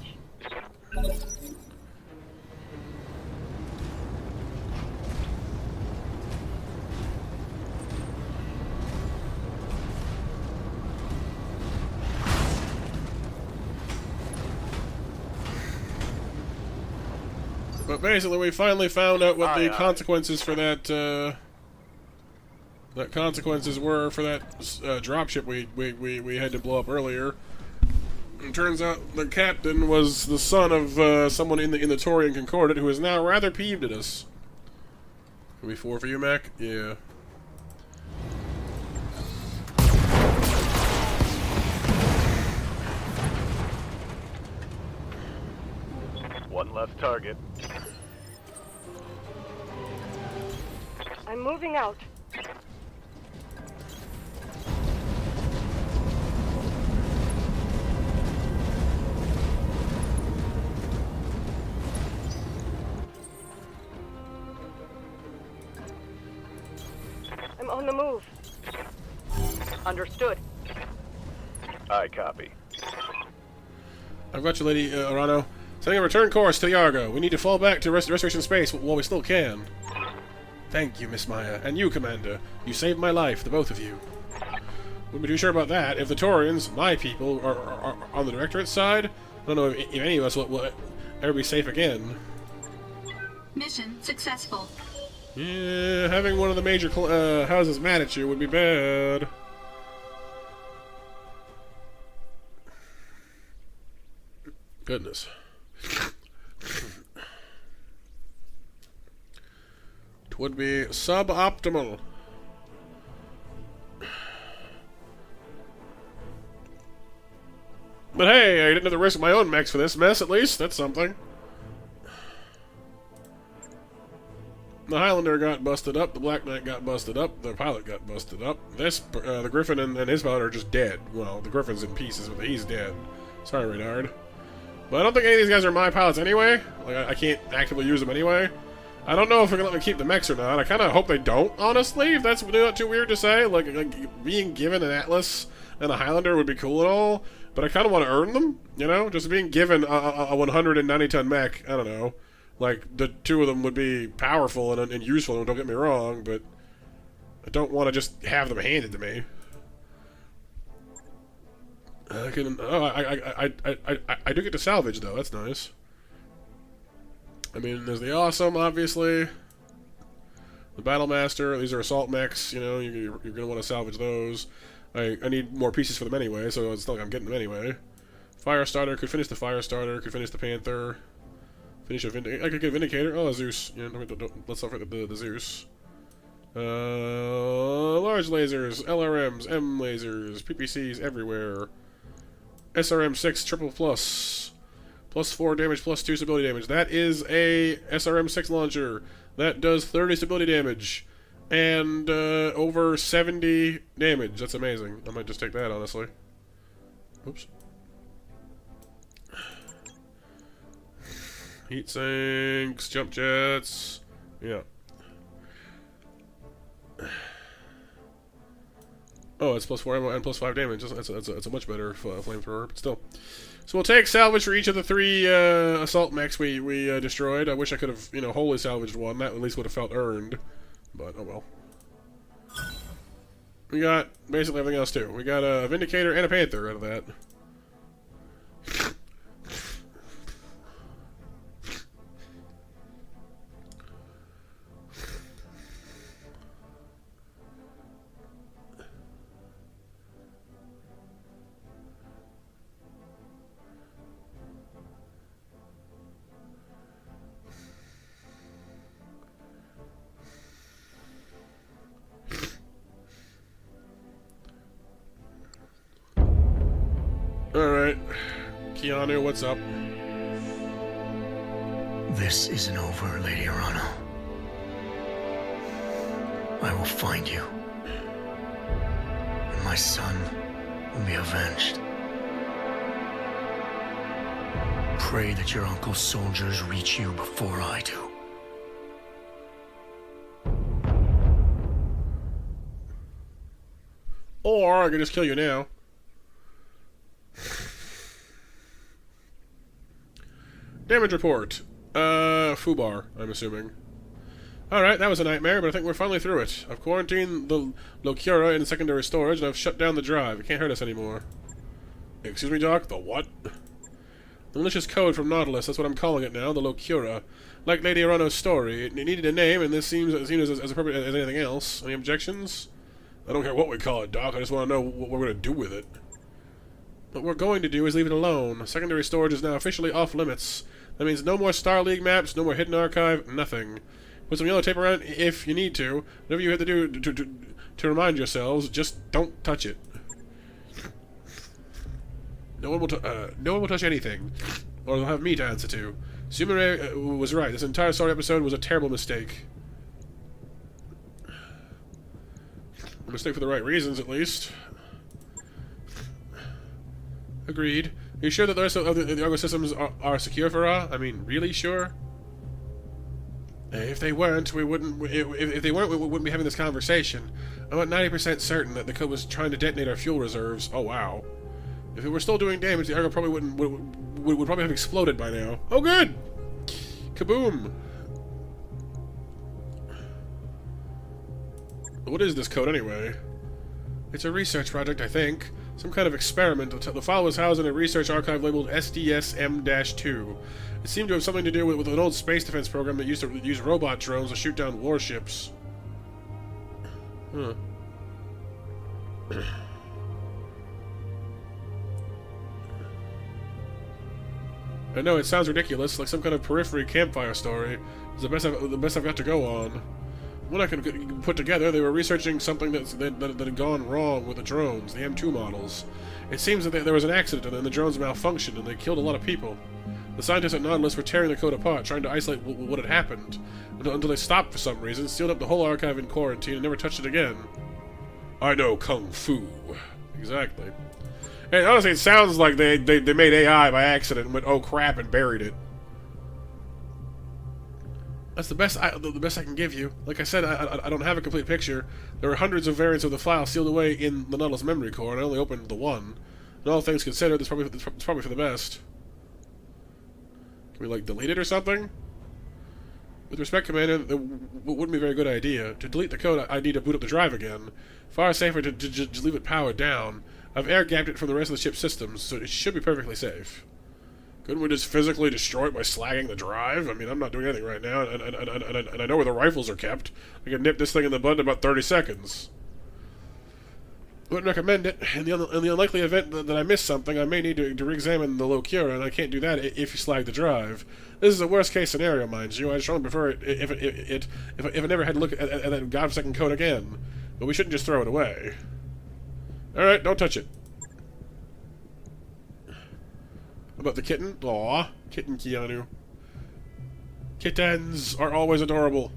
But basically, we finally found out what the consequences for that, consequences were for that dropship we had to blow up earlier. It turns out the captain was the son of someone in the Taurian Concordat who is now rather peeved at us. Can we 4 for you, Mech? Yeah. One less target. I'm moving out. I'm on the move. Understood. I copy. I've got you, Lady Arano. Setting a return course to the Argo. We need to fall back to restoration space while we still can. Thank you, Miss Maya. And you, Commander. You saved my life, the both of you. Wouldn't be too sure about that. If the Taurians, my people, are on the Directorate's side, I don't know if any of us will ever be safe again. Mission successful. Yeah, having one of the major houses mad at you would be bad. Goodness. It would be suboptimal. But hey, I didn't have to risk my own mechs for this mess, at least. That's something. The Highlander got busted up, the Black Knight got busted up, the pilot got busted up. The Griffin and his pilot are just dead. Well, the Griffin's in pieces, but he's dead. Sorry, Renard. But I don't think any of these guys are my pilots anyway. Like, I can't actively use them anyway. I don't know if they're gonna let me keep the mechs or not. I kind of hope they don't, honestly, if that's not too weird to say. Like being given an Atlas and a Highlander would be cool and all, but I kind of want to earn them, you know? Just being given a 190-ton mech, I don't know. Like, the two of them would be powerful and useful, don't get me wrong, but I don't want to just have them handed to me. I do get to salvage, though. That's nice. I mean, there's the Awesome, obviously. The Battlemaster. These are assault mechs, you know. You're going to want to salvage those. I need more pieces for them anyway, so it's not like I'm getting them anyway. Firestarter. Could finish the Firestarter. Could finish the Panther. Finish a Vindicator. I could get a Vindicator. Oh, a Zeus. Yeah, let's start with the Zeus. Large lasers, LRMs, M lasers, PPCs everywhere. SRM-6 triple plus. Plus 4 damage, plus 2 stability damage. That is a SRM-6 launcher. That does 30 stability damage. And over 70 damage. That's amazing. I might just take that, honestly. Oops. Heat sinks, jump jets. Yeah. Oh, it's plus 4 ammo and plus 5 damage. That's a much better flamethrower, but still. So we'll take salvage for each of the 3 assault mechs we destroyed. I wish I could have, you know, wholly salvaged one. That at least would have felt earned. But, oh well. We got basically everything else, too. We got a Vindicator and a Panther out of that. Alright. Keanu, what's up? This isn't over, Lady Arano. I will find you. And my son will be avenged. Pray that your uncle's soldiers reach you before I do. Or I can just kill you now. Damage report. Fubar, I'm assuming. Alright, that was a nightmare, but I think we're finally through it. I've quarantined the Locura in secondary storage, and I've shut down the drive. It can't hurt us anymore. Excuse me, Doc? The what? The malicious code from Nautilus, that's what I'm calling it now, the Locura. Like Lady Arano's story, it needed a name, and this seems as appropriate as anything else. Any objections? I don't care what we call it, Doc. I just want to know what we're going to do with it. What we're going to do is leave it alone. Secondary storage is now officially off limits. That means no more Star League maps, no more hidden archive, nothing. Put some yellow tape around it if you need to. Whatever you have to do to remind yourselves, just don't touch it. No one will touch anything, or they'll have me to answer to. Sumire was right. This entire story episode was a terrible mistake. mistake for the right reasons, at least. Agreed. Are you sure that the rest of the Argo systems are secure for us? I mean, really sure? If they weren't, we wouldn't. If they weren't, we wouldn't be having this conversation. I'm about 90% certain that the code was trying to detonate our fuel reserves. Oh wow! If it were still doing damage, the Argo probably would probably have exploded by now. Oh good! Kaboom! What is this code anyway? It's a research project, I think. Some kind of experiment. The file was housed in a research archive labeled SDSM-2. It seemed to have something to do with an old space defense program that used to use robot drones to shoot down warships. Huh. I know, it sounds ridiculous, like some kind of periphery campfire story. It's the best I've got to go on. When I could put together, they were researching something that had gone wrong with the drones, the M2 models. It seems that there was an accident and the drones malfunctioned and they killed a lot of people. The scientists at Nautilus were tearing the code apart, trying to isolate what had happened, until they stopped for some reason, sealed up the whole archive in quarantine, and never touched it again. I know Kung Fu. Exactly. And honestly, it sounds like they made AI by accident and went, oh crap, and buried it. That's the best I can give you. Like I said, I don't have a complete picture. There were hundreds of variants of the file sealed away in the Nautilus memory core, and I only opened the one. And all things considered, it's probably for the best. Can we, like, delete it or something? With respect, Commander, it wouldn't be a very good idea. To delete the code, I need to boot up the drive again. Far safer to just leave it powered down. I've air-gapped it from the rest of the ship's systems, so it should be perfectly safe. Couldn't we just physically destroy it by slagging the drive? I mean, I'm not doing anything right now, and I know where the rifles are kept. I can nip this thing in the bud in about 30 seconds. Wouldn't recommend it. In the unlikely event that I miss something, I may need to re-examine the locura, and I can't do that if you slag the drive. This is a worst-case scenario, mind you. I strongly prefer it if I never had to look at that godforsaken code again. But we shouldn't just throw it away. Alright, don't touch it. About the kitten? Aw, kitten Keanu. Kittens are always adorable.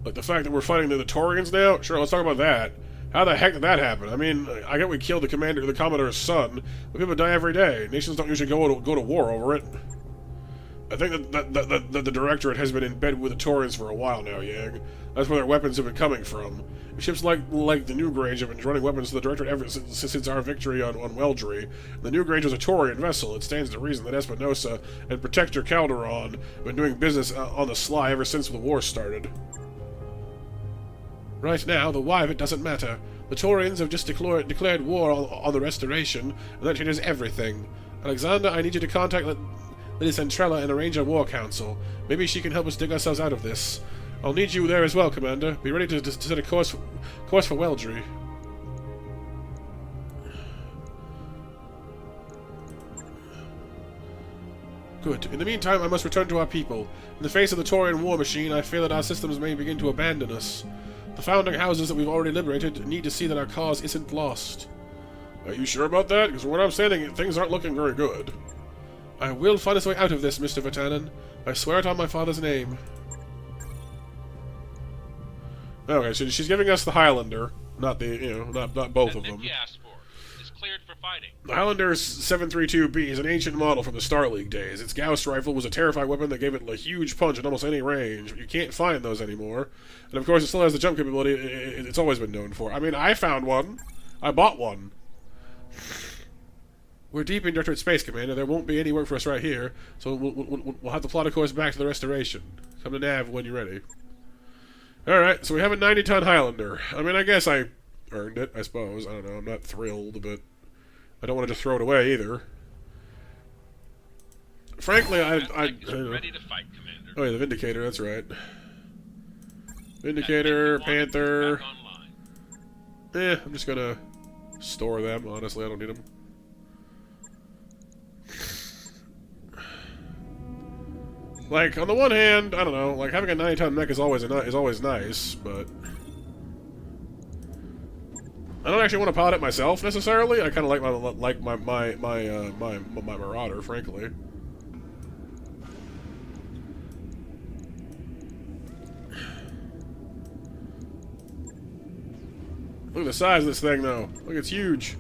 Like the fact that we're fighting the Torians now? Sure, let's talk about that. How the heck did that happen? I mean, I get we killed the Commodore's son, but people die every day. Nations don't usually go to war over it. I think that the Directorate has been in bed with the Torians for a while now, Yang. That's where their weapons have been coming from. Ships like the Newgrange have been running weapons to the Directorate ever since our victory on Weldry. The Newgrange was a Torian vessel. It stands to reason that Espinosa and Protector Calderon have been doing business on the sly ever since the war started. Right now, the why of it doesn't matter. The Torians have just declared war on the Restoration, and that changes everything. Alexander, I need you to contact Lady Centrella and arrange a war council. Maybe she can help us dig ourselves out of this. I'll need you there as well, Commander. Be ready to set a course for Weldry. Good. In the meantime, I must return to our people. In the face of the Taurian war machine, I fear that our systems may begin to abandon us. The founding houses that we've already liberated need to see that our cause isn't lost. Are you sure about that? Because from where I'm standing, things aren't looking very good. I will find us way out of this, Mr. Vatanen. I swear it on my father's name. Okay, so she's giving us the Highlander, not the, not both of them. It's cleared for fighting. The Highlander 732B is an ancient model from the Star League days. Its Gauss rifle was a terrifying weapon that gave it a huge punch at almost any range. You can't find those anymore. And of course, it still has the jump capability it's always been known for. I mean, I found one. I bought one. We're deep in Directorate space, Commander. There won't be any work for us right here, so we'll have to plot a course back to the Restoration. Come to Nav when you're ready. Alright, so we have a 90-ton Highlander. I mean, I guess I earned it, I suppose. I don't know, I'm not thrilled, but I don't want to just throw it away, either. Frankly, I ready to fight, Commander. Oh yeah, the Vindicator, that's right. Vindicator, Panther... I'm just gonna store them, honestly, I don't need them. Like, on the one hand, I don't know, like, having a 90-ton mech is always nice, but... I don't actually want to pilot it myself, necessarily. I kind of like my Marauder, frankly. Look at the size of this thing, though. Look, it's huge.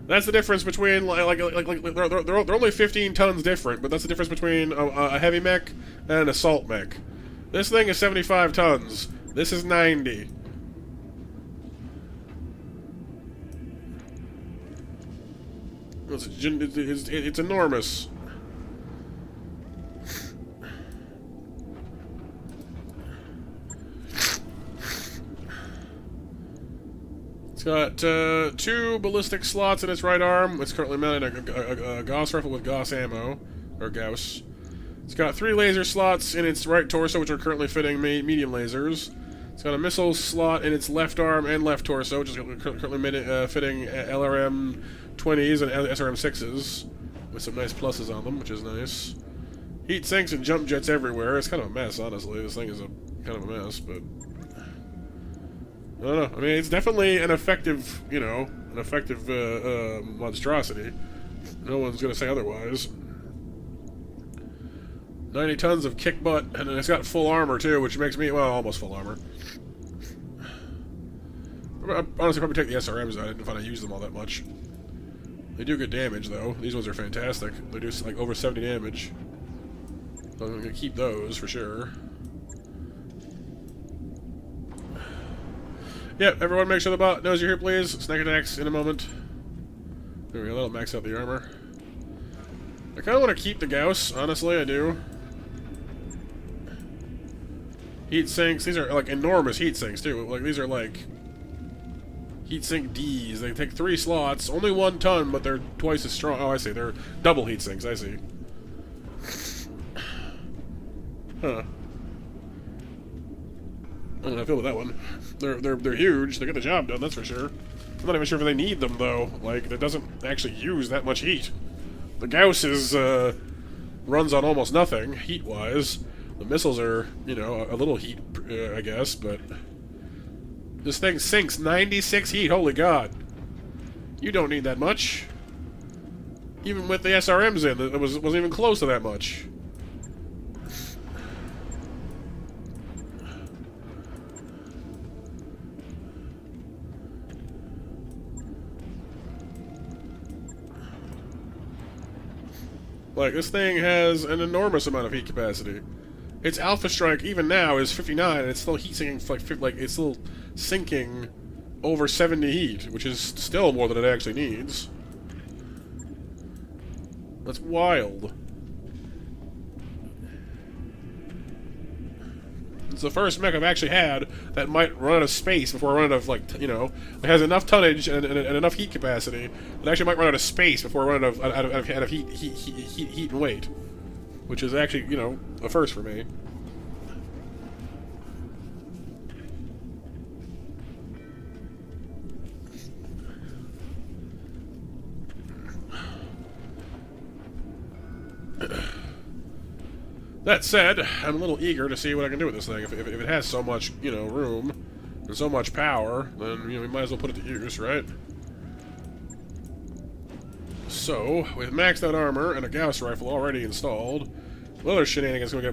That's the difference between, they're only 15 tons different, but that's the difference between a heavy mech and an assault mech. This thing is 75 tons. This is 90. It's enormous. It's got 2 ballistic slots in its right arm. It's currently mounted a Gauss rifle with Gauss ammo, or Gauss. It's got 3 laser slots in its right torso, which are currently fitting medium lasers. It's got a missile slot in its left arm and left torso, which is currently fitting LRM-20s and SRM-6s, with some nice pluses on them, which is nice. Heat sinks and jump jets everywhere. It's kind of a mess, honestly. This thing is kind of a mess, but I don't know. I mean, it's definitely an effective, monstrosity. No one's gonna say otherwise. 90 tons of kick butt, and then it's got full armor too, which makes me, well, almost full armor. I'd honestly probably take the SRMs out. I didn't find I used them all that much. They do good damage, though. These ones are fantastic. They do, like, over 70 damage. So I'm gonna keep those, for sure. Yep, everyone make sure the bot knows you're here, please. Snack attacks in a moment. There we go, that'll max out the armor. I kinda wanna keep the Gauss, honestly, I do. Heat sinks, these are, like, enormous heat sinks, too. Like, these are, like, heatsink Ds. They take 3 slots, only 1 ton, but they're twice as strong. Oh, I see. They're double heatsinks. I see. Huh. I don't know how I feel about that one. They're huge. They get the job done. That's for sure. I'm not even sure if they need them though. Like, it doesn't actually use that much heat. The Gauss is runs on almost nothing heat-wise. The missiles are, a little heat, I guess, but this thing sinks 96 heat. Holy God! You don't need that much. Even with the SRMs in, it wasn't even close to that much. Like, this thing has an enormous amount of heat capacity. Its Alpha Strike, even now, is 59, and it's still heat sinking, like, it's still sinking over 70 heat, which is still more than it actually needs. That's wild. It's the first mech I've actually had that might run out of space before I run out of, like, it has enough tonnage and enough heat capacity that actually might run out of space before I run out of heat and weight. Which is actually, a first for me. That said, I'm a little eager to see what I can do with this thing. If it has so much, room and so much power, then, we might as well put it to use, right? So, with maxed out armor and a Gauss rifle already installed, what other shenanigans can we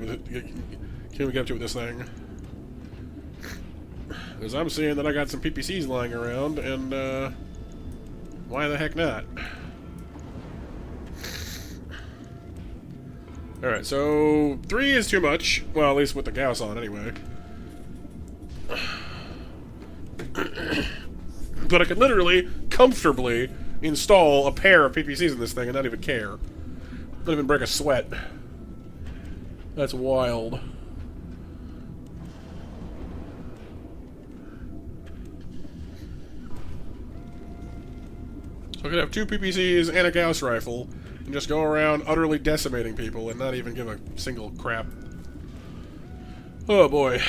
get up to with this thing? Because I'm seeing that I got some PPCs lying around, and, why the heck not? Alright, so 3 is too much. Well, at least with the Gauss on, anyway. But I could literally, comfortably, install a pair of PPCs in this thing and not even care. Not even break a sweat. That's wild. So I could have 2 PPCs and a Gauss rifle, and just go around utterly decimating people and not even give a single crap. Oh boy.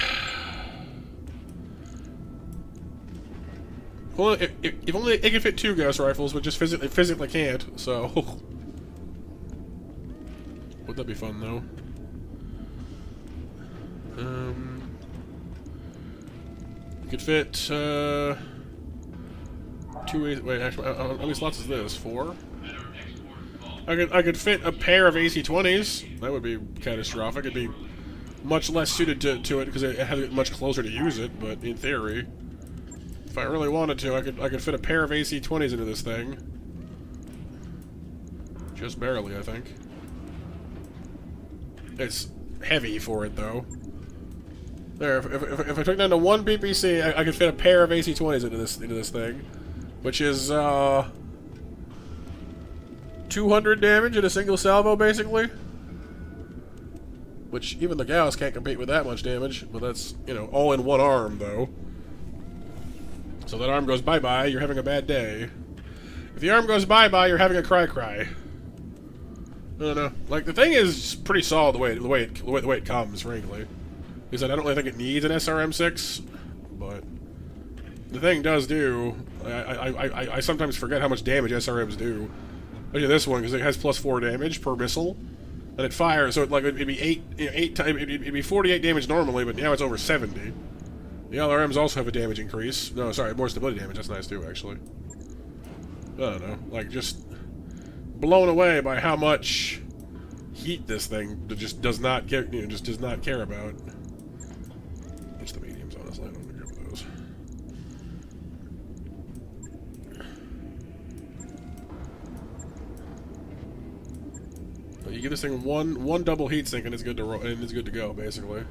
Well, if only it can fit 2 Gauss rifles, but just physically can't, so... Would that be fun, though? You could fit, 2... Wait, actually, how many slots is this? 4? I could fit a pair of AC-20s. That would be catastrophic. It'd be much less suited to it because it has it much closer to use it, but in theory. If I really wanted to, I could fit a pair of AC-20s into this thing. Just barely, I think. It's heavy for it, though. There, if I took down to one PPC, I could fit a pair of AC-20s into this thing, which is 200 damage in a single salvo, basically. Which even the Gauss can't compete with that much damage, but that's, you know, all in one arm, though. So that arm goes bye-bye, you're having a bad day. If the arm goes bye-bye, you're having a cry-cry. I don't know. Like, the thing is pretty solid the way it comes, frankly. Because I don't really think it needs an SRM6, but the thing does do. I sometimes forget how much damage SRMs do. Look at this one, because it has +4 damage per missile, and it fires. So it'd be it'd be 48 damage normally, but now it's over 70. The LRMs also have a damage increase. No, sorry, more stability damage. That's nice too, actually. I don't know, like just blown away by how much heat this thing just does not care. You know, just does not care about. It's the mediums, honestly. I don't want to go with those. But you give this thing one double heat sink and it's good to roll, and it's good to go, basically.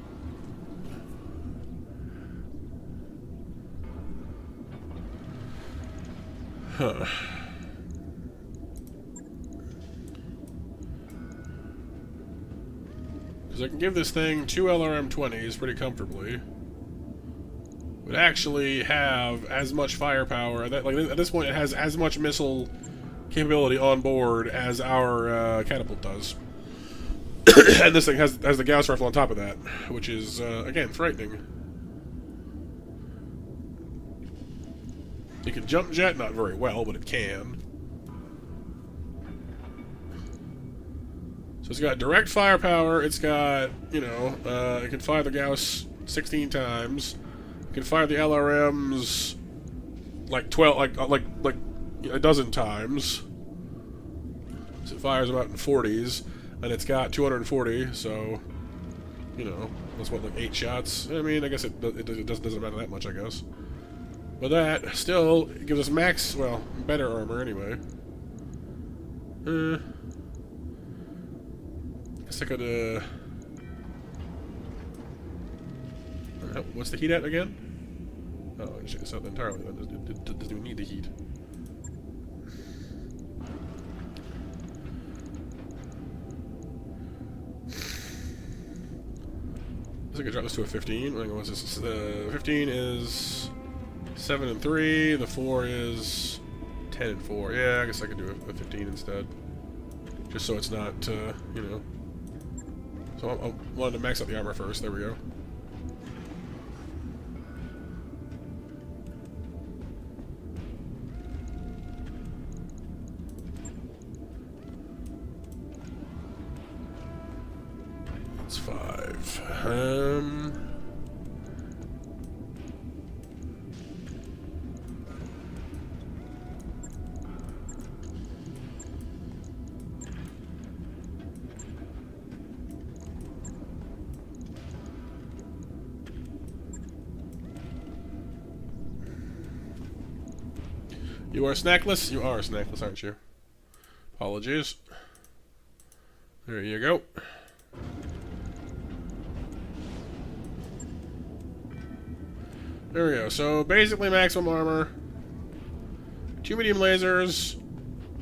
Huh. Because I can give this thing 2 LRM-20s pretty comfortably. Would actually have as much firepower. That, like, at this point, it has as much missile capability on board as our catapult does. And this thing has the Gauss rifle on top of that, which is, again, frightening. It can jump jet, not very well, but it can. So it's got direct firepower, it's got, you know, it can fire the Gauss 16 times. It can fire the LRMs like 12, like a dozen times. So it fires about in 40s, and it's got 240, so, you know, that's what, like 8 shots? I mean, I guess it doesn't matter that much, I guess. But that still gives us max, well, better armor anyway. Guess I could, what's the heat at again? Oh, it's not entirely. It doesn't even need the heat. I think I drop this to a 15. Hang on, what's this? 15 is 7 and 3. The 4 is 10 and 4. Yeah, I guess I could do a 15 instead. Just so it's not, you know. So I wanted to max out the armor first. There we go. It's 5. You are snackless? You are snackless, aren't you? Apologies. There you go. There we go. So basically maximum armor, 2 medium lasers,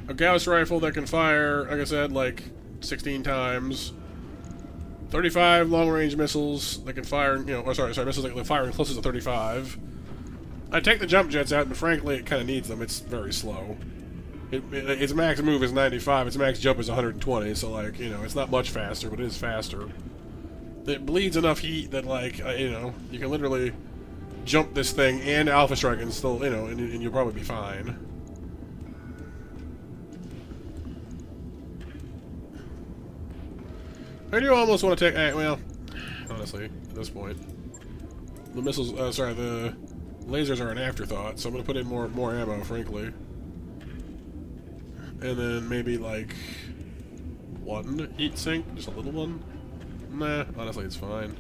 a Gauss rifle that can fire, like I said, like 16 times, 35 long-range missiles that can fire, you know, or sorry, missiles that can fire closest to 35. I take the jump jets out, but frankly, it kind of needs them. It's very slow. Its max move is 95, its max jump is 120, so, like, you know, it's not much faster, but it is faster. It bleeds enough heat that, like, you know, you can literally jump this thing and Alpha Strike and still, you know, and you'll probably be fine. I do almost want to take, well, honestly, at this point, the missiles, the lasers are an afterthought, so I'm going to put in more ammo, frankly. And then maybe, like, 1 heat sink, just a little one. Nah, honestly, it's fine.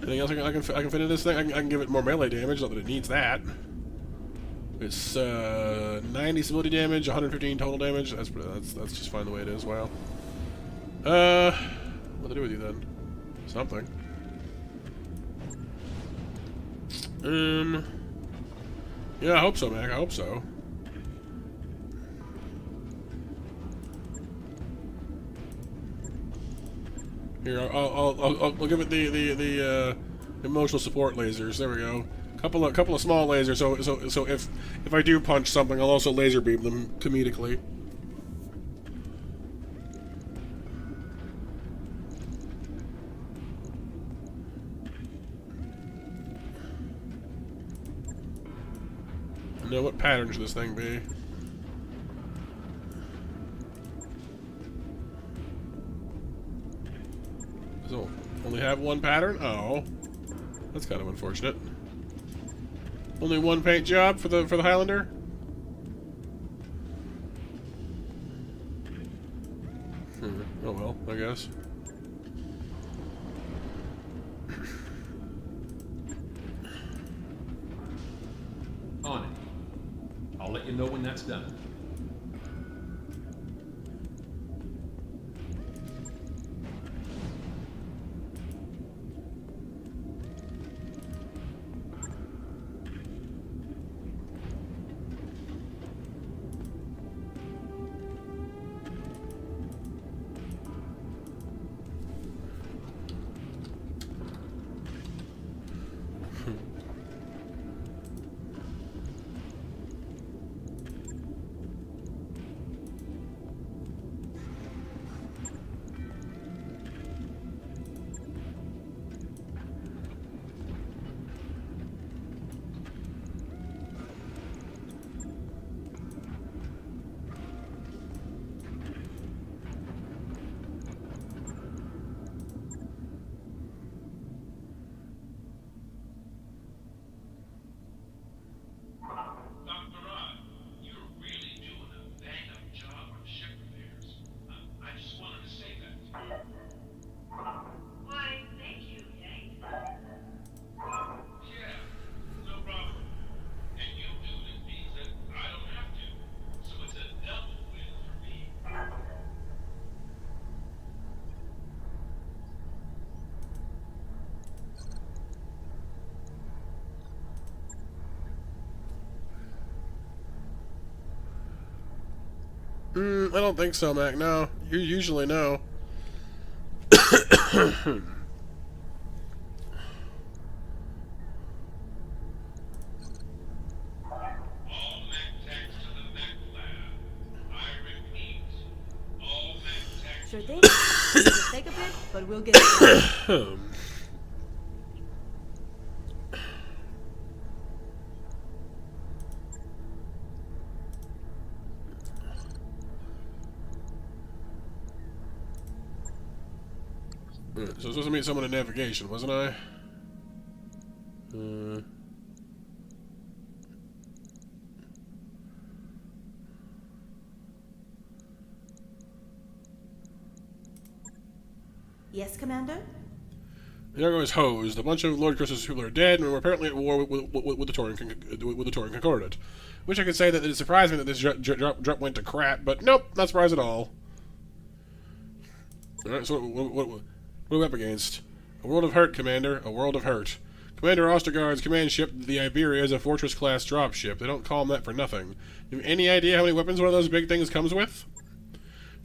Anything else I can fit in this thing? I can give it more melee damage, not that it needs that. It's 90 stability damage, 115 total damage. That's just fine the way it is. Wow. What to do with you then? Something. Yeah, I hope so, Mac. I hope so. Here, I'll give it the emotional support lasers. There we go. Couple of small lasers. So if I do punch something, I'll also laser beam them comedically. Now, what pattern should this thing be? Does it only have one pattern? Oh, that's kind of unfortunate. Only one paint job for the Highlander? Oh well, I guess. On it. I'll let you know when that's done. I don't think so, Mac. No. You usually know. Sure thing. It'll take a bit, but we'll get it done. So I was supposed to meet someone in navigation, wasn't I? Yes, Commander? The Argo is hosed. A bunch of Lord Christmas people are dead, and we're apparently at war with the Taurian Concordat. Wish I could say that it surprised me that this drop went to crap, but nope, not surprised at all. Alright, so what are we up against? A world of hurt, Commander. A world of hurt. Commander Ostergaard's command ship, the Iberia, is a Fortress-class dropship. They don't call them that for nothing. You have any idea how many weapons one of those big things comes with?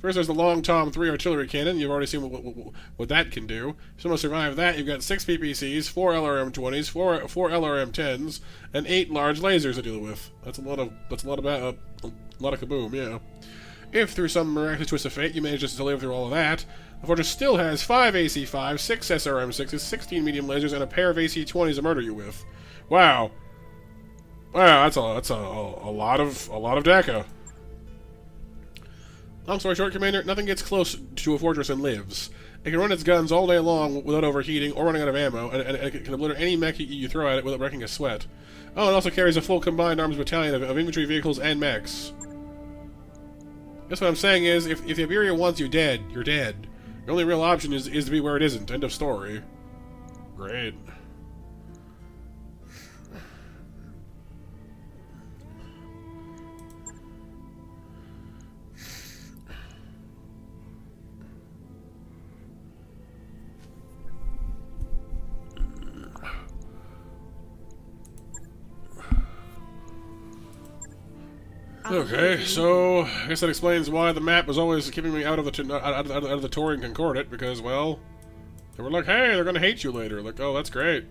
First, there's the Long Tom 3 artillery cannon. You've already seen what that can do. If someone survive that, you've got 6 PPCs, 4 LRM-20s, 4 LRM-10s, and 8 large lasers to deal with. That's a lot of kaboom, yeah. If through some miraculous twist of fate you manage to live through all of that, the Fortress still has 5 AC-5s, 6 SRM-6s, 16 medium lasers, and a pair of AC-20s to murder you with. Wow. Wow, that's a lot of DACA. Long story short, Commander, nothing gets close to a fortress and lives. It can run its guns all day long without overheating or running out of ammo, and it can obliterate any mech you throw at it without wrecking a sweat. Oh, it also carries a full combined arms battalion of infantry vehicles and mechs. Guess what I'm saying is, if the Iberia wants you dead, you're dead. Your only real option is to be where it isn't. End of story. Great. Okay, so I guess that explains why the map was always keeping me out of the Taurian Concordat, because, well, they were like, hey, they're gonna hate you later. Like, oh, that's great.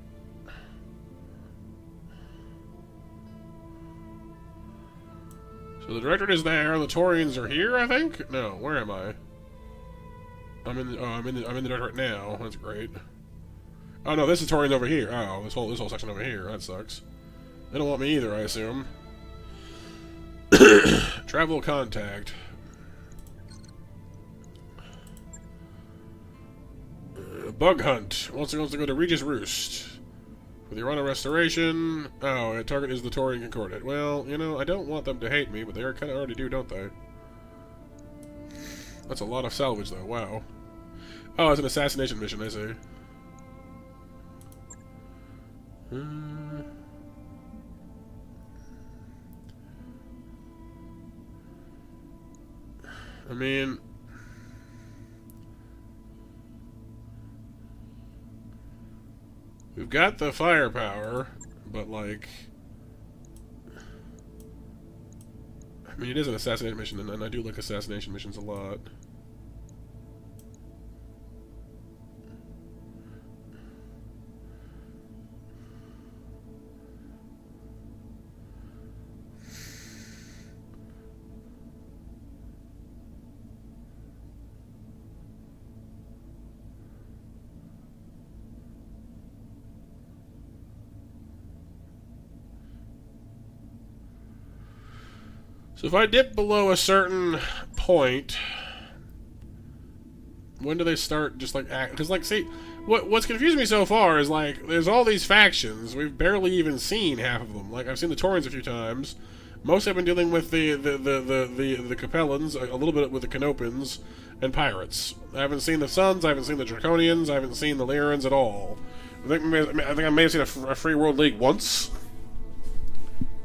So the Directorate is there, and the Taurians are here, I think? No, where am I? I'm in the Directorate now. That's great. Oh no, this is Taurians over here. Oh, this whole section over here. That sucks. They don't want me either, I assume. Travel contact. Bug hunt. Wants to go to Regis Roost. With your honor restoration. Oh, and target is the Taurian Concordat. Well, you know, I don't want them to hate me, but they kind of already do, don't they? That's a lot of salvage, though. Wow. Oh, it's an assassination mission, I see. I mean, we've got the firepower, but like, I mean, it is an assassination mission, and I do like assassination missions a lot. So if I dip below a certain point, when do they start just like act? Because like, see, what's confused me so far is like, there's all these factions. We've barely even seen half of them. Like I've seen the Taurians a few times. Most have been dealing with the Capellans, a little bit with the Canopans, and pirates. I haven't seen the Suns. I haven't seen the Draconians. I haven't seen the Lyrans at all. I think I may have seen a Free World League once.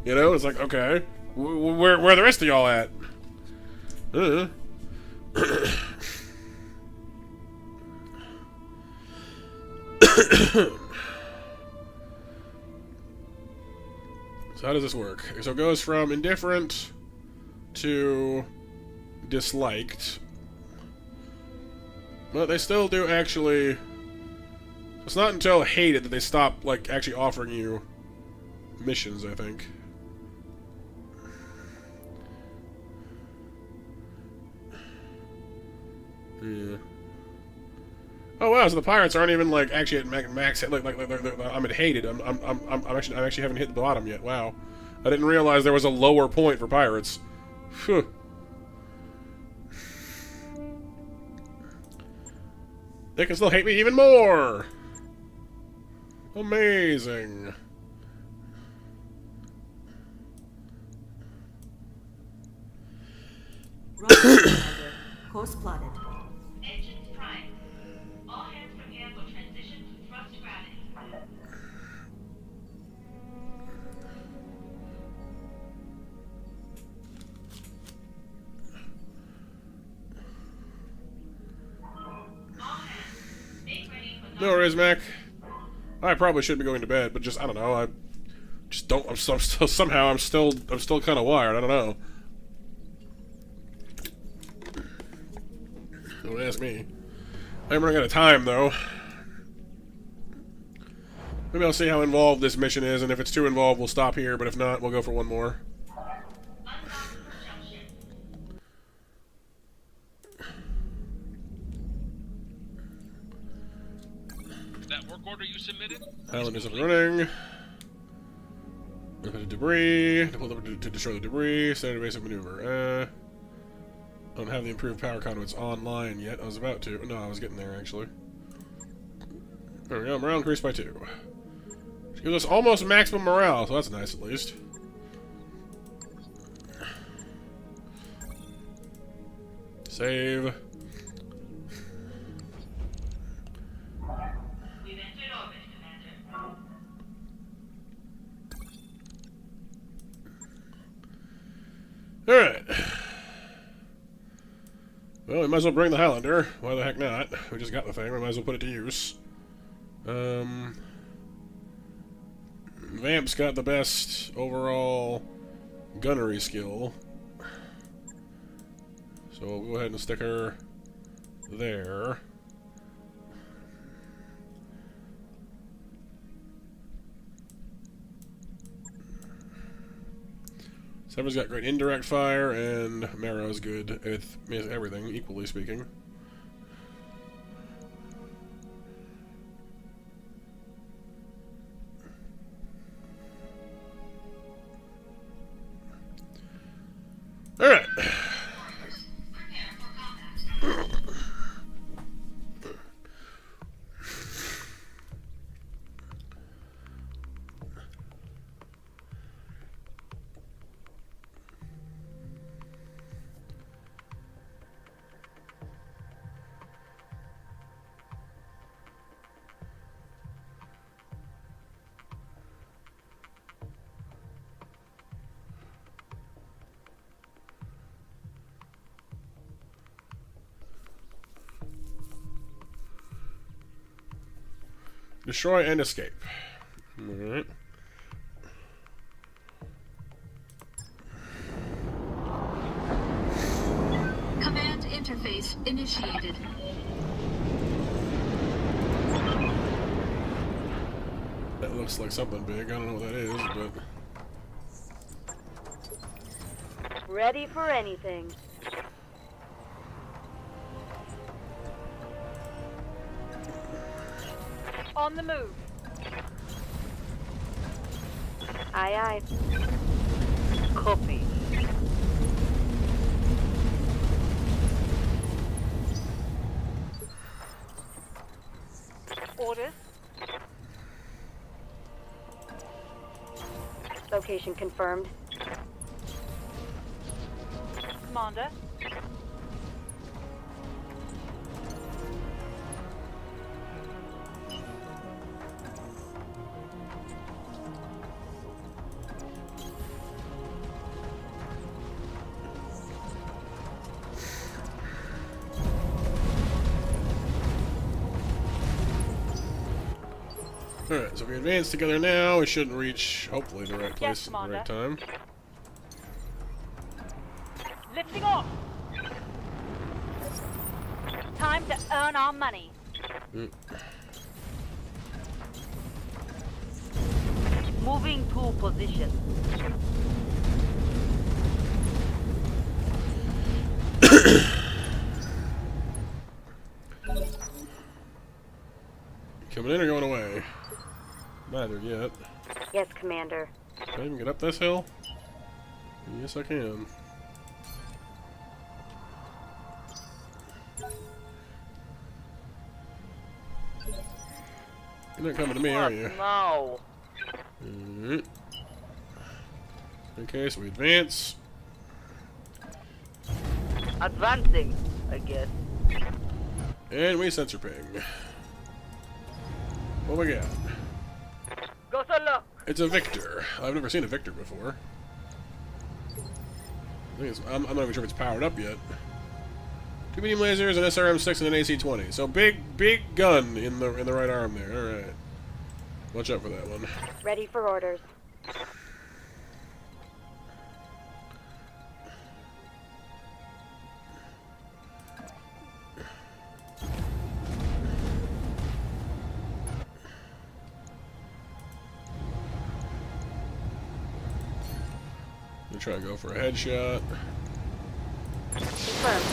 You know, it's like, okay. Where are the rest of y'all at? So how does this work? So it goes from indifferent to disliked. But they still do actually... It's not until hated that they stop, like, actually offering you missions, I think. Yeah. Oh wow! So the pirates aren't even like actually at max. Like I'm at hated. I'm actually haven't hit the bottom yet. Wow! I didn't realize there was a lower point for pirates. Phew. They can still hate me even more. Amazing. Course plotted. Engines prime. All hands prepare for transition to thrust gravity. All hands, make ready for No worries, Mech. I probably should be going to bed, but just I don't know. I just don't. I'm still somehow I'm still kind of wired. I don't know. Don't ask me. I'm running out of time, though. Maybe I'll see how involved this mission is, and if it's too involved, we'll stop here, but if not, we'll go for one more. That work order you submitted? Island isn't running. Debris. To destroy the debris. Standard basic maneuver. I don't have the improved power conduits online yet. I was about to. No, I was getting there, actually. There we go. Morale increased by 2. Which gives us almost maximum morale, so that's nice, at least. Save. We've entered orbit. Alright. Well, we might as well bring the Highlander. Why the heck not? We just got the thing. We might as well put it to use. Vamp's got the best overall gunnery skill. So we'll go ahead and stick her there. Sever's got great indirect fire, and Marrow's good with everything, equally speaking. Alright. Destroy and escape. Alright. Command interface initiated. That looks like something big. I don't know what that is, but... Ready for anything. On the move. Aye, aye. Copy. Orders. Location confirmed. Commander. Alright, so if we advance together now, we shouldn't reach, hopefully, the right place at the right time. Lifting off. Time to earn our money. Moving to position. Coming in or going away? Neither yet. Yes, Commander. Can I even get up this hill? Yes, I can. You're not coming to me, are you? No. Alright. Okay, so we advance. Advancing, I guess. And we sensor ping. What we got? Go solo. It's a Victor. I've never seen a Victor before. I'm not even sure if it's powered up yet. 2 medium lasers, an SRM-6, and an AC-20. So big gun in the right arm there. All right. Watch out for that one. Ready for orders. I'm gonna try and go for a headshot. Confirmed.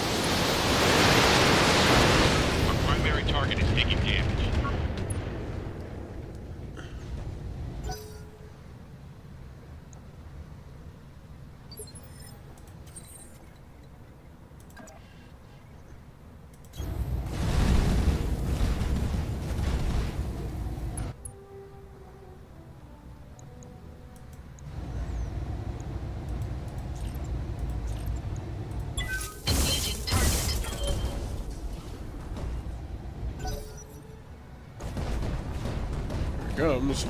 Our primary target is taking damage. Comes.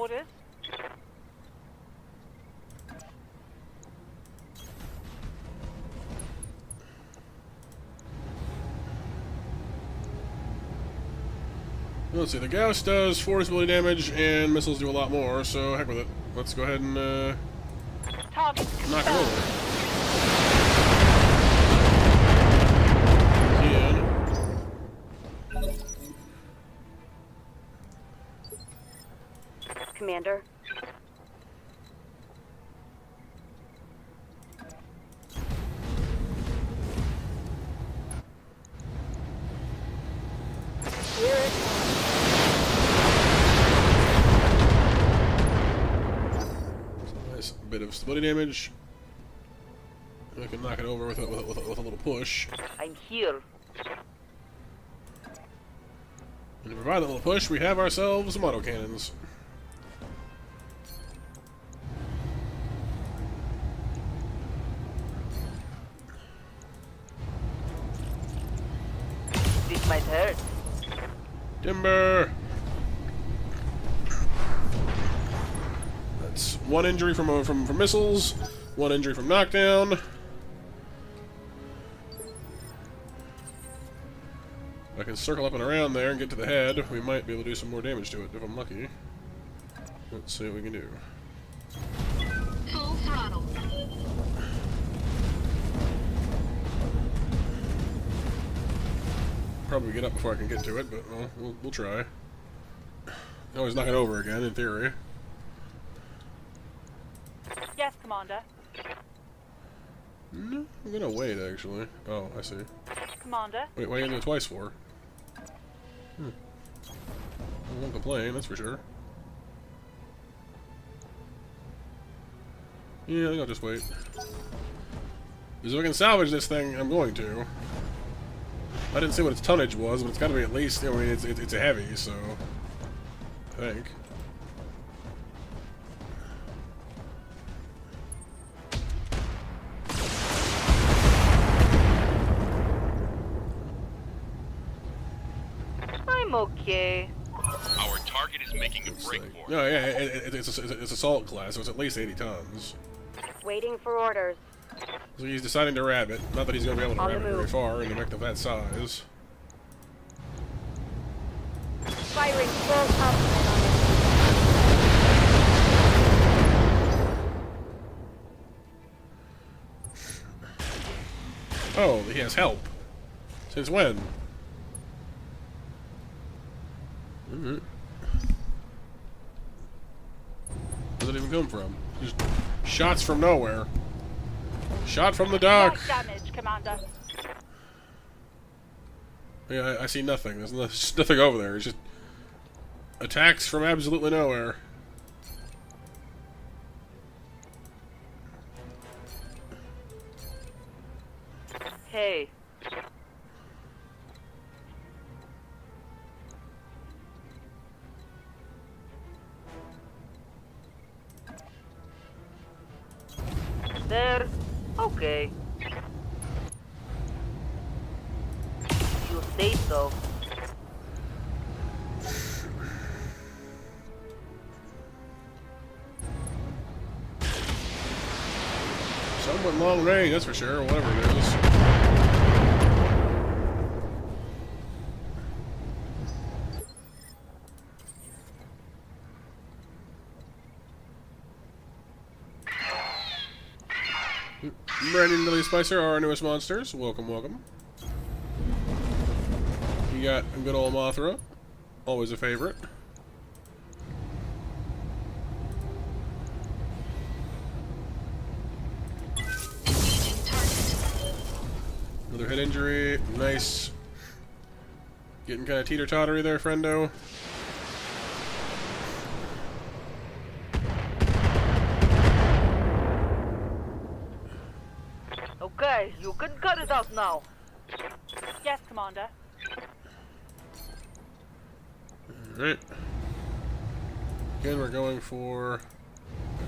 Orders? Let's see, the Gauss does force ability damage, and missiles do a lot more, so heck with it. Let's go ahead and Target knock it over. Commander. Here it Nice bit of stability damage. We can knock it over with a little push. I'm here. And to provide that little push, we have ourselves some autocannons. This might hurt. Timber! That's one injury from missiles, one injury from knockdown. If I can circle up and around there and get to the head, we might be able to do some more damage to it if I'm lucky. Let's see what we can do. Full throttle. Probably get up before I can get to it, but well, we'll try. Always knock it over again, in theory. Yes, Commander. No, I'm gonna wait, actually. Oh, I see. Commander. Wait, why are you gonna do it twice for? I won't complain, that's for sure. Yeah, I think I'll just wait. Because if I can salvage this thing, I'm going to. I didn't see what its tonnage was, but it's got to be at least, I mean, it's a heavy, so I think. I'm okay. Our target is making a break for it. No, yeah, it's assault class, so it's at least 80 tons. Waiting for orders. So he's deciding to ram it. Not that he's going to be able to On ram the it very move. far in a mech of that size. Firing full complement on it. Oh, he has help. Since when? Where's it even come from? Just shots from nowhere. Shot from the dock. Less damage, Commander. Yeah, I see nothing. There's nothing over there. It's just attacks from absolutely nowhere. Hey. There. Okay. You say so. Somewhat long range, that's for sure, whatever it is. Brandon and Lily Spicer are our newest monsters. Welcome, welcome. You got good old Mothra, always a favorite. Another head injury, nice. Getting kind of teeter-tottery there, friendo. Okay, you can cut it out now. Yes, Commander. Alright. Again, we're going for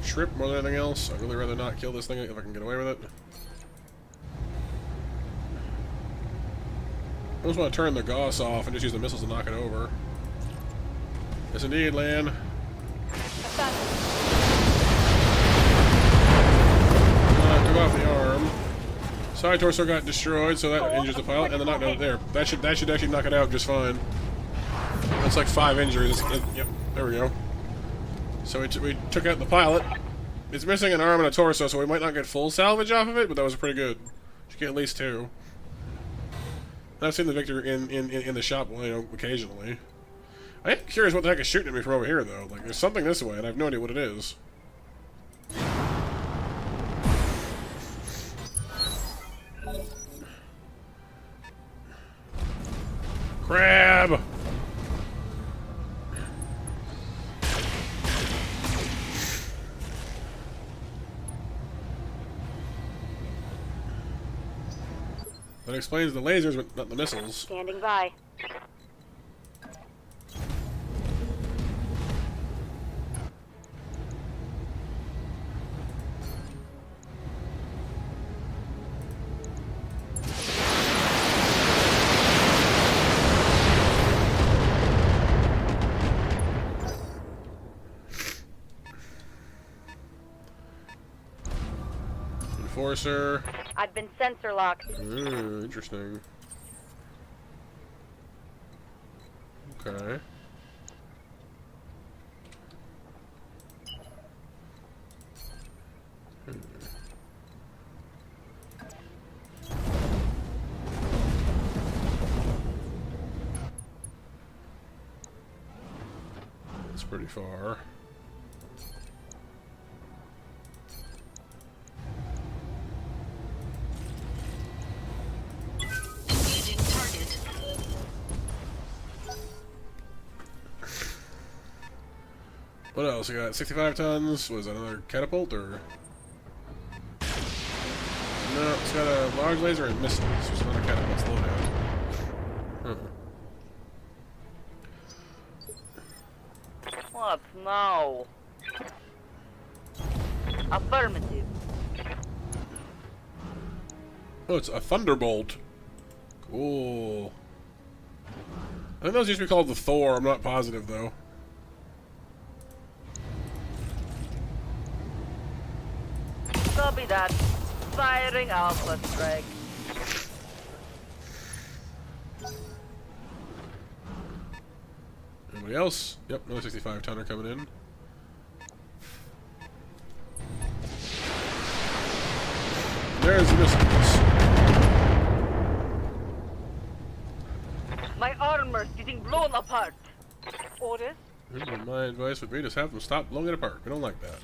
a trip more than anything else. I'd really rather not kill this thing if I can get away with it. I just want to turn the Gauss off and just use the missiles to knock it over. Yes, indeed, Lan. took off the arm. Side torso got destroyed, so that injures the pilot, and the knockdown there. That should actually knock it out just fine. That's like 5 injuries. Yep, there we go. So we took out the pilot. It's missing an arm and a torso, so we might not get full salvage off of it, but that was pretty good. Should get at least 2. I've seen the Victor in the shop, you know, occasionally. I am curious what the heck is shooting at me from over here, though. Like, there's something this way, and I have no idea what it is. Crab! That explains the lasers, but not the missiles. Standing by. Enforcer. I've been sensor locked. Ooh, interesting. Okay. That's pretty far. What else? We got 65 tons. Was that another catapult or? No, it's got a large laser and missiles. It's not a catapult. Slow down. What now? Affirmative. Oh, it's a thunderbolt. Cool. I think those used to be called the Thor. I'm not positive though. Copy that. Firing Alpha Strike. Anybody else? Yep, another 65 tonner coming in. There's the missiles. My armor's getting blown apart. Orders? My advice would be just have them stop blowing it apart. We don't like that.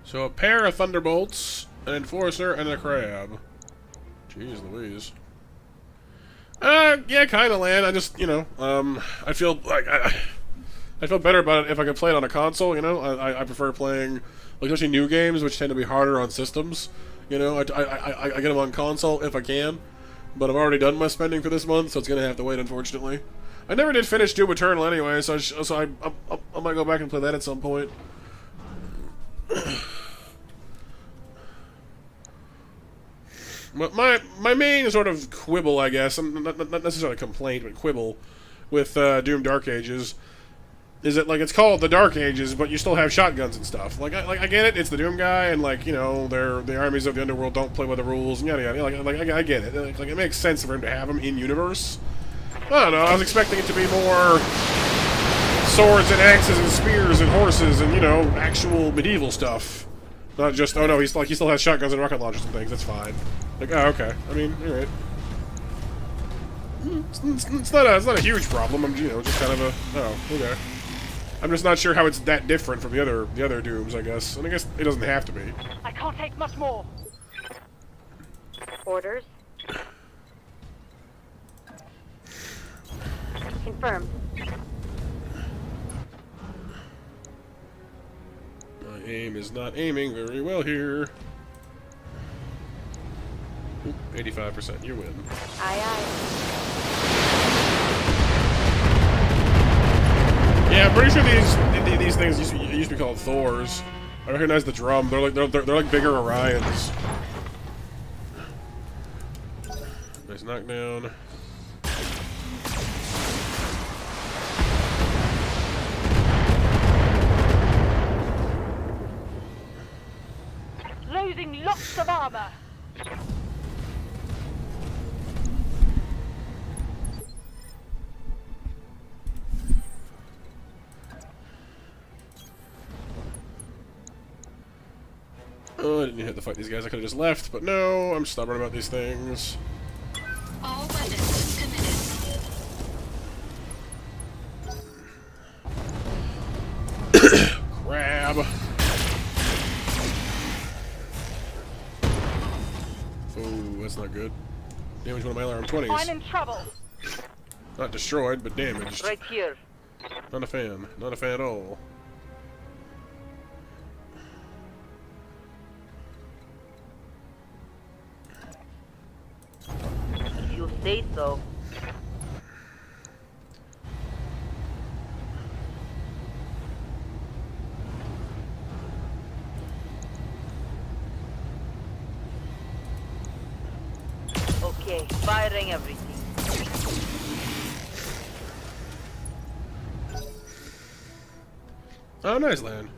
So a pair of thunderbolts, an enforcer, and a crab. Jeez Louise. Yeah, kind of land. I just, you know, I feel like I feel better about it if I could play it on a console. You know, I prefer playing, like, especially new games, which tend to be harder on systems. You know, I get them on console if I can, but I've already done my spending for this month, so it's gonna have to wait, unfortunately. I never did finish Doom Eternal anyway, so I might go back and play that at some point. My main sort of quibble, I guess, not necessarily complaint, but quibble with Doom Dark Ages is that, like, it's called the Dark Ages, but you still have shotguns and stuff. Like I get it, it's the Doom guy, and, like, you know, the armies of the underworld don't play by the rules, and yada yada. Like I get it. Like it makes sense for him to have them in universe. I don't know. I was expecting it to be more swords and axes and spears and horses and, you know, actual medieval stuff. Not just, oh no, he still has shotguns and rocket launchers and things. That's fine. Like, oh, okay. I mean, alright. It's not a huge problem. I'm, you know, just kind of a, oh, okay. I'm just not sure how it's that different from the other Dooms, I guess. And I guess it doesn't have to be. I can't take much more. Orders. Confirmed. My aim is not aiming very well here. 85%, you win. Aye, aye. Yeah, I'm pretty sure these things used to be called Thors. I recognize the drum. They're like bigger Orions. Nice knockdown. piece of armor. Oh, I didn't have to fight these guys. I could have just left, but no, I'm stubborn about these things. All weapons committed. Crab. Oh, that's not good. Damage one of my alarm 20s. I'm in trouble. Not destroyed, but damaged. Right here. Not a fan. Not a fan at all. If you say so. Okay, firing everything. Oh, nice land.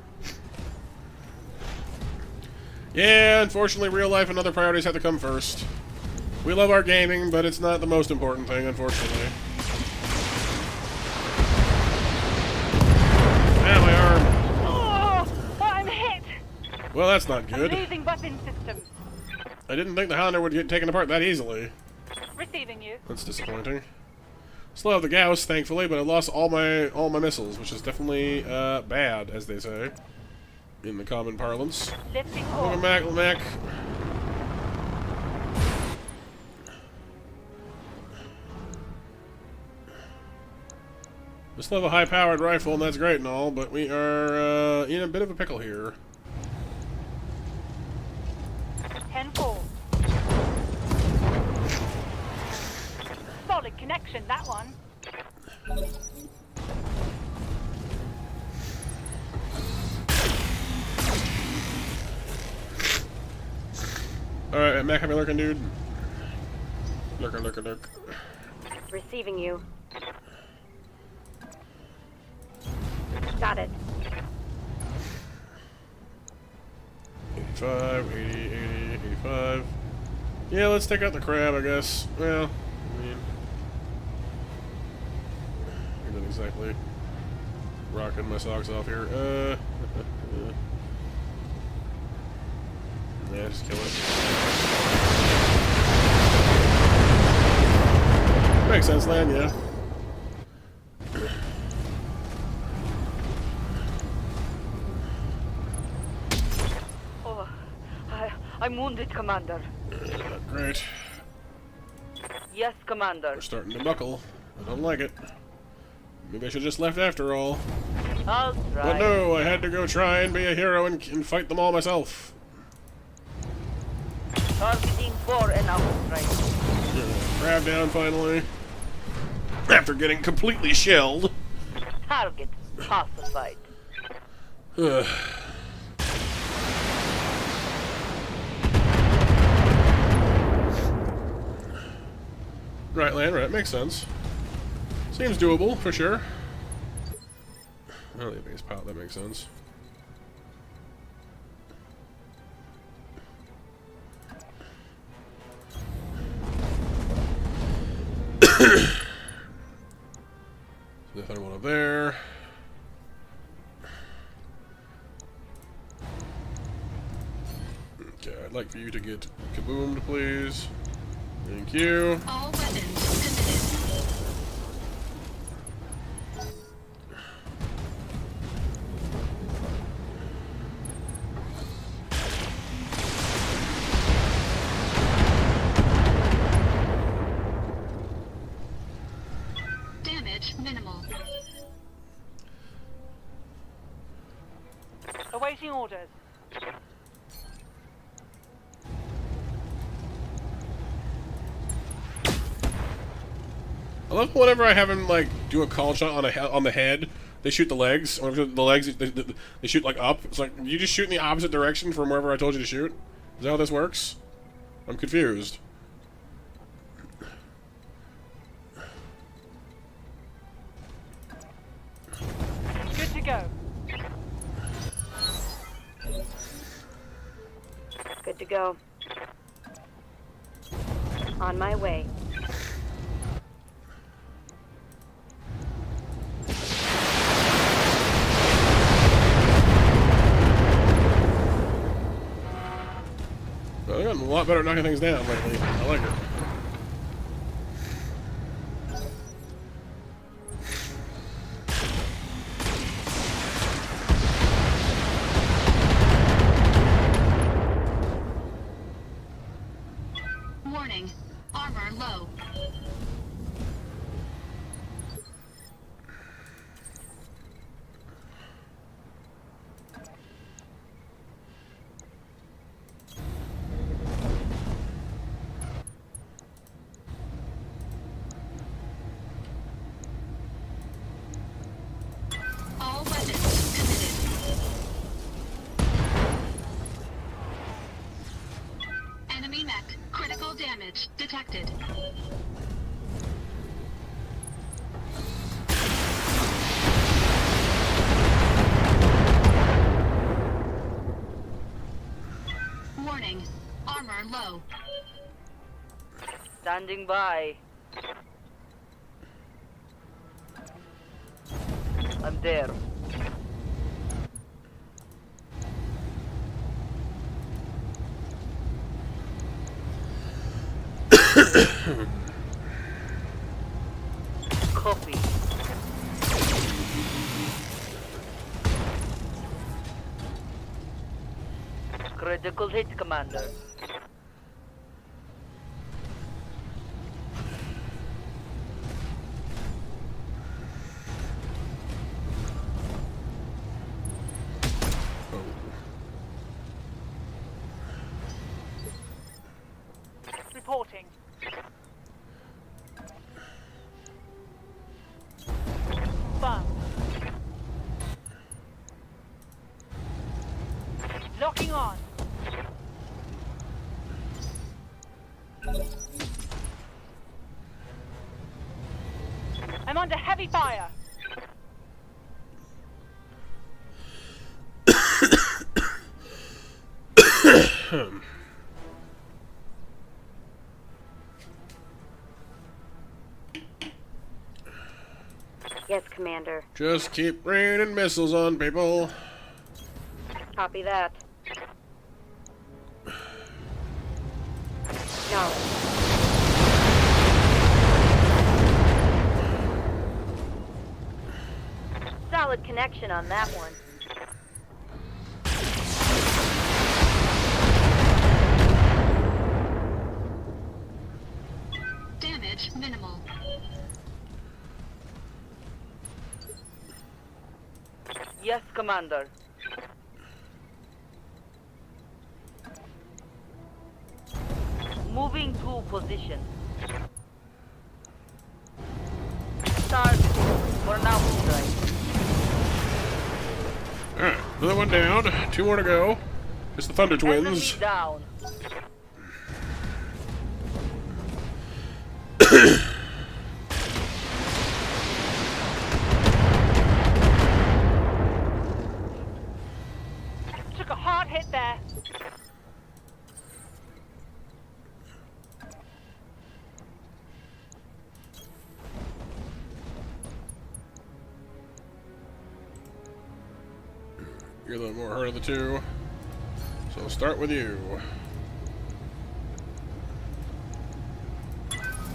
Yeah, unfortunately, real life and other priorities have to come first. We love our gaming, but it's not the most important thing, unfortunately. Ah, my arm. Oh, I'm hit. Well, that's not good. Amazing weapon systems. I didn't think the Hounder would get taken apart that easily. Receiving you. That's disappointing. Still have the Gauss, thankfully, but I lost all my missiles, which is definitely bad, as they say, in the common parlance. Lifting Welcome back, Mech. We still have a high-powered rifle, and that's great and all, but we are in a bit of a pickle here. 10-4. Solid connection, that one. Alright, Mech, have you lurking, dude? Lurker, lurker, lurk. Receiving you. Got it. 85, 80, 80, 85. Yeah, let's take out the crab, I guess. Well, I mean... You're not exactly rocking my socks off here. Yeah, just kill it. Makes sense, land, yeah. I'm wounded, Commander. Not great. Yes, Commander. We're starting to buckle. I don't like it. Maybe I should have just left after all. I'll try. But no, I had to go try and be a hero and fight them all myself. Targeting for an outstrike. Crab down finally. After getting completely shelled. Target pacified. Right, land, right, makes sense. Seems doable, for sure. Oh, the base pile, that makes sense. The other one up there. Okay, I'd like for you to get kaboomed, please. Thank you. All weapons committed. Damage minimal. Awaiting orders. I love whenever I have him like do a call shot on the head, they shoot the legs. Or the legs they shoot like up. It's like you just shoot in the opposite direction from wherever I told you to shoot. Is that how this works? I'm confused. Good to go. Good to go. On my way. Well, they've gotten a lot better at knocking things down lately. I like it. Warning. Armor low. All weapons committed. Enemy mech. Critical damage detected. Warning. Armor low. Standing by. I'm there. Copy. Critical hit, Commander. Reporting. Bum. Locking on. I'm under heavy fire. Yes, Commander. Just keep raining missiles on people. Copy that. No. Solid connection on that one. Damage minimal. Yes, Commander. Moving to position. Start. For now, right. Alright, another one down. 2 more to go. It's the Thunder Twins. Enemy down. Took a hard hit there. You're a little more hurt of the two. So we'll start with you.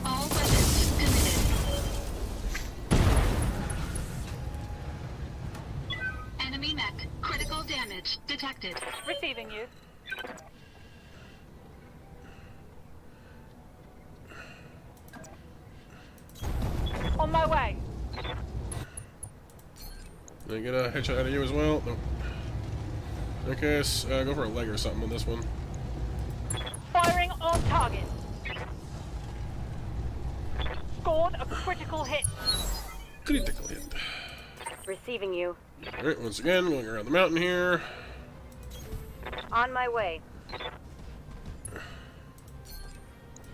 All weapons committed. Enemy mech. Critical damage detected. Receiving you. On my way. Did I get a headshot out of you as well? No. Okay, go for a leg or something on this one. Firing on target. Scored a critical hit. Critical hit. Receiving you. Alright, once again, going around the mountain here. On my way.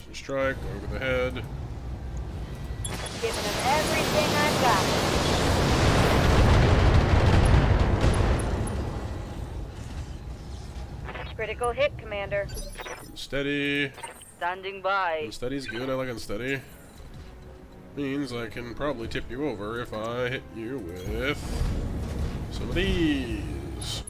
Some strike, over the head. Giving them everything I've got. Critical hit, Commander. Steady. Standing by. Unsteady's good. I like unsteady. Means I can probably tip you over if I hit you with some of these.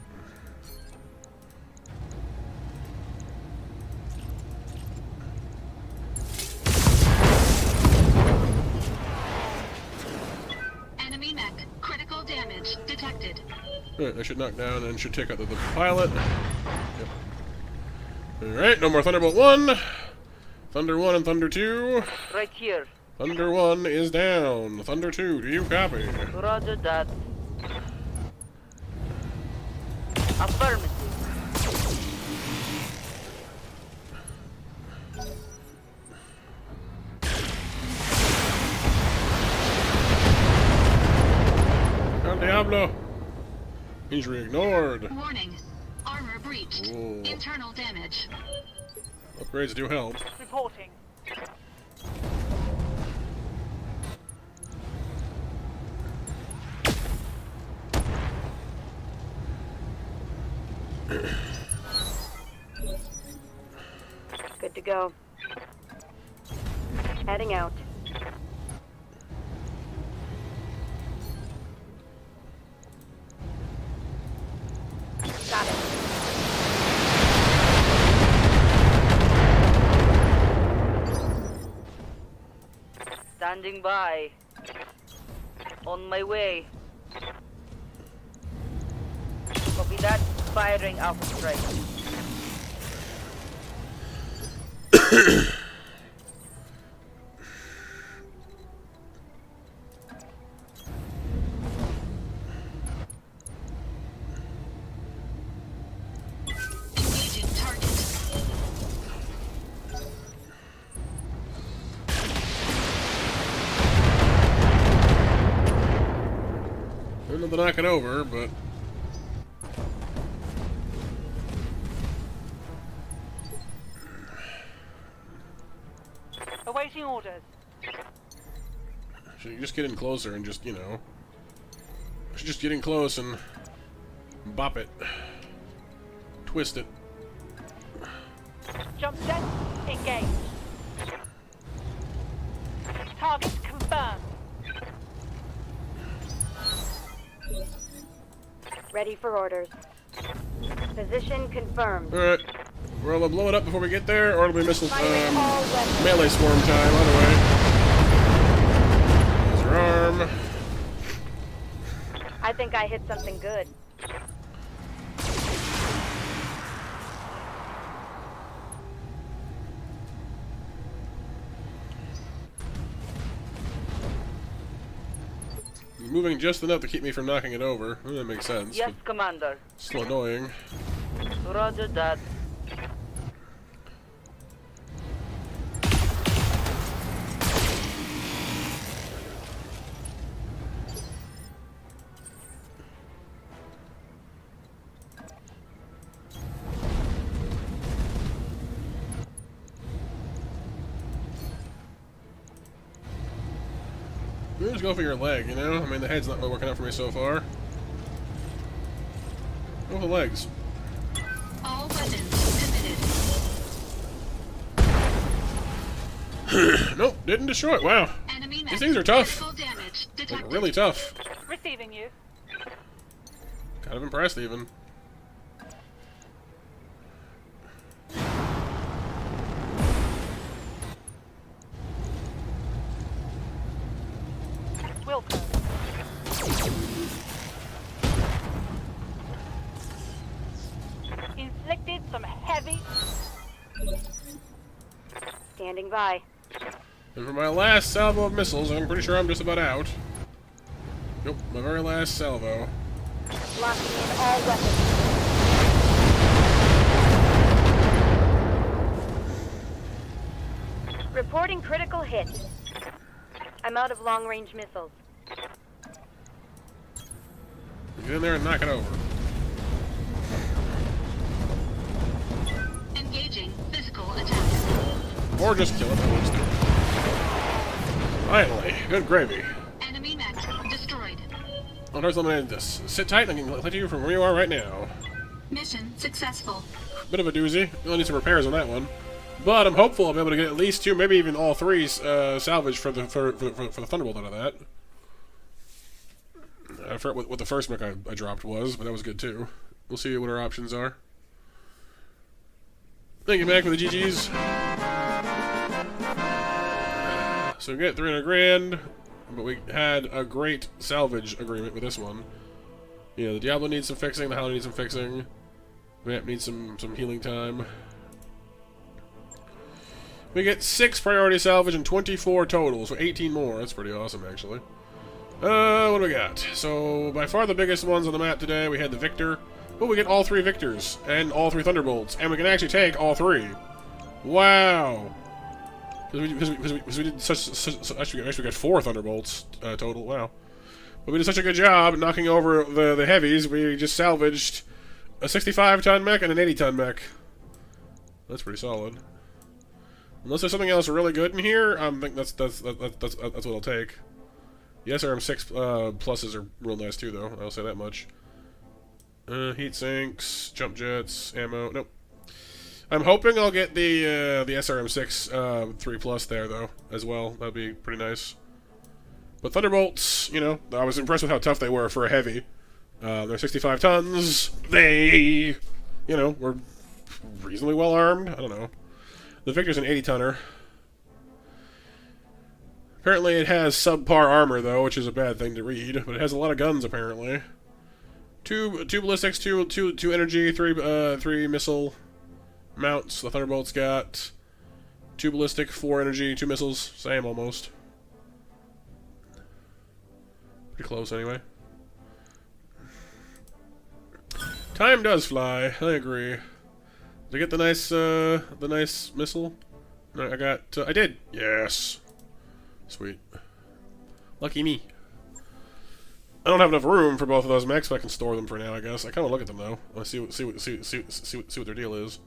Enemy mech. Critical damage detected. Alright, I should knock down and should take out the pilot. Yep. Alright, no more Thunderbolt 1. Thunder 1 and Thunder 2. Right here. Thunder 1 is down. Thunder 2, do you copy? Roger that. Affirmative. El Diablo! Injury ignored. Warning. Armor breached. Ooh. Internal damage. Upgrades do help. Reporting. Good to go. Heading out. Got it. Standing by. On my way. Copy that. Firing Alpha Strike. Engaging target. Don't know to knock it over, but Awaiting orders. should just get in closer and just, should just get in close and bop it. Twist it. Jump set. Engage. Target confirmed. Ready for orders. Position confirmed. Alright. We're gonna blow it up before we get there, or it'll be missile, Firing all weapons. melee swarm time, either way. There's your arm. I think I hit something good. He's moving just enough to keep me from knocking it over. Well, that makes sense. Yes, But Commander. still annoying. Roger that. Maybe just go for your leg, I mean, the head's not really working out for me so far. Go with the legs. All weapons committed. Nope, didn't destroy it. Wow. Enemy mech. These things are tough. Critical damage Like, detected. really tough. Receiving you. Kind of impressed, even. Wilco. Inflicted some heavy. Standing by. And for my last salvo of missiles, I'm pretty sure I'm just about out. Nope, my very last salvo. Locking in all weapons. Reporting critical hit. I'm out of long-range missiles. Get in there and knock it over. Engaging physical attack. Or just kill it, that works too. Finally, good gravy. Enemy mech destroyed. I'll try something like this. Sit tight and I can let you from where you are right now. Mission successful. Bit of a doozy. You'll need some repairs on that one. But I'm hopeful I'll be able to get at least 2, maybe even all 3 salvage for the Thunderbolt out of that. I forgot what the first mech I dropped was, but that was good too. We'll see what our options are. Thank you, Mech, for the GGs. So we get 300 grand, but we had a great salvage agreement with this one. You know, the Diablo needs some fixing, the Howler needs some fixing, Vamp needs some healing time. We get 6 priority salvage and 24 total, so 18 more. That's pretty awesome, actually. What do we got? So, by far the biggest ones on the map today, we had the Victor. Oh, we get all 3 Victors, and all 3 Thunderbolts, and we can actually take all 3. Wow! Because we did actually we got 4 Thunderbolts total, wow. But we did such a good job knocking over the heavies, we just salvaged a 65-ton mech and an 80-ton mech. That's pretty solid. Unless there's something else really good in here, I think that's what I'll take. The SRM6 pluses are real nice too, though. I'll say that much. Heat sinks, jump jets, ammo. Nope. I'm hoping I'll get the SRM6 3+ there though as well. That'd be pretty nice. But Thunderbolts, you know, I was impressed with how tough they were for a heavy. They're 65 tons. They, you know, were reasonably well armed. I don't know. The Victor's an 80-tonner. Apparently it has subpar armor, though, which is a bad thing to read. But it has a lot of guns, apparently. Two ballistics, two energy, 3 missile mounts. The Thunderbolt's got 2 ballistic, 4 energy, 2 missiles. Same, almost. Pretty close, anyway. Time does fly. I agree. Did I get the nice missile? No, I got. I did. Yes. Sweet. Lucky me. I don't have enough room for both of those mechs, but I can store them for now. I guess I kind of look at them though. I see what their deal is.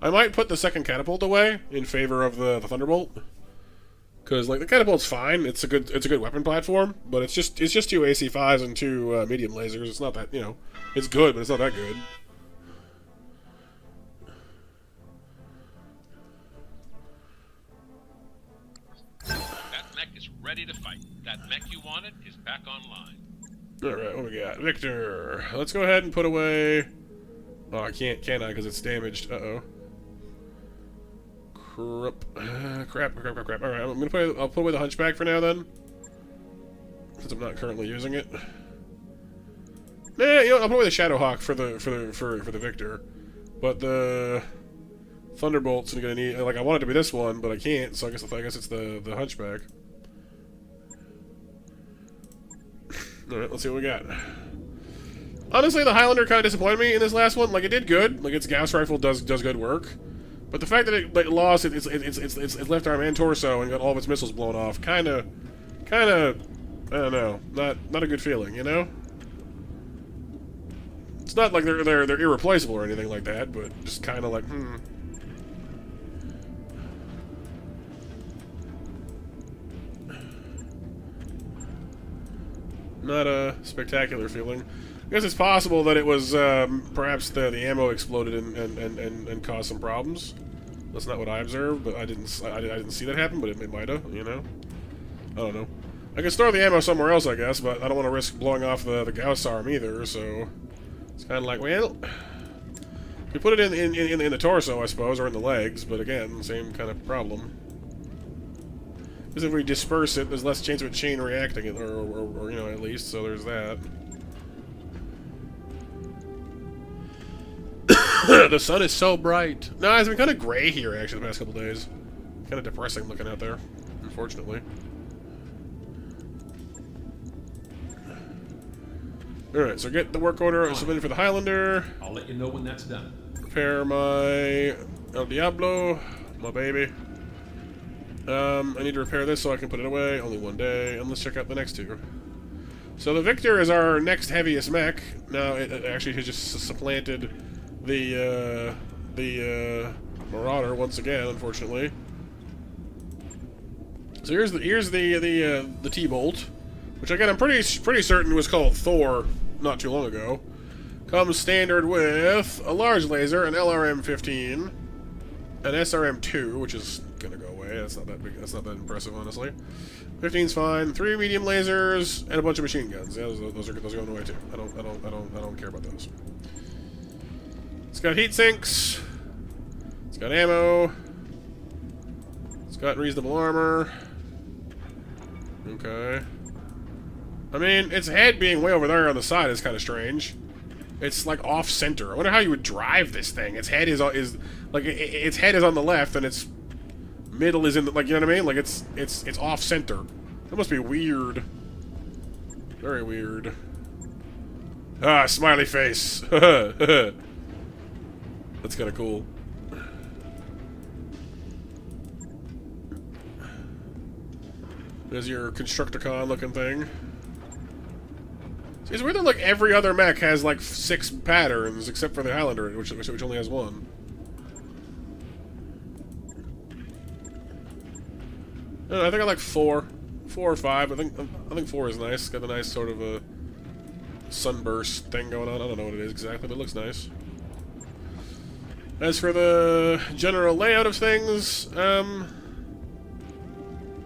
I might put the second catapult away in favor of the Thunderbolt, because like the catapult's fine. It's a good weapon platform, but it's just 2 AC5s and 2 medium lasers. It's not that, you know, it's good, but it's not that good. Ready to fight. That mech you wanted is back online. Alright, what do we got? Victor. Let's go ahead and put away... Oh, I can't I? Because it's damaged. Uh-oh. Crap. Alright, I'll put away the hunchback for now, then. Since I'm not currently using it. Nah, you know, I'll put away the Shadowhawk for the Victor. But the... Thunderbolt's gonna need... Like, I want it to be this one, but I can't, so I guess it's the hunchback. Alright, let's see what we got. Honestly, the Highlander kind of disappointed me in this last one. Like, it did good. Like, its Gauss rifle does good work. But the fact that it lost its left arm and torso and got all of its missiles blown off, kind of, I don't know, not a good feeling, you know? It's not like they're irreplaceable or anything like that, but just kind of like, Not a spectacular feeling. I guess it's possible that it was perhaps the ammo exploded and caused some problems. That's not what I observed, but I didn't see that happen. But it might have, you know. I don't know. I can store the ammo somewhere else, I guess, but I don't want to risk blowing off the Gauss arm either. So it's kind of like, well, you put it in the torso, I suppose, or in the legs. But again, same kind of problem. Because if we disperse it, there's less chance of a chain reacting, or you know, at least, so there's that. The sun is so bright. No, it's been kind of gray here, actually, the past couple days. Kind of depressing looking out there, unfortunately. Alright, so get the work order submitted for the Highlander. I'll let you know when that's done. Prepare my El Diablo, my baby. I need to repair this so I can put it away. Only 1 day. And let's check out the next 2. So the Victor is our next heaviest mech. Now it actually has just supplanted the Marauder once again, unfortunately. So here's the T-Bolt, which again I'm pretty certain was called Thor not too long ago. Comes standard with a large laser, an LRM-15. an SRM-2, which is gonna go away. That's not that big. That's not that impressive, honestly. 15's fine. 3 medium lasers and a bunch of machine guns. Yeah, those are going away too. I don't care about those. It's got heat sinks. It's got ammo. It's got reasonable armor. Okay. I mean, its head being way over there on the side is kind of strange. It's like off center. I wonder how you would drive this thing. Its head is like its head is on the left and its middle is in the, like, you know what I mean? Like it's off center. That must be weird. Very weird. Ah, smiley face. That's kind of cool. There's your Constructicon looking thing. It's weird that like every other mech has like 6 patterns except for the Highlander, which only has 1. I think I like 4 or 5. I think 4 is nice. It's got a nice sort of a sunburst thing going on. I don't know what it is exactly, but it looks nice. As for the general layout of things, I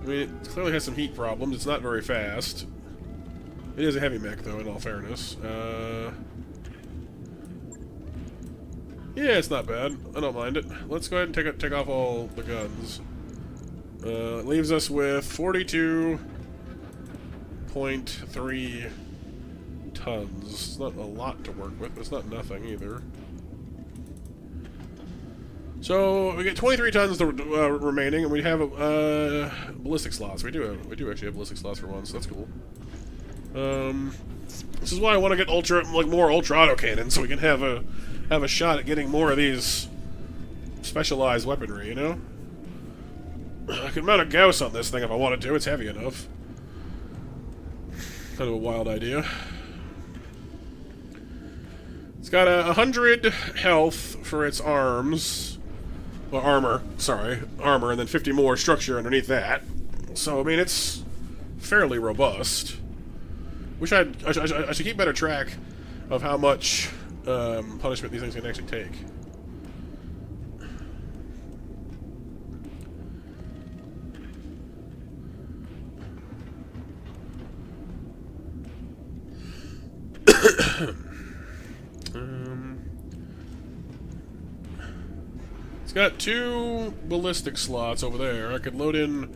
mean, it clearly has some heat problems. It's not very fast. It is a heavy mech, though, in all fairness. Yeah, it's not bad. I don't mind it. Let's go ahead and take off all the guns. It leaves us with 42.3 tons. It's not a lot to work with, but it's not nothing either. So we get 23 tons remaining, and we have ballistic slots. We do actually have ballistic slots for once. So that's cool. This is why I want to get more ultra auto cannons, so we can have a shot at getting more of these specialized weaponry. You know, I could mount a Gauss on this thing if I wanted to. It's heavy enough. Kind of a wild idea. It's got 100 health for its arms. Well, armor, and then 50 more structure underneath that. So, I mean, it's fairly robust. Wish I should keep better track of how much punishment these things can actually take. It's got 2 ballistic slots over there. I could load in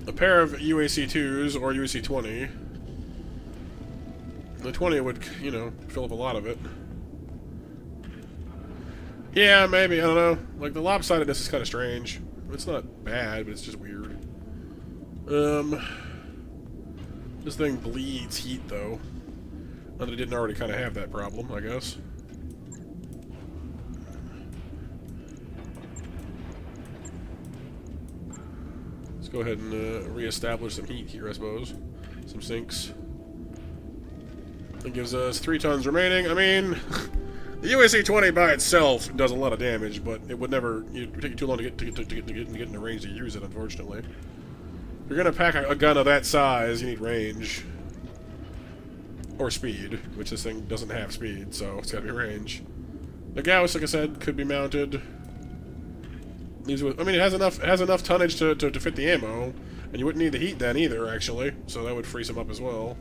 a pair of UAC-2s or UAC-20. The 20 would, you know, fill up a lot of it. Yeah, maybe, I don't know. Like, the lopsidedness is kind of strange. It's not bad, but it's just weird. This thing bleeds heat, though. Not that it didn't already kind of have that problem, I guess. Let's go ahead and re-establish some heat here, I suppose. Some sinks. That gives us 3 tons remaining. I mean, the UAC-20 by itself does a lot of damage, but it would never. It would take you too long to get in the range to use it. Unfortunately, if you're gonna pack a gun of that size, you need range or speed, which this thing doesn't have speed, so it's gotta be range. The Gauss, like I said, could be mounted. Leaves with. I mean, it has enough tonnage to fit the ammo, and you wouldn't need the heat then either, actually. So that would free some up as well.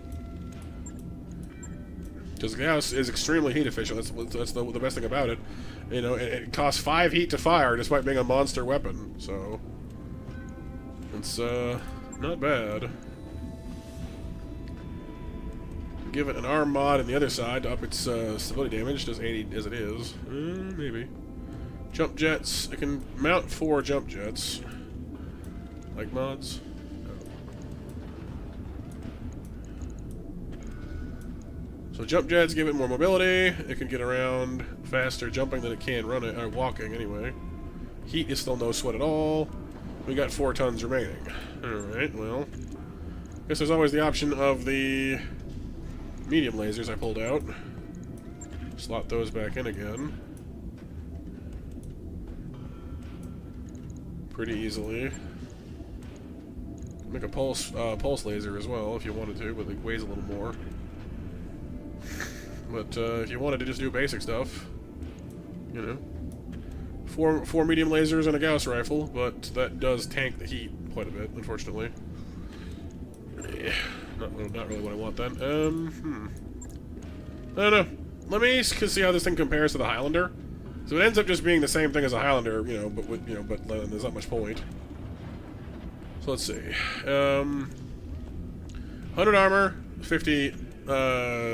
Because the Gauss is extremely heat efficient. That's the best thing about it. You know, it costs 5 heat to fire despite being a monster weapon. So it's not bad. Give it an arm mod on the other side to up its stability damage. Does 80 as it is. Maybe. Jump jets. It can mount 4 jump jets. Like mods. So jump jets give it more mobility. It can get around faster jumping than it can running, or walking anyway. Heat is still no sweat at all. We got 4 tons remaining. Alright, well. I guess there's always the option of the medium lasers I pulled out. Slot those back in again. Pretty easily. Make a pulse laser as well if you wanted to, but it weighs a little more. But if you wanted to just do basic stuff, you know, Four medium lasers and a Gauss rifle, but that does tank the heat quite a bit, unfortunately. Yeah, not really what I want then. I don't know. Let me see how this thing compares to the Highlander. So it ends up just being the same thing as a Highlander, you know, but with, you know, but there's not much point. So let's see. 100 armor, 50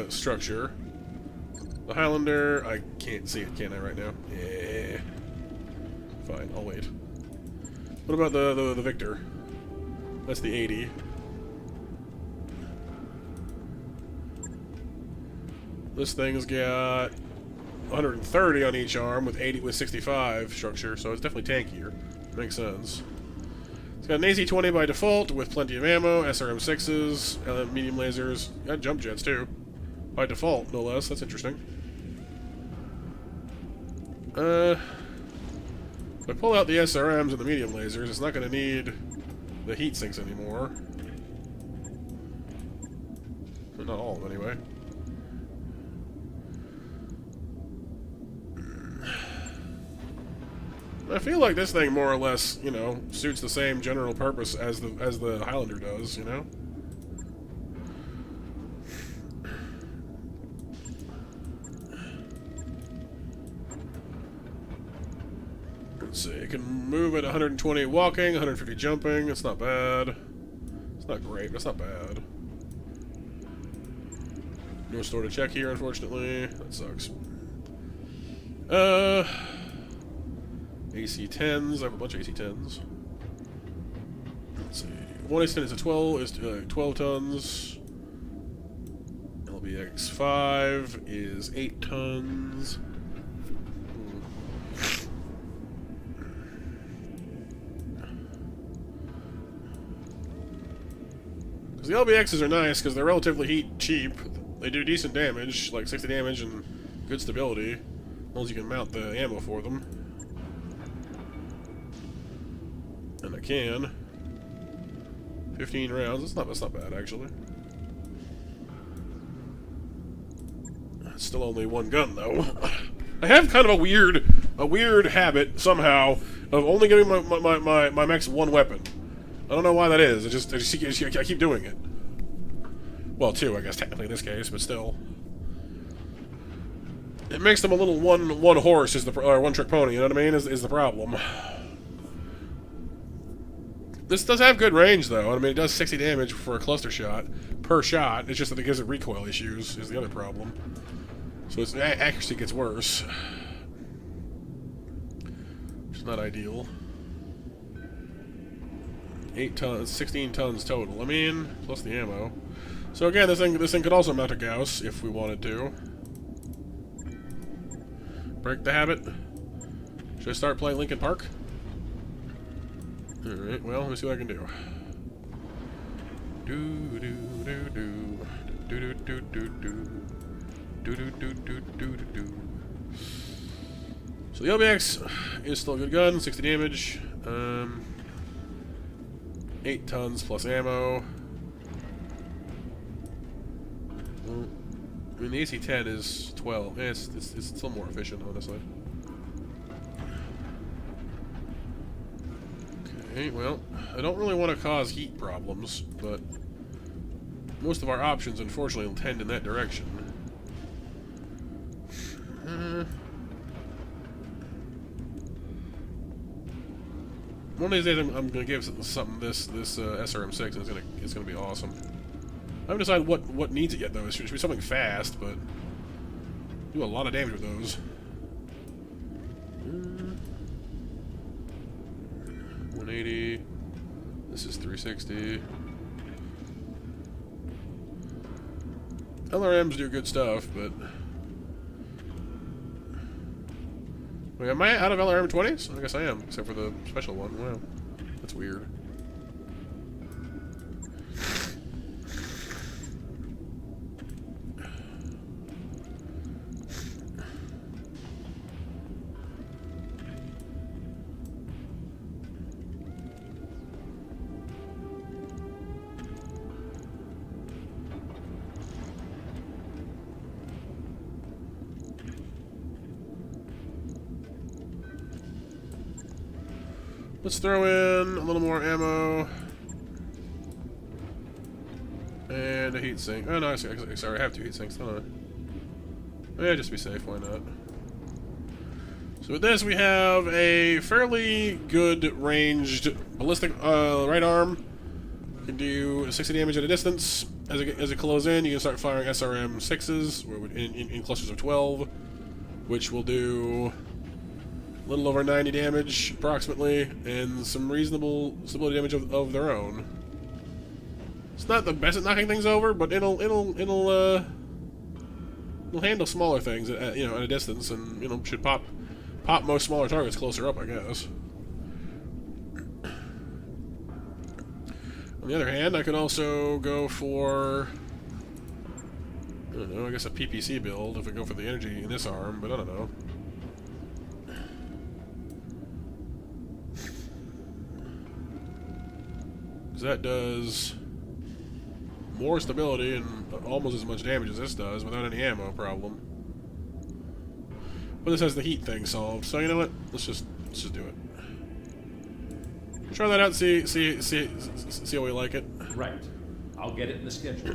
structure. The Highlander, I can't see it, can I, right now? Yeah. Fine, I'll wait. What about the Victor? That's the 80. This thing's got 130 on each arm with 65 structure, so it's definitely tankier. Makes sense. It's got an AC-20 by default with plenty of ammo, SRM-6s, medium lasers, got jump jets too. By default, no less. That's interesting. If I pull out the SRMs and the medium lasers, it's not going to need the heat sinks anymore. Well, not all of them, anyway. I feel like this thing more or less, you know, suits the same general purpose as the Highlander does, you know? Let's see, it can move at 120 walking, 150 jumping, it's not bad. It's not great, but it's not bad. No store to check here, unfortunately. That sucks. AC-10s. I have a bunch of AC-10s. Let's see. One AC-10 is 12 tons. LBX-5 is 8 tons. Because the LBXs are nice because they're relatively heat cheap. They do decent damage, like 60 damage and good stability, as long as you can mount the ammo for them. And I can. 15 rounds. That's not bad, actually. It's still only one gun, though. I have kind of a weird habit somehow of only giving my mechs one weapon. I don't know why that is. I keep doing it. Well, two, I guess technically in this case, but still. It makes them a little one horse or one trick pony. You know what I mean? Is the problem. This does have good range, though. I mean, it does 60 damage for a cluster shot per shot. It's just that it gives it recoil issues, is the other problem. So its accuracy gets worse. Which is not ideal. 8 tons, 16 tons total. I mean, plus the ammo. So again, this thing could also mount a Gauss if we wanted to. Break the habit. Should I start playing Linkin Park? Alright, well, let me see what I can do. So the LBX is still a good gun, 60 damage. 8 tons plus ammo. Well, I mean, the AC-10 is 12. Yeah, it's still more efficient, honestly. Okay, well, I don't really want to cause heat problems, but most of our options, unfortunately, will tend in that direction. One of these days, I'm going to give something this SRM-6, and it's gonna be awesome. I haven't decided what needs it yet, though. It should be something fast, but do a lot of damage with those. 180. This is 360. LRMs do good stuff, but wait, am I out of LRM 20s? I guess I am, except for the special one. Wow, that's weird. Let's throw in a little more ammo. And a heat sink. Oh no, sorry, I have 2 heat sinks, don't I? Yeah, just to be safe, why not? So with this, we have a fairly good ranged ballistic right arm. You can do 60 damage at a distance. As it closes in, you can start firing SRM 6s in clusters of 12, which will do a little over 90 damage, approximately, and some reasonable stability damage of their own. It's not the best at knocking things over, but it'll handle smaller things at a distance, and should pop most smaller targets closer up, I guess. On the other hand, I could also go for, I don't know, I guess a PPC build if I go for the energy in this arm, but I don't know. Because that does more stability and almost as much damage as this does without any ammo problem. But this has the heat thing solved, so you know what? Let's just do it. Try that out. See how we like it. Right. I'll get it in the schedule.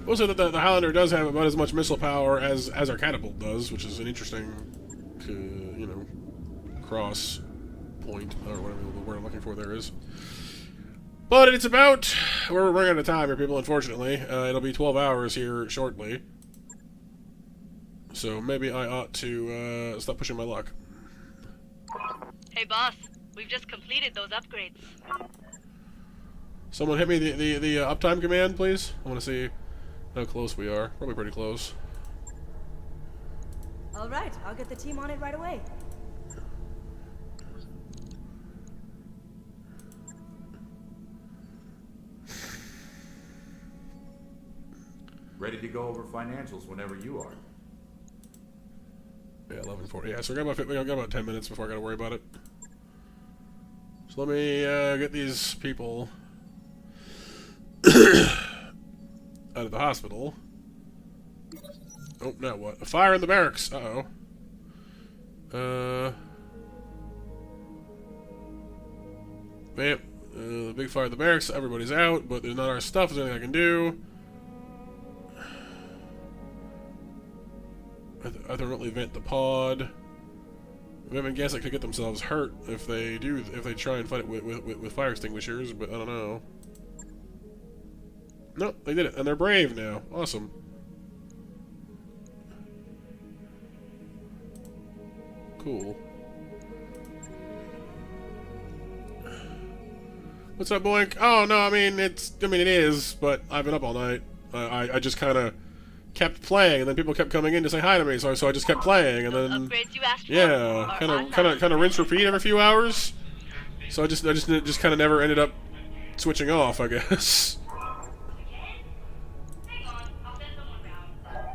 Also, that the Highlander does have about as much missile power as our catapult does, which is an interesting, cross point or whatever the word I'm looking for there is. But it's about, we're running out of time here, people. Unfortunately, it'll be 12 hours here shortly. So maybe I ought to stop pushing my luck. Hey boss, we've just completed those upgrades. Someone hit me the uptime command, please. I want to see how close we are. Probably pretty close. All right, I'll get the team on it right away. Ready to go over financials whenever you are. Yeah, 11:40. Yeah, so we got about 10 minutes before I got to worry about it. So let me get these people out of the hospital. Oh, now what? A fire in the barracks. Uh-oh. Bam. The big fire in the barracks. Everybody's out, but there's not our stuff. There's anything I can do. I don't vent the pod. I mean, I guess I could get themselves hurt if they try and fight it with fire extinguishers, but I don't know. No, they did it, and they're brave now. Awesome. Cool. What's up, Boink? Oh no, I mean it is, but I've been up all night. I just kind of kept playing, and then people kept coming in to say hi to me, so I just kept playing, and then yeah, kind of rinse repeat every few hours. So I just kind of never ended up switching off, I guess.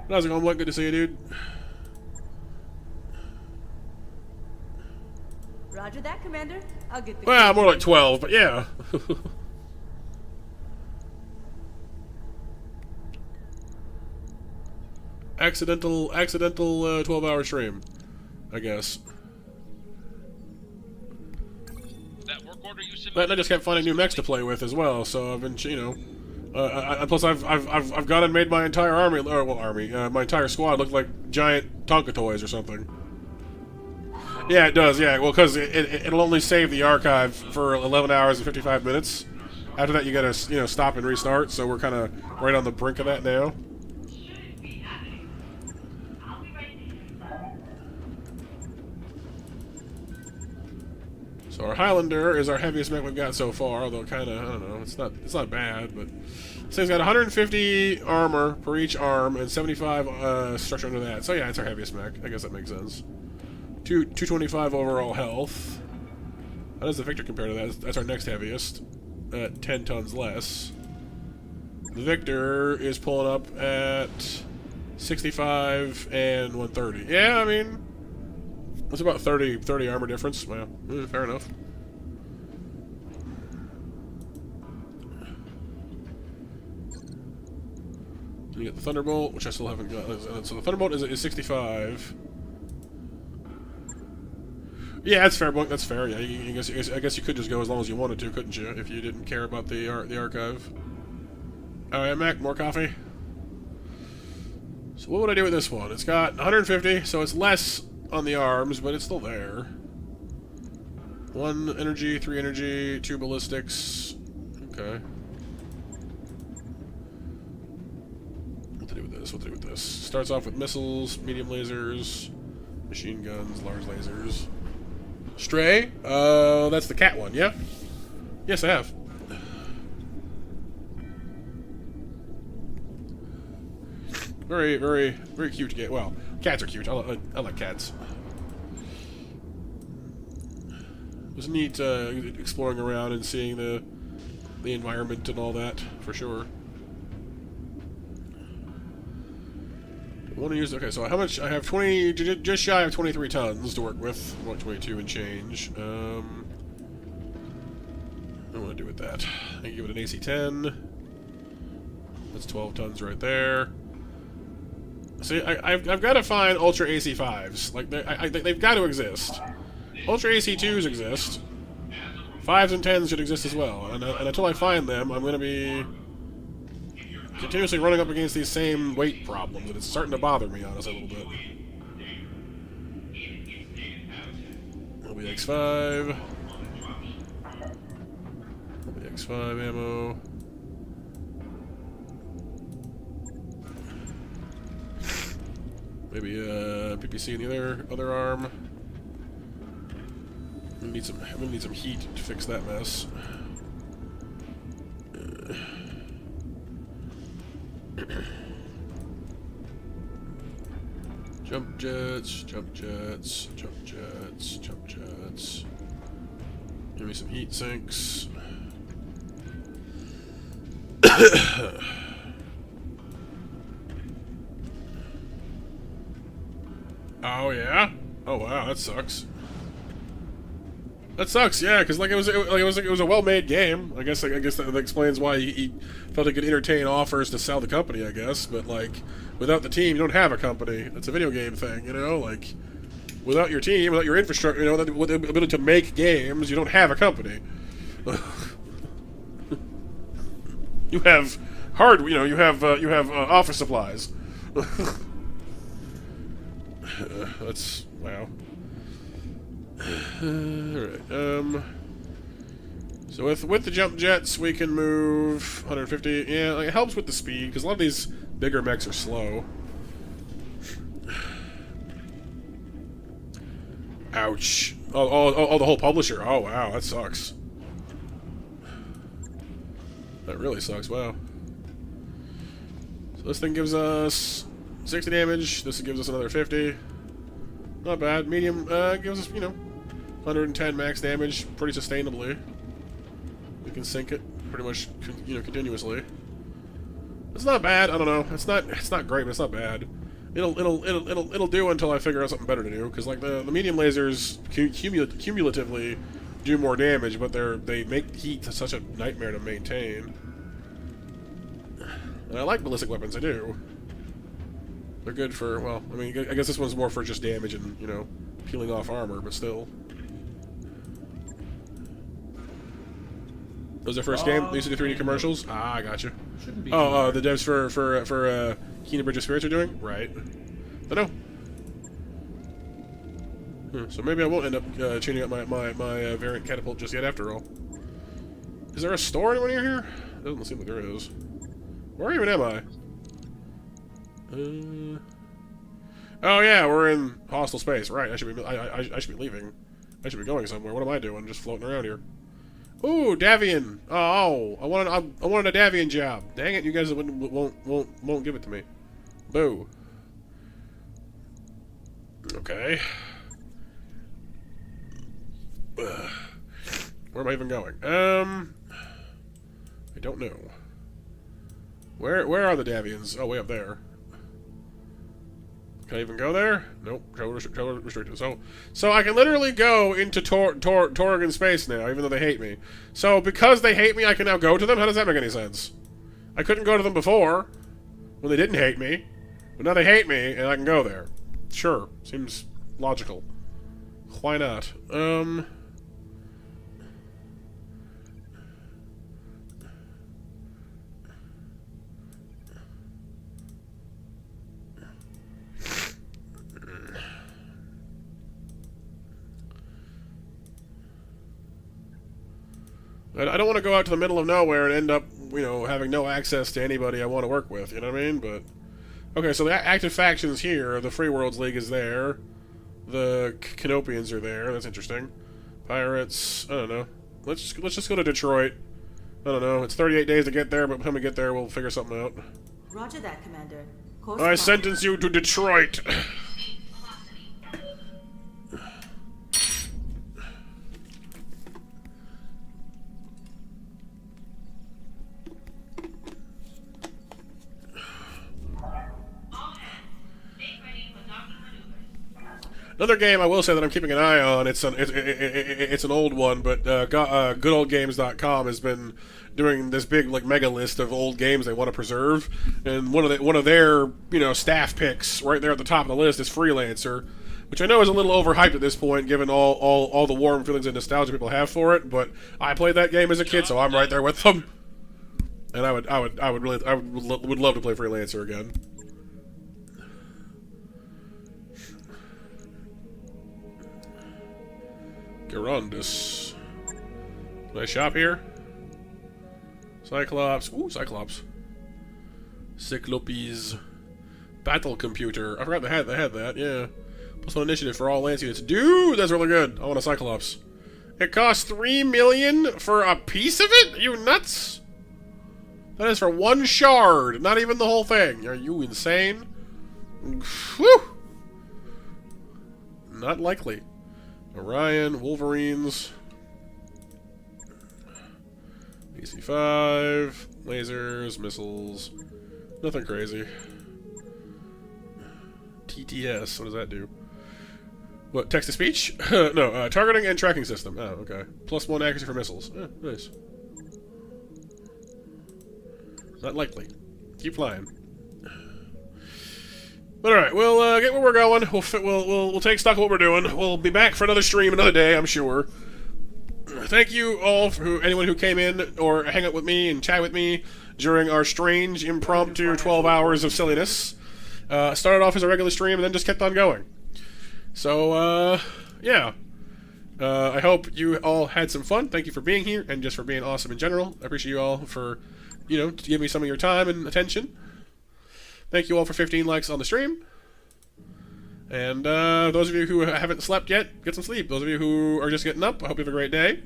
How's it going, What? Good to see you, dude. Roger that, Commander. I'll get the. Well, more like 12, but yeah. accidental 12-hour stream, I guess. That work order you submitted. And I just kept finding new mechs to play with as well. So I've been, plus I've gone and made my entire army, my entire squad look like giant Tonka toys or something. Yeah, it does. Yeah, well, because it'll only save the archive for 11 hours and 55 minutes. After that, you gotta stop and restart. So we're kind of right on the brink of that now. So our Highlander is our heaviest mech we've got so far, although kind of, I don't know, it's not bad, but this thing's got 150 armor per each arm and 75 structure under that. So yeah, it's our heaviest mech. I guess that makes sense. 225 overall health. How does the Victor compare to that? That's our next heaviest, at 10 tons less. The Victor is pulling up at 65 and 130. Yeah, I mean, that's about 30 armor difference. Well, fair enough. You get the Thunderbolt, which I still haven't got. So the Thunderbolt is 65. Yeah, that's fair. That's fair. Yeah, I guess you could just go as long as you wanted to, couldn't you? If you didn't care about the archive. All right, Mac, more coffee. So what would I do with this one? It's got 150, so it's less on the arms, but it's still there. 1 energy, 3 energy, 2 ballistics. Okay. What to do with this? What to do with this? Starts off with missiles, medium lasers, machine guns, large lasers. Stray? That's the cat one, yeah? Yes, I have. Very, very, very cute game. Well, cats are cute. I like cats. It was neat exploring around and seeing the environment and all that, for sure. I want to use... Okay, so how much... I have 20... Just shy of 23 tons to work with. I want 22 and change. What do I want to do with that? I can give it an AC-10. That's 12 tons right there. See, I've got to find Ultra AC-5s. Like, they've got to exist. Ultra AC-2s exist. 5s and 10s should exist as well. And until I find them, I'm going to be continuously running up against these same weight problems, and it's starting to bother me, honestly, a little bit. LBX-5. LBX-5 ammo. Maybe PPC in the other arm. I'm gonna need some heat to fix that mess. Jump jets, jump jets, jump jets, jump jets. Give me some heat sinks. Oh yeah? Oh wow, that sucks. That sucks, yeah, because like it was a well-made game. I guess that explains why he felt he could entertain offers to sell the company. I guess, but like without the team, you don't have a company. It's a video game thing, you know. Like without your team, without your infrastructure, you know, with the ability to make games, you don't have a company. You have you have office supplies. That's wow. Alright, so with the jump jets we can move 150. Yeah, like, it helps with the speed because a lot of these bigger mechs are slow. Ouch. Oh, the whole publisher. Oh wow, that sucks. That really sucks. Wow. So this thing gives us 60 damage. This gives us another 50. Not bad. Medium gives us, 110 max damage pretty sustainably. We can sink it pretty much, continuously. It's not bad. I don't know. It's not great, but it's not bad. It'll do until I figure out something better to do. Because like the medium lasers cumulatively do more damage, but they make heat such a nightmare to maintain. And I like ballistic weapons. I do. They're good for, well, I mean, I guess this one's more for just damage and, peeling off armor, but still. That was their first game? They used to do 3D commercials? Ah, I gotcha. Oh, the devs for Kingdom Bridge of Spirits are doing? Right. I know. So maybe I won't end up tuning up my variant catapult just yet after all. Is there a store anywhere near here? Doesn't seem like there is. Where even am I? Oh yeah, we're in hostile space. Right, I should be leaving. I should be going somewhere. What am I doing? Just floating around here. Ooh, Davian. Oh, I wanted a Davian job. Dang it, you guys won't give it to me. Boo. Okay. Where am I even going? I don't know. Where are the Davians? Oh, way up there. Can I even go there? Nope. Travel restricted. So I can literally go into Torrigan space now, even though they hate me. So because they hate me, I can now go to them? How does that make any sense? I couldn't go to them before. when they didn't hate me. But now they hate me, and I can go there. Sure. Seems logical. Why not? I don't want to go out to the middle of nowhere and end up, you know, having no access to anybody I want to work with, you know what I mean? But okay, so the active factions here, the Free Worlds League is there. The Canopians are there. That's interesting. Pirates, I don't know. Let's just go to Detroit. I don't know. It's 38 days to get there, but when we get there, we'll figure something out. Roger that, Commander. Course I sentence you to Detroit. Another game I will say that I'm keeping an eye on. It's an old one, but goodoldgames.com has been doing this big like mega list of old games they want to preserve, and one of their staff picks right there at the top of the list is Freelancer, which I know is a little overhyped at this point given all the warm feelings and nostalgia people have for it. But I played that game as a kid, so I'm right there with them, and I would love to play Freelancer again. Gerondus. Can I shop here? Cyclops. Ooh, Cyclops. Cyclopes. Battle computer. I forgot they had that, yeah. Plus one initiative for all lance units. Dude, that's really good. I want a Cyclops. It costs 3 million for a piece of it? Are you nuts? That is for one shard, not even the whole thing. Are you insane? Whew! Not likely. Orion, Wolverines, AC-5, lasers, missiles, nothing crazy. TTS, what does that do? What, text-to-speech? No, targeting and tracking system. Oh, okay. +1 accuracy for missiles. Eh, nice. Not likely. Keep flying. But alright, we'll get where we're going. We'll take stock of what we're doing. We'll be back for another stream another day, I'm sure. Thank you all for anyone who came in or hang out with me and chat with me during our strange, impromptu 12 hours of silliness. Started off as a regular stream and then just kept on going. So, yeah. I hope you all had some fun. Thank you for being here and just for being awesome in general. I appreciate you all for, to give me some of your time and attention. Thank you all for 15 likes on the stream. And those of you who haven't slept yet, get some sleep. Those of you who are just getting up, I hope you have a great day.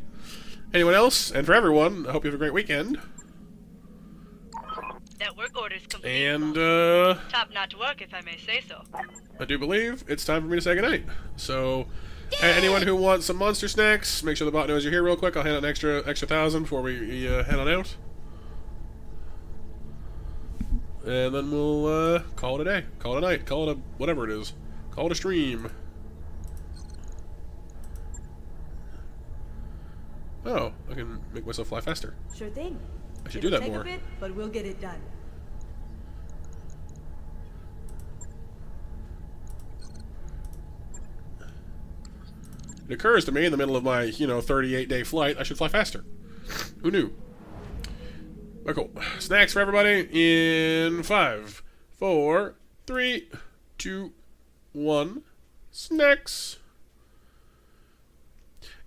Anyone else, and for everyone, I hope you have a great weekend. That work order is complete. And, top-notch work, if I may say so. I do believe it's time for me to say goodnight. So, anyone who wants some monster snacks, make sure the bot knows you're here real quick. I'll hand out an extra 1,000 before we head on out. And then we'll call it a day, call it a night, call it a whatever it is, call it a stream. Oh, I can make myself fly faster. Sure thing. I should do that more. It'll take a bit, but we'll get it done. It occurs to me in the middle of my 38-day flight, I should fly faster. Who knew? Oh, cool. Snacks for everybody in 5, 4, 3, 2, 1. Snacks.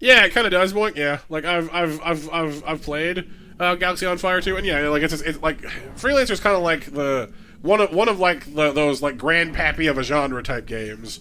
Yeah, it kind of does, boy. Yeah, like I've played Galaxy on Fire 2, and yeah, like it's like Freelancer's kind of like the one of like those like grandpappy of a genre type games,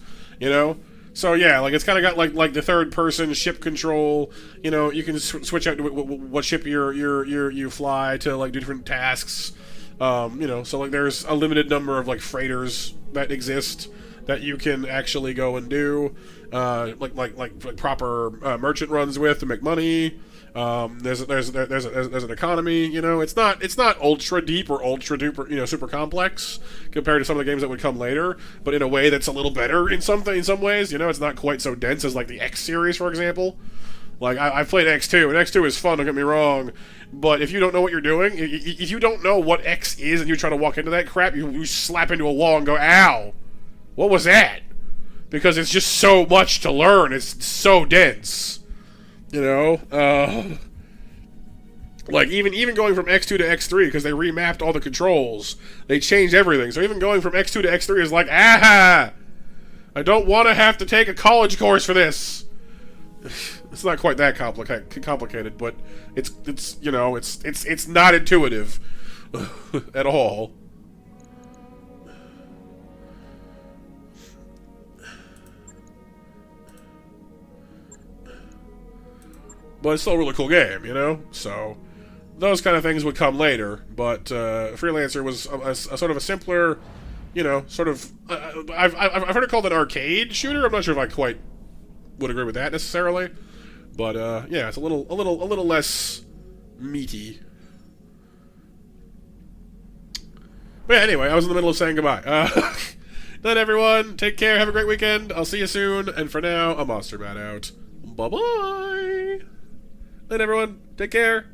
So yeah, like it's kind of got like the third person ship control. You can switch out to what ship you fly to like do different tasks. So like there's a limited number of like freighters that exist that you can actually go and do like proper merchant runs with to make money. There's an economy. It's not ultra deep or ultra duper super complex compared to some of the games that would come later, but in a way that's a little better in some ways. It's not quite so dense as like the X series, for example. Like, I played X2, and X2 is fun, don't get me wrong, but if you don't know what you're doing, if you don't know what X is and you try to walk into that crap, you slap into a wall and go, ow! What was that? Because it's just so much to learn, it's so dense. You know? Like, even going from X2 to X3, because they remapped all the controls, they changed everything, so even going from X2 to X3 is like, ah! I don't want to have to take a college course for this! It's not quite that complicated, but it's you know, it's not intuitive at all. But it's still a really cool game, you know? So, those kind of things would come later, but Freelancer was a sort of a simpler, you know, sort of... I've heard it called an arcade shooter. I'm not sure if I quite would agree with that necessarily, but yeah, it's a little less meaty. But yeah, anyway, I was in the middle of saying goodbye. Night, everyone. Take care. Have a great weekend. I'll see you soon. And for now, I'm Monster Bat out. Bye-bye. Night, everyone. Take care.